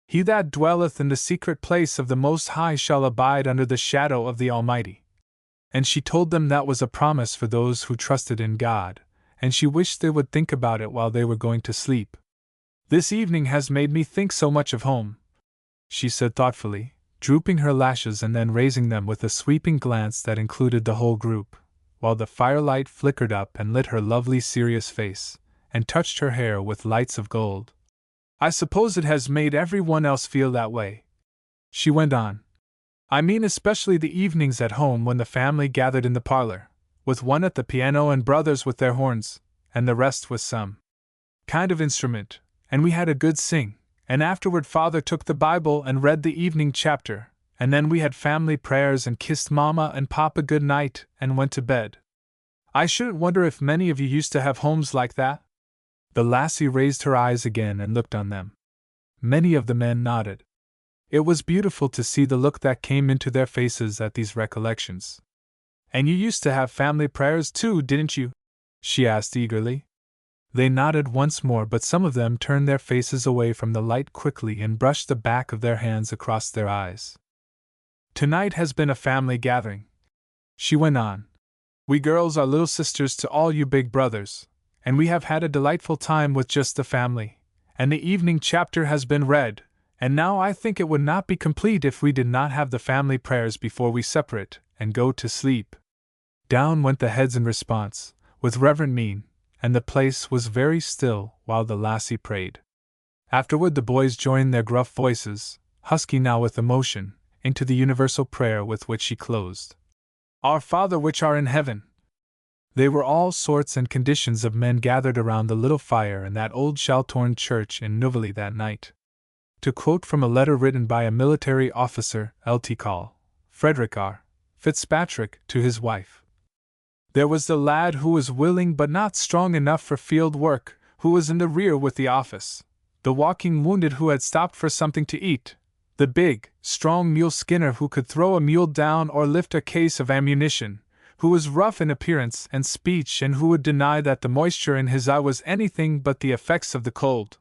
"He that dwelleth in the secret place of the Most High shall abide under the shadow of the Almighty." And she told them that was a promise for those who trusted in God, and she wished they would think about it while they were going to sleep. "This evening has made me think so much of home," she said thoughtfully, drooping her lashes and then raising them with a sweeping glance that included the whole group, while the firelight flickered up and lit her lovely serious face, and touched her hair with lights of gold. "I suppose it has made everyone else feel that way," she went on. "I mean especially the evenings at home when the family gathered in the parlor, with one at the piano and brothers with their horns, and the rest with some kind of instrument, and we had a good sing. And afterward Father took the Bible and read the evening chapter, and then we had family prayers and kissed Mama and Papa good night and went to bed. I shouldn't wonder if many of you used to have homes like that?" The lassie raised her eyes again and looked on them. Many of the men nodded. It was beautiful to see the look that came into their faces at these recollections. "And you used to have family prayers too, didn't you?" she asked eagerly. They nodded once more, but some of them turned their faces away from the light quickly and brushed the back of their hands across their eyes. "Tonight has been a family gathering," she went on. "We girls are little sisters to all you big brothers, and we have had a delightful time with just the family, and the evening chapter has been read, and now I think it would not be complete if we did not have the family prayers before we separate and go to sleep." Down went the heads in response, with reverent mien, and the place was very still while the lassie prayed. Afterward the boys joined their gruff voices, husky now with emotion, into the universal prayer with which she closed. Our Father which art in heaven. They were all sorts and conditions of men gathered around the little fire in that old shell-torn church in Novelly that night. To quote from a letter written by a military officer, Lt. Col. Frederick R. Fitzpatrick, to his wife. There was the lad who was willing but not strong enough for field work, who was in the rear with the office, the walking wounded who had stopped for something to eat, the big, strong mule skinner who could throw a mule down or lift a case of ammunition, who was rough in appearance and speech and who would deny that the moisture in his eye was anything but the effects of the cold.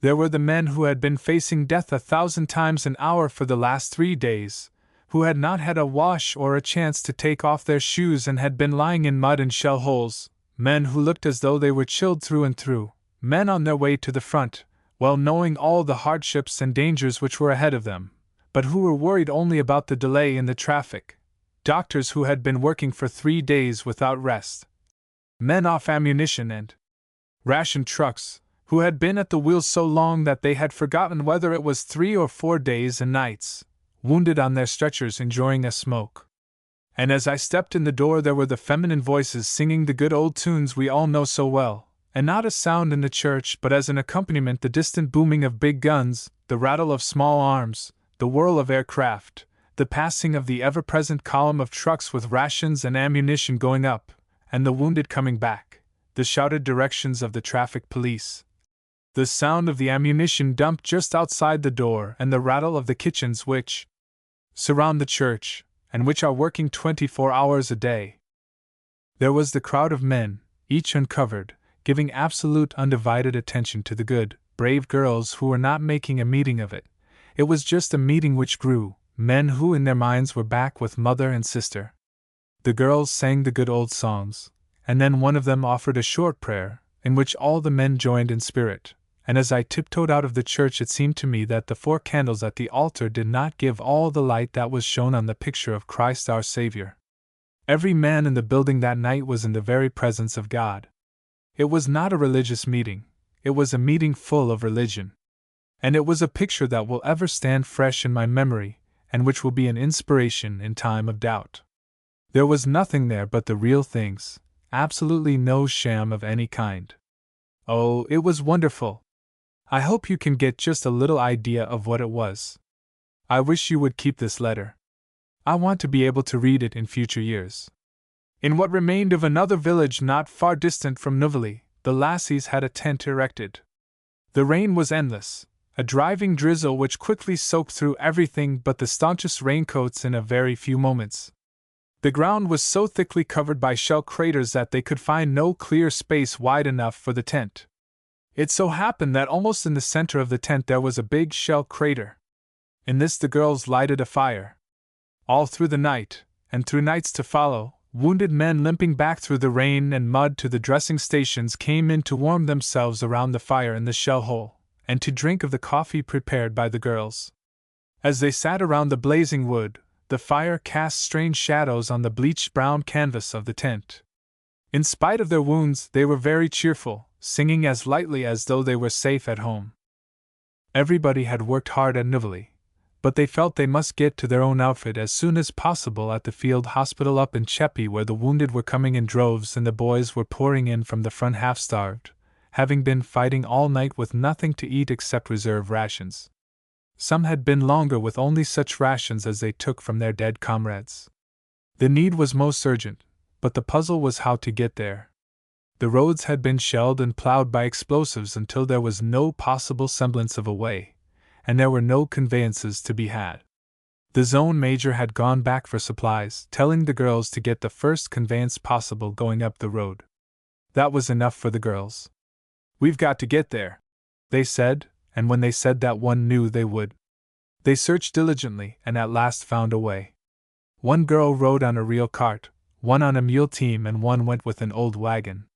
There were the men who had been facing death 1,000 times an hour for the last 3 days, who had not had a wash or a chance to take off their shoes and had been lying in mud and shell holes, men who looked as though they were chilled through and through, men on their way to the front, well knowing all the hardships and dangers which were ahead of them, but who were worried only about the delay in the traffic, doctors who had been working for 3 days without rest, men off ammunition and ration trucks, who had been at the wheels so long that they had forgotten whether it was 3 or 4 days and nights, wounded on their stretchers enjoying a smoke. And as I stepped in the door there were the feminine voices singing the good old tunes we all know so well, and not a sound in the church but as an accompaniment the distant booming of big guns, the rattle of small arms, the whirl of aircraft, the passing of the ever-present column of trucks with rations and ammunition going up, and the wounded coming back, the shouted directions of the traffic police, the sound of the ammunition dumped just outside the door and the rattle of the kitchens which surround the church, and which are working 24 hours a day. There was the crowd of men, each uncovered, giving absolute undivided attention to the good, brave girls who were not making a meeting of it. It was just a meeting which grew, men who in their minds were back with mother and sister. The girls sang the good old songs, and then one of them offered a short prayer, in which all the men joined in spirit. And as I tiptoed out of the church it seemed to me that the 4 candles at the altar did not give all the light that was shown on the picture of Christ our Savior. Every man in the building that night was in the very presence of God. It was not a religious meeting, it was a meeting full of religion. And it was a picture that will ever stand fresh in my memory, and which will be an inspiration in time of doubt. There was nothing there but the real things, absolutely no sham of any kind. Oh, it was wonderful! I hope you can get just a little idea of what it was. I wish you would keep this letter. I want to be able to read it in future years. In what remained of another village not far distant from Novelly, the lassies had a tent erected. The rain was endless, a driving drizzle which quickly soaked through everything but the staunchest raincoats in a very few moments. The ground was so thickly covered by shell craters that they could find no clear space wide enough for the tent. It so happened that almost in the center of the tent there was a big shell crater. In this the girls lighted a fire. All through the night, and through nights to follow, wounded men limping back through the rain and mud to the dressing stations came in to warm themselves around the fire in the shell hole, and to drink of the coffee prepared by the girls. As they sat around the blazing wood, the fire cast strange shadows on the bleached brown canvas of the tent. In spite of their wounds, they were very cheerful, singing as lightly as though they were safe at home. Everybody had worked hard at Novelly, but they felt they must get to their own outfit as soon as possible at the field hospital up in Cheppy, where the wounded were coming in droves and the boys were pouring in from the front half-starved, having been fighting all night with nothing to eat except reserve rations. Some had been longer with only such rations as they took from their dead comrades. The need was most urgent, but the puzzle was how to get there. The roads had been shelled and plowed by explosives until there was no possible semblance of a way, and there were no conveyances to be had. The zone major had gone back for supplies, telling the girls to get the first conveyance possible going up the road. That was enough for the girls. "We've got to get there," they said, and when they said that one knew they would. They searched diligently and at last found a way. One girl rode on a real cart, one on a mule team, and one went with an old wagon.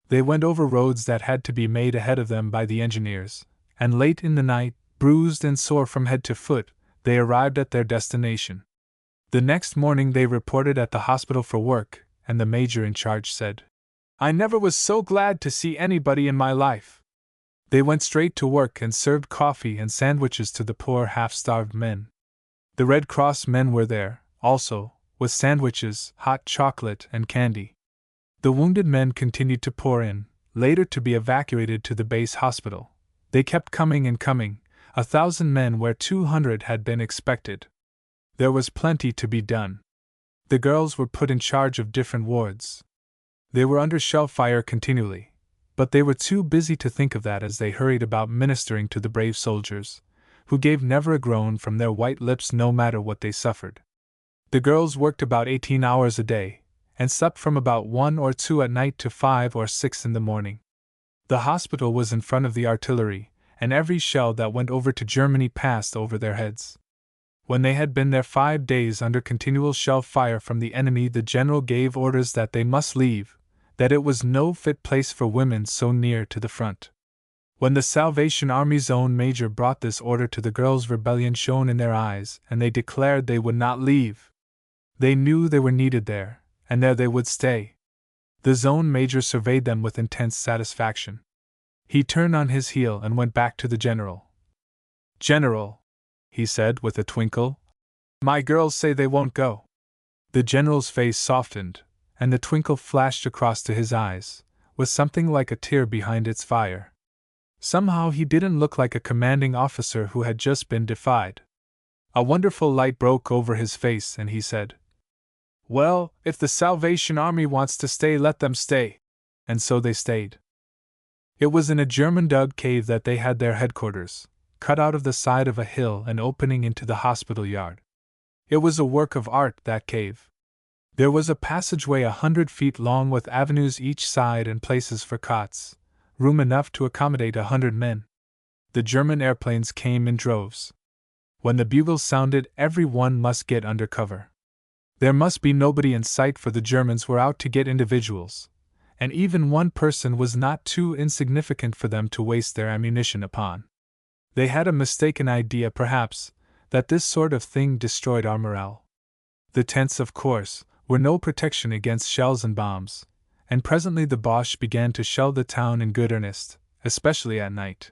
They went over roads that had to be made ahead of them by the engineers, and late in the night, bruised and sore from head to foot, they arrived at their destination. The next morning they reported at the hospital for work, and the major in charge said, "I never was so glad to see anybody in my life. They went straight to work and served coffee and sandwiches to the poor half-starved men. The Red Cross men were there, also, with sandwiches, hot chocolate, and candy. The wounded men continued to pour in, later to be evacuated to the base hospital. They kept coming and coming, 1,000 men where 200 had been expected. There was plenty to be done. The girls were put in charge of different wards. They were under shell fire continually, but they were too busy to think of that as they hurried about ministering to the brave soldiers, who gave never a groan from their white lips no matter what they suffered. The girls worked about 18 hours a day, and slept from about 1 or 2 at night to 5 or 6 in the morning. The hospital was in front of the artillery, and every shell that went over to Germany passed over their heads. When they had been there 5 days under continual shell fire from the enemy, the general gave orders that they must leave, that it was no fit place for women so near to the front. When the Salvation Army's own major brought this order to the girls, rebellion shone in their eyes, and they declared they would not leave. They knew they were needed there, and there they would stay. The zone major surveyed them with intense satisfaction. He turned on his heel and went back to the general. "General," he said with a twinkle, "my girls say they won't go." The general's face softened, and the twinkle flashed across to his eyes, with something like a tear behind its fire. Somehow he didn't look like a commanding officer who had just been defied. A wonderful light broke over his face, and he said, "Well, if the Salvation Army wants to stay, let them stay." And so they stayed. It was in a German dug cave that they had their headquarters, cut out of the side of a hill and opening into the hospital yard. It was a work of art, that cave. There was a passageway 100 feet long with avenues each side and places for cots, room enough to accommodate 100 men. The German airplanes came in droves. When the bugles sounded, every one must get under cover. There must be nobody in sight, for the Germans were out to get individuals, and even one person was not too insignificant for them to waste their ammunition upon. They had a mistaken idea, perhaps, that this sort of thing destroyed our morale. The tents, of course, were no protection against shells and bombs, and presently the Boche began to shell the town in good earnest, especially at night.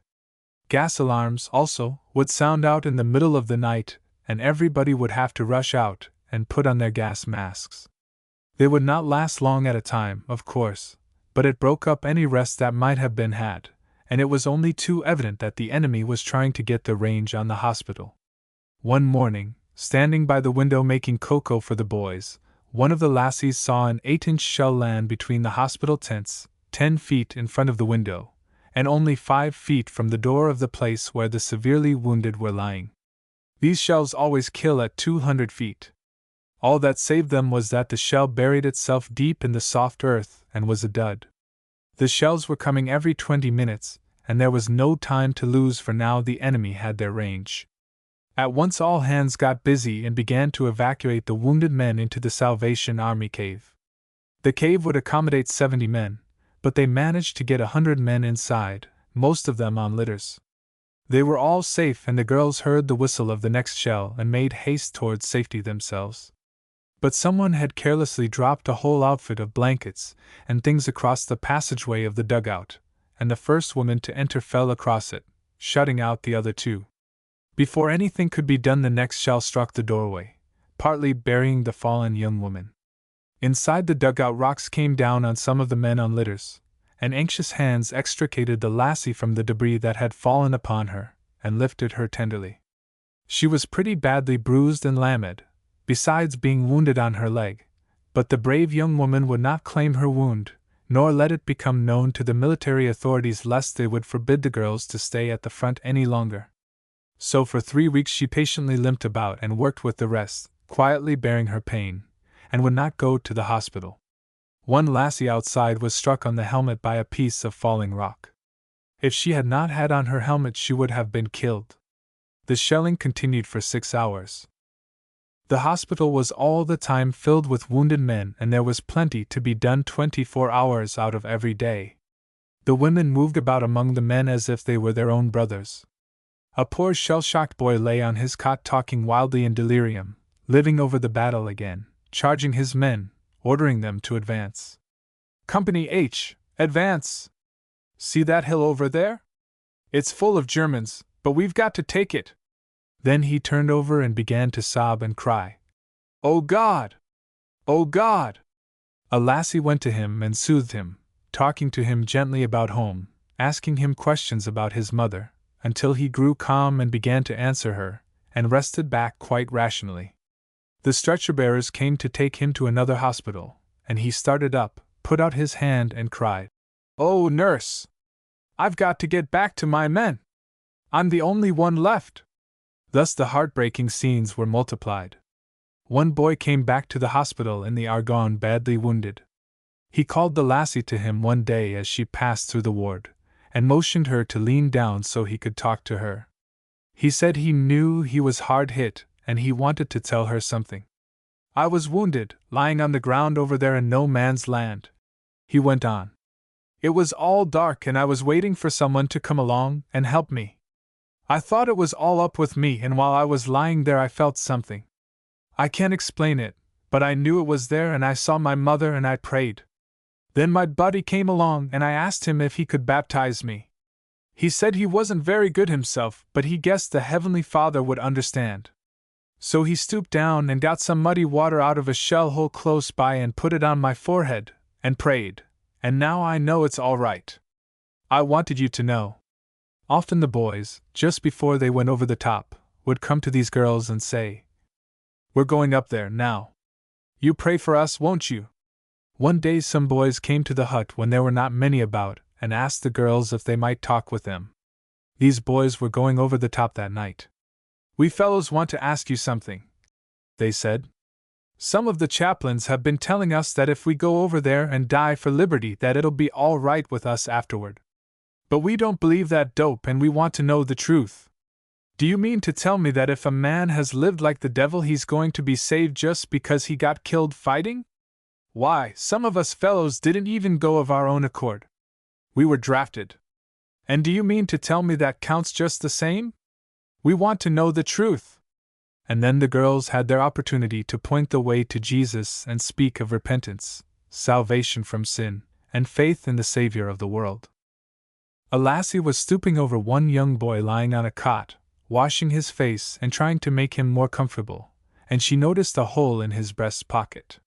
Gas alarms, also, would sound out in the middle of the night, and everybody would have to rush out and put on their gas masks. They would not last long at a time, of course, but it broke up any rest that might have been had, and it was only too evident that the enemy was trying to get the range on the hospital. One morning, standing by the window making cocoa for the boys, one of the lassies saw an 8-inch shell land between the hospital tents, 10 feet in front of the window, and only 5 feet from the door of the place where the severely wounded were lying. These shells always kill at 200 feet. All that saved them was that the shell buried itself deep in the soft earth and was a dud. The shells were coming every 20 minutes, and there was no time to lose, for now the enemy had their range. At once all hands got busy and began to evacuate the wounded men into the Salvation Army cave. The cave would accommodate 70 men, but they managed to get 100 men inside, most of them on litters. They were all safe, and the girls heard the whistle of the next shell and made haste towards safety themselves. But someone had carelessly dropped a whole outfit of blankets and things across the passageway of the dugout, and the first woman to enter fell across it, shutting out the other two. Before anything could be done, the next shell struck the doorway, partly burying the fallen young woman. Inside the dugout, rocks came down on some of the men on litters, and anxious hands extricated the lassie from the debris that had fallen upon her, and lifted her tenderly. She was pretty badly bruised and lamed, besides being wounded on her leg, but the brave young woman would not claim her wound, nor let it become known to the military authorities lest they would forbid the girls to stay at the front any longer. So for 3 weeks she patiently limped about and worked with the rest, quietly bearing her pain, and would not go to the hospital. One lassie outside was struck on the helmet by a piece of falling rock. If she had not had on her helmet she would have been killed. The shelling continued for 6 hours. The hospital was all the time filled with wounded men, and there was plenty to be done 24 hours out of every day. The women moved about among the men as if they were their own brothers. A poor shell-shocked boy lay on his cot talking wildly in delirium, living over the battle again, charging his men, ordering them to advance. "Company H, advance! See that hill over there? It's full of Germans, but we've got to take it." Then he turned over and began to sob and cry. "Oh God! Oh God!" A lassie went to him and soothed him, talking to him gently about home, asking him questions about his mother, until he grew calm and began to answer her, and rested back quite rationally. The stretcher-bearers came to take him to another hospital, and he started up, put out his hand and cried, "Oh, nurse! I've got to get back to my men! I'm the only one left!" Thus the heartbreaking scenes were multiplied. One boy came back to the hospital in the Argonne badly wounded. He called the lassie to him one day as she passed through the ward, and motioned her to lean down so he could talk to her. He said he knew he was hard hit, and he wanted to tell her something. "I was wounded, lying on the ground over there in no man's land," he went on. "It was all dark and I was waiting for someone to come along and help me. I thought it was all up with me, and while I was lying there I felt something. I can't explain it, but I knew it was there, and I saw my mother and I prayed. Then my buddy came along and I asked him if he could baptize me. He said he wasn't very good himself, but he guessed the Heavenly Father would understand. So he stooped down and got some muddy water out of a shell hole close by and put it on my forehead, and prayed, and now I know it's all right. I wanted you to know." Often the boys, just before they went over the top, would come to these girls and say, "We're going up there now. You pray for us, won't you?" One day some boys came to the hut when there were not many about, and asked the girls if they might talk with them. These boys were going over the top that night. "We fellows want to ask you something," they said. "Some of the chaplains have been telling us that if we go over there and die for liberty that it'll be all right with us afterward. But we don't believe that dope, and we want to know the truth. Do you mean to tell me that if a man has lived like the devil he's going to be saved just because he got killed fighting? Why, some of us fellows didn't even go of our own accord. We were drafted. And do you mean to tell me that counts just the same? We want to know the truth." And then the girls had their opportunity to point the way to Jesus and speak of repentance, salvation from sin, and faith in the Savior of the world. A lassie was stooping over one young boy lying on a cot, washing his face and trying to make him more comfortable, and she noticed a hole in his breast pocket.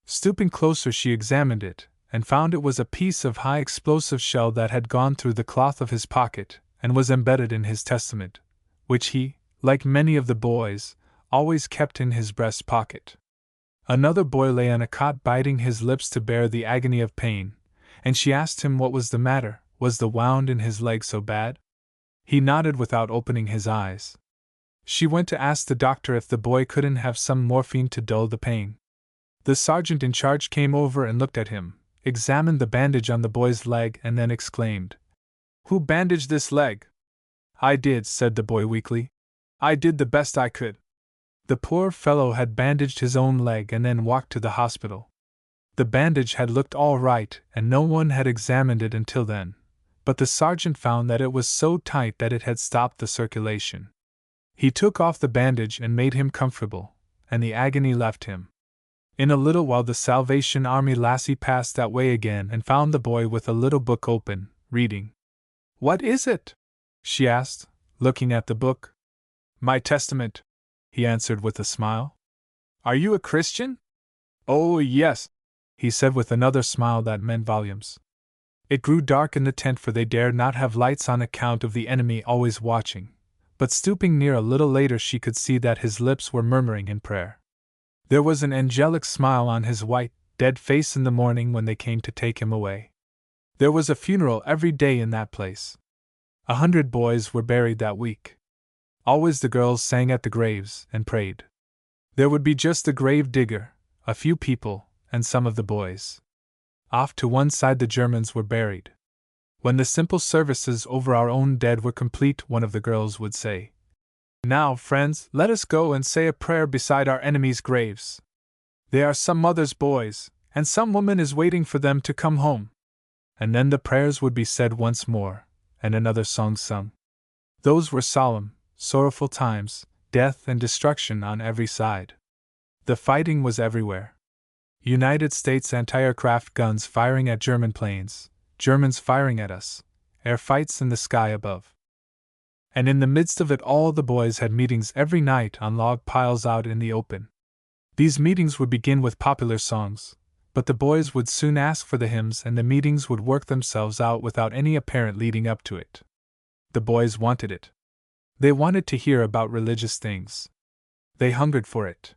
Stooping closer, she examined it, and found it was a piece of high explosive shell that had gone through the cloth of his pocket, and was embedded in his Testament, which he, like many of the boys, always kept in his breast pocket. Another boy lay on a cot biting his lips to bear the agony of pain, and she asked him what was the matter. Was the wound in his leg so bad? He nodded without opening his eyes. She went to ask the doctor if the boy couldn't have some morphine to dull the pain. The sergeant in charge came over and looked at him, examined the bandage on the boy's leg, and then exclaimed, "Who bandaged this leg?" "I did," said the boy weakly. "I did the best I could." The poor fellow had bandaged his own leg and then walked to the hospital. The bandage had looked all right, and no one had examined it until then, but the sergeant found that it was so tight that it had stopped the circulation. He took off the bandage and made him comfortable, and the agony left him. In a little while the Salvation Army lassie passed that way again and found the boy with a little book open, reading. "What is it?" she asked, looking at the book. "My Testament," he answered with a smile. "Are you a Christian?" "Oh, yes," he said with another smile that meant volumes. It grew dark in the tent, for they dared not have lights on account of the enemy always watching, but stooping near a little later she could see that his lips were murmuring in prayer. There was an angelic smile on his white, dead face in the morning when they came to take him away. There was a funeral every day in that place. 100 boys were buried that week. Always the girls sang at the graves and prayed. There would be just the grave digger, a few people, and some of the boys. Off to one side the Germans were buried. When the simple services over our own dead were complete, one of the girls would say, "Now, friends, let us go and say a prayer beside our enemies' graves. They are some mother's boys, and some woman is waiting for them to come home." And then the prayers would be said once more, and another song sung. Those were solemn, sorrowful times, death and destruction on every side. The fighting was everywhere. United States anti-aircraft guns firing at German planes, Germans firing at us, air fights in the sky above. And in the midst of it all, the boys had meetings every night on log piles out in the open. These meetings would begin with popular songs, but the boys would soon ask for the hymns, and the meetings would work themselves out without any apparent leading up to it. The boys wanted it. They wanted to hear about religious things. They hungered for it.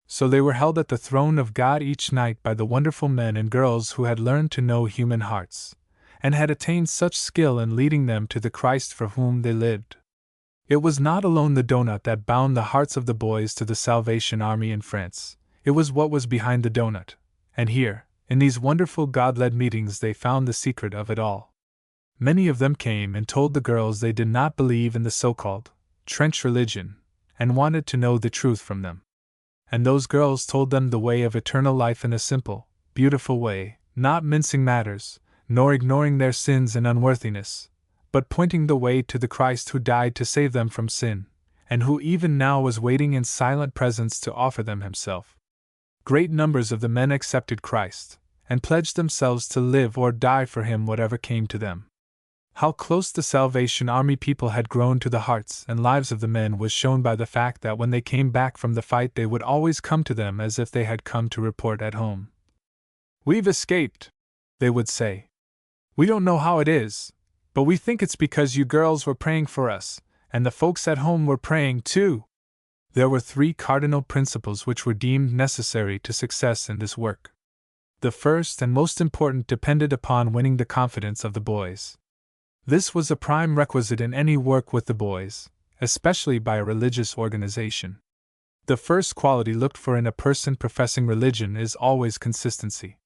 So they were held at the throne of God each night by the wonderful men and girls who had learned to know human hearts, and had attained such skill in leading them to the Christ for whom they lived. It was not alone the donut that bound the hearts of the boys to the Salvation Army in France, it was what was behind the donut, and here, in these wonderful God-led meetings, they found the secret of it all. Many of them came and told the girls they did not believe in the so-called trench religion, and wanted to know the truth from them. And those girls told them the way of eternal life in a simple, beautiful way, not mincing matters, nor ignoring their sins and unworthiness, but pointing the way to the Christ who died to save them from sin, and who even now was waiting in silent presence to offer them himself. Great numbers of the men accepted Christ, and pledged themselves to live or die for him whatever came to them. How close the Salvation Army people had grown to the hearts and lives of the men was shown by the fact that when they came back from the fight they would always come to them as if they had come to report at home. "We've escaped," they would say. "We don't know how it is, but we think it's because you girls were praying for us, and the folks at home were praying too." There were 3 cardinal principles which were deemed necessary to success in this work. The first and most important depended upon winning the confidence of the boys. This was a prime requisite in any work with the boys, especially by a religious organization. The first quality looked for in a person professing religion is always consistency.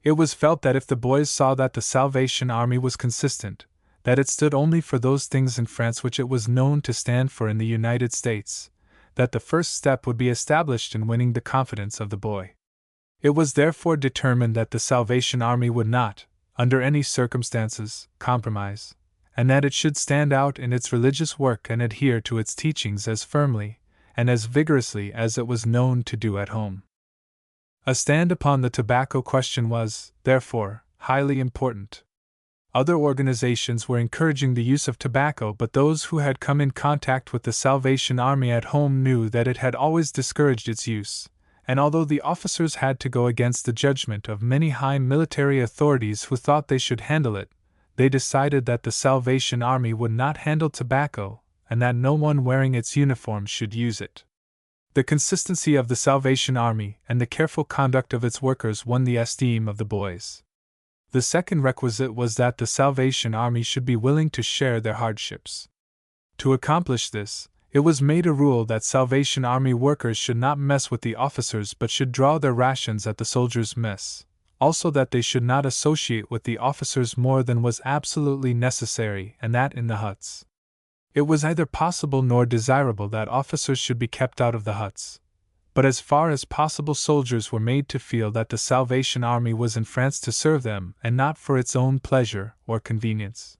It was felt that if the boys saw that the Salvation Army was consistent, that it stood only for those things in France which it was known to stand for in the United States, that the first step would be established in winning the confidence of the boy. It was therefore determined that the Salvation Army would not, under any circumstances, compromise, and that it should stand out in its religious work and adhere to its teachings as firmly and as vigorously as it was known to do at home. A stand upon the tobacco question was, therefore, highly important. Other organizations were encouraging the use of tobacco, but those who had come in contact with the Salvation Army at home knew that it had always discouraged its use, and although the officers had to go against the judgment of many high military authorities who thought they should handle it, they decided that the Salvation Army would not handle tobacco, and that no one wearing its uniform should use it. The consistency of the Salvation Army and the careful conduct of its workers won the esteem of the boys. The second requisite was that the Salvation Army should be willing to share their hardships. To accomplish this, it was made a rule that Salvation Army workers should not mess with the officers but should draw their rations at the soldiers' mess, also that they should not associate with the officers more than was absolutely necessary, and that in the huts. It was neither possible nor desirable that officers should be kept out of the huts, but as far as possible soldiers were made to feel that the Salvation Army was in France to serve them and not for its own pleasure or convenience.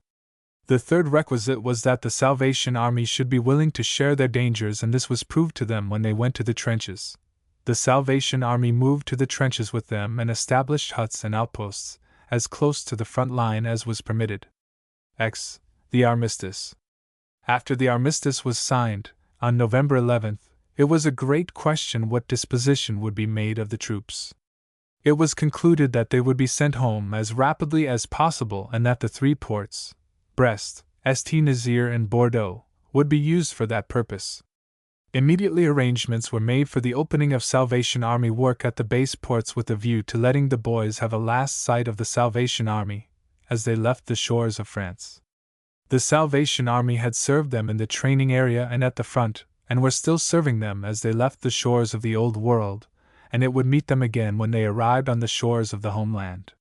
The third requisite was that the Salvation Army should be willing to share their dangers, and this was proved to them when they went to the trenches. The Salvation Army moved to the trenches with them and established huts and outposts, as close to the front line as was permitted. The Armistice. After the armistice was signed, on November 11th, it was a great question what disposition would be made of the troops. It was concluded that they would be sent home as rapidly as possible and that the 3 ports, Brest, St-Nazaire and Bordeaux, would be used for that purpose. Immediately arrangements were made for the opening of Salvation Army work at the base ports with a view to letting the boys have a last sight of the Salvation Army as they left the shores of France. The Salvation Army had served them in the training area and at the front, and were still serving them as they left the shores of the Old World, and it would meet them again when they arrived on the shores of the homeland.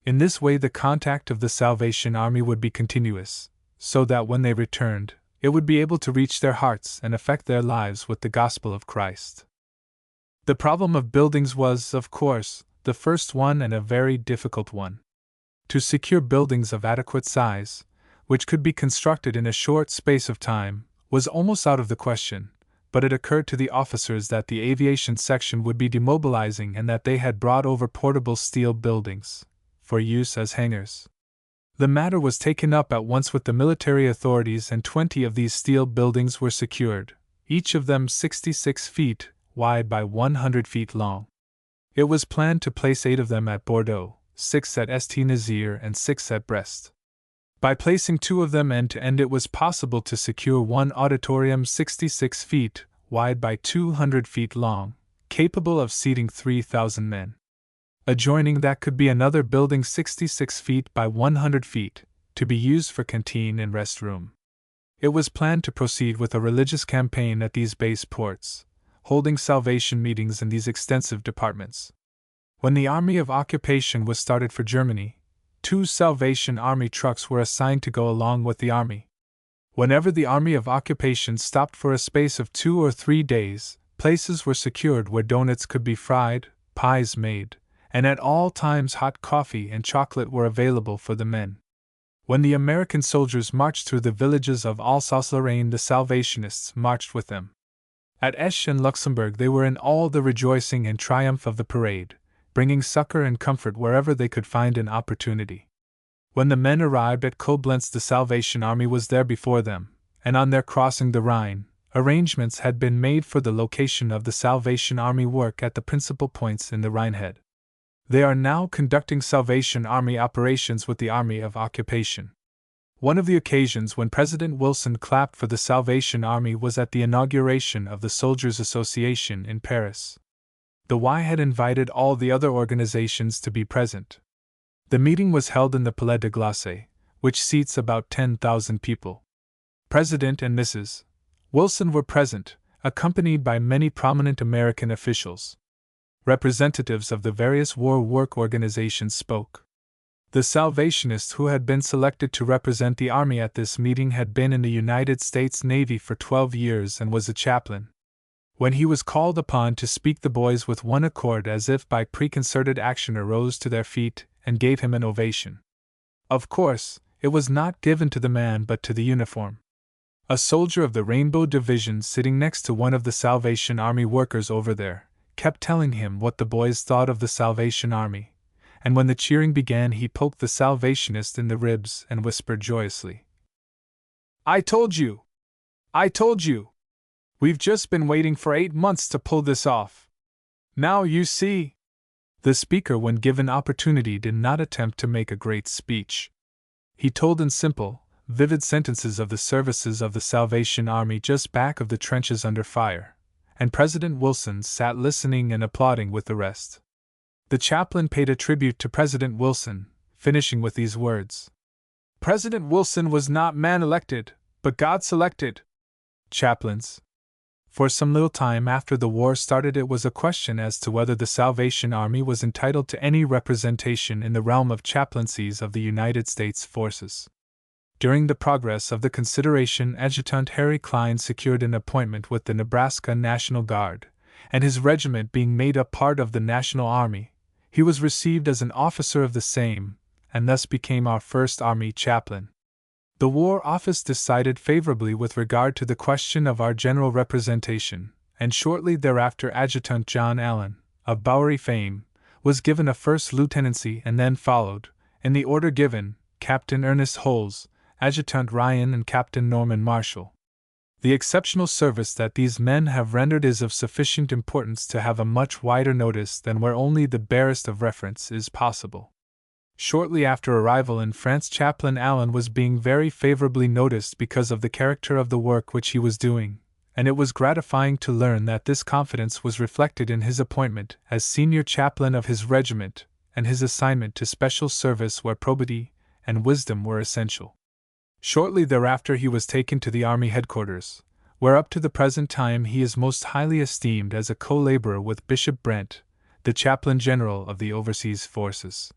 In this way the contact of the Salvation Army would be continuous, so that when they returned, it would be able to reach their hearts and affect their lives with the gospel of Christ. The problem of buildings was, of course, the first one and a very difficult one. To secure buildings of adequate size, which could be constructed in a short space of time, was almost out of the question, but it occurred to the officers that the aviation section would be demobilizing and that they had brought over portable steel buildings, for use as hangars. The matter was taken up at once with the military authorities, and 20 of these steel buildings were secured, each of them 66 feet wide by 100 feet long. It was planned to place 8 of them at Bordeaux, 6 at St. Nazaire, and 6 at Brest. By placing 2 of them end to end, it was possible to secure one auditorium 66 feet wide by 200 feet long, capable of seating 3,000 men. Adjoining that could be another building 66 feet by 100 feet, to be used for canteen and rest room. It was planned to proceed with a religious campaign at these base ports, holding salvation meetings in these extensive departments. When the Army of Occupation was started for Germany, 2 Salvation Army trucks were assigned to go along with the army. Whenever the Army of Occupation stopped for a space of 2 or 3 days, places were secured where donuts could be fried, pies made, and at all times hot coffee and chocolate were available for the men. When the American soldiers marched through the villages of Alsace-Lorraine, the Salvationists marched with them. At Esch and Luxembourg they were in all the rejoicing and triumph of the parade, bringing succor and comfort wherever they could find an opportunity. When the men arrived at Koblenz, the Salvation Army was there before them, and on their crossing the Rhine, arrangements had been made for the location of the Salvation Army work at the principal points in the Rhinehead. They are now conducting Salvation Army operations with the Army of Occupation. One of the occasions when President Wilson clapped for the Salvation Army was at the inauguration of the Soldiers' Association in Paris. The Y had invited all the other organizations to be present. The meeting was held in the Palais de Glace, which seats about 10,000 people. President and Mrs. Wilson were present, accompanied by many prominent American officials. Representatives of the various war work organizations spoke. The Salvationists who had been selected to represent the Army at this meeting had been in the United States Navy for 12 years and was a chaplain. When he was called upon to speak, the boys with one accord, as if by preconcerted action, arose to their feet and gave him an ovation. Of course, it was not given to the man but to the uniform. A soldier of the Rainbow Division, sitting next to one of the Salvation Army workers over there, kept telling him what the boys thought of the Salvation Army, and when the cheering began he poked the Salvationist in the ribs and whispered joyously, "I told you! I told you! We've just been waiting for 8 months to pull this off. Now you see!" The speaker, when given opportunity, did not attempt to make a great speech. He told in simple, vivid sentences of the services of the Salvation Army just back of the trenches under fire, and President Wilson sat listening and applauding with the rest. The chaplain paid a tribute to President Wilson, finishing with these words: "President Wilson was not man elected, but God selected." Chaplains. For some little time after the war started, it was a question as to whether the Salvation Army was entitled to any representation in the realm of chaplaincies of the United States forces. During the progress of the consideration, Adjutant Harry Klein secured an appointment with the Nebraska National Guard, and his regiment being made a part of the National Army, he was received as an officer of the same, and thus became our first Army chaplain. The War Office decided favorably with regard to the question of our general representation, and shortly thereafter Adjutant John Allen, of Bowery fame, was given a first lieutenancy, and then followed, in the order given, Captain Ernest Holes, Adjutant Ryan, and Captain Norman Marshall. The exceptional service that these men have rendered is of sufficient importance to have a much wider notice than where only the barest of reference is possible. Shortly after arrival in France, Chaplain Allen was being very favorably noticed because of the character of the work which he was doing, and it was gratifying to learn that this confidence was reflected in his appointment as senior chaplain of his regiment, and his assignment to special service where probity and wisdom were essential. Shortly thereafter he was taken to the Army headquarters, where up to the present time he is most highly esteemed as a co-laborer with Bishop Brent, the Chaplain General of the Overseas Forces.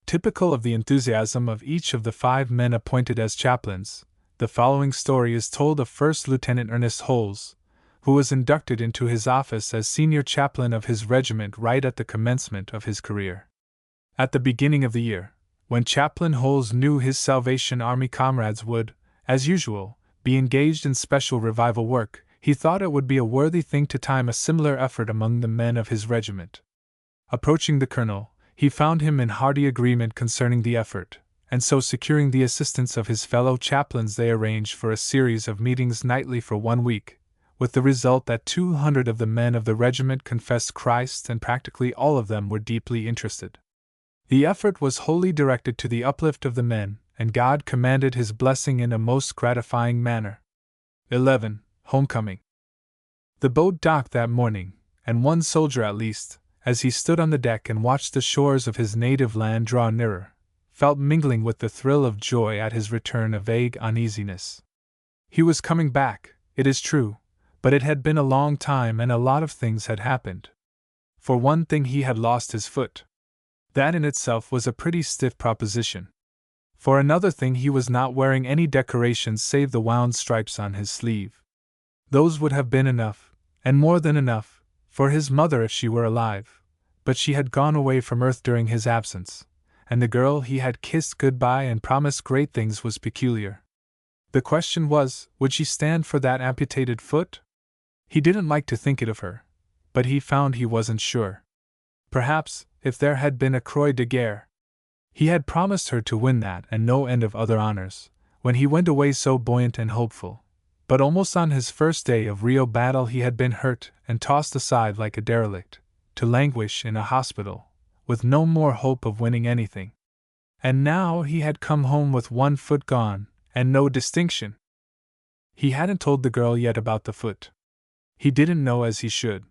Typical of the enthusiasm of each of the 5 men appointed as chaplains, the following story is told of First Lieutenant Ernest Holes, who was inducted into his office as senior chaplain of his regiment right at the commencement of his career. At the beginning of the year, when Chaplain Holes knew his Salvation Army comrades would, as usual, be engaged in special revival work, he thought it would be a worthy thing to time a similar effort among the men of his regiment. Approaching the colonel, he found him in hearty agreement concerning the effort, and so securing the assistance of his fellow chaplains they arranged for a series of meetings nightly for 1 week, with the result that 200 of the men of the regiment confessed Christ and practically all of them were deeply interested. The effort was wholly directed to the uplift of the men, and God commanded His blessing in a most gratifying manner. 11. Homecoming. The boat docked that morning, and one soldier at least, as he stood on the deck and watched the shores of his native land draw nearer, felt mingling with the thrill of joy at his return a vague uneasiness. He was coming back, it is true, but it had been a long time and a lot of things had happened. For one thing, he had lost his foot. That in itself was a pretty stiff proposition. For another thing, he was not wearing any decorations save the wound stripes on his sleeve. Those would have been enough, and more than enough, for his mother if she were alive, but she had gone away from earth during his absence, and the girl he had kissed goodbye and promised great things was peculiar. The question was, would she stand for that amputated foot? He didn't like to think it of her, but he found he wasn't sure. Perhaps, if there had been a Croix de Guerre. He had promised her to win that and no end of other honors, when he went away so buoyant and hopeful, but almost on his first day of real battle he had been hurt and tossed aside like a derelict, to languish in a hospital, with no more hope of winning anything. And now he had come home with one foot gone, and no distinction. He hadn't told the girl yet about the foot. He didn't know as he should.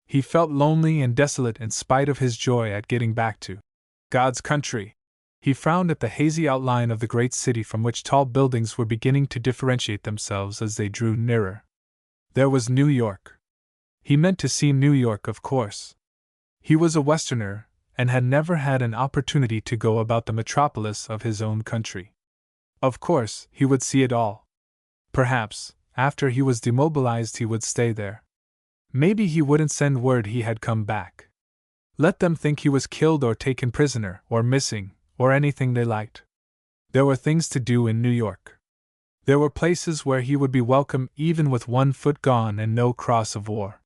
He felt lonely and desolate in spite of his joy at getting back to God's country. He frowned at the hazy outline of the great city from which tall buildings were beginning to differentiate themselves as they drew nearer. There was New York. He meant to see New York, of course. He was a Westerner, and had never had an opportunity to go about the metropolis of his own country. Of course, he would see it all. Perhaps, after he was demobilized, he would stay there. Maybe he wouldn't send word he had come back. Let them think he was killed or taken prisoner, or missing, or anything they liked. There were things to do in New York. There were places where he would be welcome even with one foot gone and no cross of war.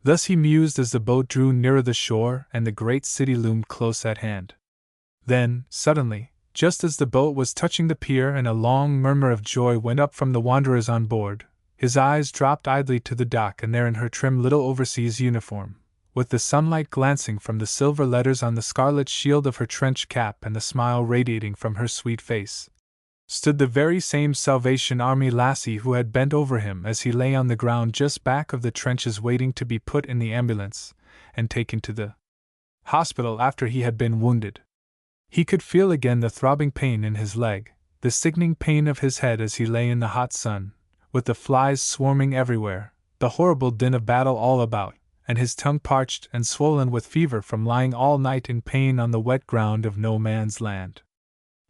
Thus he mused as the boat drew nearer the shore and the great city loomed close at hand. Then, suddenly, just as the boat was touching the pier and a long murmur of joy went up from the wanderers on board, his eyes dropped idly to the dock, and there in her trim little overseas uniform, with the sunlight glancing from the silver letters on the scarlet shield of her trench cap and the smile radiating from her sweet face, stood the very same Salvation Army lassie who had bent over him as he lay on the ground just back of the trenches waiting to be put in the ambulance and taken to the hospital after he had been wounded. He could feel again the throbbing pain in his leg, the sickening pain of his head as he lay in the hot sun, with the flies swarming everywhere, the horrible din of battle all about, and his tongue parched and swollen with fever from lying all night in pain on the wet ground of no man's land.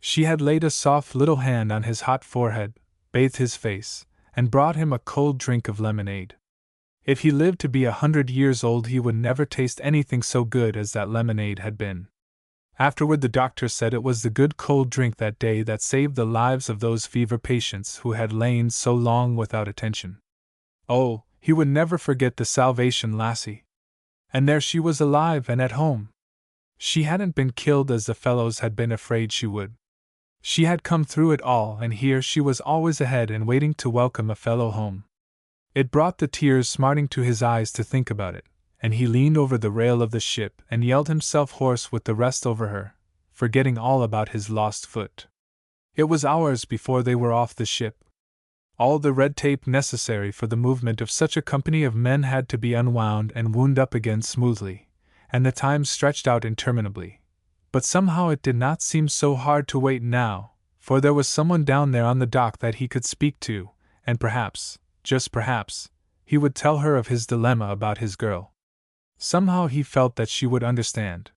She had laid a soft little hand on his hot forehead, bathed his face, and brought him a cold drink of lemonade. If he lived to be 100 years old, he would never taste anything so good as that lemonade had been. Afterward the doctor said it was the good cold drink that day that saved the lives of those fever patients who had lain so long without attention. Oh, he would never forget the Salvation lassie. And there she was alive and at home. She hadn't been killed as the fellows had been afraid she would. She had come through it all, and here she was always ahead and waiting to welcome a fellow home. It brought the tears smarting to his eyes to think about it, and he leaned over the rail of the ship and yelled himself hoarse with the rest over her, forgetting all about his lost foot. It was hours before they were off the ship. All the red tape necessary for the movement of such a company of men had to be unwound and wound up again smoothly, and the time stretched out interminably. But somehow it did not seem so hard to wait now, for there was someone down there on the dock that he could speak to, and perhaps, just perhaps, he would tell her of his dilemma about his girl. Somehow he felt that she would understand.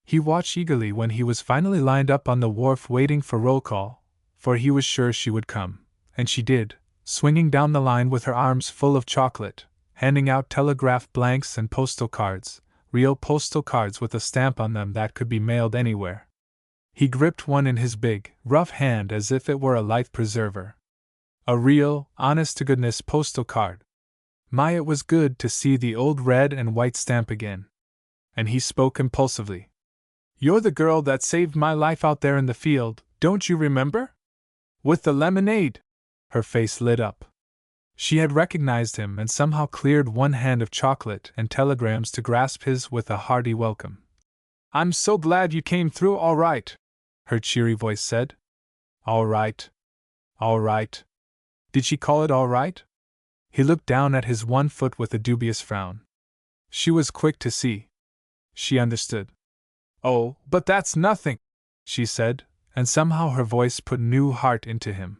He watched eagerly when he was finally lined up on the wharf waiting for roll call, for he was sure she would come, and she did, swinging down the line with her arms full of chocolate, handing out telegraph blanks and postal cards, real postal cards with a stamp on them that could be mailed anywhere. He gripped one in his big, rough hand as if it were a life preserver. A real, honest-to-goodness postal card. My, it was good to see the old red and white stamp again. And he spoke impulsively. You're the girl that saved my life out there in the field, don't you remember? With the lemonade! Her face lit up. She had recognized him and somehow cleared one hand of chocolate and telegrams to grasp his with a hearty welcome. I'm so glad you came through all right, her cheery voice said. All right. All right. Did she call it all right? He looked down at his one foot with a dubious frown. She was quick to see. She understood. Oh, but that's nothing, she said, and somehow her voice put new heart into him.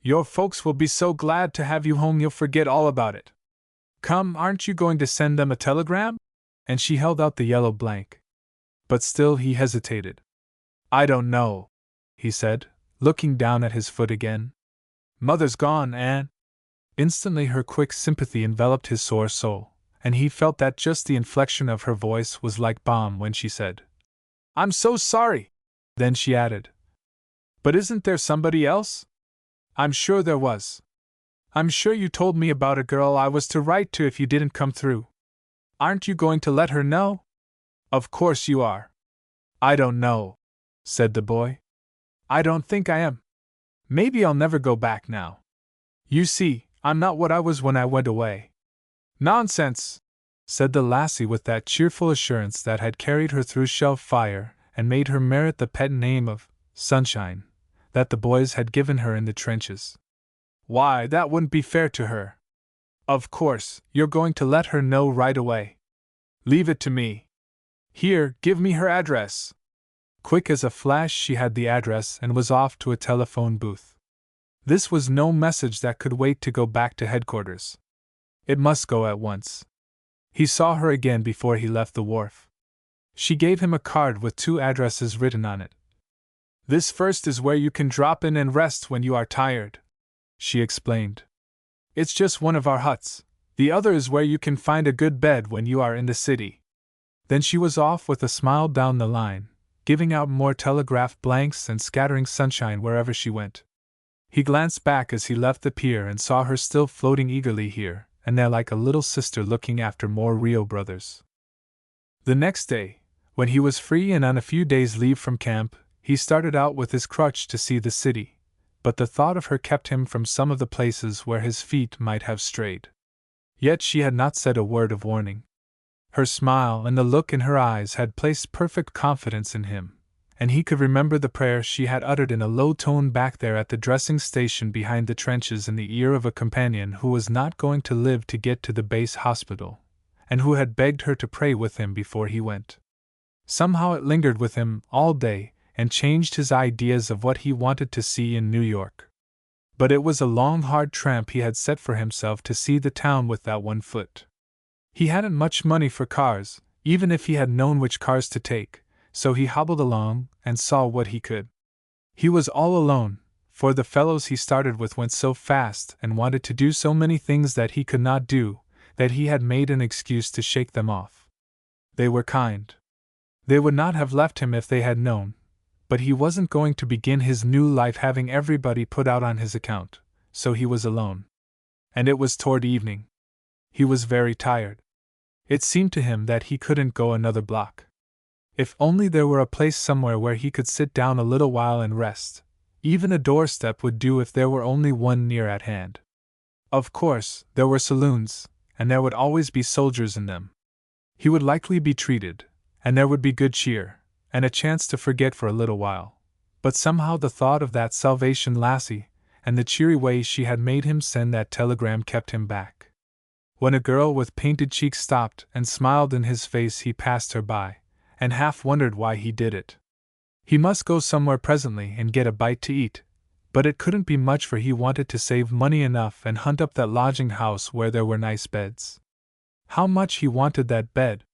Your folks will be so glad to have you home you'll forget all about it. Come, aren't you going to send them a telegram? And she held out the yellow blank. But still he hesitated. I don't know, he said, looking down at his foot again. Mother's gone, Anne. Instantly her quick sympathy enveloped his sore soul, and he felt that just the inflection of her voice was like balm when she said, I'm so sorry. Then she added, But isn't there somebody else? I'm sure there was. I'm sure you told me about a girl I was to write to if you didn't come through. Aren't you going to let her know? Of course you are. I don't know, said the boy. I don't think I am. Maybe I'll never go back now. You see, I'm not what I was when I went away. Nonsense, said the lassie with that cheerful assurance that had carried her through shell fire and made her merit the pet name of Sunshine that the boys had given her in the trenches. Why, that wouldn't be fair to her. Of course, you're going to let her know right away. Leave it to me. Here, give me her address. Quick as a flash she had the address and was off to a telephone booth. This was no message that could wait to go back to headquarters. It must go at once. He saw her again before he left the wharf. She gave him a card with 2 addresses written on it. This first is where you can drop in and rest when you are tired, she explained. It's just one of our huts. The other is where you can find a good bed when you are in the city. Then she was off with a smile down the line, giving out more telegraph blanks and scattering sunshine wherever she went. He glanced back as he left the pier and saw her still floating eagerly here and there like a little sister looking after more Rio brothers. The next day, when he was free and on a few days' leave from camp, he started out with his crutch to see the city, but the thought of her kept him from some of the places where his feet might have strayed. Yet she had not said a word of warning. Her smile and the look in her eyes had placed perfect confidence in him, and he could remember the prayer she had uttered in a low tone back there at the dressing station behind the trenches in the ear of a companion who was not going to live to get to the base hospital, and who had begged her to pray with him before he went. Somehow it lingered with him all day and changed his ideas of what he wanted to see in New York. But it was a long, hard tramp he had set for himself to see the town with that one foot. He hadn't much money for cars, even if he had known which cars to take, so he hobbled along and saw what he could. He was all alone, for the fellows he started with went so fast and wanted to do so many things that he could not do, that he had made an excuse to shake them off. They were kind. They would not have left him if they had known, but he wasn't going to begin his new life having everybody put out on his account, so he was alone. And it was toward evening. He was very tired. It seemed to him that he couldn't go another block. If only there were a place somewhere where he could sit down a little while and rest. Even a doorstep would do if there were only one near at hand. Of course, there were saloons, and there would always be soldiers in them. He would likely be treated, and there would be good cheer, and a chance to forget for a little while. But somehow the thought of that Salvation lassie, and the cheery way she had made him send that telegram kept him back. When a girl with painted cheeks stopped and smiled in his face he passed her by, and half wondered why he did it. He must go somewhere presently and get a bite to eat, but it couldn't be much for he wanted to save money enough and hunt up that lodging house where there were nice beds. How much he wanted that bed!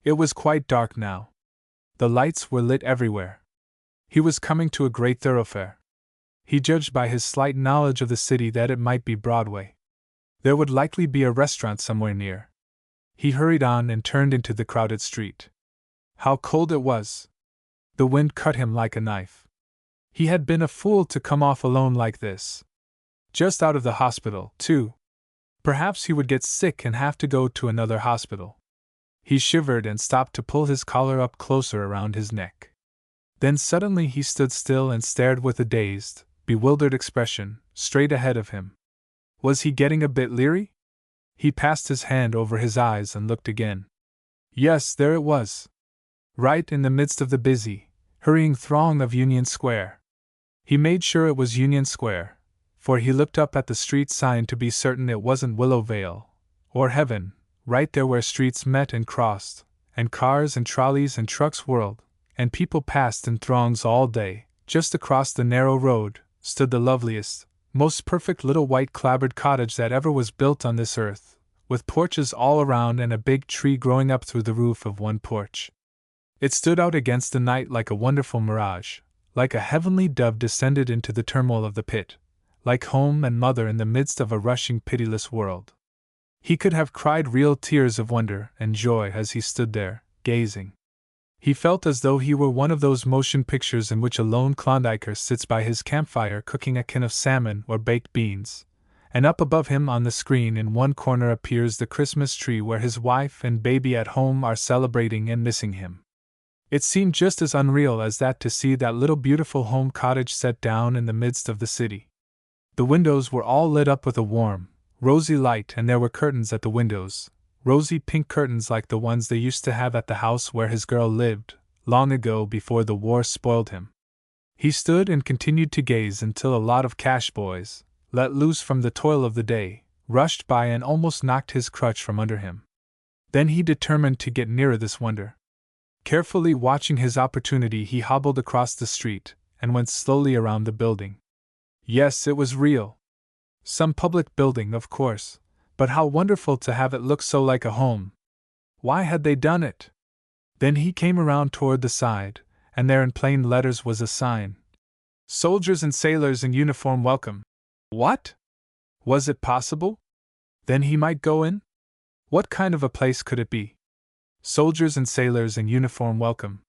It was quite dark now. The lights were lit everywhere. He was coming to a great thoroughfare. He judged by his slight knowledge of the city that it might be Broadway. There would likely be a restaurant somewhere near. He hurried on and turned into the crowded street. How cold it was! The wind cut him like a knife. He had been a fool to come off alone like this. Just out of the hospital, too. Perhaps he would get sick and have to go to another hospital. He shivered and stopped to pull his collar up closer around his neck. Then suddenly he stood still and stared with a dazed, bewildered expression, straight ahead of him. Was he getting a bit leery? He passed his hand over his eyes and looked again. Yes, there it was. Right in the midst of the busy, hurrying throng of Union Square. He made sure it was Union Square, for he looked up at the street sign to be certain it wasn't Willow Vale, or Heaven, right there where streets met and crossed, and cars and trolleys and trucks whirled, and people passed in throngs all day. Just across the narrow road stood the loveliest, most perfect little white clapboard cottage that ever was built on this earth, with porches all around and a big tree growing up through the roof of one porch. It stood out against the night like a wonderful mirage, like a heavenly dove descended into the turmoil of the pit, like home and mother in the midst of a rushing, pitiless world. He could have cried real tears of wonder and joy as he stood there, gazing. He felt as though he were one of those motion pictures in which a lone Klondiker sits by his campfire cooking a can of salmon or baked beans, and up above him on the screen in one corner appears the Christmas tree where his wife and baby at home are celebrating and missing him. It seemed just as unreal as that to see that little beautiful home cottage set down in the midst of the city. The windows were all lit up with a warm, rosy light, and there were curtains at the windows, rosy pink curtains like the ones they used to have at the house where his girl lived, long ago before the war spoiled him. He stood and continued to gaze until a lot of cash boys, let loose from the toil of the day, rushed by and almost knocked his crutch from under him. Then he determined to get nearer this wonder. Carefully watching his opportunity, he hobbled across the street and went slowly around the building. Yes, it was real. Some public building, of course, but how wonderful to have it look so like a home. Why had they done it? Then he came around toward the side, and there in plain letters was a sign. Soldiers and sailors in uniform welcome. What? Was it possible? Then he might go in? What kind of a place could it be? Soldiers and sailors in uniform welcome.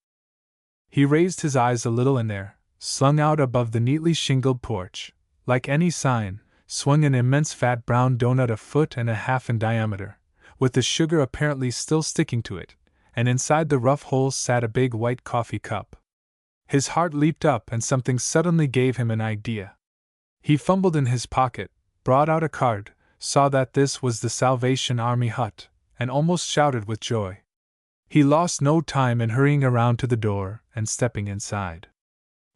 He raised his eyes a little, and there, slung out above the neatly shingled porch, like any sign, swung an immense fat brown donut a foot and a half in diameter, with the sugar apparently still sticking to it, and inside the rough holes sat a big white coffee cup. His heart leaped up and something suddenly gave him an idea. He fumbled in his pocket, brought out a card, saw that this was the Salvation Army hut, and almost shouted with joy. He lost no time in hurrying around to the door and stepping inside.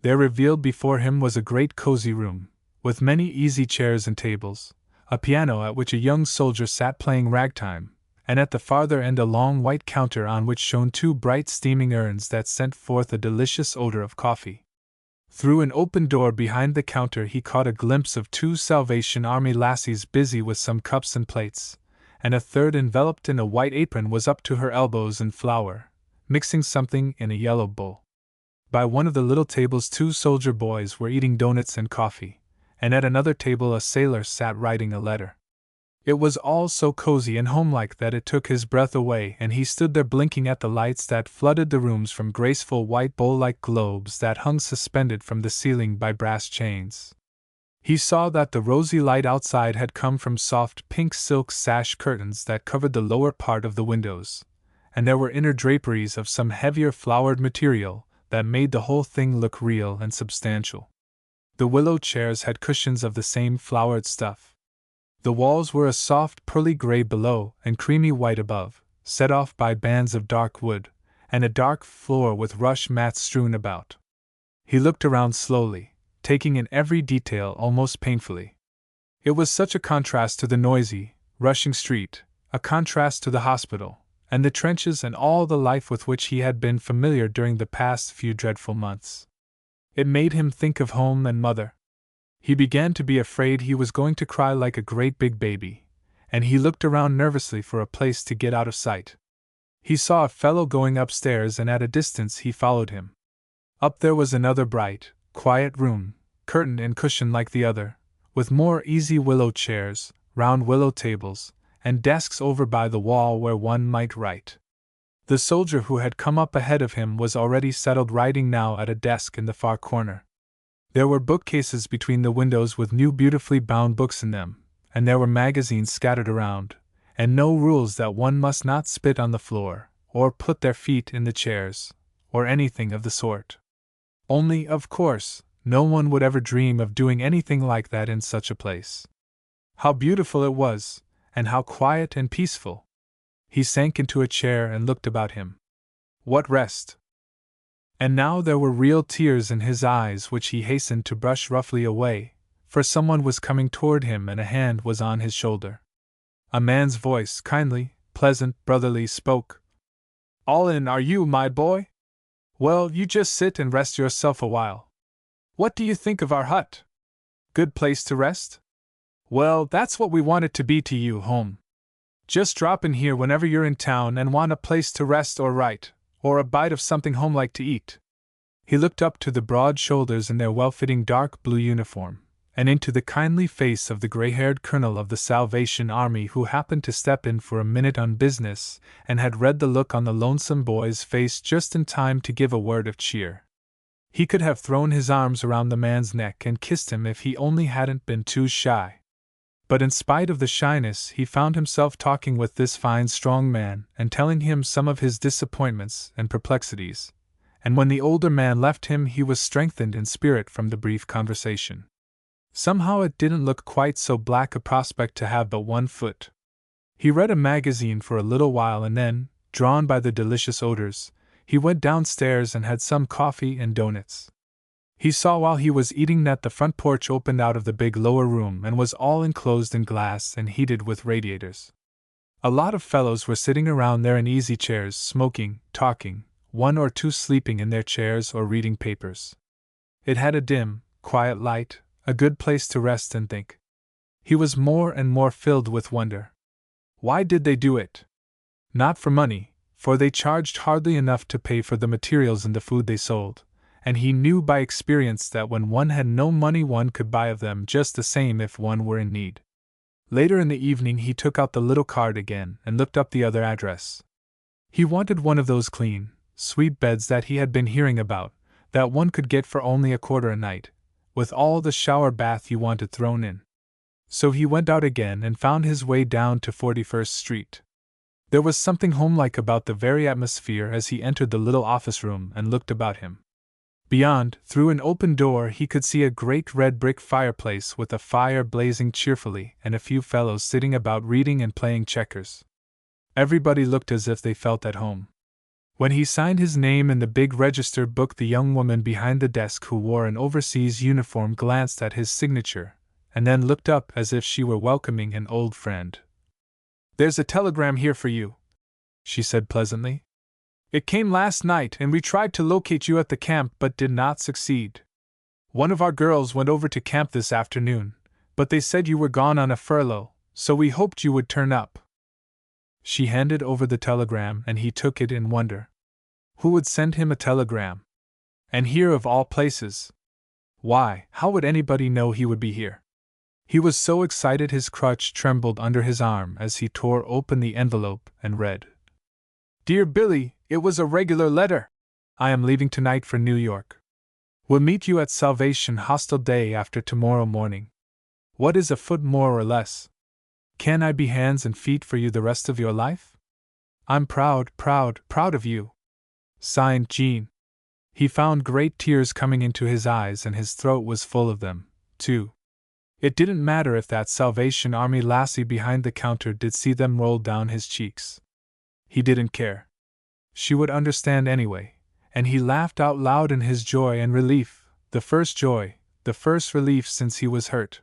There revealed before him was a great cozy room, with many easy chairs and tables, a piano at which a young soldier sat playing ragtime, and at the farther end a long white counter on which shone two bright steaming urns that sent forth a delicious odor of coffee. Through an open door behind the counter he caught a glimpse of two Salvation Army lassies busy with some cups and plates, and a third enveloped in a white apron was up to her elbows in flour, mixing something in a yellow bowl. By one of the little tables 2 soldier boys were eating donuts and coffee, and at another table a sailor sat writing a letter. It was all so cozy and homelike that it took his breath away, and he stood there blinking at the lights that flooded the rooms from graceful white bowl-like globes that hung suspended from the ceiling by brass chains. He saw that the rosy light outside had come from soft pink silk sash curtains that covered the lower part of the windows, and there were inner draperies of some heavier flowered material that made the whole thing look real and substantial. The willow chairs had cushions of the same flowered stuff. The walls were a soft pearly gray below and creamy white above, set off by bands of dark wood, and a dark floor with rush mats strewn about. He looked around slowly, taking in every detail almost painfully. It was such a contrast to the noisy, rushing street, a contrast to the hospital, and the trenches and all the life with which he had been familiar during the past few dreadful months. It made him think of home and mother. He began to be afraid he was going to cry like a great big baby, and he looked around nervously for a place to get out of sight. He saw a fellow going upstairs, and at a distance he followed him. Up there was another bright, quiet room, curtained and cushioned like the other, with more easy willow chairs, round willow tables, and desks over by the wall where one might write. The soldier who had come up ahead of him was already settled writing now at a desk in the far corner. There were bookcases between the windows with new beautifully bound books in them, and there were magazines scattered around, and no rules that one must not spit on the floor, or put their feet in the chairs, or anything of the sort. Only, of course, no one would ever dream of doing anything like that in such a place. How beautiful it was, and how quiet and peaceful! He sank into a chair and looked about him. What rest! And now there were real tears in his eyes which he hastened to brush roughly away, for someone was coming toward him and a hand was on his shoulder. A man's voice, kindly, pleasant, brotherly, spoke. "All in, are you, my boy? Well, you just sit and rest yourself a while. What do you think of our hut? Good place to rest? Well, that's what we want it to be to you, home. Just drop in here whenever you're in town and want a place to rest or write, or a bite of something homelike to eat." He looked up to the broad shoulders in their well-fitting dark blue uniform, and into the kindly face of the gray-haired colonel of the Salvation Army who happened to step in for a minute on business, and had read the look on the lonesome boy's face just in time to give a word of cheer. He could have thrown his arms around the man's neck and kissed him if he only hadn't been too shy. But in spite of the shyness, he found himself talking with this fine strong man and telling him some of his disappointments and perplexities, and when the older man left him he was strengthened in spirit from the brief conversation. Somehow it didn't look quite so black a prospect to have but one foot. He read a magazine for a little while and then, drawn by the delicious odors, he went downstairs and had some coffee and doughnuts. He saw while he was eating that the front porch opened out of the big lower room and was all enclosed in glass and heated with radiators. A lot of fellows were sitting around there in easy chairs, smoking, talking, one or two sleeping in their chairs or reading papers. It had a dim, quiet light, a good place to rest and think. He was more and more filled with wonder. Why did they do it? Not for money, for they charged hardly enough to pay for the materials and the food they sold, and he knew by experience that when one had no money one could buy of them just the same if one were in need. Later in the evening he took out the little card again and looked up the other address. He wanted one of those clean, sweet beds that he had been hearing about, that one could get for only $1 a night, with all the shower bath you wanted thrown in. So he went out again and found his way down to 41st Street. There was something homelike about the very atmosphere as he entered the little office room and looked about him. Beyond, through an open door, he could see a great red brick fireplace with a fire blazing cheerfully and a few fellows sitting about reading and playing checkers. Everybody looked as if they felt at home. When he signed his name in the big register book, the young woman behind the desk who wore an overseas uniform glanced at his signature, and then looked up as if she were welcoming an old friend. "There's a telegram here for you," she said pleasantly. "It came last night and we tried to locate you at the camp but did not succeed. One of our girls went over to camp this afternoon, but they said you were gone on a furlough, so we hoped you would turn up." She handed over the telegram and he took it in wonder. Who would send him a telegram? And here of all places? Why, how would anybody know he would be here? He was so excited his crutch trembled under his arm as he tore open the envelope and read. "Dear Billy, it was a regular letter. I am leaving tonight for New York. Will meet you at Salvation Hostel day after tomorrow morning. What is a foot more or less? Can I be hands and feet for you the rest of your life? I'm proud of you. Signed, Jean." He found great tears coming into his eyes and his throat was full of them, too. It didn't matter if that Salvation Army lassie behind the counter did see them roll down his cheeks. He didn't care. She would understand anyway, and he laughed out loud in his joy and relief, the first joy, the first relief since he was hurt.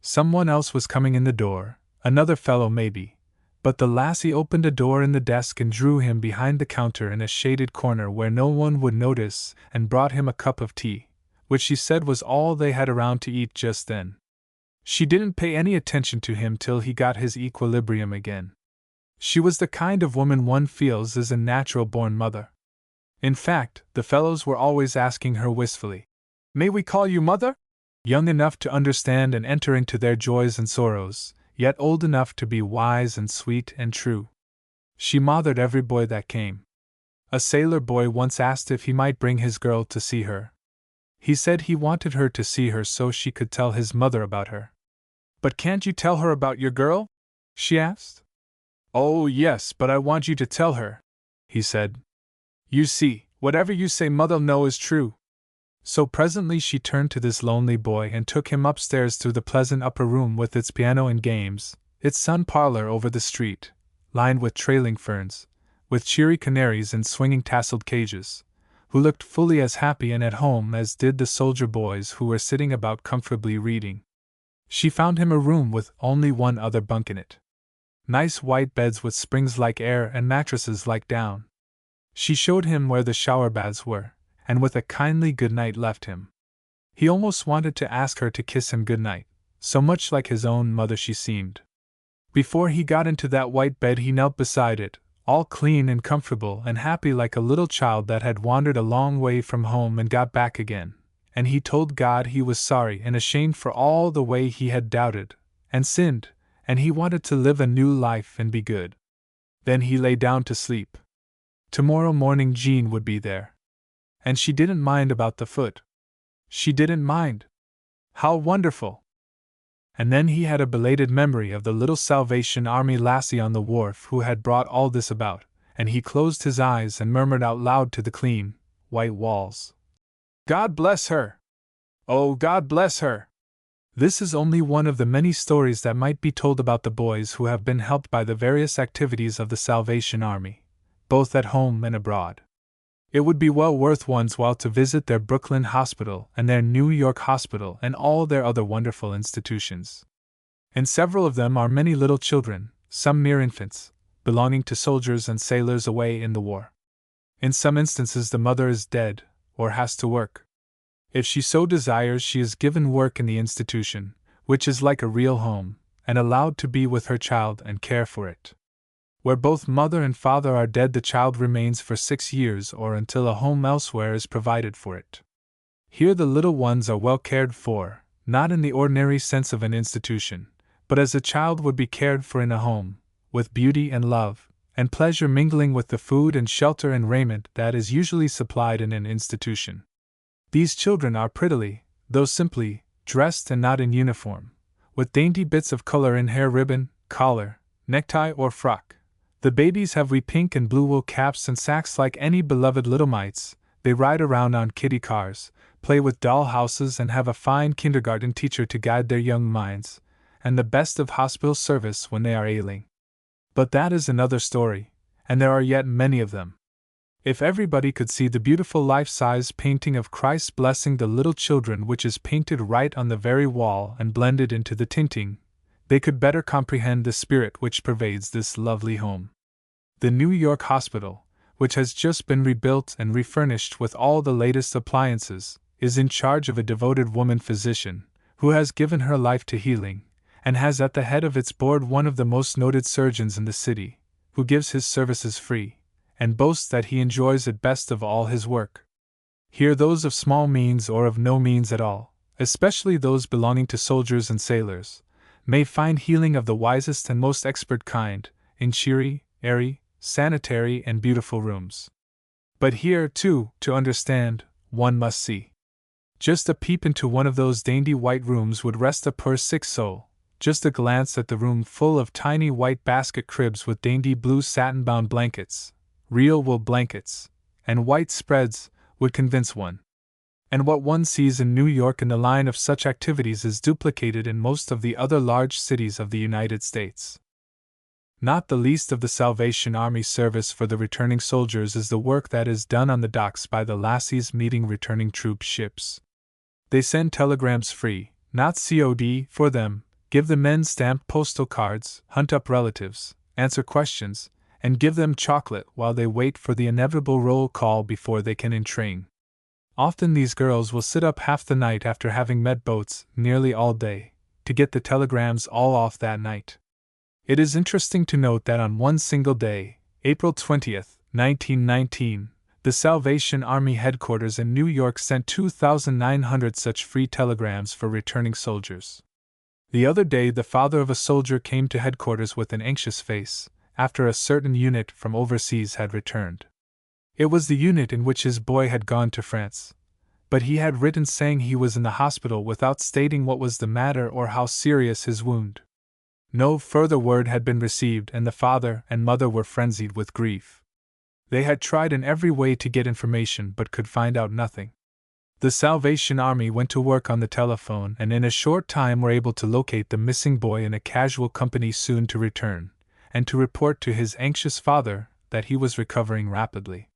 Someone else was coming in the door, another fellow maybe, but the lassie opened a door in the desk and drew him behind the counter in a shaded corner where no one would notice and brought him a cup of tea, which she said was all they had around to eat just then. She didn't pay any attention to him till he got his equilibrium again. She was the kind of woman one feels is a natural-born mother. In fact, the fellows were always asking her wistfully, "May we call you mother?" Young enough to understand and enter into their joys and sorrows, yet old enough to be wise and sweet and true. She mothered every boy that came. A sailor boy once asked if he might bring his girl to see her. He said he wanted her to see her so she could tell his mother about her. "But can't you tell her about your girl?" she asked. "Oh, yes, but I want you to tell her," he said. "You see, whatever you say Mother'll know is true." So presently she turned to this lonely boy and took him upstairs through the pleasant upper room with its piano and games, its sun parlor over the street, lined with trailing ferns, with cheery canaries in swinging tasseled cages, who looked fully as happy and at home as did the soldier boys who were sitting about comfortably reading. She found him a room with only one other bunk in it. Nice white beds with springs like air and mattresses like down. She showed him where the shower baths were, and with a kindly good night left him. He almost wanted to ask her to kiss him good night, so much like his own mother she seemed. Before he got into that white bed he knelt beside it, all clean and comfortable and happy like a little child that had wandered a long way from home and got back again, and he told God he was sorry and ashamed for all the way he had doubted and sinned, and he wanted to live a new life and be good. Then he lay down to sleep. Tomorrow morning Jean would be there. And she didn't mind about the foot. She didn't mind. How wonderful! And then he had a belated memory of the little Salvation Army lassie on the wharf who had brought all this about, and he closed his eyes and murmured out loud to the clean, white walls, "God bless her! Oh, God bless her!" This is only one of the many stories that might be told about the boys who have been helped by the various activities of the Salvation Army, both at home and abroad. It would be well worth one's while to visit their Brooklyn hospital and their New York hospital and all their other wonderful institutions. In several of them are many little children, some mere infants, belonging to soldiers and sailors away in the war. In some instances the mother is dead, or has to work. If she so desires, she is given work in the institution, which is like a real home, and allowed to be with her child and care for it. Where both mother and father are dead, the child remains for 6 years or until a home elsewhere is provided for it. Here the little ones are well cared for, not in the ordinary sense of an institution, but as a child would be cared for in a home, with beauty and love, and pleasure mingling with the food and shelter and raiment that is usually supplied in an institution. These children are prettily, though simply, dressed and not in uniform, with dainty bits of color in hair ribbon, collar, necktie or frock. The babies have wee pink and blue wool caps and sacks like any beloved little mites. They ride around on kiddie cars, play with doll houses, and have a fine kindergarten teacher to guide their young minds, and the best of hospital service when they are ailing. But that is another story, and there are yet many of them. If everybody could see the beautiful life-size painting of Christ blessing the little children which is painted right on the very wall and blended into the tinting, they could better comprehend the spirit which pervades this lovely home. The New York hospital, which has just been rebuilt and refurnished with all the latest appliances, is in charge of a devoted woman physician, who has given her life to healing, and has at the head of its board one of the most noted surgeons in the city, who gives his services free, and boasts that he enjoys it best of all his work. Here those of small means or of no means at all, especially those belonging to soldiers and sailors, may find healing of the wisest and most expert kind, in cheery, airy, sanitary, and beautiful rooms. But here, too, to understand, one must see. Just a peep into one of those dainty white rooms would rest a poor sick soul. Just a glance at the room full of tiny white basket cribs with dainty blue satin-bound blankets, real wool blankets, and white spreads, would convince one. And what one sees in New York in the line of such activities is duplicated in most of the other large cities of the United States. Not the least of the Salvation Army service for the returning soldiers is the work that is done on the docks by the lassies meeting returning troop ships. They send telegrams free, not COD, for them, give the men stamped postal cards, hunt up relatives, answer questions, and give them chocolate while they wait for the inevitable roll call before they can entrain. Often these girls will sit up half the night after having met boats, nearly all day, to get the telegrams all off that night. It is interesting to note that on one single day, April 20th, 1919, the Salvation Army headquarters in New York sent 2,900 such free telegrams for returning soldiers. The other day the father of a soldier came to headquarters with an anxious face, after a certain unit from overseas had returned. It was the unit in which his boy had gone to France, but he had written saying he was in the hospital without stating what was the matter or how serious his wound. No further word had been received, and the father and mother were frenzied with grief. They had tried in every way to get information but could find out nothing. The Salvation Army went to work on the telephone and in a short time were able to locate the missing boy in a casual company soon to return, and to report to his anxious father that he was recovering rapidly.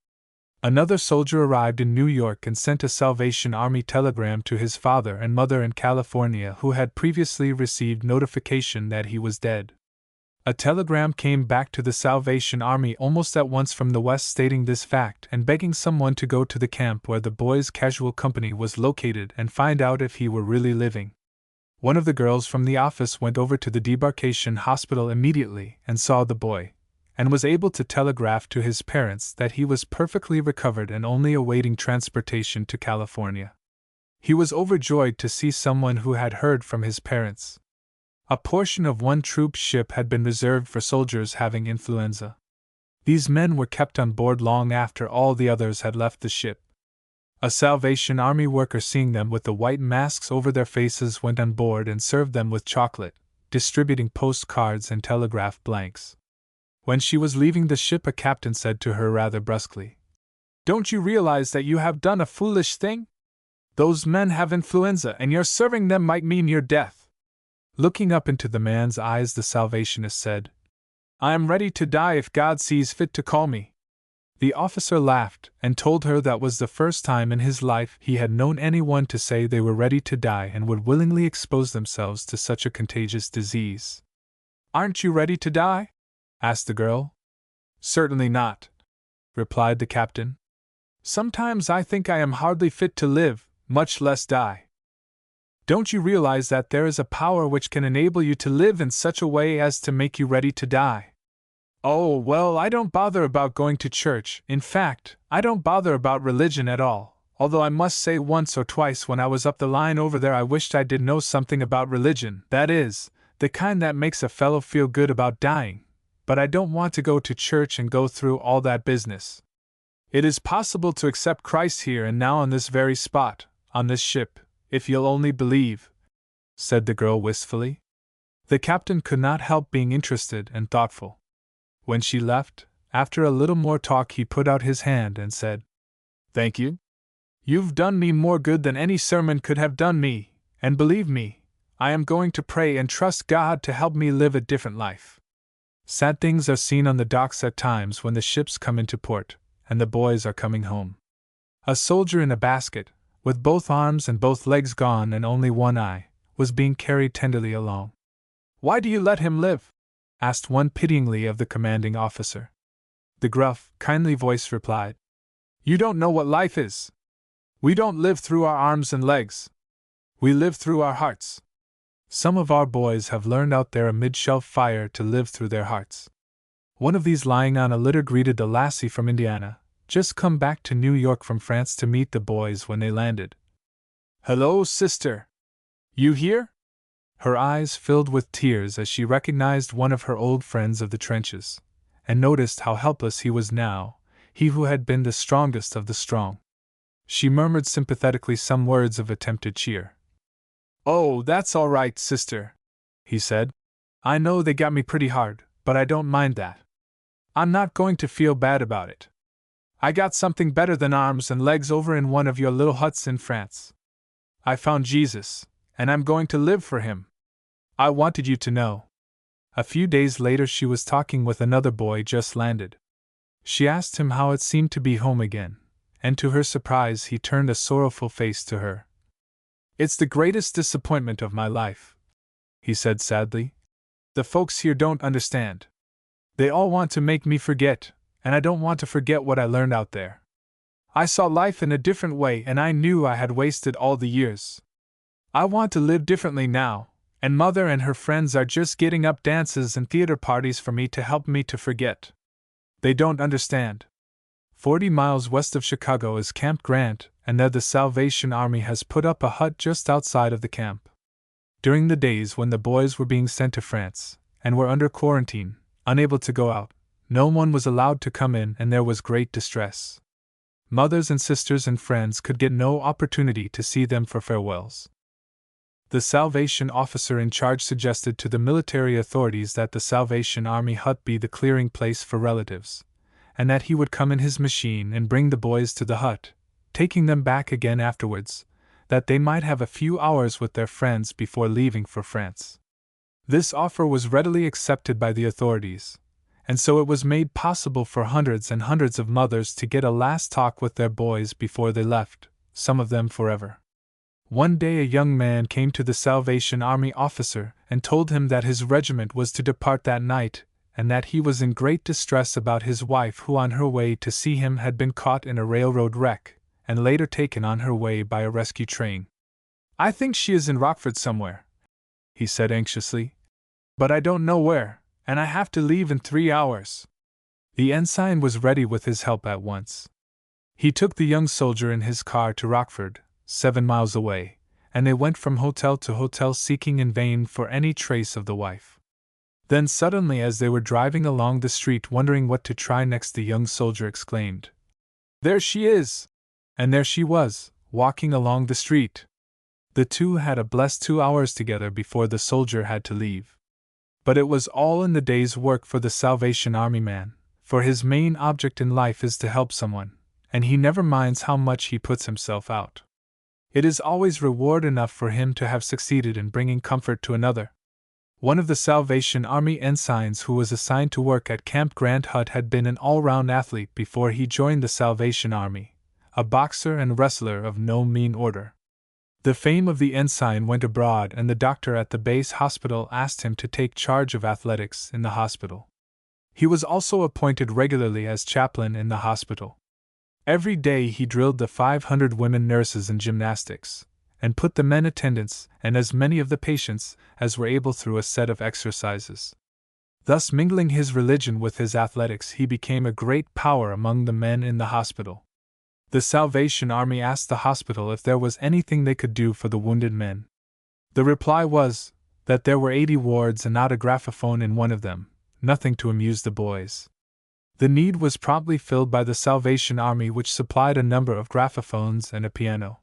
Another soldier arrived in New York and sent a Salvation Army telegram to his father and mother in California, who had previously received notification that he was dead. A telegram came back to the Salvation Army almost at once from the West stating this fact and begging someone to go to the camp where the boy's casual company was located and find out if he were really living. One of the girls from the office went over to the debarkation hospital immediately and saw the boy, and was able to telegraph to his parents that he was perfectly recovered and only awaiting transportation to California. He was overjoyed to see someone who had heard from his parents. A portion of one troop ship had been reserved for soldiers having influenza. These men were kept on board long after all the others had left the ship. A Salvation Army worker, seeing them with the white masks over their faces, went on board and served them with chocolate, distributing postcards and telegraph blanks. When she was leaving the ship, a captain said to her rather brusquely, "Don't you realize that you have done a foolish thing? Those men have influenza, and your serving them might mean your death." Looking up into the man's eyes, the Salvationist said, "I am ready to die if God sees fit to call me." The officer laughed and told her that was the first time in his life he had known anyone to say they were ready to die and would willingly expose themselves to such a contagious disease. "Aren't you ready to die?" asked the girl. "Certainly not," replied the captain. "Sometimes I think I am hardly fit to live, much less die." "Don't you realize that there is a power which can enable you to live in such a way as to make you ready to die?" "Oh, well, I don't bother about going to church. In fact, I don't bother about religion at all, although I must say once or twice when I was up the line over there I wished I did know something about religion, that is, the kind that makes a fellow feel good about dying, but I don't want to go to church and go through all that business. It is possible to accept Christ here and now on this very spot, on this ship, if you'll only believe," said the girl wistfully. The captain could not help being interested and thoughtful. When she left, after a little more talk, he put out his hand and said, "Thank you. You've done me more good than any sermon could have done me, and believe me, I am going to pray and trust God to help me live a different life." Sad things are seen on the docks at times when the ships come into port, and the boys are coming home. A soldier in a basket, with both arms and both legs gone and only one eye, was being carried tenderly along. "Why do you let him live?" asked one pityingly of the commanding officer. The gruff, kindly voice replied, "You don't know what life is. We don't live through our arms and legs. We live through our hearts. Some of our boys have learned out there amid shell fire to live through their hearts." One of these, lying on a litter, greeted the lassie from Indiana, just come back to New York from France to meet the boys when they landed. "Hello, sister. You here?" Her eyes filled with tears as she recognized one of her old friends of the trenches, and noticed how helpless he was now, he who had been the strongest of the strong. She murmured sympathetically some words of attempted cheer. "Oh, that's all right, sister," he said. "I know they got me pretty hard, but I don't mind that. I'm not going to feel bad about it. I got something better than arms and legs over in one of your little huts in France. I found Jesus, and I'm going to live for him. I wanted you to know." A few days later she was talking with another boy just landed. She asked him how it seemed to be home again, and to her surprise he turned a sorrowful face to her. "It's the greatest disappointment of my life," he said sadly. "The folks here don't understand. They all want to make me forget, and I don't want to forget what I learned out there. I saw life in a different way and I knew I had wasted all the years. I want to live differently now, and Mother and her friends are just getting up dances and theater parties for me to help me to forget. They don't understand. 40 miles west of Chicago is Camp Grant, and there the Salvation Army has put up a hut just outside of the camp. During the days when the boys were being sent to France, and were under quarantine, unable to go out, no one was allowed to come in, and there was great distress. Mothers and sisters and friends could get no opportunity to see them for farewells. The Salvation officer in charge suggested to the military authorities that the Salvation Army hut be the clearing place for relatives, and that he would come in his machine and bring the boys to the hut, taking them back again afterwards, that they might have a few hours with their friends before leaving for France. This offer was readily accepted by the authorities, and so it was made possible for hundreds and hundreds of mothers to get a last talk with their boys before they left, some of them forever. One day a young man came to the Salvation Army officer and told him that his regiment was to depart that night, and that he was in great distress about his wife, who on her way to see him had been caught in a railroad wreck, and later taken on her way by a rescue train. "I think she is in Rockford somewhere," he said anxiously, "but I don't know where, and I have to leave in 3 hours." The ensign was ready with his help at once. He took the young soldier in his car to Rockford, 7 miles away, and they went from hotel to hotel seeking in vain for any trace of the wife. Then suddenly, as they were driving along the street wondering what to try next, the young soldier exclaimed, "There she is!" And there she was, walking along the street. The two had a blessed 2 hours together before the soldier had to leave. But it was all in the day's work for the Salvation Army man, for his main object in life is to help someone, and he never minds how much he puts himself out. It is always reward enough for him to have succeeded in bringing comfort to another. One of the Salvation Army ensigns who was assigned to work at Camp Grant Hut had been an all-round athlete before he joined the Salvation Army, a boxer and wrestler of no mean order. The fame of the ensign went abroad, and the doctor at the base hospital asked him to take charge of athletics in the hospital. He was also appointed regularly as chaplain in the hospital. Every day he drilled the 500 women nurses in gymnastics, and put the men attendants and as many of the patients as were able through a set of exercises. Thus, mingling his religion with his athletics, he became a great power among the men in the hospital. The Salvation Army asked the hospital if there was anything they could do for the wounded men. The reply was that there were 80 wards and not a graphophone in one of them, nothing to amuse the boys. The need was promptly filled by the Salvation Army, which supplied a number of graphophones and a piano.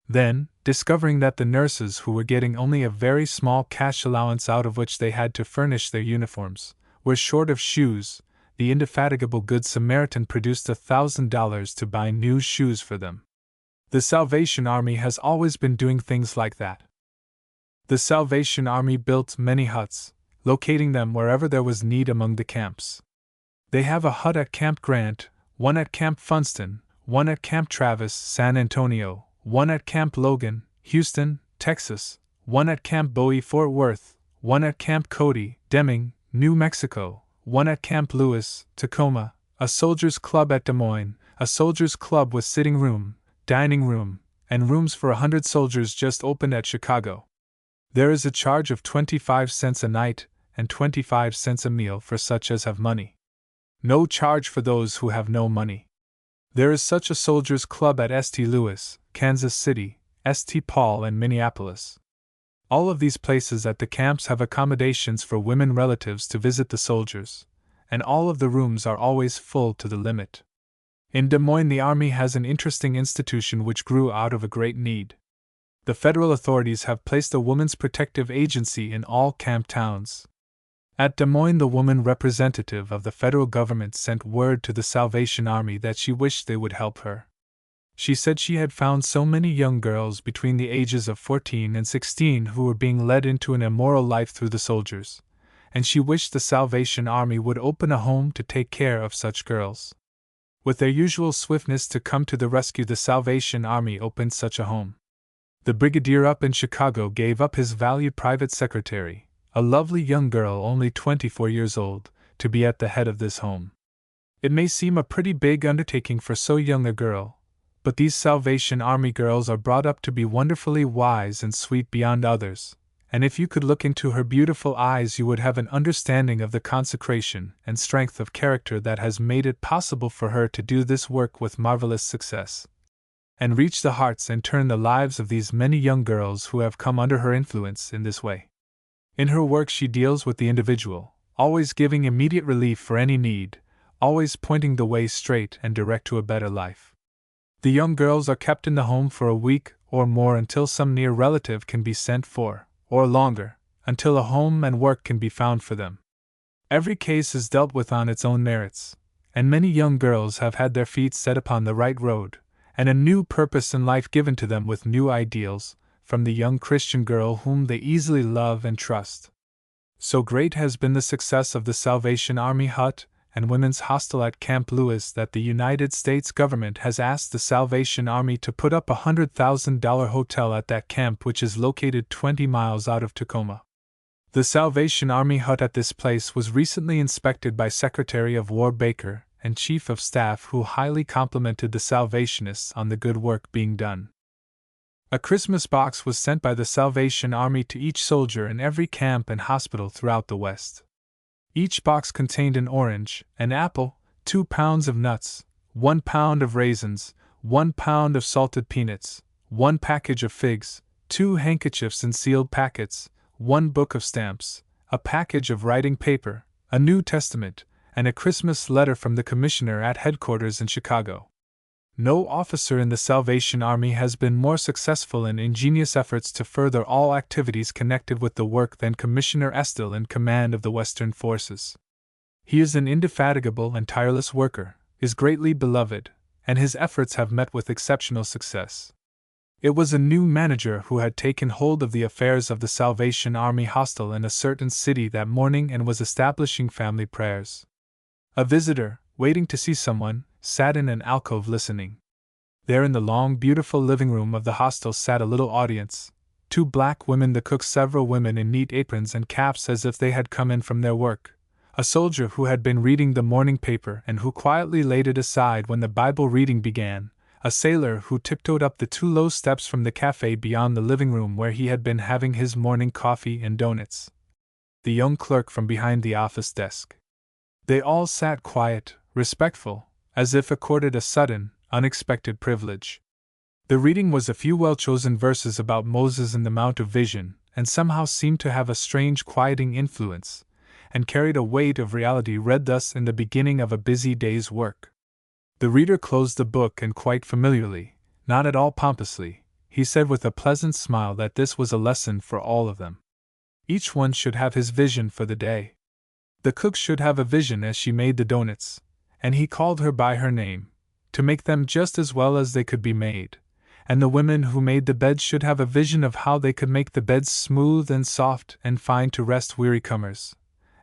Then, discovering that the nurses, who were getting only a very small cash allowance out of which they had to furnish their uniforms, were short of shoes, the indefatigable Good Samaritan produced $1,000 to buy new shoes for them. The Salvation Army has always been doing things like that. The Salvation Army built many huts, locating them wherever there was need among the camps. They have a hut at Camp Grant, one at Camp Funston, one at Camp Travis, San Antonio, one at Camp Logan, Houston, Texas, one at Camp Bowie, Fort Worth, one at Camp Cody, Deming, New Mexico, one at Camp Lewis, Tacoma, a soldiers' club at Des Moines, a soldiers' club with sitting room, dining room, and rooms for 100 soldiers just opened at Chicago. There is a charge of 25 cents a night and 25 cents a meal for such as have money. No charge for those who have no money. There is such a soldiers' club at St. Louis, Kansas City, St. Paul, and Minneapolis. All of these places at the camps have accommodations for women relatives to visit the soldiers, and all of the rooms are always full to the limit. In Des Moines, the Army has an interesting institution which grew out of a great need. The federal authorities have placed a woman's protective agency in all camp towns. At Des Moines, the woman representative of the federal government sent word to the Salvation Army that she wished they would help her. She said she had found so many young girls between the ages of 14 and 16 who were being led into an immoral life through the soldiers, and she wished the Salvation Army would open a home to take care of such girls. With their usual swiftness to come to the rescue, the Salvation Army opened such a home. The brigadier up in Chicago gave up his valued private secretary, a lovely young girl only 24 years old, to be at the head of this home. It may seem a pretty big undertaking for so young a girl, but these Salvation Army girls are brought up to be wonderfully wise and sweet beyond others, and if you could look into her beautiful eyes you would have an understanding of the consecration and strength of character that has made it possible for her to do this work with marvelous success, and reach the hearts and turn the lives of these many young girls who have come under her influence in this way. In her work she deals with the individual, always giving immediate relief for any need, always pointing the way straight and direct to a better life. The young girls are kept in the home for a week or more until some near relative can be sent for, or longer, until a home and work can be found for them. Every case is dealt with on its own merits, and many young girls have had their feet set upon the right road, and a new purpose in life given to them with new ideals, from the young Christian girl whom they easily love and trust. So great has been the success of the Salvation Army hut and women's hostel at Camp Lewis that the United States government has asked the Salvation Army to put up a $100,000 hotel at that camp, which is located 20 miles out of Tacoma. The Salvation Army hut at this place was recently inspected by Secretary of War Baker and Chief of Staff, who highly complimented the Salvationists on the good work being done. A Christmas box was sent by the Salvation Army to each soldier in every camp and hospital throughout the West. Each box contained an orange, an apple, 2 pounds of nuts, 1 pound of raisins, 1 pound of salted peanuts, 1 package of figs, 2 handkerchiefs in sealed packets, 1 book of stamps, a package of writing paper, a New Testament, and a Christmas letter from the Commissioner at headquarters in Chicago. No officer in the Salvation Army has been more successful in ingenious efforts to further all activities connected with the work than Commissioner Estill in command of the Western forces. He is an indefatigable and tireless worker, is greatly beloved, and his efforts have met with exceptional success. It was a new manager who had taken hold of the affairs of the Salvation Army hostel in a certain city that morning and was establishing family prayers. A visitor, waiting to see someone, sat in an alcove listening. There in the long, beautiful living room of the hostel sat a little audience, 2 black women, the cook, several women in neat aprons and caps as if they had come in from their work, a soldier who had been reading the morning paper and who quietly laid it aside when the Bible reading began, a sailor who tiptoed up the 2 low steps from the cafe beyond the living room where he had been having his morning coffee and donuts, the young clerk from behind the office desk. They all sat quiet, respectful, as if accorded a sudden, unexpected privilege. The reading was a few well-chosen verses about Moses in the Mount of Vision, and somehow seemed to have a strange quieting influence, and carried a weight of reality, read thus in the beginning of a busy day's work. The reader closed the book and quite familiarly, not at all pompously, he said with a pleasant smile that this was a lesson for all of them. Each one should have his vision for the day. The cook should have a vision as she made the doughnuts, and he called her by her name, to make them just as well as they could be made, and the women who made the beds should have a vision of how they could make the beds smooth and soft and fine to rest weary comers,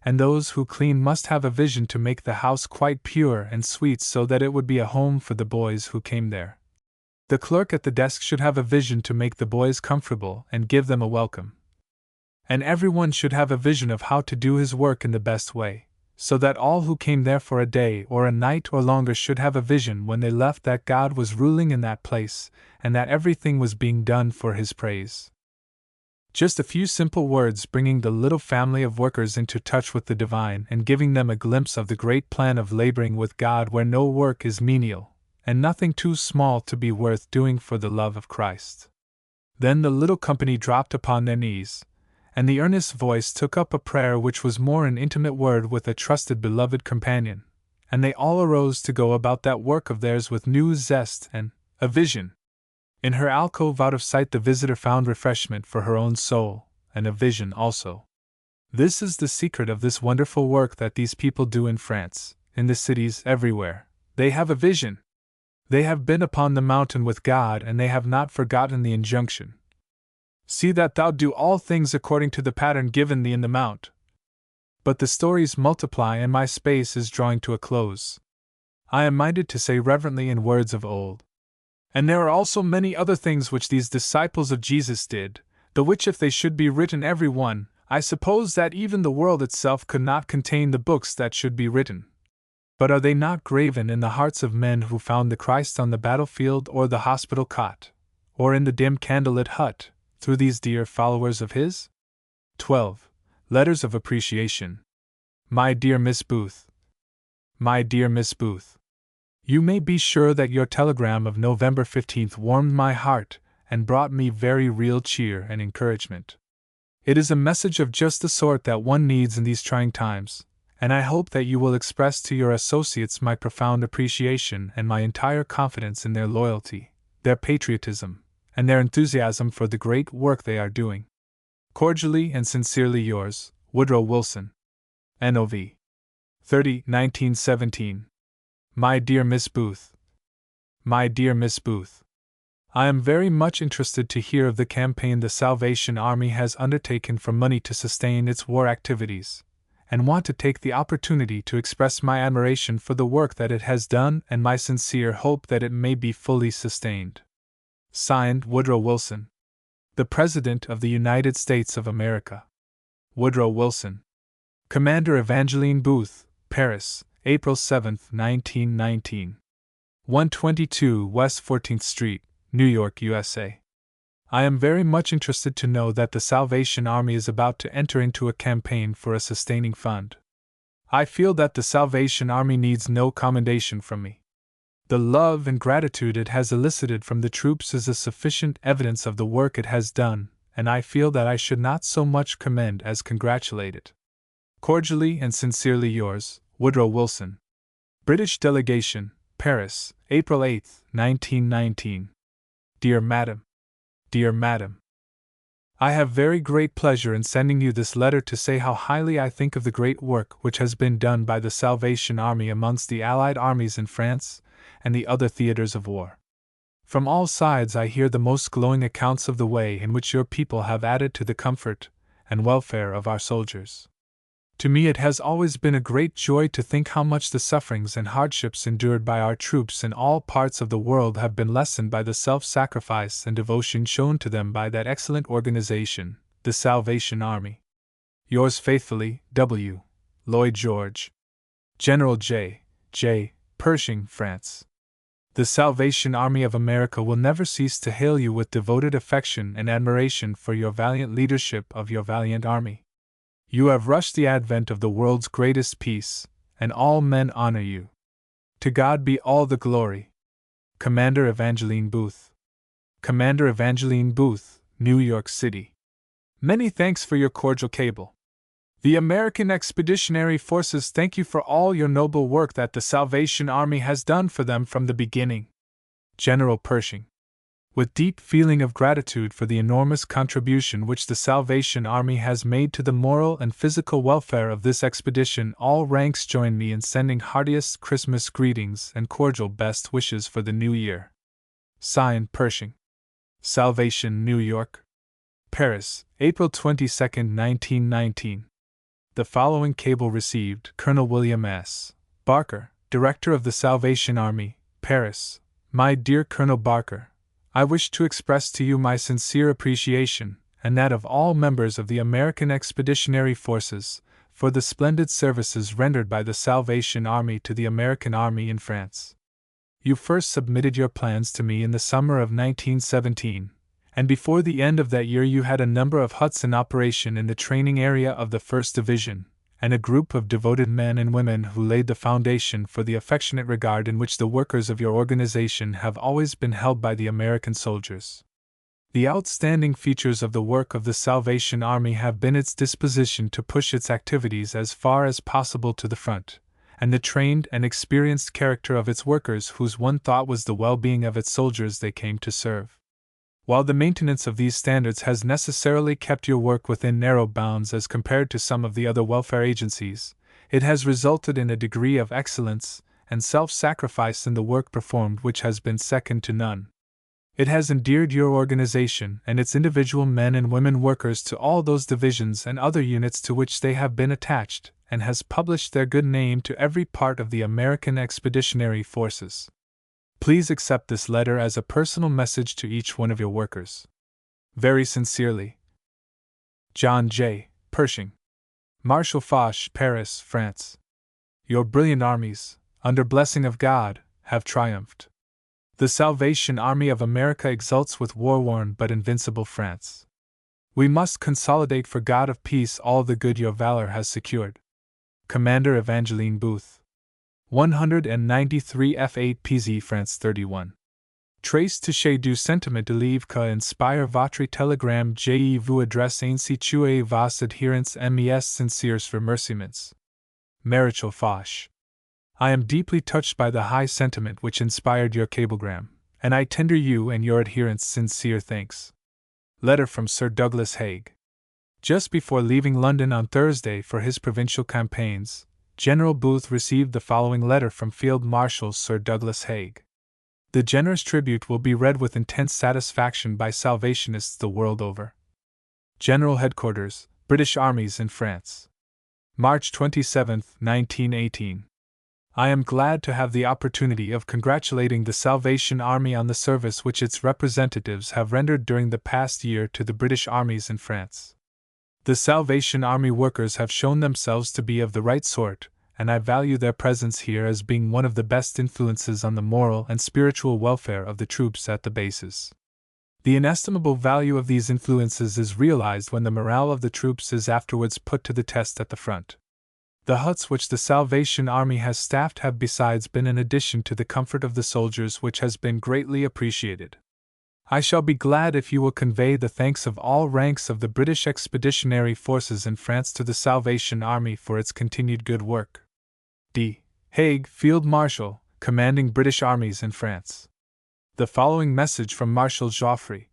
and those who clean must have a vision to make the house quite pure and sweet so that it would be a home for the boys who came there. The clerk at the desk should have a vision to make the boys comfortable and give them a welcome. And everyone should have a vision of how to do his work in the best way, so that all who came there for a day or a night or longer should have a vision when they left that God was ruling in that place, and that everything was being done for His praise. Just a few simple words bringing the little family of workers into touch with the divine and giving them a glimpse of the great plan of laboring with God where no work is menial, and nothing too small to be worth doing for the love of Christ. Then the little company dropped upon their knees, and the earnest voice took up a prayer which was more an intimate word with a trusted beloved companion, and they all arose to go about that work of theirs with new zest and a vision. In her alcove out of sight the visitor found refreshment for her own soul, and a vision also. This is the secret of this wonderful work that these people do in France, in the cities, everywhere. They have a vision. They have been upon the mountain with God, and they have not forgotten the injunction. See that thou do all things according to the pattern given thee in the mount. But the stories multiply, and my space is drawing to a close. I am minded to say reverently in words of old. And there are also many other things which these disciples of Jesus did, the which if they should be written every one, I suppose that even the world itself could not contain the books that should be written. But are they not graven in the hearts of men who found the Christ on the battlefield or the hospital cot, or in the dim candlelit hut, through these dear followers of His? 12. Letters of Appreciation. My dear Miss Booth. My dear Miss Booth. You may be sure that your telegram of November 15th warmed my heart and brought me very real cheer and encouragement. It is a message of just the sort that one needs in these trying times, and I hope that you will express to your associates my profound appreciation and my entire confidence in their loyalty, their patriotism, and their enthusiasm for the great work they are doing. Cordially and sincerely yours, Woodrow Wilson. NOV. 30, 1917. My dear Miss Booth. My dear Miss Booth. I am very much interested to hear of the campaign the Salvation Army has undertaken for money to sustain its war activities, and want to take the opportunity to express my admiration for the work that it has done and my sincere hope that it may be fully sustained. Signed, Woodrow Wilson, the President of the United States of America. Woodrow Wilson. Commander Evangeline Booth, Paris, April 7, 1919. 122 West 14th Street, New York, USA. I am very much interested to know that the Salvation Army is about to enter into a campaign for a sustaining fund. I feel that the Salvation Army needs no commendation from me. The love and gratitude it has elicited from the troops is a sufficient evidence of the work it has done, and I feel that I should not so much commend as congratulate it. Cordially and sincerely yours, Woodrow Wilson. British Delegation, Paris, April 8, 1919. Dear Madam. Dear Madam. I have very great pleasure in sending you this letter to say how highly I think of the great work which has been done by the Salvation Army amongst the Allied armies in France and the other theaters of war. From all sides I hear the most glowing accounts of the way in which your people have added to the comfort and welfare of our soldiers. To me it has always been a great joy to think how much the sufferings and hardships endured by our troops in all parts of the world have been lessened by the self-sacrifice and devotion shown to them by that excellent organization, the Salvation Army. Yours faithfully, W. Lloyd George. General J. Pershing, France. The Salvation Army of America will never cease to hail you with devoted affection and admiration for your valiant leadership of your valiant army. You have rushed the advent of the world's greatest peace, and all men honor you. To God be all the glory. Commander Evangeline Booth. Commander Evangeline Booth, New York City. Many thanks for your cordial cable. The American Expeditionary Forces thank you for all your noble work that the Salvation Army has done for them from the beginning. General Pershing. With deep feeling of gratitude for the enormous contribution which the Salvation Army has made to the moral and physical welfare of this expedition, all ranks join me in sending heartiest Christmas greetings and cordial best wishes for the new year. Signed, Pershing. Salvation, New York. Paris, April 22, 1919. The following cable received: Colonel William S. Barker, Director of the Salvation Army, Paris. My dear Colonel Barker, I wish to express to you my sincere appreciation, and that of all members of the American Expeditionary Forces, for the splendid services rendered by the Salvation Army to the American Army in France. You first submitted your plans to me in the summer of 1917, and before the end of that year you had a number of huts in operation in the training area of the 1st Division, and a group of devoted men and women who laid the foundation for the affectionate regard in which the workers of your organization have always been held by the American soldiers. The outstanding features of the work of the Salvation Army have been its disposition to push its activities as far as possible to the front, and the trained and experienced character of its workers whose one thought was the well-being of its soldiers they came to serve. While the maintenance of these standards has necessarily kept your work within narrow bounds as compared to some of the other welfare agencies, it has resulted in a degree of excellence and self-sacrifice in the work performed which has been second to none. It has endeared your organization and its individual men and women workers to all those divisions and other units to which they have been attached, and has published their good name to every part of the American Expeditionary Forces. Please accept this letter as a personal message to each one of your workers. Very sincerely, John J. Pershing. Marshal Foch, Paris, France. Your brilliant armies, under blessing of God, have triumphed. The Salvation Army of America exults with war-worn but invincible France. We must consolidate for God of peace all the good your valor has secured. Commander Evangeline Booth. 193 F8 PZ France 31. Trace touché du sentiment de livre que inspire votre telegram je vous adresse ainsi que vos adherents mes sincères remerciements. Maréchal Foch. I am deeply touched by the high sentiment which inspired your cablegram, and I tender you and your adherents sincere thanks. Letter from Sir Douglas Haig. Just before leaving London on Thursday for his provincial campaigns, General Booth received the following letter from Field Marshal Sir Douglas Haig. The generous tribute will be read with intense satisfaction by Salvationists the world over. General Headquarters, British Armies in France. March 27, 1918. I am glad to have the opportunity of congratulating the Salvation Army on the service which its representatives have rendered during the past year to the British armies in France. The Salvation Army workers have shown themselves to be of the right sort, and I value their presence here as being one of the best influences on the moral and spiritual welfare of the troops at the bases. The inestimable value of these influences is realized when the morale of the troops is afterwards put to the test at the front. The huts which the Salvation Army has staffed have besides been an addition to the comfort of the soldiers, which has been greatly appreciated. I shall be glad if you will convey the thanks of all ranks of the British Expeditionary Forces in France to the Salvation Army for its continued good work. D. Haig, Field Marshal, commanding British armies in France. The following message from Marshal Joffre.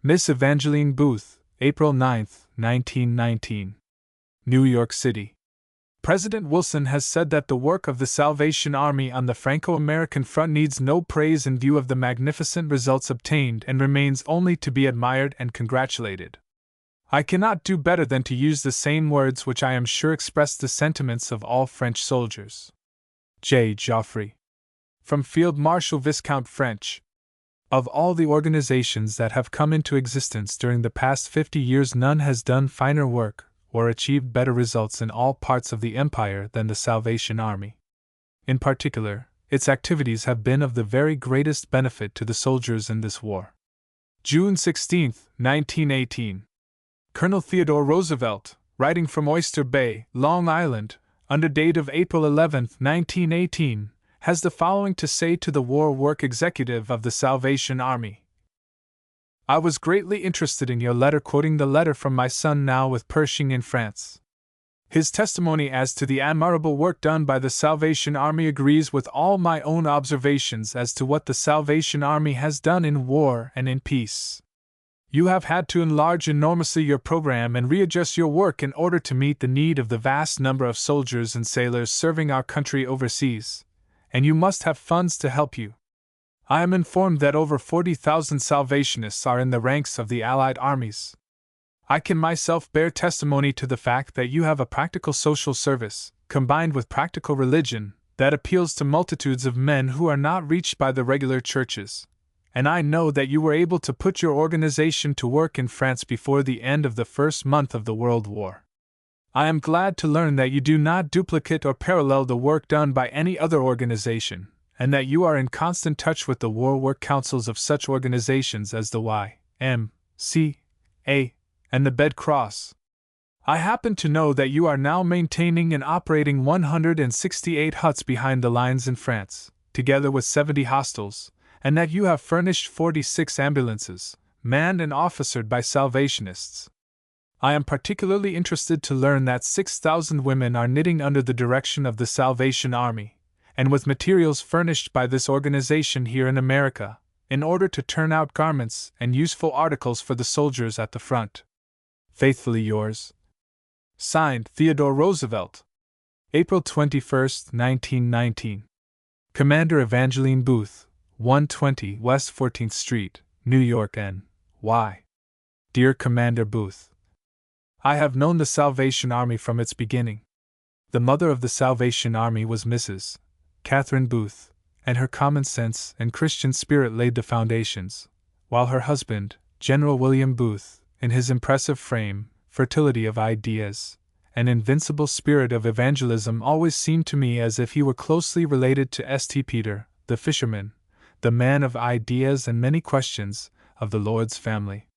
Miss Evangeline Booth, April 9, 1919. New York City. President Wilson has said that the work of the Salvation Army on the Franco-American front needs no praise in view of the magnificent results obtained and remains only to be admired and congratulated. I cannot do better than to use the same words which I am sure express the sentiments of all French soldiers. J. Joffre. From Field Marshal Viscount French. Of all the organizations that have come into existence during the past 50 years, none has done finer work or achieved better results in all parts of the empire than the Salvation Army. In particular, its activities have been of the very greatest benefit to the soldiers in this war. June 16, 1918. Colonel Theodore Roosevelt, writing from Oyster Bay, Long Island, under date of April 11, 1918, has the following to say to the War Work Executive of the Salvation Army. I was greatly interested in your letter quoting the letter from my son now with Pershing in France. His testimony as to the admirable work done by the Salvation Army agrees with all my own observations as to what the Salvation Army has done in war and in peace. You have had to enlarge enormously your program and readjust your work in order to meet the need of the vast number of soldiers and sailors serving our country overseas, and you must have funds to help you. I am informed that over 40,000 Salvationists are in the ranks of the Allied armies. I can myself bear testimony to the fact that you have a practical social service, combined with practical religion, that appeals to multitudes of men who are not reached by the regular churches, and I know that you were able to put your organization to work in France before the end of the first month of the World War. I am glad to learn that you do not duplicate or parallel the work done by any other organization, and that you are in constant touch with the war work councils of such organizations as the Y.M.C.A. and the Red Cross. I happen to know that you are now maintaining and operating 168 huts behind the lines in France, together with 70 hostels, and that you have furnished 46 ambulances, manned and officered by Salvationists. I am particularly interested to learn that 6,000 women are knitting under the direction of the Salvation Army, and with materials furnished by this organization here in America, in order to turn out garments and useful articles for the soldiers at the front. Faithfully yours. Signed, Theodore Roosevelt. April 21, 1919. Commander Evangeline Booth, 120 West 14th Street, New York, N.Y. Dear Commander Booth, I have known the Salvation Army from its beginning. The mother of the Salvation Army was Mrs. Catherine Booth, and her common sense and Christian spirit laid the foundations, while her husband, General William Booth, in his impressive frame, fertility of ideas, and invincible spirit of evangelism, always seemed to me as if he were closely related to St. Peter, the fisherman, the man of ideas and many questions, of the Lord's family.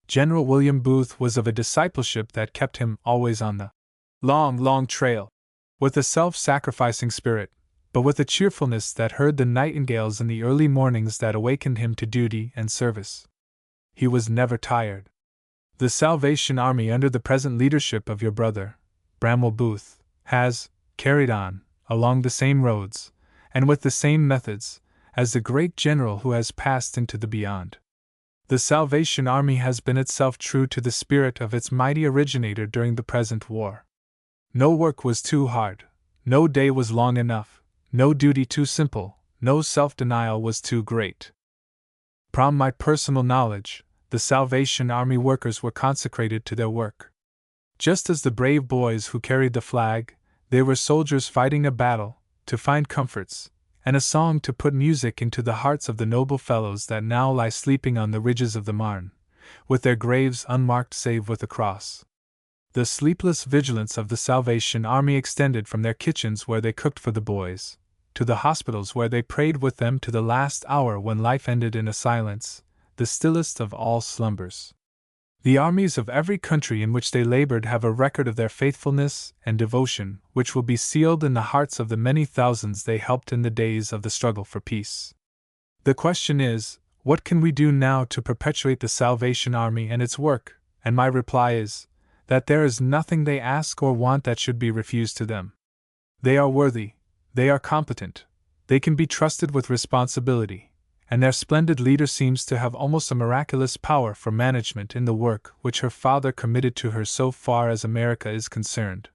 General William Booth was of a discipleship that kept him always on the long trail, with a self-sacrificing spirit, but with a cheerfulness that heard the nightingales in the early mornings that awakened him to duty and service. He was never tired. The Salvation Army, under the present leadership of your brother, Bramwell Booth, has carried on, along the same roads, and with the same methods, as the great general who has passed into the beyond. The Salvation Army has been itself true to the spirit of its mighty originator during the present war. No work was too hard, no day was long enough, no duty too simple, no self-denial was too great. From my personal knowledge, the Salvation Army workers were consecrated to their work. Just as the brave boys who carried the flag, they were soldiers fighting a battle, to find comforts, and a song to put music into the hearts of the noble fellows that now lie sleeping on the ridges of the Marne, with their graves unmarked save with a cross. The sleepless vigilance of the Salvation Army extended from their kitchens where they cooked for the boys, to the hospitals where they prayed with them to the last hour when life ended in a silence, the stillest of all slumbers. The armies of every country in which they labored have a record of their faithfulness and devotion, which will be sealed in the hearts of the many thousands they helped in the days of the struggle for peace. The question is, what can we do now to perpetuate the Salvation Army and its work? And my reply is, that there is nothing they ask or want that should be refused to them. They are worthy, they are competent, they can be trusted with responsibility, and their splendid leader seems to have almost a miraculous power for management in the work which her father committed to her so far as America is concerned.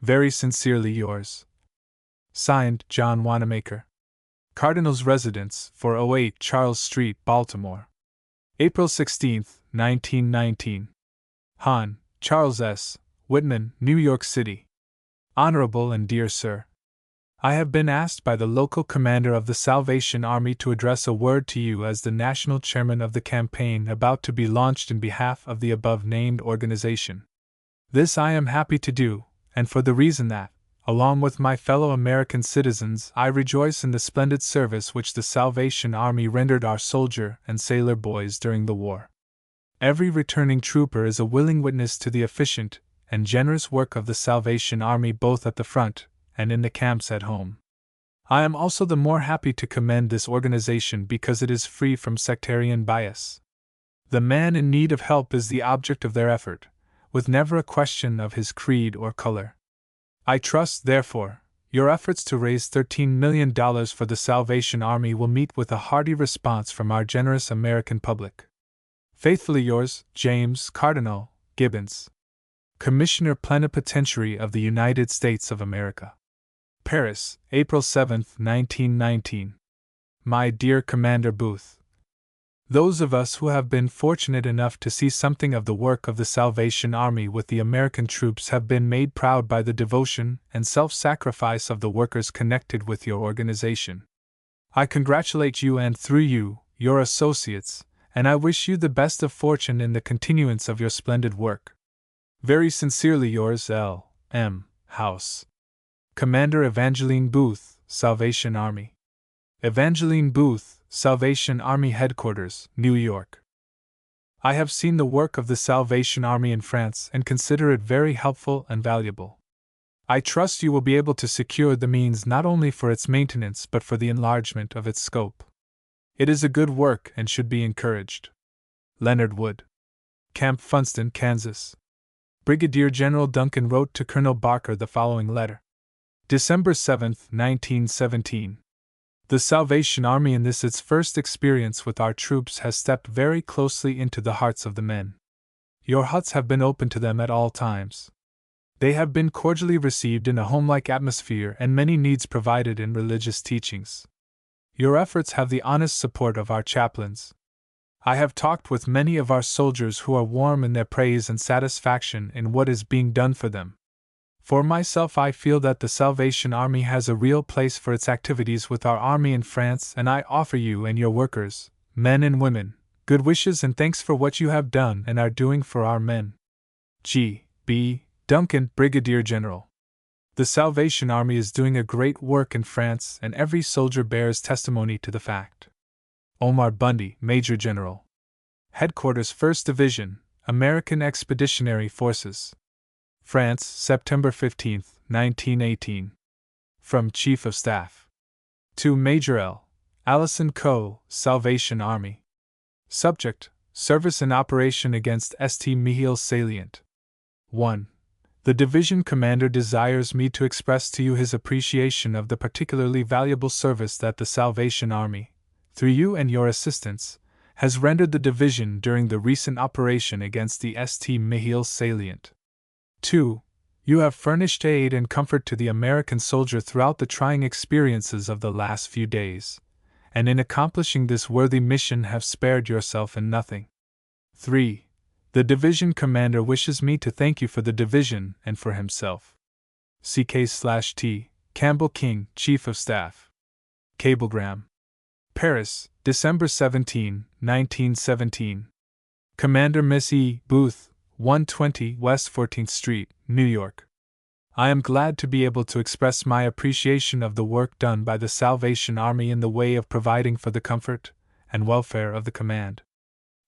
Very sincerely yours. Signed, John Wanamaker. Cardinal's Residence, 408 Charles Street, Baltimore. April 16, 1919. Hahn, Charles S. Whitman, New York City. Honorable and dear Sir, I have been asked by the local commander of the Salvation Army to address a word to you as the national chairman of the campaign about to be launched in behalf of the above-named organization. This I am happy to do, and for the reason that, along with my fellow American citizens, I rejoice in the splendid service which the Salvation Army rendered our soldier and sailor boys during the war. Every returning trooper is a willing witness to the efficient and generous work of the Salvation Army both at the front and in the camps at home. I am also the more happy to commend this organization because it is free from sectarian bias. The man in need of help is the object of their effort, with never a question of his creed or color. I trust, therefore, your efforts to raise $13 million for the Salvation Army will meet with a hearty response from our generous American public. Faithfully yours, James Cardinal Gibbons, Commissioner Plenipotentiary of the United States of America. Paris, April 7, 1919. My dear Commander Booth, those of us who have been fortunate enough to see something of the work of the Salvation Army with the American troops have been made proud by the devotion and self-sacrifice of the workers connected with your organization. I congratulate you and, through you, your associates, and I wish you the best of fortune in the continuance of your splendid work. Very sincerely yours, L. M. House. Commander Evangeline Booth, Salvation Army. Evangeline Booth, Salvation Army Headquarters, New York. I have seen the work of the Salvation Army in France and consider it very helpful and valuable. I trust you will be able to secure the means not only for its maintenance but for the enlargement of its scope. It is a good work and should be encouraged. Leonard Wood. Camp Funston, Kansas. Brigadier General Duncan wrote to Colonel Barker the following letter. December 7, 1917. The Salvation Army in this its first experience with our troops has stepped very closely into the hearts of the men. Your huts have been open to them at all times. They have been cordially received in a homelike atmosphere and many needs provided in religious teachings. Your efforts have the honest support of our chaplains. I have talked with many of our soldiers who are warm in their praise and satisfaction in what is being done for them. For myself, I feel that the Salvation Army has a real place for its activities with our army in France, and I offer you and your workers, men and women, good wishes and thanks for what you have done and are doing for our men. G. B. Duncan, Brigadier General. The Salvation Army is doing a great work in France, and every soldier bears testimony to the fact. Omar Bundy, Major General. Headquarters 1st Division, American Expeditionary Forces. France, September 15, 1918. From Chief of Staff. To Major L. Allison Co., Salvation Army. Subject: Service in Operation against St. Mihiel Salient. 1. The division commander desires me to express to you his appreciation of the particularly valuable service that the Salvation Army, through you and your assistance, has rendered the division during the recent operation against the St. Mihiel salient. 2. You have furnished aid and comfort to the American soldier throughout the trying experiences of the last few days, and in accomplishing this worthy mission have spared yourself in nothing. 3. The division commander wishes me to thank you for the division and for himself. CK/T. Campbell King, Chief of Staff. Cablegram. Paris, December 17, 1917. Commander Miss E. Booth, 120 West 14th Street, New York. I am glad to be able to express my appreciation of the work done by the Salvation Army in the way of providing for the comfort and welfare of the command.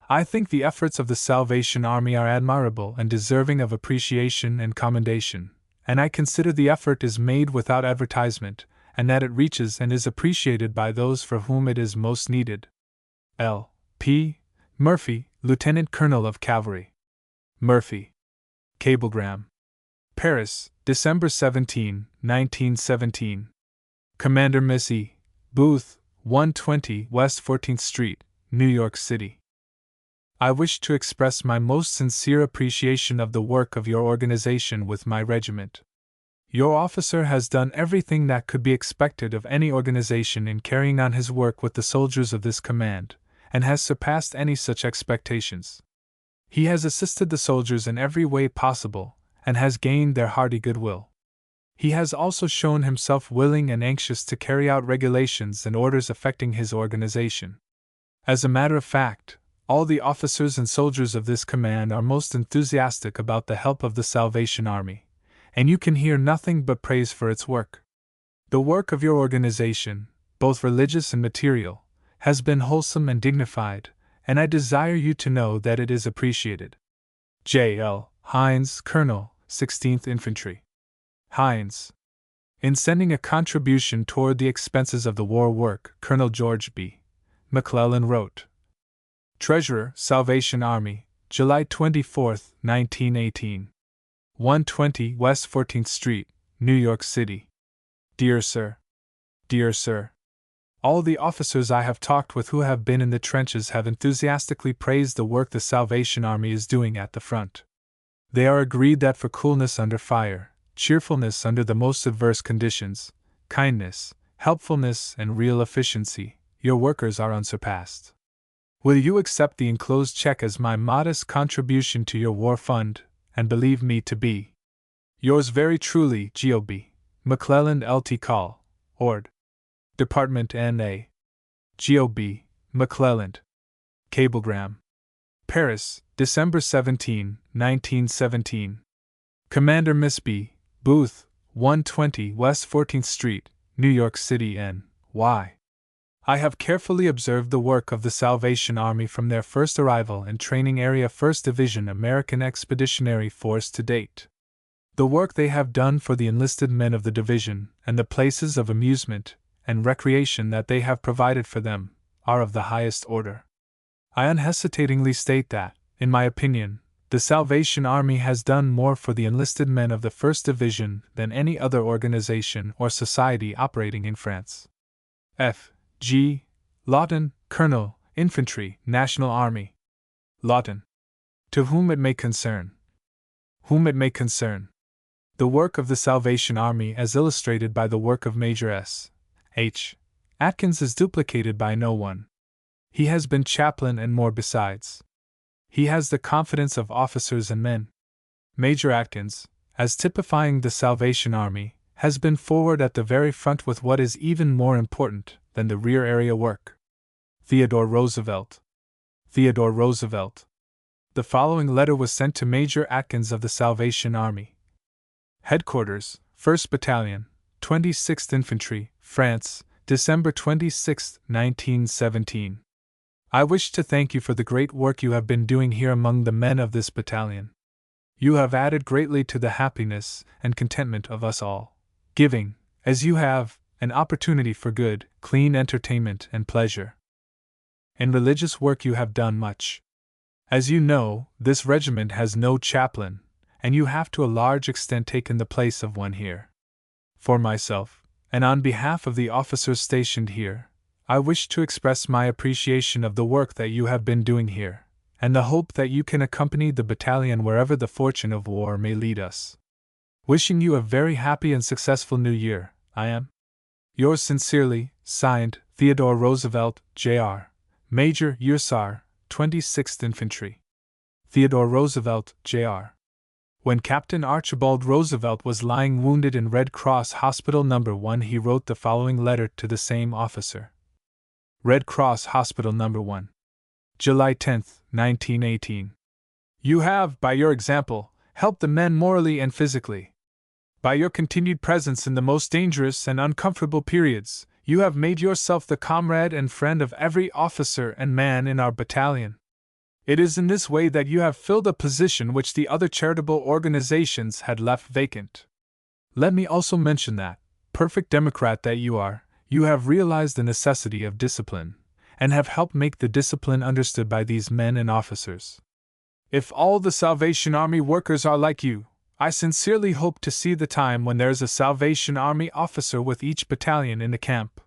I think the efforts of the Salvation Army are admirable and deserving of appreciation and commendation, and I consider the effort is made without advertisement, and that it reaches and is appreciated by those for whom it is most needed. L. P. Murphy, Lieutenant Colonel of Cavalry. Murphy. Cablegram. Paris, December 17, 1917. Commander Miss E. Booth, 120 West 14th Street, New York City. I wish to express my most sincere appreciation of the work of your organization with my regiment. Your officer has done everything that could be expected of any organization in carrying on his work with the soldiers of this command, and has surpassed any such expectations. He has assisted the soldiers in every way possible, and has gained their hearty goodwill. He has also shown himself willing and anxious to carry out regulations and orders affecting his organization. As a matter of fact, all the officers and soldiers of this command are most enthusiastic about the help of the Salvation Army, and you can hear nothing but praise for its work. The work of your organization, both religious and material, has been wholesome and dignified, and I desire you to know that it is appreciated. J. L. Hines, Colonel, 16th Infantry. Hines. In sending a contribution toward the expenses of the war work, Colonel George B. McClellan wrote, Treasurer, Salvation Army, July 24, 1918. 120 West 14th Street, New York City. Dear Sir. Dear Sir. All the officers I have talked with who have been in the trenches have enthusiastically praised the work the Salvation Army is doing at the front. They are agreed that for coolness under fire, cheerfulness under the most adverse conditions, kindness, helpfulness, and real efficiency, your workers are unsurpassed. Will you accept the enclosed check as my modest contribution to your war fund, and believe me to be yours very truly, G.O.B. McClellan L.T. Call, Ord. Department N.A. G.O.B. McClellan. Cablegram. Paris, December 17, 1917. Commander Miss B. Booth, 120 West 14th Street, New York City, N.Y. I have carefully observed the work of the Salvation Army from their first arrival and training area 1st Division American Expeditionary Force to date. The work they have done for the enlisted men of the division, and the places of amusement and recreation that they have provided for them, are of the highest order. I unhesitatingly state that, in my opinion, the Salvation Army has done more for the enlisted men of the 1st Division than any other organization or society operating in France. F. G. Lawton, Colonel, Infantry, National Army. Lawton. To whom it may concern. Whom it may concern. The work of the Salvation Army as illustrated by the work of Major S. H. Atkins is duplicated by no one. He has been chaplain and more besides. He has the confidence of officers and men. Major Atkins, as typifying the Salvation Army, has been forward at the very front with what is even more important than the rear area work. Theodore Roosevelt. Theodore Roosevelt. The following letter was sent to Major Atkins of the Salvation Army. Headquarters, 1st Battalion, 26th Infantry, France, December 26, 1917. I wish to thank you for the great work you have been doing here among the men of this battalion. You have added greatly to the happiness and contentment of us all, giving, as you have, an opportunity for good, clean entertainment and pleasure. In religious work you have done much. As you know, this regiment has no chaplain, and you have to a large extent taken the place of one here. For myself, and on behalf of the officers stationed here, I wish to express my appreciation of the work that you have been doing here, and the hope that you can accompany the battalion wherever the fortune of war may lead us. Wishing you a very happy and successful New Year, I am yours sincerely, signed, Theodore Roosevelt, Jr., Major Hussar, 26th Infantry. Theodore Roosevelt, Jr. When Captain Archibald Roosevelt was lying wounded in Red Cross Hospital No. 1, he wrote the following letter to the same officer. Red Cross Hospital No. 1. July 10, 1918. You have, by your example, helped the men morally and physically. By your continued presence in the most dangerous and uncomfortable periods, you have made yourself the comrade and friend of every officer and man in our battalion. It is in this way that you have filled a position which the other charitable organizations had left vacant. Let me also mention that, perfect Democrat that you are, you have realized the necessity of discipline, and have helped make the discipline understood by these men and officers. If all the Salvation Army workers are like you, I sincerely hope to see the time when there is a Salvation Army officer with each battalion in the camp.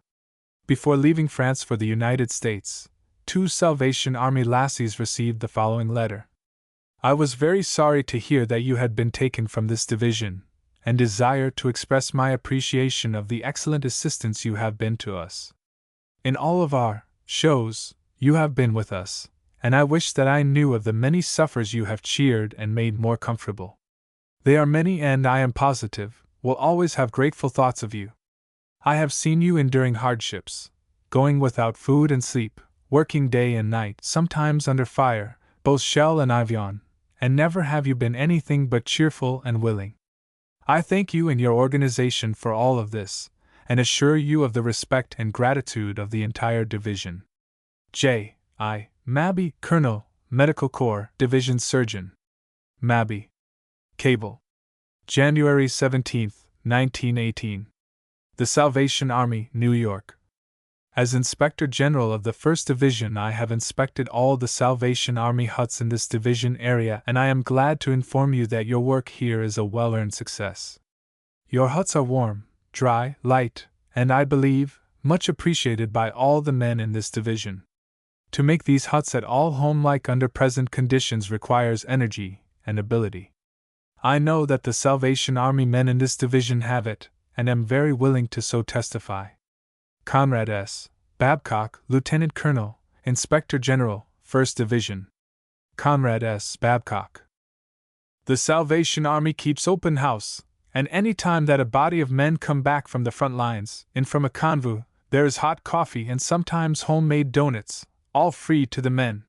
Before leaving France for the United States, 2 Salvation Army lassies received the following letter. I was very sorry to hear that you had been taken from this division, and desire to express my appreciation of the excellent assistance you have been to us. In all of our shows, you have been with us, and I wish that I knew of the many sufferers you have cheered and made more comfortable. They are many and, I am positive, will always have grateful thoughts of you. I have seen you enduring hardships, going without food and sleep, working day and night, sometimes under fire, both shell and avion, and never have you been anything but cheerful and willing. I thank you and your organization for all of this, and assure you of the respect and gratitude of the entire division. J. I. Mabby, Colonel, Medical Corps, Division Surgeon. Mabby. Cable. January 17, 1918. The Salvation Army, New York. As Inspector General of the 1st Division, I have inspected all the Salvation Army huts in this division area, and I am glad to inform you that your work here is a well-earned success. Your huts are warm, dry, light, and I believe, much appreciated by all the men in this division. To make these huts at all home-like under present conditions requires energy and ability. I know that the Salvation Army men in this division have it, and am very willing to so testify. Conrad S. Babcock, Lieutenant Colonel, Inspector General, 1st Division. Conrad S. Babcock. The Salvation Army keeps open house, and any time that a body of men come back from the front lines, in from a convoy, there is hot coffee and sometimes homemade doughnuts, all free to the men.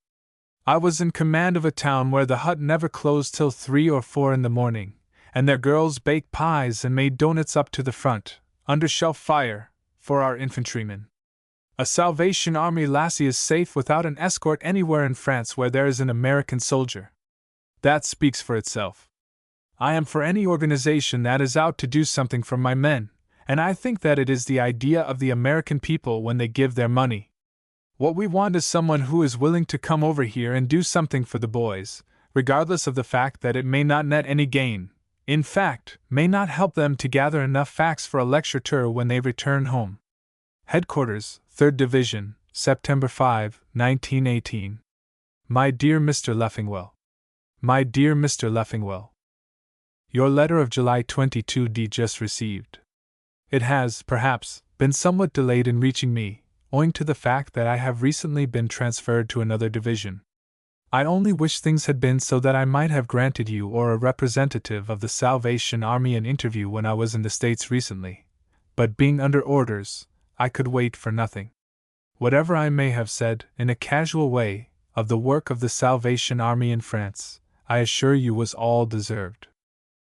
I was in command of a town where the hut never closed till 3 or 4 in the morning, and their girls baked pies and made doughnuts up to the front, under shell fire, for our infantrymen. A Salvation Army lassie is safe without an escort anywhere in France where there is an American soldier. That speaks for itself. I am for any organization that is out to do something for my men, and I think that it is the idea of the American people when they give their money. What we want is someone who is willing to come over here and do something for the boys, regardless of the fact that it may not net any gain, in fact, may not help them to gather enough facts for a lecture tour when they return home. Headquarters, 3rd Division, September 5, 1918. My dear Mr. Leffingwell. My dear Mr. Leffingwell. Your letter of July 22d just received. It has, perhaps, been somewhat delayed in reaching me, owing to the fact that I have recently been transferred to another division. I only wish things had been so that I might have granted you or a representative of the Salvation Army an interview when I was in the States recently, but being under orders, I could wait for nothing. Whatever I may have said, in a casual way, of the work of the Salvation Army in France, I assure you was all deserved.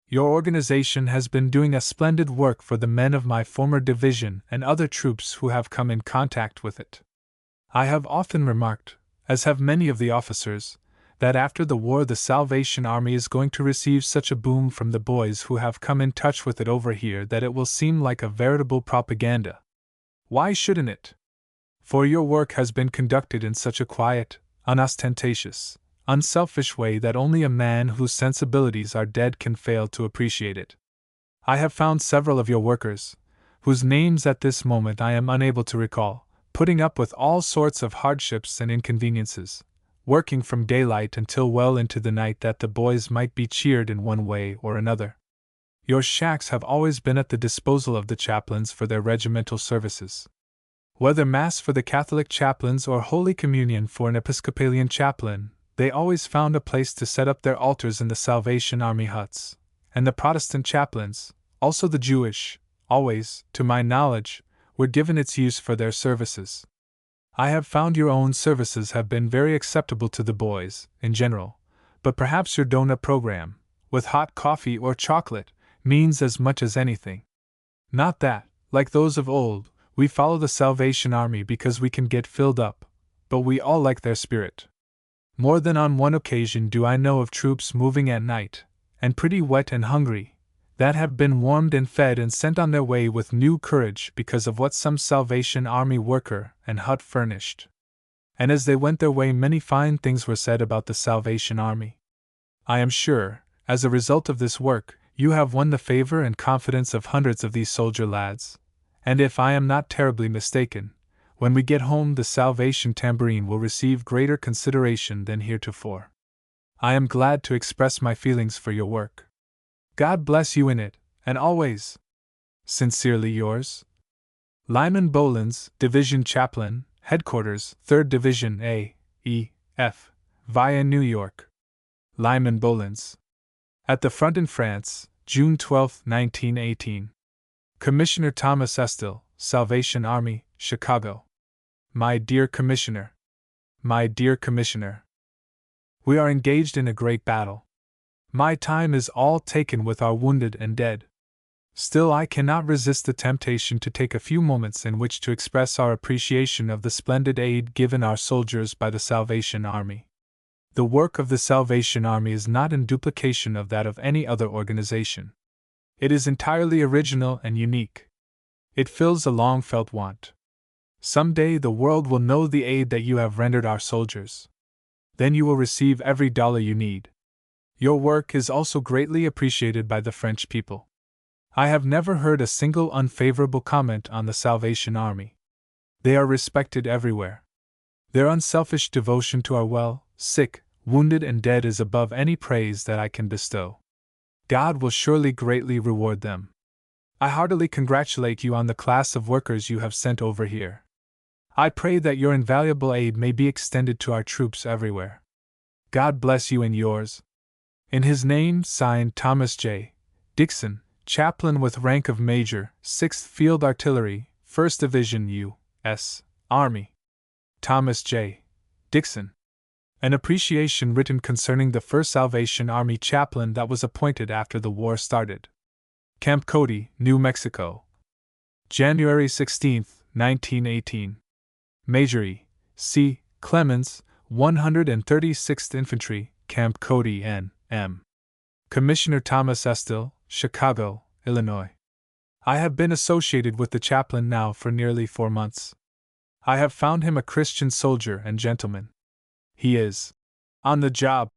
Your organization has been doing a splendid work for the men of my former division and other troops who have come in contact with it. I have often remarked, as have many of the officers, that after the war the Salvation Army is going to receive such a boom from the boys who have come in touch with it over here that it will seem like a veritable propaganda. Why shouldn't it? For your work has been conducted in such a quiet, unostentatious, unselfish way that only a man whose sensibilities are dead can fail to appreciate it. I have found several of your workers, whose names at this moment I am unable to recall, putting up with all sorts of hardships and inconveniences, working from daylight until well into the night that the boys might be cheered in one way or another. Your shacks have always been at the disposal of the chaplains for their regimental services. Whether Mass for the Catholic chaplains or Holy Communion for an Episcopalian chaplain, they always found a place to set up their altars in the Salvation Army huts, and the Protestant chaplains, also the Jewish, always, to my knowledge, were given its use for their services. I have found your own services have been very acceptable to the boys, in general, but perhaps your donut program, with hot coffee or chocolate, means as much as anything. Not that, like those of old, we follow the Salvation Army because we can get filled up, but we all like their spirit. More than on one occasion do I know of troops moving at night, and pretty wet and hungry, that have been warmed and fed and sent on their way with new courage because of what some Salvation Army worker and hut furnished. And as they went their way, many fine things were said about the Salvation Army. I am sure, as a result of this work, you have won the favor and confidence of hundreds of these soldier lads, and if I am not terribly mistaken, when we get home the Salvation Tambourine will receive greater consideration than heretofore. I am glad to express my feelings for your work. God bless you in it, and always. Sincerely yours, Lyman Bolins, Division Chaplain, Headquarters, 3rd Division A, E, F, via New York. Lyman Bolins. At the front in France, June 12, 1918. Commissioner Thomas Estill, Salvation Army, Chicago. My dear Commissioner. My dear Commissioner. We are engaged in a great battle. My time is all taken with our wounded and dead. Still, I cannot resist the temptation to take a few moments in which to express our appreciation of the splendid aid given our soldiers by the Salvation Army. The work of the Salvation Army is not in duplication of that of any other organization. It is entirely original and unique. It fills a long-felt want. Some day the world will know the aid that you have rendered our soldiers. Then you will receive every dollar you need. Your work is also greatly appreciated by the French people. I have never heard a single unfavorable comment on the Salvation Army. They are respected everywhere. Their unselfish devotion to our sick, wounded, and dead is above any praise that I can bestow. God will surely greatly reward them. I heartily congratulate you on the class of workers you have sent over here. I pray that your invaluable aid may be extended to our troops everywhere. God bless you and yours. In his name, signed Thomas J. Dixon, Chaplain with rank of Major, 6th Field Artillery, 1st Division U.S. Army. Thomas J. Dixon. An appreciation written concerning the first Salvation Army chaplain that was appointed after the war started. Camp Cody, New Mexico. January 16, 1918. Major E. C. Clemens, 136th Infantry, Camp Cody, N.M. Commissioner Thomas Estill, Chicago, Illinois. I have been associated with the chaplain now for nearly 4 months. I have found him a Christian soldier and gentleman. He is on the job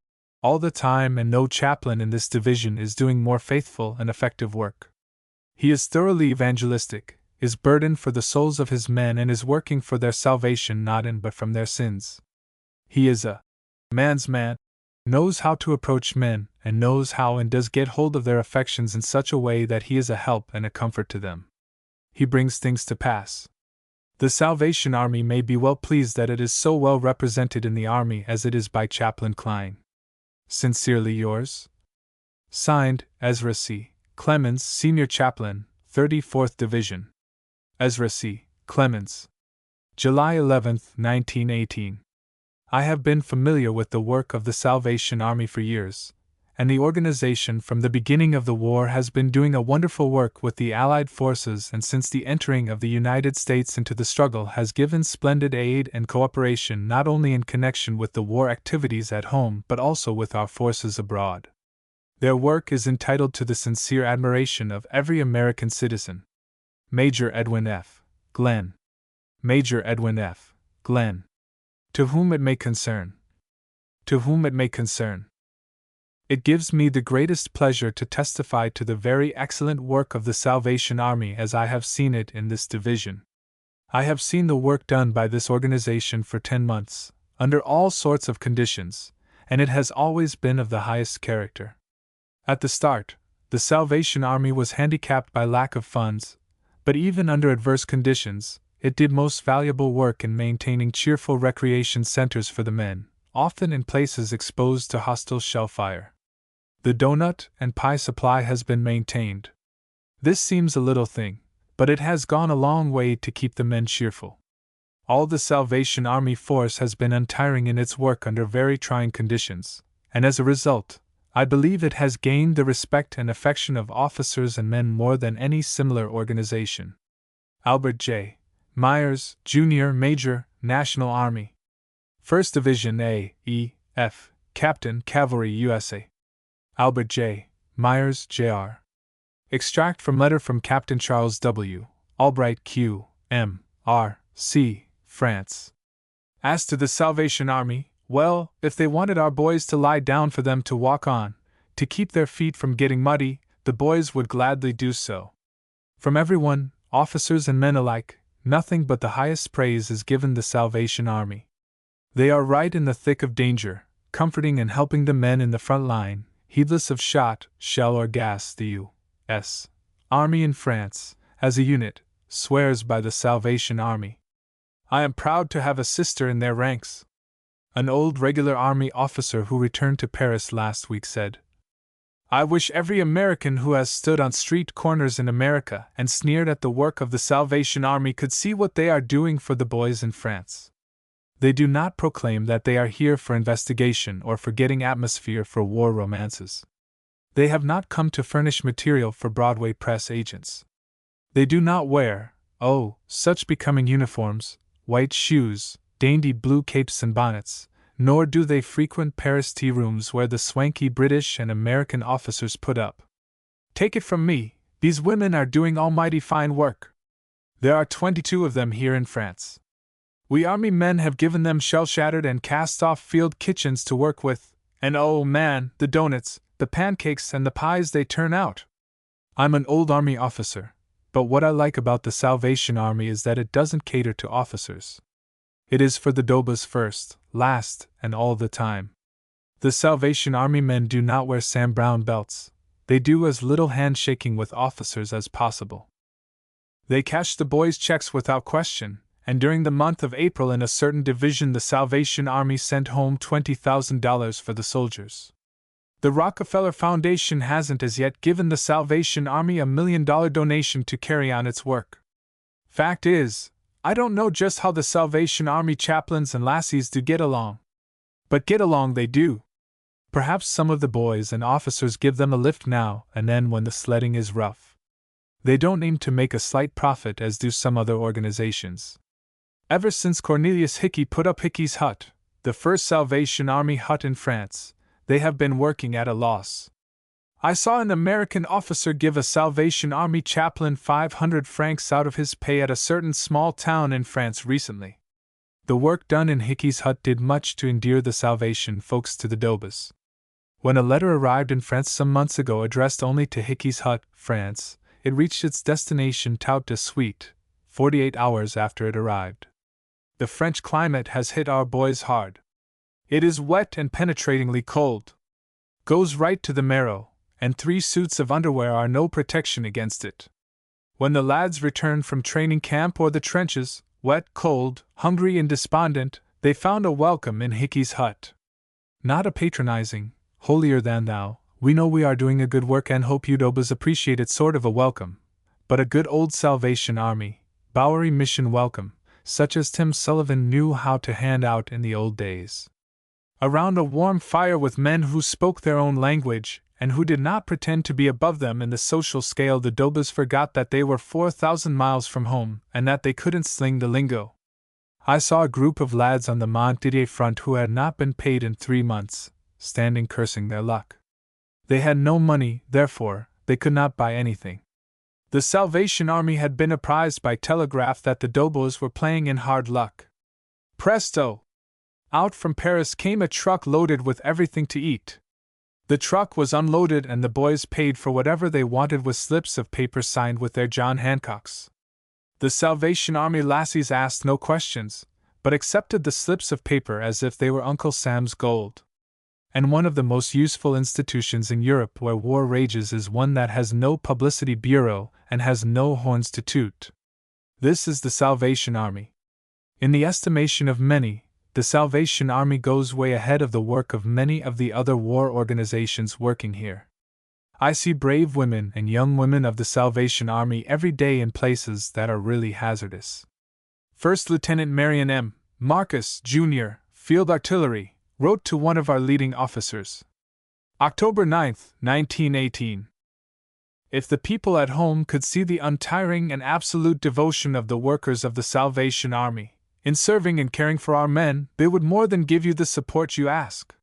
all the time, and no chaplain in this division is doing more faithful and effective work. He is thoroughly evangelistic, is burdened for the souls of his men, and is working for their salvation not in but from their sins. He is a man's man, knows how to approach men, and knows how and does get hold of their affections in such a way that he is a help and a comfort to them. He brings things to pass. The Salvation Army may be well pleased that it is so well represented in the Army as it is by Chaplain Klein. Sincerely yours. Signed, Ezra C. Clemens, Senior Chaplain, 34th Division. Ezra C. Clemens. July 11, 1918. I have been familiar with the work of the Salvation Army for years, and the organization from the beginning of the war has been doing a wonderful work with the Allied forces, and since the entering of the United States into the struggle has given splendid aid and cooperation not only in connection with the war activities at home but also with our forces abroad. Their work is entitled to the sincere admiration of every American citizen. Major Edwin F. Glenn. Major Edwin F. Glenn. To whom it may concern. to whom it may concern. It gives me the greatest pleasure to testify to the very excellent work of the Salvation Army as I have seen it in this division. I have seen the work done by this organization for 10 months, under all sorts of conditions, and it has always been of the highest character. At the start, the Salvation Army was handicapped by lack of funds, but even under adverse conditions, it did most valuable work in maintaining cheerful recreation centers for the men, often in places exposed to hostile shell fire. The donut and pie supply has been maintained. This seems a little thing, but it has gone a long way to keep the men cheerful. All the Salvation Army force has been untiring in its work under very trying conditions, and as a result, I believe it has gained the respect and affection of officers and men more than any similar organization. Albert J. Myers, Jr., Major, National Army. 1st Division A, E, F, Captain, Cavalry, USA. Albert J. Myers, Jr. Extract from letter from Captain Charles W. Albright, Q. M. R. C., France. As to the Salvation Army, well, if they wanted our boys to lie down for them to walk on, to keep their feet from getting muddy, the boys would gladly do so. From everyone, officers and men alike, nothing but the highest praise is given the Salvation Army. They are right in the thick of danger, comforting and helping the men in the front line, heedless of shot, shell or gas. The U.S. Army in France, as a unit, swears by the Salvation Army. I am proud to have a sister in their ranks. An old regular Army officer who returned to Paris last week said, "I wish every American who has stood on street corners in America and sneered at the work of the Salvation Army could see what they are doing for the boys in France. They do not proclaim that they are here for investigation or for getting atmosphere for war romances. They have not come to furnish material for Broadway press agents. They do not wear, oh, such becoming uniforms, white shoes, dainty blue capes and bonnets, nor do they frequent Paris tea rooms where the swanky British and American officers put up. Take it from me, these women are doing almighty fine work. There are 22 of them here in France. We Army men have given them shell-shattered and cast-off field kitchens to work with, and oh man, the doughnuts, the pancakes and the pies they turn out. I'm an old Army officer, but what I like about the Salvation Army is that it doesn't cater to officers. It is for the dobas first, last, and all the time. The Salvation Army men do not wear Sam Browne belts. They do as little handshaking with officers as possible. They cash the boys' checks without question, and during the month of April in a certain division the Salvation Army sent home $20,000 for the soldiers. The Rockefeller Foundation hasn't as yet given the Salvation Army $1 million donation to carry on its work. Fact is, I don't know just how the Salvation Army chaplains and lassies do get along. But get along they do. Perhaps some of the boys and officers give them a lift now and then when the sledding is rough. They don't aim to make a slight profit as do some other organizations. Ever since Cornelius Hickey put up Hickey's Hut, the first Salvation Army hut in France, they have been working at a loss. I saw an American officer give a Salvation Army chaplain 500 francs out of his pay at a certain small town in France recently. The work done in Hickey's Hut did much to endear the Salvation folks to the dobas. When a letter arrived in France some months ago addressed only to Hickey's Hut, France, it reached its destination tout de suite, 48 hours after it arrived. The French climate has hit our boys hard. It is wet and penetratingly cold. Goes right to the marrow, and 3 suits of underwear are no protection against it. When the lads returned from training camp or the trenches, wet, cold, hungry and despondent, they found a welcome in Hickey's Hut. Not a patronizing, holier-than-thou, we know we are doing a good work and hope you dobas appreciate it sort of a welcome, but a good old Salvation Army, Bowery mission welcome, such as Tim Sullivan knew how to hand out in the old days. Around a warm fire with men who spoke their own language, and who did not pretend to be above them in the social scale, the dobas forgot that they were 4,000 miles from home, and that they couldn't sling the lingo. I saw a group of lads on the Montdidier front who had not been paid in 3 months, standing cursing their luck. They had no money, therefore, they could not buy anything. The Salvation Army had been apprised by telegraph that the dobos were playing in hard luck. Presto! Out from Paris came a truck loaded with everything to eat. The truck was unloaded and the boys paid for whatever they wanted with slips of paper signed with their John Hancocks. The Salvation Army lassies asked no questions, but accepted the slips of paper as if they were Uncle Sam's gold. And one of the most useful institutions in Europe where war rages is one that has no publicity bureau and has no horns to toot. This is the Salvation Army. In the estimation of many, the Salvation Army goes way ahead of the work of many of the other war organizations working here. I see brave women and young women of the Salvation Army every day in places that are really hazardous. First Lieutenant Marion M. Marcus, Jr., Field Artillery, wrote to one of our leading officers. October 9, 1918. If the people at home could see the untiring and absolute devotion of the workers of the Salvation Army, in serving and caring for our men, they would more than give you the support you ask.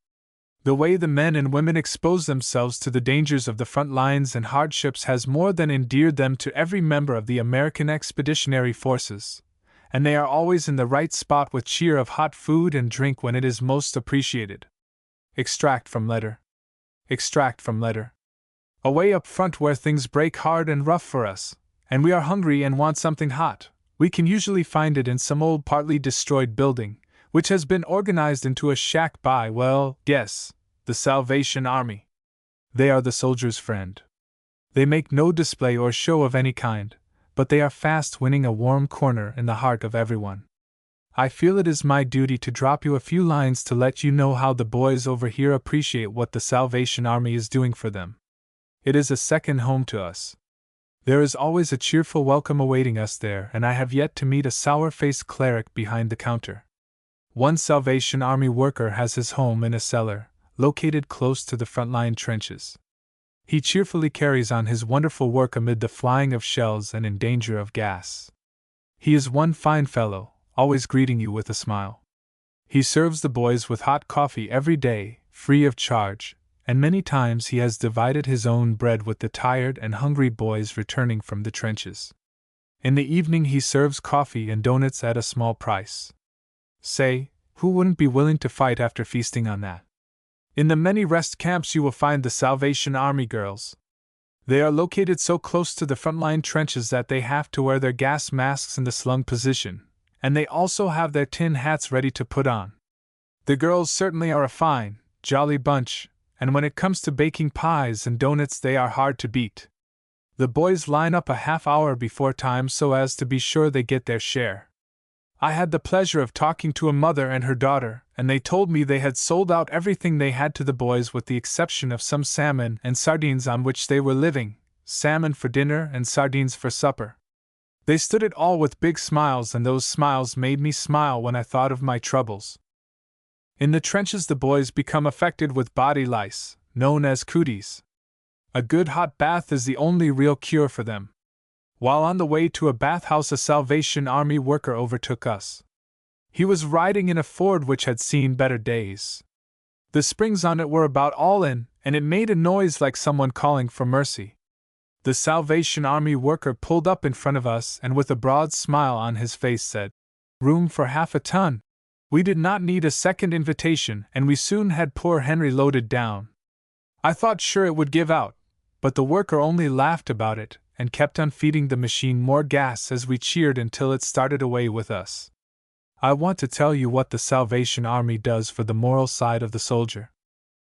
The way the men and women expose themselves to the dangers of the front lines and hardships has more than endeared them to every member of the American Expeditionary Forces, and they are always in the right spot with cheer of hot food and drink when it is most appreciated. Extract from letter. Extract from letter. Away up front where things break hard and rough for us, and we are hungry and want something hot, we can usually find it in some old partly destroyed building, which has been organized into a shack by, well, yes, the Salvation Army. They are the soldier's friend. They make no display or show of any kind, but they are fast winning a warm corner in the heart of everyone. I feel it is my duty to drop you a few lines to let you know how the boys over here appreciate what the Salvation Army is doing for them. It is a second home to us. There is always a cheerful welcome awaiting us there, and I have yet to meet a sour-faced cleric behind the counter. One Salvation Army worker has his home in a cellar, located close to the front-line trenches. He cheerfully carries on his wonderful work amid the flying of shells and in danger of gas. He is one fine fellow, always greeting you with a smile. He serves the boys with hot coffee every day, free of charge, and many times he has divided his own bread with the tired and hungry boys returning from the trenches. In the evening he serves coffee and donuts at a small price. Say, who wouldn't be willing to fight after feasting on that? In the many rest camps you will find the Salvation Army girls. They are located so close to the front-line trenches that they have to wear their gas masks in the slung position, and they also have their tin hats ready to put on. The girls certainly are a fine, jolly bunch, and when it comes to baking pies and donuts they are hard to beat. The boys line up a half hour before time so as to be sure they get their share. I had the pleasure of talking to a mother and her daughter, and they told me they had sold out everything they had to the boys with the exception of some salmon and sardines on which they were living, salmon for dinner and sardines for supper. They stood it all with big smiles, and those smiles made me smile when I thought of my troubles. In the trenches the boys become affected with body lice, known as cooties. A good hot bath is the only real cure for them. While on the way to a bathhouse a Salvation Army worker overtook us. He was riding in a Ford which had seen better days. The springs on it were about all in, and it made a noise like someone calling for mercy. The Salvation Army worker pulled up in front of us and with a broad smile on his face said, "Room for half a ton." We did not need a second invitation, and we soon had poor Henry loaded down. I thought sure it would give out, but the worker only laughed about it and kept on feeding the machine more gas as we cheered until it started away with us. I want to tell you what the Salvation Army does for the moral side of the soldier.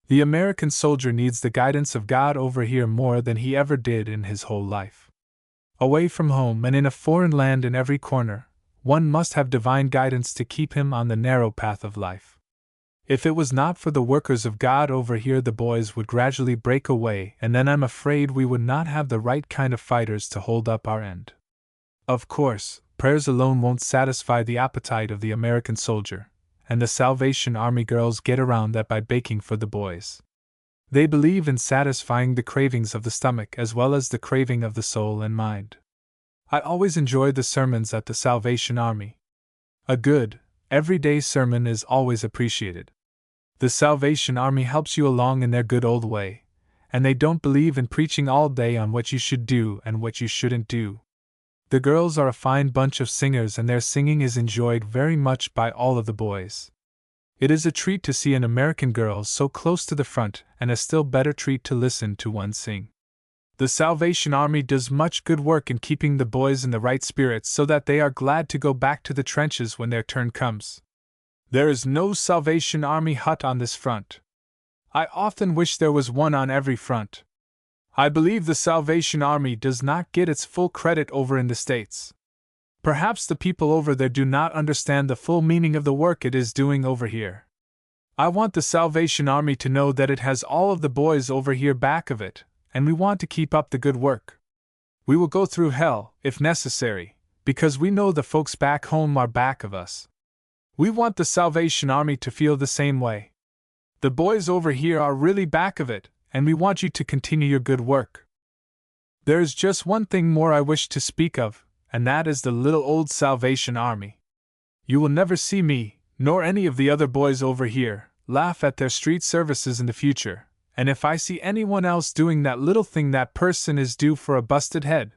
The American soldier needs the guidance of God over here more than he ever did in his whole life. Away from home and in a foreign land in every corner, one must have divine guidance to keep him on the narrow path of life. If it was not for the workers of God over here, the boys would gradually break away, and then I'm afraid we would not have the right kind of fighters to hold up our end. Of course, prayers alone won't satisfy the appetite of the American soldier, and the Salvation Army girls get around that by baking for the boys. They believe in satisfying the cravings of the stomach as well as the craving of the soul and mind. I always enjoyed the sermons at the Salvation Army. A good, everyday sermon is always appreciated. The Salvation Army helps you along in their good old way, and they don't believe in preaching all day on what you should do and what you shouldn't do. The girls are a fine bunch of singers, and their singing is enjoyed very much by all of the boys. It is a treat to see an American girl so close to the front, and a still better treat to listen to one sing. The Salvation Army does much good work in keeping the boys in the right spirits so that they are glad to go back to the trenches when their turn comes. There is no Salvation Army hut on this front. I often wish there was one on every front. I believe the Salvation Army does not get its full credit over in the States. Perhaps the people over there do not understand the full meaning of the work it is doing over here. I want the Salvation Army to know that it has all of the boys over here back of it, and we want to keep up the good work. We will go through hell, if necessary, because we know the folks back home are back of us. We want the Salvation Army to feel the same way. The boys over here are really back of it, and we want you to continue your good work. There is just one thing more I wish to speak of, and that is the little old Salvation Army. You will never see me, nor any of the other boys over here, laugh at their street services in the future, and if I see anyone else doing that little thing, that person is due for a busted head.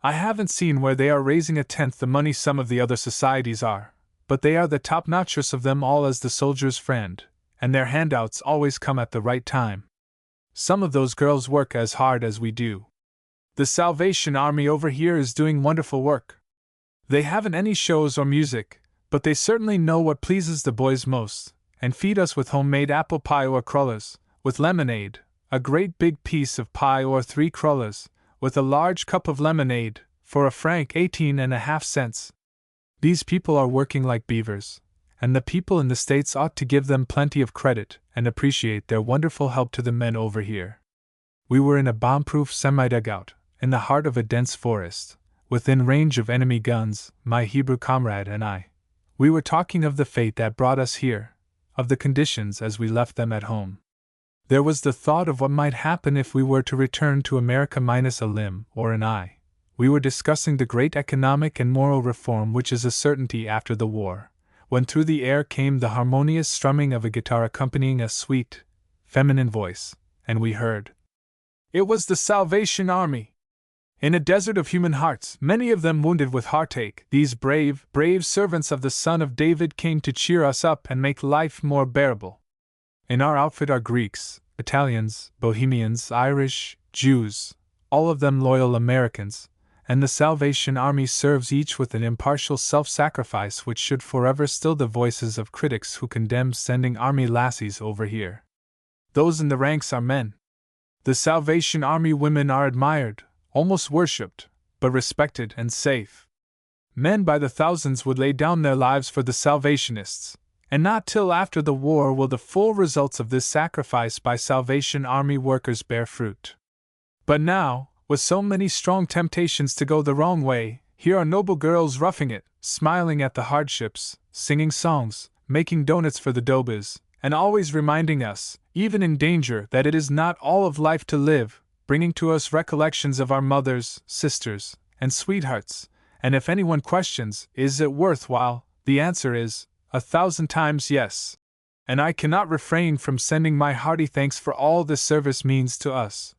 I haven't seen where they are raising a tenth the money some of the other societies are, but they are the top-notchest of them all as the soldier's friend, and their handouts always come at the right time. Some of those girls work as hard as we do. The Salvation Army over here is doing wonderful work. They haven't any shows or music, but they certainly know what pleases the boys most, and feed us with homemade apple pie or crullers, with lemonade, a great big piece of pie or 3 crullers, with a large cup of lemonade, for $1.18. These people are working like beavers, and the people in the States ought to give them plenty of credit and appreciate their wonderful help to the men over here. We were in a bomb-proof semi-dugout, in the heart of a dense forest, within range of enemy guns, my Hebrew comrade and I. We were talking of the fate that brought us here, of the conditions as we left them at home. There was the thought of what might happen if we were to return to America minus a limb or an eye. We were discussing the great economic and moral reform which is a certainty after the war, when through the air came the harmonious strumming of a guitar accompanying a sweet, feminine voice, and we heard. It was the Salvation Army. In a desert of human hearts, many of them wounded with heartache, these brave, brave servants of the Son of David came to cheer us up and make life more bearable. In our outfit are Greeks, Italians, Bohemians, Irish, Jews, all of them loyal Americans, and the Salvation Army serves each with an impartial self-sacrifice which should forever still the voices of critics who condemn sending army lassies over here. Those in the ranks are men. The Salvation Army women are admired, almost worshipped, but respected and safe. Men by the thousands would lay down their lives for the Salvationists, and not till after the war will the full results of this sacrifice by Salvation Army workers bear fruit. But now, with so many strong temptations to go the wrong way, here are noble girls roughing it, smiling at the hardships, singing songs, making donuts for the dobas, and always reminding us, even in danger, that it is not all of life to live, bringing to us recollections of our mothers, sisters, and sweethearts, and if anyone questions, is it worthwhile, the answer is, 1,000 times yes. And I cannot refrain from sending my hearty thanks for all this service means to us.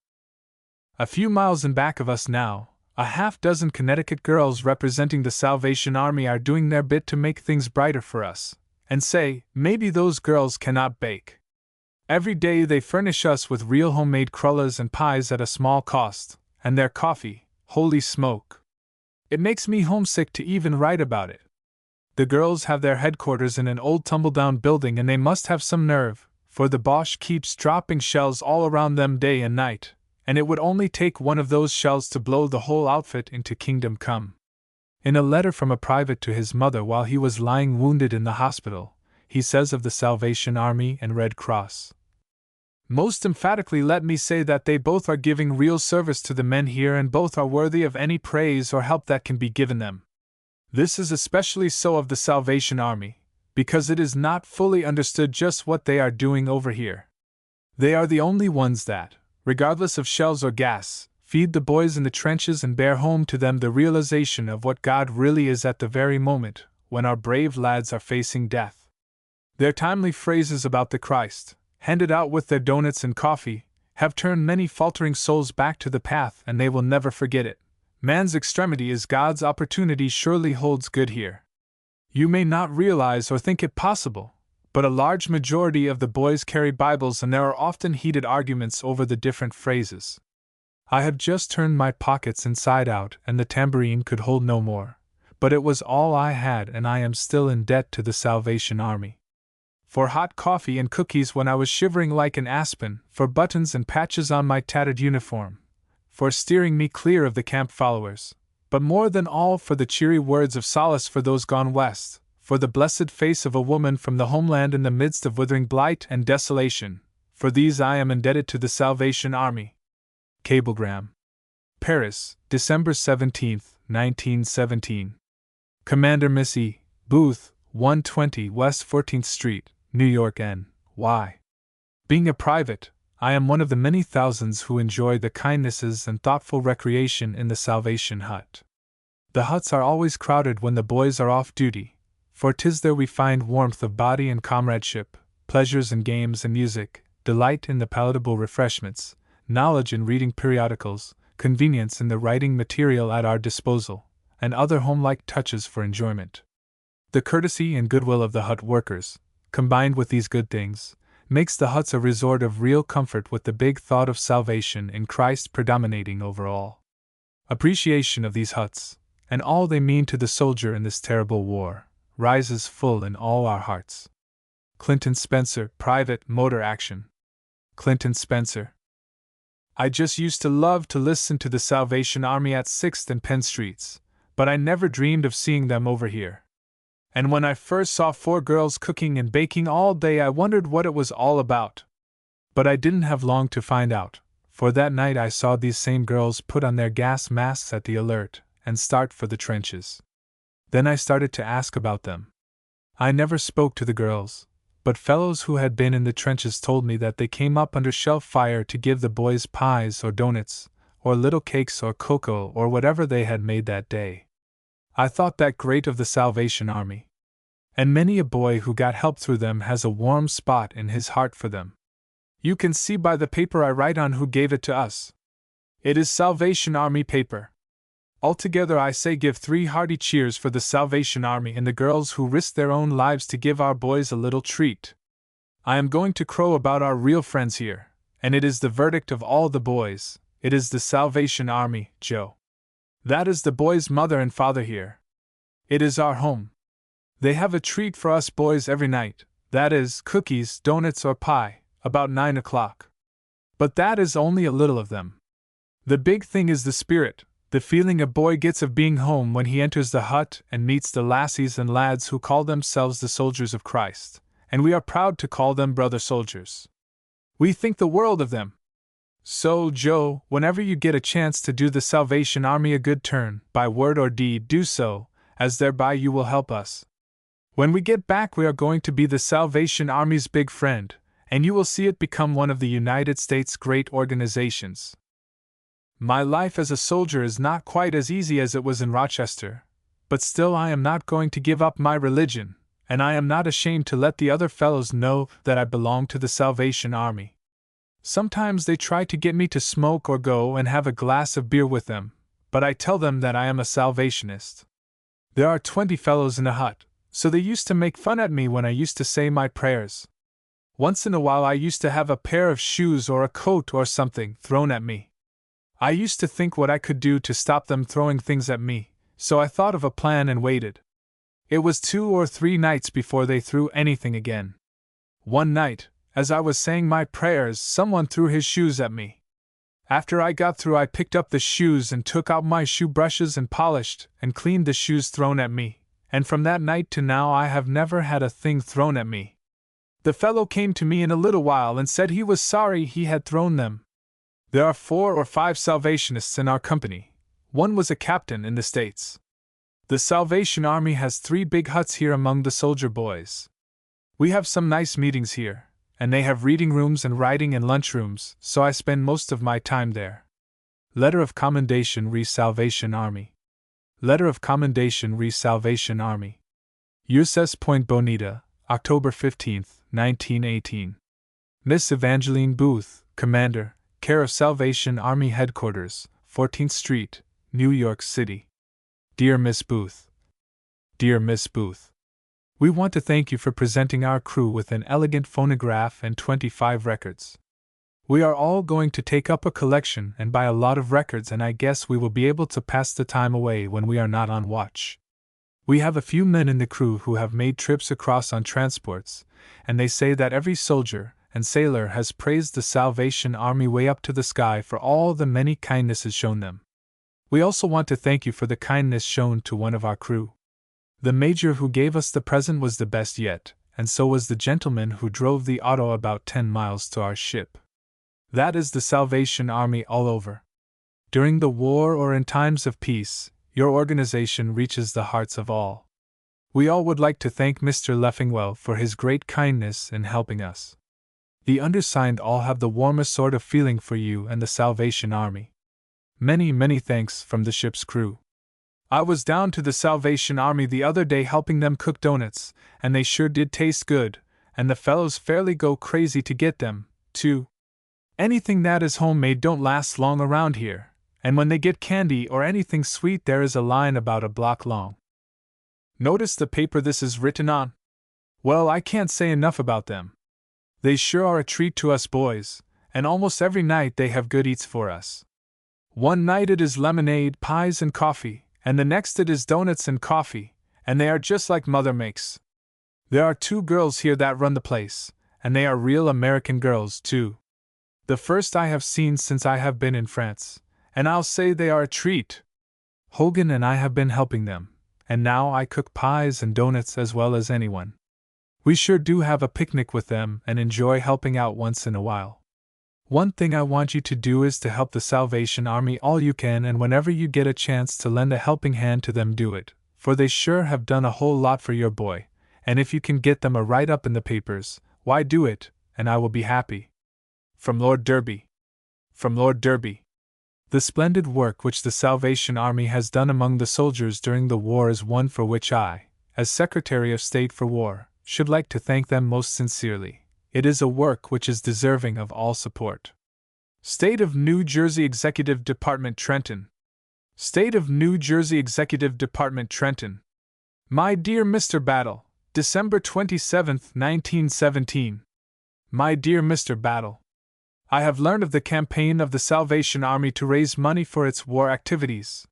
A few miles in back of us now, a half-dozen Connecticut girls representing the Salvation Army are doing their bit to make things brighter for us, and say, maybe those girls cannot bake. Every day they furnish us with real homemade crullers and pies at a small cost, and their coffee, holy smoke! It makes me homesick to even write about it. The girls have their headquarters in an old tumble-down building, and they must have some nerve, for the Boche keeps dropping shells all around them day and night, and it would only take one of those shells to blow the whole outfit into kingdom come. In a letter from a private to his mother while he was lying wounded in the hospital, he says of the Salvation Army and Red Cross, "Most emphatically let me say that they both are giving real service to the men here, and both are worthy of any praise or help that can be given them. This is especially so of the Salvation Army, because it is not fully understood just what they are doing over here. They are the only ones that, regardless of shells or gas, feed the boys in the trenches and bear home to them the realization of what God really is at the very moment when our brave lads are facing death. Their timely phrases about the Christ, handed out with their donuts and coffee, have turned many faltering souls back to the path, and they will never forget it. Man's extremity is God's opportunity surely holds good here. You may not realize or think it possible, But a large majority of the boys carry Bibles, and there are often heated arguments over the different phrases. I have just turned my pockets inside out, and the tambourine could hold no more, but it was all I had, and I am still in debt to the Salvation Army. For hot coffee and cookies when I was shivering like an aspen, for buttons and patches on my tattered uniform, for steering me clear of the camp followers, but more than all for the cheery words of solace for those gone west, for the blessed face of a woman from the homeland in the midst of withering blight and desolation. For these I am indebted to the Salvation Army. Cablegram. Paris, December 17, 1917. Commander Miss E. Booth, 120 West 14th Street, New York, N.Y. Being a private, I am one of the many thousands who enjoy the kindnesses and thoughtful recreation in the Salvation Hut. The huts are always crowded when the boys are off duty, for 'tis there we find warmth of body and comradeship, pleasures in games and music, delight in the palatable refreshments, knowledge in reading periodicals, convenience in the writing material at our disposal, and other home-like touches for enjoyment. The courtesy and goodwill of the hut workers, combined with these good things, makes the huts a resort of real comfort, with the big thought of salvation in Christ predominating over all. Appreciation of these huts, and all they mean to the soldier in this terrible war, rises full in all our hearts. Clinton Spencer, Private Motor Action. Clinton Spencer. I just used to love to listen to the Salvation Army at 6th and Penn Streets, but I never dreamed of seeing them over here. And when I first saw 4 girls cooking and baking all day, I wondered what it was all about. But I didn't have long to find out, for that night I saw these same girls put on their gas masks at the alert and start for the trenches. Then I started to ask about them. I never spoke to the girls, but fellows who had been in the trenches told me that they came up under shell fire to give the boys pies or doughnuts, or little cakes or cocoa or whatever they had made that day. I thought that great of the Salvation Army. And many a boy who got help through them has a warm spot in his heart for them. You can see by the paper I write on who gave it to us. It is Salvation Army paper. Altogether I say give 3 hearty cheers for the Salvation Army and the girls who risked their own lives to give our boys a little treat. I am going to crow about our real friends here, and it is the verdict of all the boys. It is the Salvation Army, Joe. That is the boys' mother and father here. It is our home. They have a treat for us boys every night, that is, cookies, doughnuts or pie, about 9 o'clock. But that is only a little of them. The big thing is the spirit, the feeling a boy gets of being home when he enters the hut and meets the lassies and lads who call themselves the soldiers of Christ, and we are proud to call them brother soldiers. We think the world of them. So, Joe, whenever you get a chance to do the Salvation Army a good turn, by word or deed, do so, as thereby you will help us. When we get back, we are going to be the Salvation Army's big friend, and you will see it become one of the United States' great organizations. My life as a soldier is not quite as easy as it was in Rochester, but still I am not going to give up my religion, and I am not ashamed to let the other fellows know that I belong to the Salvation Army. Sometimes they try to get me to smoke or go and have a glass of beer with them, but I tell them that I am a Salvationist. There are 20 fellows in the hut, so they used to make fun at me when I used to say my prayers. Once in a while I used to have a pair of shoes or a coat or something thrown at me. I used to think what I could do to stop them throwing things at me, so I thought of a plan and waited. It was 2 or 3 nights before they threw anything again. One night, as I was saying my prayers, someone threw his shoes at me. After I got through, I picked up the shoes and took out my shoe brushes and polished and cleaned the shoes thrown at me, and from that night to now I have never had a thing thrown at me. The fellow came to me in a little while and said he was sorry he had thrown them. There are 4 or 5 Salvationists in our company. One was a captain in the States. The Salvation Army has 3 big huts here among the soldier boys. We have some nice meetings here, and they have reading rooms and writing and lunch rooms, so I spend most of my time there. Letter of Commendation re Salvation Army. Letter of Commendation re Salvation Army. USS Point Bonita, October 15, 1918. Miss Evangeline Booth, Commander, care of Salvation Army Headquarters, 14th Street, New York City. Dear Miss Booth. Dear Miss Booth. We want to thank you for presenting our crew with an elegant phonograph and 25 records. We are all going to take up a collection and buy a lot of records, and I guess we will be able to pass the time away when we are not on watch. We have a few men in the crew who have made trips across on transports, and they say that every soldier and sailor has praised the Salvation Army way up to the sky for all the many kindnesses shown them. We also want to thank you for the kindness shown to one of our crew. The major who gave us the present was the best yet, and so was the gentleman who drove the auto about 10 miles to our ship. That is the Salvation Army all over. During the war or in times of peace, your organization reaches the hearts of all. We all would like to thank Mr. Leffingwell for his great kindness in helping us. The undersigned all have the warmest sort of feeling for you and the Salvation Army. Many, many thanks from the ship's crew. I was down to the Salvation Army the other day helping them cook donuts, and they sure did taste good, and the fellows fairly go crazy to get them, too. Anything that is homemade don't last long around here, and when they get candy or anything sweet there is a line about a block long. Notice the paper this is written on? Well, I can't say enough about them. They sure are a treat to us boys, and almost every night they have good eats for us. One night it is lemonade, pies, and coffee, and the next it is donuts and coffee, and they are just like Mother makes. There are 2 girls here that run the place, and they are real American girls, too. The first I have seen since I have been in France, and I'll say they are a treat. Hogan and I have been helping them, and now I cook pies and donuts as well as anyone. We sure do have a picnic with them and enjoy helping out once in a while. One thing I want you to do is to help the Salvation Army all you can, and whenever you get a chance to lend a helping hand to them, do it, for they sure have done a whole lot for your boy, and if you can get them a write-up in the papers, why do it, and I will be happy. From Lord Derby. From Lord Derby. The splendid work which the Salvation Army has done among the soldiers during the war is one for which I, as Secretary of State for War, should like to thank them most sincerely. It is a work which is deserving of all support. State of New Jersey Executive Department, Trenton. State of New Jersey Executive Department, Trenton. My dear Mr. Battle, December 27, 1917. My dear Mr. Battle, I have learned of the campaign of the Salvation Army to raise money for its war activities.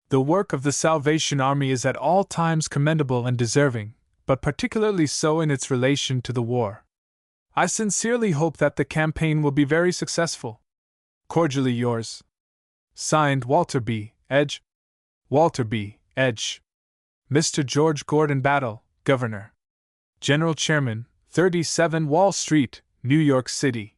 The work of the Salvation Army is at all times commendable and deserving, but particularly so in its relation to the war. I sincerely hope that the campaign will be very successful. Cordially yours. Signed, Walter B. Edge. Walter B. Edge. Mr. George Gordon Battle, Governor. General Chairman, 37 Wall Street, New York City.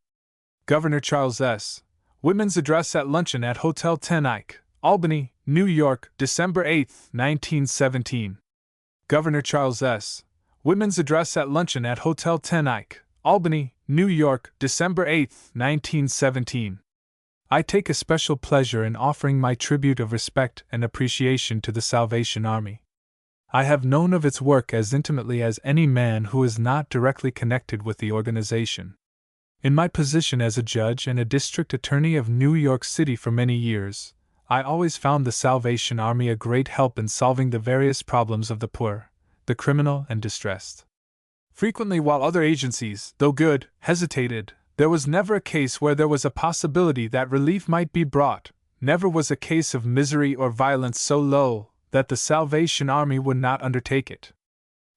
Governor Charles S. Women's Address at Luncheon at Hotel 10 Ike, Albany, New York, December 8, 1917. Governor Charles S. Women's Address at Luncheon at Hotel 10 Ike, Albany, New York, December 8, 1917. I take a special pleasure in offering my tribute of respect and appreciation to the Salvation Army. I have known of its work as intimately as any man who is not directly connected with the organization. In my position as a judge and a district attorney of New York City for many years, I always found the Salvation Army a great help in solving the various problems of the poor, the criminal, and distressed. Frequently, while other agencies, though good, hesitated, there was never a case where there was a possibility that relief might be brought. Never was a case of misery or violence so low that the Salvation Army would not undertake it.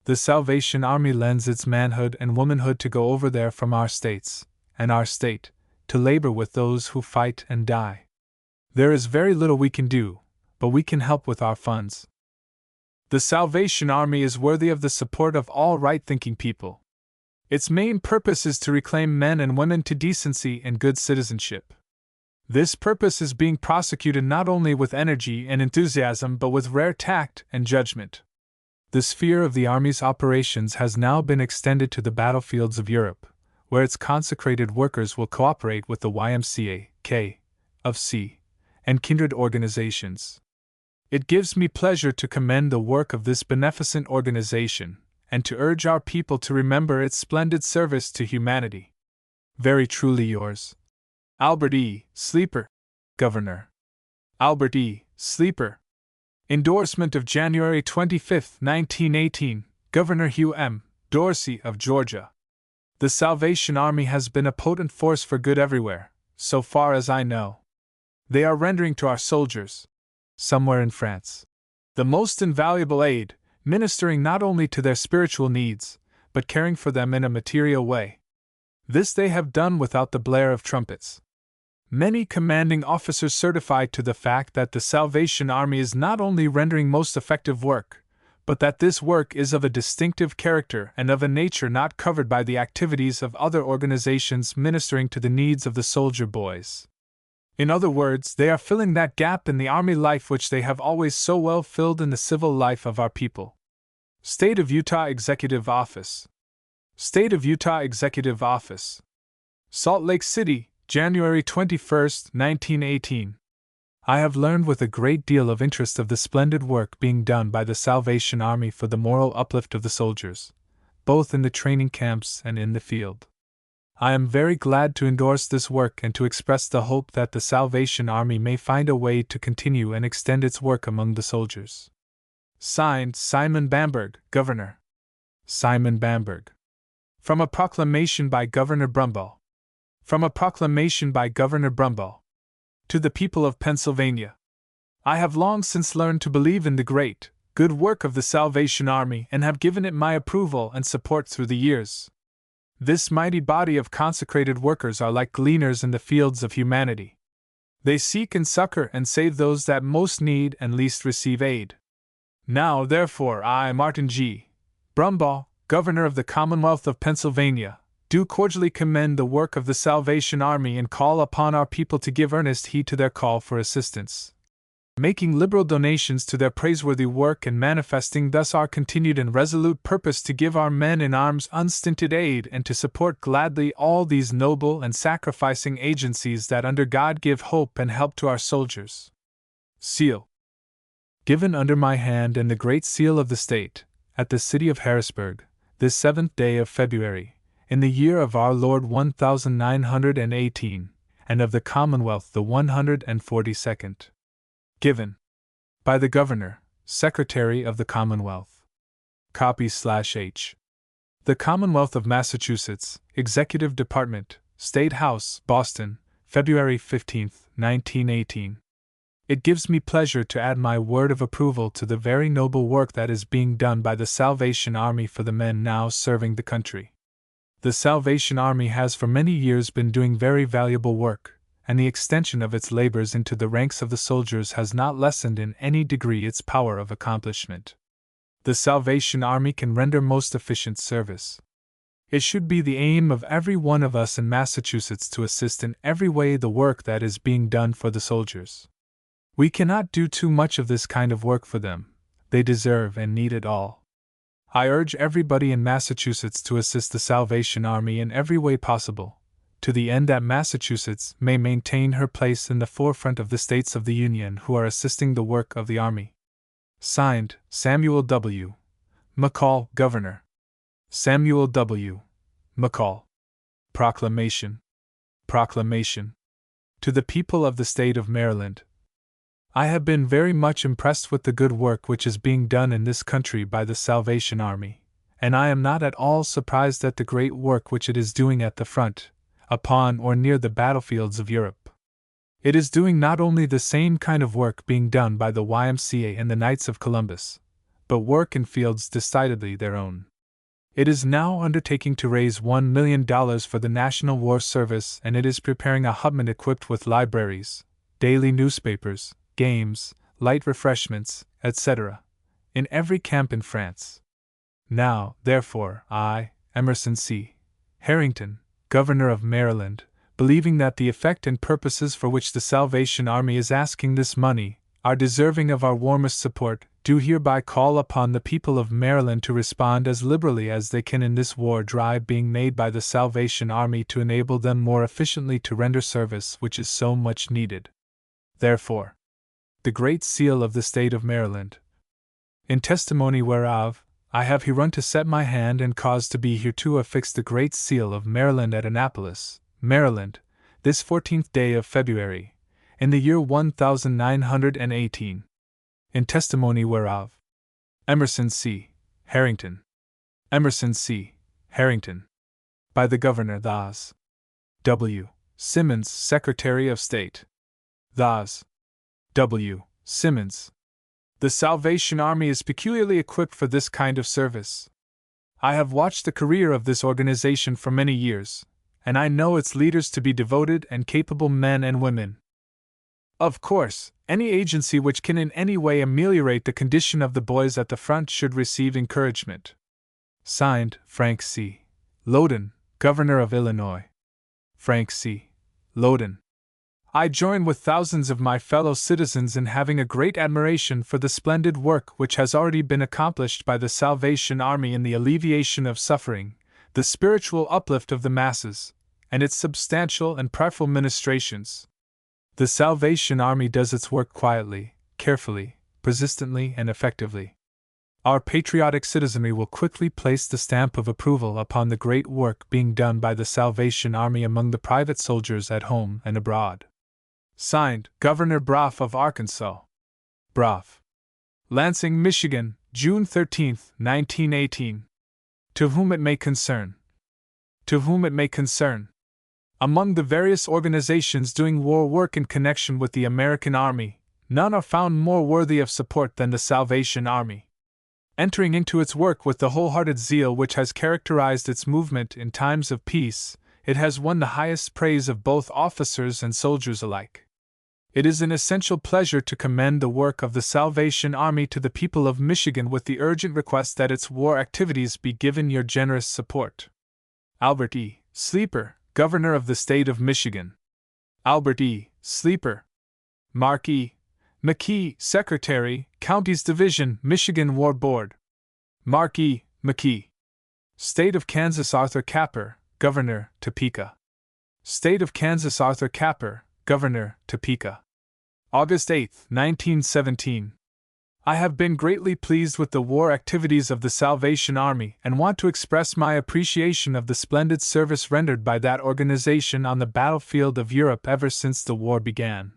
The Salvation Army lends its manhood and womanhood to go over there from our states, and our state, to labor with those who fight and die. There is very little we can do, but we can help with our funds. The Salvation Army is worthy of the support of all right-thinking people. Its main purpose is to reclaim men and women to decency and good citizenship. This purpose is being prosecuted not only with energy and enthusiasm but with rare tact and judgment. The sphere of the Army's operations has now been extended to the battlefields of Europe, where its consecrated workers will cooperate with the YMCA, K.F.C., and kindred organizations. It gives me pleasure to commend the work of this beneficent organization, and to urge our people to remember its splendid service to humanity. Very truly yours, Albert E. Sleeper, Governor. Albert E. Sleeper. Endorsement of January 25, 1918, Governor Hugh M. Dorsey of Georgia. The Salvation Army has been a potent force for good everywhere, so far as I know. They are rendering to our soldiers, somewhere in France, the most invaluable aid, ministering not only to their spiritual needs, but caring for them in a material way. This they have done without the blare of trumpets. Many commanding officers certify to the fact that the Salvation Army is not only rendering most effective work, but that this work is of a distinctive character and of a nature not covered by the activities of other organizations ministering to the needs of the soldier boys. In other words, they are filling that gap in the Army life which they have always so well filled in the civil life of our people. State of Utah Executive Office. State of Utah Executive Office. Salt Lake City, January 21, 1918. I have learned with a great deal of interest of the splendid work being done by the Salvation Army for the moral uplift of the soldiers, both in the training camps and in the field. I am very glad to endorse this work and to express the hope that the Salvation Army may find a way to continue and extend its work among the soldiers. Signed, Simon Bamberg, Governor. Simon Bamberg. From a proclamation by Governor Brumball. From a proclamation by Governor Brumball. To the people of Pennsylvania. I have long since learned to believe in the great, good work of the Salvation Army and have given it my approval and support through the years. This mighty body of consecrated workers are like gleaners in the fields of humanity. They seek and succor and save those that most need and least receive aid. Now, therefore, I, Martin G. Brumball, Governor of the Commonwealth of Pennsylvania, do cordially commend the work of the Salvation Army and call upon our people to give earnest heed to their call for assistance, making liberal donations to their praiseworthy work and manifesting thus our continued and resolute purpose to give our men in arms unstinted aid and to support gladly all these noble and sacrificing agencies that under God give hope and help to our soldiers. Seal. Given under my hand and the great seal of the state, at the city of Harrisburg, this 7th day of February, in the year of our Lord 1918, and of the Commonwealth the 142nd. Given. By the Governor, Secretary of the Commonwealth. Copy/H. The Commonwealth of Massachusetts, Executive Department, State House, Boston, February 15, 1918. It gives me pleasure to add my word of approval to the very noble work that is being done by the Salvation Army for the men now serving the country. The Salvation Army has for many years been doing very valuable work, and the extension of its labors into the ranks of the soldiers has not lessened in any degree its power of accomplishment. The Salvation Army can render most efficient service. It should be the aim of every one of us in Massachusetts to assist in every way the work that is being done for the soldiers. We cannot do too much of this kind of work for them. They deserve and need it all. I urge everybody in Massachusetts to assist the Salvation Army in every way possible, to the end that Massachusetts may maintain her place in the forefront of the states of the Union who are assisting the work of the Army. Signed, Samuel W. McCall, Governor. Samuel W. McCall. Proclamation. Proclamation. To the people of the state of Maryland. I have been very much impressed with the good work which is being done in this country by the Salvation Army, and I am not at all surprised at the great work which it is doing at the front, upon or near the battlefields of Europe. It is doing not only the same kind of work being done by the YMCA and the Knights of Columbus, but work in fields decidedly their own. It is now undertaking to raise $1 million for the National War Service, and it is preparing a hutment equipped with libraries, daily newspapers, games, light refreshments, etc., in every camp in France. Now, therefore, I, Emerson C. Harrington, Governor of Maryland, believing that the effect and purposes for which the Salvation Army is asking this money are deserving of our warmest support, do hereby call upon the people of Maryland to respond as liberally as they can in this war drive being made by the Salvation Army to enable them more efficiently to render service which is so much needed. Therefore, the Great Seal of the State of Maryland. In testimony whereof, I have herunto set my hand and caused to be hereto affixed the Great Seal of Maryland at Annapolis, Maryland, this 14th day of February, in the year 1918. In testimony whereof, Emerson C. Harrington. Emerson C. Harrington. By the Governor Thos. W. Simmons, Secretary of State. Thos. W. Simmons. The Salvation Army is peculiarly equipped for this kind of service. I have watched the career of this organization for many years, and I know its leaders to be devoted and capable men and women. Of course, any agency which can in any way ameliorate the condition of the boys at the front should receive encouragement. Signed, Frank C. Loudon, Governor of Illinois. Frank C. Loudon. I join with thousands of my fellow citizens in having a great admiration for the splendid work which has already been accomplished by the Salvation Army in the alleviation of suffering, the spiritual uplift of the masses, and its substantial and prayerful ministrations. The Salvation Army does its work quietly, carefully, persistently, and effectively. Our patriotic citizenry will quickly place the stamp of approval upon the great work being done by the Salvation Army among the private soldiers at home and abroad. Signed, Governor Brough of Arkansas. Brough. Lansing, Michigan, June 13, 1918. To whom it may concern. To whom it may concern. Among the various organizations doing war work in connection with the American Army, none are found more worthy of support than the Salvation Army. Entering into its work with the wholehearted zeal which has characterized its movement in times of peace, it has won the highest praise of both officers and soldiers alike. It is an essential pleasure to commend the work of the Salvation Army to the people of Michigan with the urgent request that its war activities be given your generous support. Albert E. Sleeper, Governor of the State of Michigan. Albert E. Sleeper. Mark E. McKee, Secretary, Counties Division, Michigan War Board. Mark E. McKee. State of Kansas Arthur Capper, Governor, Topeka. State of Kansas Arthur Capper, Governor, Topeka. August 8, 1917. I have been greatly pleased with the war activities of the Salvation Army and want to express my appreciation of the splendid service rendered by that organization on the battlefield of Europe ever since the war began.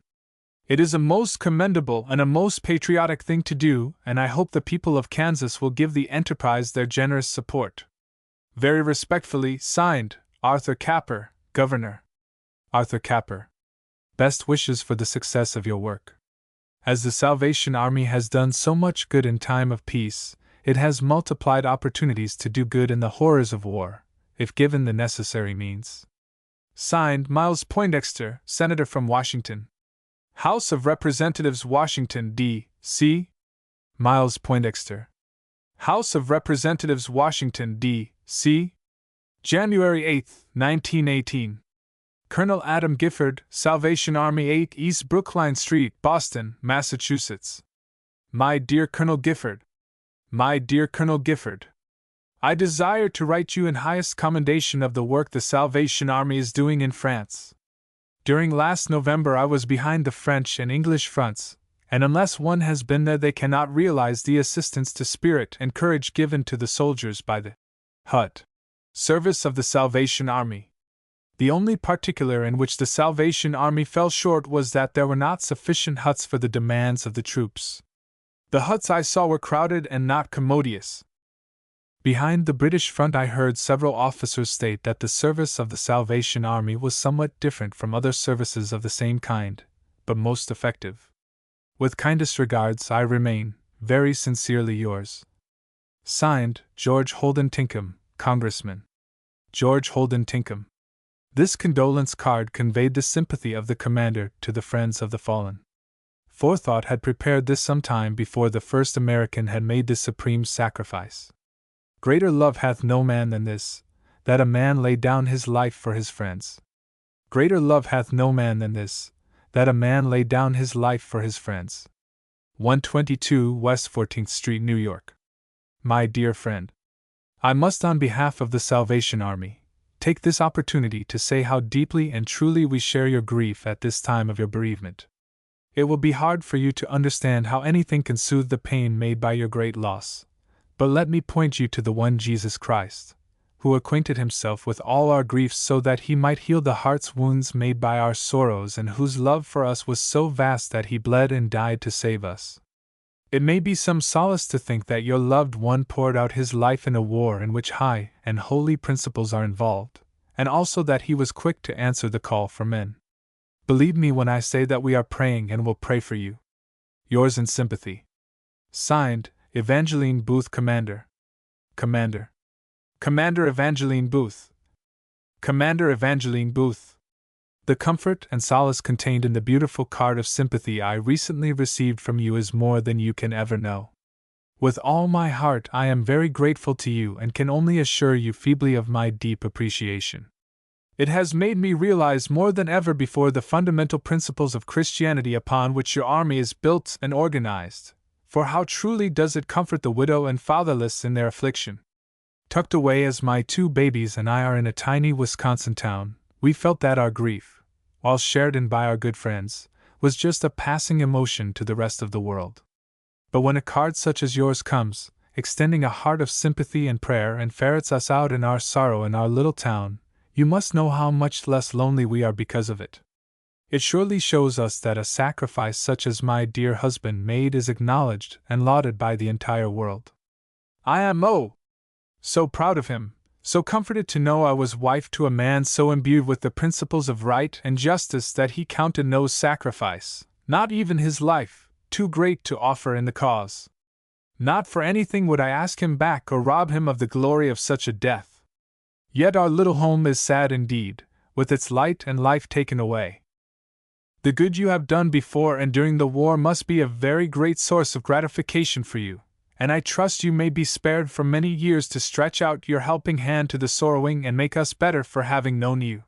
It is a most commendable and a most patriotic thing to do, and I hope the people of Kansas will give the enterprise their generous support. Very respectfully, signed, Arthur Capper, Governor. Arthur Capper. Best wishes for the success of your work. As the Salvation Army has done so much good in time of peace, it has multiplied opportunities to do good in the horrors of war, if given the necessary means. Signed, Miles Poindexter, Senator from Washington. House of Representatives, Washington, D.C. Miles Poindexter. House of Representatives, Washington, D.C. January 8, 1918. Colonel Adam Gifford, Salvation Army, 8 East Brookline Street, Boston, Massachusetts. My dear Colonel Gifford. My dear Colonel Gifford. I desire to write you in highest commendation of the work the Salvation Army is doing in France. During last November I was behind the French and English fronts, and unless one has been there they cannot realize the assistance to spirit and courage given to the soldiers by the hut service of the Salvation Army. The only particular in which the Salvation Army fell short was that there were not sufficient huts for the demands of the troops. The huts I saw were crowded and not commodious. Behind the British front I heard several officers state that the service of the Salvation Army was somewhat different from other services of the same kind, but most effective. With kindest regards, I remain, very sincerely yours. Signed, George Holden Tinkham, Congressman. George Holden Tinkham. This condolence card conveyed the sympathy of the commander to the friends of the fallen. Forethought had prepared this some time before the first American had made this supreme sacrifice. Greater love hath no man than this, that a man lay down his life for his friends. Greater love hath no man than this, that a man lay down his life for his friends. 122 West 14th Street, New York. My dear friend, I must on behalf of the Salvation Army take this opportunity to say how deeply and truly we share your grief at this time of your bereavement. It will be hard for you to understand how anything can soothe the pain made by your great loss, but let me point you to the one Jesus Christ, who acquainted himself with all our griefs so that he might heal the heart's wounds made by our sorrows, and whose love for us was so vast that he bled and died to save us. It may be some solace to think that your loved one poured out his life in a war in which high and holy principles are involved, and also that he was quick to answer the call for men. Believe me when I say that we are praying and will pray for you. Yours in sympathy. Signed, Evangeline Booth, Commander. Commander Evangeline Booth. Commander Evangeline Booth. The comfort and solace contained in the beautiful card of sympathy I recently received from you is more than you can ever know. With all my heart I am very grateful to you and can only assure you feebly of my deep appreciation. It has made me realize more than ever before the fundamental principles of Christianity upon which your army is built and organized, for how truly does it comfort the widow and fatherless in their affliction. Tucked away as my 2 babies and I are in a tiny Wisconsin town, we felt that our grief, while shared in by our good friends, was just a passing emotion to the rest of the world. But when a card such as yours comes, extending a heart of sympathy and prayer and ferrets us out in our sorrow in our little town, you must know how much less lonely we are because of it. It surely shows us that a sacrifice such as my dear husband made is acknowledged and lauded by the entire world. I am so proud of him, so comforted to know I was wife to a man so imbued with the principles of right and justice that he counted no sacrifice, not even his life, too great to offer in the cause. Not for anything would I ask him back or rob him of the glory of such a death. Yet our little home is sad indeed, with its light and life taken away. The good you have done before and during the war must be a very great source of gratification for you, and I trust you may be spared for many years to stretch out your helping hand to the sorrowing and make us better for having known you.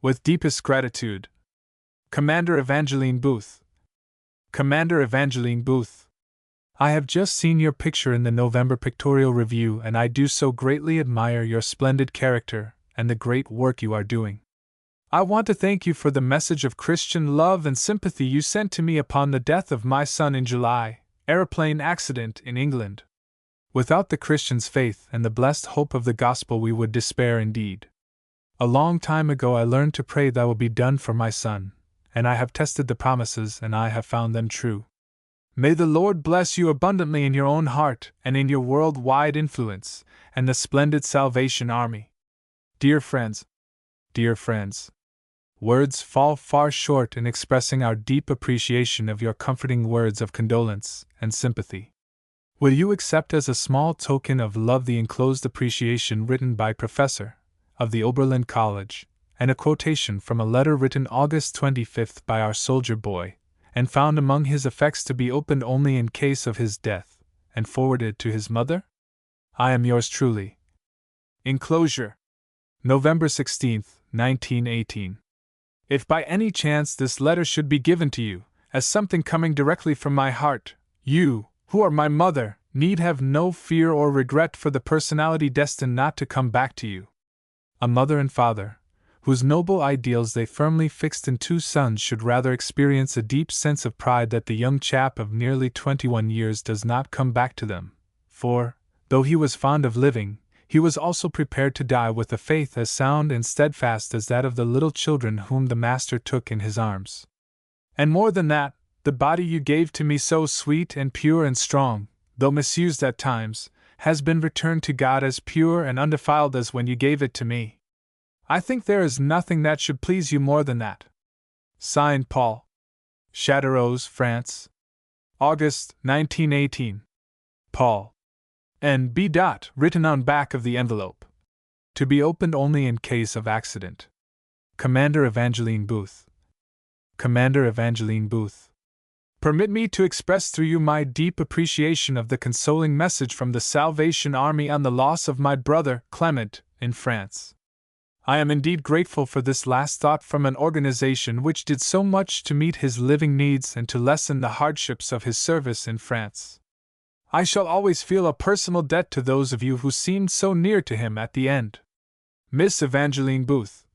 With deepest gratitude, Commander Evangeline Booth. Commander Evangeline Booth. I have just seen your picture in the November Pictorial Review, and I do so greatly admire your splendid character and the great work you are doing. I want to thank you for the message of Christian love and sympathy you sent to me upon the death of my son in July, aeroplane accident in England. Without the Christian's faith and the blessed hope of the gospel we would despair indeed. A long time ago I learned to pray thy will be done for my son, and I have tested the promises and I have found them true. May the Lord bless you abundantly in your own heart and in your world-wide influence, and the splendid Salvation Army. Dear friends, words fall far short in expressing our deep appreciation of your comforting words of condolence and sympathy. Will you accept as a small token of love the enclosed appreciation written by Professor of the Oberlin College, and a quotation from a letter written August 25th by our soldier boy, and found among his effects to be opened only in case of his death, and forwarded to his mother? I am yours truly. Enclosure. November 16, 1918. If by any chance this letter should be given to you, as something coming directly from my heart, you, who are my mother, need have no fear or regret for the personality destined not to come back to you. A mother and father, whose noble ideals they firmly fixed in 2 sons, should rather experience a deep sense of pride that the young chap of nearly 21 years does not come back to them, for, though he was fond of living, he was also prepared to die with a faith as sound and steadfast as that of the little children whom the Master took in his arms. And more than that, the body you gave to me, so sweet and pure and strong, though misused at times, has been returned to God as pure and undefiled as when you gave it to me. I think there is nothing that should please you more than that. Signed, Paul. Châteauroux, France. August, 1918. Paul. N.B. Written on back of the envelope. To be opened only in case of accident. Commander Evangeline Booth. Commander Evangeline Booth. Permit me to express through you my deep appreciation of the consoling message from the Salvation Army on the loss of my brother, Clement, in France. I am indeed grateful for this last thought from an organization which did so much to meet his living needs and to lessen the hardships of his service in France. I shall always feel a personal debt to those of you who seemed so near to him at the end. Miss Evangeline Booth.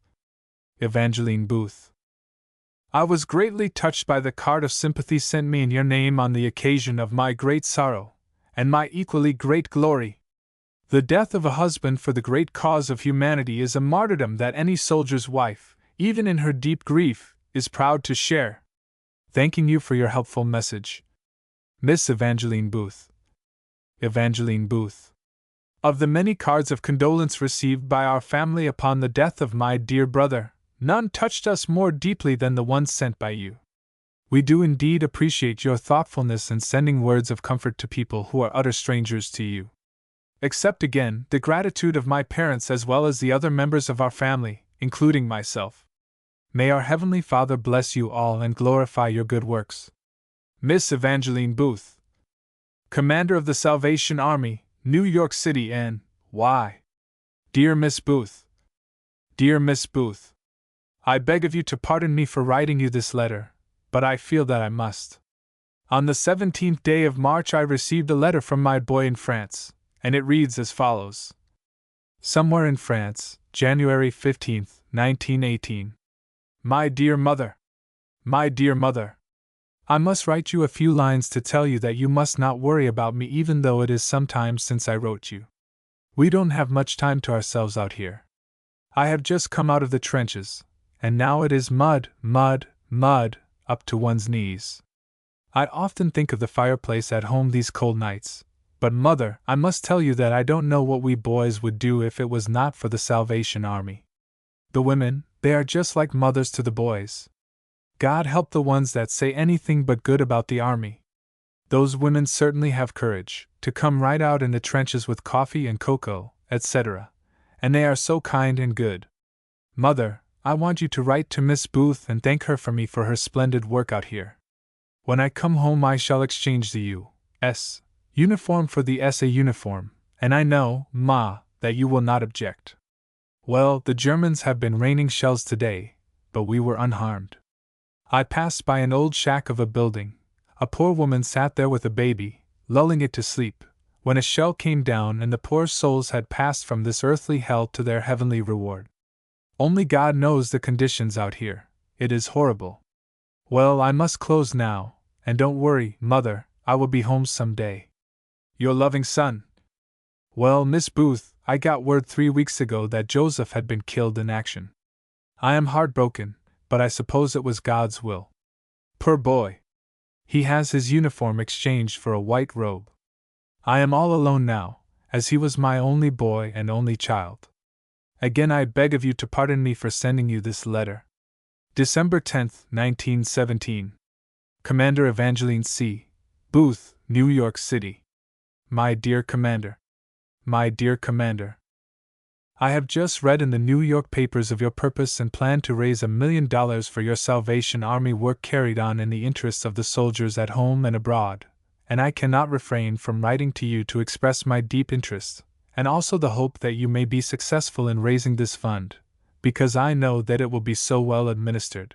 Evangeline Booth. I was greatly touched by the card of sympathy sent me in your name on the occasion of my great sorrow, and my equally great glory. The death of a husband for the great cause of humanity is a martyrdom that any soldier's wife, even in her deep grief, is proud to share. Thanking you for your helpful message. Miss Evangeline Booth. Evangeline Booth. Of the many cards of condolence received by our family upon the death of my dear brother, none touched us more deeply than the one sent by you. We do indeed appreciate your thoughtfulness in sending words of comfort to people who are utter strangers to you. Accept again the gratitude of my parents as well as the other members of our family, including myself. May our Heavenly Father bless you all and glorify your good works. Miss Evangeline Booth, Commander of the Salvation Army, New York City, N.Y. Dear Miss Booth. Dear Miss Booth, I beg of you to pardon me for writing you this letter, but I feel that I must. On the 17th day of March I received a letter from my boy in France, and it reads as follows. Somewhere in France, January 15th, 1918. My dear mother. My dear mother. I must write you a few lines to tell you that you must not worry about me even though it is some time since I wrote you. We don't have much time to ourselves out here. I have just come out of the trenches, and now it is mud, mud, mud, up to one's knees. I often think of the fireplace at home these cold nights, but mother, I must tell you that I don't know what we boys would do if it was not for the Salvation Army. The women, they are just like mothers to the boys. God help the ones that say anything but good about the army. Those women certainly have courage to come right out in the trenches with coffee and cocoa, etc., and they are so kind and good. Mother, I want you to write to Miss Booth and thank her for me for her splendid work out here. When I come home I shall exchange the U.S. uniform for the SA uniform, and I know, Ma, that you will not object. Well, the Germans have been raining shells today, but we were unharmed. I passed by an old shack of a building. A poor woman sat there with a baby, lulling it to sleep, when a shell came down and the poor souls had passed from this earthly hell to their heavenly reward. Only God knows the conditions out here. It is horrible. Well, I must close now, and don't worry, Mother, I will be home some day. Your loving son. Well, Miss Booth, I got word 3 weeks ago that Joseph had been killed in action. I am heartbroken, but I suppose it was God's will. Poor boy. He has his uniform exchanged for a white robe. I am all alone now, as he was my only boy and only child. Again I beg of you to pardon me for sending you this letter. December 10th, 1917. Commander Evangeline C. Booth, New York City. My dear Commander. My dear Commander. I have just read in the New York papers of your purpose and plan to raise $1 million for your Salvation Army work carried on in the interests of the soldiers at home and abroad, and I cannot refrain from writing to you to express my deep interest, and also the hope that you may be successful in raising this fund, because I know that it will be so well administered.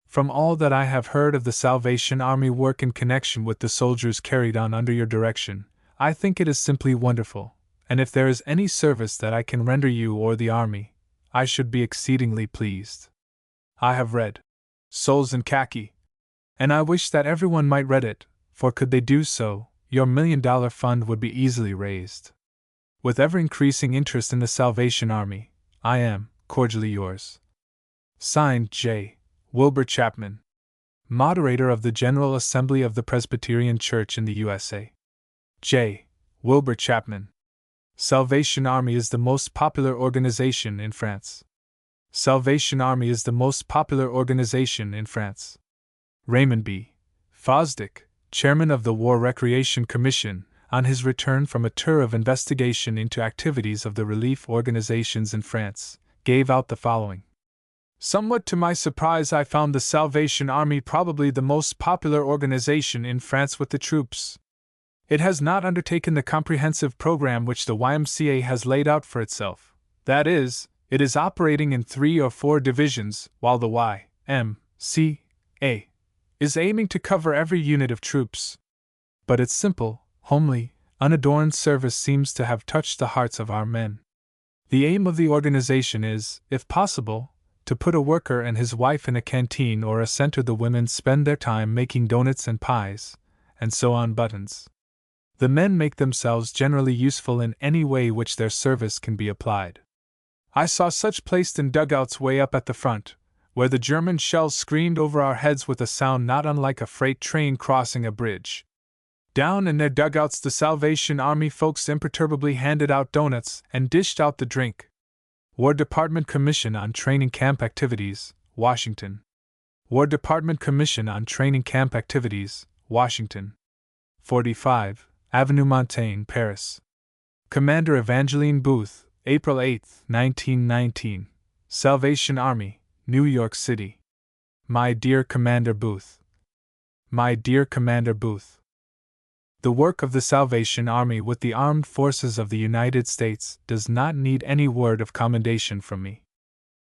From all that I have heard of the Salvation Army work in connection with the soldiers carried on under your direction, I think it is simply wonderful, and if there is any service that I can render you or the army, I should be exceedingly pleased. I have read Souls in Khaki, and I wish that everyone might read it, for could they do so, your $1 million fund would be easily raised. With ever-increasing interest in the Salvation Army, I am, cordially yours. Signed, J. Wilbur Chapman, Moderator of the General Assembly of the Presbyterian Church in the USA. J. Wilbur Chapman. Salvation Army is the most popular organization in France. Salvation Army is the most popular organization in France. Raymond B. Fosdick, Chairman of the War Recreation Commission, on his return from a tour of investigation into activities of the relief organizations in France, gave out the following. Somewhat to my surprise, I found the Salvation Army probably the most popular organization in France with the troops. It has not undertaken the comprehensive program which the YMCA has laid out for itself. That is, it is operating in 3 or 4 divisions, while the YMCA is aiming to cover every unit of troops. But its simple, homely, unadorned service seems to have touched the hearts of our men. The aim of the organization is, if possible, to put a worker and his wife in a canteen or a center. The women spend their time making donuts and pies, and sew on buttons. The men make themselves generally useful in any way which their service can be applied. I saw such placed in dugouts way up at the front, where the German shells screamed over our heads with a sound not unlike a freight train crossing a bridge. Down in their dugouts, the Salvation Army folks imperturbably handed out donuts and dished out the drink. War Department Commission on Training Camp Activities, Washington. War Department Commission on Training Camp Activities, Washington. 45, Avenue Montaigne, Paris. Commander Evangeline Booth, April 8, 1919. Salvation Army, New York City. My dear Commander Booth. My dear Commander Booth. The work of the Salvation Army with the Armed Forces of the United States does not need any word of commendation from me.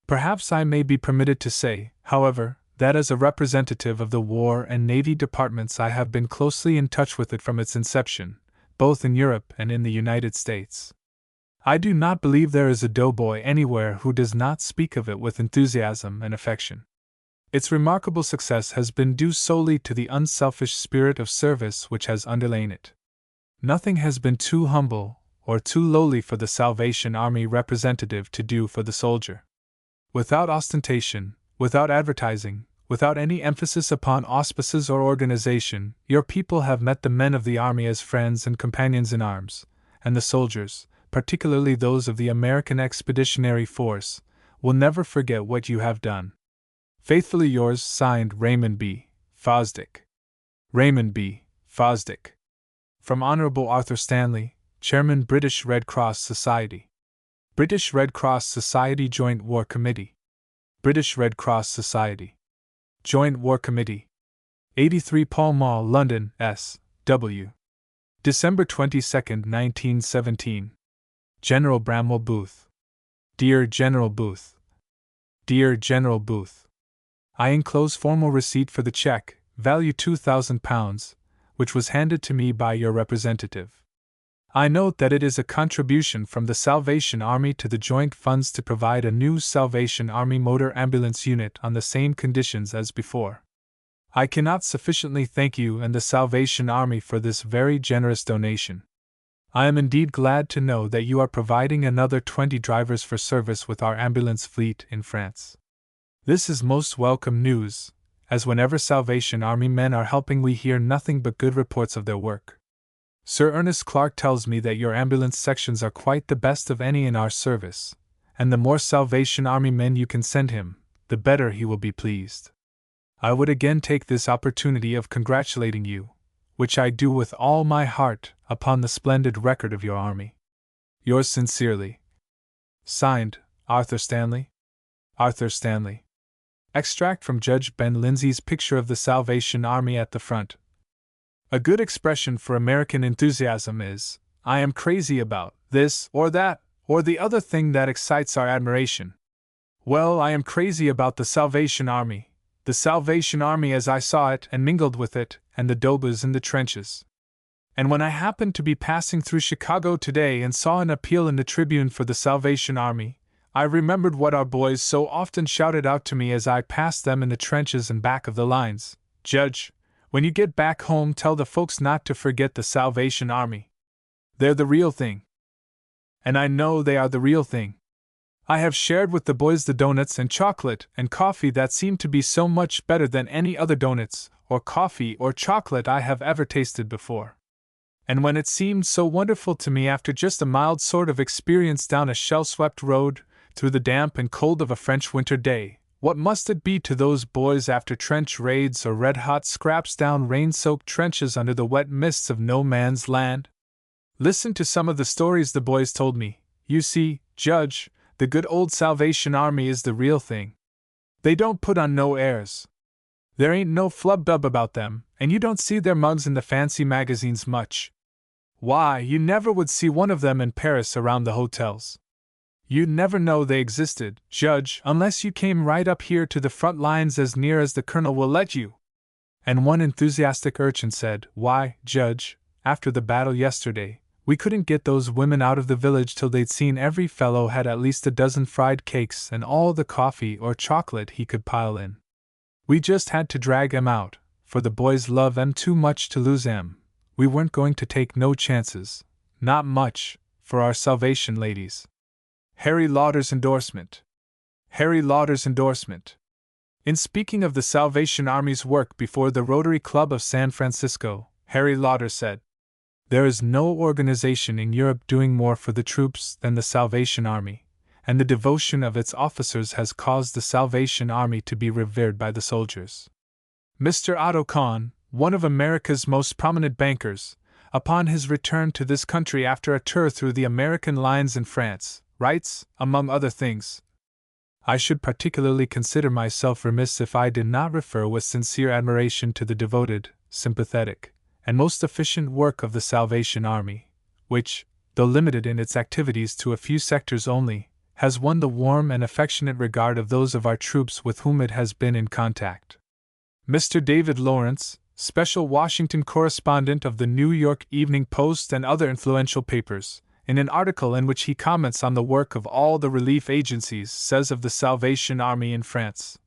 Perhaps I may be permitted to say, however, that as a representative of the War and Navy Departments I have been closely in touch with it from its inception, both in Europe and in the United States. I do not believe there is a doughboy anywhere who does not speak of it with enthusiasm and affection. Its remarkable success has been due solely to the unselfish spirit of service which has underlain it. Nothing has been too humble or too lowly for the Salvation Army representative to do for the soldier. Without ostentation, without advertising, without any emphasis upon auspices or organization, your people have met the men of the army as friends and companions in arms, and the soldiers, particularly those of the American Expeditionary Force, will never forget what you have done. Faithfully yours, signed Raymond B. Fosdick. Raymond B. Fosdick. From Honorable Arthur Stanley, Chairman, British Red Cross Society. British Red Cross Society Joint War Committee. British Red Cross Society. Joint War Committee. 83 Pall Mall, London, S.W. December 22, 1917. General Bramwell Booth. Dear General Booth. Dear General Booth. I enclose formal receipt for the check, value £2,000, which was handed to me by your representative. I note that it is a contribution from the Salvation Army to the joint funds to provide a new Salvation Army motor ambulance unit on the same conditions as before. I cannot sufficiently thank you and the Salvation Army for this very generous donation. I am indeed glad to know that you are providing another 20 drivers for service with our ambulance fleet in France. This is most welcome news, as whenever Salvation Army men are helping we hear nothing but good reports of their work. Sir Ernest Clark tells me that your ambulance sections are quite the best of any in our service, and the more Salvation Army men you can send him, the better he will be pleased. I would again take this opportunity of congratulating you, which I do with all my heart, upon the splendid record of your army. Yours sincerely. Signed, Arthur Stanley. Arthur Stanley. Extract from Judge Ben Lindsay's picture of the Salvation Army at the front. A good expression for American enthusiasm is, I am crazy about this or that, or the other thing that excites our admiration. Well, I am crazy about the Salvation Army as I saw it and mingled with it, and the Dobas in the trenches. And when I happened to be passing through Chicago today and saw an appeal in the Tribune for the Salvation Army, I remembered what our boys so often shouted out to me as I passed them in the trenches and back of the lines. Judge, when you get back home, tell the folks not to forget the Salvation Army. They're the real thing. And I know they are the real thing. I have shared with the boys the donuts and chocolate and coffee that seem to be so much better than any other donuts or coffee or chocolate I have ever tasted before. And when it seemed so wonderful to me after just a mild sort of experience down a shell-swept road, through the damp and cold of a French winter day, what must it be to those boys after trench raids or red-hot scraps down rain-soaked trenches under the wet mists of no man's land? Listen to some of the stories the boys told me. You see, Judge, the good old Salvation Army is the real thing. They don't put on no airs. There ain't no flub-dub about them, and you don't see their mugs in the fancy magazines much. Why, you never would see one of them in Paris around the hotels. You'd never know they existed, Judge, unless you came right up here to the front lines as near as the Colonel will let you. And one enthusiastic urchin said, Why, Judge, after the battle yesterday, we couldn't get those women out of the village till they'd seen every fellow had at least a dozen fried cakes and all the coffee or chocolate he could pile in. We just had to drag 'em out, for the boys love 'em too much to lose 'em. We weren't going to take no chances, not much, for our Salvation ladies. Harry Lauder's endorsement. Harry Lauder's endorsement. In speaking of the Salvation Army's work before the Rotary Club of San Francisco, Harry Lauder said. There is no organization in Europe doing more for the troops than the Salvation Army, and the devotion of its officers has caused the Salvation Army to be revered by the soldiers. Mr. Otto Kahn, one of America's most prominent bankers, upon his return to this country after a tour through the American lines in France, writes, among other things, I should particularly consider myself remiss if I did not refer with sincere admiration to the devoted, sympathetic, and most efficient work of the Salvation Army, which, though limited in its activities to a few sectors only, has won the warm and affectionate regard of those of our troops with whom it has been in contact. Mr. David Lawrence, special Washington correspondent of the New York Evening Post and other influential papers, in an article in which he comments on the work of all the relief agencies, says of the Salvation Army in France.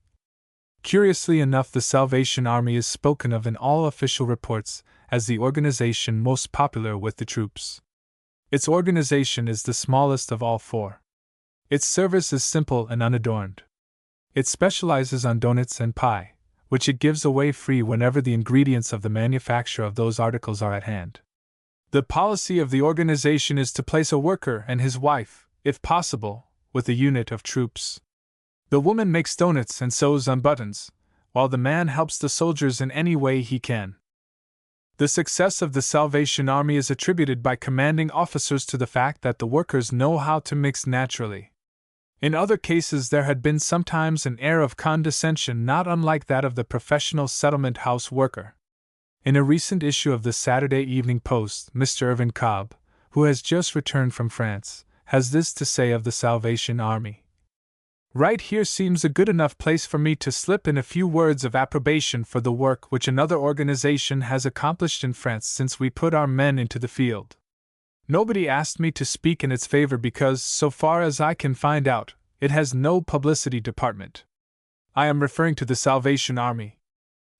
Curiously enough, the Salvation Army is spoken of in all official reports as the organization most popular with the troops. Its organization is the smallest of all four. Its service is simple and unadorned. It specializes on doughnuts and pie, which it gives away free whenever the ingredients of the manufacture of those articles are at hand. The policy of the organization is to place a worker and his wife, if possible, with a unit of troops. The woman makes doughnuts and sews on buttons, while the man helps the soldiers in any way he can. The success of the Salvation Army is attributed by commanding officers to the fact that the workers know how to mix naturally. In other cases there had been sometimes an air of condescension not unlike that of the professional settlement house worker. In a recent issue of the Saturday Evening Post, Mr. Irvin Cobb, who has just returned from France, has this to say of the Salvation Army. Right here seems a good enough place for me to slip in a few words of approbation for the work which another organization has accomplished in France since we put our men into the field. Nobody asked me to speak in its favor because, so far as I can find out, it has no publicity department. I am referring to the Salvation Army.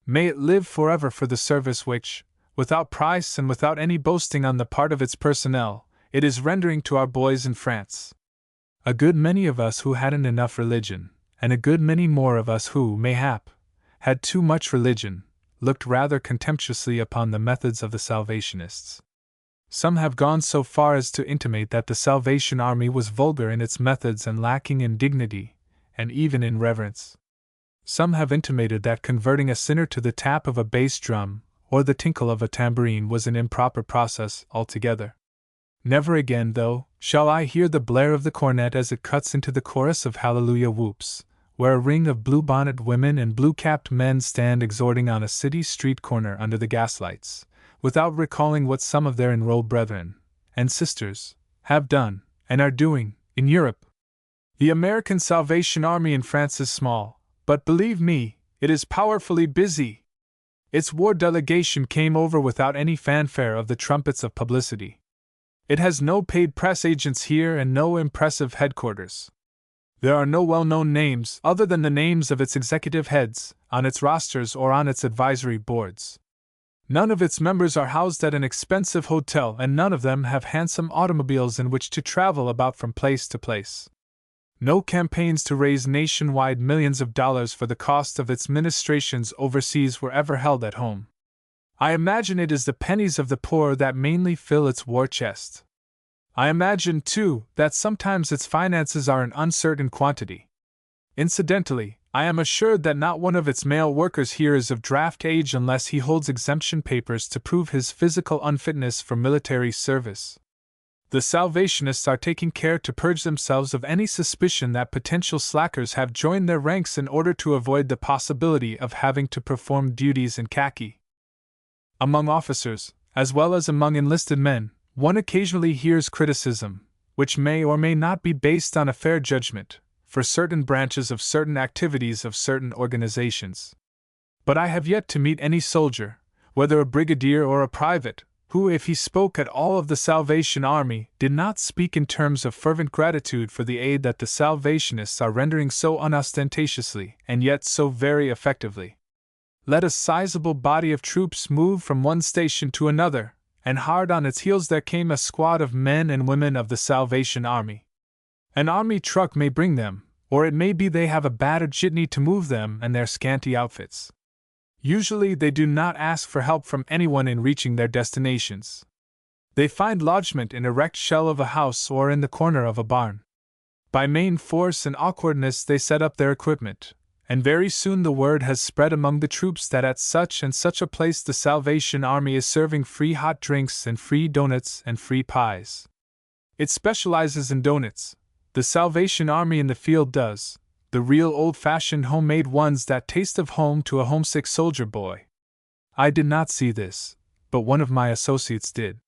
May it live forever for the service which, without price and without any boasting on the part of its personnel, it is rendering to our boys in France. A good many of us who hadn't enough religion, and a good many more of us who, mayhap, had too much religion, looked rather contemptuously upon the methods of the Salvationists. Some have gone so far as to intimate that the Salvation Army was vulgar in its methods and lacking in dignity, and even in reverence. Some have intimated that converting a sinner to the tap of a bass drum, or the tinkle of a tambourine was an improper process altogether. Never again, though, shall I hear the blare of the cornet as it cuts into the chorus of hallelujah whoops, where a ring of blue-bonnet women and blue-capped men stand exhorting on a city street corner under the gaslights, without recalling what some of their enrolled brethren and sisters have done and are doing in Europe. The American Salvation Army in France is small, but believe me, it is powerfully busy. Its war delegation came over without any fanfare of the trumpets of publicity. It has no paid press agents here and no impressive headquarters. There are no well-known names, other than the names of its executive heads, on its rosters or on its advisory boards. None of its members are housed at an expensive hotel, and none of them have handsome automobiles in which to travel about from place to place. No campaigns to raise nationwide millions of dollars for the cost of its ministrations overseas were ever held at home. I imagine it is the pennies of the poor that mainly fill its war chest. I imagine, too, that sometimes its finances are an uncertain quantity. Incidentally, I am assured that not one of its male workers here is of draft age unless he holds exemption papers to prove his physical unfitness for military service. The Salvationists are taking care to purge themselves of any suspicion that potential slackers have joined their ranks in order to avoid the possibility of having to perform duties in khaki. Among officers, as well as among enlisted men, one occasionally hears criticism, which may or may not be based on a fair judgment, for certain branches of certain activities of certain organizations. But I have yet to meet any soldier, whether a brigadier or a private, who, if he spoke at all of the Salvation Army, did not speak in terms of fervent gratitude for the aid that the Salvationists are rendering so unostentatiously and yet so very effectively. Let a sizable body of troops move from one station to another, and hard on its heels there came a squad of men and women of the Salvation Army. An army truck may bring them, or it may be they have a battered jitney to move them and their scanty outfits. Usually they do not ask for help from anyone in reaching their destinations. They find lodgment in a wrecked shell of a house or in the corner of a barn. By main force and awkwardness they set up their equipment, and very soon the word has spread among the troops that at such and such a place the Salvation Army is serving free hot drinks and free donuts and free pies. It specializes in donuts. The Salvation Army in the field does, the real old-fashioned homemade ones that taste of home to a homesick soldier boy. I did not see this, but one of my associates did.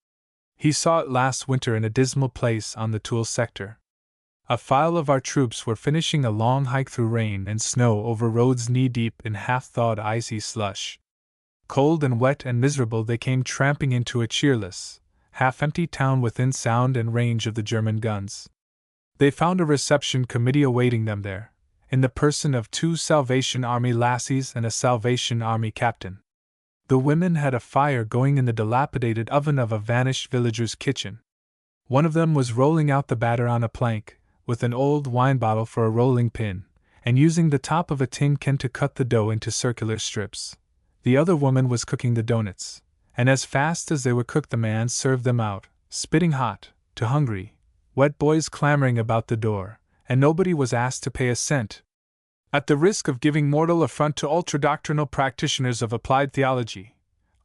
He saw it last winter in a dismal place on the Toul sector. A file of our troops were finishing a long hike through rain and snow over roads knee-deep in half-thawed icy slush. Cold and wet and miserable they came tramping into a cheerless, half-empty town within sound and range of the German guns. They found a reception committee awaiting them there, in the person of 2 Salvation Army lassies and a Salvation Army captain. The women had a fire going in the dilapidated oven of a vanished villager's kitchen. One of them was rolling out the batter on a plank, with an old wine bottle for a rolling pin, and using the top of a tin can to cut the dough into circular strips. The other woman was cooking the doughnuts, and as fast as they were cooked the man served them out, spitting hot, to hungry, wet boys clamoring about the door, and nobody was asked to pay a cent. At the risk of giving mortal affront to ultra-doctrinal practitioners of applied theology,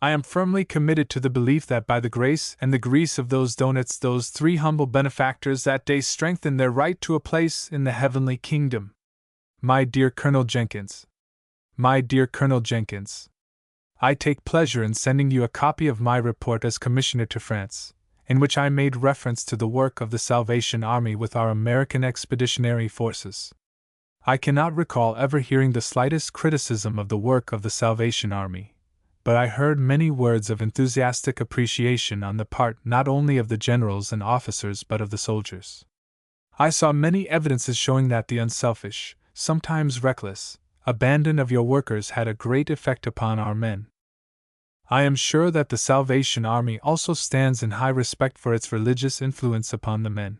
I am firmly committed to the belief that by the grace and the grease of those doughnuts those 3 humble benefactors that day strengthened their right to a place in the heavenly kingdom. My dear Colonel Jenkins. My dear Colonel Jenkins. I take pleasure in sending you a copy of my report as Commissioner to France, in which I made reference to the work of the Salvation Army with our American Expeditionary Forces. I cannot recall ever hearing the slightest criticism of the work of the Salvation Army, but I heard many words of enthusiastic appreciation on the part not only of the generals and officers but of the soldiers. I saw many evidences showing that the unselfish, sometimes reckless, abandon of your workers had a great effect upon our men. I am sure that the Salvation Army also stands in high respect for its religious influence upon the men.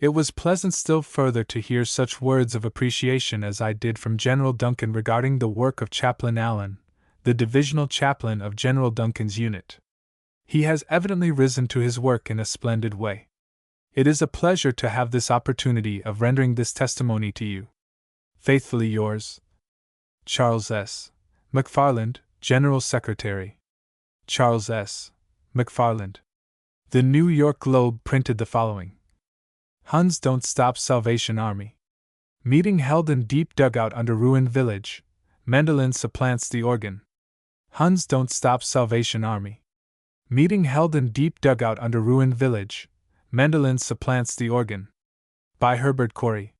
It was pleasant still further to hear such words of appreciation as I did from General Duncan regarding the work of Chaplain Allen, the divisional chaplain of General Duncan's unit. He has evidently risen to his work in a splendid way. It is a pleasure to have this opportunity of rendering this testimony to you. Faithfully yours, Charles S. McFarland, General Secretary. Charles S. McFarland. The New York Globe printed the following. Huns don't stop Salvation Army. Meeting held in deep dugout under ruined village. Mandolin supplants the organ. Huns don't stop Salvation Army. Meeting held in deep dugout under ruined village. Mandolin supplants the organ. By Herbert Corey.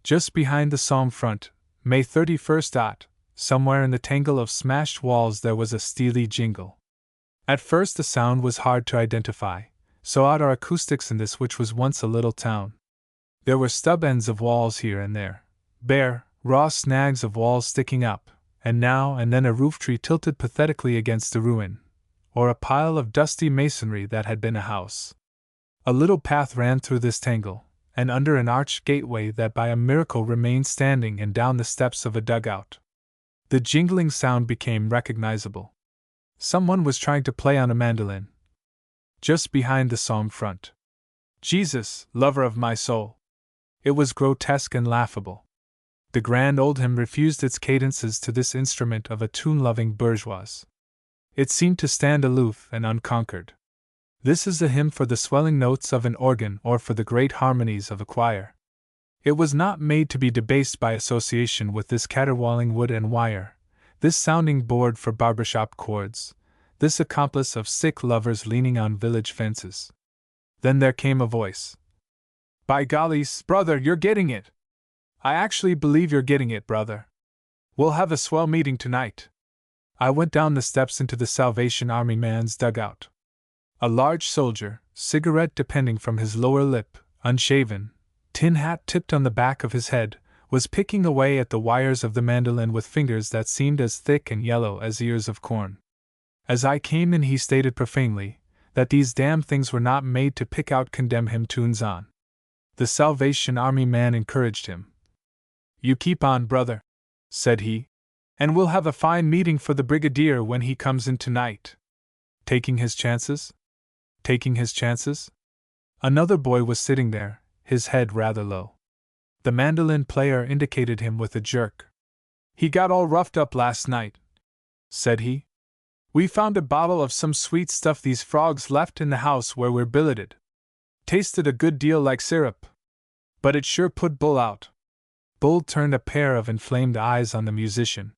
Just behind the Somme front, May 31st. Somewhere in the tangle of smashed walls there was a steely jingle. At first the sound was hard to identify, so odd are acoustics in this which was once a little town. There were stub ends of walls here and there, bare, raw snags of walls sticking up, and now and then a roof tree tilted pathetically against the ruin, or a pile of dusty masonry that had been a house. A little path ran through this tangle, and under an arched gateway that by a miracle remained standing and down the steps of a dugout. The jingling sound became recognizable. Someone was trying to play on a mandolin. Just behind the Somme front. Jesus, lover of my soul. It was grotesque and laughable. The grand old hymn refused its cadences to this instrument of a tune-loving bourgeois. It seemed to stand aloof and unconquered. This is a hymn for the swelling notes of an organ or for the great harmonies of a choir. It was not made to be debased by association with this caterwauling wood and wire, this sounding board for barbershop chords, this accomplice of sick lovers leaning on village fences. Then there came a voice. By golly, brother, you're getting it! I actually believe you're getting it, brother. We'll have a swell meeting tonight. I went down the steps into the Salvation Army man's dugout. A large soldier, cigarette depending from his lower lip, unshaven, tin hat tipped on the back of his head, was picking away at the wires of the mandolin with fingers that seemed as thick and yellow as ears of corn. As I came in he stated profanely that these damn things were not made to pick out condemn hymn tunes on. The Salvation Army man encouraged him. You keep on, brother, said he, And we'll have a fine meeting for the brigadier when he comes in tonight. Taking his chances? Taking his chances? Another boy was sitting there, his head rather low. The mandolin player indicated him with a jerk. He got all roughed up last night, said he. We found a bottle of some sweet stuff these frogs left in the house where we're billeted. Tasted a good deal like syrup. But it sure put Bull out. Bull turned a pair of inflamed eyes on the musician.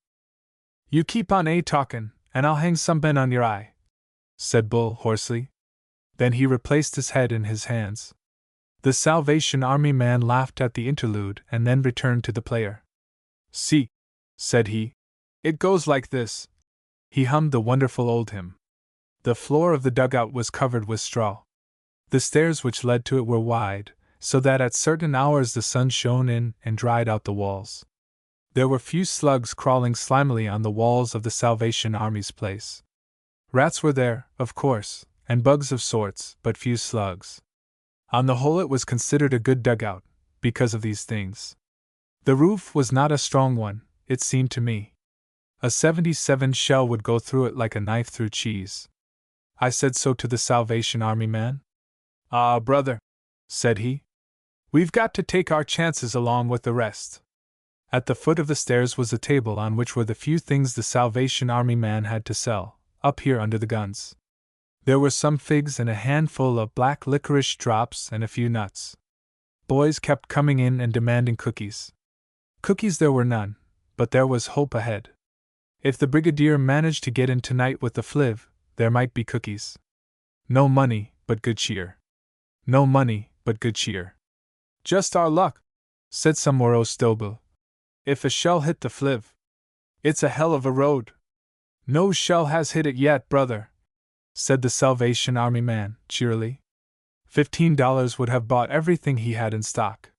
You keep on talkin', and I'll hang some ben on your eye, said Bull hoarsely. Then he replaced his head in his hands. The Salvation Army man laughed at the interlude and then returned to the player. See, said he. It goes like this. He hummed the wonderful old hymn. The floor of the dugout was covered with straw. The stairs which led to it were wide, so that at certain hours the sun shone in and dried out the walls. There were few slugs crawling slimily on the walls of the Salvation Army's place. Rats were there, of course, and bugs of sorts, but few slugs. On the whole it was considered a good dugout, because of these things. The roof was not a strong one, it seemed to me. A 77 shell would go through it like a knife through cheese. I said so to the Salvation Army man. Ah, brother, said he. We've got to take our chances along with the rest. At the foot of the stairs was a table on which were the few things the Salvation Army man had to sell, up here under the guns. There were some figs and a handful of black licorice drops and a few nuts. Boys kept coming in and demanding cookies. Cookies there were none, but there was hope ahead. If the brigadier managed to get in tonight with the fliv, there might be cookies. No money, but good cheer. No money, but good cheer. Just our luck, said some morose Dobel. If a shell hit the fliv. It's a hell of a road. No shell has hit it yet, brother, said the Salvation Army man, cheerily. $15 would have bought everything he had in stock.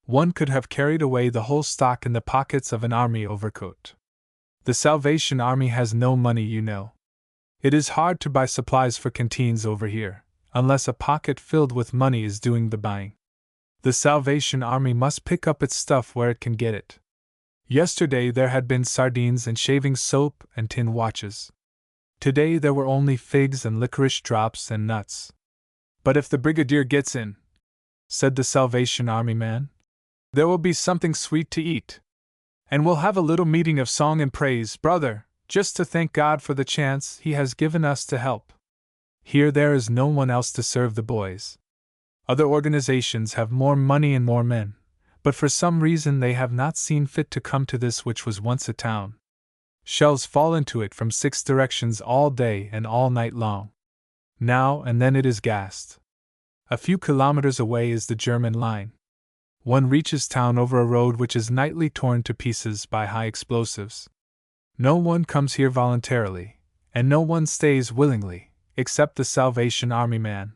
One could have carried away the whole stock in the pockets of an army overcoat. The Salvation Army has no money, you know. It is hard to buy supplies for canteens over here, unless a pocket filled with money is doing the buying. The Salvation Army must pick up its stuff where it can get it. Yesterday there had been sardines and shaving soap and tin watches. Today there were only figs and licorice drops and nuts. But if the brigadier gets in, said the Salvation Army man, there will be something sweet to eat. And we'll have a little meeting of song and praise, brother, just to thank God for the chance He has given us to help. Here there is no one else to serve the boys. Other organizations have more money and more men, but for some reason they have not seen fit to come to this which was once a town. Shells fall into it from 6 directions all day and all night long. Now and then it is gassed. A few kilometers away is the German line. One reaches town over a road which is nightly torn to pieces by high explosives. No one comes here voluntarily, and no one stays willingly, except the Salvation Army man.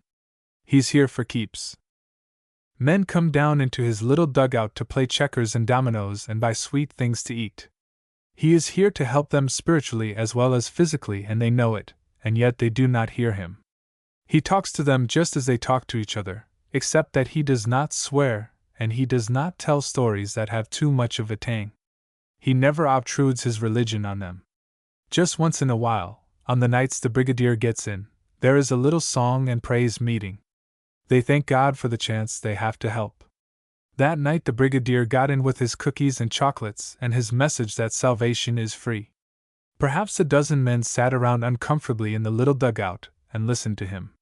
He's here for keeps. Men come down into his little dugout to play checkers and dominoes and buy sweet things to eat. He is here to help them spiritually as well as physically, and they know it, and yet they do not hear him. He talks to them just as they talk to each other, except that he does not swear, and he does not tell stories that have too much of a tang. He never obtrudes his religion on them. Just once in a while, on the nights the brigadier gets in, there is a little song and praise meeting. They thank God for the chance they have to help. That night the brigadier got in with his cookies and chocolates and his message that salvation is free. Perhaps a dozen men sat around uncomfortably in the little dugout and listened to him.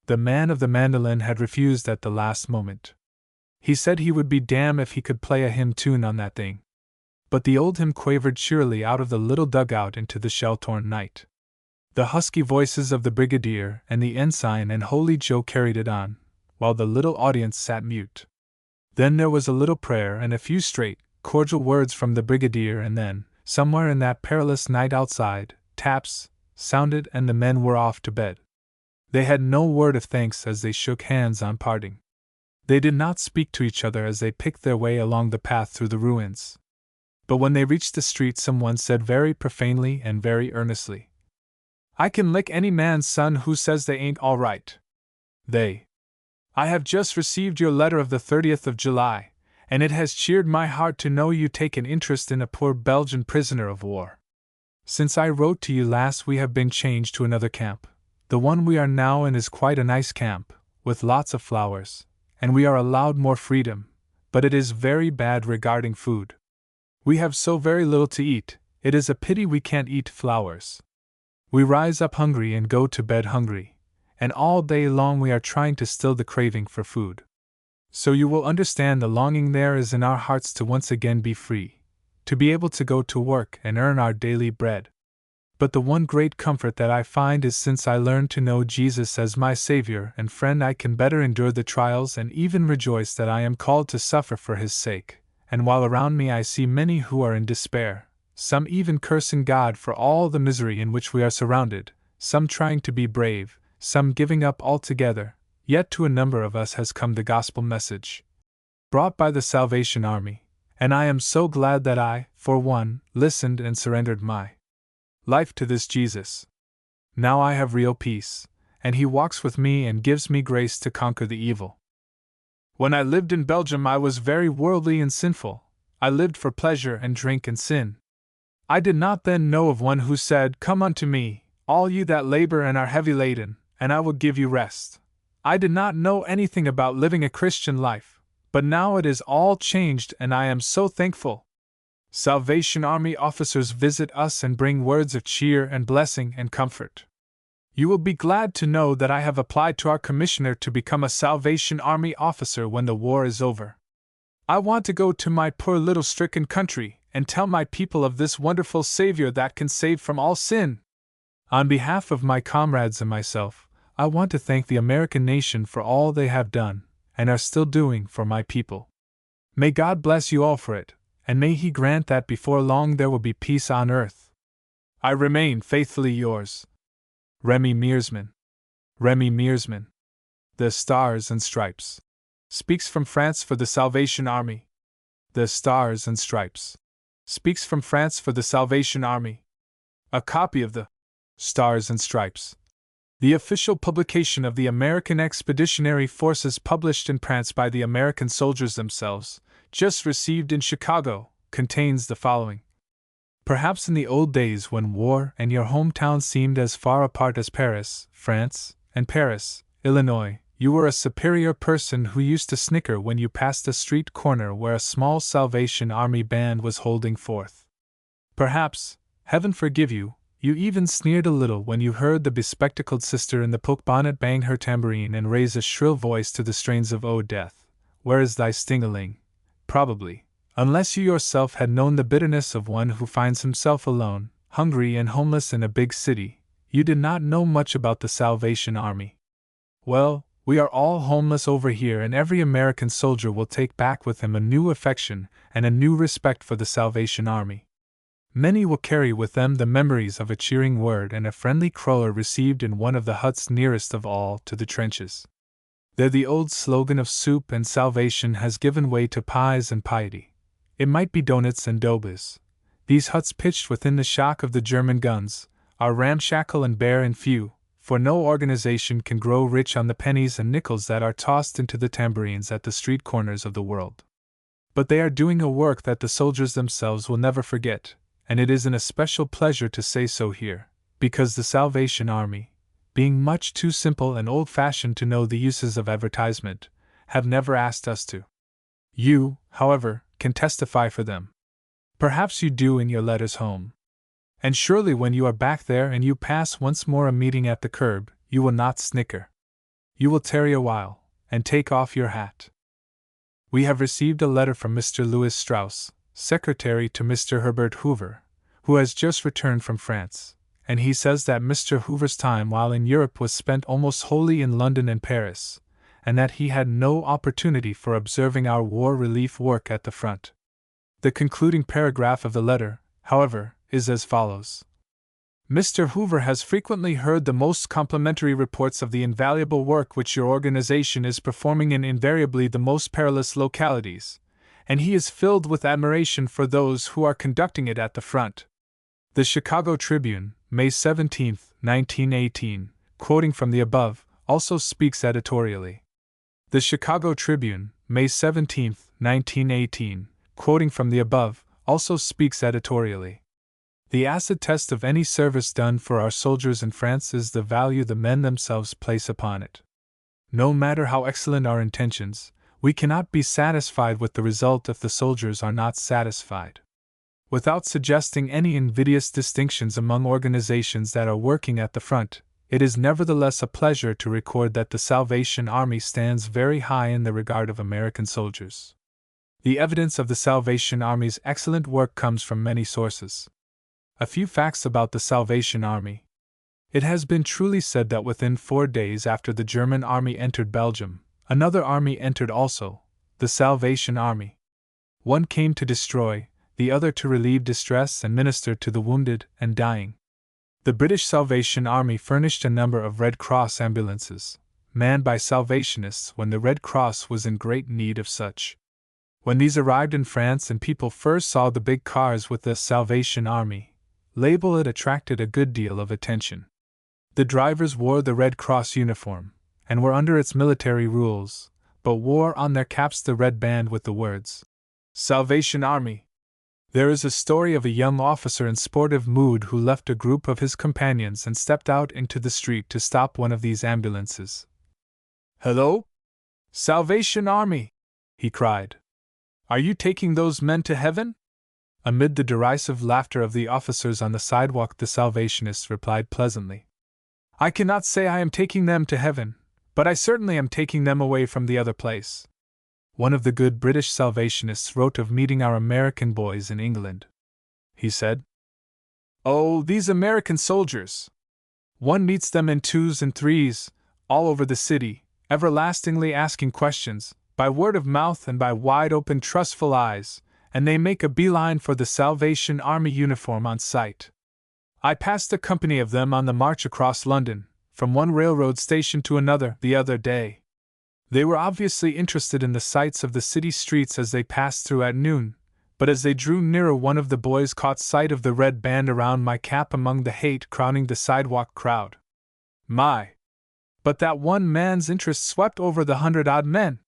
The man of the mandolin had refused at the last moment. He said he would be damned if he could play a hymn tune on that thing. But the old hymn quavered cheerily out of the little dugout into the shell-torn night. The husky voices of the brigadier and the ensign and Holy Joe carried it on, while the little audience sat mute. Then there was a little prayer and a few straight, cordial words from the brigadier, and then, somewhere in that perilous night outside, taps sounded and the men were off to bed. They had no word of thanks as they shook hands on parting. They did not speak to each other as they picked their way along the path through the ruins. But when they reached the street, someone said very profanely and very earnestly, "I can lick any man's son who says they ain't all right. I have just received your letter of the 30th of July, and it has cheered my heart to know you take an interest in a poor Belgian prisoner of war. Since I wrote to you last, we have been changed to another camp. The one we are now in is quite a nice camp, with lots of flowers, and we are allowed more freedom, but it is very bad regarding food. We have so very little to eat, it is a pity we can't eat flowers. We rise up hungry and go to bed hungry, and all day long we are trying to still the craving for food. So you will understand the longing there is in our hearts to once again be free, to be able to go to work and earn our daily bread. But the one great comfort that I find is since I learned to know Jesus as my Savior and friend, I can better endure the trials and even rejoice that I am called to suffer for His sake. And while around me I see many who are in despair, some even cursing God for all the misery in which we are surrounded, some trying to be brave, some giving up altogether, yet to a number of us has come the gospel message, brought by the Salvation Army, and I am so glad that I, for one, listened and surrendered my life to this Jesus. Now I have real peace, and He walks with me and gives me grace to conquer the evil. When I lived in Belgium, I was very worldly and sinful. I lived for pleasure and drink and sin. I did not then know of one who said, "Come unto me, all you that labor and are heavy laden, and I will give you rest." I did not know anything about living a Christian life, but now it is all changed and I am so thankful. Salvation Army officers visit us and bring words of cheer and blessing and comfort. You will be glad to know that I have applied to our commissioner to become a Salvation Army officer when the war is over. I want to go to my poor little stricken country and tell my people of this wonderful Savior that can save from all sin. On behalf of my comrades and myself, I want to thank the American nation for all they have done and are still doing for my people. May God bless you all for it, and may He grant that before long there will be peace on earth. I remain faithfully yours, Remy Meersman. Remy Meersman. The Stars and Stripes. Speaks from France for the Salvation Army. The Stars and Stripes. Speaks from France for the Salvation Army. A copy of the Stars and Stripes, the official publication of the American Expeditionary Forces, published in France by the American soldiers themselves, just received in Chicago, contains the following. Perhaps in the old days when war and your hometown seemed as far apart as Paris, France, and Paris, Illinois, you were a superior person who used to snicker when you passed a street corner where a small Salvation Army band was holding forth. Perhaps, heaven forgive you, you even sneered a little when you heard the bespectacled sister in the poke bonnet bang her tambourine and raise a shrill voice to the strains of "O Death, where is thy sting-a-ling?" Probably, unless you yourself had known the bitterness of one who finds himself alone, hungry and homeless in a big city, you did not know much about the Salvation Army. Well, we are all homeless over here, and every American soldier will take back with him a new affection and a new respect for the Salvation Army. Many will carry with them the memories of a cheering word and a friendly cruller received in one of the huts nearest of all to the trenches. There the old slogan of soup and salvation has given way to pies and piety. It might be donuts and dobas. These huts, pitched within the shock of the German guns, are ramshackle and bare and few, for no organization can grow rich on the pennies and nickels that are tossed into the tambourines at the street corners of the world. But they are doing a work that the soldiers themselves will never forget, and it is an especial pleasure to say so here, because the Salvation Army, being much too simple and old-fashioned to know the uses of advertisement, have never asked us to. You, however, can testify for them. Perhaps you do in your letters home. And surely when you are back there and you pass once more a meeting at the curb, you will not snicker. You will tarry a while, and take off your hat. We have received a letter from Mr. Louis Strauss, secretary to Mr. Herbert Hoover, who has just returned from France, and he says that Mr. Hoover's time while in Europe was spent almost wholly in London and Paris, and that he had no opportunity for observing our war relief work at the front. The concluding paragraph of the letter, however, is as follows. Mr. Hoover has frequently heard the most complimentary reports of the invaluable work which your organization is performing in invariably the most perilous localities, and he is filled with admiration for those who are conducting it at the front. The Chicago Tribune, May 17, 1918, quoting from the above, also speaks editorially. The Chicago Tribune, May 17, 1918, quoting from the above, also speaks editorially. The acid test of any service done for our soldiers in France is the value the men themselves place upon it. No matter how excellent our intentions, we cannot be satisfied with the result if the soldiers are not satisfied. Without suggesting any invidious distinctions among organizations that are working at the front, it is nevertheless a pleasure to record that the Salvation Army stands very high in the regard of American soldiers. The evidence of the Salvation Army's excellent work comes from many sources. A few facts about the Salvation Army. It has been truly said that within 4 days after the German army entered Belgium, another army entered also, the Salvation Army. One came to destroy, the other to relieve distress and minister to the wounded and dying. The British Salvation Army furnished a number of Red Cross ambulances, manned by Salvationists when the Red Cross was in great need of such. When these arrived in France and people first saw the big cars with the Salvation Army label, it attracted a good deal of attention. The drivers wore the Red Cross uniform, and were under its military rules, but wore on their caps the red band with the words, Salvation Army. There is a story of a young officer in sportive mood who left a group of his companions and stepped out into the street to stop one of these ambulances. "Hello? Salvation Army!" he cried. "Are you taking those men to heaven?" Amid the derisive laughter of the officers on the sidewalk, the Salvationists replied pleasantly, "I cannot say I am taking them to heaven, but I certainly am taking them away from the other place." One of the good British Salvationists wrote of meeting our American boys in England. He said, "Oh, these American soldiers! One meets them in 2s and 3s, all over the city, everlastingly asking questions, by word of mouth and by wide-open trustful eyes, and they make a beeline for the Salvation Army uniform on sight. I passed a company of them on the march across London, from one railroad station to another, the other day. They were obviously interested in the sights of the city streets as they passed through at noon, but as they drew nearer, one of the boys caught sight of the red band around my cap among the hate crowding the sidewalk crowd. My! But that one man's interest swept over the 100-odd men.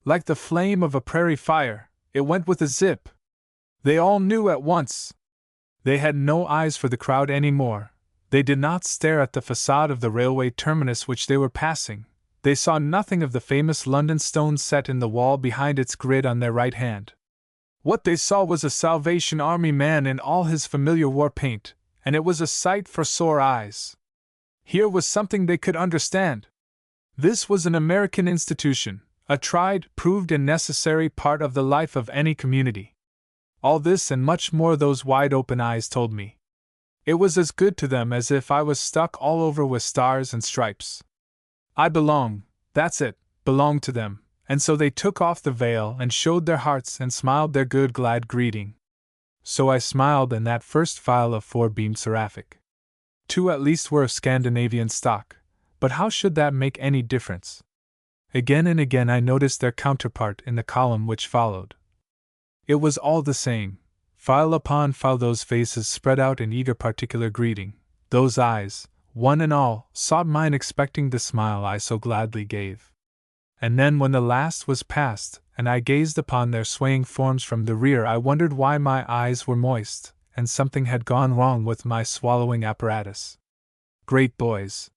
Like the flame of a prairie fire, it went with a zip. They all knew at once. They had no eyes for the crowd any more. They did not stare at the facade of the railway terminus which they were passing. They saw nothing of the famous London stone set in the wall behind its grid on their right hand. What they saw was a Salvation Army man in all his familiar war paint, and it was a sight for sore eyes. Here was something they could understand. This was an American institution, a tried, proved, and necessary part of the life of any community. All this and much more those wide-open eyes told me. It was as good to them as if I was stuck all over with stars and stripes. I belong, that's it, belong to them, and so they took off the veil and showed their hearts and smiled their good glad greeting. So I smiled, and that first file of 4 beamed seraphic. 2 at least were of Scandinavian stock, but how should that make any difference? Again and again I noticed their counterpart in the column which followed. It was all the same, file upon file, those faces spread out in eager particular greeting, those eyes, one and all, sought mine expecting the smile I so gladly gave. And then when the last was past, and I gazed upon their swaying forms from the rear, I wondered why my eyes were moist, and something had gone wrong with my swallowing apparatus. Great boys!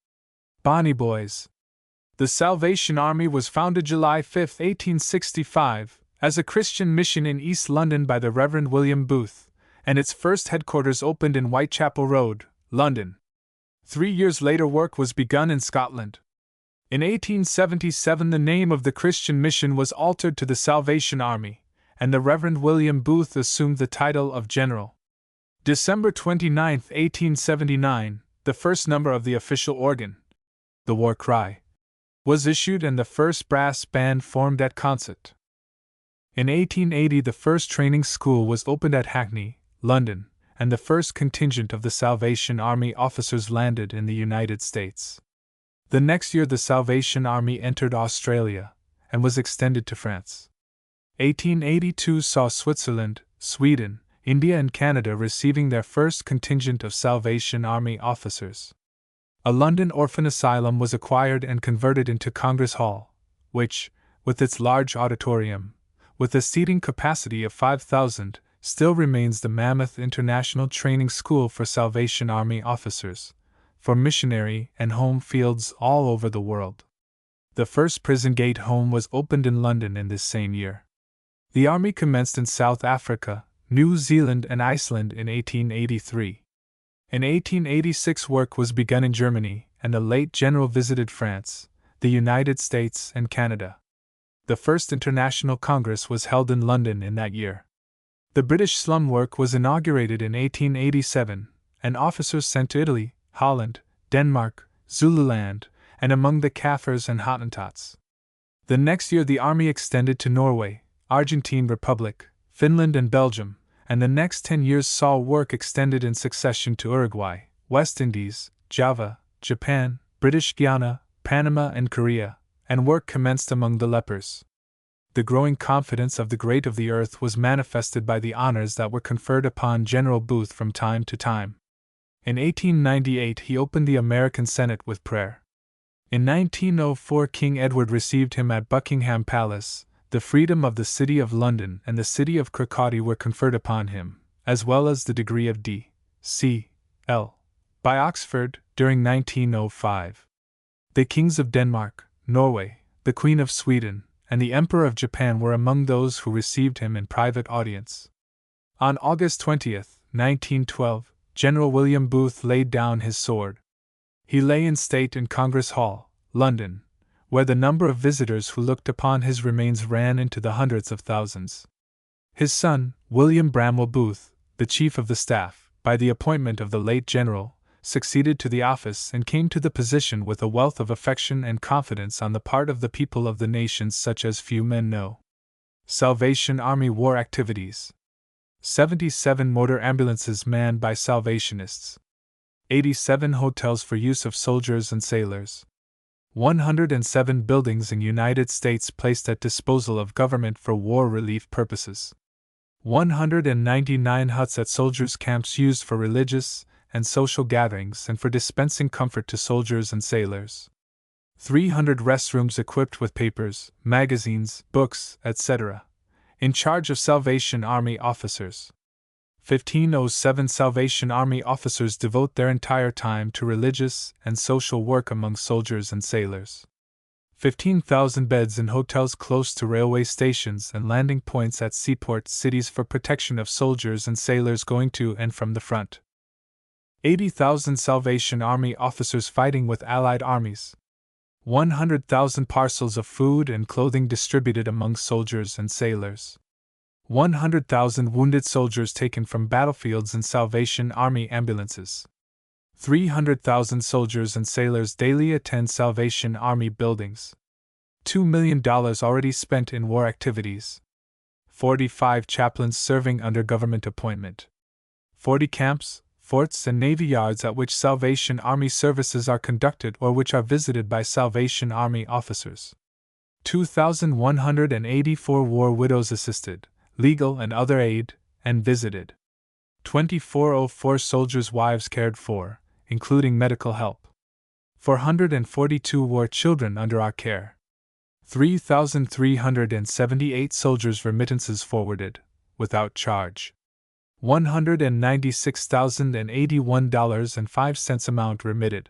Bonny boys! The Salvation Army was founded July 5, 1865, as a Christian mission in East London by the Reverend William Booth, and its first headquarters opened in Whitechapel Road, London. 3 years later work was begun in Scotland. In 1877 the name of the Christian mission was altered to the Salvation Army, and the Reverend William Booth assumed the title of General. December 29, 1879, the first number of the official organ, The War Cry, was issued and the first brass band formed at concert. In 1880 the first training school was opened at Hackney, London, and the first contingent of the Salvation Army officers landed in the United States. The next year the Salvation Army entered Australia, and was extended to France. 1882 saw Switzerland, Sweden, India and Canada receiving their first contingent of Salvation Army officers. A London orphan asylum was acquired and converted into Congress Hall, which, with its large auditorium, with a seating capacity of 5,000, still remains the mammoth international training school for Salvation Army officers, for missionary and home fields all over the world. The first prison gate home was opened in London in this same year. The Army commenced in South Africa, New Zealand, and Iceland in 1883. In 1886, work was begun in Germany, and the late General visited France, the United States, and Canada. The first International Congress was held in London in that year. The British slum work was inaugurated in 1887, and officers sent to Italy, Holland, Denmark, Zululand, and among the Kaffirs and Hottentots. The next year the Army extended to Norway, Argentine Republic, Finland, and Belgium, and the next 10 years saw work extended in succession to Uruguay, West Indies, Java, Japan, British Guiana, Panama, and Korea, and work commenced among the lepers. The growing confidence of the great of the earth was manifested by the honors that were conferred upon General Booth from time to time. In 1898 he opened the American Senate with prayer. In 1904 King Edward received him at Buckingham Palace. The freedom of the City of London and the City of Kirkcaldy were conferred upon him, as well as the degree of D.C.L. by Oxford during 1905. The kings of Denmark, Norway, the Queen of Sweden, and the Emperor of Japan were among those who received him in private audience. On August 20, 1912, General William Booth laid down his sword. He lay in state in Congress Hall, London, where the number of visitors who looked upon his remains ran into the hundreds of thousands. His son, William Bramwell Booth, the Chief of the Staff, by the appointment of the late General, succeeded to the office and came to the position with a wealth of affection and confidence on the part of the people of the nation such as few men know. Salvation Army War Activities: 77 motor ambulances manned by Salvationists, 87 hotels for use of soldiers and sailors, 107 buildings in United States placed at disposal of government for war relief purposes, 199 huts at soldiers' camps used for religious and social gatherings and for dispensing comfort to soldiers and sailors, 300 restrooms equipped with papers, magazines, books, etc., in charge of Salvation Army officers. 1507 Salvation Army officers devote their entire time to religious and social work among soldiers and sailors. 15,000 beds in hotels close to railway stations and landing points at seaport cities for protection of soldiers and sailors going to and from the front. 80,000 Salvation Army officers fighting with Allied armies. 100,000 parcels of food and clothing distributed among soldiers and sailors. 100,000 wounded soldiers taken from battlefields in Salvation Army ambulances. 300,000 soldiers and sailors daily attend Salvation Army buildings. $2 million already spent in war activities. 45 chaplains serving under government appointment. 40 camps, forts, and navy yards at which Salvation Army services are conducted or which are visited by Salvation Army officers. 2,184 war widows assisted, legal and other aid, and visited. 2,404 soldiers' wives cared for, including medical help. 442 war children under our care. 3,378 soldiers' remittances forwarded, without charge. $196,081.05 amount remitted.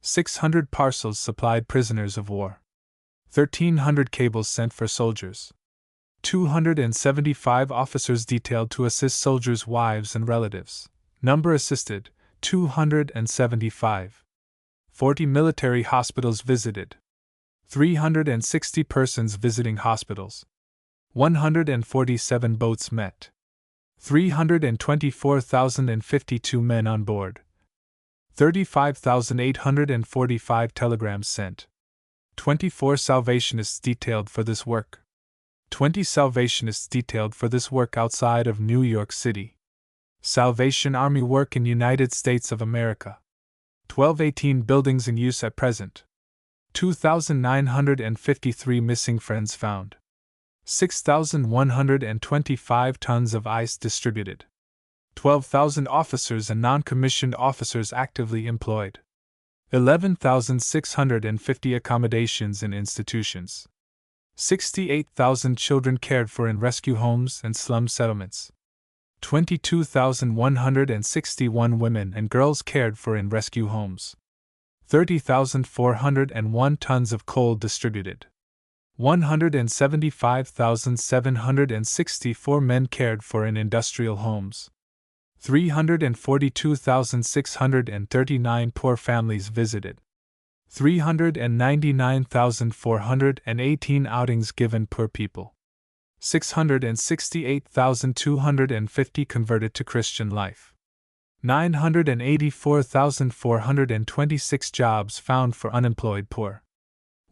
600 parcels supplied prisoners of war. 1,300 cables sent for soldiers. 275 officers detailed to assist soldiers' wives and relatives. Number assisted, 275. 40 military hospitals visited. 360 persons visiting hospitals. 147 boats met. 324,052 men on board. 35,845 telegrams sent. 24 Salvationists detailed for this work. 20 Salvationists detailed for this work outside of New York City. Salvation Army work in United States of America. 1218 buildings in use at present. 2,953 missing friends found. 6,125 tons of ice distributed. 12,000 officers and non-commissioned officers actively employed. 11,650 accommodations in institutions. 68,000 children cared for in rescue homes and slum settlements. 22,161 women and girls cared for in rescue homes. 30,401 tons of coal distributed. 175,764 men cared for in industrial homes. 342,639 poor families visited. 399,418 outings given per people. 668,250 converted to Christian life. 984,426 jobs found for unemployed poor.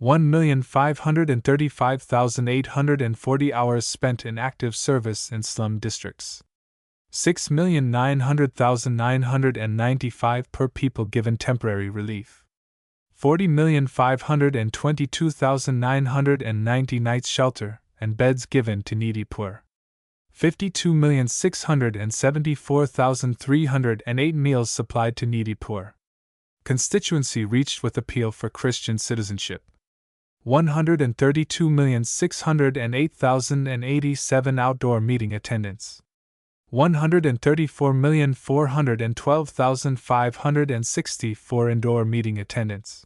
1,535,840 hours spent in active service in slum districts. 6,900,995 per people given temporary relief. 40,522,990 nights shelter and beds given to needy poor. 52,674,308 meals supplied to needy poor. Constituency reached with appeal for Christian citizenship. 132,608,087 outdoor meeting attendance. 134,412,564 indoor meeting attendance.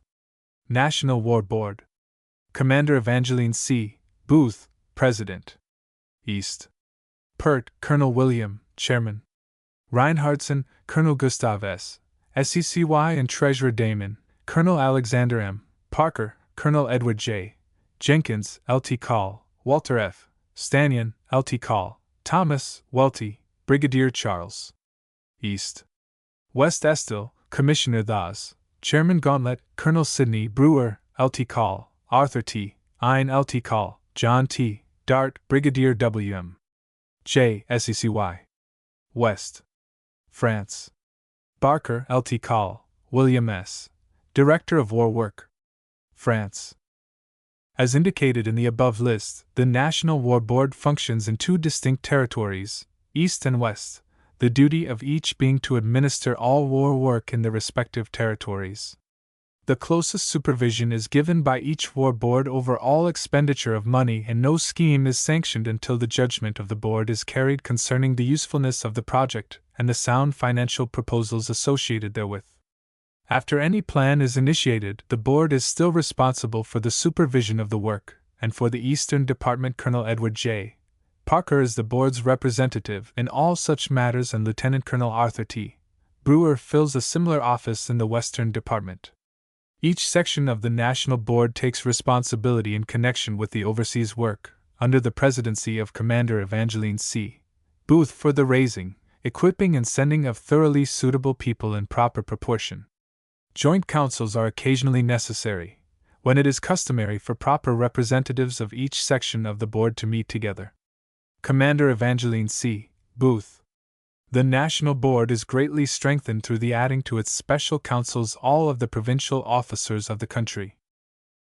National War Board. Commander Evangeline C. Booth, President. East. Pert, Colonel William, Chairman. Reinhardtson, Colonel Gustav S. SECY and Treasurer Damon, Colonel Alexander M. Parker, Colonel Edward J. Jenkins, Lt. Col. Walter F. Stanion, Lt. Col. Thomas, Welty, Brigadier Charles. East. West Estill, Commissioner Thos. Chairman Gauntlet, Colonel Sidney Brewer, Lt. Col. Arthur T. Ein, Lt. Col. John T. Dart, Brigadier W.M. J. SECY. West. France. Barker, Lt. Col. William S. Director of War Work. France. As indicated in the above list, the National War Board functions in two distinct territories, East and West, the duty of each being to administer all war work in the respective territories. The closest supervision is given by each war board over all expenditure of money, and no scheme is sanctioned until the judgment of the board is carried concerning the usefulness of the project and the sound financial proposals associated therewith. After any plan is initiated, the board is still responsible for the supervision of the work, and for the Eastern Department Colonel Edward J. Parker is the board's representative in all such matters, and Lieutenant Colonel Arthur T. Brewer fills a similar office in the Western Department. Each section of the National Board takes responsibility in connection with the overseas work, under the presidency of Commander Evangeline C. Booth, for the raising, equipping and sending of thoroughly suitable people in proper proportion. Joint councils are occasionally necessary, when it is customary for proper representatives of each section of the board to meet together. Commander Evangeline C. Booth. The National Board is greatly strengthened through the adding to its special councils all of the provincial officers of the country.